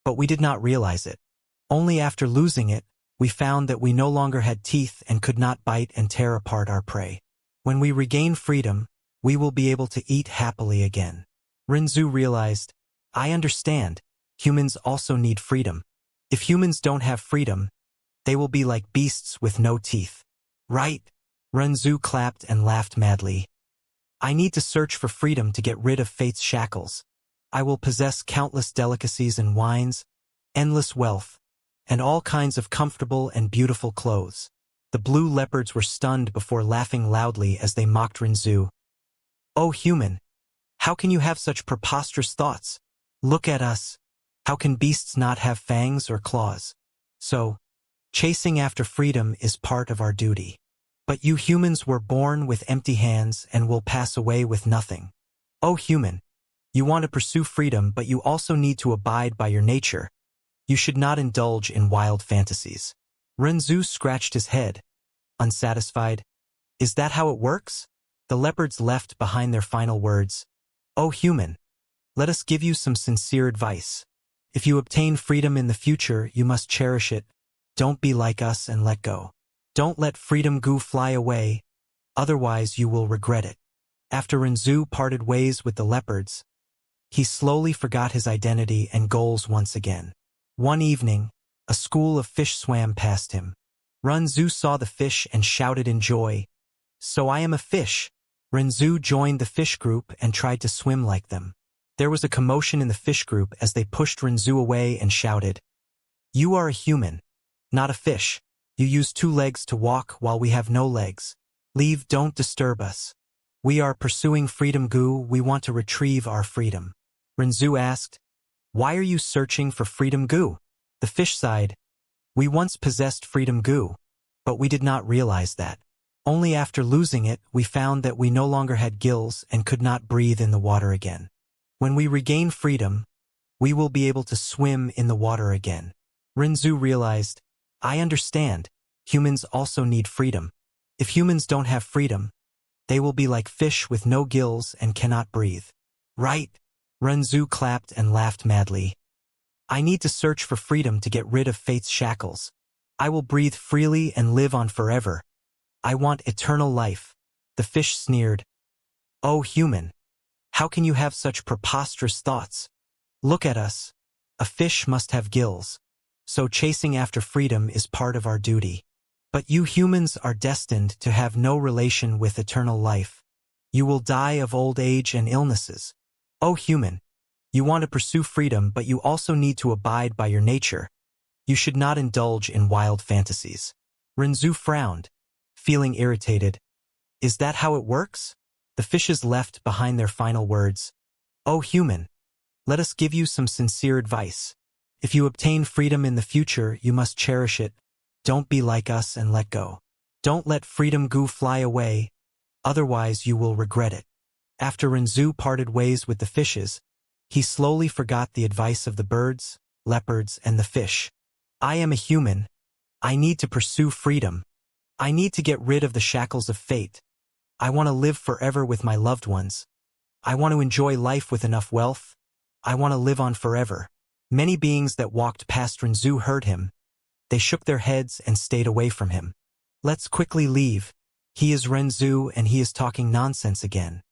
but we did not realize it. Only after losing it, we found that we no longer had teeth and could not bite and tear apart our prey. When we regain freedom, we will be able to eat happily again. Renzu realized, I understand. Humans also need freedom. If humans don't have freedom, they will be like beasts with no teeth. Right? Renzu clapped and laughed madly. I need to search for freedom to get rid of fate's shackles. I will possess countless delicacies and wines, endless wealth, and all kinds of comfortable and beautiful clothes. The blue leopards were stunned before laughing loudly as they mocked Renzu. Oh human, how can you have such preposterous thoughts? Look at us. How can beasts not have fangs or claws? So, chasing after freedom is part of our duty. But you humans were born with empty hands and will pass away with nothing. O human, you want to pursue freedom, but you also need to abide by your nature. You should not indulge in wild fantasies. Renzu scratched his head, unsatisfied. Is that how it works? The leopards left behind their final words. O human, let us give you some sincere advice. If you obtain freedom in the future, you must cherish it. Don't be like us and let go. Don't let freedom goo fly away, otherwise you will regret it. After Renzu parted ways with the leopards, he slowly forgot his identity and goals once again. One evening, a school of fish swam past him. Renzu saw the fish and shouted in joy, "So I am a fish." Renzu joined the fish group and tried to swim like them. There was a commotion in the fish group as they pushed Renzu away and shouted, "You are a human, not a fish. You use 2 legs to walk while we have no legs. Leave, don't disturb us. We are pursuing freedom goo, we want to retrieve our freedom." Renzu asked, "Why are you searching for freedom goo?" The fish sighed, "We once possessed freedom goo, but we did not realize that. Only after losing it, we found that we no longer had gills and could not breathe in the water again. When we regain freedom, we will be able to swim in the water again." Renzu realized, "I understand. Humans also need freedom. If humans don't have freedom, they will be like fish with no gills and cannot breathe." "Right." Renzu clapped and laughed madly. "I need to search for freedom to get rid of fate's shackles. I will breathe freely and live on forever. I want eternal life." The fish sneered, "Oh human, how can you have such preposterous thoughts? Look at us. A fish must have gills. So chasing after freedom is part of our duty. But you humans are destined to have no relation with eternal life. You will die of old age and illnesses. O human, you want to pursue freedom, but you also need to abide by your nature. You should not indulge in wild fantasies." Renzu frowned, feeling irritated. Is that how it works? The fishes left behind their final words. O human, let us give you some sincere advice. If you obtain freedom in the future, you must cherish it. Don't be like us and let go. Don't let freedom goo fly away, otherwise you will regret it. After Renzu parted ways with the fishes, he slowly forgot the advice of the birds, leopards, and the fish. I am a human. I need to pursue freedom. I need to get rid of the shackles of fate. I want to live forever with my loved ones. I want to enjoy life with enough wealth. I want to live on forever. Many beings that walked past Renzu heard him. They shook their heads and stayed away from him. Let's quickly leave. He is Renzu and he is talking nonsense again.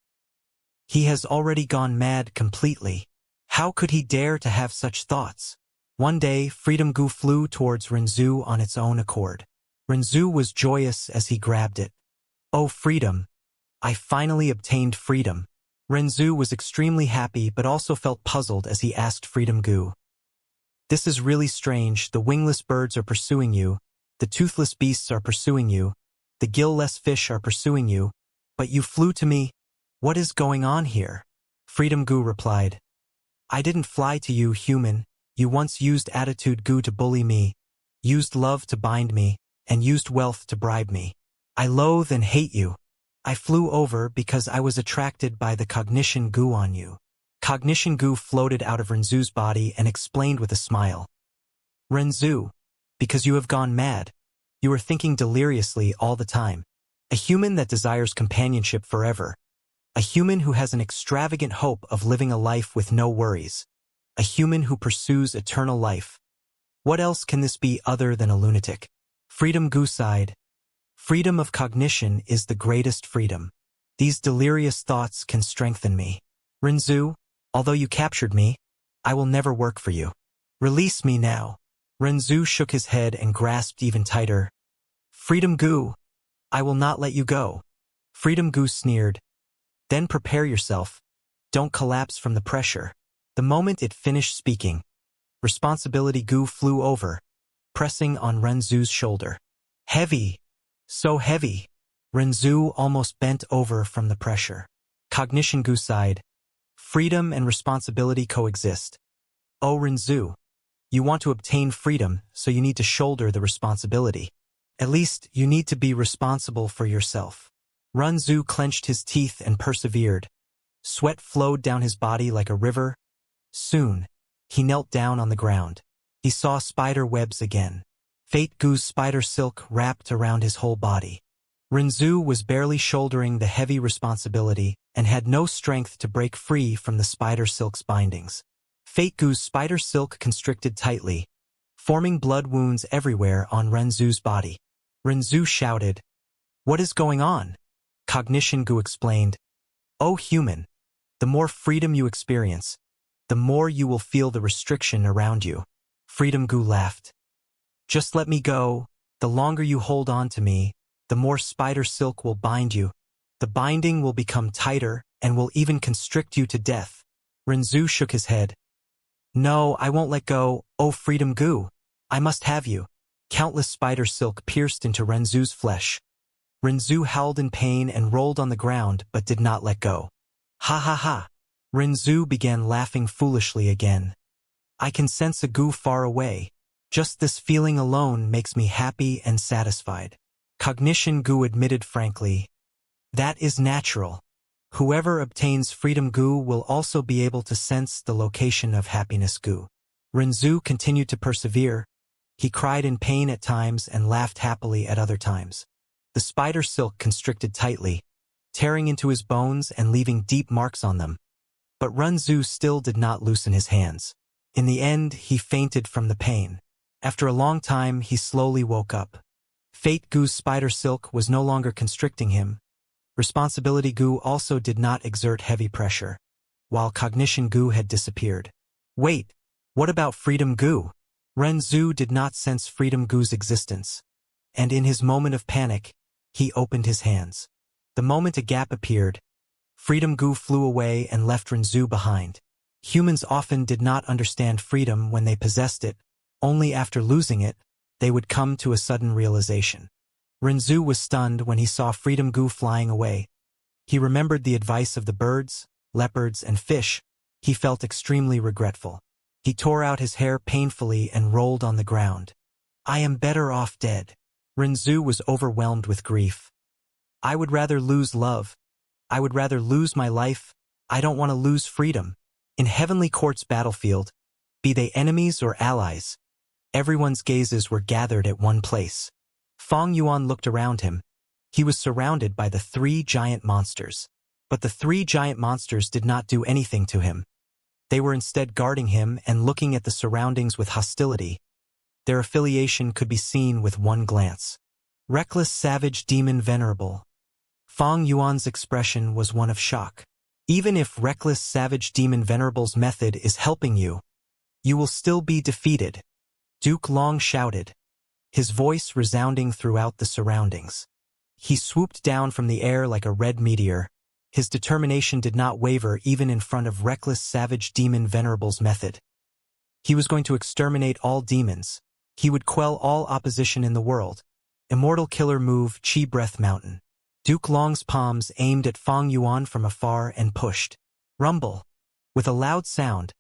He has already gone mad completely. How could he dare to have such thoughts? One day, Freedom Goo flew towards Renzu on its own accord. Renzu was joyous as he grabbed it. Oh freedom! I finally obtained freedom. Renzu was extremely happy but also felt puzzled as he asked Freedom Goo. This is really strange. The wingless birds are pursuing you. The toothless beasts are pursuing you. The gill-less fish are pursuing you. But you flew to me. What is going on here? Freedom Goo replied. I didn't fly to you, human. You once used attitude goo to bully me, used love to bind me, and used wealth to bribe me. I loathe and hate you. I flew over because I was attracted by the cognition goo on you. Cognition goo floated out of Renzu's body and explained with a smile. Renzu, because you have gone mad. You are thinking deliriously all the time. A human that desires companionship forever. A human who has an extravagant hope of living a life with no worries. A human who pursues eternal life. What else can this be other than a lunatic? Freedom Goo sighed. Freedom of cognition is the greatest freedom. These delirious thoughts can strengthen me. Renzu, although you captured me, I will never work for you. Release me now. Renzu shook his head and grasped even tighter. Freedom Goo, I will not let you go. Freedom Goo sneered. Then prepare yourself. Don't collapse from the pressure. The moment it finished speaking, Responsibility Goo flew over, pressing on Renzu's shoulder. Heavy. So heavy. Renzu almost bent over from the pressure. Cognition Goo sighed. Freedom and responsibility coexist. Oh Renzu, You want to obtain freedom, so you need to shoulder the responsibility. At least, you need to be responsible for yourself. Runzu clenched his teeth and persevered. Sweat flowed down his body like a river. Soon, he knelt down on the ground. He saw spider webs again. Fate Gu's spider silk wrapped around his whole body. Runzu was barely shouldering the heavy responsibility and had no strength to break free from the spider silk's bindings. Fate Gu's spider silk constricted tightly, forming blood wounds everywhere on Runzu's body. Runzu shouted, "What is going on?" Cognition Gu explained, "Oh human, the more freedom you experience, the more you will feel the restriction around you." Freedom Gu laughed. "Just let me go. The longer you hold on to me, the more spider silk will bind you. The binding will become tighter and will even constrict you to death." Runzu shook his head. "No, I won't let go, oh Freedom Gu. I must have you." Countless spider silk pierced into Runzu's flesh. Runzu howled in pain and rolled on the ground but did not let go. "Ha ha ha." Runzu began laughing foolishly again. "I can sense a Gu far away. Just this feeling alone makes me happy and satisfied." Cognition Gu admitted frankly, "That is natural. Whoever obtains Freedom Gu will also be able to sense the location of Happiness Gu." Runzu continued to persevere. He cried in pain at times and laughed happily at other times. The spider silk constricted tightly, tearing into his bones and leaving deep marks on them. But Runzu still did not loosen his hands. In the end, he fainted from the pain. After a long time, he slowly woke up. Fate Gu's spider silk was no longer constricting him. Responsibility Gu also did not exert heavy pressure, while Cognition Gu had disappeared. Wait, what about Freedom Gu? Runzu did not sense Freedom Gu's existence, and in his moment of panic, he opened his hands. The moment a gap appeared, Freedom Gu flew away and left Runzu behind. Humans often did not understand freedom when they possessed it. Only after losing it, they would come to a sudden realization. Runzu was stunned when he saw Freedom Gu flying away. He remembered the advice of the birds, leopards, and fish. He felt extremely regretful. He tore out his hair painfully and rolled on the ground. "I am better off dead." Runzu was overwhelmed with grief. "I would rather lose love. I would rather lose my life. I don't want to lose freedom." In Heavenly Court's battlefield, be they enemies or allies, everyone's gazes were gathered at one place. Fong Yuan looked around him. He was surrounded by the three giant monsters. But the three giant monsters did not do anything to him. They were instead guarding him and looking at the surroundings with hostility. Their affiliation could be seen with one glance. Reckless savage demon venerable. Fong Yuan's expression was one of shock. Even if reckless savage demon venerable's method is helping you, you will still be defeated. Duke Long shouted, his voice resounding throughout the surroundings. He swooped down from the air like a red meteor. His determination did not waver even in front of reckless savage demon venerable's method. He was going to exterminate all demons. He would quell all opposition in the world. Immortal killer move Chi Breath Mountain. Duke Long's palms aimed at Fong Yuan from afar and pushed. Rumble. With a loud sound,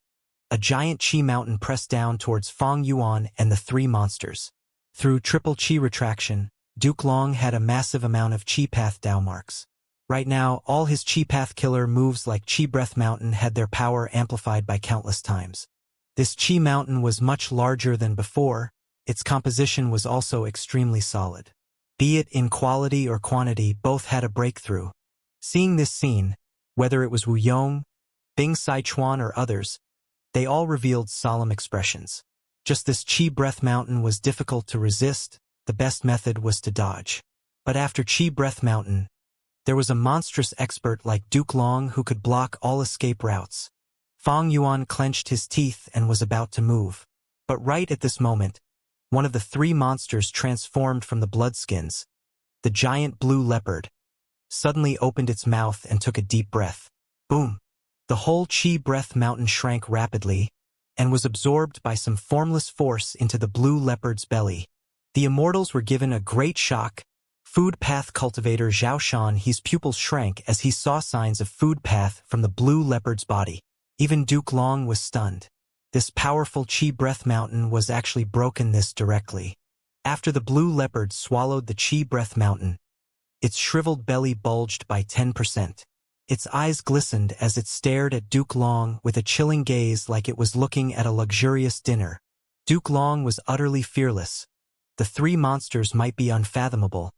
a giant Chi mountain pressed down towards Fong Yuan and the three monsters. Through triple Chi retraction, Duke Long had a massive amount of Chi Path Dao marks. Right now, all his Chi Path killer moves like Chi Breath Mountain had their power amplified by countless times. This Chi mountain was much larger than before. Its composition was also extremely solid. Be it in quality or quantity, both had a breakthrough. Seeing this scene, whether it was Wu Yong, Bing Sichuan, or others, they all revealed solemn expressions. Just this Chi Breath Mountain was difficult to resist. The best method was to dodge. But after Chi Breath Mountain, there was a monstrous expert like Duke Long who could block all escape routes. Fong Yuan clenched his teeth and was about to move. But right at this moment, one of the three monsters transformed from the bloodskins. The giant blue leopard suddenly opened its mouth and took a deep breath. Boom! The whole Chi Breath Mountain shrank rapidly and was absorbed by some formless force into the blue leopard's belly. The immortals were given a great shock. Food path cultivator Zhao Shan, his pupils shrank as he saw signs of food path from the blue leopard's body. Even Duke Long was stunned. This powerful chi breath mountain was actually broken this directly. After the blue leopard swallowed the chi breath mountain, its shriveled belly bulged by 10%. Its eyes glistened as it stared at Duke Long with a chilling gaze like it was looking at a luxurious dinner. Duke Long was utterly fearless. The three monsters might be unfathomable,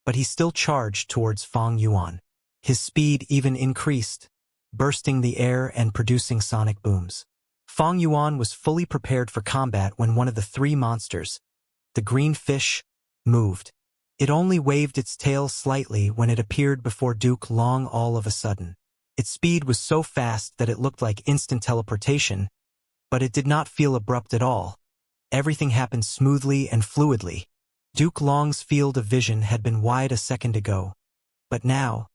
but he still charged towards Fong Yuan. His speed even increased, bursting the air and producing sonic booms. Fong Yuan was fully prepared for combat when one of the three monsters, the green fish, moved. It only waved its tail slightly when it appeared before Duke Long all of a sudden. Its speed was so fast that it looked like instant teleportation, but it did not feel abrupt at all. Everything happened smoothly and fluidly. Duke Long's field of vision had been wide a second ago, but now,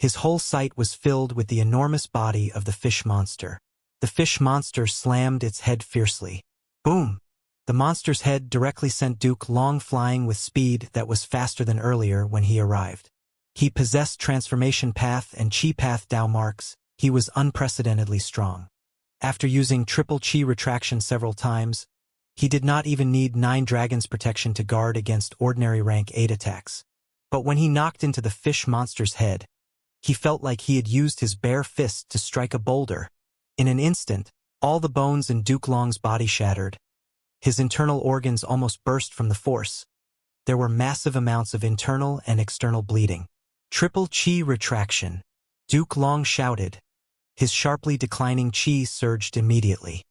his whole sight was filled with the enormous body of the fish monster. The fish monster slammed its head fiercely. Boom! The monster's head directly sent Duke Long flying with speed that was faster than earlier when he arrived. He possessed transformation path and chi path Dao marks. He was unprecedentedly strong. After using triple chi retraction several times, he did not even need 9 dragons protection to guard against ordinary rank 8 attacks. But when he knocked into the fish monster's head, he felt like he had used his bare fist to strike a boulder. In an instant, all the bones in Duke Long's body shattered. His internal organs almost burst from the force. There were massive amounts of internal and external bleeding. Triple chi retraction. Duke Long shouted. His sharply declining chi surged immediately.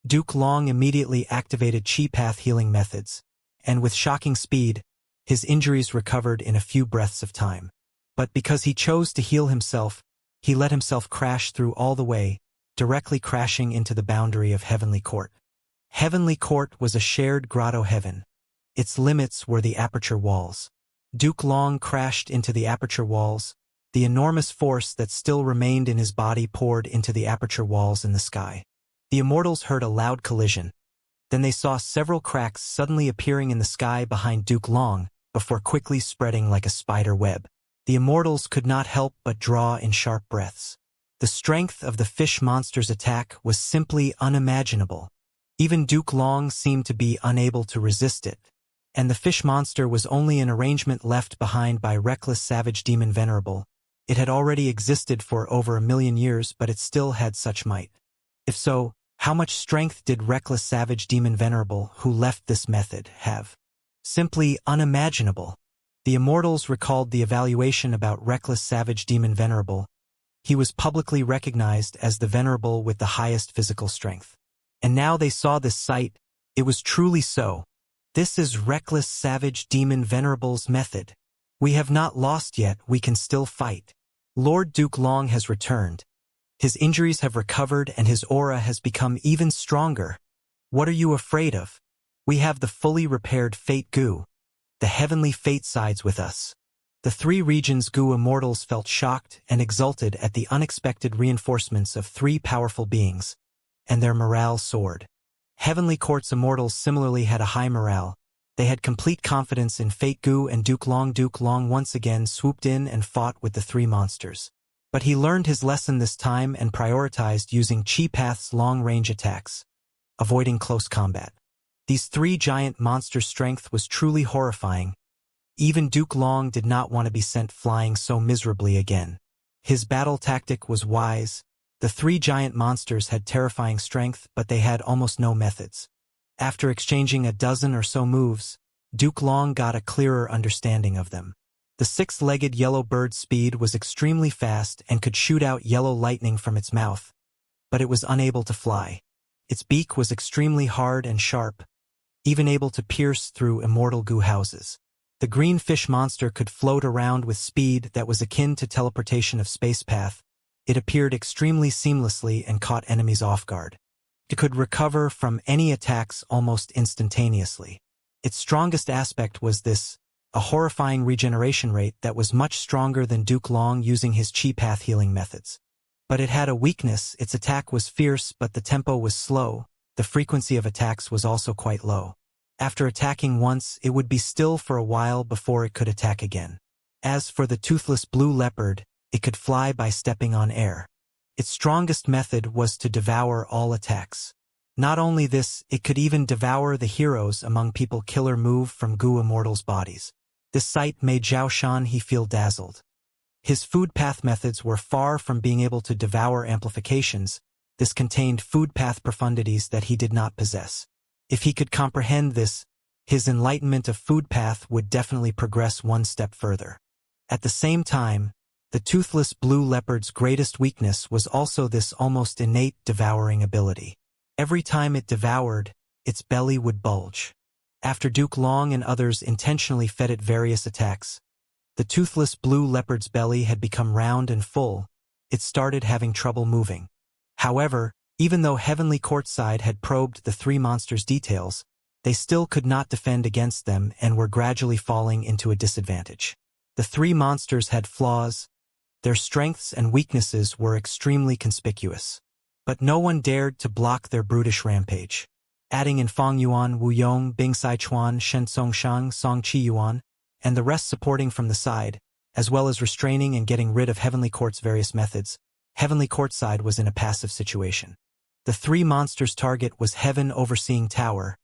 Duke Long immediately activated chi path healing methods, and with shocking speed, his injuries recovered in a few breaths of time. But because he chose to heal himself, he let himself crash through all the way, directly crashing into the boundary of Heavenly Court. Heavenly Court was a shared grotto heaven. Its limits were the aperture walls. Duke Long crashed into the aperture walls. The enormous force that still remained in his body poured into the aperture walls in the sky. The Immortals heard a loud collision. Then they saw several cracks suddenly appearing in the sky behind Duke Long, before quickly spreading like a spider web. The Immortals could not help but draw in sharp breaths. The strength of the fish monster's attack was simply unimaginable. Even Duke Long seemed to be unable to resist it, and the fish monster was only an arrangement left behind by reckless savage demon Venerable. It had already existed for over 1,000,000 years, but it still had such might. If so, how much strength did reckless savage demon Venerable, who left this method, have? Simply unimaginable. The Immortals recalled the evaluation about reckless savage demon Venerable. He was publicly recognized as the Venerable with the highest physical strength. And now they saw this sight. It was truly so. This is reckless savage demon Venerable's method. We have not lost yet, we can still fight. Lord Duke Long has returned. His injuries have recovered and his aura has become even stronger. What are you afraid of? We have the fully repaired Fate Goo. The heavenly fate sides with us. The 3 regions Goo Immortals felt shocked and exulted at the unexpected reinforcements of 3 powerful beings, and their morale soared. Heavenly Court's Immortals similarly had a high morale. They had complete confidence in Fate Goo and Duke Long. Duke Long once again swooped in and fought with the 3 monsters. But he learned his lesson this time and prioritized using Chi Path's long-range attacks, avoiding close combat. These 3 giant monsters' strength was truly horrifying. Even Duke Long did not want to be sent flying so miserably again. His battle tactic was wise. The 3 giant monsters had terrifying strength, but they had almost no methods. After exchanging a dozen or so moves, Duke Long got a clearer understanding of them. The 6-legged yellow bird's speed was extremely fast and could shoot out yellow lightning from its mouth, but it was unable to fly. Its beak was extremely hard and sharp, even able to pierce through immortal goo houses. The green fish monster could float around with speed that was akin to teleportation of space path. It appeared extremely seamlessly and caught enemies off guard. It could recover from any attacks almost instantaneously. Its strongest aspect was a horrifying regeneration rate that was much stronger than Duke Long using his chi path healing methods. But it had a weakness. Its attack was fierce, but the tempo was slow. The frequency of attacks was also quite low. After attacking once, it would be still for a while before it could attack again. As for the toothless blue leopard, it could fly by stepping on air. Its strongest method was to devour all attacks. Not only this, it could even devour the heroes among people killer move from Gu Immortal's bodies. This sight made Zhao Shan he feel dazzled. His food path methods were far from being able to devour amplifications. This contained food path profundities that he did not possess. If he could comprehend this, his enlightenment of food path would definitely progress one step further. At the same time, the toothless blue leopard's greatest weakness was also this almost innate devouring ability. Every time it devoured, its belly would bulge. After Duke Long and others intentionally fed it various attacks, the toothless blue leopard's belly had become round and full. It started having trouble moving. However, even though Heavenly Courtside had probed the three monsters' details, they still could not defend against them and were gradually falling into a disadvantage. The three monsters had flaws. Their strengths and weaknesses were extremely conspicuous. But no one dared to block their brutish rampage. Adding in Fong Yuan, Wu Yong, Bing Sai Chuan, Shen Songshang, Song Chi Yuan, and the rest supporting from the side, as well as restraining and getting rid of Heavenly Court's various methods, Heavenly Courtside was in a passive situation. The three monsters' target was Heaven Overseeing Tower.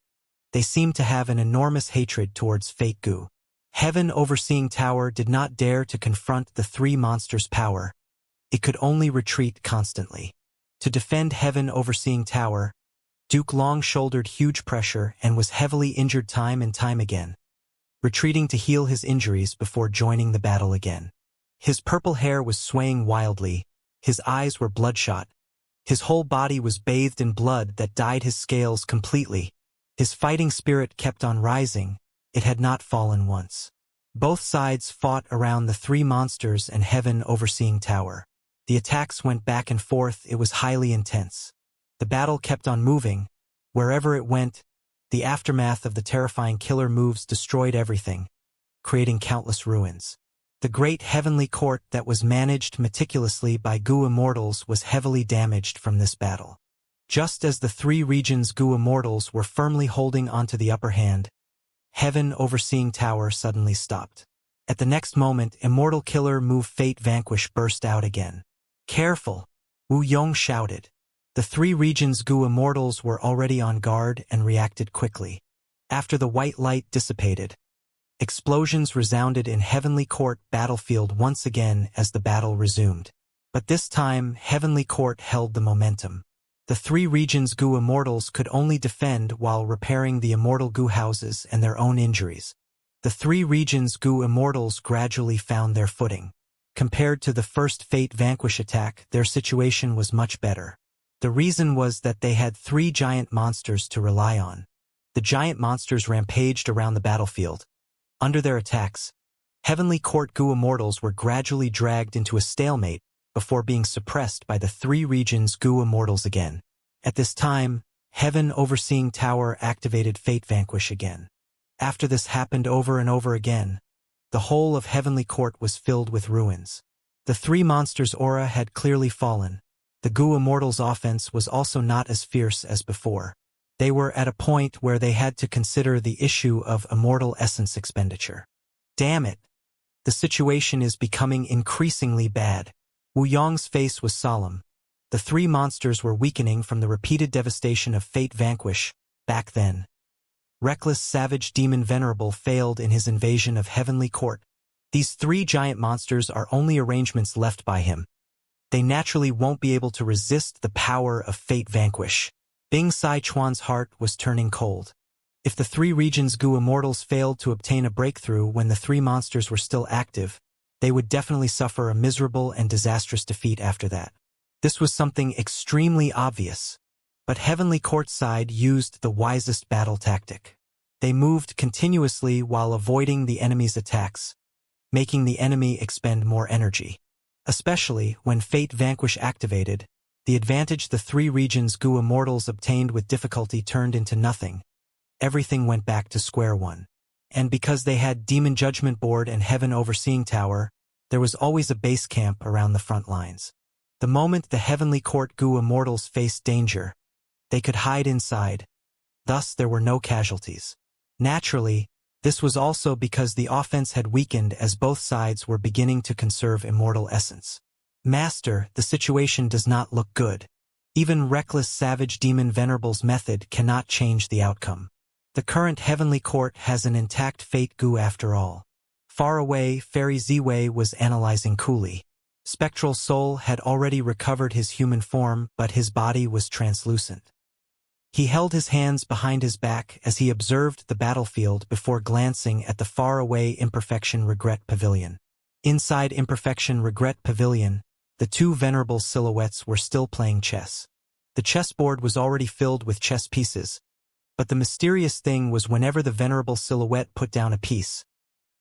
They seemed to have an enormous hatred towards Fate Gu. Heaven Overseeing Tower did not dare to confront the three monsters' power. It could only retreat constantly. To defend Heaven Overseeing Tower, Duke Long shouldered huge pressure and was heavily injured time and time again, retreating to heal his injuries before joining the battle again. His purple hair was swaying wildly, his eyes were bloodshot, his whole body was bathed in blood that dyed his scales completely. His fighting spirit kept on rising, it had not fallen once. Both sides fought around the three monsters and Heaven Overseeing Tower. The attacks went back and forth, it was highly intense. The battle kept on moving. Wherever it went, the aftermath of the terrifying killer moves destroyed everything, creating countless ruins. The great heavenly court that was managed meticulously by Gu Immortals was heavily damaged from this battle. Just as the three regions Gu Immortals were firmly holding onto the upper hand, Heaven Overseeing Tower suddenly stopped. At the next moment, Immortal Killer Move Fate Vanquish burst out again. "Careful!" Wu Yong shouted. The three regions Gu Immortals were already on guard and reacted quickly. After the white light dissipated, explosions resounded in Heavenly Court battlefield once again as the battle resumed. But this time, Heavenly Court held the momentum. The three regions Gu Immortals could only defend while repairing the immortal Gu houses and their own injuries. The three regions Gu Immortals gradually found their footing. Compared to the first Fate Vanquish attack, their situation was much better. The reason was that they had three giant monsters to rely on. The giant monsters rampaged around the battlefield. Under their attacks, Heavenly Court Gu Immortals were gradually dragged into a stalemate before being suppressed by the three regions Gu Immortals again. At this time, Heaven Overseeing Tower activated Fate Vanquish again. After this happened over and over again, the whole of Heavenly Court was filled with ruins. The three monsters' aura had clearly fallen. The Gu Immortals' offense was also not as fierce as before. They were at a point where they had to consider the issue of immortal essence expenditure. Damn it! The situation is becoming increasingly bad. Wu Yong's face was solemn. The three monsters were weakening from the repeated devastation of Fate Vanquish. Back then, reckless savage demon Venerable failed in his invasion of Heavenly Court. These three giant monsters are only arrangements left by him. They naturally won't be able to resist the power of Fate Vanquish. Bing Sai Chuan's heart was turning cold. If the three regions Gu Immortals failed to obtain a breakthrough when the three monsters were still active, they would definitely suffer a miserable and disastrous defeat after that. This was something extremely obvious. But Heavenly Courtside used the wisest battle tactic. They moved continuously while avoiding the enemy's attacks, making the enemy expend more energy. Especially when Fate Vanquish activated, the advantage the three regions Gu Immortals obtained with difficulty turned into nothing. Everything went back to square one. And because they had Demon Judgment Board and Heaven Overseeing Tower, there was always a base camp around the front lines. The moment the Heavenly Court Gu Immortals faced danger, they could hide inside. Thus there were no casualties. Naturally, this was also because the offense had weakened as both sides were beginning to conserve immortal essence. "Master, the situation does not look good." Even reckless savage demon Venerable's method cannot change the outcome. The current heavenly court has an intact fate goo after all. Far away, Fairy Ziwei was analyzing coolly. Spectral Soul had already recovered his human form, but his body was translucent. He held his hands behind his back as he observed the battlefield before glancing at the far-away Imperfection Regret Pavilion. Inside Imperfection Regret Pavilion, the two venerable silhouettes were still playing chess. The chessboard was already filled with chess pieces, but the mysterious thing was whenever the venerable silhouette put down a piece,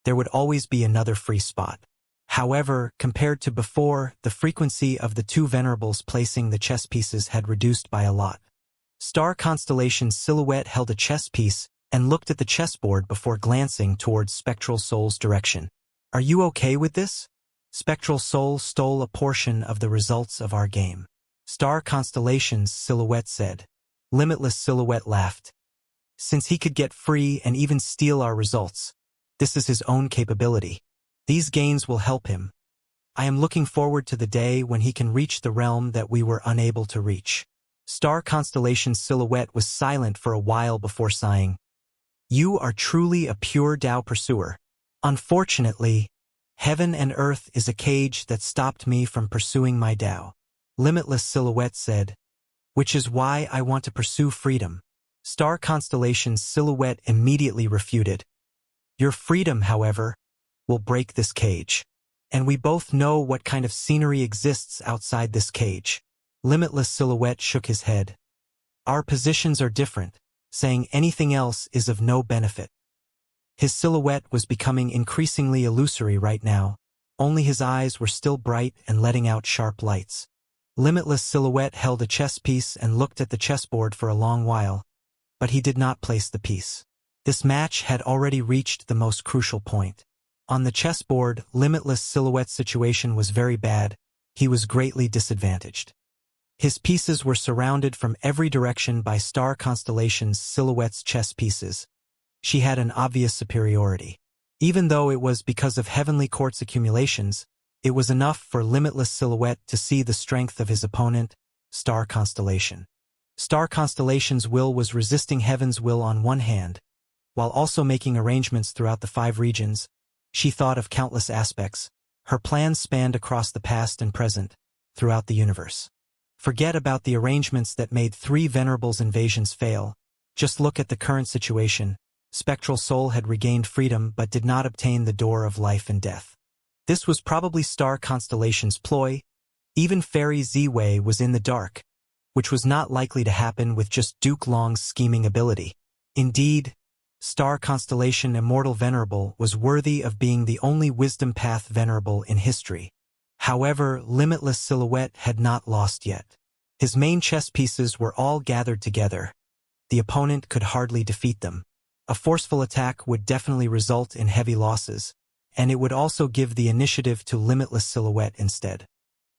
there would always be another free spot. However, compared to before, the frequency of the two venerables placing the chess pieces had reduced by a lot. Star Constellation's silhouette held a chess piece and looked at the chessboard before glancing towards Spectral Soul's direction. "Are you okay with this?" Spectral Soul stole a portion of the results of our game. Star Constellation's silhouette said. Limitless Silhouette laughed. Since he could get free and even steal our results, this is his own capability. These gains will help him. I am looking forward to the day when he can reach the realm that we were unable to reach. Star Constellation's silhouette was silent for a while before sighing. You are truly a pure Tao pursuer. Unfortunately, heaven and earth is a cage that stopped me from pursuing my Tao. Limitless Silhouette said, which is why I want to pursue freedom. Star Constellation's silhouette immediately refuted. Your freedom, however, will break this cage. And we both know what kind of scenery exists outside this cage. Limitless Silhouette shook his head. Our positions are different, saying anything else is of no benefit. His silhouette was becoming increasingly illusory right now, only his eyes were still bright and letting out sharp lights. Limitless Silhouette held a chess piece and looked at the chessboard for a long while, but he did not place the piece. This match had already reached the most crucial point. On the chessboard, Limitless Silhouette's situation was very bad. He was greatly disadvantaged. His pieces were surrounded from every direction by Star Constellation's silhouette's chess pieces. She had an obvious superiority. Even though it was because of Heavenly Court's accumulations, it was enough for Limitless Silhouette to see the strength of his opponent, Star Constellation. Star Constellation's will was resisting Heaven's will on one hand, while also making arrangements throughout the 5 regions. She thought of countless aspects. Her plans spanned across the past and present, throughout the universe. Forget about the arrangements that made 3 Venerables' invasions fail. Just look at the current situation. Spectral Soul had regained freedom but did not obtain the door of life and death. This was probably Star Constellation's ploy. Even Fairy Ziwei was in the dark, which was not likely to happen with just Duke Long's scheming ability. Indeed, Star Constellation Immortal Venerable was worthy of being the only Wisdom Path Venerable in history. However, Limitless Silhouette had not lost yet. His main chess pieces were all gathered together. The opponent could hardly defeat them. A forceful attack would definitely result in heavy losses, and it would also give the initiative to Limitless Silhouette instead.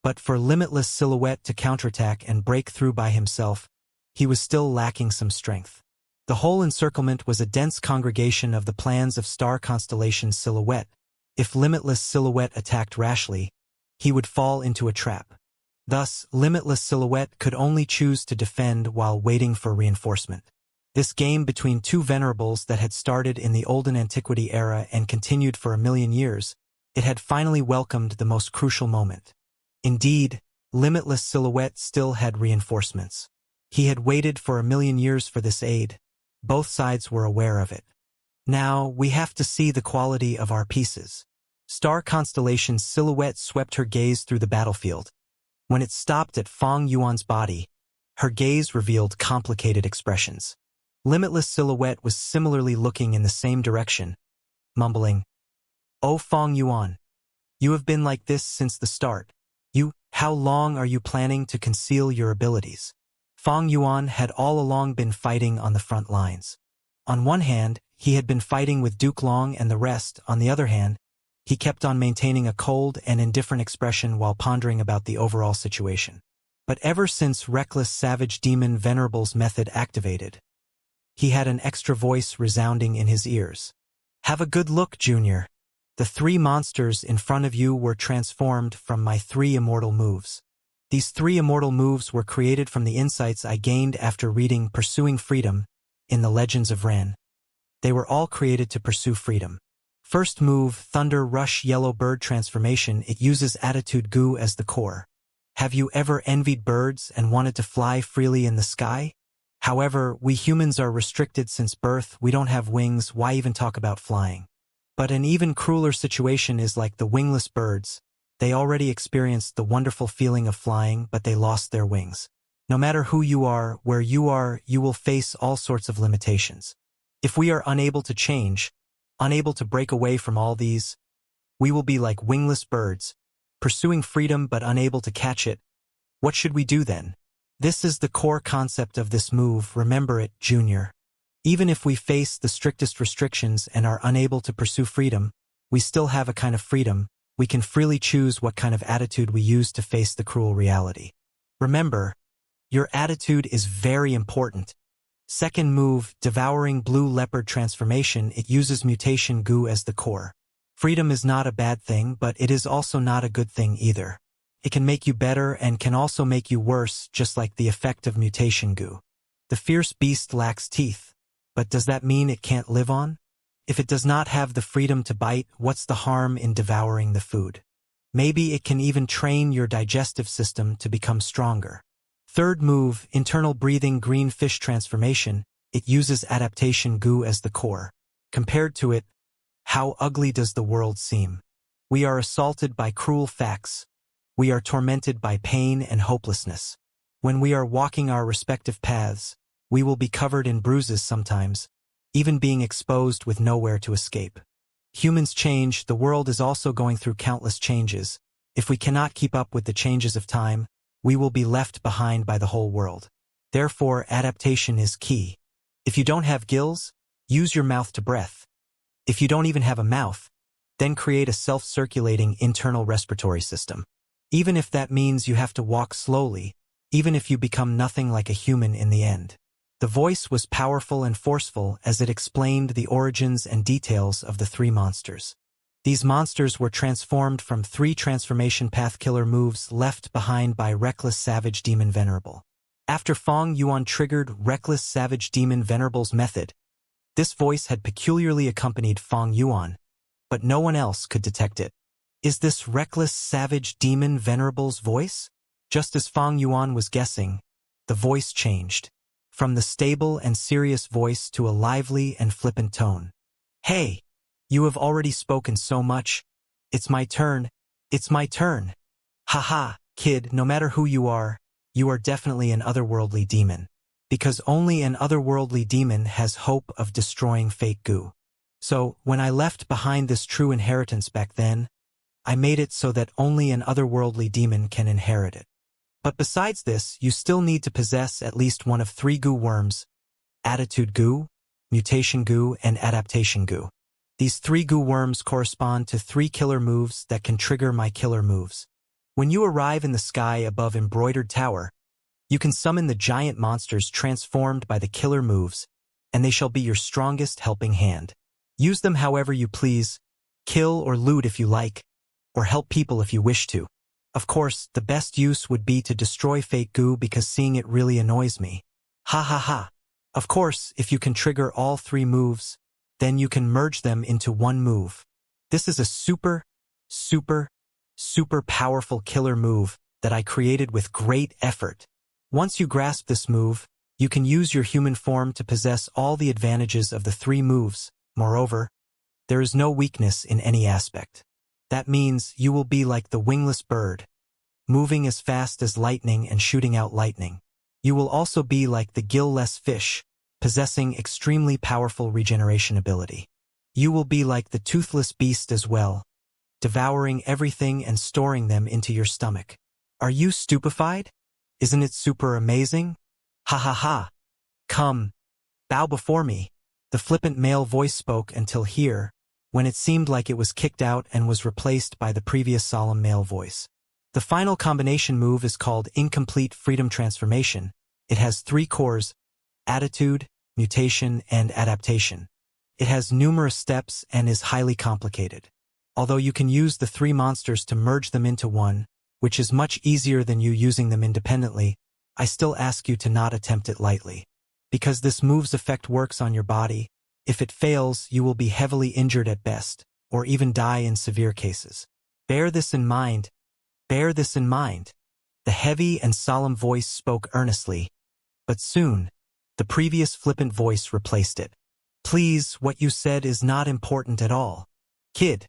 But for Limitless Silhouette to counterattack and break through by himself, he was still lacking some strength. The whole encirclement was a dense congregation of the plans of Star Constellation's silhouette. If Limitless Silhouette attacked rashly, he would fall into a trap. Thus, Limitless Silhouette could only choose to defend while waiting for reinforcement. This game between 2 venerables that had started in the Olden Antiquity era and continued for 1,000,000 years, it had finally welcomed the most crucial moment. Indeed, Limitless Silhouette still had reinforcements. He had waited for 1,000,000 years for this aid. Both sides were aware of it. Now, we have to see the quality of our pieces. Star Constellation's silhouette swept her gaze through the battlefield. When it stopped at Fong Yuan's body, her gaze revealed complicated expressions. Limitless Silhouette was similarly looking in the same direction, mumbling, "Oh Fong Yuan, you have been like this since the start. How long are you planning to conceal your abilities?" Fong Yuan had all along been fighting on the front lines. On one hand, he had been fighting with Duke Long and the rest. On the other hand, he kept on maintaining a cold and indifferent expression while pondering about the overall situation. But ever since Reckless Savage Demon Venerable's method activated, he had an extra voice resounding in his ears. "Have a good look, Junior. The 3 monsters in front of you were transformed from my 3 immortal moves. These three immortal moves were created from the insights I gained after reading Pursuing Freedom in the Legends of Ren. They were all created to pursue freedom. First move, Thunder Rush Yellow Bird Transformation. It uses attitude goo as the core. Have you ever envied birds and wanted to fly freely in the sky? However, we humans are restricted since birth. We don't have wings. Why even talk about flying? But an even crueler situation is like the wingless birds. They already experienced the wonderful feeling of flying, but they lost their wings. No matter who you are, where you are, you will face all sorts of limitations. If we are unable to change, unable to break away from all these, we will be like wingless birds, pursuing freedom but unable to catch it. What should we do then? This is the core concept of this move. Remember it, Junior. Even if we face the strictest restrictions and are unable to pursue freedom, we still have a kind of freedom. We can freely choose what kind of attitude we use to face the cruel reality. Remember, your attitude is very important. Second move, Devouring Blue Leopard Transformation. It uses mutation goo as the core. Freedom is not a bad thing, but it is also not a good thing either. It can make you better and can also make you worse, just like the effect of mutation goo. The fierce beast lacks teeth, but does that mean it can't live on? If it does not have the freedom to bite, what's the harm in devouring the food? Maybe it can even train your digestive system to become stronger. Third move, Internal Breathing Green Fish Transformation. It uses adaptation goo as the core. Compared to it, how ugly does the world seem? We are assaulted by cruel facts. We are tormented by pain and hopelessness. When we are walking our respective paths, we will be covered in bruises sometimes, even being exposed with nowhere to escape. Humans change. The world is also going through countless changes. If we cannot keep up with the changes of time, we will be left behind by the whole world. Therefore, adaptation is key. If you don't have gills, use your mouth to breath. If you don't even have a mouth, then create a self-circulating internal respiratory system. Even if that means you have to walk slowly, even if you become nothing like a human in the end. The voice was powerful and forceful as it explained the origins and details of the three monsters. These monsters were transformed from three transformation path killer moves left behind by Reckless Savage Demon Venerable. After Fong Yuan triggered Reckless Savage Demon Venerable's method, this voice had peculiarly accompanied Fong Yuan, but no one else could detect it. Is this Reckless Savage Demon Venerable's voice? Just as Fong Yuan was guessing, the voice changed, from the stable and serious voice to a lively and flippant tone. Hey! You have already spoken so much. It's my turn. It's my turn. Haha, kid, no matter who you are definitely an otherworldly demon. Because only an otherworldly demon has hope of destroying fake goo. So, when I left behind this true inheritance back then, I made it so that only an otherworldly demon can inherit it. But besides this, you still need to possess at least one of three goo worms: attitude goo, mutation goo, and adaptation goo. These three goo worms correspond to three killer moves that can trigger my killer moves. When you arrive in the sky above Embroidered Tower, you can summon the giant monsters transformed by the killer moves, and they shall be your strongest helping hand. Use them however you please, kill or loot if you like, or help people if you wish to. Of course, the best use would be to destroy fake goo because seeing it really annoys me. Ha ha ha. Of course, if you can trigger all three moves, then you can merge them into one move. This is a super powerful killer move that I created with great effort. Once you grasp this move, you can use your human form to possess all the advantages of the three moves. Moreover, there is no weakness in any aspect. That means you will be like the wingless bird, moving as fast as lightning and shooting out lightning. You will also be like the gill-less fish, possessing extremely powerful regeneration ability. You will be like the toothless beast as well, devouring everything and storing them into your stomach. Are you stupefied? Isn't it super amazing? Ha ha ha. Come, bow before me. The flippant male voice spoke until here, when it seemed like it was kicked out and was replaced by the previous solemn male voice. The final combination move is called Incomplete Freedom Transformation. It has three cores: attitude, mutation, and adaptation. It has numerous steps and is highly complicated. Although you can use the three monsters to merge them into one, which is much easier than you using them independently, I still ask you to not attempt it lightly. Because this move's effect works on your body, if it fails, you will be heavily injured at best, or even die in severe cases. Bear this in mind. Bear this in mind. The heavy and solemn voice spoke earnestly, but soon, the previous flippant voice replaced it. Please, what you said is not important at all. Kid,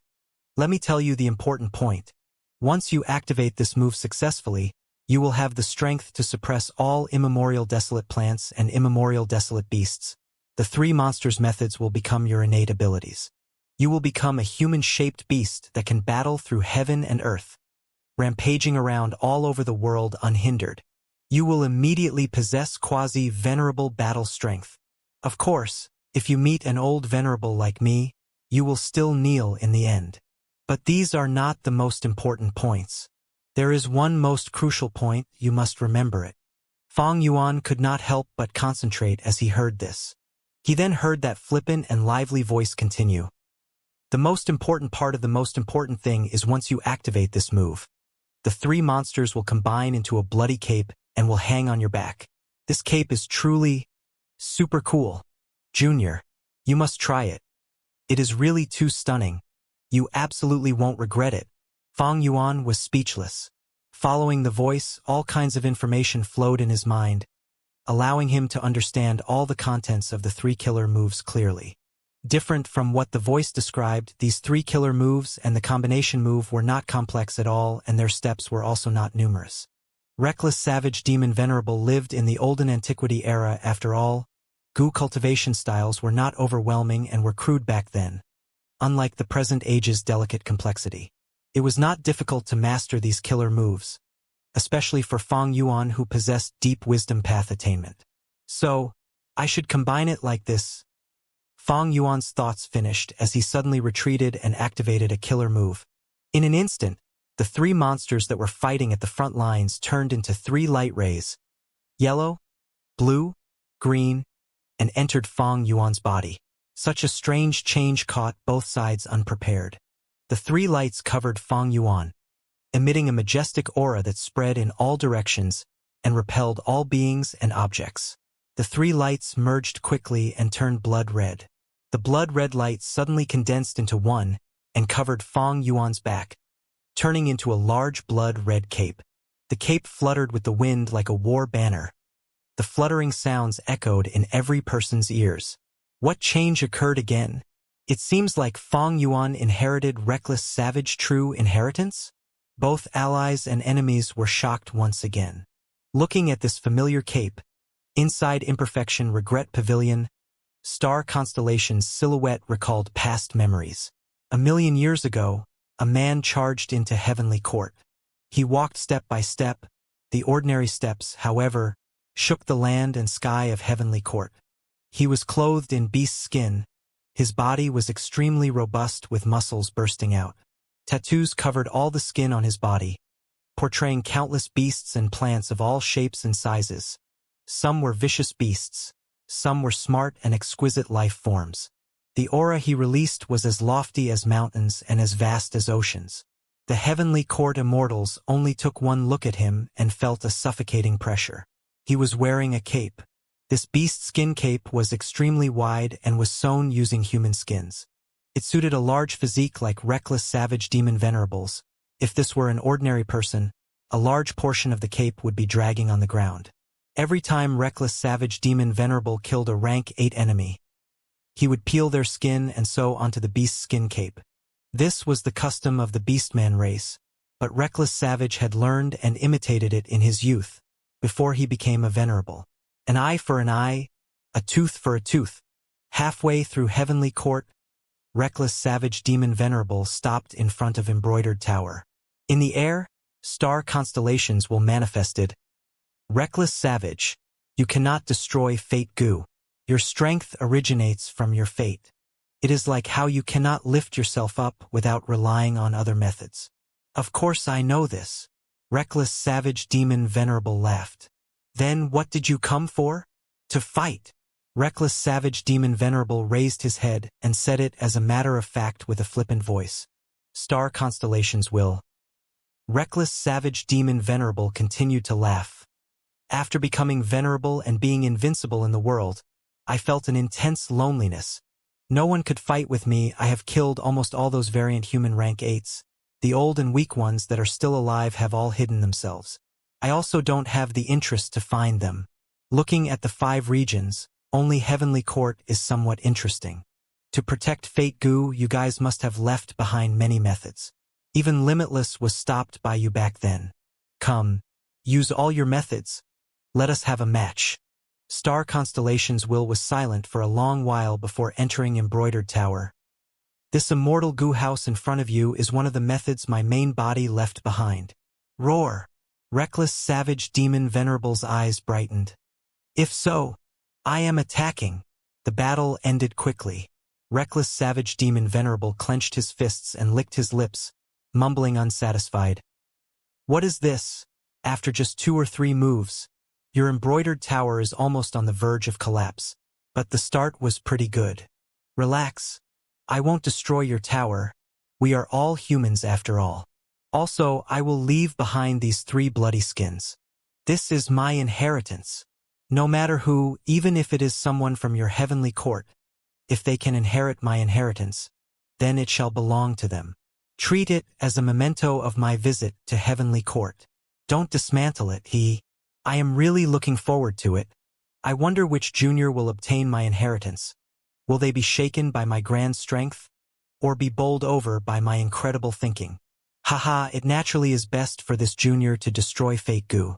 let me tell you the important point. Once you activate this move successfully, you will have the strength to suppress all immemorial desolate plants and immemorial desolate beasts. The three monsters methods will become your innate abilities. You will become a human-shaped beast that can battle through heaven and earth, rampaging around all over the world unhindered. You will immediately possess quasi-venerable battle strength. Of course, if you meet an old venerable like me, you will still kneel in the end. But these are not the most important points. There is one most crucial point, you must remember it. Fong Yuan could not help but concentrate as he heard this. He then heard that flippant and lively voice continue. The most important part of the most important thing is once you activate this move, the three monsters will combine into a bloody cape and will hang on your back. This cape is truly super cool. Junior, you must try it. It is really too stunning. You absolutely won't regret it. Fong Yuan was speechless. Following the voice, all kinds of information flowed in his mind, allowing him to understand all the contents of the three killer moves clearly. Different from what the voice described, these three killer moves and the combination move were not complex at all, and their steps were also not numerous. Reckless Savage Demon Venerable lived in the olden antiquity era after all. Goo cultivation styles were not overwhelming and were crude back then, unlike the present age's delicate complexity. It was not difficult to master these killer moves, especially for Fong Yuan who possessed deep wisdom path attainment. So, I should combine it like this. Fong Yuan's thoughts finished as he suddenly retreated and activated a killer move. In an instant, the three monsters that were fighting at the front lines turned into three light rays, yellow, blue, green, and entered Fong Yuan's body. Such a strange change caught both sides unprepared. The three lights covered Fong Yuan, emitting a majestic aura that spread in all directions and repelled all beings and objects. The three lights merged quickly and turned blood red. The blood-red light suddenly condensed into one and covered Fong Yuan's back, turning into a large blood-red cape. The cape fluttered with the wind like a war banner. The fluttering sounds echoed in every person's ears. What change occurred again? It seems like Fong Yuan inherited Reckless Savage true inheritance? Both allies and enemies were shocked once again. Looking at this familiar cape, inside Imperfection Regret Pavilion, Star Constellation's silhouette recalled past memories. 1,000,000 years ago, a man charged into heavenly court. He walked step by step. The ordinary steps, however, shook the land and sky of heavenly court. He was clothed in beast skin. His body was extremely robust with muscles bursting out. Tattoos covered all the skin on his body, portraying countless beasts and plants of all shapes and sizes. Some were vicious beasts. Some were smart and exquisite life forms. The aura he released was as lofty as mountains and as vast as oceans. The heavenly court immortals only took one look at him and felt a suffocating pressure. He was wearing a cape. This beast skin cape was extremely wide and was sewn using human skins. It suited a large physique like Reckless Savage Demon Venerables. If this were an ordinary person, a large portion of the cape would be dragging on the ground. Every time Reckless Savage Demon Venerable killed a rank 8 enemy, he would peel their skin and sew onto the beast's skin cape. This was the custom of the Beastman race, but Reckless Savage had learned and imitated it in his youth, before he became a venerable. An eye for an eye, a tooth for a tooth. Halfway through Heavenly Court, Reckless Savage Demon Venerable stopped in front of Embroidered Tower. In the air, star constellations will manifested. Reckless Savage, you cannot destroy fate goo. Your strength originates from your fate. It is like how you cannot lift yourself up without relying on other methods. Of course I know this. Reckless Savage Demon Venerable laughed. Then what did you come for? To fight. Reckless Savage Demon Venerable raised his head and said it as a matter of fact with a flippant voice. Star constellations will Reckless savage demon Venerable continued to laugh. After becoming venerable and being invincible in the world, I felt an intense loneliness. No one could fight with me. I have killed almost all those variant human rank 8s. The old and weak ones that are still alive have all hidden themselves. I also don't have the interest to find them. Looking at the 5 regions, only Heavenly Court is somewhat interesting. To protect Fate Goo, you guys must have left behind many methods. Even Limitless was stopped by you back then. Come, use all your methods. Let us have a match. Star Constellation's will was silent for a long while before entering Embroidered Tower. This immortal goo house in front of you is one of the methods my main body left behind. Roar! Reckless savage demon Venerable's eyes brightened. If so, I am attacking. The battle ended quickly. Reckless savage demon Venerable clenched his fists and licked his lips, mumbling unsatisfied. What is this? After just 2 or 3 moves, your embroidered tower is almost on the verge of collapse. But the start was pretty good. Relax. I won't destroy your tower. We are all humans after all. Also, I will leave behind these 3 bloody skins. This is my inheritance. No matter who, even if it is someone from your heavenly court, if they can inherit my inheritance, then it shall belong to them. Treat it as a memento of my visit to heavenly court. Don't dismantle it, I am really looking forward to it. I wonder which junior will obtain my inheritance. Will they be shaken by my grand strength, or be bowled over by my incredible thinking? Haha, it naturally is best for this junior to destroy Fate Goo.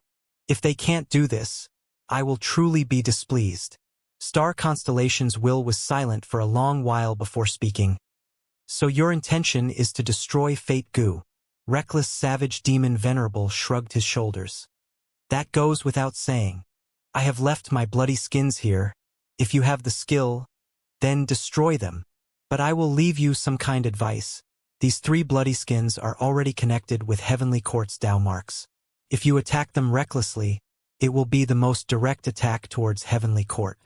If they can't do this, I will truly be displeased. Star Constellation's will was silent for a long while before speaking. So your intention is to destroy Fate Goo? Reckless savage demon Venerable shrugged his shoulders. That goes without saying. I have left my bloody skins here. If you have the skill, then destroy them. But I will leave you some kind advice. These 3 bloody skins are already connected with Heavenly Court's Dao marks. If you attack them recklessly, it will be the most direct attack towards Heavenly Court.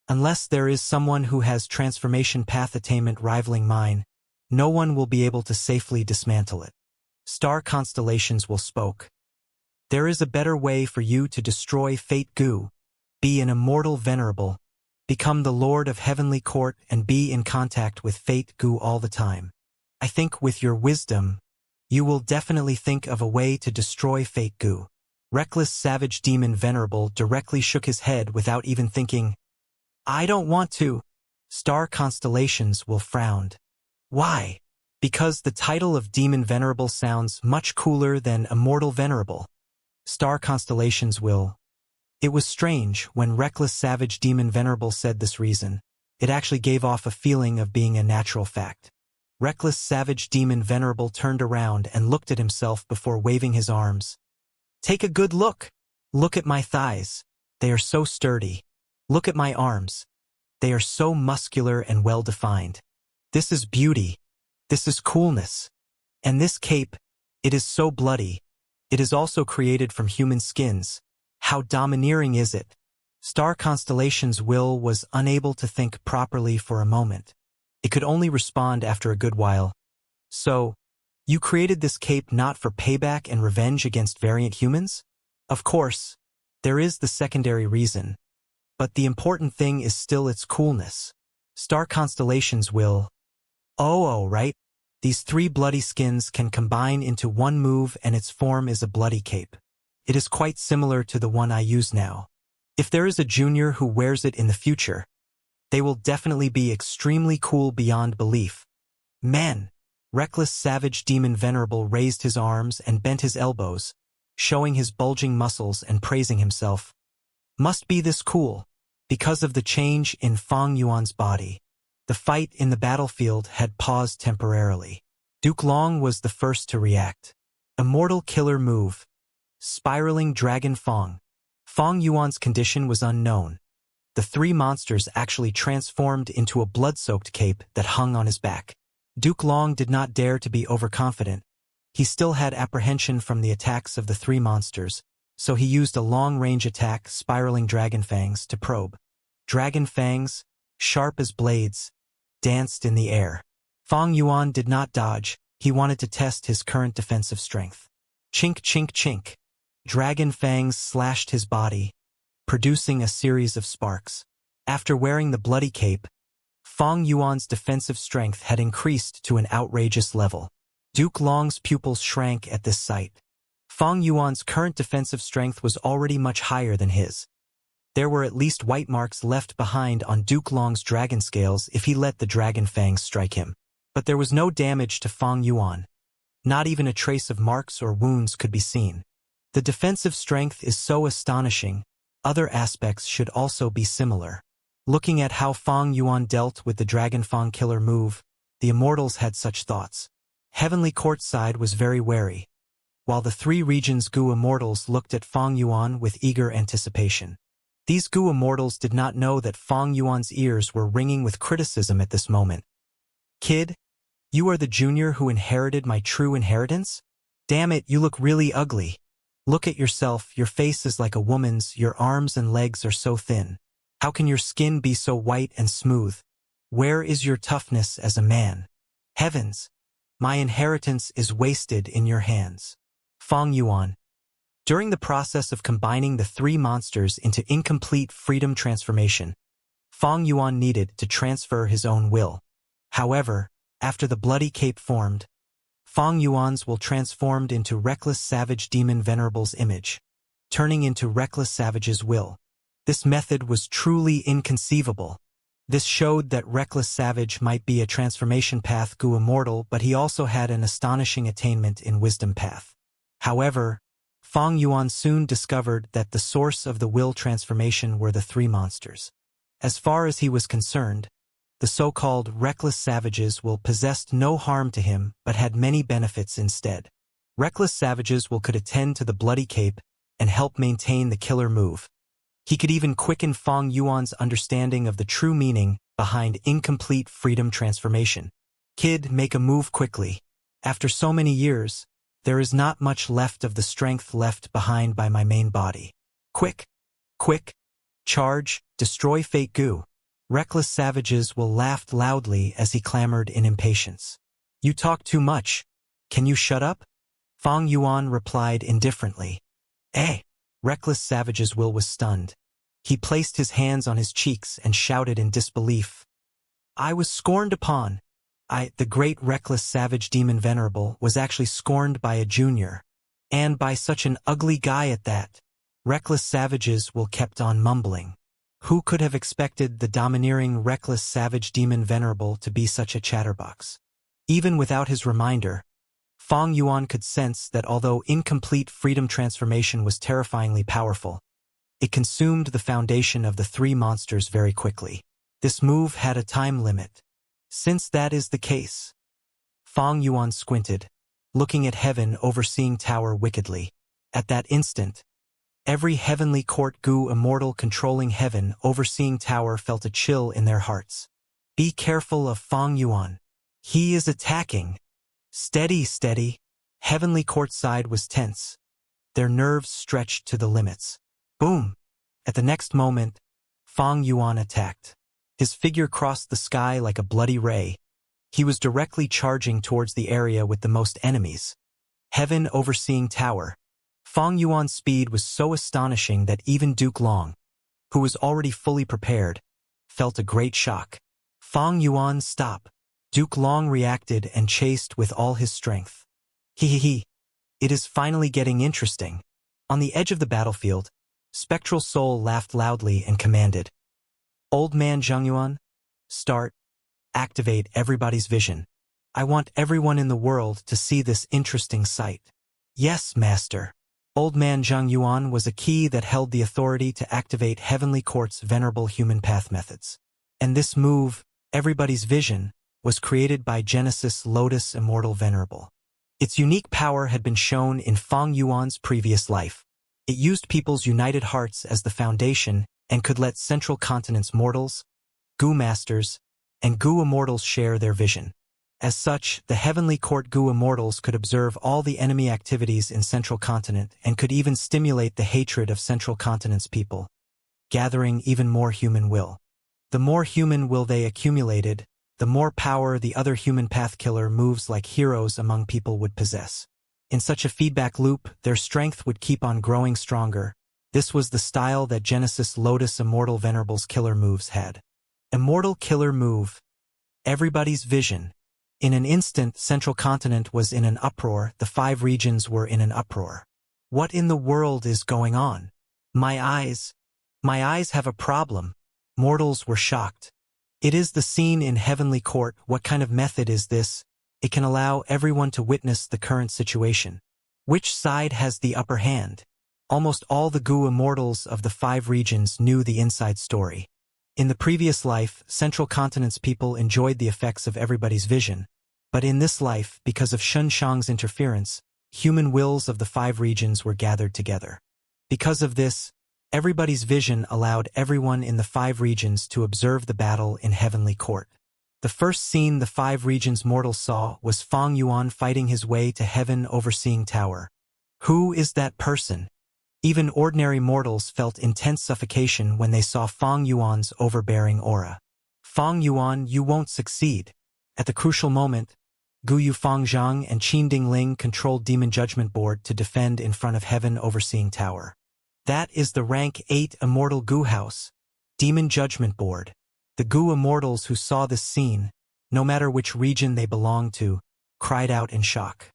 Unless there is someone who has transformation path attainment rivaling mine, no one will be able to safely dismantle it. Star Constellations will spoke. There is a better way for you to destroy Fate Goo. Be an immortal venerable. Become the Lord of Heavenly Court and be in contact with Fate Goo all the time. I think with your wisdom, you will definitely think of a way to destroy Fate Goo. Reckless savage demon Venerable directly shook his head without even thinking. I don't want to. Star Constellations will frowned. Why? Because the title of Demon Venerable sounds much cooler than Immortal Venerable. Star Constellations will. It was strange when Reckless Savage Demon Venerable said this reason. It actually gave off a feeling of being a natural fact. Reckless Savage Demon Venerable turned around and looked at himself before waving his arms. Take a good look. Look at my thighs. They are so sturdy. Look at my arms. They are so muscular and well-defined. This is beauty. This is coolness. And this cape, it is so bloody. It is also created from human skins. How domineering is it? Star Constellation's will was unable to think properly for a moment. It could only respond after a good while. So, you created this cape not for payback and revenge against variant humans? Of course, there is the secondary reason. But the important thing is still its coolness. Star Constellation's will. Oh, right. These 3 bloody skins can combine into one move and its form is a bloody cape. It is quite similar to the one I use now. If there is a junior who wears it in the future, they will definitely be extremely cool beyond belief. Man! Reckless Savage Demon Venerable raised his arms and bent his elbows, showing his bulging muscles and praising himself. Must be this cool, because of the change in Fang Yuan's body. The fight in the battlefield had paused temporarily. Duke Long was the first to react. Immortal killer move. Spiraling Dragon Fang. Fang Yuan's condition was unknown. The 3 monsters actually transformed into a blood-soaked cape that hung on his back. Duke Long did not dare to be overconfident. He still had apprehension from the attacks of the 3 monsters, so he used a long-range attack, Spiraling Dragon Fangs, to probe. Dragon Fangs, sharp as blades, danced in the air. Fang Yuan did not dodge. He wanted to test his current defensive strength. Chink chink chink. Dragon fangs slashed his body, producing a series of sparks. After wearing the bloody cape, Fong Yuan's defensive strength had increased to an outrageous level. Duke Long's pupils shrank at this sight. Fong Yuan's current defensive strength was already much higher than his. There were at least white marks left behind on Duke Long's dragon scales if he let the dragon fangs strike him. But there was no damage to Fong Yuan. Not even a trace of marks or wounds could be seen. The defensive strength is so astonishing, other aspects should also be similar. Looking at how Fong Yuan dealt with the Dragon Fang killer move, the Immortals had such thoughts. Heavenly Court side was very wary, while the three regions Gu Immortals looked at Fong Yuan with eager anticipation. These Gu Immortals did not know that Fong Yuan's ears were ringing with criticism at this moment. Kid, you are the junior who inherited my true inheritance? Damn it, you look really ugly. Look at yourself, your face is like a woman's, your arms and legs are so thin. How can your skin be so white and smooth? Where is your toughness as a man? Heavens! My inheritance is wasted in your hands. Fong Yuan. During the process of combining the three monsters into incomplete freedom transformation, Fong Yuan needed to transfer his own will. However, after the bloody cape formed, Fong Yuan's will transformed into Reckless Savage Demon Venerable's image, turning into Reckless Savage's will. This method was truly inconceivable. This showed that Reckless Savage might be a transformation path Gu Immortal, but he also had an astonishing attainment in Wisdom path. However, Fong Yuan soon discovered that the source of the will transformation were the three monsters. As far as he was concerned, the so-called Reckless Savages will possessed no harm to him but had many benefits instead. Reckless Savages will could attend to the bloody cape and help maintain the killer move. He could even quicken Fong Yuan's understanding of the true meaning behind incomplete freedom transformation. Kid, make a move quickly. After so many years, there is not much left of the strength left behind by my main body. Quick! Quick! Charge! Destroy Fate Gu! Reckless Savages will laughed loudly as he clamored in impatience. You talk too much. Can you shut up? Fong Yuan replied indifferently. Eh! Reckless Savage's will was stunned. He placed his hands on his cheeks and shouted in disbelief. I was scorned upon. The great Reckless Savage Demon Venerable was actually scorned by a junior. And by such an ugly guy at that. Reckless Savage's will kept on mumbling. Who could have expected the domineering Reckless Savage Demon Venerable to be such a chatterbox? Even without his reminder, Fong Yuan could sense that although incomplete freedom transformation was terrifyingly powerful, it consumed the foundation of the three monsters very quickly. This move had a time limit. Since that is the case, Fong Yuan squinted, looking at heaven overseeing tower wickedly. At that instant, every heavenly court Gu Immortal controlling heaven overseeing tower felt a chill in their hearts. Be careful of Fong Yuan. He is attacking. Steady, steady. Heavenly court side was tense. Their nerves stretched to the limits. Boom! At the next moment, Fong Yuan attacked. His figure crossed the sky like a bloody ray. He was directly charging towards the area with the most enemies. Heaven overseeing tower. Fong Yuan's speed was so astonishing that even Duke Long, who was already fully prepared, felt a great shock. Fong Yuan, stop. Duke Long reacted and chased with all his strength. He. It is finally getting interesting. On the edge of the battlefield, Spectral Soul laughed loudly and commanded. Old man Zhang Yuan, start. Activate everybody's vision. I want everyone in the world to see this interesting sight. Yes, master. Old man Zhang Yuan was a key that held the authority to activate Heavenly Court's venerable human path methods. And this move, everybody's vision, was created by Genesis Lotus Immortal Venerable. Its unique power had been shown in Fong Yuan's previous life. It used people's united hearts as the foundation and could let Central Continent's mortals, Gu Masters, and Gu Immortals share their vision. As such, the Heavenly Court Gu Immortals could observe all the enemy activities in Central Continent and could even stimulate the hatred of Central Continent's people, gathering even more human will. The more human will they accumulated, the more power the other human path killer moves like heroes among people would possess. In such a feedback loop, their strength would keep on growing stronger. This was the style that Genesis Lotus Immortal Venerable's killer moves had. Immortal killer move. Everybody's vision. In an instant, Central Continent was in an uproar, the 5 regions were in an uproar. What in the world is going on? My eyes have a problem. Mortals were shocked. It is the scene in Heavenly Court. What kind of method is this? It can allow everyone to witness the current situation. Which side has the upper hand? Almost all the Gu immortals of the 5 regions knew the inside story. In the previous life, Central Continent's people enjoyed the effects of everybody's vision. But in this life, because of Shun Shang's interference, human wills of the 5 regions were gathered together. Because of this, everybody's vision allowed everyone in the 5 regions to observe the battle in Heavenly Court. The first scene the 5 regions mortals saw was Fang Yuan fighting his way to Heaven Overseeing Tower. Who is that person? Even ordinary mortals felt intense suffocation when they saw Fang Yuan's overbearing aura. Fang Yuan, you won't succeed. At the crucial moment, Gu Yufang Zhang and Qin Dingling controlled Demon Judgment Board to defend in front of Heaven Overseeing Tower. That is the rank 8 Immortal Gu House. Demon Judgment Board. The Gu immortals who saw this scene, no matter which region they belonged to, cried out in shock.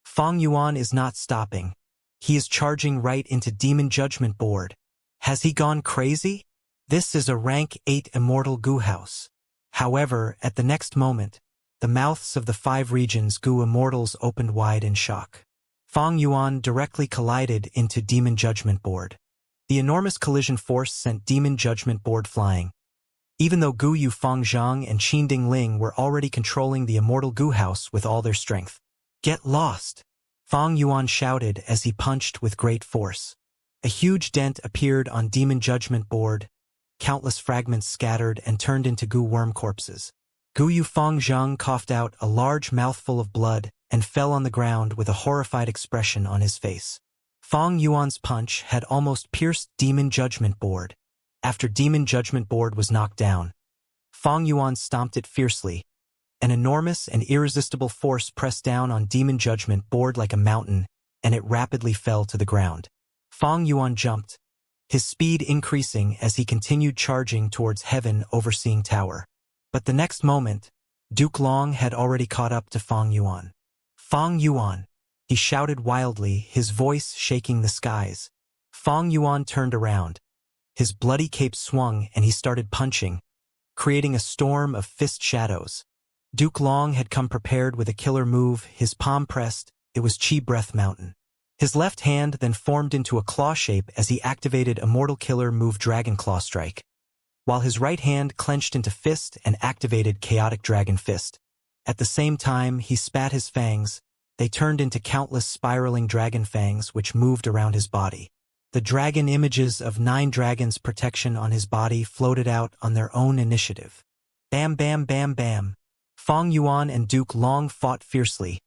Fang Yuan is not stopping. He is charging right into Demon Judgment Board. Has he gone crazy? This is a rank 8 Immortal Gu House. However, at the next moment, the mouths of the 5 regions Gu immortals opened wide in shock. Fang Yuan directly collided into Demon Judgment Board. The enormous collision force sent Demon Judgment Board flying. Even though Gu Yufang Zhang and Qin Dingling were already controlling the Immortal Gu House with all their strength. Get lost! Fang Yuan shouted as he punched with great force. A huge dent appeared on Demon Judgment Board. Countless fragments scattered and turned into Gu worm corpses. Gu Yufang Zhang coughed out a large mouthful of blood and fell on the ground with a horrified expression on his face. Fang Yuan's punch had almost pierced Demon Judgment Board. After Demon Judgment Board was knocked down, Fang Yuan stomped it fiercely. An enormous and irresistible force pressed down on Demon Judgment Board like a mountain, and it rapidly fell to the ground. Fang Yuan jumped, his speed increasing as he continued charging towards Heaven Overseeing Tower. But the next moment, Duke Long had already caught up to Fang Yuan. Fang Yuan! He shouted wildly, his voice shaking the skies. Fang Yuan turned around. His bloody cape swung and he started punching, creating a storm of fist shadows. Duke Long had come prepared with a killer move, his palm pressed, it was Chi Breath Mountain. His left hand then formed into a claw shape as he activated Immortal Killer move Dragon Claw Strike, while his right hand clenched into fist and activated Chaotic Dragon Fist. At the same time, he spat his fangs. They turned into countless spiraling dragon fangs which moved around his body. The dragon images of 9 dragons' protection on his body floated out on their own initiative. Bam bam bam bam. Fang Yuan and Duke Long fought fiercely,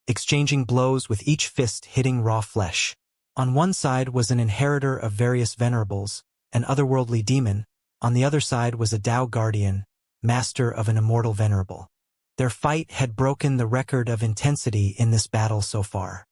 exchanging blows with each fist hitting raw flesh. On one side was an inheritor of various venerables, an otherworldly demon. On the other side was a Tao guardian, master of an immortal venerable. Their fight had broken the record of intensity in this battle so far.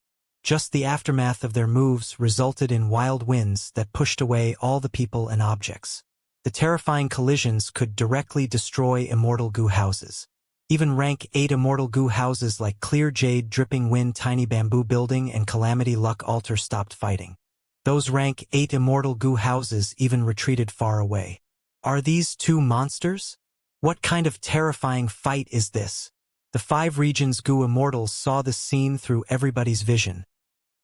Just the aftermath of their moves resulted in wild winds that pushed away all the people and objects. The terrifying collisions could directly destroy Immortal Gu houses. Even rank 8 Immortal Gu houses like Clear Jade, Dripping Wind, Tiny Bamboo Building, and Calamity Luck Altar stopped fighting. Those rank 8 Immortal Gu houses even retreated far away. Are these 2 monsters? What kind of terrifying fight is this? The 5 regions Gu immortals saw this scene through everybody's vision.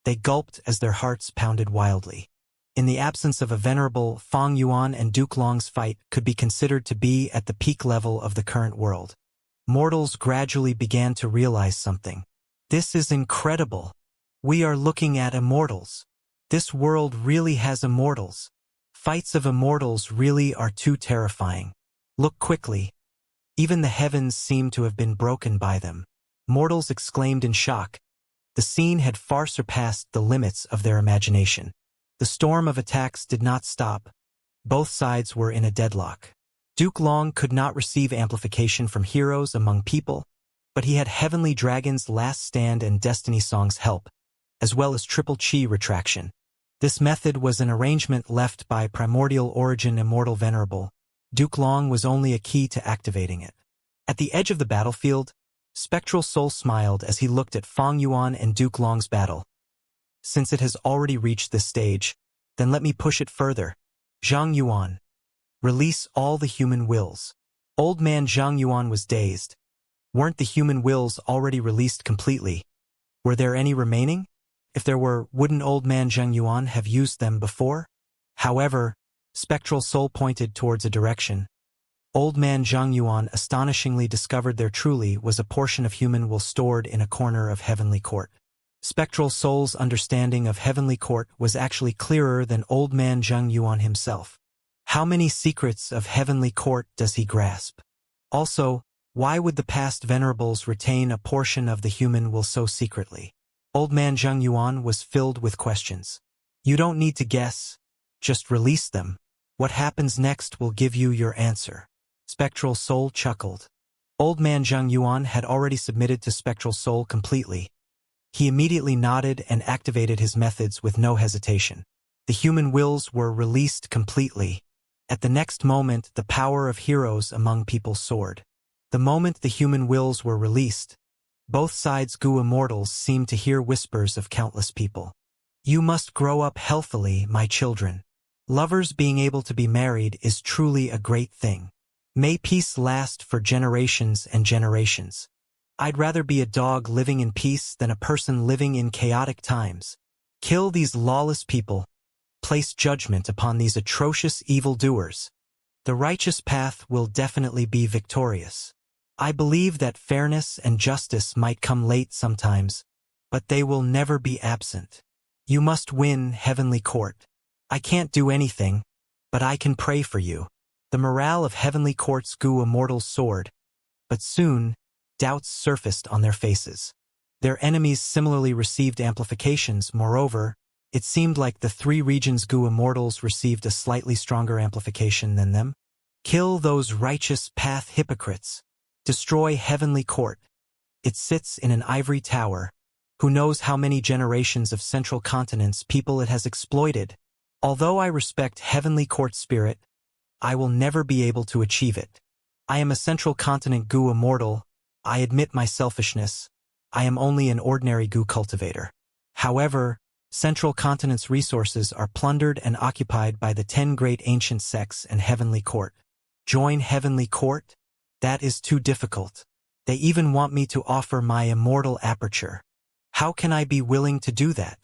They gulped as their hearts pounded wildly. In the absence of a venerable, Fang Yuan and Duke Long's fight could be considered to be at the peak level of the current world. Mortals gradually began to realize something. This is incredible. We are looking at immortals. This world really has immortals. Fights of immortals really are too terrifying. Look quickly. Even the heavens seem to have been broken by them. Mortals exclaimed in shock. The scene had far surpassed the limits of their imagination. The storm of attacks did not stop. Both sides were in a deadlock. Duke Long could not receive amplification from heroes among people, but he had Heavenly Dragon's Last Stand and Destiny Song's help. as well as triple chi retraction. This method was an arrangement left by primordial origin Immortal Venerable. Duke Long was only a key to activating it. At the edge of the battlefield, Spectral Soul smiled as he looked at Fong Yuan and Duke Long's battle. Since it has already reached this stage, then let me push it further. Zhang Yuan. Release all the human wills. Old man Zhang Yuan was dazed. Weren't the human wills already released completely? Were there any remaining? If there were, wouldn't old man Zhang Yuan have used them before? However, Spectral Soul pointed towards a direction. Old man Zhang Yuan astonishingly discovered there truly was a portion of human will stored in a corner of Heavenly Court. Spectral Soul's understanding of Heavenly Court was actually clearer than old man Zhang Yuan himself. How many secrets of Heavenly Court does he grasp? Also, why would the past venerables retain a portion of the human will so secretly? Old man Zhang Yuan was filled with questions. You don't need to guess. Just release them. What happens next will give you your answer. Spectral Soul chuckled. Old man Zhang Yuan had already submitted to Spectral Soul completely. He immediately nodded and activated his methods with no hesitation. The human wills were released completely. At the next moment, the power of heroes among people soared. The moment the human wills were released, both sides' Gu immortals seemed to hear whispers of countless people. You must grow up healthily, my children. Lovers being able to be married is truly a great thing. May peace last for generations and generations. I'd rather be a dog living in peace than a person living in chaotic times. Kill these lawless people. Place judgment upon these atrocious evildoers. The righteous path will definitely be victorious. I believe that fairness and justice might come late sometimes, but they will never be absent. You must win Heavenly Court. I can't do anything, but I can pray for you. The morale of Heavenly Court's Gu immortals soared, but soon, doubts surfaced on their faces. Their enemies similarly received amplifications. Moreover, it seemed like the three regions' Gu immortals received a slightly stronger amplification than them. Kill those righteous path hypocrites. Destroy Heavenly Court. It sits in an ivory tower. Who knows how many generations of central continents people it has exploited. Although I respect Heavenly Court's spirit, I will never be able to achieve it. I am a central continent Gu immortal. I admit my selfishness. I am only an ordinary Gu cultivator. However, central continent's resources are plundered and occupied by the 10 great ancient sects and Heavenly Court. Join Heavenly Court? That is too difficult. They even want me to offer my immortal aperture. How can I be willing to do that?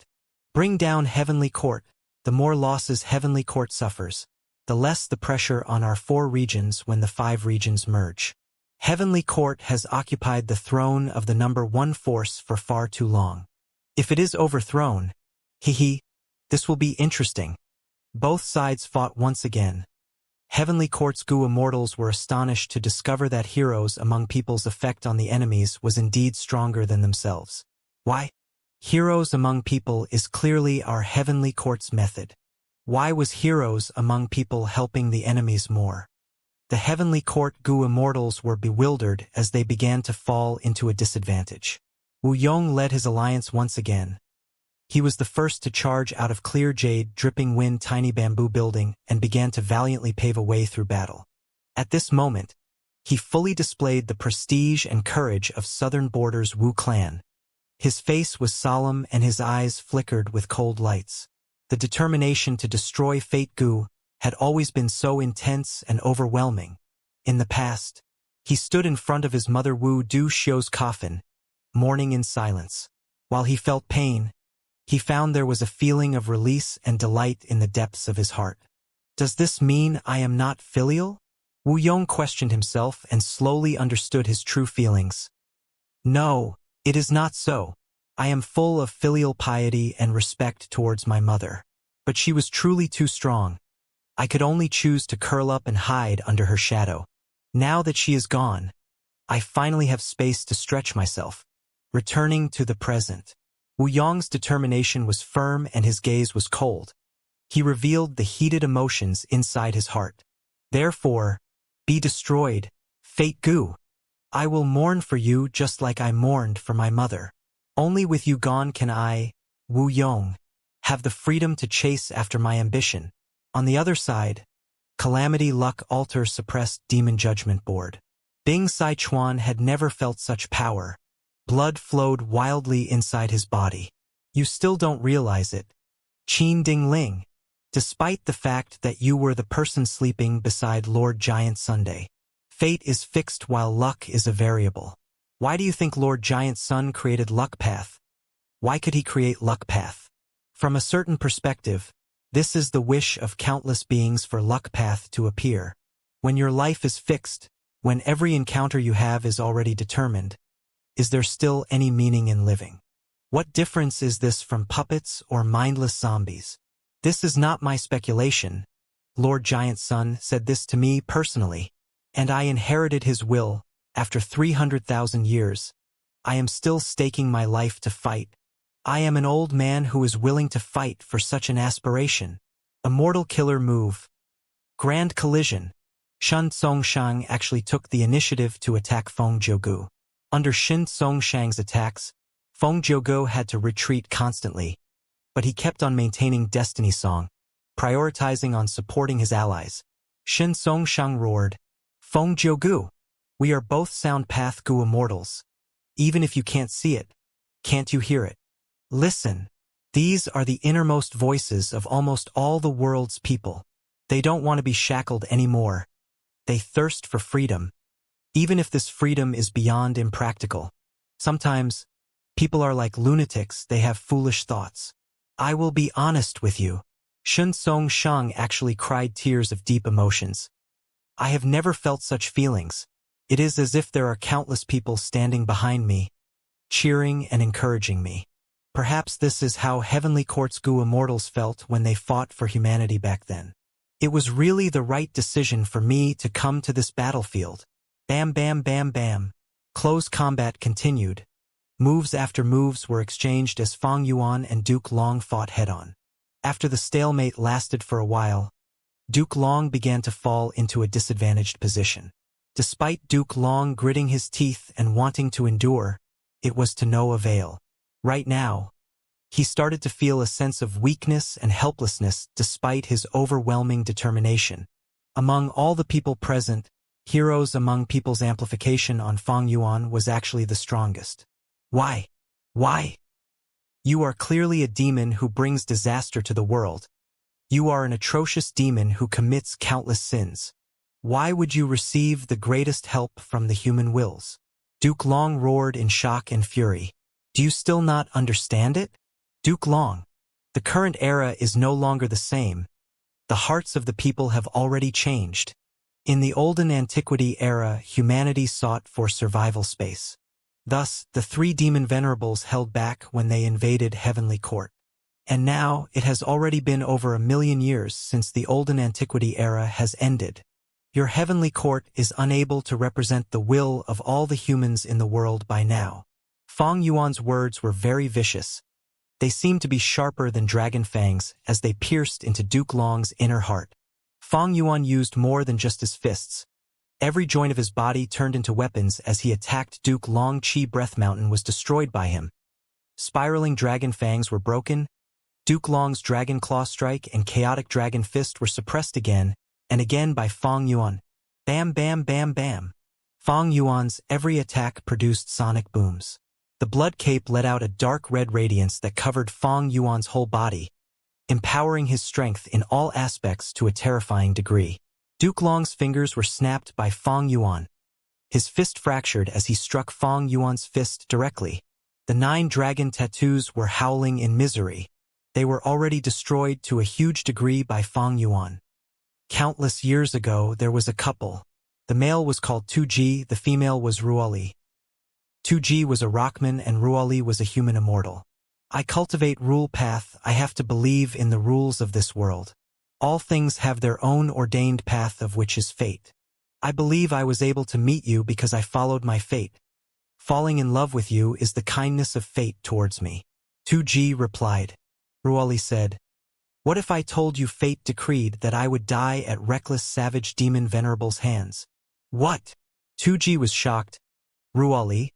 Bring down Heavenly Court. The more losses Heavenly Court suffers, the less the pressure on our 4 regions when the 5 regions merge. Heavenly Court has occupied the throne of the number 1 force for far too long. If it is overthrown, this will be interesting. Both sides fought once again. Heavenly Court's Gu immortals were astonished to discover that heroes among people's effect on the enemies was indeed stronger than themselves. Why? Heroes among people is clearly our Heavenly Court's method. Why was heroes among people helping the enemies more? The Heavenly Court Gu immortals were bewildered as they began to fall into a disadvantage. Wu Yong led his alliance once again. He was the first to charge out of clear jade, dripping wind tiny bamboo building and began to valiantly pave a way through battle. At this moment, he fully displayed the prestige and courage of Southern Border's Wu clan. His face was solemn and his eyes flickered with cold lights. The determination to destroy Fate Gu had always been so intense and overwhelming. In the past, he stood in front of his mother Wu Du Xiu's coffin, mourning in silence. While he felt pain, he found there was a feeling of release and delight in the depths of his heart. Does this mean I am not filial? Wu Yong questioned himself and slowly understood his true feelings. No, it is not so. I am full of filial piety and respect towards my mother. But she was truly too strong. I could only choose to curl up and hide under her shadow. Now that she is gone, I finally have space to stretch myself. Returning to the present. Wu Yong's determination was firm and his gaze was cold. He revealed the heated emotions inside his heart. Therefore, be destroyed, Fate Gu. I will mourn for you just like I mourned for my mother. Only with you gone can I, Wu Yong, have the freedom to chase after my ambition. On the other side, Calamity Luck Altar suppressed Demon Judgment Board. Bing Sai Chuan had never felt such power. Blood flowed wildly inside his body. You still don't realize it. Qin Ding Ling. Despite the fact that you were the person sleeping beside Lord Giant Sunday. Fate is fixed while luck is a variable. Why do you think Lord Giant Sun created Luck Path? Why could he create Luck Path? From a certain perspective, this is the wish of countless beings for Luck Path to appear. When your life is fixed, when every encounter you have is already determined, is there still any meaning in living? What difference is this from puppets or mindless zombies? This is not my speculation. Lord Giant Sun said this to me personally, and I inherited his will. After 300,000 years, I am still staking my life to fight. I am an old man who is willing to fight for such an aspiration. Immortal killer move. Grand collision. Shen Songshang actually took the initiative to attack Feng Jiugu. Under Shen Songshang's attacks, Feng Jiugu had to retreat constantly, but he kept on maintaining Destiny Song, prioritizing on supporting his allies. Shen Songshang roared, "Feng Jiugu, we are both Sound Path Gu immortals. Even if you can't see it, can't you hear it? Listen, these are the innermost voices of almost all the world's people. They don't want to be shackled anymore. They thirst for freedom, even if this freedom is beyond impractical. Sometimes, people are like lunatics, they have foolish thoughts. I will be honest with you." Shen Songshang actually cried tears of deep emotions. "I have never felt such feelings. It is as if there are countless people standing behind me, cheering and encouraging me. Perhaps this is how Heavenly Court's Gu immortals felt when they fought for humanity back then. It was really the right decision for me to come to this battlefield." Bam bam bam bam. Close combat continued. Moves after moves were exchanged as Fang Yuan and Duke Long fought head-on. After the stalemate lasted for a while, Duke Long began to fall into a disadvantaged position. Despite Duke Long gritting his teeth and wanting to endure, it was to no avail. Right now, he started to feel a sense of weakness and helplessness despite his overwhelming determination. Among all the people present, Heroes Among People's amplification on Fang Yuan was actually the strongest. Why? Why? You are clearly a demon who brings disaster to the world. You are an atrocious demon who commits countless sins. Why would you receive the greatest help from the human wills? Duke Long roared in shock and fury. Do you still not understand it? Duke Long, the current era is no longer the same. The hearts of the people have already changed. In the olden antiquity era, humanity sought for survival space. Thus, the three demon venerables held back when they invaded Heavenly Court. And now, it has already been over 1,000,000 years since the olden antiquity era has ended. Your Heavenly Court is unable to represent the will of all the humans in the world by now. Fang Yuan's words were very vicious. They seemed to be sharper than dragon fangs as they pierced into Duke Long's inner heart. Fang Yuan used more than just his fists. Every joint of his body turned into weapons as he attacked Duke Long. Chi Breath Mountain was destroyed by him. Spiraling dragon fangs were broken. Duke Long's Dragon Claw Strike and Chaotic Dragon Fist were suppressed again and again by Fang Yuan. Bam bam bam bam. Fang Yuan's every attack produced sonic booms. The blood cape let out a dark red radiance that covered Fang Yuan's whole body, empowering his strength in all aspects to a terrifying degree. Duke Long's fingers were snapped by Fang Yuan. His fist fractured as he struck Fang Yuan's fist directly. The 9 dragon tattoos were howling in misery. They were already destroyed to a huge degree by Fang Yuan. Countless years ago, there was a couple. The male was called 2G, the female was Ruoli. 2G was a rockman and Ruoli was a human immortal. I cultivate rule path, I have to believe in the rules of this world. All things have their own ordained path of which is fate. I believe I was able to meet you because I followed my fate. Falling in love with you is the kindness of fate towards me. 2G replied. Ruoli said, "What if I told you fate decreed that I would die at reckless savage demon venerable's hands?" What? 2G was shocked. Ruoli,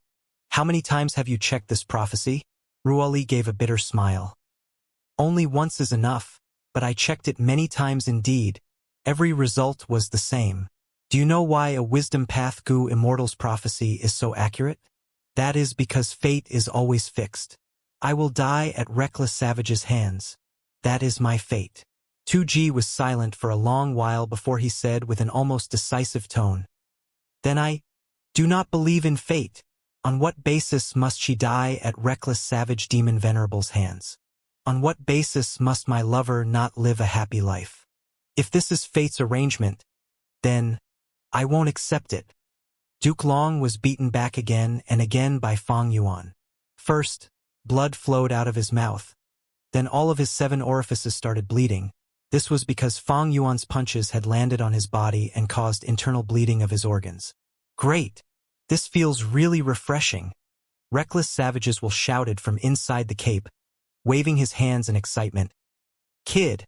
how many times have you checked this prophecy? Ruoli gave a bitter smile. Only once is enough, but I checked it many times indeed. Every result was the same. Do you know why a wisdom path Gu Immortal's prophecy is so accurate? That is because fate is always fixed. I will die at reckless savages' hands. That is my fate. 2G was silent for a long while before he said with an almost decisive tone, "Then I do not believe in fate. On what basis must she die at reckless savage demon venerable's hands? On what basis must my lover not live a happy life? If this is fate's arrangement, then I won't accept it." Duke Long was beaten back again and again by Fang Yuan. First, blood flowed out of his mouth. Then all of his 7 orifices started bleeding. This was because Fang Yuan's punches had landed on his body and caused internal bleeding of his organs. Great! This feels really refreshing. Reckless savages will shouted from inside the cape, waving his hands in excitement. "Kid,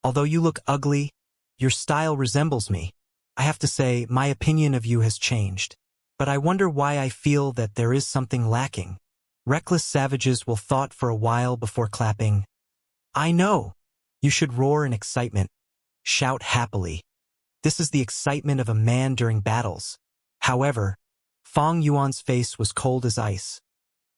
although you look ugly, your style resembles me. I have to say, my opinion of you has changed. But I wonder why I feel that there is something lacking." Reckless savages will thought for a while before clapping. "I know. You should roar in excitement. Shout happily. This is the excitement of a man during battles." However, Fang Yuan's face was cold as ice.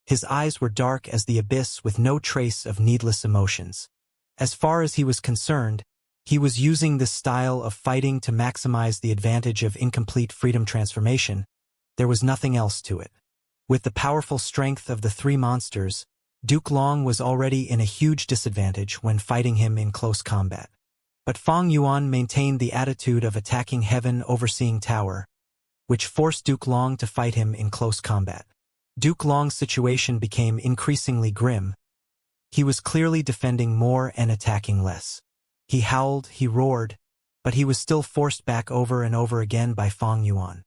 His eyes were dark as the abyss with no trace of needless emotions. As far as he was concerned, he was using this style of fighting to maximize the advantage of incomplete freedom transformation. There was nothing else to it. With the powerful strength of the 3 monsters, Duke Long was already in a huge disadvantage when fighting him in close combat. But Fang Yuan maintained the attitude of attacking heaven overseeing tower, which forced Duke Long to fight him in close combat. Duke Long's situation became increasingly grim. He was clearly defending more and attacking less. He howled, he roared, but he was still forced back over and over again by Fang Yuan.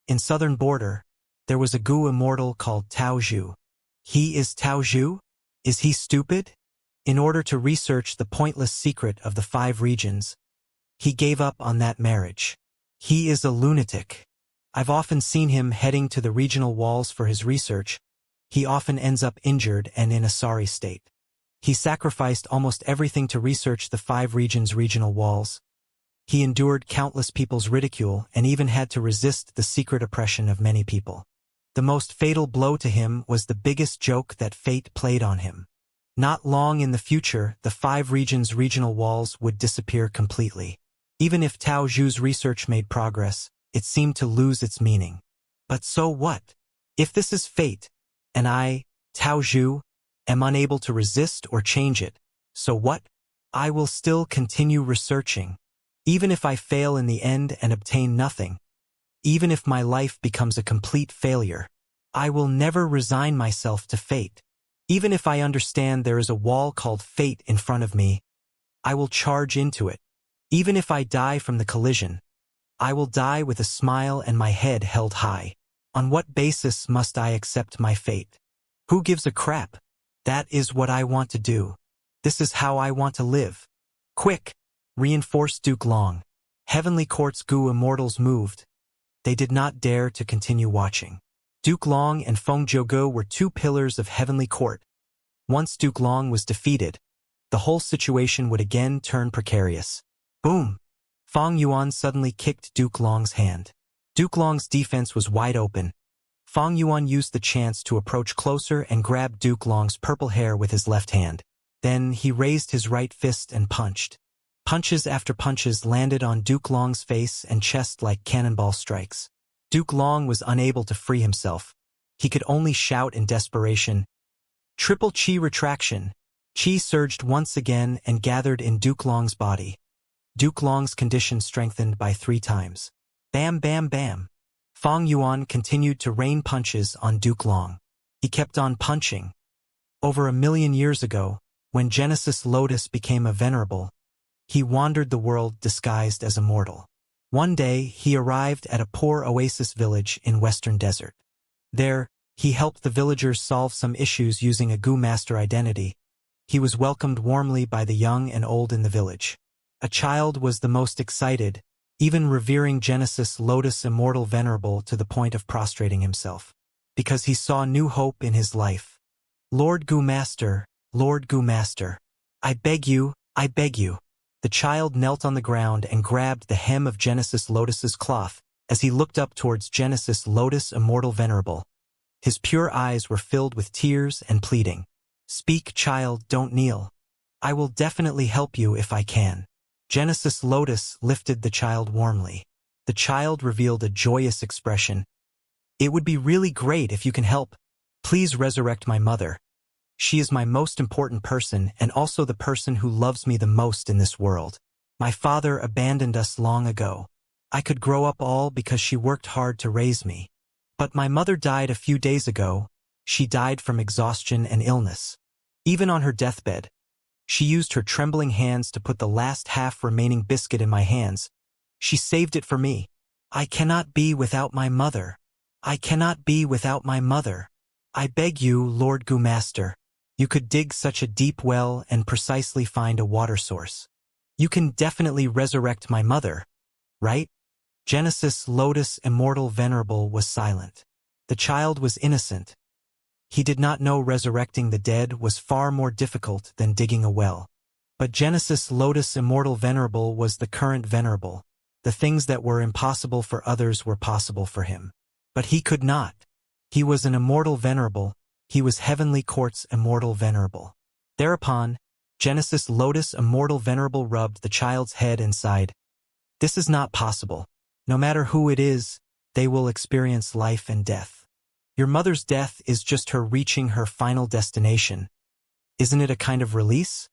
In southern border, there was a Gu immortal called Tao Zhu. He is Tao Zhu? Is he stupid? In order to research the pointless secret of the 5 regions, he gave up on that marriage. He is a lunatic. I've often seen him heading to the regional walls for his research. He often ends up injured and in a sorry state. He sacrificed almost everything to research the 5 regions' regional walls. He endured countless people's ridicule and even had to resist the secret oppression of many people. The most fatal blow to him was the biggest joke that fate played on him. Not long in the future, the 5 regions' regional walls would disappear completely. Even if Tao Zhu's research made progress, it seemed to lose its meaning. But so what? If this is fate, and I, Tao Zhu, am unable to resist or change it, so what? I will still continue researching. Even if I fail in the end and obtain nothing, even if my life becomes a complete failure, I will never resign myself to fate. Even if I understand there is a wall called fate in front of me, I will charge into it. Even if I die from the collision, I will die with a smile and my head held high. On what basis must I accept my fate? Who gives a crap? That is what I want to do. This is how I want to live. Quick! Reinforced Duke Long. Heavenly Court's Gu immortals moved. They did not dare to continue watching. Duke Long and Feng Zhouge were 2 pillars of Heavenly Court. Once Duke Long was defeated, the whole situation would again turn precarious. Boom! Fang Yuan suddenly kicked Duke Long's hand. Duke Long's defense was wide open. Fang Yuan used the chance to approach closer and grab Duke Long's purple hair with his left hand. Then he raised his right fist and punched. Punches after punches landed on Duke Long's face and chest like cannonball strikes. Duke Long was unable to free himself. He could only shout in desperation. Triple Qi retraction. Qi surged once again and gathered in Duke Long's body. Duke Long's condition strengthened by 3 times. Bam bam bam. Fang Yuan continued to rain punches on Duke Long. He kept on punching. Over 1,000,000 years ago, when Genesis Lotus became a venerable, he wandered the world disguised as a mortal. One day, he arrived at a poor oasis village in Western Desert. There, he helped the villagers solve some issues using a Gu master identity. He was welcomed warmly by the young and old in the village. A child was the most excited, even revering Genesis Lotus Immortal Venerable to the point of prostrating himself, because he saw new hope in his life. Lord Gu Master, Lord Gu Master. I beg you, I beg you. The child knelt on the ground and grabbed the hem of Genesis Lotus's cloth as he looked up towards Genesis Lotus Immortal Venerable. His pure eyes were filled with tears and pleading. Speak, child, don't kneel. I will definitely help you if I can. Genesis Lotus lifted the child warmly. The child revealed a joyous expression. It would be really great if you can help. Please resurrect my mother. She is my most important person and also the person who loves me the most in this world. My father abandoned us long ago. I could grow up all because she worked hard to raise me. But my mother died a few days ago. She died from exhaustion and illness. Even on her deathbed, she used her trembling hands to put the last half remaining biscuit in my hands. She saved it for me. I cannot be without my mother. I cannot be without my mother. I beg you, Lord Goo Master. You could dig such a deep well and precisely find a water source. You can definitely resurrect my mother, right? Genesis Lotus Immortal Venerable was silent. The child was innocent. He did not know resurrecting the dead was far more difficult than digging a well. But Genesis Lotus Immortal Venerable was the current venerable. The things that were impossible for others were possible for him. But he could not. He was an immortal venerable. He was Heavenly Court's immortal venerable. Thereupon, Genesis Lotus Immortal Venerable rubbed the child's head and sighed. This is not possible. No matter who it is, they will experience life and death. Your mother's death is just her reaching her final destination. Isn't it a kind of release?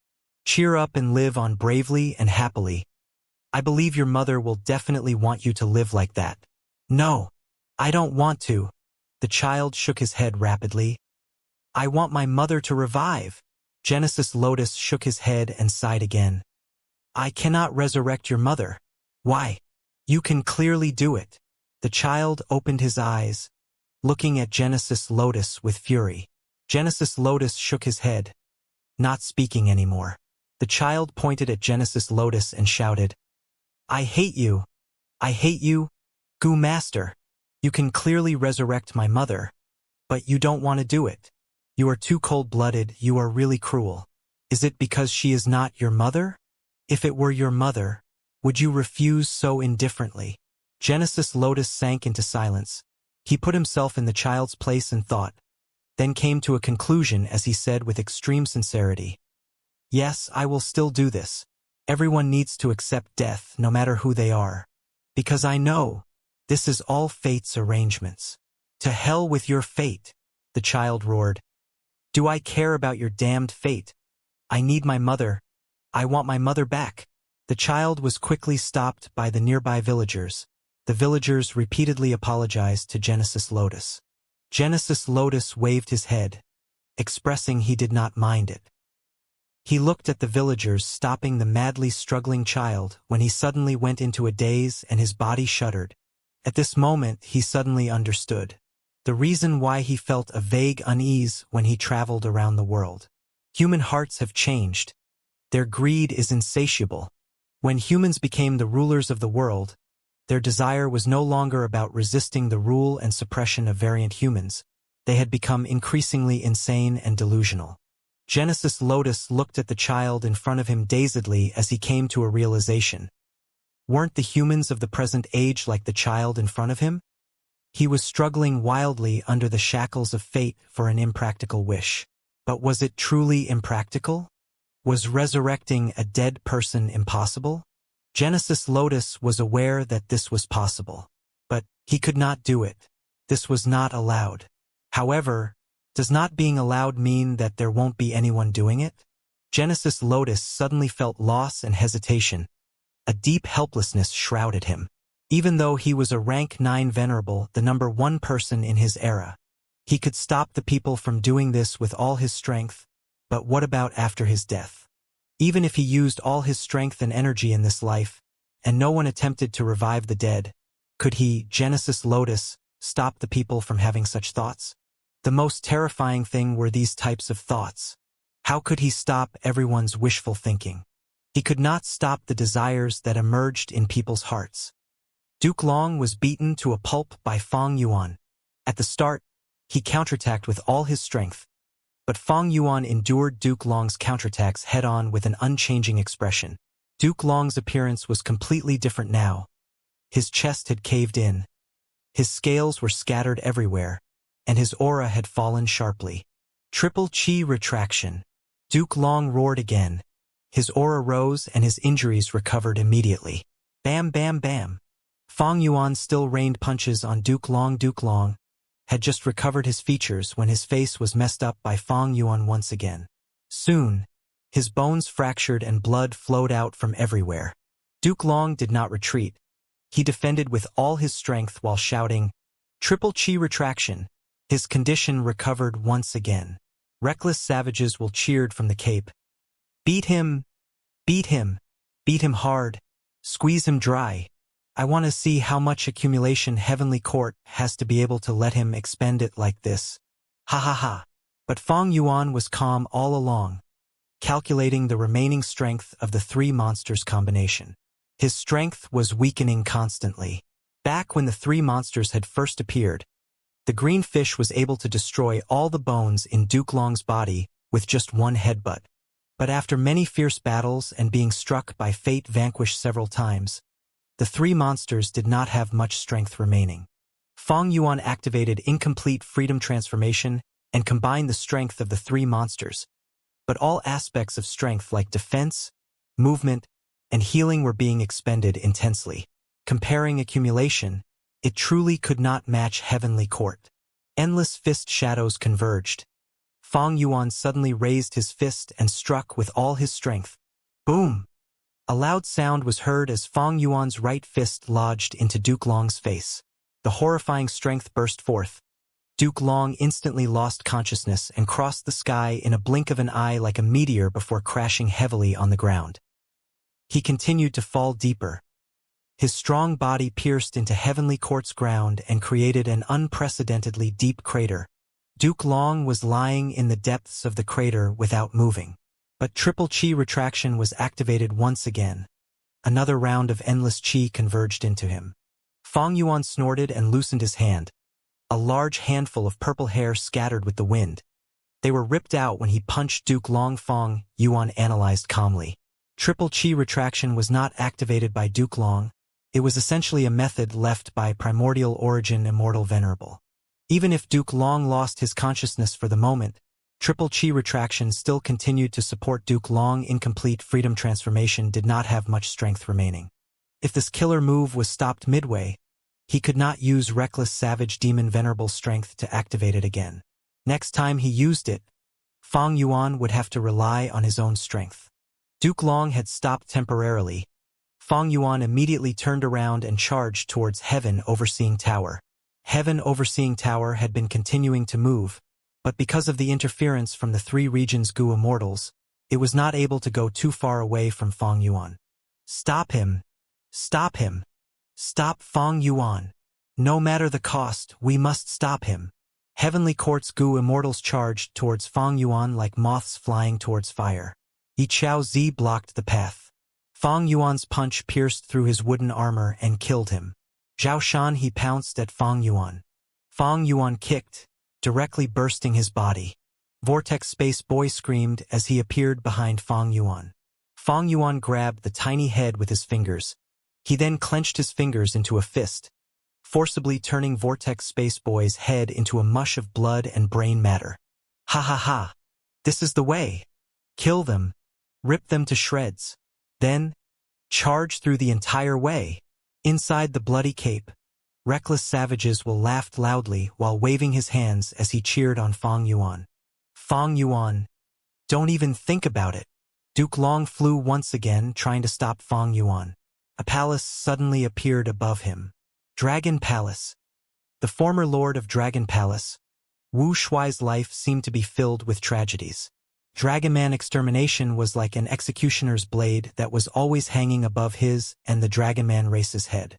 Cheer up and live on bravely and happily. I believe your mother will definitely want you to live like that. No, I don't want to. The child shook his head rapidly. I want my mother to revive. Genesis Lotus shook his head and sighed again. I cannot resurrect your mother. Why? You can clearly do it. The child opened his eyes, looking at Genesis Lotus with fury. Genesis Lotus shook his head, not speaking anymore. The child pointed at Genesis Lotus and shouted, I hate you. I hate you, Goo Master. You can clearly resurrect my mother, but you don't want to do it. You are too cold-blooded, you are really cruel. Is it because she is not your mother? If it were your mother, would you refuse so indifferently? Genesis Lotus sank into silence. He put himself in the child's place and thought, then came to a conclusion as he said with extreme sincerity, Yes, I will still do this. Everyone needs to accept death, no matter who they are. Because I know, this is all fate's arrangements. To hell with your fate, the child roared. Do I care about your damned fate? I need my mother. I want my mother back. The child was quickly stopped by the nearby villagers. The villagers repeatedly apologized to Genesis Lotus. Genesis Lotus waved his head, expressing he did not mind it. He looked at the villagers stopping the madly struggling child when he suddenly went into a daze and his body shuddered. At this moment he suddenly understood the reason why he felt a vague unease when he traveled around the world. Human hearts have changed. Their greed is insatiable. When humans became the rulers of the world, their desire was no longer about resisting the rule and suppression of variant humans. They had become increasingly insane and delusional. Genesis Lotus looked at the child in front of him dazedly as he came to a realization. Weren't the humans of the present age like the child in front of him? He was struggling wildly under the shackles of fate for an impractical wish. But was it truly impractical? Was resurrecting a dead person impossible? Genesis Lotus was aware that this was possible. But he could not do it. This was not allowed. However, does not being allowed mean that there won't be anyone doing it? Genesis Lotus suddenly felt loss and hesitation. A deep helplessness shrouded him. Even though he was a rank 9 venerable, the number 1 person in his era, he could stop the people from doing this with all his strength. But what about after his death? Even if he used all his strength and energy in this life, and no one attempted to revive the dead, could he, Genesis Lotus, stop the people from having such thoughts? The most terrifying thing were these types of thoughts. How could he stop everyone's wishful thinking? He could not stop the desires that emerged in people's hearts. Duke Long was beaten to a pulp by Fong Yuan. At the start, he counterattacked with all his strength. But Fong Yuan endured Duke Long's counterattacks head-on with an unchanging expression. Duke Long's appearance was completely different now. His chest had caved in. His scales were scattered everywhere, and his aura had fallen sharply. Triple chi retraction. Duke Long roared again. His aura rose and his injuries recovered immediately. Bam, bam, bam. Fong Yuan still rained punches on Duke Long. Duke Long had just recovered his features when his face was messed up by Fong Yuan once again. Soon, his bones fractured and blood flowed out from everywhere. Duke Long did not retreat. He defended with all his strength while shouting, "Triple chi retraction." His condition recovered once again. Reckless savages will cheered from the cape. "Beat him! Beat him! Beat him hard! Squeeze him dry! I want to see how much accumulation Heavenly Court has to be able to let him expend it like this. Ha ha ha." But Fong Yuan was calm all along, calculating the remaining strength of the three monsters' combination. His strength was weakening constantly. Back when the three monsters had first appeared, the green fish was able to destroy all the bones in Duke Long's body with just one headbutt. But after many fierce battles and being struck by fate vanquished several times, the three monsters did not have much strength remaining. Fong Yuan activated incomplete freedom transformation and combined the strength of the three monsters. But all aspects of strength like defense, movement, and healing were being expended intensely. Comparing accumulation, it truly could not match Heavenly Court. Endless fist shadows converged. Fong Yuan suddenly raised his fist and struck with all his strength. Boom! A loud sound was heard as Fong Yuan's right fist lodged into Duke Long's face. The horrifying strength burst forth. Duke Long instantly lost consciousness and crossed the sky in a blink of an eye like a meteor before crashing heavily on the ground. He continued to fall deeper. His strong body pierced into Heavenly Court's ground and created an unprecedentedly deep crater. Duke Long was lying in the depths of the crater without moving. But triple chi retraction was activated once again. Another round of endless chi converged into him. Fong Yuan snorted and loosened his hand. A large handful of purple hair scattered with the wind. They were ripped out when he punched Duke Long. Fong Yuan analyzed calmly. Triple chi retraction was not activated by Duke Long. It was essentially a method left by primordial origin Immortal Venerable. Even if Duke Long lost his consciousness for the moment, triple chi retraction still continued to support Duke Long. Incomplete freedom transformation did not have much strength remaining. If this killer move was stopped midway, he could not use Reckless Savage Demon Venerable strength to activate it again. Next time he used it, Fong Yuan would have to rely on his own strength. Duke Long had stopped temporarily. Fong Yuan immediately turned around and charged towards Heaven Overseeing Tower. Heaven Overseeing Tower had been continuing to move, but because of the interference from the three regions Gu Immortals, it was not able to go too far away from Fong Yuan. Stop him! Stop him! Stop Fong Yuan! No matter the cost, we must stop him. Heavenly Court's Gu Immortals charged towards Fong Yuan like moths flying towards fire. Yi Chao Zi blocked the path. Fong Yuan's punch pierced through his wooden armor and killed him. Zhao Shan he pounced at Fong Yuan. Fong Yuan kicked, directly bursting his body. Vortex Space Boy screamed as he appeared behind Fong Yuan. Fong Yuan grabbed the tiny head with his fingers. He then clenched his fingers into a fist, forcibly turning Vortex Space Boy's head into a mush of blood and brain matter. Ha ha ha! This is the way! Kill them! Rip them to shreds! Then, charge through the entire way. Inside the bloody cape, Reckless Savages will laughed loudly while waving his hands as he cheered on Fong Yuan. Fong Yuan, don't even think about it. Duke Long flew once again, trying to stop Fong Yuan. A palace suddenly appeared above him. Dragon Palace. The former lord of Dragon Palace, Wu Shuai's life seemed to be filled with tragedies. Dragonman extermination was like an executioner's blade that was always hanging above his and the Dragonman race's head.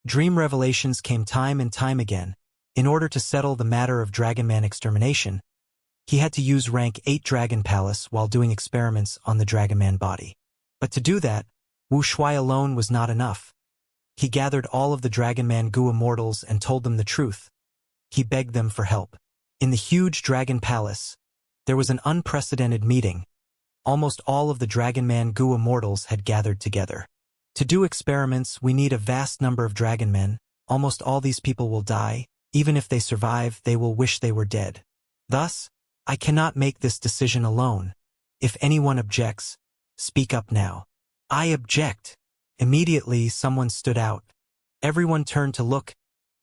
Dream revelations came time and time again. In order to settle the matter of Dragonman extermination, he had to use rank 8 Dragon Palace while doing experiments on the Dragonman body. But to do that, Wu Shuai alone was not enough. He gathered all of the Dragonman Gu Immortals and told them the truth. He begged them for help. In the huge Dragon Palace, There was an unprecedented meeting. Almost all of the Dragonman Gu Immortals had gathered together. To do experiments, we need a vast number of Dragonmen. Almost all these people will die. Even if they survive, they will wish they were dead. Thus, I cannot make this decision alone. If anyone objects, speak up now. I object. Immediately, someone stood out. Everyone turned to look.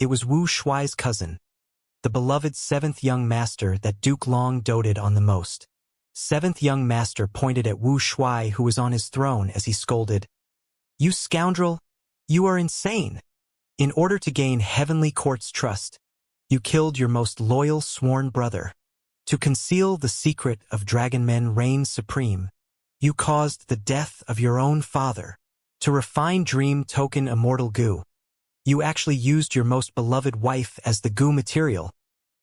It was Wu Shuai's cousin, the beloved seventh young master that Duke Long doted on the most. Seventh young master pointed at Wu Shuai, who was on his throne, as he scolded, "You scoundrel! You are insane! In order to gain Heavenly Court's trust, you killed your most loyal sworn brother. To conceal the secret of Dragonmen reign supreme, you caused the death of your own father. To refine Dream Token Immortal Gu, you actually used your most beloved wife as the Gu material.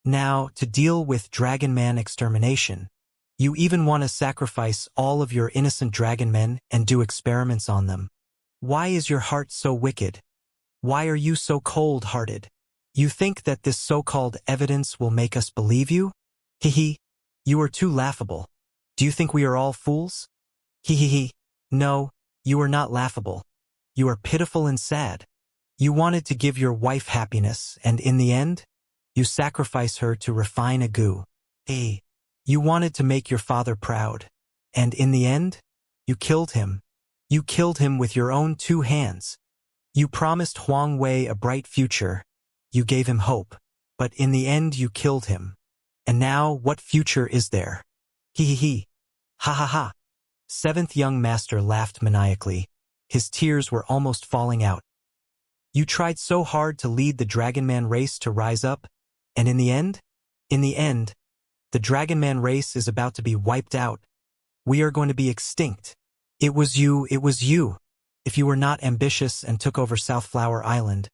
Now, to deal with Dragonman extermination, you even want to sacrifice all of your innocent Dragonmen and do experiments on them. Why is your heart so wicked? Why are you so cold-hearted? You think that this so-called evidence will make us believe you? Hee. You are too laughable. Do you think we are all fools? Hee. No, you are not laughable. You are pitiful and sad. You wanted to give your wife happiness, and in the end, you sacrifice her to refine a Gu. You wanted to make your father proud, and in the end, you killed him. You killed him with your own 2 hands. You promised Huang Wei a bright future. You gave him hope, but in the end you killed him. And now, what future is there? Hee. Ha. Seventh young master laughed maniacally. His tears were almost falling out. You tried so hard to lead the Dragonman race to rise up, and in the end, the Dragonman race is about to be wiped out. We are going to be extinct. It was you. If you were not ambitious and took over South Flower Island,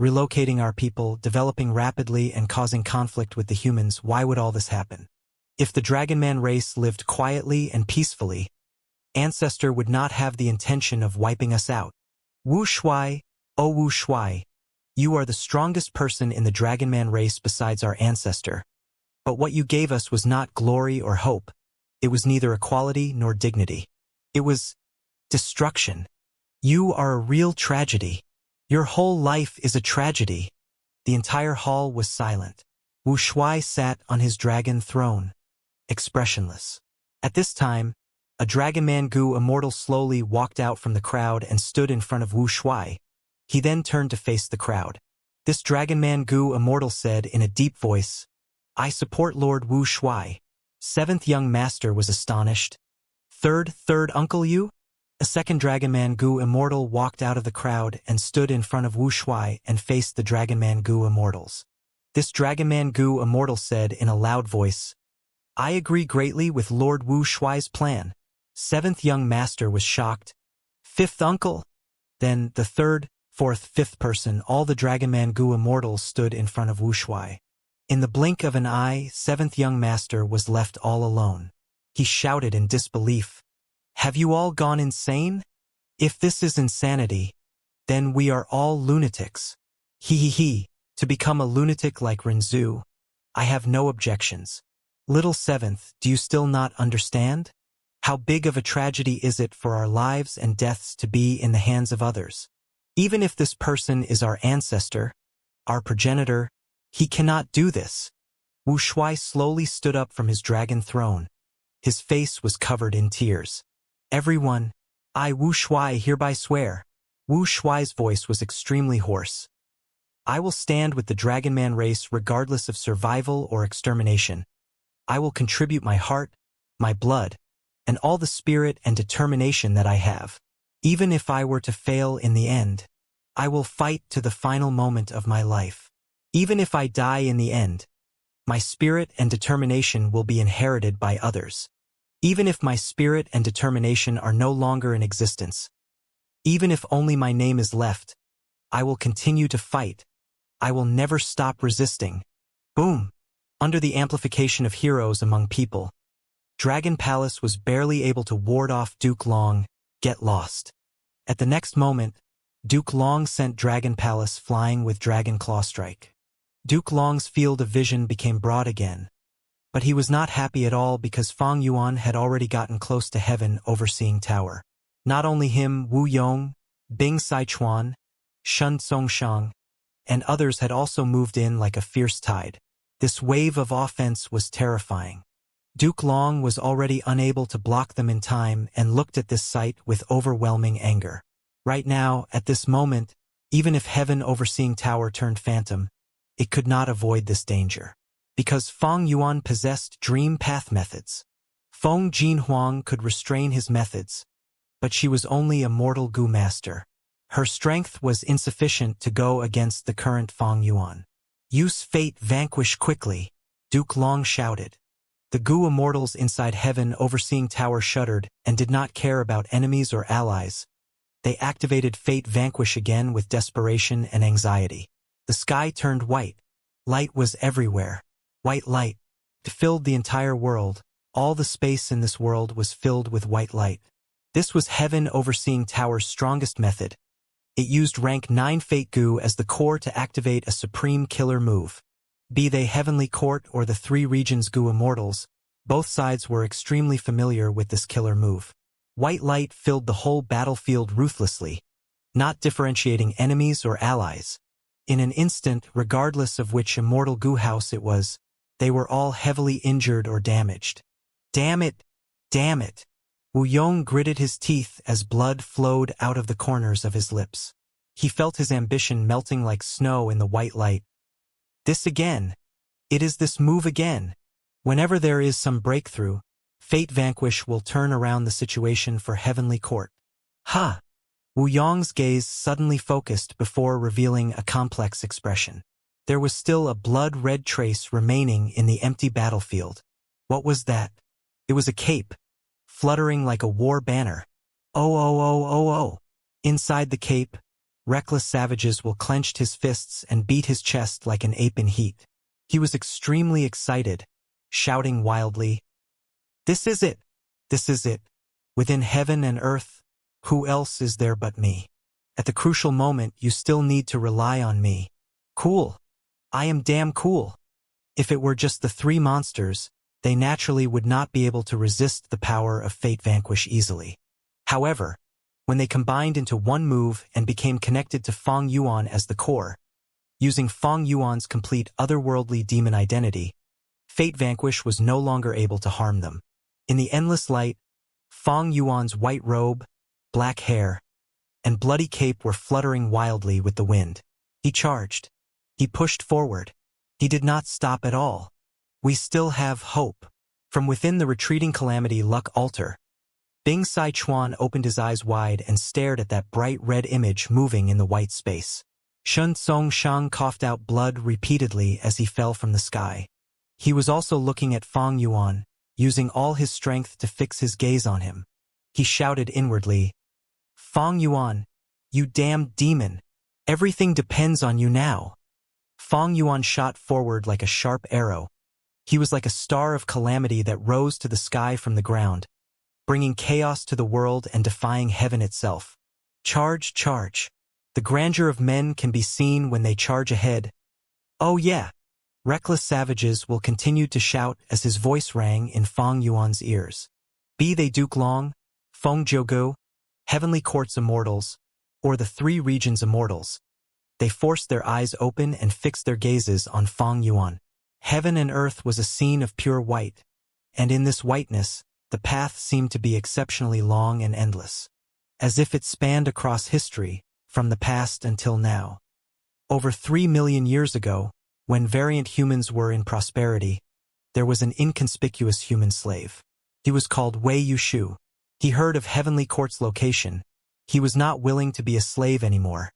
relocating our people, developing rapidly and causing conflict with the humans, why would all this happen? If the Dragonman race lived quietly and peacefully, Ancestor would not have the intention of wiping us out. Wu Shuai, oh Wu Shuai, you are the strongest person in the Dragonman race besides our ancestor. But what you gave us was not glory or hope. It was neither equality nor dignity. It was destruction. You are a real tragedy. Your whole life is a tragedy. The entire hall was silent. Wu Shuai sat on his dragon throne, expressionless. At this time, a Dragonman Gu Immortal slowly walked out from the crowd and stood in front of Wu Shuai. He then turned to face the crowd. This Dragonman Gu Immortal said in a deep voice, "I support Lord Wu Shuai." Seventh young master was astonished. Third uncle you? A second Dragonman Gu Immortal walked out of the crowd and stood in front of Wu Shuai and faced the Dragonman Gu Immortals. This Dragonman Gu Immortal said in a loud voice, "I agree greatly with Lord Wu Shuai's plan." Seventh young master was shocked. Fifth uncle? Then the third, fourth, fifth person, all the Dragonman Gu Immortals stood in front of Wu Shuai. In the blink of an eye, seventh young master was left all alone. He shouted in disbelief, "Have you all gone insane? If this is insanity, then we are all lunatics." He. To become a lunatic like Renzu, I have no objections. Little seventh, do you still not understand? How big of a tragedy is it for our lives and deaths to be in the hands of others? Even if this person is our ancestor, our progenitor, he cannot do this. Wu Shuai slowly stood up from his dragon throne. His face was covered in tears. Everyone, I Wu Shuai hereby swear. Wu Shuai's voice was extremely hoarse. I will stand with the Dragonman race regardless of survival or extermination. I will contribute my heart, my blood, and all the spirit and determination that I have. Even if I were to fail in the end, I will fight to the final moment of my life. Even if I die in the end, my spirit and determination will be inherited by others. Even if my spirit and determination are no longer in existence, even if only my name is left, I will continue to fight. I will never stop resisting. Boom! Under the amplification of heroes among people, Dragon Palace was barely able to ward off Duke Long. Get lost. At the next moment, Duke Long sent Dragon Palace flying with Dragon Claw Strike. Duke Long's field of vision became broad again. But he was not happy at all because Fang Yuan had already gotten close to Heaven Overseeing Tower. Not only him, Wu Yong, Bing Sichuan, Shun Songshang, and others had also moved in like a fierce tide. This wave of offense was terrifying. Duke Long was already unable to block them in time and looked at this sight with overwhelming anger. Right now, at this moment, even if Heaven Overseeing Tower turned phantom, it could not avoid this danger. Because Fang Yuan possessed dream path methods. Feng Jinhuang could restrain his methods, but she was only a mortal Gu master. Her strength was insufficient to go against the current Fang Yuan. Use fate vanquish quickly, Duke Long shouted. The Gu immortals inside Heaven Overseeing Tower shuddered and did not care about enemies or allies. They activated Fate Vanquish again with desperation and anxiety. The sky turned white. Light was everywhere. White light. It filled the entire world. All the space in this world was filled with white light. This was Heaven Overseeing Tower's strongest method. It used rank 9 Fate Gu as the core to activate a supreme killer move. Be they Heavenly Court or the 3 regions Gu Immortals, both sides were extremely familiar with this killer move. White light filled the whole battlefield ruthlessly, not differentiating enemies or allies. In an instant, regardless of which immortal Gu house it was, they were all heavily injured or damaged. Damn it! Damn it! Wu Yong gritted his teeth as blood flowed out of the corners of his lips. He felt his ambition melting like snow in the white light. This again! It is this move again! Whenever there is some breakthrough, Fate Vanquish will turn around the situation for Heavenly Court. Ha! Wu Yong's gaze suddenly focused before revealing a complex expression. There was still a blood-red trace remaining in the empty battlefield. What was that? It was a cape, fluttering like a war banner. Oh, oh, oh, oh, oh. Inside the cape, reckless savages will clenched his fists and beat his chest like an ape in heat. He was extremely excited, shouting wildly, "This is it! This is it! Within heaven and earth, who else is there but me? At the crucial moment, you still need to rely on me. Cool! I am damn cool!" If it were just the 3 monsters, they naturally would not be able to resist the power of Fate Vanquish easily. However, when they combined into one move and became connected to Fang Yuan as the core, using Fang Yuan's complete otherworldly demon identity, Fate Vanquish was no longer able to harm them. In the endless light, Fang Yuan's white robe, black hair, and bloody cape were fluttering wildly with the wind. He charged. He pushed forward. He did not stop at all. We still have hope. From within the retreating calamity luck altar, Bing Sichuan opened his eyes wide and stared at that bright red image moving in the white space. Shun Songshang coughed out blood repeatedly as he fell from the sky. He was also looking at Fang Yuan, using all his strength to fix his gaze on him. He shouted inwardly, "Fang Yuan, you damned demon! Everything depends on you now." Fang Yuan shot forward like a sharp arrow. He was like a star of calamity that rose to the sky from the ground, bringing chaos to the world and defying heaven itself. Charge, charge. The grandeur of men can be seen when they charge ahead. Oh yeah. Reckless savages will continue to shout as his voice rang in Fang Yuan's ears. Be they Duke Long, Feng Jiugu, Heavenly Court's Immortals, or the 3 regions Immortals, they forced their eyes open and fixed their gazes on Fang Yuan. Heaven and earth was a scene of pure white, and in this whiteness, the path seemed to be exceptionally long and endless, as if it spanned across history, from the past until now. Over 3 million years ago, when variant humans were in prosperity, there was an inconspicuous human slave. He was called Wei Yushu. He heard of Heavenly Court's location. He was not willing to be a slave anymore.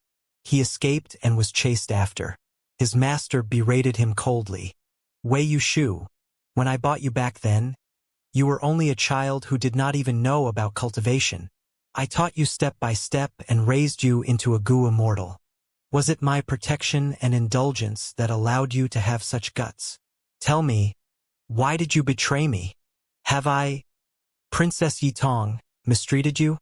He escaped and was chased after. His master berated him coldly. "Wei Yushu, when I bought you back then, you were only a child who did not even know about cultivation. I taught you step by step and raised you into a Gu immortal. Was it my protection and indulgence that allowed you to have such guts? Tell me, why did you betray me? Have I, Princess Yitong, mistreated you?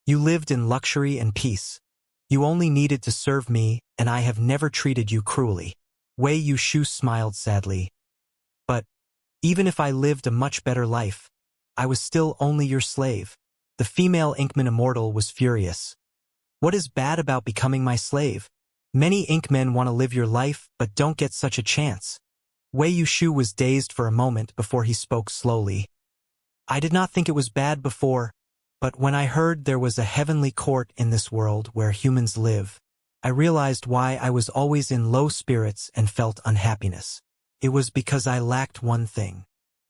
You lived in luxury and peace. You only needed to serve me, and I have never treated you cruelly." Wei Yushu smiled sadly. Even if I lived a much better life, I was still only your slave. The female Inkman Immortal was furious. What is bad about becoming my slave? Many Inkmen want to live your life but don't get such a chance. Wei Yushu was dazed for a moment before he spoke slowly. I did not think it was bad before, but when I heard there was a heavenly court in this world where humans live, I realized why I was always in low spirits and felt unhappiness. It was because I lacked one thing.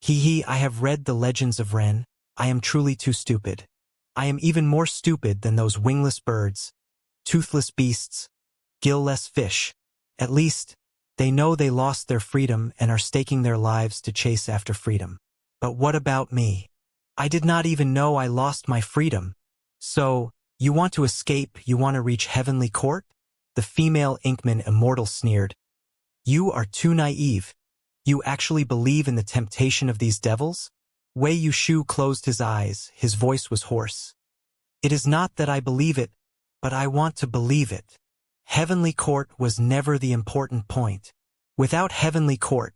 I have read the legends of Ren. I am truly too stupid. I am even more stupid than those wingless birds, toothless beasts, gill-less fish. At least, they know they lost their freedom and are staking their lives to chase after freedom. But what about me? I did not even know I lost my freedom. So, you want to escape, you want to reach heavenly court? The female Inkman Immortal sneered. You are too naive. You actually believe in the temptation of these devils? Wei Yushu closed his eyes, his voice was hoarse. It is not that I believe it, but I want to believe it. Heavenly court was never the important point. Without heavenly court,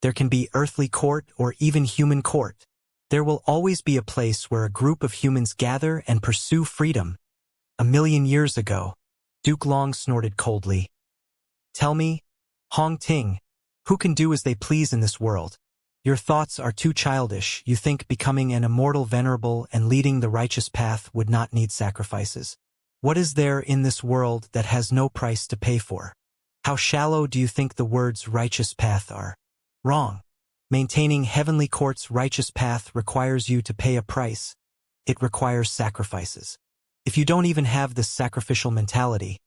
there can be earthly court or even human court. There will always be a place where a group of humans gather and pursue freedom. 1,000,000 years ago, Duke Long snorted coldly. Tell me, Hong Ting, who can do as they please in this world? Your thoughts are too childish. You think becoming an immortal venerable and leading the righteous path would not need sacrifices. What is there in this world that has no price to pay for? How shallow do you think the words righteous path are? Wrong. Maintaining heavenly court's righteous path requires you to pay a price. It requires sacrifices. If you don't even have this sacrificial mentality,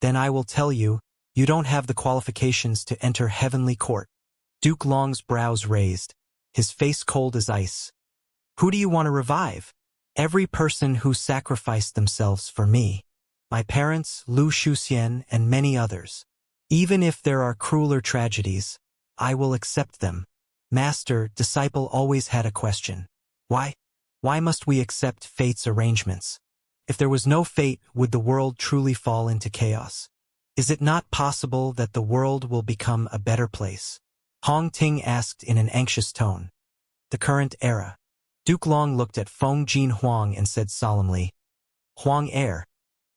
then I will tell you, you don't have the qualifications to enter heavenly court. Duke Long's brows raised, his face cold as ice. Who do you want to revive? Every person who sacrificed themselves for me. My parents, Lu Shuxian, and many others. Even if there are crueler tragedies, I will accept them. Master, disciple always had a question. Why? Why must we accept fate's arrangements? If there was no fate, would the world truly fall into chaos? Is it not possible that the world will become a better place? Hong Ting asked in an anxious tone. The current era. Duke Long looked at Feng Jin Huang and said solemnly, Huang heir,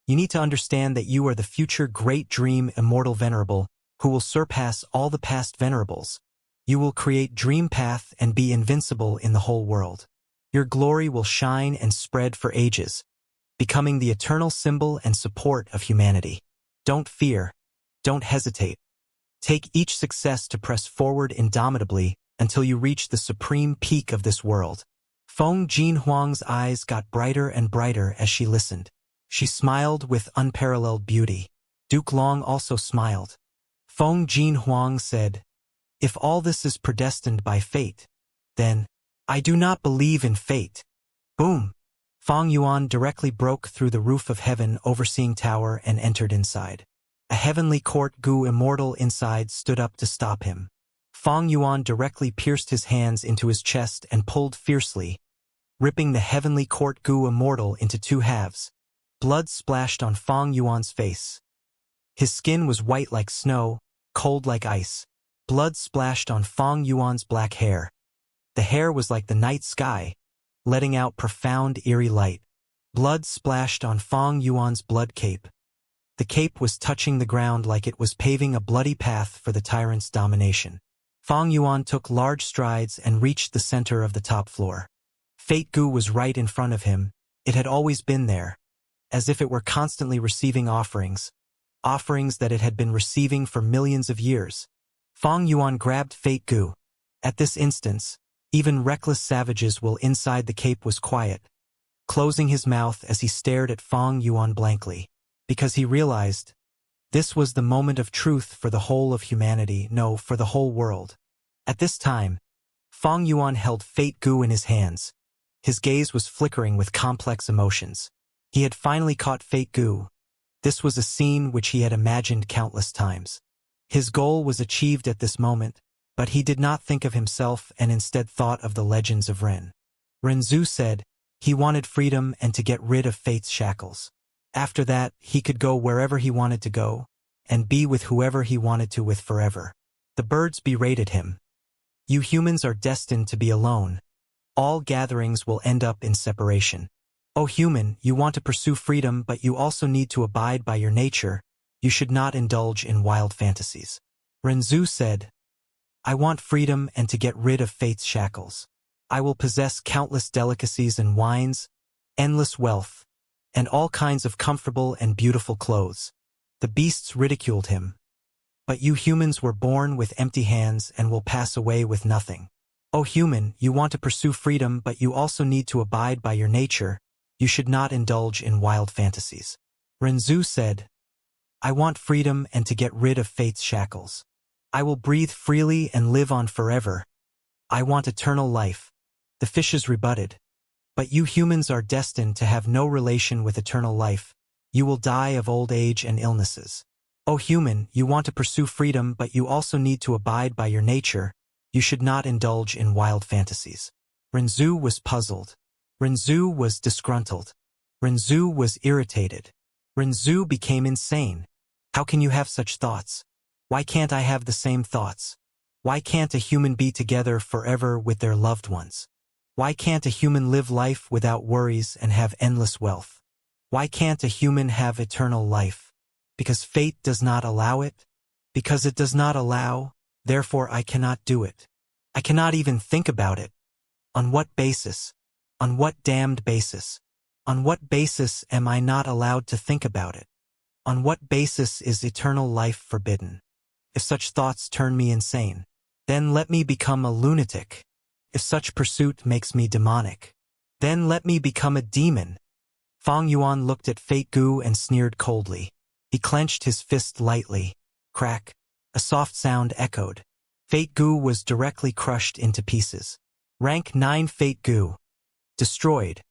you need to understand that you are the future great dream immortal venerable who will surpass all the past venerables. You will create dream path and be invincible in the whole world. Your glory will shine and spread for ages, becoming the eternal symbol and support of humanity. Don't fear. Don't hesitate. Take each success to press forward indomitably until you reach the supreme peak of this world. Feng Jin Huang's eyes got brighter and brighter as she listened. She smiled with unparalleled beauty. Duke Long also smiled. Feng Jin Huang said, If all this is predestined by fate, then I do not believe in fate. Boom! Fang Yuan directly broke through the roof of heaven overseeing tower and entered inside. A heavenly court Gu Immortal inside stood up to stop him. Fang Yuan directly pierced his hands into his chest and pulled fiercely, ripping the heavenly court Gu Immortal into two halves. Blood splashed on Fang Yuan's face. His skin was white like snow, cold like ice. Blood splashed on Fang Yuan's black hair. The hair was like the night sky, letting out profound eerie light. Blood splashed on Fang Yuan's blood cape. The cape was touching the ground like it was paving a bloody path for the tyrant's domination. Fang Yuan took large strides and reached the center of the top floor. Fate Gu was right in front of him. It had always been there, as if it were constantly receiving offerings that it had been receiving for millions of years. Fang Yuan grabbed Fate Gu. At this instance, even reckless savages will inside the cape was quiet, closing his mouth as he stared at Fang Yuan blankly, because he realized this was the moment of truth for the whole of humanity, no, for the whole world. At this time, Fang Yuan held Fate Gu in his hands. His gaze was flickering with complex emotions. He had finally caught Fate Gu. This was a scene which he had imagined countless times. His goal was achieved at this moment, but he did not think of himself and instead thought of the legends of Ren. Renzu said he wanted freedom and to get rid of fate's shackles. After that, he could go wherever he wanted to go, and be with whoever he wanted to with forever. The birds berated him. You humans are destined to be alone. All gatherings will end up in separation. O human, you want to pursue freedom, but you also need to abide by your nature. You should not indulge in wild fantasies. Renzu said, I want freedom and to get rid of fate's shackles. I will possess countless delicacies and wines, endless wealth, and all kinds of comfortable and beautiful clothes. The beasts ridiculed him. But you humans were born with empty hands and will pass away with nothing. O human, you want to pursue freedom, but you also need to abide by your nature. You should not indulge in wild fantasies. Renzu said, I want freedom and to get rid of fate's shackles. I will breathe freely and live on forever. I want eternal life. The fishes rebutted. But you humans are destined to have no relation with eternal life. You will die of old age and illnesses. O human, you want to pursue freedom, but you also need to abide by your nature. You should not indulge in wild fantasies. Renzu was puzzled. Renzu was disgruntled. Renzu was irritated. Renzu became insane. How can you have such thoughts? Why can't I have the same thoughts? Why can't a human be together forever with their loved ones? Why can't a human live life without worries and have endless wealth? Why can't a human have eternal life? Because fate does not allow it? Because it does not allow, therefore I cannot do it. I cannot even think about it. On what basis? On what damned basis? On what basis am I not allowed to think about it? On what basis is eternal life forbidden? If such thoughts turn me insane, then let me become a lunatic. If such pursuit makes me demonic, then let me become a demon. Fang Yuan looked at Fate Gu and sneered coldly. He clenched his fist lightly. Crack. A soft sound echoed. Fate Gu was directly crushed into pieces. Rank 9 Fate Gu. Destroyed.